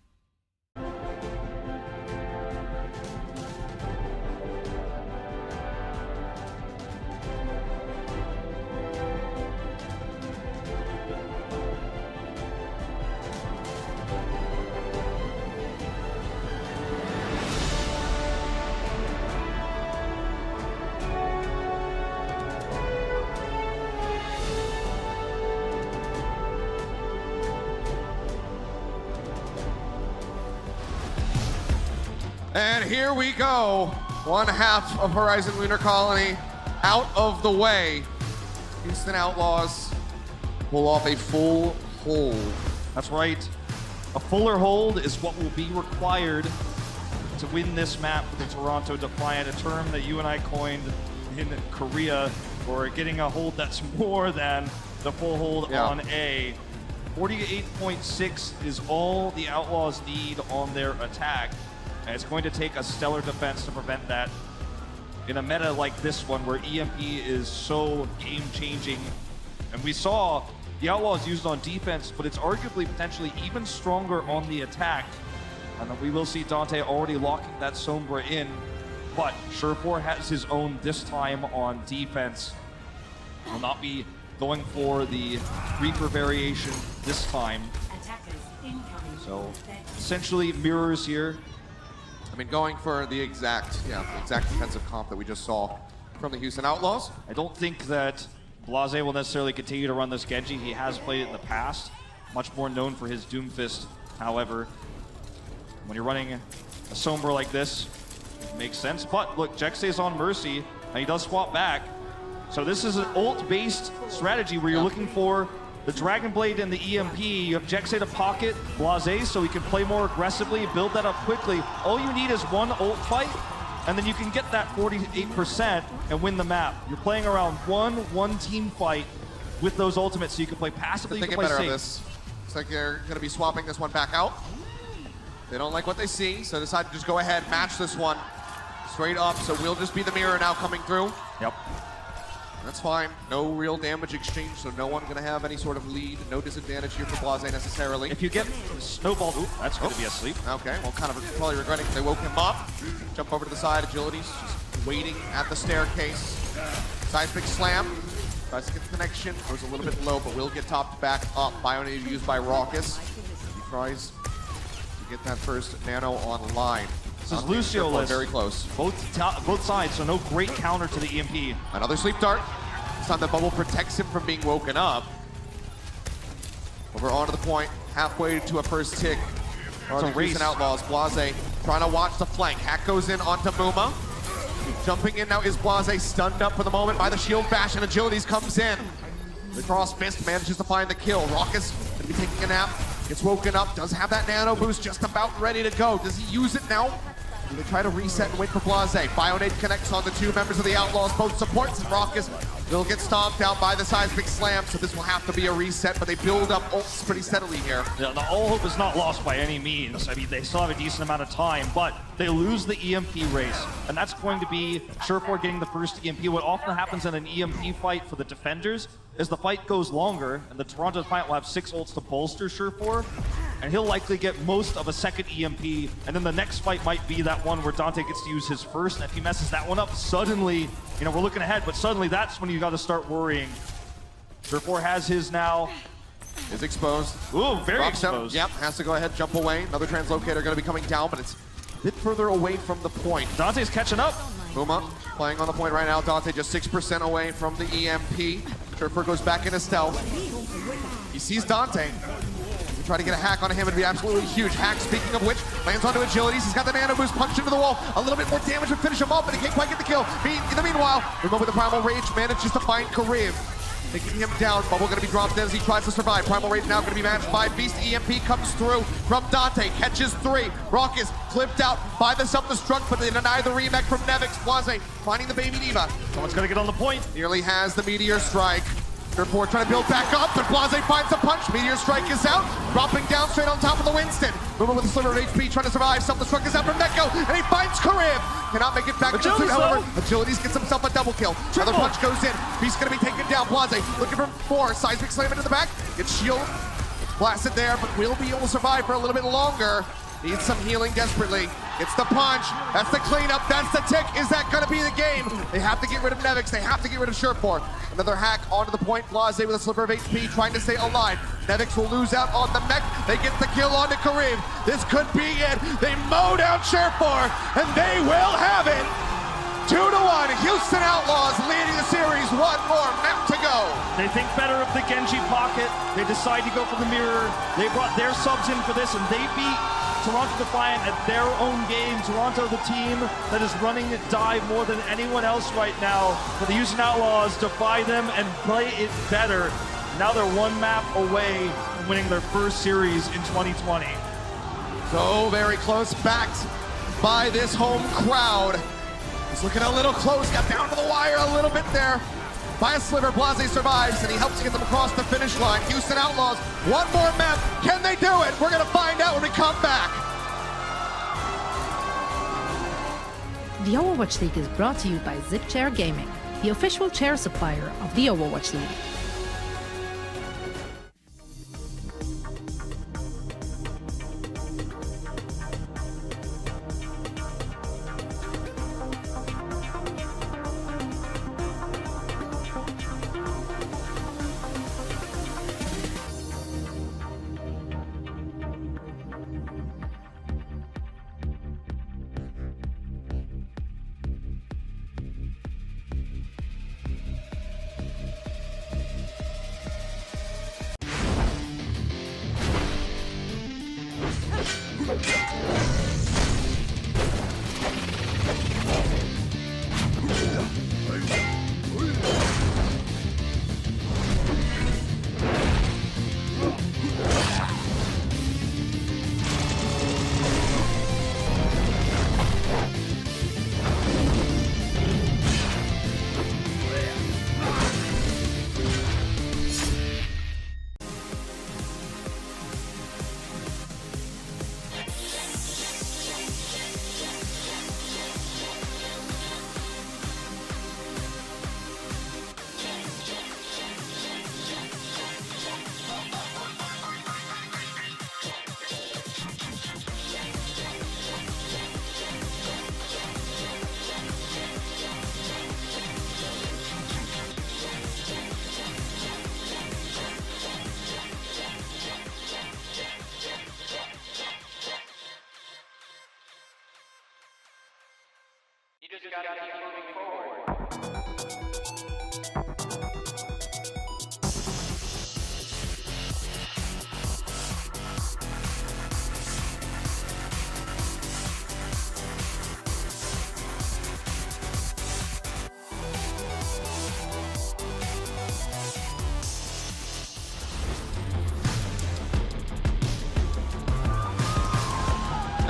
And here we go. One half of Horizon Lunar Colony out of the way. Houston Outlaws pull off a full hold. That's right. A fuller hold is what will be required to win this map for the Toronto Defiant, a term that you and I coined in Korea for getting a hold that's more than the full hold on A. 48.6 is all the Outlaws need on their attack. And it's going to take a stellar defense to prevent that in a meta like this one where EMP is so game-changing. And we saw the Outlaws used on defense, but it's arguably potentially even stronger on the attack. And then we will see Dante already locking that Sombra in. But Surefour has his own this time on defense. Will not be going for the Reaper variation this time. So essentially mirrors here. I mean, going for the exact defensive comp that we just saw from the Houston Outlaws. I don't think that Blase will necessarily continue to run this Genji. He has played it in the past. Much more known for his Doomfist, however. When you're running a Sombra like this, it makes sense. But look, Jexay's on Mercy, and he does swap back. So this is an ult-based strategy where you're looking for the Dragon Blade and the EMP. You have Jexay to pocket Blase so he can play more aggressively, build that up quickly. All you need is one ult fight, and then you can get that 48% and win the map. You're playing around one team fight with those ultimates, so you can play passively, you can play safe. This. Looks like they're going to be swapping this one back out. They don't like what they see, so decide to just go ahead, match this one straight up. So we'll just be the mirror now coming through. Yep. That's fine. No real damage exchange, so no one going to have any sort of lead. No disadvantage here for Blase necessarily. If you get snowballed, that's going to be asleep. Okay, well, kind of probably regretting they woke him up. Jump over to the side, Agility's just waiting at the staircase. Seismic Slam. Tries to get the connection. Goes a little bit low, but will get topped back up. Bionade used by Raucus. He tries to get that first nano online. This is Lucio very close. Both sides, so no great counter to the EMP. Another sleep dart. This time the bubble protects him from being woken up. Over onto the point, halfway to a first tick. It's a race. Outlaws. Blase trying to watch the flank. Hack goes in onto Muma. Jumping in now is Blase, stunned up for the moment by the shield bash, and Agilities comes in. The cross fist manages to find the kill. Raucus gonna be taking a nap. Gets woken up, does have that nano boost just about ready to go. Does he use it now? Do they try to reset and wait for Blase? Bionade connects on the two members of the Outlaws, both supports, and Raucus will get stomped out by the Seismic Slam, so this will have to be a reset, but they build up ults pretty steadily here. Yeah, all hope is not lost by any means. I mean, they still have a decent amount of time, but they lose the EMP race, and that's going to be Surefour getting the first EMP. What often happens in an EMP fight for the defenders is the fight goes longer, and the Toronto Defiant will have 6 ults to bolster Surefour, and he'll likely get most of a second EMP, and then the next fight might be that one where Dante gets to use his first, and if he messes that one up, suddenly, you know, we're looking ahead, but suddenly that's when you got to start worrying. Surefour has his now. Is exposed. Ooh, very Drops exposed. Yep, has to go ahead, jump away. Another translocator going to be coming down, but it's a bit further away from the point. Dante's catching up. Muma playing on the point right now. Dante just 6% away from the EMP. Surefour goes back into stealth. He sees Dante. He try to get a hack on him, it'd be absolutely huge. Hack, speaking of which, lands onto Agilities. He's got the nano boost, punched into the wall. A little bit more damage would finish him off, but he can't quite get the kill. In the meanwhile, Remove with the Primal Rage manages to find Karev. Taking him down, Bubble gonna be dropped in as he tries to survive. Primal Rage now gonna be matched by Beast. EMP comes through from Dante, catches 3. Raucus clipped out by the self-destruct, but they deny the remake from Nevix. Blase finding the Baby Diva. Someone's gonna get on the point. Nearly has the Meteor Strike. Surefour trying to build back up, but Blase finds a punch. Meteor Strike is out, dropping down straight on top of the Winston. Muma with a sliver of HP, trying to survive. Self-destruct is out from Neko, and he finds Karev. Cannot make it back. However, Agilities gets himself a double kill. Another punch goes in. Beast's gonna be taken down. Blase looking for 4. Seismic Slam into the back. Gets shield. Blasted there, but will be able to survive for a little bit longer. Needs some healing desperately. It's the punch. That's the cleanup. That's the tick. Is that going to be the game? They have to get rid of Nevix. They have to get rid of Sherpor. Another hack onto the point. Blase with a sliver of HP, trying to stay alive. Nevix will lose out on the mech. They get the kill onto Kareem. This could be it. They mow down Sherpor, and they will have it. 2-1. Houston Outlaws leading the series. One more map to go. They think better of the Genji pocket. They decide to go for the mirror. They brought their subs in for this, and they beat Toronto Defiant at their own game. Toronto, the team that is running dive more than anyone else right now. But the Houston Outlaws defy them and play it better. Now they're one map away from winning their first series in 2020. So very close, backed by this home crowd. He's looking a little close, got down to the wire a little bit there. By a sliver, Blase survives, and he helps get them across the finish line. Houston Outlaws, one more map. Can they do it? We're going to find out when we come back. The Overwatch League is brought to you by ZipChair Gaming, the official chair supplier of the Overwatch League.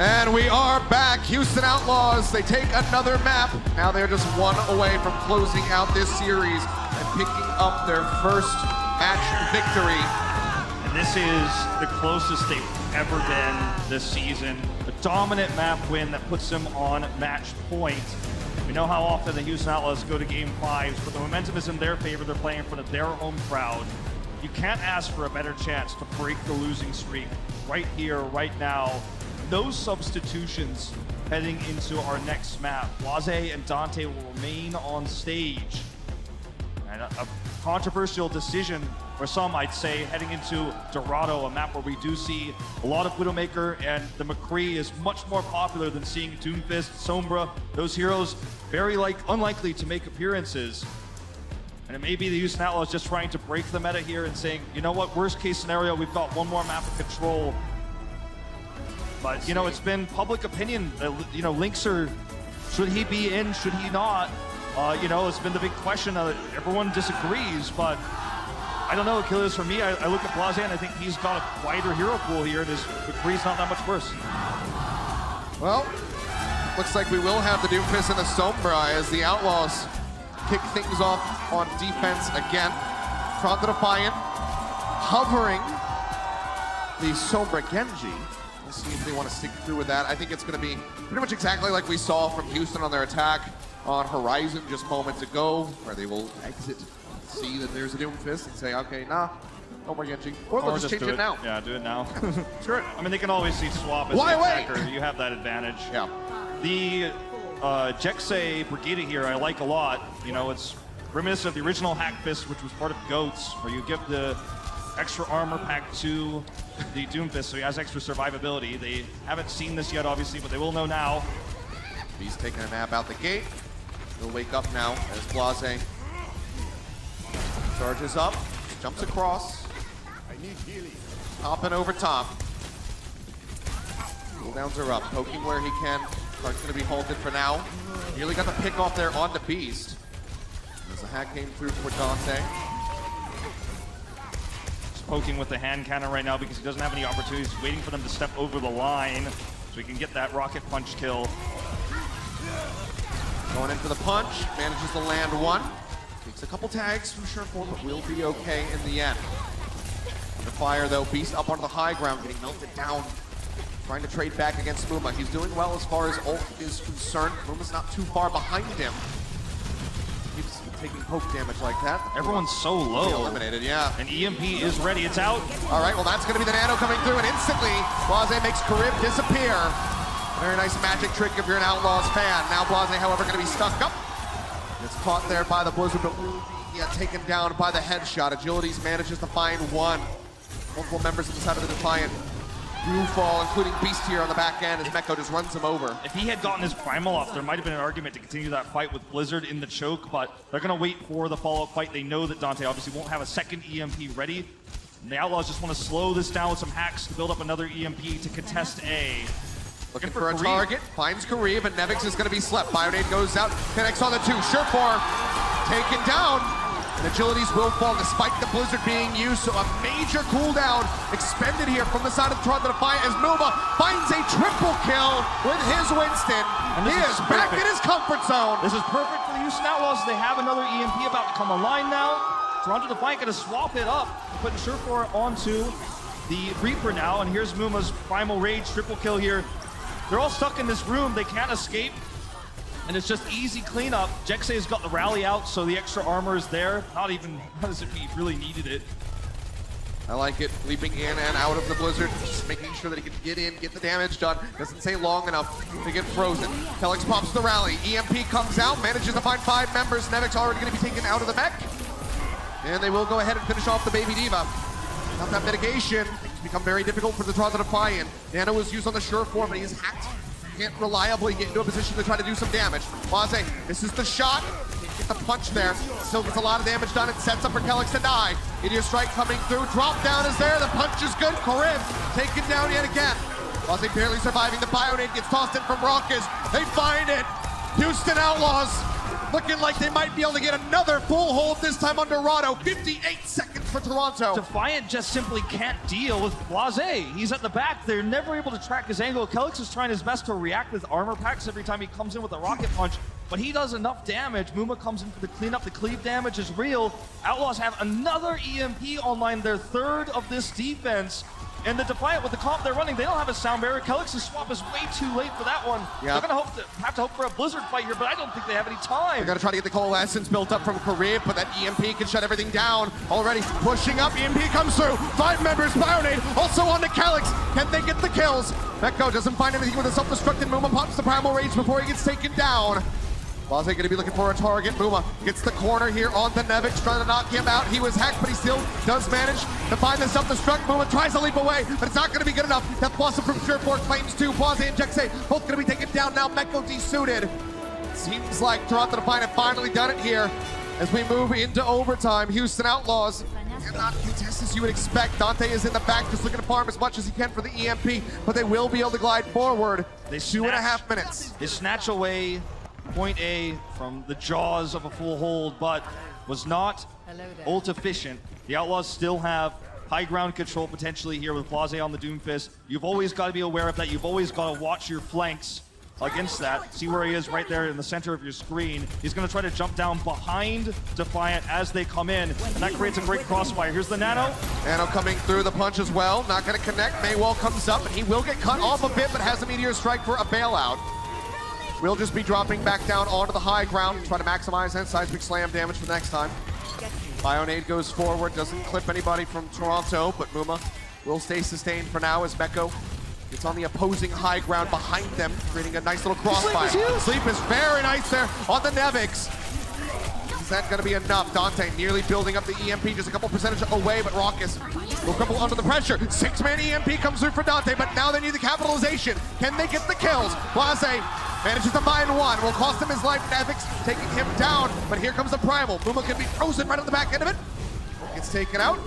And we are back. Houston Outlaws, they take another map. Now they're just one away from closing out this series and picking up their first match victory. And this is the closest they've ever been this season. A dominant map win that puts them on match point. We know how often the Houston Outlaws go to game fives, but the momentum is in their favor. They're playing in front of their home crowd. You can't ask for a better chance to break the losing streak right here, right now. No substitutions heading into our next map. Blase and Dante will remain on stage. And a controversial decision, or some I'd say, heading into Dorado, a map where we do see a lot of Widowmaker, and the McCree is much more popular than seeing Doomfist, Sombra, those heroes very unlikely to make appearances. And it may be the Houston Outlaws just trying to break the meta here and saying, you know what, worst case scenario, we've got one more map of control. But, you know, it's been public opinion that, you know, Linkser, should he be in, should he not? You know, it's been the big question. Everyone disagrees, but I don't know, Achilles, for me, I look at Blase and I think he's got a wider hero pool here, and his McCree's not that much worse. Well, looks like we will have the Doomfist and the Sombra as the Outlaws kick things off on defense again. Toronto Defiant hovering the Sombra Genji. We'll see if they want to stick through with that. I think it's going to be pretty much exactly like we saw from Houston on their attack on Horizon just moments ago, where they will exit, see that there's a Doomfist and say, okay, nah, Don't worry, Genji. Or they'll just change it now. Yeah, do it now. Sure. I mean, they can always see swap as Why an wait? attacker. You have that advantage. Yeah. The Jexay Brigida here I like a lot. You know, it's reminiscent of the original Hack Fist, which was part of GOATS, where you give the extra armor pack to the Doomfist, so he has extra survivability. They haven't seen this yet, obviously, but they will know now. He's taking a nap out the gate. He'll wake up now as Blase charges up, jumps across. Hopping over top. Cooldowns are up, poking where he can. Clark's going to be halted for now. Nearly got the pick off there on the Beast. As the hack came through for Dante. He's poking with the hand cannon right now because he doesn't have any opportunities. He's waiting for them to step over the line so he can get that rocket punch kill. Going in for the punch, manages to land one. Takes a couple tags from Surefour, but will be okay in the end. Under fire though, Beast up onto the high ground, getting melted down. Trying to trade back against Muma. He's doing well as far as ult is concerned. Muma's not too far behind him. Keeps taking poke damage like that. Everyone's so low. Eliminated, yeah. And EMP is ready, it's out. All right, well that's gonna be the nano coming through, and instantly, Blase makes Karib disappear. Very nice magic trick if you're an Outlaws fan. Now Blase, however, gonna be stuck up. Gets caught there by the Blizzard, but will be taken down by the headshot. Agilities manages to find one. Multiple members of the side of the Defiant do fall, including Beast here on the back end as Mekko just runs him over. If he had gotten his primal off, there might have been an argument to continue that fight with Blizzard in the choke, but they're going to wait for the follow-up fight. They know that Dante obviously won't have a second EMP ready. And the Outlaws just want to slow this down with some hacks to build up another EMP to contest A. Looking for a target, finds Karib, and Nevix is going to be slept. Bionade goes out, connects on the two. Surefour taken down. And Agilities will fall despite the Blizzard being used, so a major cooldown expended here from the side of the Defiant as Muma finds a triple kill with his Winston. And he is back in his comfort zone. This is perfect for the Houston Outlaws. They have another EMP about to come online now. Toronto Defiant going to swap it up, putting Surefour onto the Reaper now, and here's Muma's Primal Rage triple kill here. They're all stuck in this room. They can't escape. And it's just easy cleanup. Jexay's got the rally out, so the extra armor is there. Not as if he really needed it. I like it. Leaping in and out of the Blizzard, just making sure that he can get in, get the damage done. Doesn't stay long enough to get frozen. Kelix pops the rally. EMP comes out, manages to find 5 members. Nevix already going to be taken out of the mech. And they will go ahead and finish off the Baby Diva. Without that mitigation, things become very difficult for the Toronto Defiant. Nano was used on the Surefour, but he's hacked. Can't reliably get into a position to try to do some damage. Blase, this is the shot. Get the punch there. Still gets a lot of damage done. It sets up for Kelix to die. Meteor Strike coming through. Drop down is there. The punch is good. Karib taken down yet again. Blase barely surviving. The Bionade gets tossed in from Raucus. They find it. Houston Outlaws looking like they might be able to get another full hold this time under Rado. 58 seconds for Toronto. Defiant just simply can't deal with Blase. He's at the back. They're never able to track his angle. Kelix is trying his best to react with armor packs every time he comes in with a rocket punch, but he does enough damage. Muma comes in for the cleanup. The cleave damage is real. Outlaws have another EMP online, their third of this defense. And the Defiant, with the comp they're running, they don't have a sound barrier. Kelix's swap is way too late for that one. Yep. They're going to have to hope for a Blizzard fight here, but I don't think they have any time. They're going to try to get the coalescence built up from Karib, but that EMP can shut everything down. Already pushing up, EMP comes through. 5 members, Bionade also on to Kelix. Can they get the kills? Mekko doesn't find anything with a self-destructed. Muma pops the Primal Rage before he gets taken down. Blase going to be looking for a target. Muma gets the corner here on the Nevix, trying to knock him out. He was hacked, but he still does manage to find the self-destruct. Muma tries to leap away, but it's not going to be good enough. That blossom from Surefour claims 2. Blase and Jexay both going to be taken down now. Mekko desuited. Seems like Toronto Defiant have finally done it here as we move into overtime. Houston Outlaws cannot contest as you would expect. Dante is in the back just looking to farm as much as he can for the EMP, but they will be able to glide forward. They 2.5 minutes. They snatch away point A from the jaws of a full hold, but was not ult efficient. The Outlaws still have high ground control potentially here with Blase on the Doomfist. You've always got to be aware of that. You've always got to watch your flanks against that. See where he is right there in the center of your screen. He's going to try to jump down behind Defiant as they come in, and that creates a great crossfire. Here's the Nano. Nano coming through the punch as well. Not going to connect. Maywall comes up, and he will get cut off a bit, but has a Meteor Strike for a bailout. We'll just be dropping back down onto the high ground, try to maximize that seismic slam damage for the next time. Bionade goes forward, doesn't clip anybody from Toronto, but Muma will stay sustained for now as Meko gets on the opposing high ground behind them, creating a nice little crossfire. Sleep is very nice there on the Nevix. Is that going to be enough? Dante nearly building up the EMP, just a couple percentage away, but Raucus will crumble under the pressure. 6-man EMP comes through for Dante, but now they need the capitalization. Can they get the kills? Blase manages to find one. Will cost him his life. Nevix taking him down, but here comes the Primal. Muma can be frozen right on the back end of it. Gets taken out.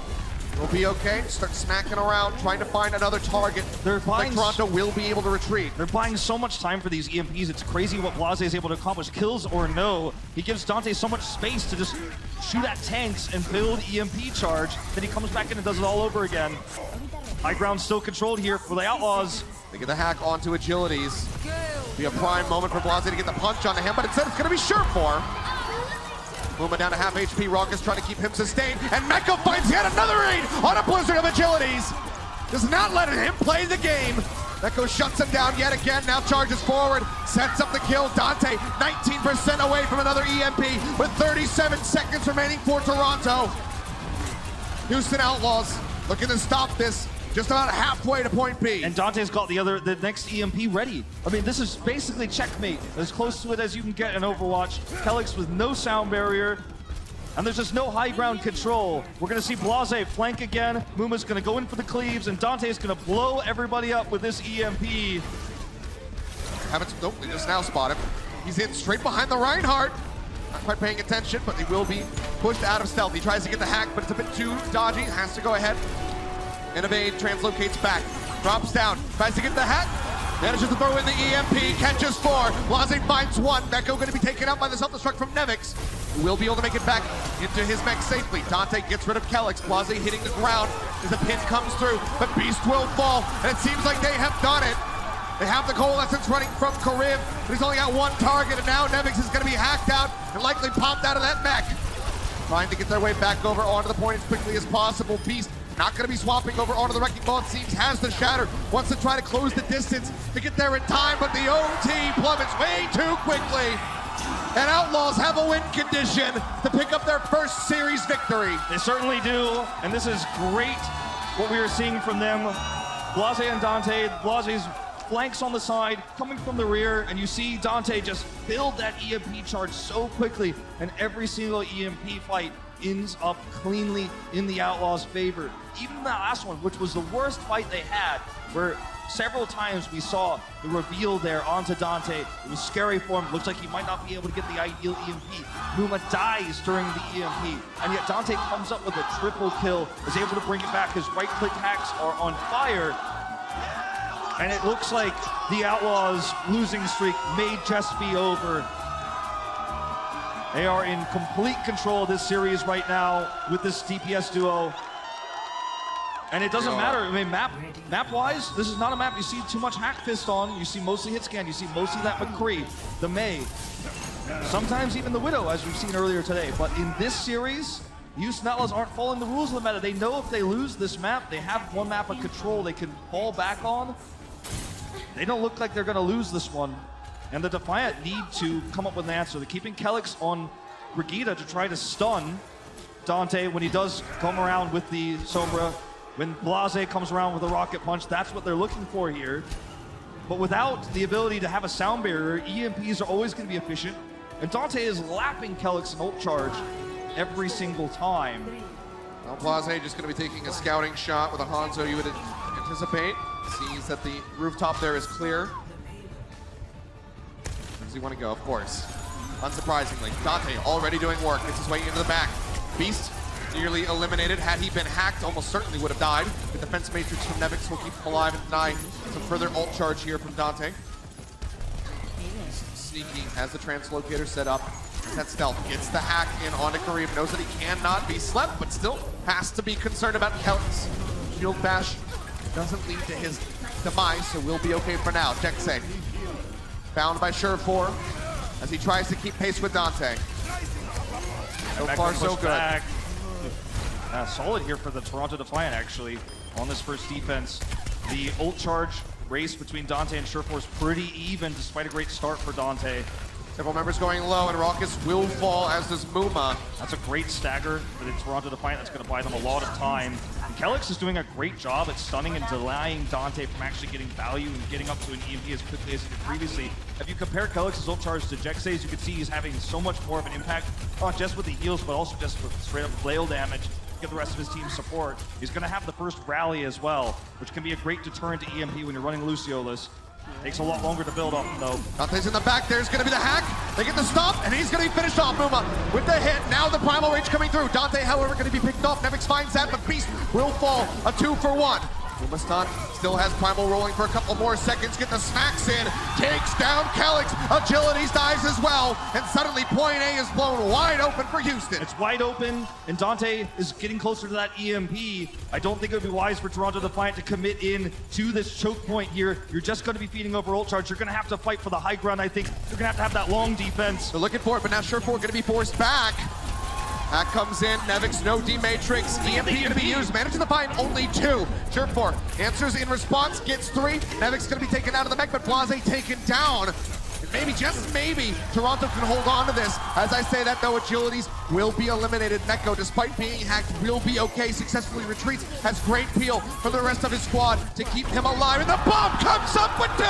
We'll be okay. Start smacking around, trying to find another target. Toronto will be able to retreat. They're buying so much time for these EMPs. It's crazy what Blase is able to accomplish. Kills or no, he gives Dante so much space to just shoot at tanks and build EMP charge. Then he comes back in and does it all over again. High ground still controlled here for the Outlaws. They get the hack onto Agilities. Be a prime moment for Blase to get the punch onto him, but instead it's going to be Surefour. Muma down to half HP. Raucus trying to keep him sustained, and Meko finds yet another raid on a blizzard of Agilities. Does not let him play the game. Meko shuts him down yet again. Now charges forward, sets up the kill. Dante 19% away from another EMP with 37 seconds remaining for Toronto. Houston Outlaws looking to stop this. Just about halfway to point B. And Dante's got the next EMP ready. I mean, this is basically checkmate. As close to it as you can get in Overwatch. Kelix with no sound barrier. And there's just no high ground control. We're gonna see Blase flank again. Muma's gonna go in for the cleaves, and Dante's gonna blow everybody up with this EMP. Nope, they just now spot him. He's in straight behind the Reinhardt. Not quite paying attention, but he will be pushed out of stealth. He tries to get the hack, but it's a bit too dodgy. Has to go ahead. Innovate, translocates back, drops down, tries to get the hat, manages to throw in the EMP, catches 4, Blase finds 1, Meko going to be taken out by the self-destruct from Nevix, who will be able to make it back into his mech safely. Dante gets rid of Kelix, Blase hitting the ground as a pin comes through, but Beast will fall, and it seems like they have done it. They have the Coalescence running from Karib, but he's only got 1 target, and now Nevix is going to be hacked out and likely popped out of that mech. Trying to get their way back over onto the point as quickly as possible. Beast not going to be swapping over onto the Wrecking Ball, it seems, has the Shatter, wants to try to close the distance to get there in time, but the OT plummets way too quickly. And Outlaws have a win condition to pick up their first series victory. They certainly do, and this is great what we are seeing from them. Blase and Dante, Blase's flanks on the side, coming from the rear, and you see Dante just build that EMP charge so quickly, and every single EMP fight ends up cleanly in the Outlaws' favor. Even that last one, which was the worst fight they had, where several times we saw the reveal there onto Dante. It was scary for him. Looks like he might not be able to get the ideal EMP. Muma dies during the EMP, and yet Dante comes up with a triple kill, is able to bring it back. His right-click hacks are on fire, and it looks like the Outlaws' losing streak may just be over. They are in complete control of this series right now with this DPS duo. And it doesn't matter, I mean, map-wise, this is not a map you see too much Hack Fist on. You see mostly hit scan, you see mostly that McCree, the May, sometimes even the Widow, as we've seen earlier today. But in this series, Houston Outlaws aren't following the rules of the meta. They know if they lose this map, they have one map of control they can fall back on. They don't look like they're gonna lose this one. And the Defiant need to come up with an answer. They're keeping Kelix on Brigitte to try to stun Dante when he does come around with the Sombra. When Blase comes around with a rocket punch, that's what they're looking for here. But without the ability to have a sound barrier, EMPs are always going to be efficient. And Dante is lapping Kelix and ult charge every single time. Now Blase just going to be taking a scouting shot with a Hanzo you would anticipate. Sees that the rooftop there is clear. Where does he want to go? Of course. Unsurprisingly, Dante already doing work. Gets his way into the back. Beast nearly eliminated. Had he been hacked, almost certainly would have died. The defense matrix from Nevix will keep him alive and deny some further ult charge here from Dante. Sneaky has the translocator set up. That stealth gets the hack in onto Kareem. Knows that he cannot be slept, but still has to be concerned about Kelix. Shield bash doesn't lead to his demise, so we'll be okay for now. Jexe found by Surefour as he tries to keep pace with Dante. So far, so good. Solid here for the Toronto Defiant, actually, on this first defense. The ult charge race between Dante and Surefour is pretty even, despite a great start for Dante. Several members going low, and Raucus will fall, as does Muma. That's a great stagger for the Toronto Defiant. That's going to buy them a lot of time. And Kelix is doing a great job at stunning and delaying Dante from actually getting value and getting up to an EMP as quickly as he did previously. If you compare Kelix's ult charge to Jexay's, you can see he's having so much more of an impact, not just with the heals, but also just with straight up flail damage. Get the rest of his team support. He's going to have the first rally as well, which can be a great deterrent to EMP when you're running Luciolus. Takes a lot longer to build up, though. Dante's in the back. There's going to be the hack. They get the stop, and he's going to be finished off. Muma with the hit. Now the Primal Rage coming through. Dante, however, going to be picked off. Nevix finds that, but Beast will fall. A 2-for-1. Muma stun. Still has Primal rolling for a couple more seconds. Get the smacks in. Takes down Kelix. Agilities dies as well. And suddenly point A is blown wide open for Houston. It's wide open, and Dante is getting closer to that EMP. I don't think it would be wise for Toronto Defiant to commit in to this choke point here. You're just going to be feeding over ult charge. You're going to have to fight for the high ground, I think. You're going to have that long defense. They're looking for it, but now Surefour going to be forced back. That comes in. Nevix, no D-Matrix. EMP going to be used. Managing to find only 2. Surefour answers in response, gets 3. Nevix going to be taken out of the mech, but Blase taken down. And maybe, just maybe, Toronto can hold on to this. As I say that, though, Agilities will be eliminated. Neko, despite being hacked, will be okay. Successfully retreats. Has great peel for the rest of his squad to keep him alive. And the bomb comes up with 2.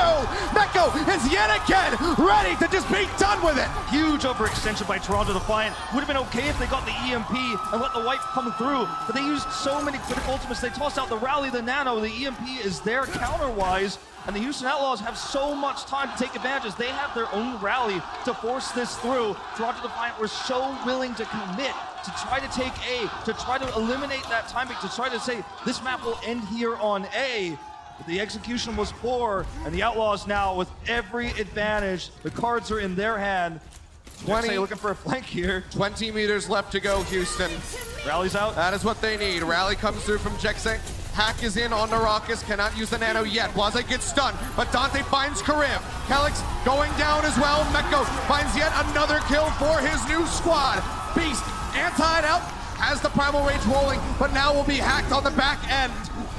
Neko is yet again ready to just be done with it. Huge overextension by Toronto Defiant. Would have been okay if they got the EMP and let the wipe come through. But they used so many critical ultimates. They tossed out the rally, the nano. The EMP is there counter-wise. And the Houston Outlaws have so much time to take advantage. They have their own rally to force this through. Toronto Defiant were so willing to commit to try to take A, to try to eliminate that timing, to try to say this map will end here on A. But the execution was poor, and the Outlaws now with every advantage. The cards are in their hand. 20 looking for a flank here. 20 meters left to go, Houston. Rally's out. That is what they need. Rally comes through from Jexay. Hack is in on Naracus, cannot use the nano yet. Blase gets stunned, but Dante finds Karim. Kelix going down as well. Meko finds yet another kill for his new squad. Beast, anti-ed out, has the Primal Rage rolling, but now will be hacked on the back end.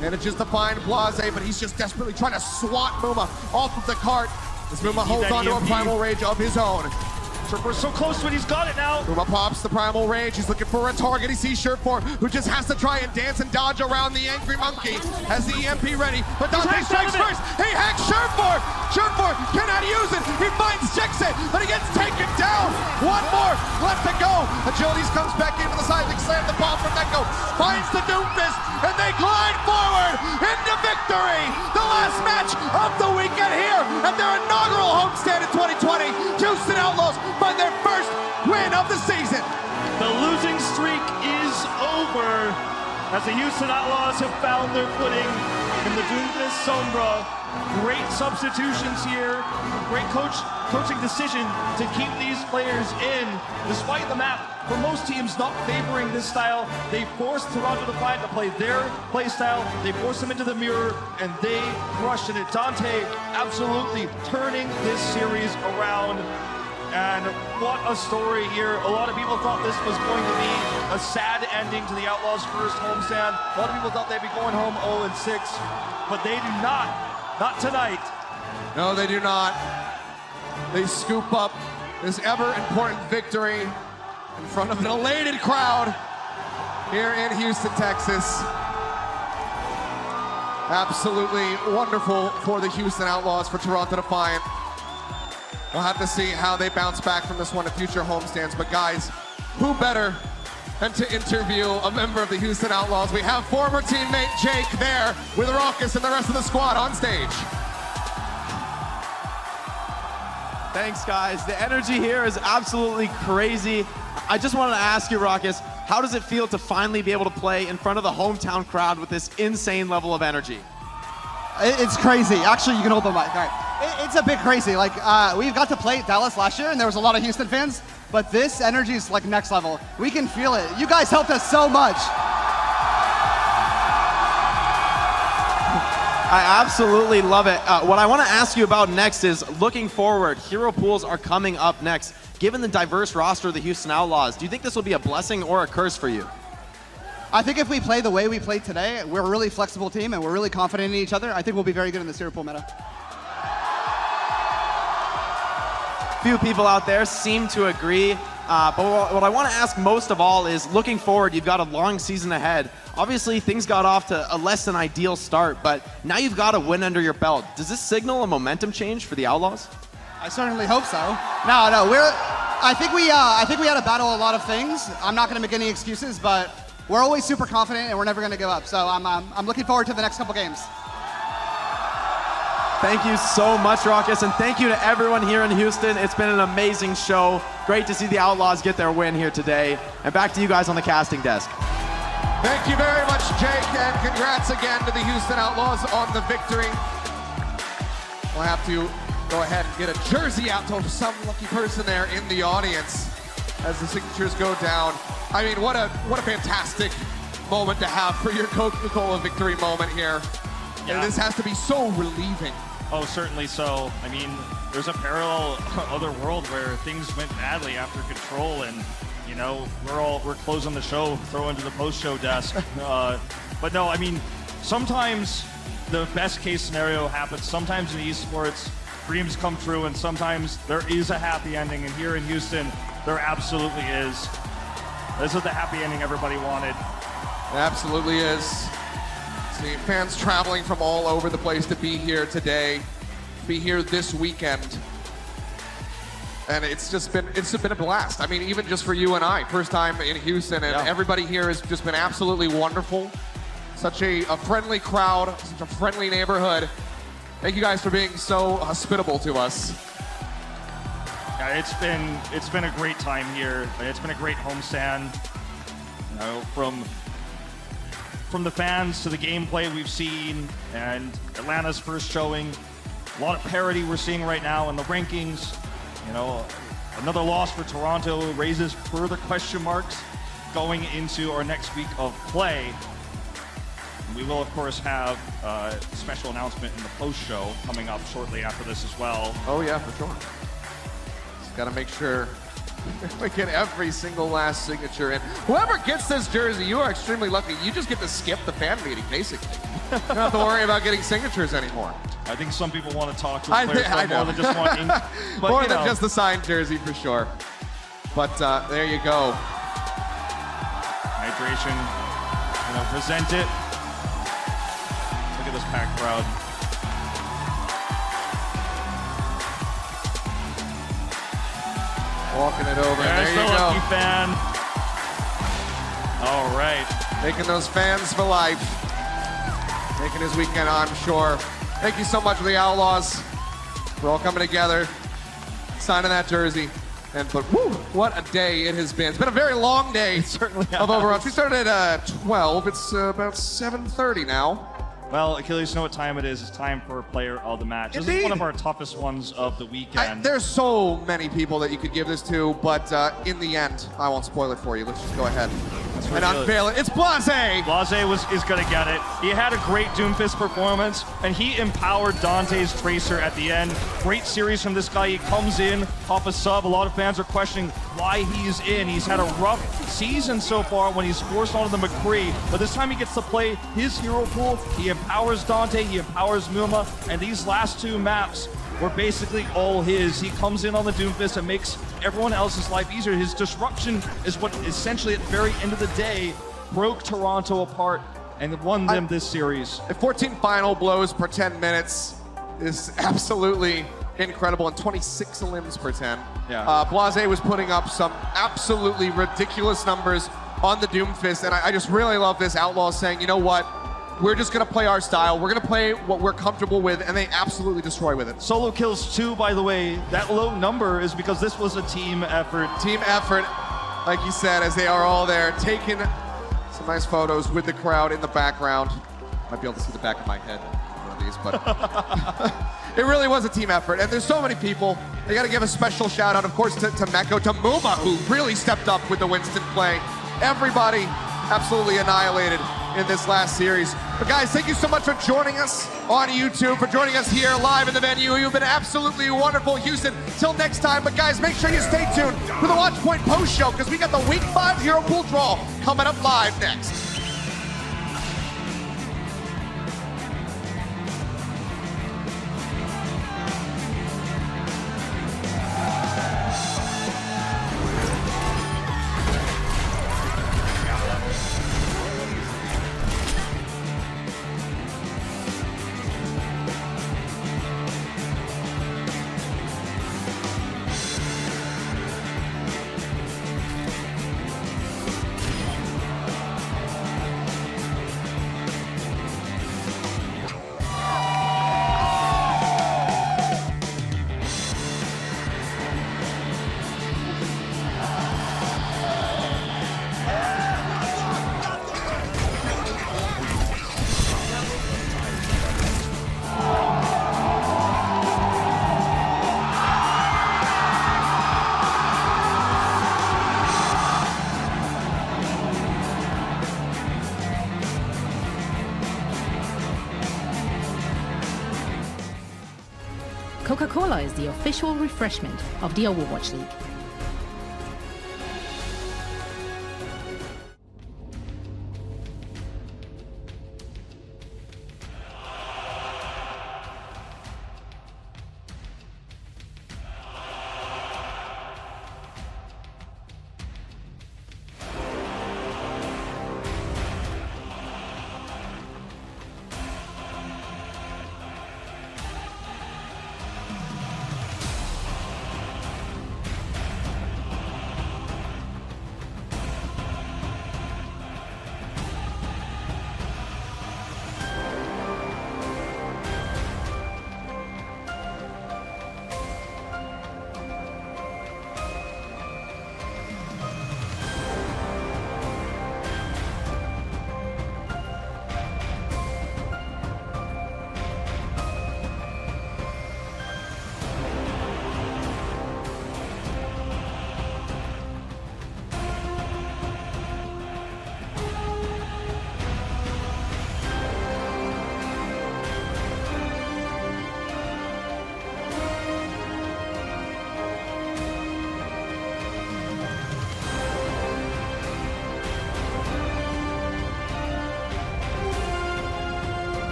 Manages to find Blase, but he's just desperately trying to swat Muma off of the cart. As Muma holds on to a Primal Rage of his own. Surefour's so close when he's got it now. Muma pops the Primal Rage. He's looking for a target. He sees Surefour, who just has to try and dance and dodge around the Angry Monkey. Has the EMP ready, but Dante strikes first. He hacks Surefour. Surefour cannot use it. He finds Jexay, but he gets taken down. One more left to go. Agilities comes back into the side. They slam the bomb from Neko. Finds the Doomfist, and they glide forward into victory. The last match of the weekend here at their inaugural homestand in 2020. Houston Outlaws find their first win of the season. The losing streak is over as the Houston Outlaws have found their footing in the Doomfist Sombra. Great substitutions here. Great coaching decision to keep these players in. Despite the map, for most teams not favoring this style, they forced Toronto Defiant to play their play style. They forced them into the mirror, and they crushed it. Dante absolutely turning this series around. And what a story here. A lot of people thought this was going to be a sad ending to the Outlaws' first homestand. A lot of people thought they'd be going home 0-6, but they do not. Not tonight. No, they do not. They scoop up this ever-important victory in front of an elated crowd here in Houston, Texas. Absolutely wonderful for the Houston Outlaws, for Toronto Defiant. We'll have to see how they bounce back from this one at future homestands. But guys, who better than to interview a member of the Houston Outlaws? We have former teammate Jake there with Raucus and the rest of the squad on stage. Thanks, guys. The energy here is absolutely crazy. I just wanted to ask you, Raucus, how does it feel to finally be able to play in front of the hometown crowd with this insane level of energy? It's crazy. Actually, you can hold the mic. All right. It's a bit crazy. Like, we got to play Dallas last year, and there was a lot of Houston fans, but this energy is like next level. We can feel it. You guys helped us so much. I absolutely love it. What I want to ask you about next is, looking forward, hero pools are coming up next. Given the diverse roster of the Houston Outlaws, do you think this will be a blessing or a curse for you? I think if we play the way we played today, we're a really flexible team and we're really confident in each other. I think we'll be very good in this hero pool meta. few people out there seem to agree. But what I want to ask most of all is, looking forward, you've got a long season ahead. Obviously, things got off to a less than ideal start, but now you've got a win under your belt. Does this signal a momentum change for the Outlaws? I certainly hope so. No, I think we had to battle a lot of things. I'm not going to make any excuses, but we're always super confident and we're never going to give up. So I'm looking forward to the next couple games. Thank you so much, Raucus, and thank you to everyone here in Houston. It's been an amazing show. Great to see the Outlaws get their win here today. And back to you guys on the casting desk. Thank you very much, Jake, and congrats again to the Houston Outlaws on the victory. We'll have to go ahead and get a jersey out to some lucky person there in the audience as the signatures go down. I mean, what a fantastic moment to have for your Coca-Cola victory moment here. Yeah. And this has to be so relieving. Oh, certainly so. I mean, there's a parallel other world where things went badly after Control, and you know, we're closing the show, throwing to the post-show desk. But no, I mean, sometimes the best case scenario happens. Sometimes in esports, dreams come true, and sometimes there is a happy ending. And here in Houston, there absolutely is. This is the happy ending everybody wanted. It absolutely is. See fans traveling from all over the place to be here today, be here this weekend. And it's been a blast. I mean, even just for you and I, first time in Houston, and everybody here has just been absolutely wonderful. Such a friendly crowd, such a friendly neighborhood. Thank you guys for being so hospitable to us. Yeah, it's been a great time here. It's been a great homestand. You know, from the fans to the gameplay we've seen, and Atlanta's first showing. A lot of parity we're seeing right now in the rankings. You know, another loss for Toronto raises further question marks going into our next week of play. We will, of course, have a special announcement in the post-show coming up shortly after this as well. Oh yeah, for sure. Just gotta make sure we get every single last signature in. Whoever gets this jersey, you are extremely lucky. You just get to skip the fan meeting, basically. You don't have to worry about getting signatures anymore. I think some people want to talk to the players I know. more than just one ink. But, more than just the signed jersey, for sure. But there you go. Hydration, you know, present it. Look at this packed crowd. Walking it over. There's there the you go. lucky fan. All right. Making those fans for life. Making his weekend, I'm sure. Thank you so much for the Outlaws. We're all coming together, signing that jersey. But whew, what a day it has been. It's been a very long day of Overwatch. We started at 12. It's about 7:30 now. Well, Achilles, you know what time it is. It's time for player of the match. This is one of our toughest ones of the weekend. There's so many people that you could give this to, but in the end, I won't spoil it for you. Let's just go ahead and unveil it. It's Blase! Blase is going to get it. He had a great Doomfist performance, and he empowered Dante's Tracer at the end. Great series from this guy. He comes in off a sub. A lot of fans are questioning why he's in. He's had a rough season so far when he's forced onto the McCree, but this time he gets to play his hero pool. He empowers Dante, he empowers Muma, and these last two maps were basically all his. He comes in on the Doomfist and makes everyone else's life easier. His disruption is what essentially at the very end of the day broke Toronto apart and won them this series. 14 final blows per 10 minutes is absolutely incredible, and 26 limbs per 10. Yeah. Blase was putting up some absolutely ridiculous numbers on the Doomfist, and I just really love this. Outlaws saying, you know what? We're just going to play our style. We're going to play what we're comfortable with, and they absolutely destroy with it. Solo kills 2, by the way. That low number is because this was a team effort. Team effort, like you said, as they are all there, taking some nice photos with the crowd in the background. Might be able to see the back of my head in one of these, but it really was a team effort. And there's so many people. They got to give a special shout out, of course, to Meko, to Muma, who really stepped up with the Winston play. Everybody absolutely annihilated in this last series. But guys, thank you so much for joining us on YouTube, for joining us here live in the venue. You've been absolutely wonderful, Houston. Till next time, but guys, make sure you stay tuned for the Watchpoint Post-show, because we got the Week 5 Hero Pool Draw coming up live next. Coca-Cola is the official refreshment of the Overwatch League.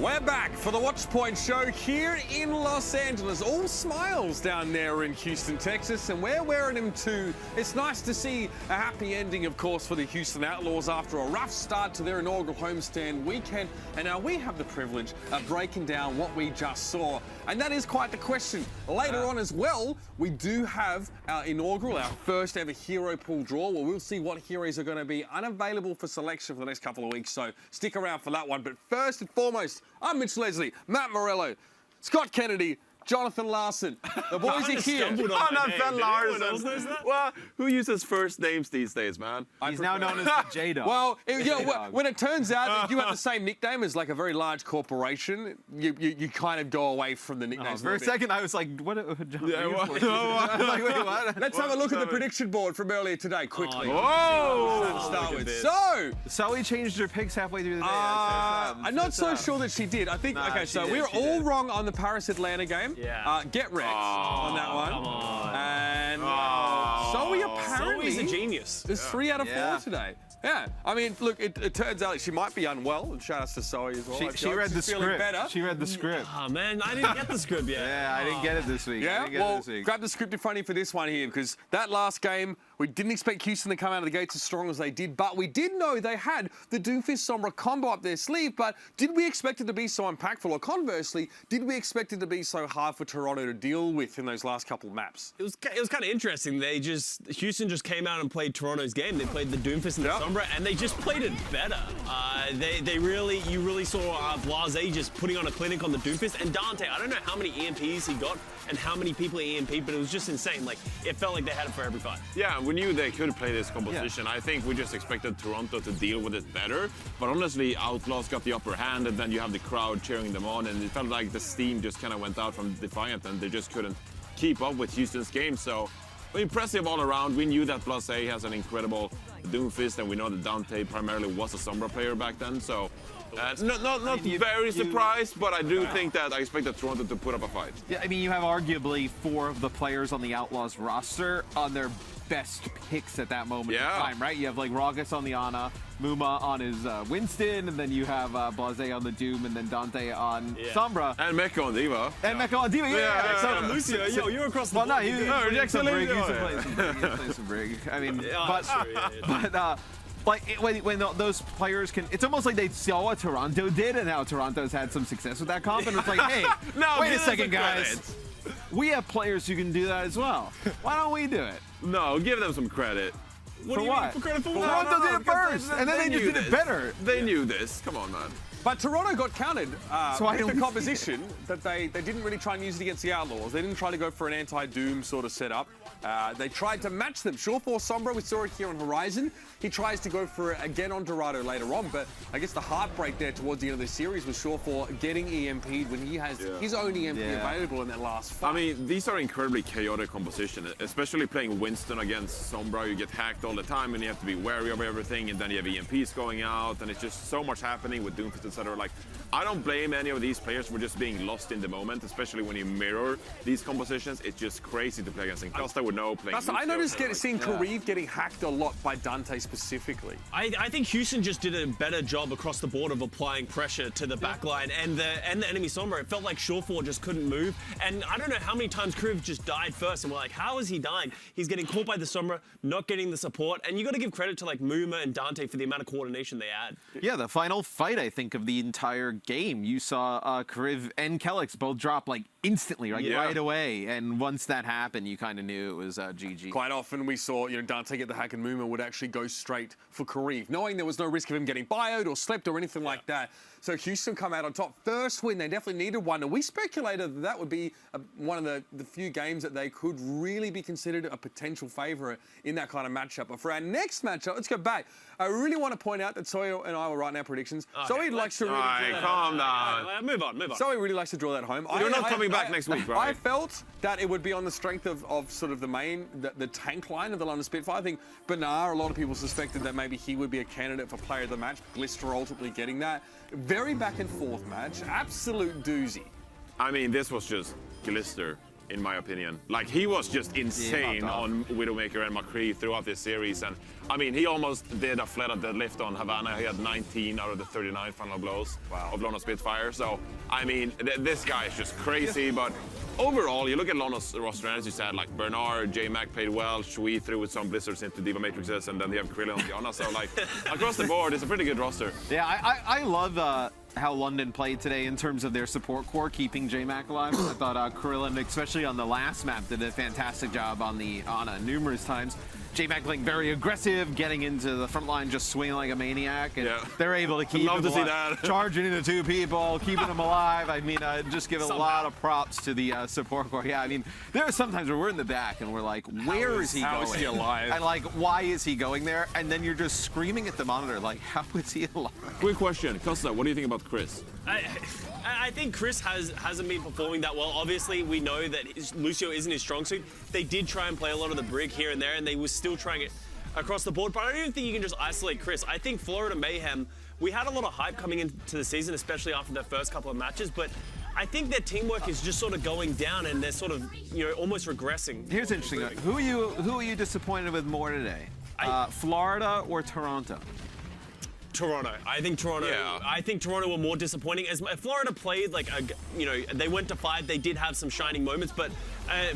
We're back for the Watchpoint show here in Los Angeles. All smiles down there in Houston, Texas, and we're wearing them too. It's nice to see a happy ending, of course, for the Houston Outlaws after a rough start to their inaugural homestand weekend. And now we have the privilege of breaking down what we just saw. And that is quite the question. Later on as well, we do have our inaugural, our first ever hero pool draw, where we'll see what heroes are going to be unavailable for selection for the next couple of weeks. So stick around for that one. But first and foremost, I'm Mitch Leslie, Matt Morello, Scott Kennedy, Jonathan Larson. The boys are here. Jonathan Larson. Well, who uses first names these days, man? He's now known as the J-Dog. Well, when it turns out that you have the same nickname as like a very large corporation, you kind of go away from the nicknames. For a second, I was like, what? John, Yeah, I was like, wait, what? Let's have a look at the prediction board from earlier today, quickly. Whoa! Start with. So, Sully changed her picks halfway through the day. I'm not so sure that she did. I think, okay, so we were all wrong on the Paris-Atlanta game. Yeah. Get wrecked on that one. Come on. And Zoe apparently Zoe's a genius. is 3 out of 4 today. Yeah, I mean, look, it turns out she might be unwell, and shout out to Zoe as well. She read the script. She read the script. Oh, man, I didn't get the script yet. Yeah, I didn't get it this week. Yeah, well, grab the script in front of you for this one here, because that last game We didn't expect Houston to come out of the gates as strong as they did, but we did know they had the Doomfist Sombra combo up their sleeve, but did we expect it to be so impactful? Or conversely, did we expect it to be so hard for Toronto to deal with in those last couple of maps? It was kind of interesting. Houston just came out and played Toronto's game. They played the Doomfist and the Sombra, and they just played it better. You really saw Blase just putting on a clinic on the Doomfist, and Dante, I don't know how many EMPs he got and how many people he EMP'd, but it was just insane. Like, it felt like they had it for every fight. Yeah, we knew they could play this composition. I think we just expected Toronto to deal with it better. But honestly, Outlaws got the upper hand, and then you have the crowd cheering them on, and it felt like the steam just kind of went out from Defiant, and they just couldn't keep up with Houston's game. So impressive all around. We knew that Blase has an incredible Doomfist, and we know that Dante primarily was a Sombra player back then. So not very surprised, but I do think that I expected Toronto to put up a fight. Yeah, I mean, you have arguably 4 of the players on the Outlaws roster on their best picks at that moment in time, right? You have like Ragas on the Ana, Muma on his Winston, and then you have Blase on the Doom, and then Dante on Sombra. And Mecca on Diva. And Mecca on Diva, So Lucio, you're across the board. Well, no, he used to play some brig. I mean, like when those players can, it's almost like they saw what Toronto did, and how Toronto's had some success with that comp, and it's like, hey, wait a second, guys. We have players who can do that as well. Why don't we do it? No, give them some credit. What do you mean for credit for what? Toronto did it first, and then they just did it better. They knew this. Come on, man. But Toronto got countered with the composition that they didn't really try and use it against the Outlaws. They didn't try to go for an anti-Doom sort of setup. They tried to match them. Sureforce Sombra, we saw it here on Horizon. He tries to go for it again on Dorado later on, but I guess the heartbreak there towards the end of the series was Sureforce getting EMP'd when he has his own EMP available in that last fight. I mean, these are incredibly chaotic composition, especially playing Winston against Sombra. You get hacked all the time, and you have to be wary of everything, and then you have EMPs going out, and it's just so much happening with Doomfist, etc. Like, I don't blame any of these players for just being lost in the moment, especially when you mirror these compositions. It's just crazy to play against Costa with no playing. I noticed seeing Kareev getting hacked a lot by Dante specifically. I think Houston just did a better job across the board of applying pressure to the backline and the enemy Sombra. It felt like Sureforce just couldn't move, and I don't know how many times Kareev just died first, and we're like, how is he dying? He's getting caught by the Sombra, not getting the support, and you got to give credit to like Muma and Dante for the amount of coordination they had. Yeah, the final fight, I think, of the entire game, you saw Kareev and Kellex both drop like instantly, right away, and once that happened, you kind of knew it was GG. Quite often we saw, Dante get the hack, and Muma would actually go straight for Kareev, knowing there was no risk of him getting bioed or slept or anything like that. So Houston come out on top. First win, they definitely needed one, and we speculated that would be one of the few games that they could really be considered a potential favourite in that kind of matchup. But for our next matchup, let's go back. I really want to point out that Soyo and I were writing our predictions. Soyo likes to really calm down. Move on. Soyo really likes to draw that home. You're not coming back next week, right? I felt that it would be on the strength of sort of the tank line of the London Spitfire. I think Bernard, a lot of people suspected that maybe he would be a candidate for player of the match. Glister ultimately getting that. Very back and forth match. Absolute doozy. I mean, this was just Glister, in my opinion. Like, he was just insane on Widowmaker and McCree throughout this series. And I mean, he almost did a flat out deadlift on Havana. He had 19 out of the 39 final blows of London Spitfire. So, I mean, this guy is just crazy. But overall, you look at London's roster, and as you said, like Bernard, J-Mac played well, Shui threw with some blizzards into Diva Matrixes, and then they have Krillin on Diana. So, like, across the board, it's a pretty good roster. Yeah, I love how London played today in terms of their support core, keeping J-Mac alive. I thought Krillin, especially on the last map, did a fantastic job on the Ana numerous times. J-Mac playing very aggressive, getting into the front line, just swinging like a maniac, and they're able to keep him alive, charging into 2 people, keeping him alive. I mean, just give a lot of props to the support core. Yeah, I mean, there are some times where we're in the back and we're like, where is he going? How is he alive? And like, why is he going there? And then you're just screaming at the monitor, like, how is he alive? Quick question, Costa, what do you think about Chris? I think Chris hasn't been performing that well. Obviously, we know that Lucio isn't his strong suit. They did try and play a lot of the brig here and there, and they were still trying it across the board. But I don't even think you can just isolate Chris. I think Florida Mayhem, we had a lot of hype coming into the season, especially after their first couple of matches, but I think their teamwork is just sort of going down, and they're sort of, almost regressing. Here's interesting. Who are you disappointed with more today? Florida or Toronto? Toronto. I think Toronto. Yeah. I think Toronto were more disappointing. As Florida played like they went to fight. They did have some shining moments, but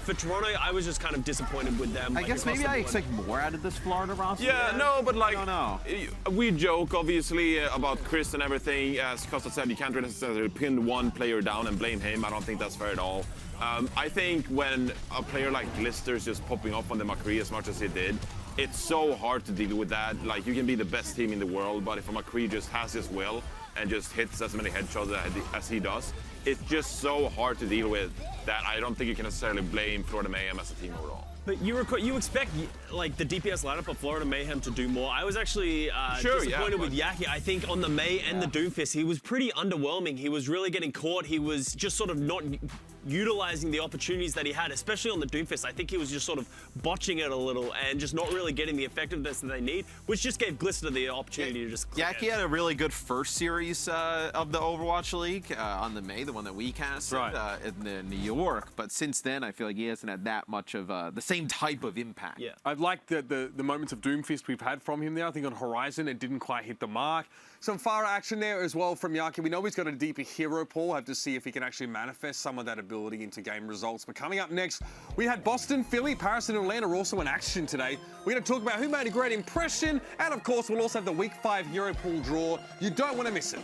for Toronto, I was just kind of disappointed with them. I guess maybe I expect more out of this Florida roster. Yeah, no, but like, I don't know. We joke obviously about Chris and everything. As Costa said, you can't really necessarily pin one player down and blame him. I don't think that's fair at all. I think when a player like Glister's just popping off on the McCree as much as he did, it's so hard to deal with that. Like, you can be the best team in the world, but if a McCree just has his will and just hits as many headshots as he does, it's just so hard to deal with that I don't think you can necessarily blame Florida Mayhem as a team overall. But you expect like the DPS lineup of Florida Mayhem to do more. I was actually disappointed with Yaki. I think on the May and the Doomfist, he was pretty underwhelming. He was really getting caught. He was just sort of not utilizing the opportunities that he had, especially on the Doomfist. I think he was just sort of botching it a little and just not really getting the effectiveness that they need, which just gave Glister the opportunity to just click Yaki had a really good first series of the Overwatch League on the May, the one that we casted in New York. But since then, I feel like he hasn't had that much of the same type of impact. Yeah. I've liked the moments of Doomfist we've had from him there. I think on Horizon, it didn't quite hit the mark. Some fire action there as well from Yaki. We know he's got a deeper hero pool. Have to see if he can actually manifest some of that ability into game results. But coming up next, we had Boston, Philly, Paris, and Atlanta also in action today. We're going to talk about who made a great impression. And of course, we'll also have the Week 5 hero pool draw. You don't want to miss it.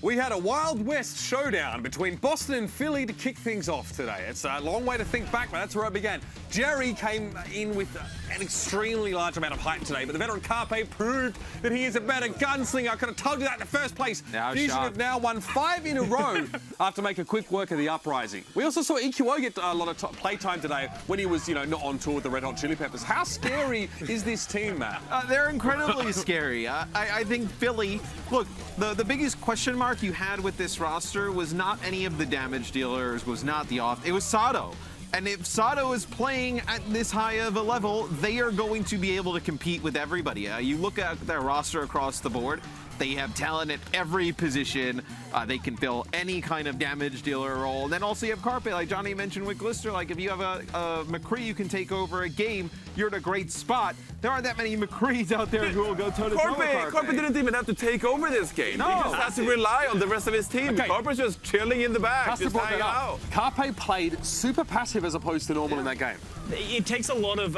We had a Wild West showdown between Boston and Philly to kick things off today. It's a long way to think back, but that's where it began. Jerry came in with an extremely large amount of hype today, but the veteran Carpe proved that he is a better gunslinger. I could have told you that in the first place. Fusion have now won 5 in a row after making quick work of the Uprising. We also saw EQO get a lot of play time today when he was, not on tour with the Red Hot Chili Peppers. How scary is this team, Matt? They're incredibly scary. I think Philly, look, the biggest question mark you had with this roster was not any of the damage dealers, was not it was Sato. And if Sato is playing at this high of a level, they are going to be able to compete with everybody. You look at their roster across the board, they have talent at every position. They can fill any kind of damage dealer role. And then also you have Carpe, like Johnny mentioned with Glister. Like if you have a McCree you can take over a game, you're in a great spot. There aren't that many McCrees out there who will go toe-to-toe with Carpe. Carpe didn't even have to take over this game. No. He just has to rely on the rest of his team. Okay. Carpe's just chilling in the back, just hanging out. Carpe played super passive as opposed to normal in that game. It takes a lot of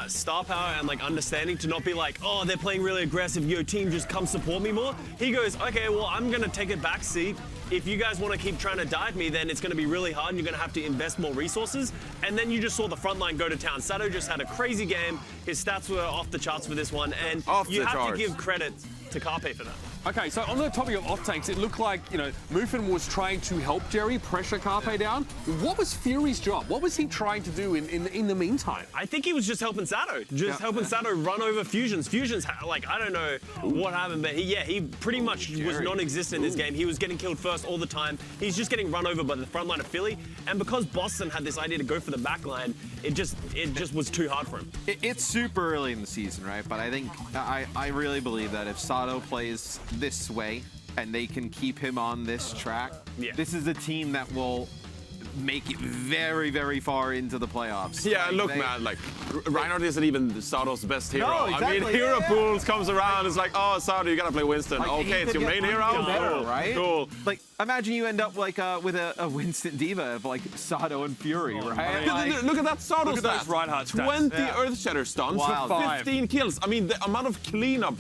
star power and understanding to not be like, oh, they're playing really aggressive, yo, team, just come support me more. He goes, okay, well, I'm gonna take a back seat. If you guys want to keep trying to dive me, then it's going to be really hard and you're going to have to invest more resources. And then you just saw the front line go to town. Sato just had a crazy game. His stats were off the charts for this one. And you have to give credit to Carpe for that. Okay, so on the topic of off tanks, it looked like, Muffin was trying to help Jerry pressure Carpe down. What was Fury's job? What was he trying to do in the meantime? I think he was just helping Sato. Helping Sato run over Fusions. Fusions, I don't know what happened, but he pretty much was non-existent in this game. He was getting killed first all the time. He's just getting run over by the front line of Philly. And because Boston had this idea to go for the back line, it just was too hard for him. It's super early in the season, right? But I think, I really believe that if Sato plays this way and they can keep him on this track, this is a team that will make it very, very far into the playoffs. Yeah, look, man, Reinhardt isn't even Sato's best hero. No, exactly, I mean, hero pools comes around, it's like, oh, Sato, you gotta play Winston. Okay, it's your main hero? Better, right? Cool. Imagine you end up with a Winston Diva of Sato and Fury, right? Look at that Sato Look at those Reinhardt stats. 20 Earthshatter stuns for 15 kills. I mean, the amount of cleanup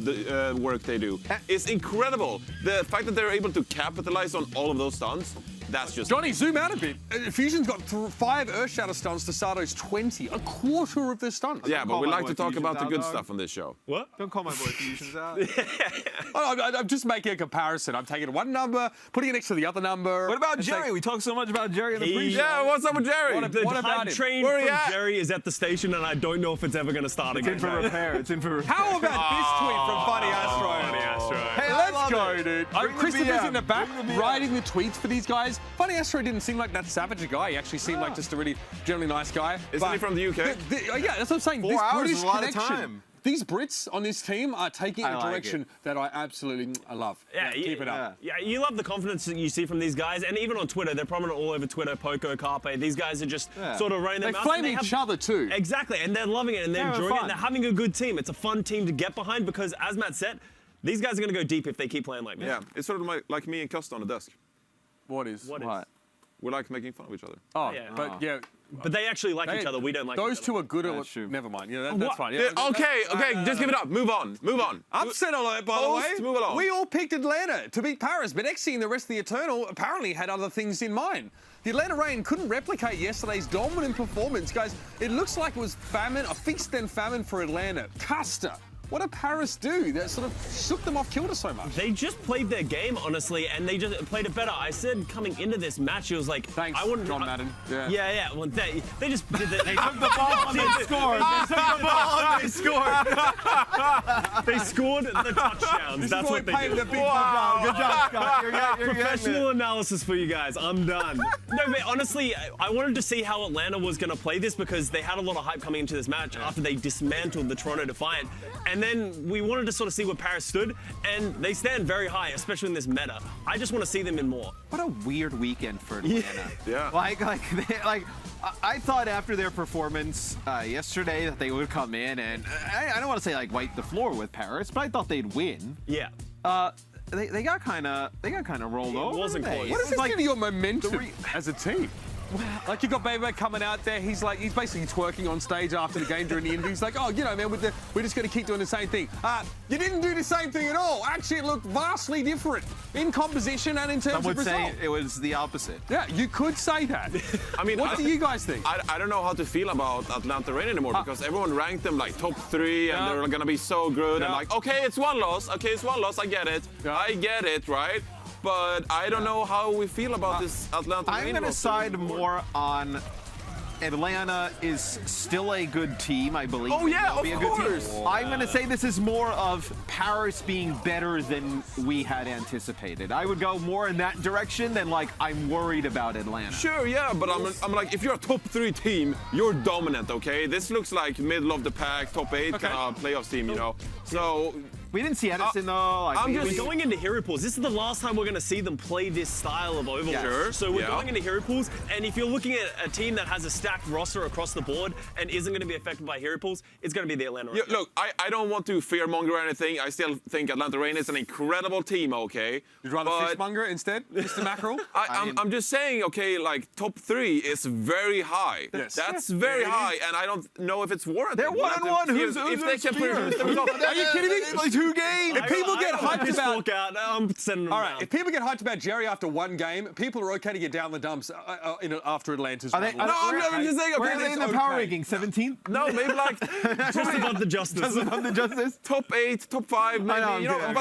work they do is incredible. The fact that they're able to capitalize on all of those stuns, that's just... Johnny, zoom out a bit. Fusion's got 5 Earthshatter stuns to Sato's 20. A quarter of their stuns. Yeah, but we like to talk about the good stuff on this show. What? Don't call my boy Fusions out. I'm just making a comparison. I'm taking one number, putting it next to the other number. What about Jerry? We talked so much about Jerry in the pre-show. Yeah, what's up with Jerry? What about him? Train from Jerry is at the station, and I don't know if it's ever going to start again. It's in for repair. It's in for repair. How about this tweet from Funny Astro? Hey, let's go, dude. Christopher's in the back BM. writing the tweets for these guys. Funny Astro didn't seem like that savage a guy. He actually seemed like just a really generally nice guy. Isn't he from the UK? Yeah, that's what I'm saying. 4 hours British is a lot of connection. time. These Brits on this team are taking a direction that I absolutely love. Yeah, keep it up. Yeah, you love the confidence that you see from these guys, and even on Twitter, they're prominent all over Twitter. Poco, Carpe, these guys are just sort of running their mouths. They flame each other too. Exactly, and they're loving it, and they're enjoying it, and they're having a good team. It's a fun team to get behind because, as Matt said, these guys are going to go deep if they keep playing like this. Yeah, it's sort of like me and Costa on the desk. What is? We like making fun of each other. Oh, yeah. But they actually like each other. We don't like those each two other. are good at never mind. Yeah, that's fine. Yeah, okay, just give it up. Move on. Upset alert, by the way. Move along. We all picked Atlanta to beat Paris, but Exy and the rest of the Eternal apparently had other things in mind. The Atlanta Reign couldn't replicate yesterday's dominant performance. Guys, it looks like it was famine, a feast and famine for Atlanta. Custer. What did Paris do that sort of shook them off kilter so much? They just played their game, honestly, and they just played it better. I said coming into this match, it was like... Thanks, I wouldn't, John Madden. Yeah. Well, they just did the... They took the ball and they scored. They took the ball and they scored. They scored the touchdowns. That's what they did. The big wow. Good job, Scott. You're Professional analysis for you guys. I'm done. No, but honestly, I wanted to see how Atlanta was going to play this because they had a lot of hype coming into this match after they dismantled the Toronto Defiant. And then we wanted to sort of see where Paris stood, and they stand very high, especially in this meta. I just want to see them in more. What a weird weekend for Atlanta. Yeah. I thought after their performance yesterday that they would come in and I don't want to say wipe the floor with Paris, but I thought they'd win. Yeah. They got kind of rolled over. It wasn't close. What is this giving your momentum as a team? Like you got Bebe coming out there, he's basically twerking on stage after the game during the interview. He's like, oh, man, we're just going to keep doing the same thing. You didn't do the same thing at all. Actually, it looked vastly different in composition and in terms of result. Some would say it was the opposite. Yeah, you could say that. I mean, what do you guys think? I don't know how to feel about Atlanta Reign anymore because everyone ranked them like top 3 and they're going to be so good and okay, it's one loss. I get it. I get it, right? But I don't know how we feel about this Atlanta Reign. I'm going to side more on Atlanta is still a good team, I believe. Oh, yeah, of course. I'm going to say this is more of Paris being better than we had anticipated. I would go more in that direction than I'm worried about Atlanta. Sure, yeah, but I'm like, if you're a top 3 team, you're dominant, okay? This looks like middle of the pack, top 8 kind of playoffs team, you know? So... We didn't see Edison though. I'm just going into hero pools. This is the last time we're going to see them play this style of Overwatch. Sure. So we're going into hero pools, and if you're looking at a team that has a stacked roster across the board and isn't going to be affected by hero pools, it's going to be the Atlanta Reign. Yeah, look, I don't want to fearmonger or anything. I still think Atlanta Reign is an incredible team, okay? You'd rather fishmonger instead, Mr. Mackerel? I'm just saying, okay, top 3 is very high. Yes. That's very high, and I don't know if it's warranted. They're 1-1. If they can produce the result. Are you kidding me? 2 games. If people get hyped about, I'm sending them all right. down. If people get hyped about Jerry after 1 game, people are okay to get down the dumps after Atlanta's. No, I'm just saying. Where are they in the power ranking? 17th? No, maybe like Just above the Justice. Just above the Justice? top 8, top 5, maybe. I'm You know, kidding,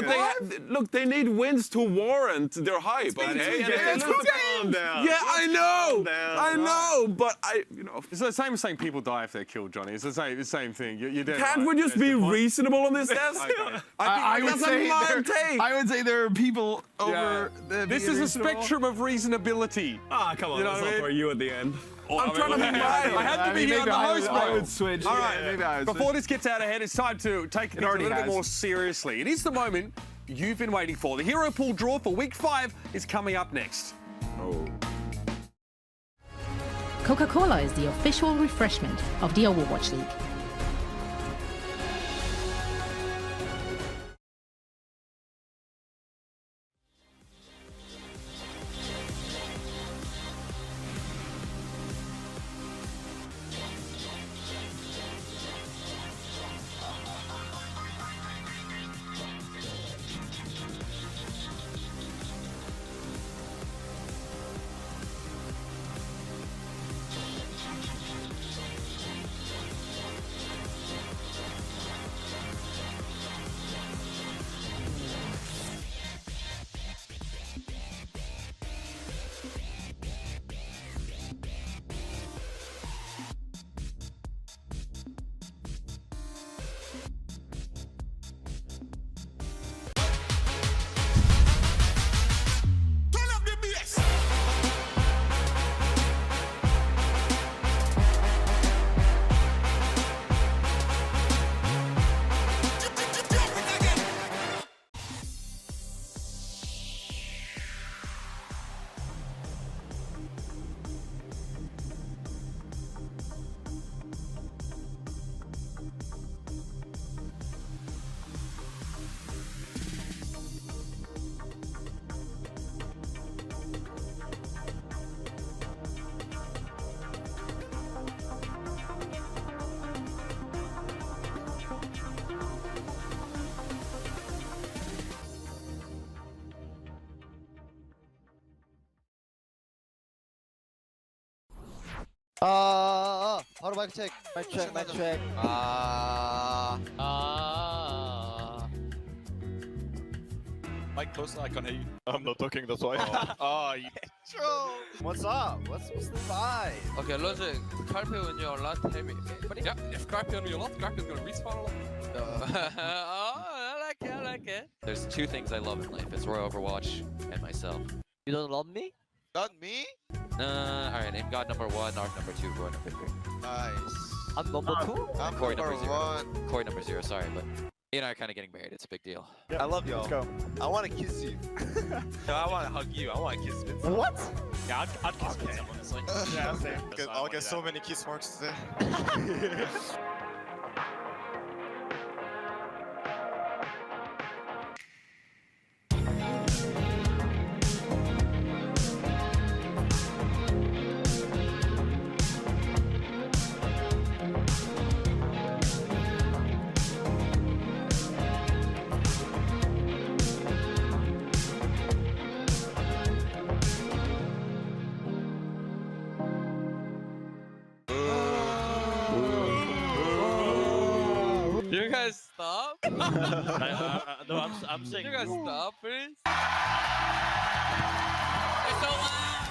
but they need wins to warrant their hype. Okay, It's 2 games. Yeah, I know, but It's the same as saying people die if they're killed, Johnny. It's the same thing. You're dead Can't right. we just be reasonable on this test? I would say there are people over. This is a spectrum of reasonability. Ah, come on, You know let's what I not mean? throw you at the end. I'm trying to be mine. I had to be here on the host, bro. I would switch. All right, maybe I would before switch. this gets out of hand, it's time to take things a already little bit has. more seriously. It is the moment you've been waiting for. The Hero Pool draw for Week 5 is coming up next. Oh. Coca-Cola is the official refreshment of the Overwatch League. 바로 마이크 체크. 마이크 체크. Mike closer, I can't hear you. I'm not talking, that's why. What's up? What's the vibe? Okay, logic. Scorpion in your lot, tell me. Yeah, if Scorpion in your lot, Scorpion's gonna respawn a lot. Oh, I like it. There's 2 things I love in life. It's Roy Overwatch and myself. You don't love me? Not me? Alright, name God number 1, Arc number 2, Roy number 3. Nice. I'm number 2? I'm Corey number number 0. 1. Corey number 0, sorry, but he and I are kind of getting married. It's a big deal. I love you. Let's go. I want to kiss you. No, I want to hug you. I want to kiss Vincent. What? Yeah, I'd kiss Vincent, honestly. Yeah, same. I'll get so many kiss marks today. You guys stop? No, I'm saying. You guys stop, please? They're so loud!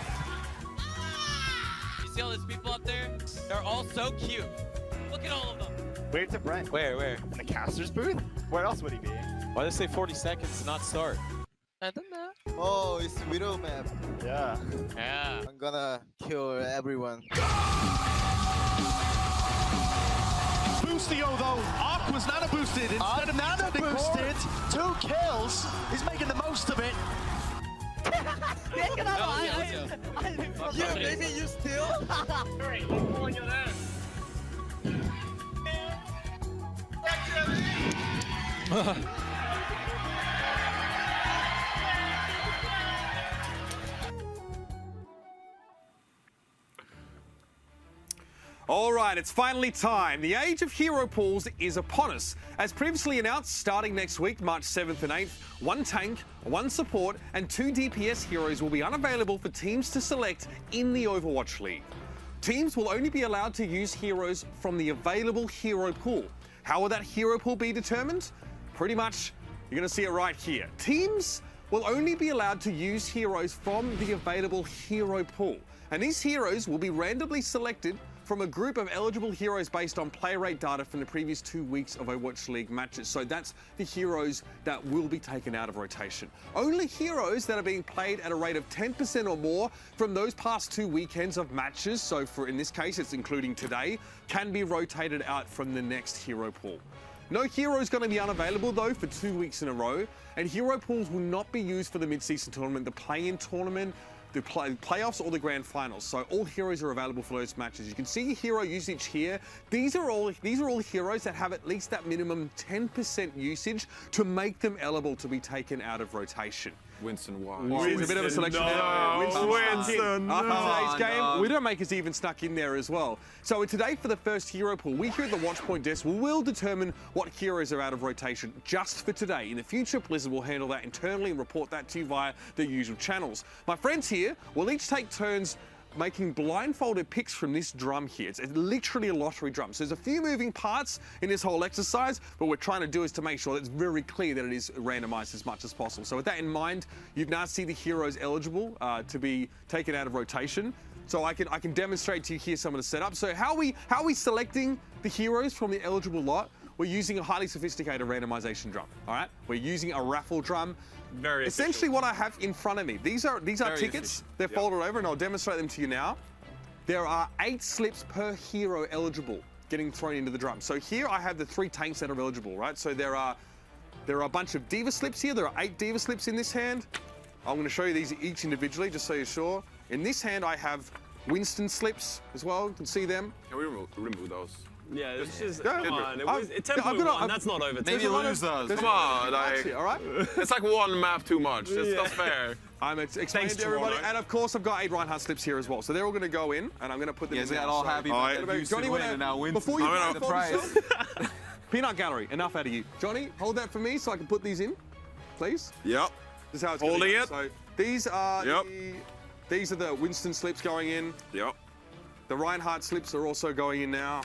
You see all these people up there? They're all so cute. Look at all of them. Where's the Brent? Where? In the caster's booth? Where else would he be? Why they say 40 seconds to not start? I don't know. Oh, it's Widow map. Yeah. Yeah. I'm gonna kill everyone. Boostio though, Arc was nano boosted instead of nano boosted. 2 kills. He's making the most of it. Yeah, maybe you still? All right, it's finally time. The age of hero pools is upon us. As previously announced, starting next week, March 7th and 8th, 1 tank, 1 support, and 2 DPS heroes will be unavailable for teams to select in the Overwatch League. Teams will only be allowed to use heroes from the available hero pool. How will that hero pool be determined? Pretty much, you're going to see it right here. Teams will only be allowed to use heroes from the available hero pool. And these heroes will be randomly selected from a group of eligible heroes based on play rate data from the previous 2 weeks of Overwatch League matches. So that's the heroes that will be taken out of rotation. Only heroes that are being played at a rate of 10% or more from those past 2 weekends of matches, so in this case it's including today, can be rotated out from the next hero pool. No hero is going to be unavailable though for 2 weeks in a row, and hero pools will not be used for the mid-season tournament, the play-in tournament, the playoffs or the grand finals. So all heroes are available for those matches. You can see hero usage here. These are all heroes that have at least that minimum 10% usage to make them eligible to be taken out of rotation. Winston, why? There's a bit of a selection there. Winston, After today's game, Widowmaker's even snuck in there as well. So today for the first hero pool, we here at the Watchpoint desk will determine what heroes are out of rotation just for today. In the future, Blizzard will handle that internally and report that to you via the usual channels. My friends here will each take turns making blindfolded picks from this drum here. It's literally a lottery drum. So there's a few moving parts in this whole exercise, but what we're trying to do is to make sure that it's very clear that it is randomized as much as possible. So with that in mind, you've now seen the heroes eligible to be taken out of rotation. So I can demonstrate to you here some of the setup. So how are we selecting the heroes from the eligible lot? We're using a highly sophisticated randomization drum, all right? We're using a raffle drum. Very essentially what I have in front of me. These are tickets. They're folded over, and I'll demonstrate them to you now. There are 8 slips per hero eligible getting thrown into the drum. So here I have the 3 tanks that are eligible, right? So there are a bunch of diva slips here. There are 8 diva slips in this hand. I'm going to show you these each individually, just so you're sure. In this hand, I have Winston slips as well. You can see them. Can we remove those? Yeah, it's just, come on. It's 10.1, that's not over. Maybe lose those. Come on, all right? It's like one map too much. It's not fair. I'm explaining to everybody, and of course I've got 8 Reinhardt slips here as well. So they're all going to go in, and I'm going to put them in. They got all happy. Johnny, before you win the prize. Peanut Gallery, enough out of you. Johnny, hold that for me so I can put these in, please. Yep. This is how it's holding it. So these are the Winston slips going in. Yep. The Reinhardt slips are also going in now.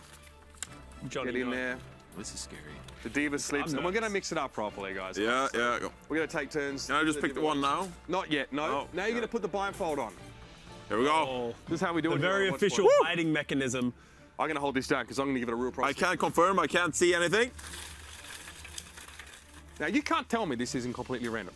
Johnny, get in there. This is scary. The diva slips, and we're going to mix it up properly, guys. Yeah, yeah. We're going to take turns. Can I just pick the one now? Not yet, no. Oh, now you're going to put the blindfold on. Here we go. This is how we do it. The very official hiding mechanism. I'm going to hold this down because I'm going to give it a real price. I can't confirm. I can't see anything. Now you can't tell me this isn't completely random.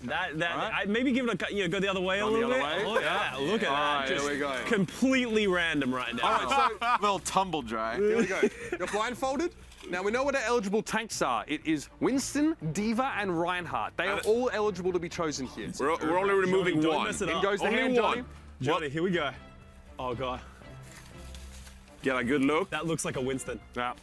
Maybe give it a go the other way a little bit. Oh yeah, look at that. Just here we go. Completely random right now. All right, so little tumble dry. Here we go. You're blindfolded. Now we know what our eligible tanks are. It is Winston, Diva, and Reinhardt. They are all eligible to be chosen here. We're only removing Johnny, one. Mess it in up. goes the only hand, one. Johnny, here we go. Oh god. Get a good look. That looks like a Winston. Yeah.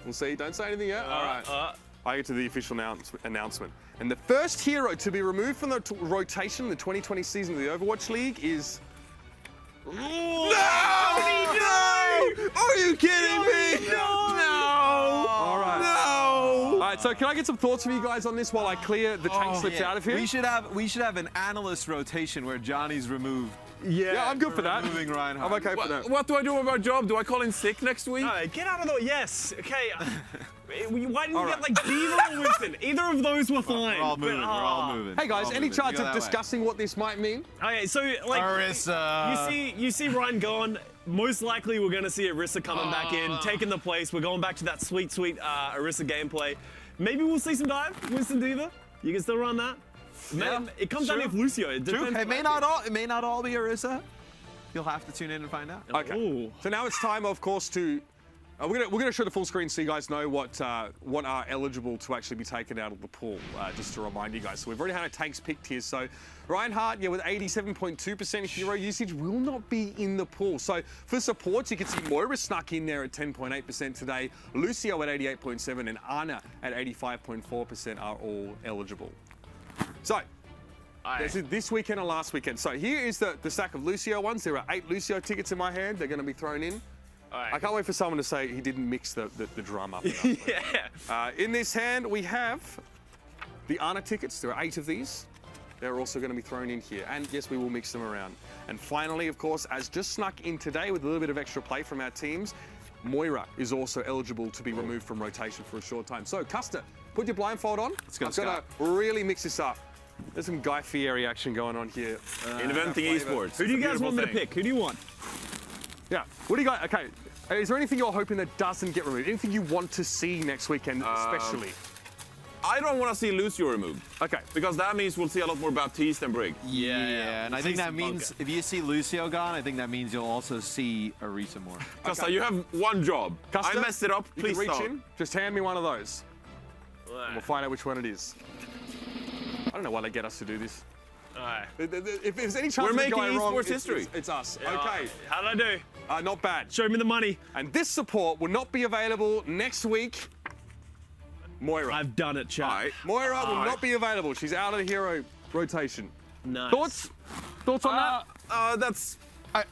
We'll see. Don't say anything yet. All right. I get to the official announcement. And the first hero to be removed from the rotation in the 2020 season of the Overwatch League is... No! Are you kidding me? No! All right. No! All right, so can I get some thoughts from you guys on this while I clear the tank slips out of here? We should have an analyst rotation where Johnny's removed. Yeah, I'm good for that. Removing Reinhardt. I'm okay for that. What do I do with my job? Do I call in sick next week? Get out of the way. Yes. Okay. Why didn't you get like Diva or Winston? Either of those were fine. We're all moving. We're all moving. Hey guys, any chance of discussing what this might mean? Okay, so like Arissa. you see Ryan gone. Most likely we're gonna see Arissa coming back in, taking the place. We're going back to that sweet Arissa gameplay. Maybe we'll see some dive. Winston Diva. You can still run that. Man, it comes down to if Lucio. It depends. It may not all be Arissa. You'll have to tune in and find out. Okay. Ooh. So now it's time, of course, to we're gonna show the full screen so you guys know what are eligible to actually be taken out of the pool. Just to remind you guys. So we've already had our tanks picked here. So Reinhardt, with 87.2% hero usage, will not be in the pool. So for supports, you can see Moira snuck in there at 10.8% today. Lucio at 88.7% and Ana at 85.4% are all eligible. So, this weekend and last weekend. So here is the stack of Lucio ones. There are 8 Lucio tickets in my hand. They're going to be thrown in. I can't wait for someone to say he didn't mix the drum up enough. Yeah. In this hand, we have the Ana tickets. There are 8 of these. They're also going to be thrown in here. And yes, we will mix them around. And finally, of course, as just snuck in today with a little bit of extra play from our teams, Moira is also eligible to be removed from rotation for a short time. So, Custer, put your blindfold on. Let's go, I'm going to really mix this up. There's some Guy Fieri action going on here. Inventing esports. Who do you guys want me to pick? Who do you want? Yeah. What do you got? Okay. Is there anything you're hoping that doesn't get removed? Anything you want to see next weekend, especially? I don't want to see Lucio removed. Okay. Because that means we'll see a lot more Baptiste and Brig. Yeah, and I think that means if you see Lucio gone, I think that means you'll also see Orisa more. Costa, you have one job. Custer, I messed it up. You Please can reach stop. in. Just hand me one of those. And we'll find out which one it is. I don't know why they get us to do this. Alright. If there's any chance We're of it making going wrong, esports history. It's us. Yeah, Okay. How did I do? Not bad. Show me the money. And this support will not be available next week. Moira. I've done it, chat. Moira will not be available. She's out of the hero rotation. Nice. Thoughts on that? That's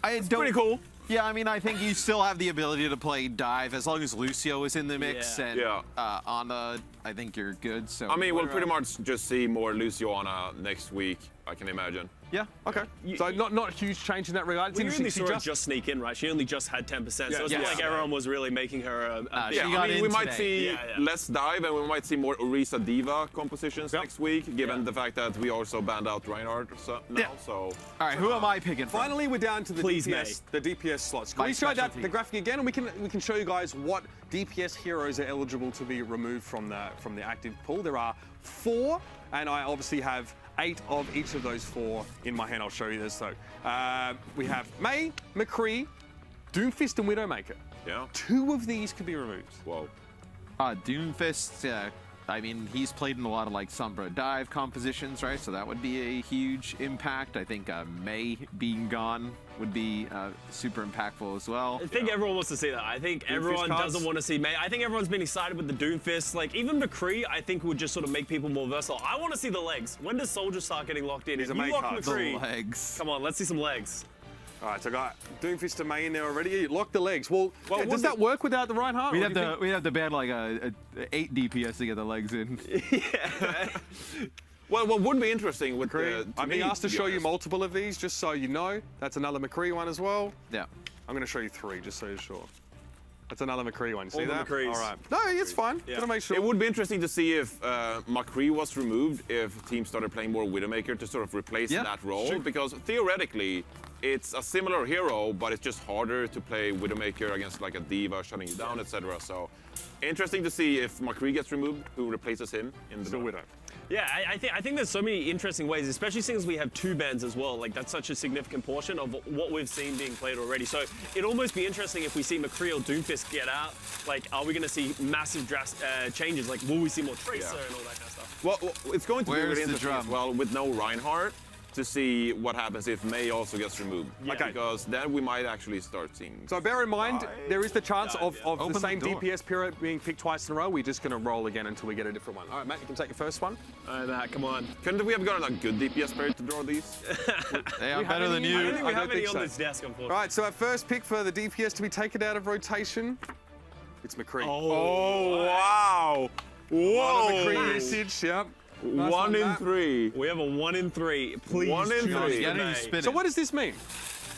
It's pretty cool. Yeah, I mean, I think you still have the ability to play dive as long as Lucio is in the mix and Ana, I think you're good. So I mean, we'll pretty much just see more Lucio Ana next week, I can imagine. Yeah, okay. So not a huge change in that regard. It's We interesting. only saw her just sneak in, right? She only just had 10%, so it's not like everyone was really making her a Yeah, I mean, we might see Yeah. less dive and we might see more Orisa Diva compositions next week, given the fact that we also banned out Reinhardt now. So, all right, who am I picking from? Finally, we're down to the DPS slots. Can we show that the graphic again, and we can show you guys what DPS heroes are eligible to be removed from the active pool. There are 4, and I obviously have 8 of each of those 4 in my hand. I'll show you this. So we have May, McCree, Doomfist, and Widowmaker. Yeah. 2 of these could be removed. Whoa. Doomfist, I mean, he's played in a lot of like Sombra dive compositions, right? So that would be a huge impact. I think May being gone would be super impactful as well. I think everyone wants to see that. I think everyone doesn't want to see May. I think everyone's been excited with the Doomfist. Like, even McCree, I think, would just sort of make people more versatile. I want to see the legs. When does Soldier start getting locked in? He's If a you May lock card. McCree, The legs. come on, let's see some legs. All right, so I got Doomfist and May in there already. Lock the legs. Well does that work without the Reinhardt? We'd have to ban like a 8 DPS to get the legs in. Well, what would be interesting with I'm being asked to show you multiple of these, just so you know. That's another McCree one as well. Yeah. I'm going to show you 3, just so you're sure. That's another McCree one. See All the that? McCrees. All right. No, it's fine. Yeah. Gotta make sure. It would be interesting to see if McCree was removed, if teams started playing more Widowmaker to sort of replace that role. Because theoretically, it's a similar hero, but it's just harder to play Widowmaker against like a Diva shutting you down, etc. So interesting to see if McCree gets removed, who replaces him in the Widow. Yeah, I think there's so many interesting ways, especially since we have 2 bans as well. Like, that's such a significant portion of what we've seen being played already. So it'd almost be interesting if we see McCree or Doomfist get out. Like, are we going to see massive changes? Like, will we see more Tracer and all that kind of stuff? Well, it's going to be really the interesting drum? as well with no Reinhardt to see what happens if May also gets removed. Yeah. Okay. Because then we might actually start seeing. So bear in mind, there is the chance of Open the same the door. DPS period being picked twice in a row. We're just going to roll again until we get a different one. All right, Matt, you can take your first one. All right, Matt, come on. Couldn't we have gotten a good DPS period to draw these? Hey, I'm better than I you. don't think we have any think on so. this desk, unfortunately. All right, so our first pick for the DPS to be taken out of rotation, it's McCree. Oh, wow. Whoa. McCree usage, yep. Nice 1 in Matt. 3. We have a 1 in 3. Please 1 in choose 3. the May. So what does this mean?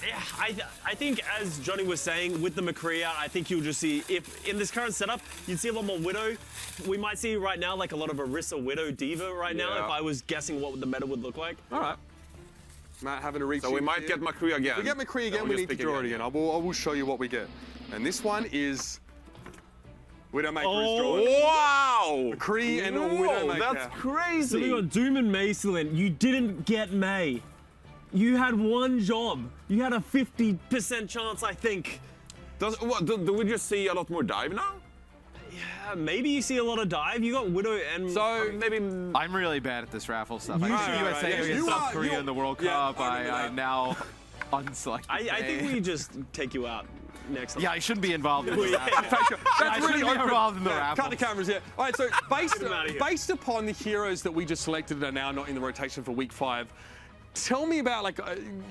Yeah, I think, as Johnny was saying, with the McCree out, I think you'll just see, if in this current setup, you'd see a lot more Widow. We might see right now like a lot of Orisa Widow Diva right now, if I was guessing what the meta would look like. All right. Matt having to reach So we in might here. get McCree again. If we get McCree again, Then we we'll need to just pick draw it again. I will show you what we get. And this one is Widowmaker is drawn. Wow! McCree and Whoa, Widowmaker. that's So crazy. we got Doom and May still in. You didn't get May. You had one job. You had a 50% chance, I think. Do we just see a lot more dive now? Yeah, maybe you see a lot of dive. You got Widow and maybe. I'm really bad at this raffle stuff. I You see are, USA right, against you South are, Korea you- in the World yeah, Cup. I remember I that. now unselected. I think we just take you out next time. Yeah, I shouldn't be involved in the Yeah. raffle. That's really shouldn't be open. involved in the Yeah, raffle. cut the cameras, yeah. All right, so Get him out of here. based upon the heroes that we just selected that are now not in the rotation for week 5, Tell me about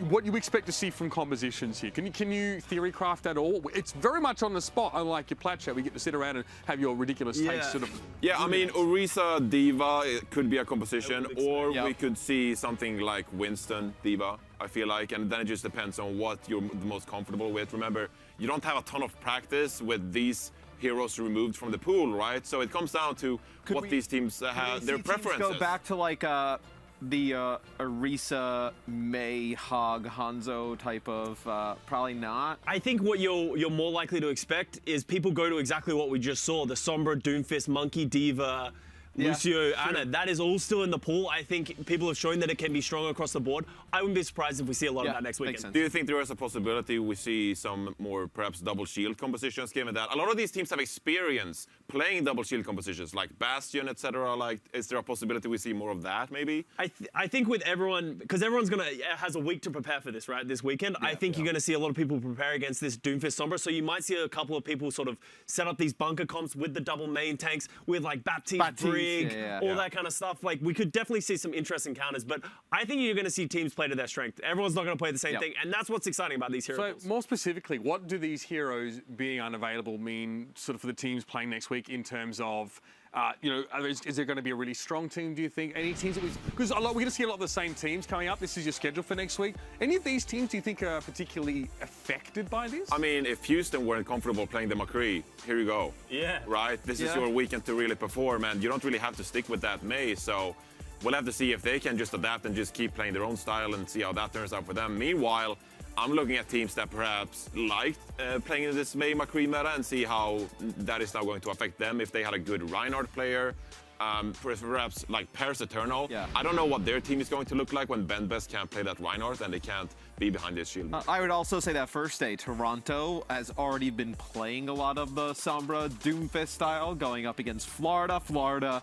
what you expect to see from compositions here. Can you theory craft at all? It's very much on the spot, unlike your plat chat. We get to sit around and have your ridiculous takes sort of. Yeah, I mean, Orisa Diva, it could be a composition, or we could see something like Winston Diva, I feel like, and then it just depends on what you're the most comfortable with. Remember, you don't have a ton of practice with these heroes removed from the pool, right? So it comes down to what these teams have, their preferences. Go back to like the Orisa, May, Hog, Hanzo type of, probably not. I think what you're more likely to expect is people go to exactly what we just saw, the Sombra, Doomfist, Monkey, Diva, Lucio, Ana. That is all still in the pool. I think people have shown that it can be strong across the board. I wouldn't be surprised if we see a lot of that next weekend. Do you think there is a possibility we see some more perhaps double shield compositions, given that a lot of these teams have experience playing double shield compositions like Bastion, etc.? Like, is there a possibility we see more of that maybe? I think with everyone, because everyone's has a week to prepare for this, right? This weekend, I think you're going to see a lot of people prepare against this Doomfist Sombra. So you might see a couple of people sort of set up these bunker comps with the double main tanks, with like Baptiste, Brig, all that kind of stuff. Like, we could definitely see some interesting counters, but I think you're going to see teams play to their strength. Everyone's not going to play the same thing, and that's what's exciting about these heroes. So more specifically, what do these heroes being unavailable mean sort of for the teams playing next week in terms of, is there going to be a really strong team, do you think? Any teams that because we're going to see a lot of the same teams coming up. This is your schedule for next week. Any of these teams do you think are particularly affected by this? I mean, if Houston weren't comfortable playing the McCree, here you go. Yeah. Right? This is your weekend to really perform, and you don't really have to stick with that May, so we'll have to see if they can just adapt and just keep playing their own style and see how that turns out for them. Meanwhile, I'm looking at teams that perhaps liked playing in this May McCree meta and see how that is now going to affect them if they had a good Reinhardt player. Perhaps like Paris Eternal. I don't know what their team is going to look like when Ben Best can't play that Reinhardt and they can't be behind his shield. I would also say that first day, Toronto has already been playing a lot of the Sombra Doomfist style, going up against Florida. Florida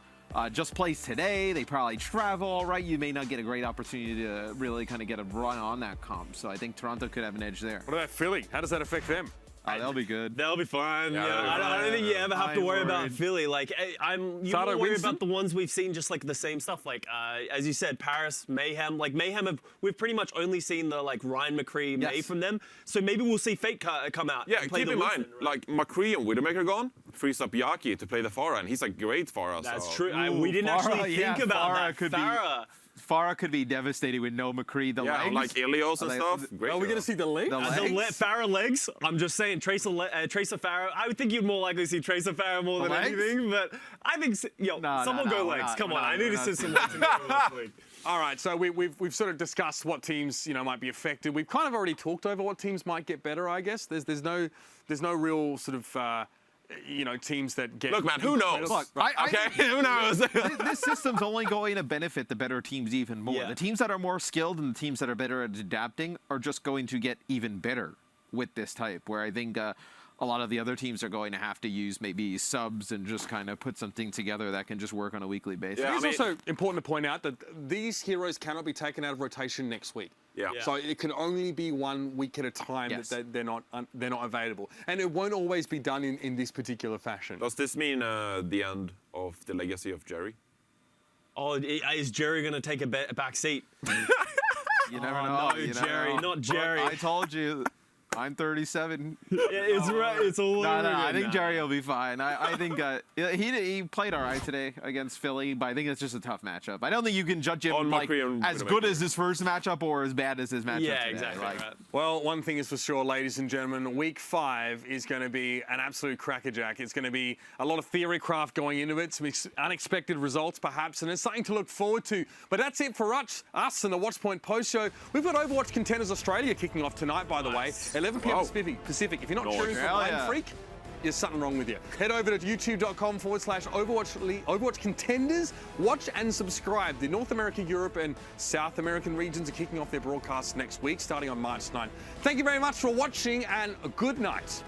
just plays today. They probably travel, right? You may not get a great opportunity to really kind of get a run on that comp. So I think Toronto could have an edge there. What about Philly? How does that affect them? They'll be good. They'll be fine. Yeah, I don't think you ever have to worry about Philly. Like, you don't worry about the ones we've seen, just like the same stuff. Like, as you said, Paris, Mayhem. Like, Mayhem, we've pretty much only seen the, like, Ryan McCree May from them. So maybe we'll see Fate come out. Yeah, and play keep in mind, like, McCree and Widowmaker gone, frees up Yaki to play the Pharah, and he's a great Pharah. That's true. We didn't actually think about that. Pharah could be devastating with no McCree. The legs. Like Ilios and stuff. Great. Are we going to see the legs? Pharah legs? I'm just saying, Tracer Pharah. I would think you'd more likely see Tracer Pharah more than anything, but I think, someone go legs. Come on, I need to see some legs in this week. All right, so we've sort of discussed what teams might be affected. We've kind of already talked over what teams might get better, I guess. There's no real sort of teams that get. Look, man, who knows? Look, who knows? This system's only going to benefit the better teams even more. The teams that are more skilled and the teams that are better at adapting are just going to get even better with this type. Where I think a lot of the other teams are going to have to use maybe subs and just kind of put something together that can just work on a weekly basis. Yeah, it's also important to point out that these heroes cannot be taken out of rotation next week. Yeah. So it can only be 1 week at a time that they're not available, and it won't always be done in this particular fashion. Does this mean the end of the legacy of Jerry? Oh, is Jerry going to take a back seat? You never know. No, Jerry, not Jerry. Look, I told you. I'm 37. It's right. It's all over. No, I think Jerry will be fine. I think he played all right today against Philly, but I think it's just a tough matchup. I don't think you can judge him like as good as his first matchup or as bad as his matchup today. Exactly. Like, right. Well, one thing is for sure, ladies and gentlemen, week 5 is going to be an absolute crackerjack. It's going to be a lot of theory craft going into it, some unexpected results perhaps, and it's something to look forward to. But that's it for us and the Watchpoint Post-show. We've got Overwatch Contenders Australia kicking off tonight, by the way. 11 p.m. Pacific. If you're not cheering for Blind Freak, there's something wrong with you. Head over to youtube.com/Overwatch League, Overwatch Contenders. Watch and subscribe. The North America, Europe, and South American regions are kicking off their broadcasts next week, starting on March 9th. Thank you very much for watching, and good night.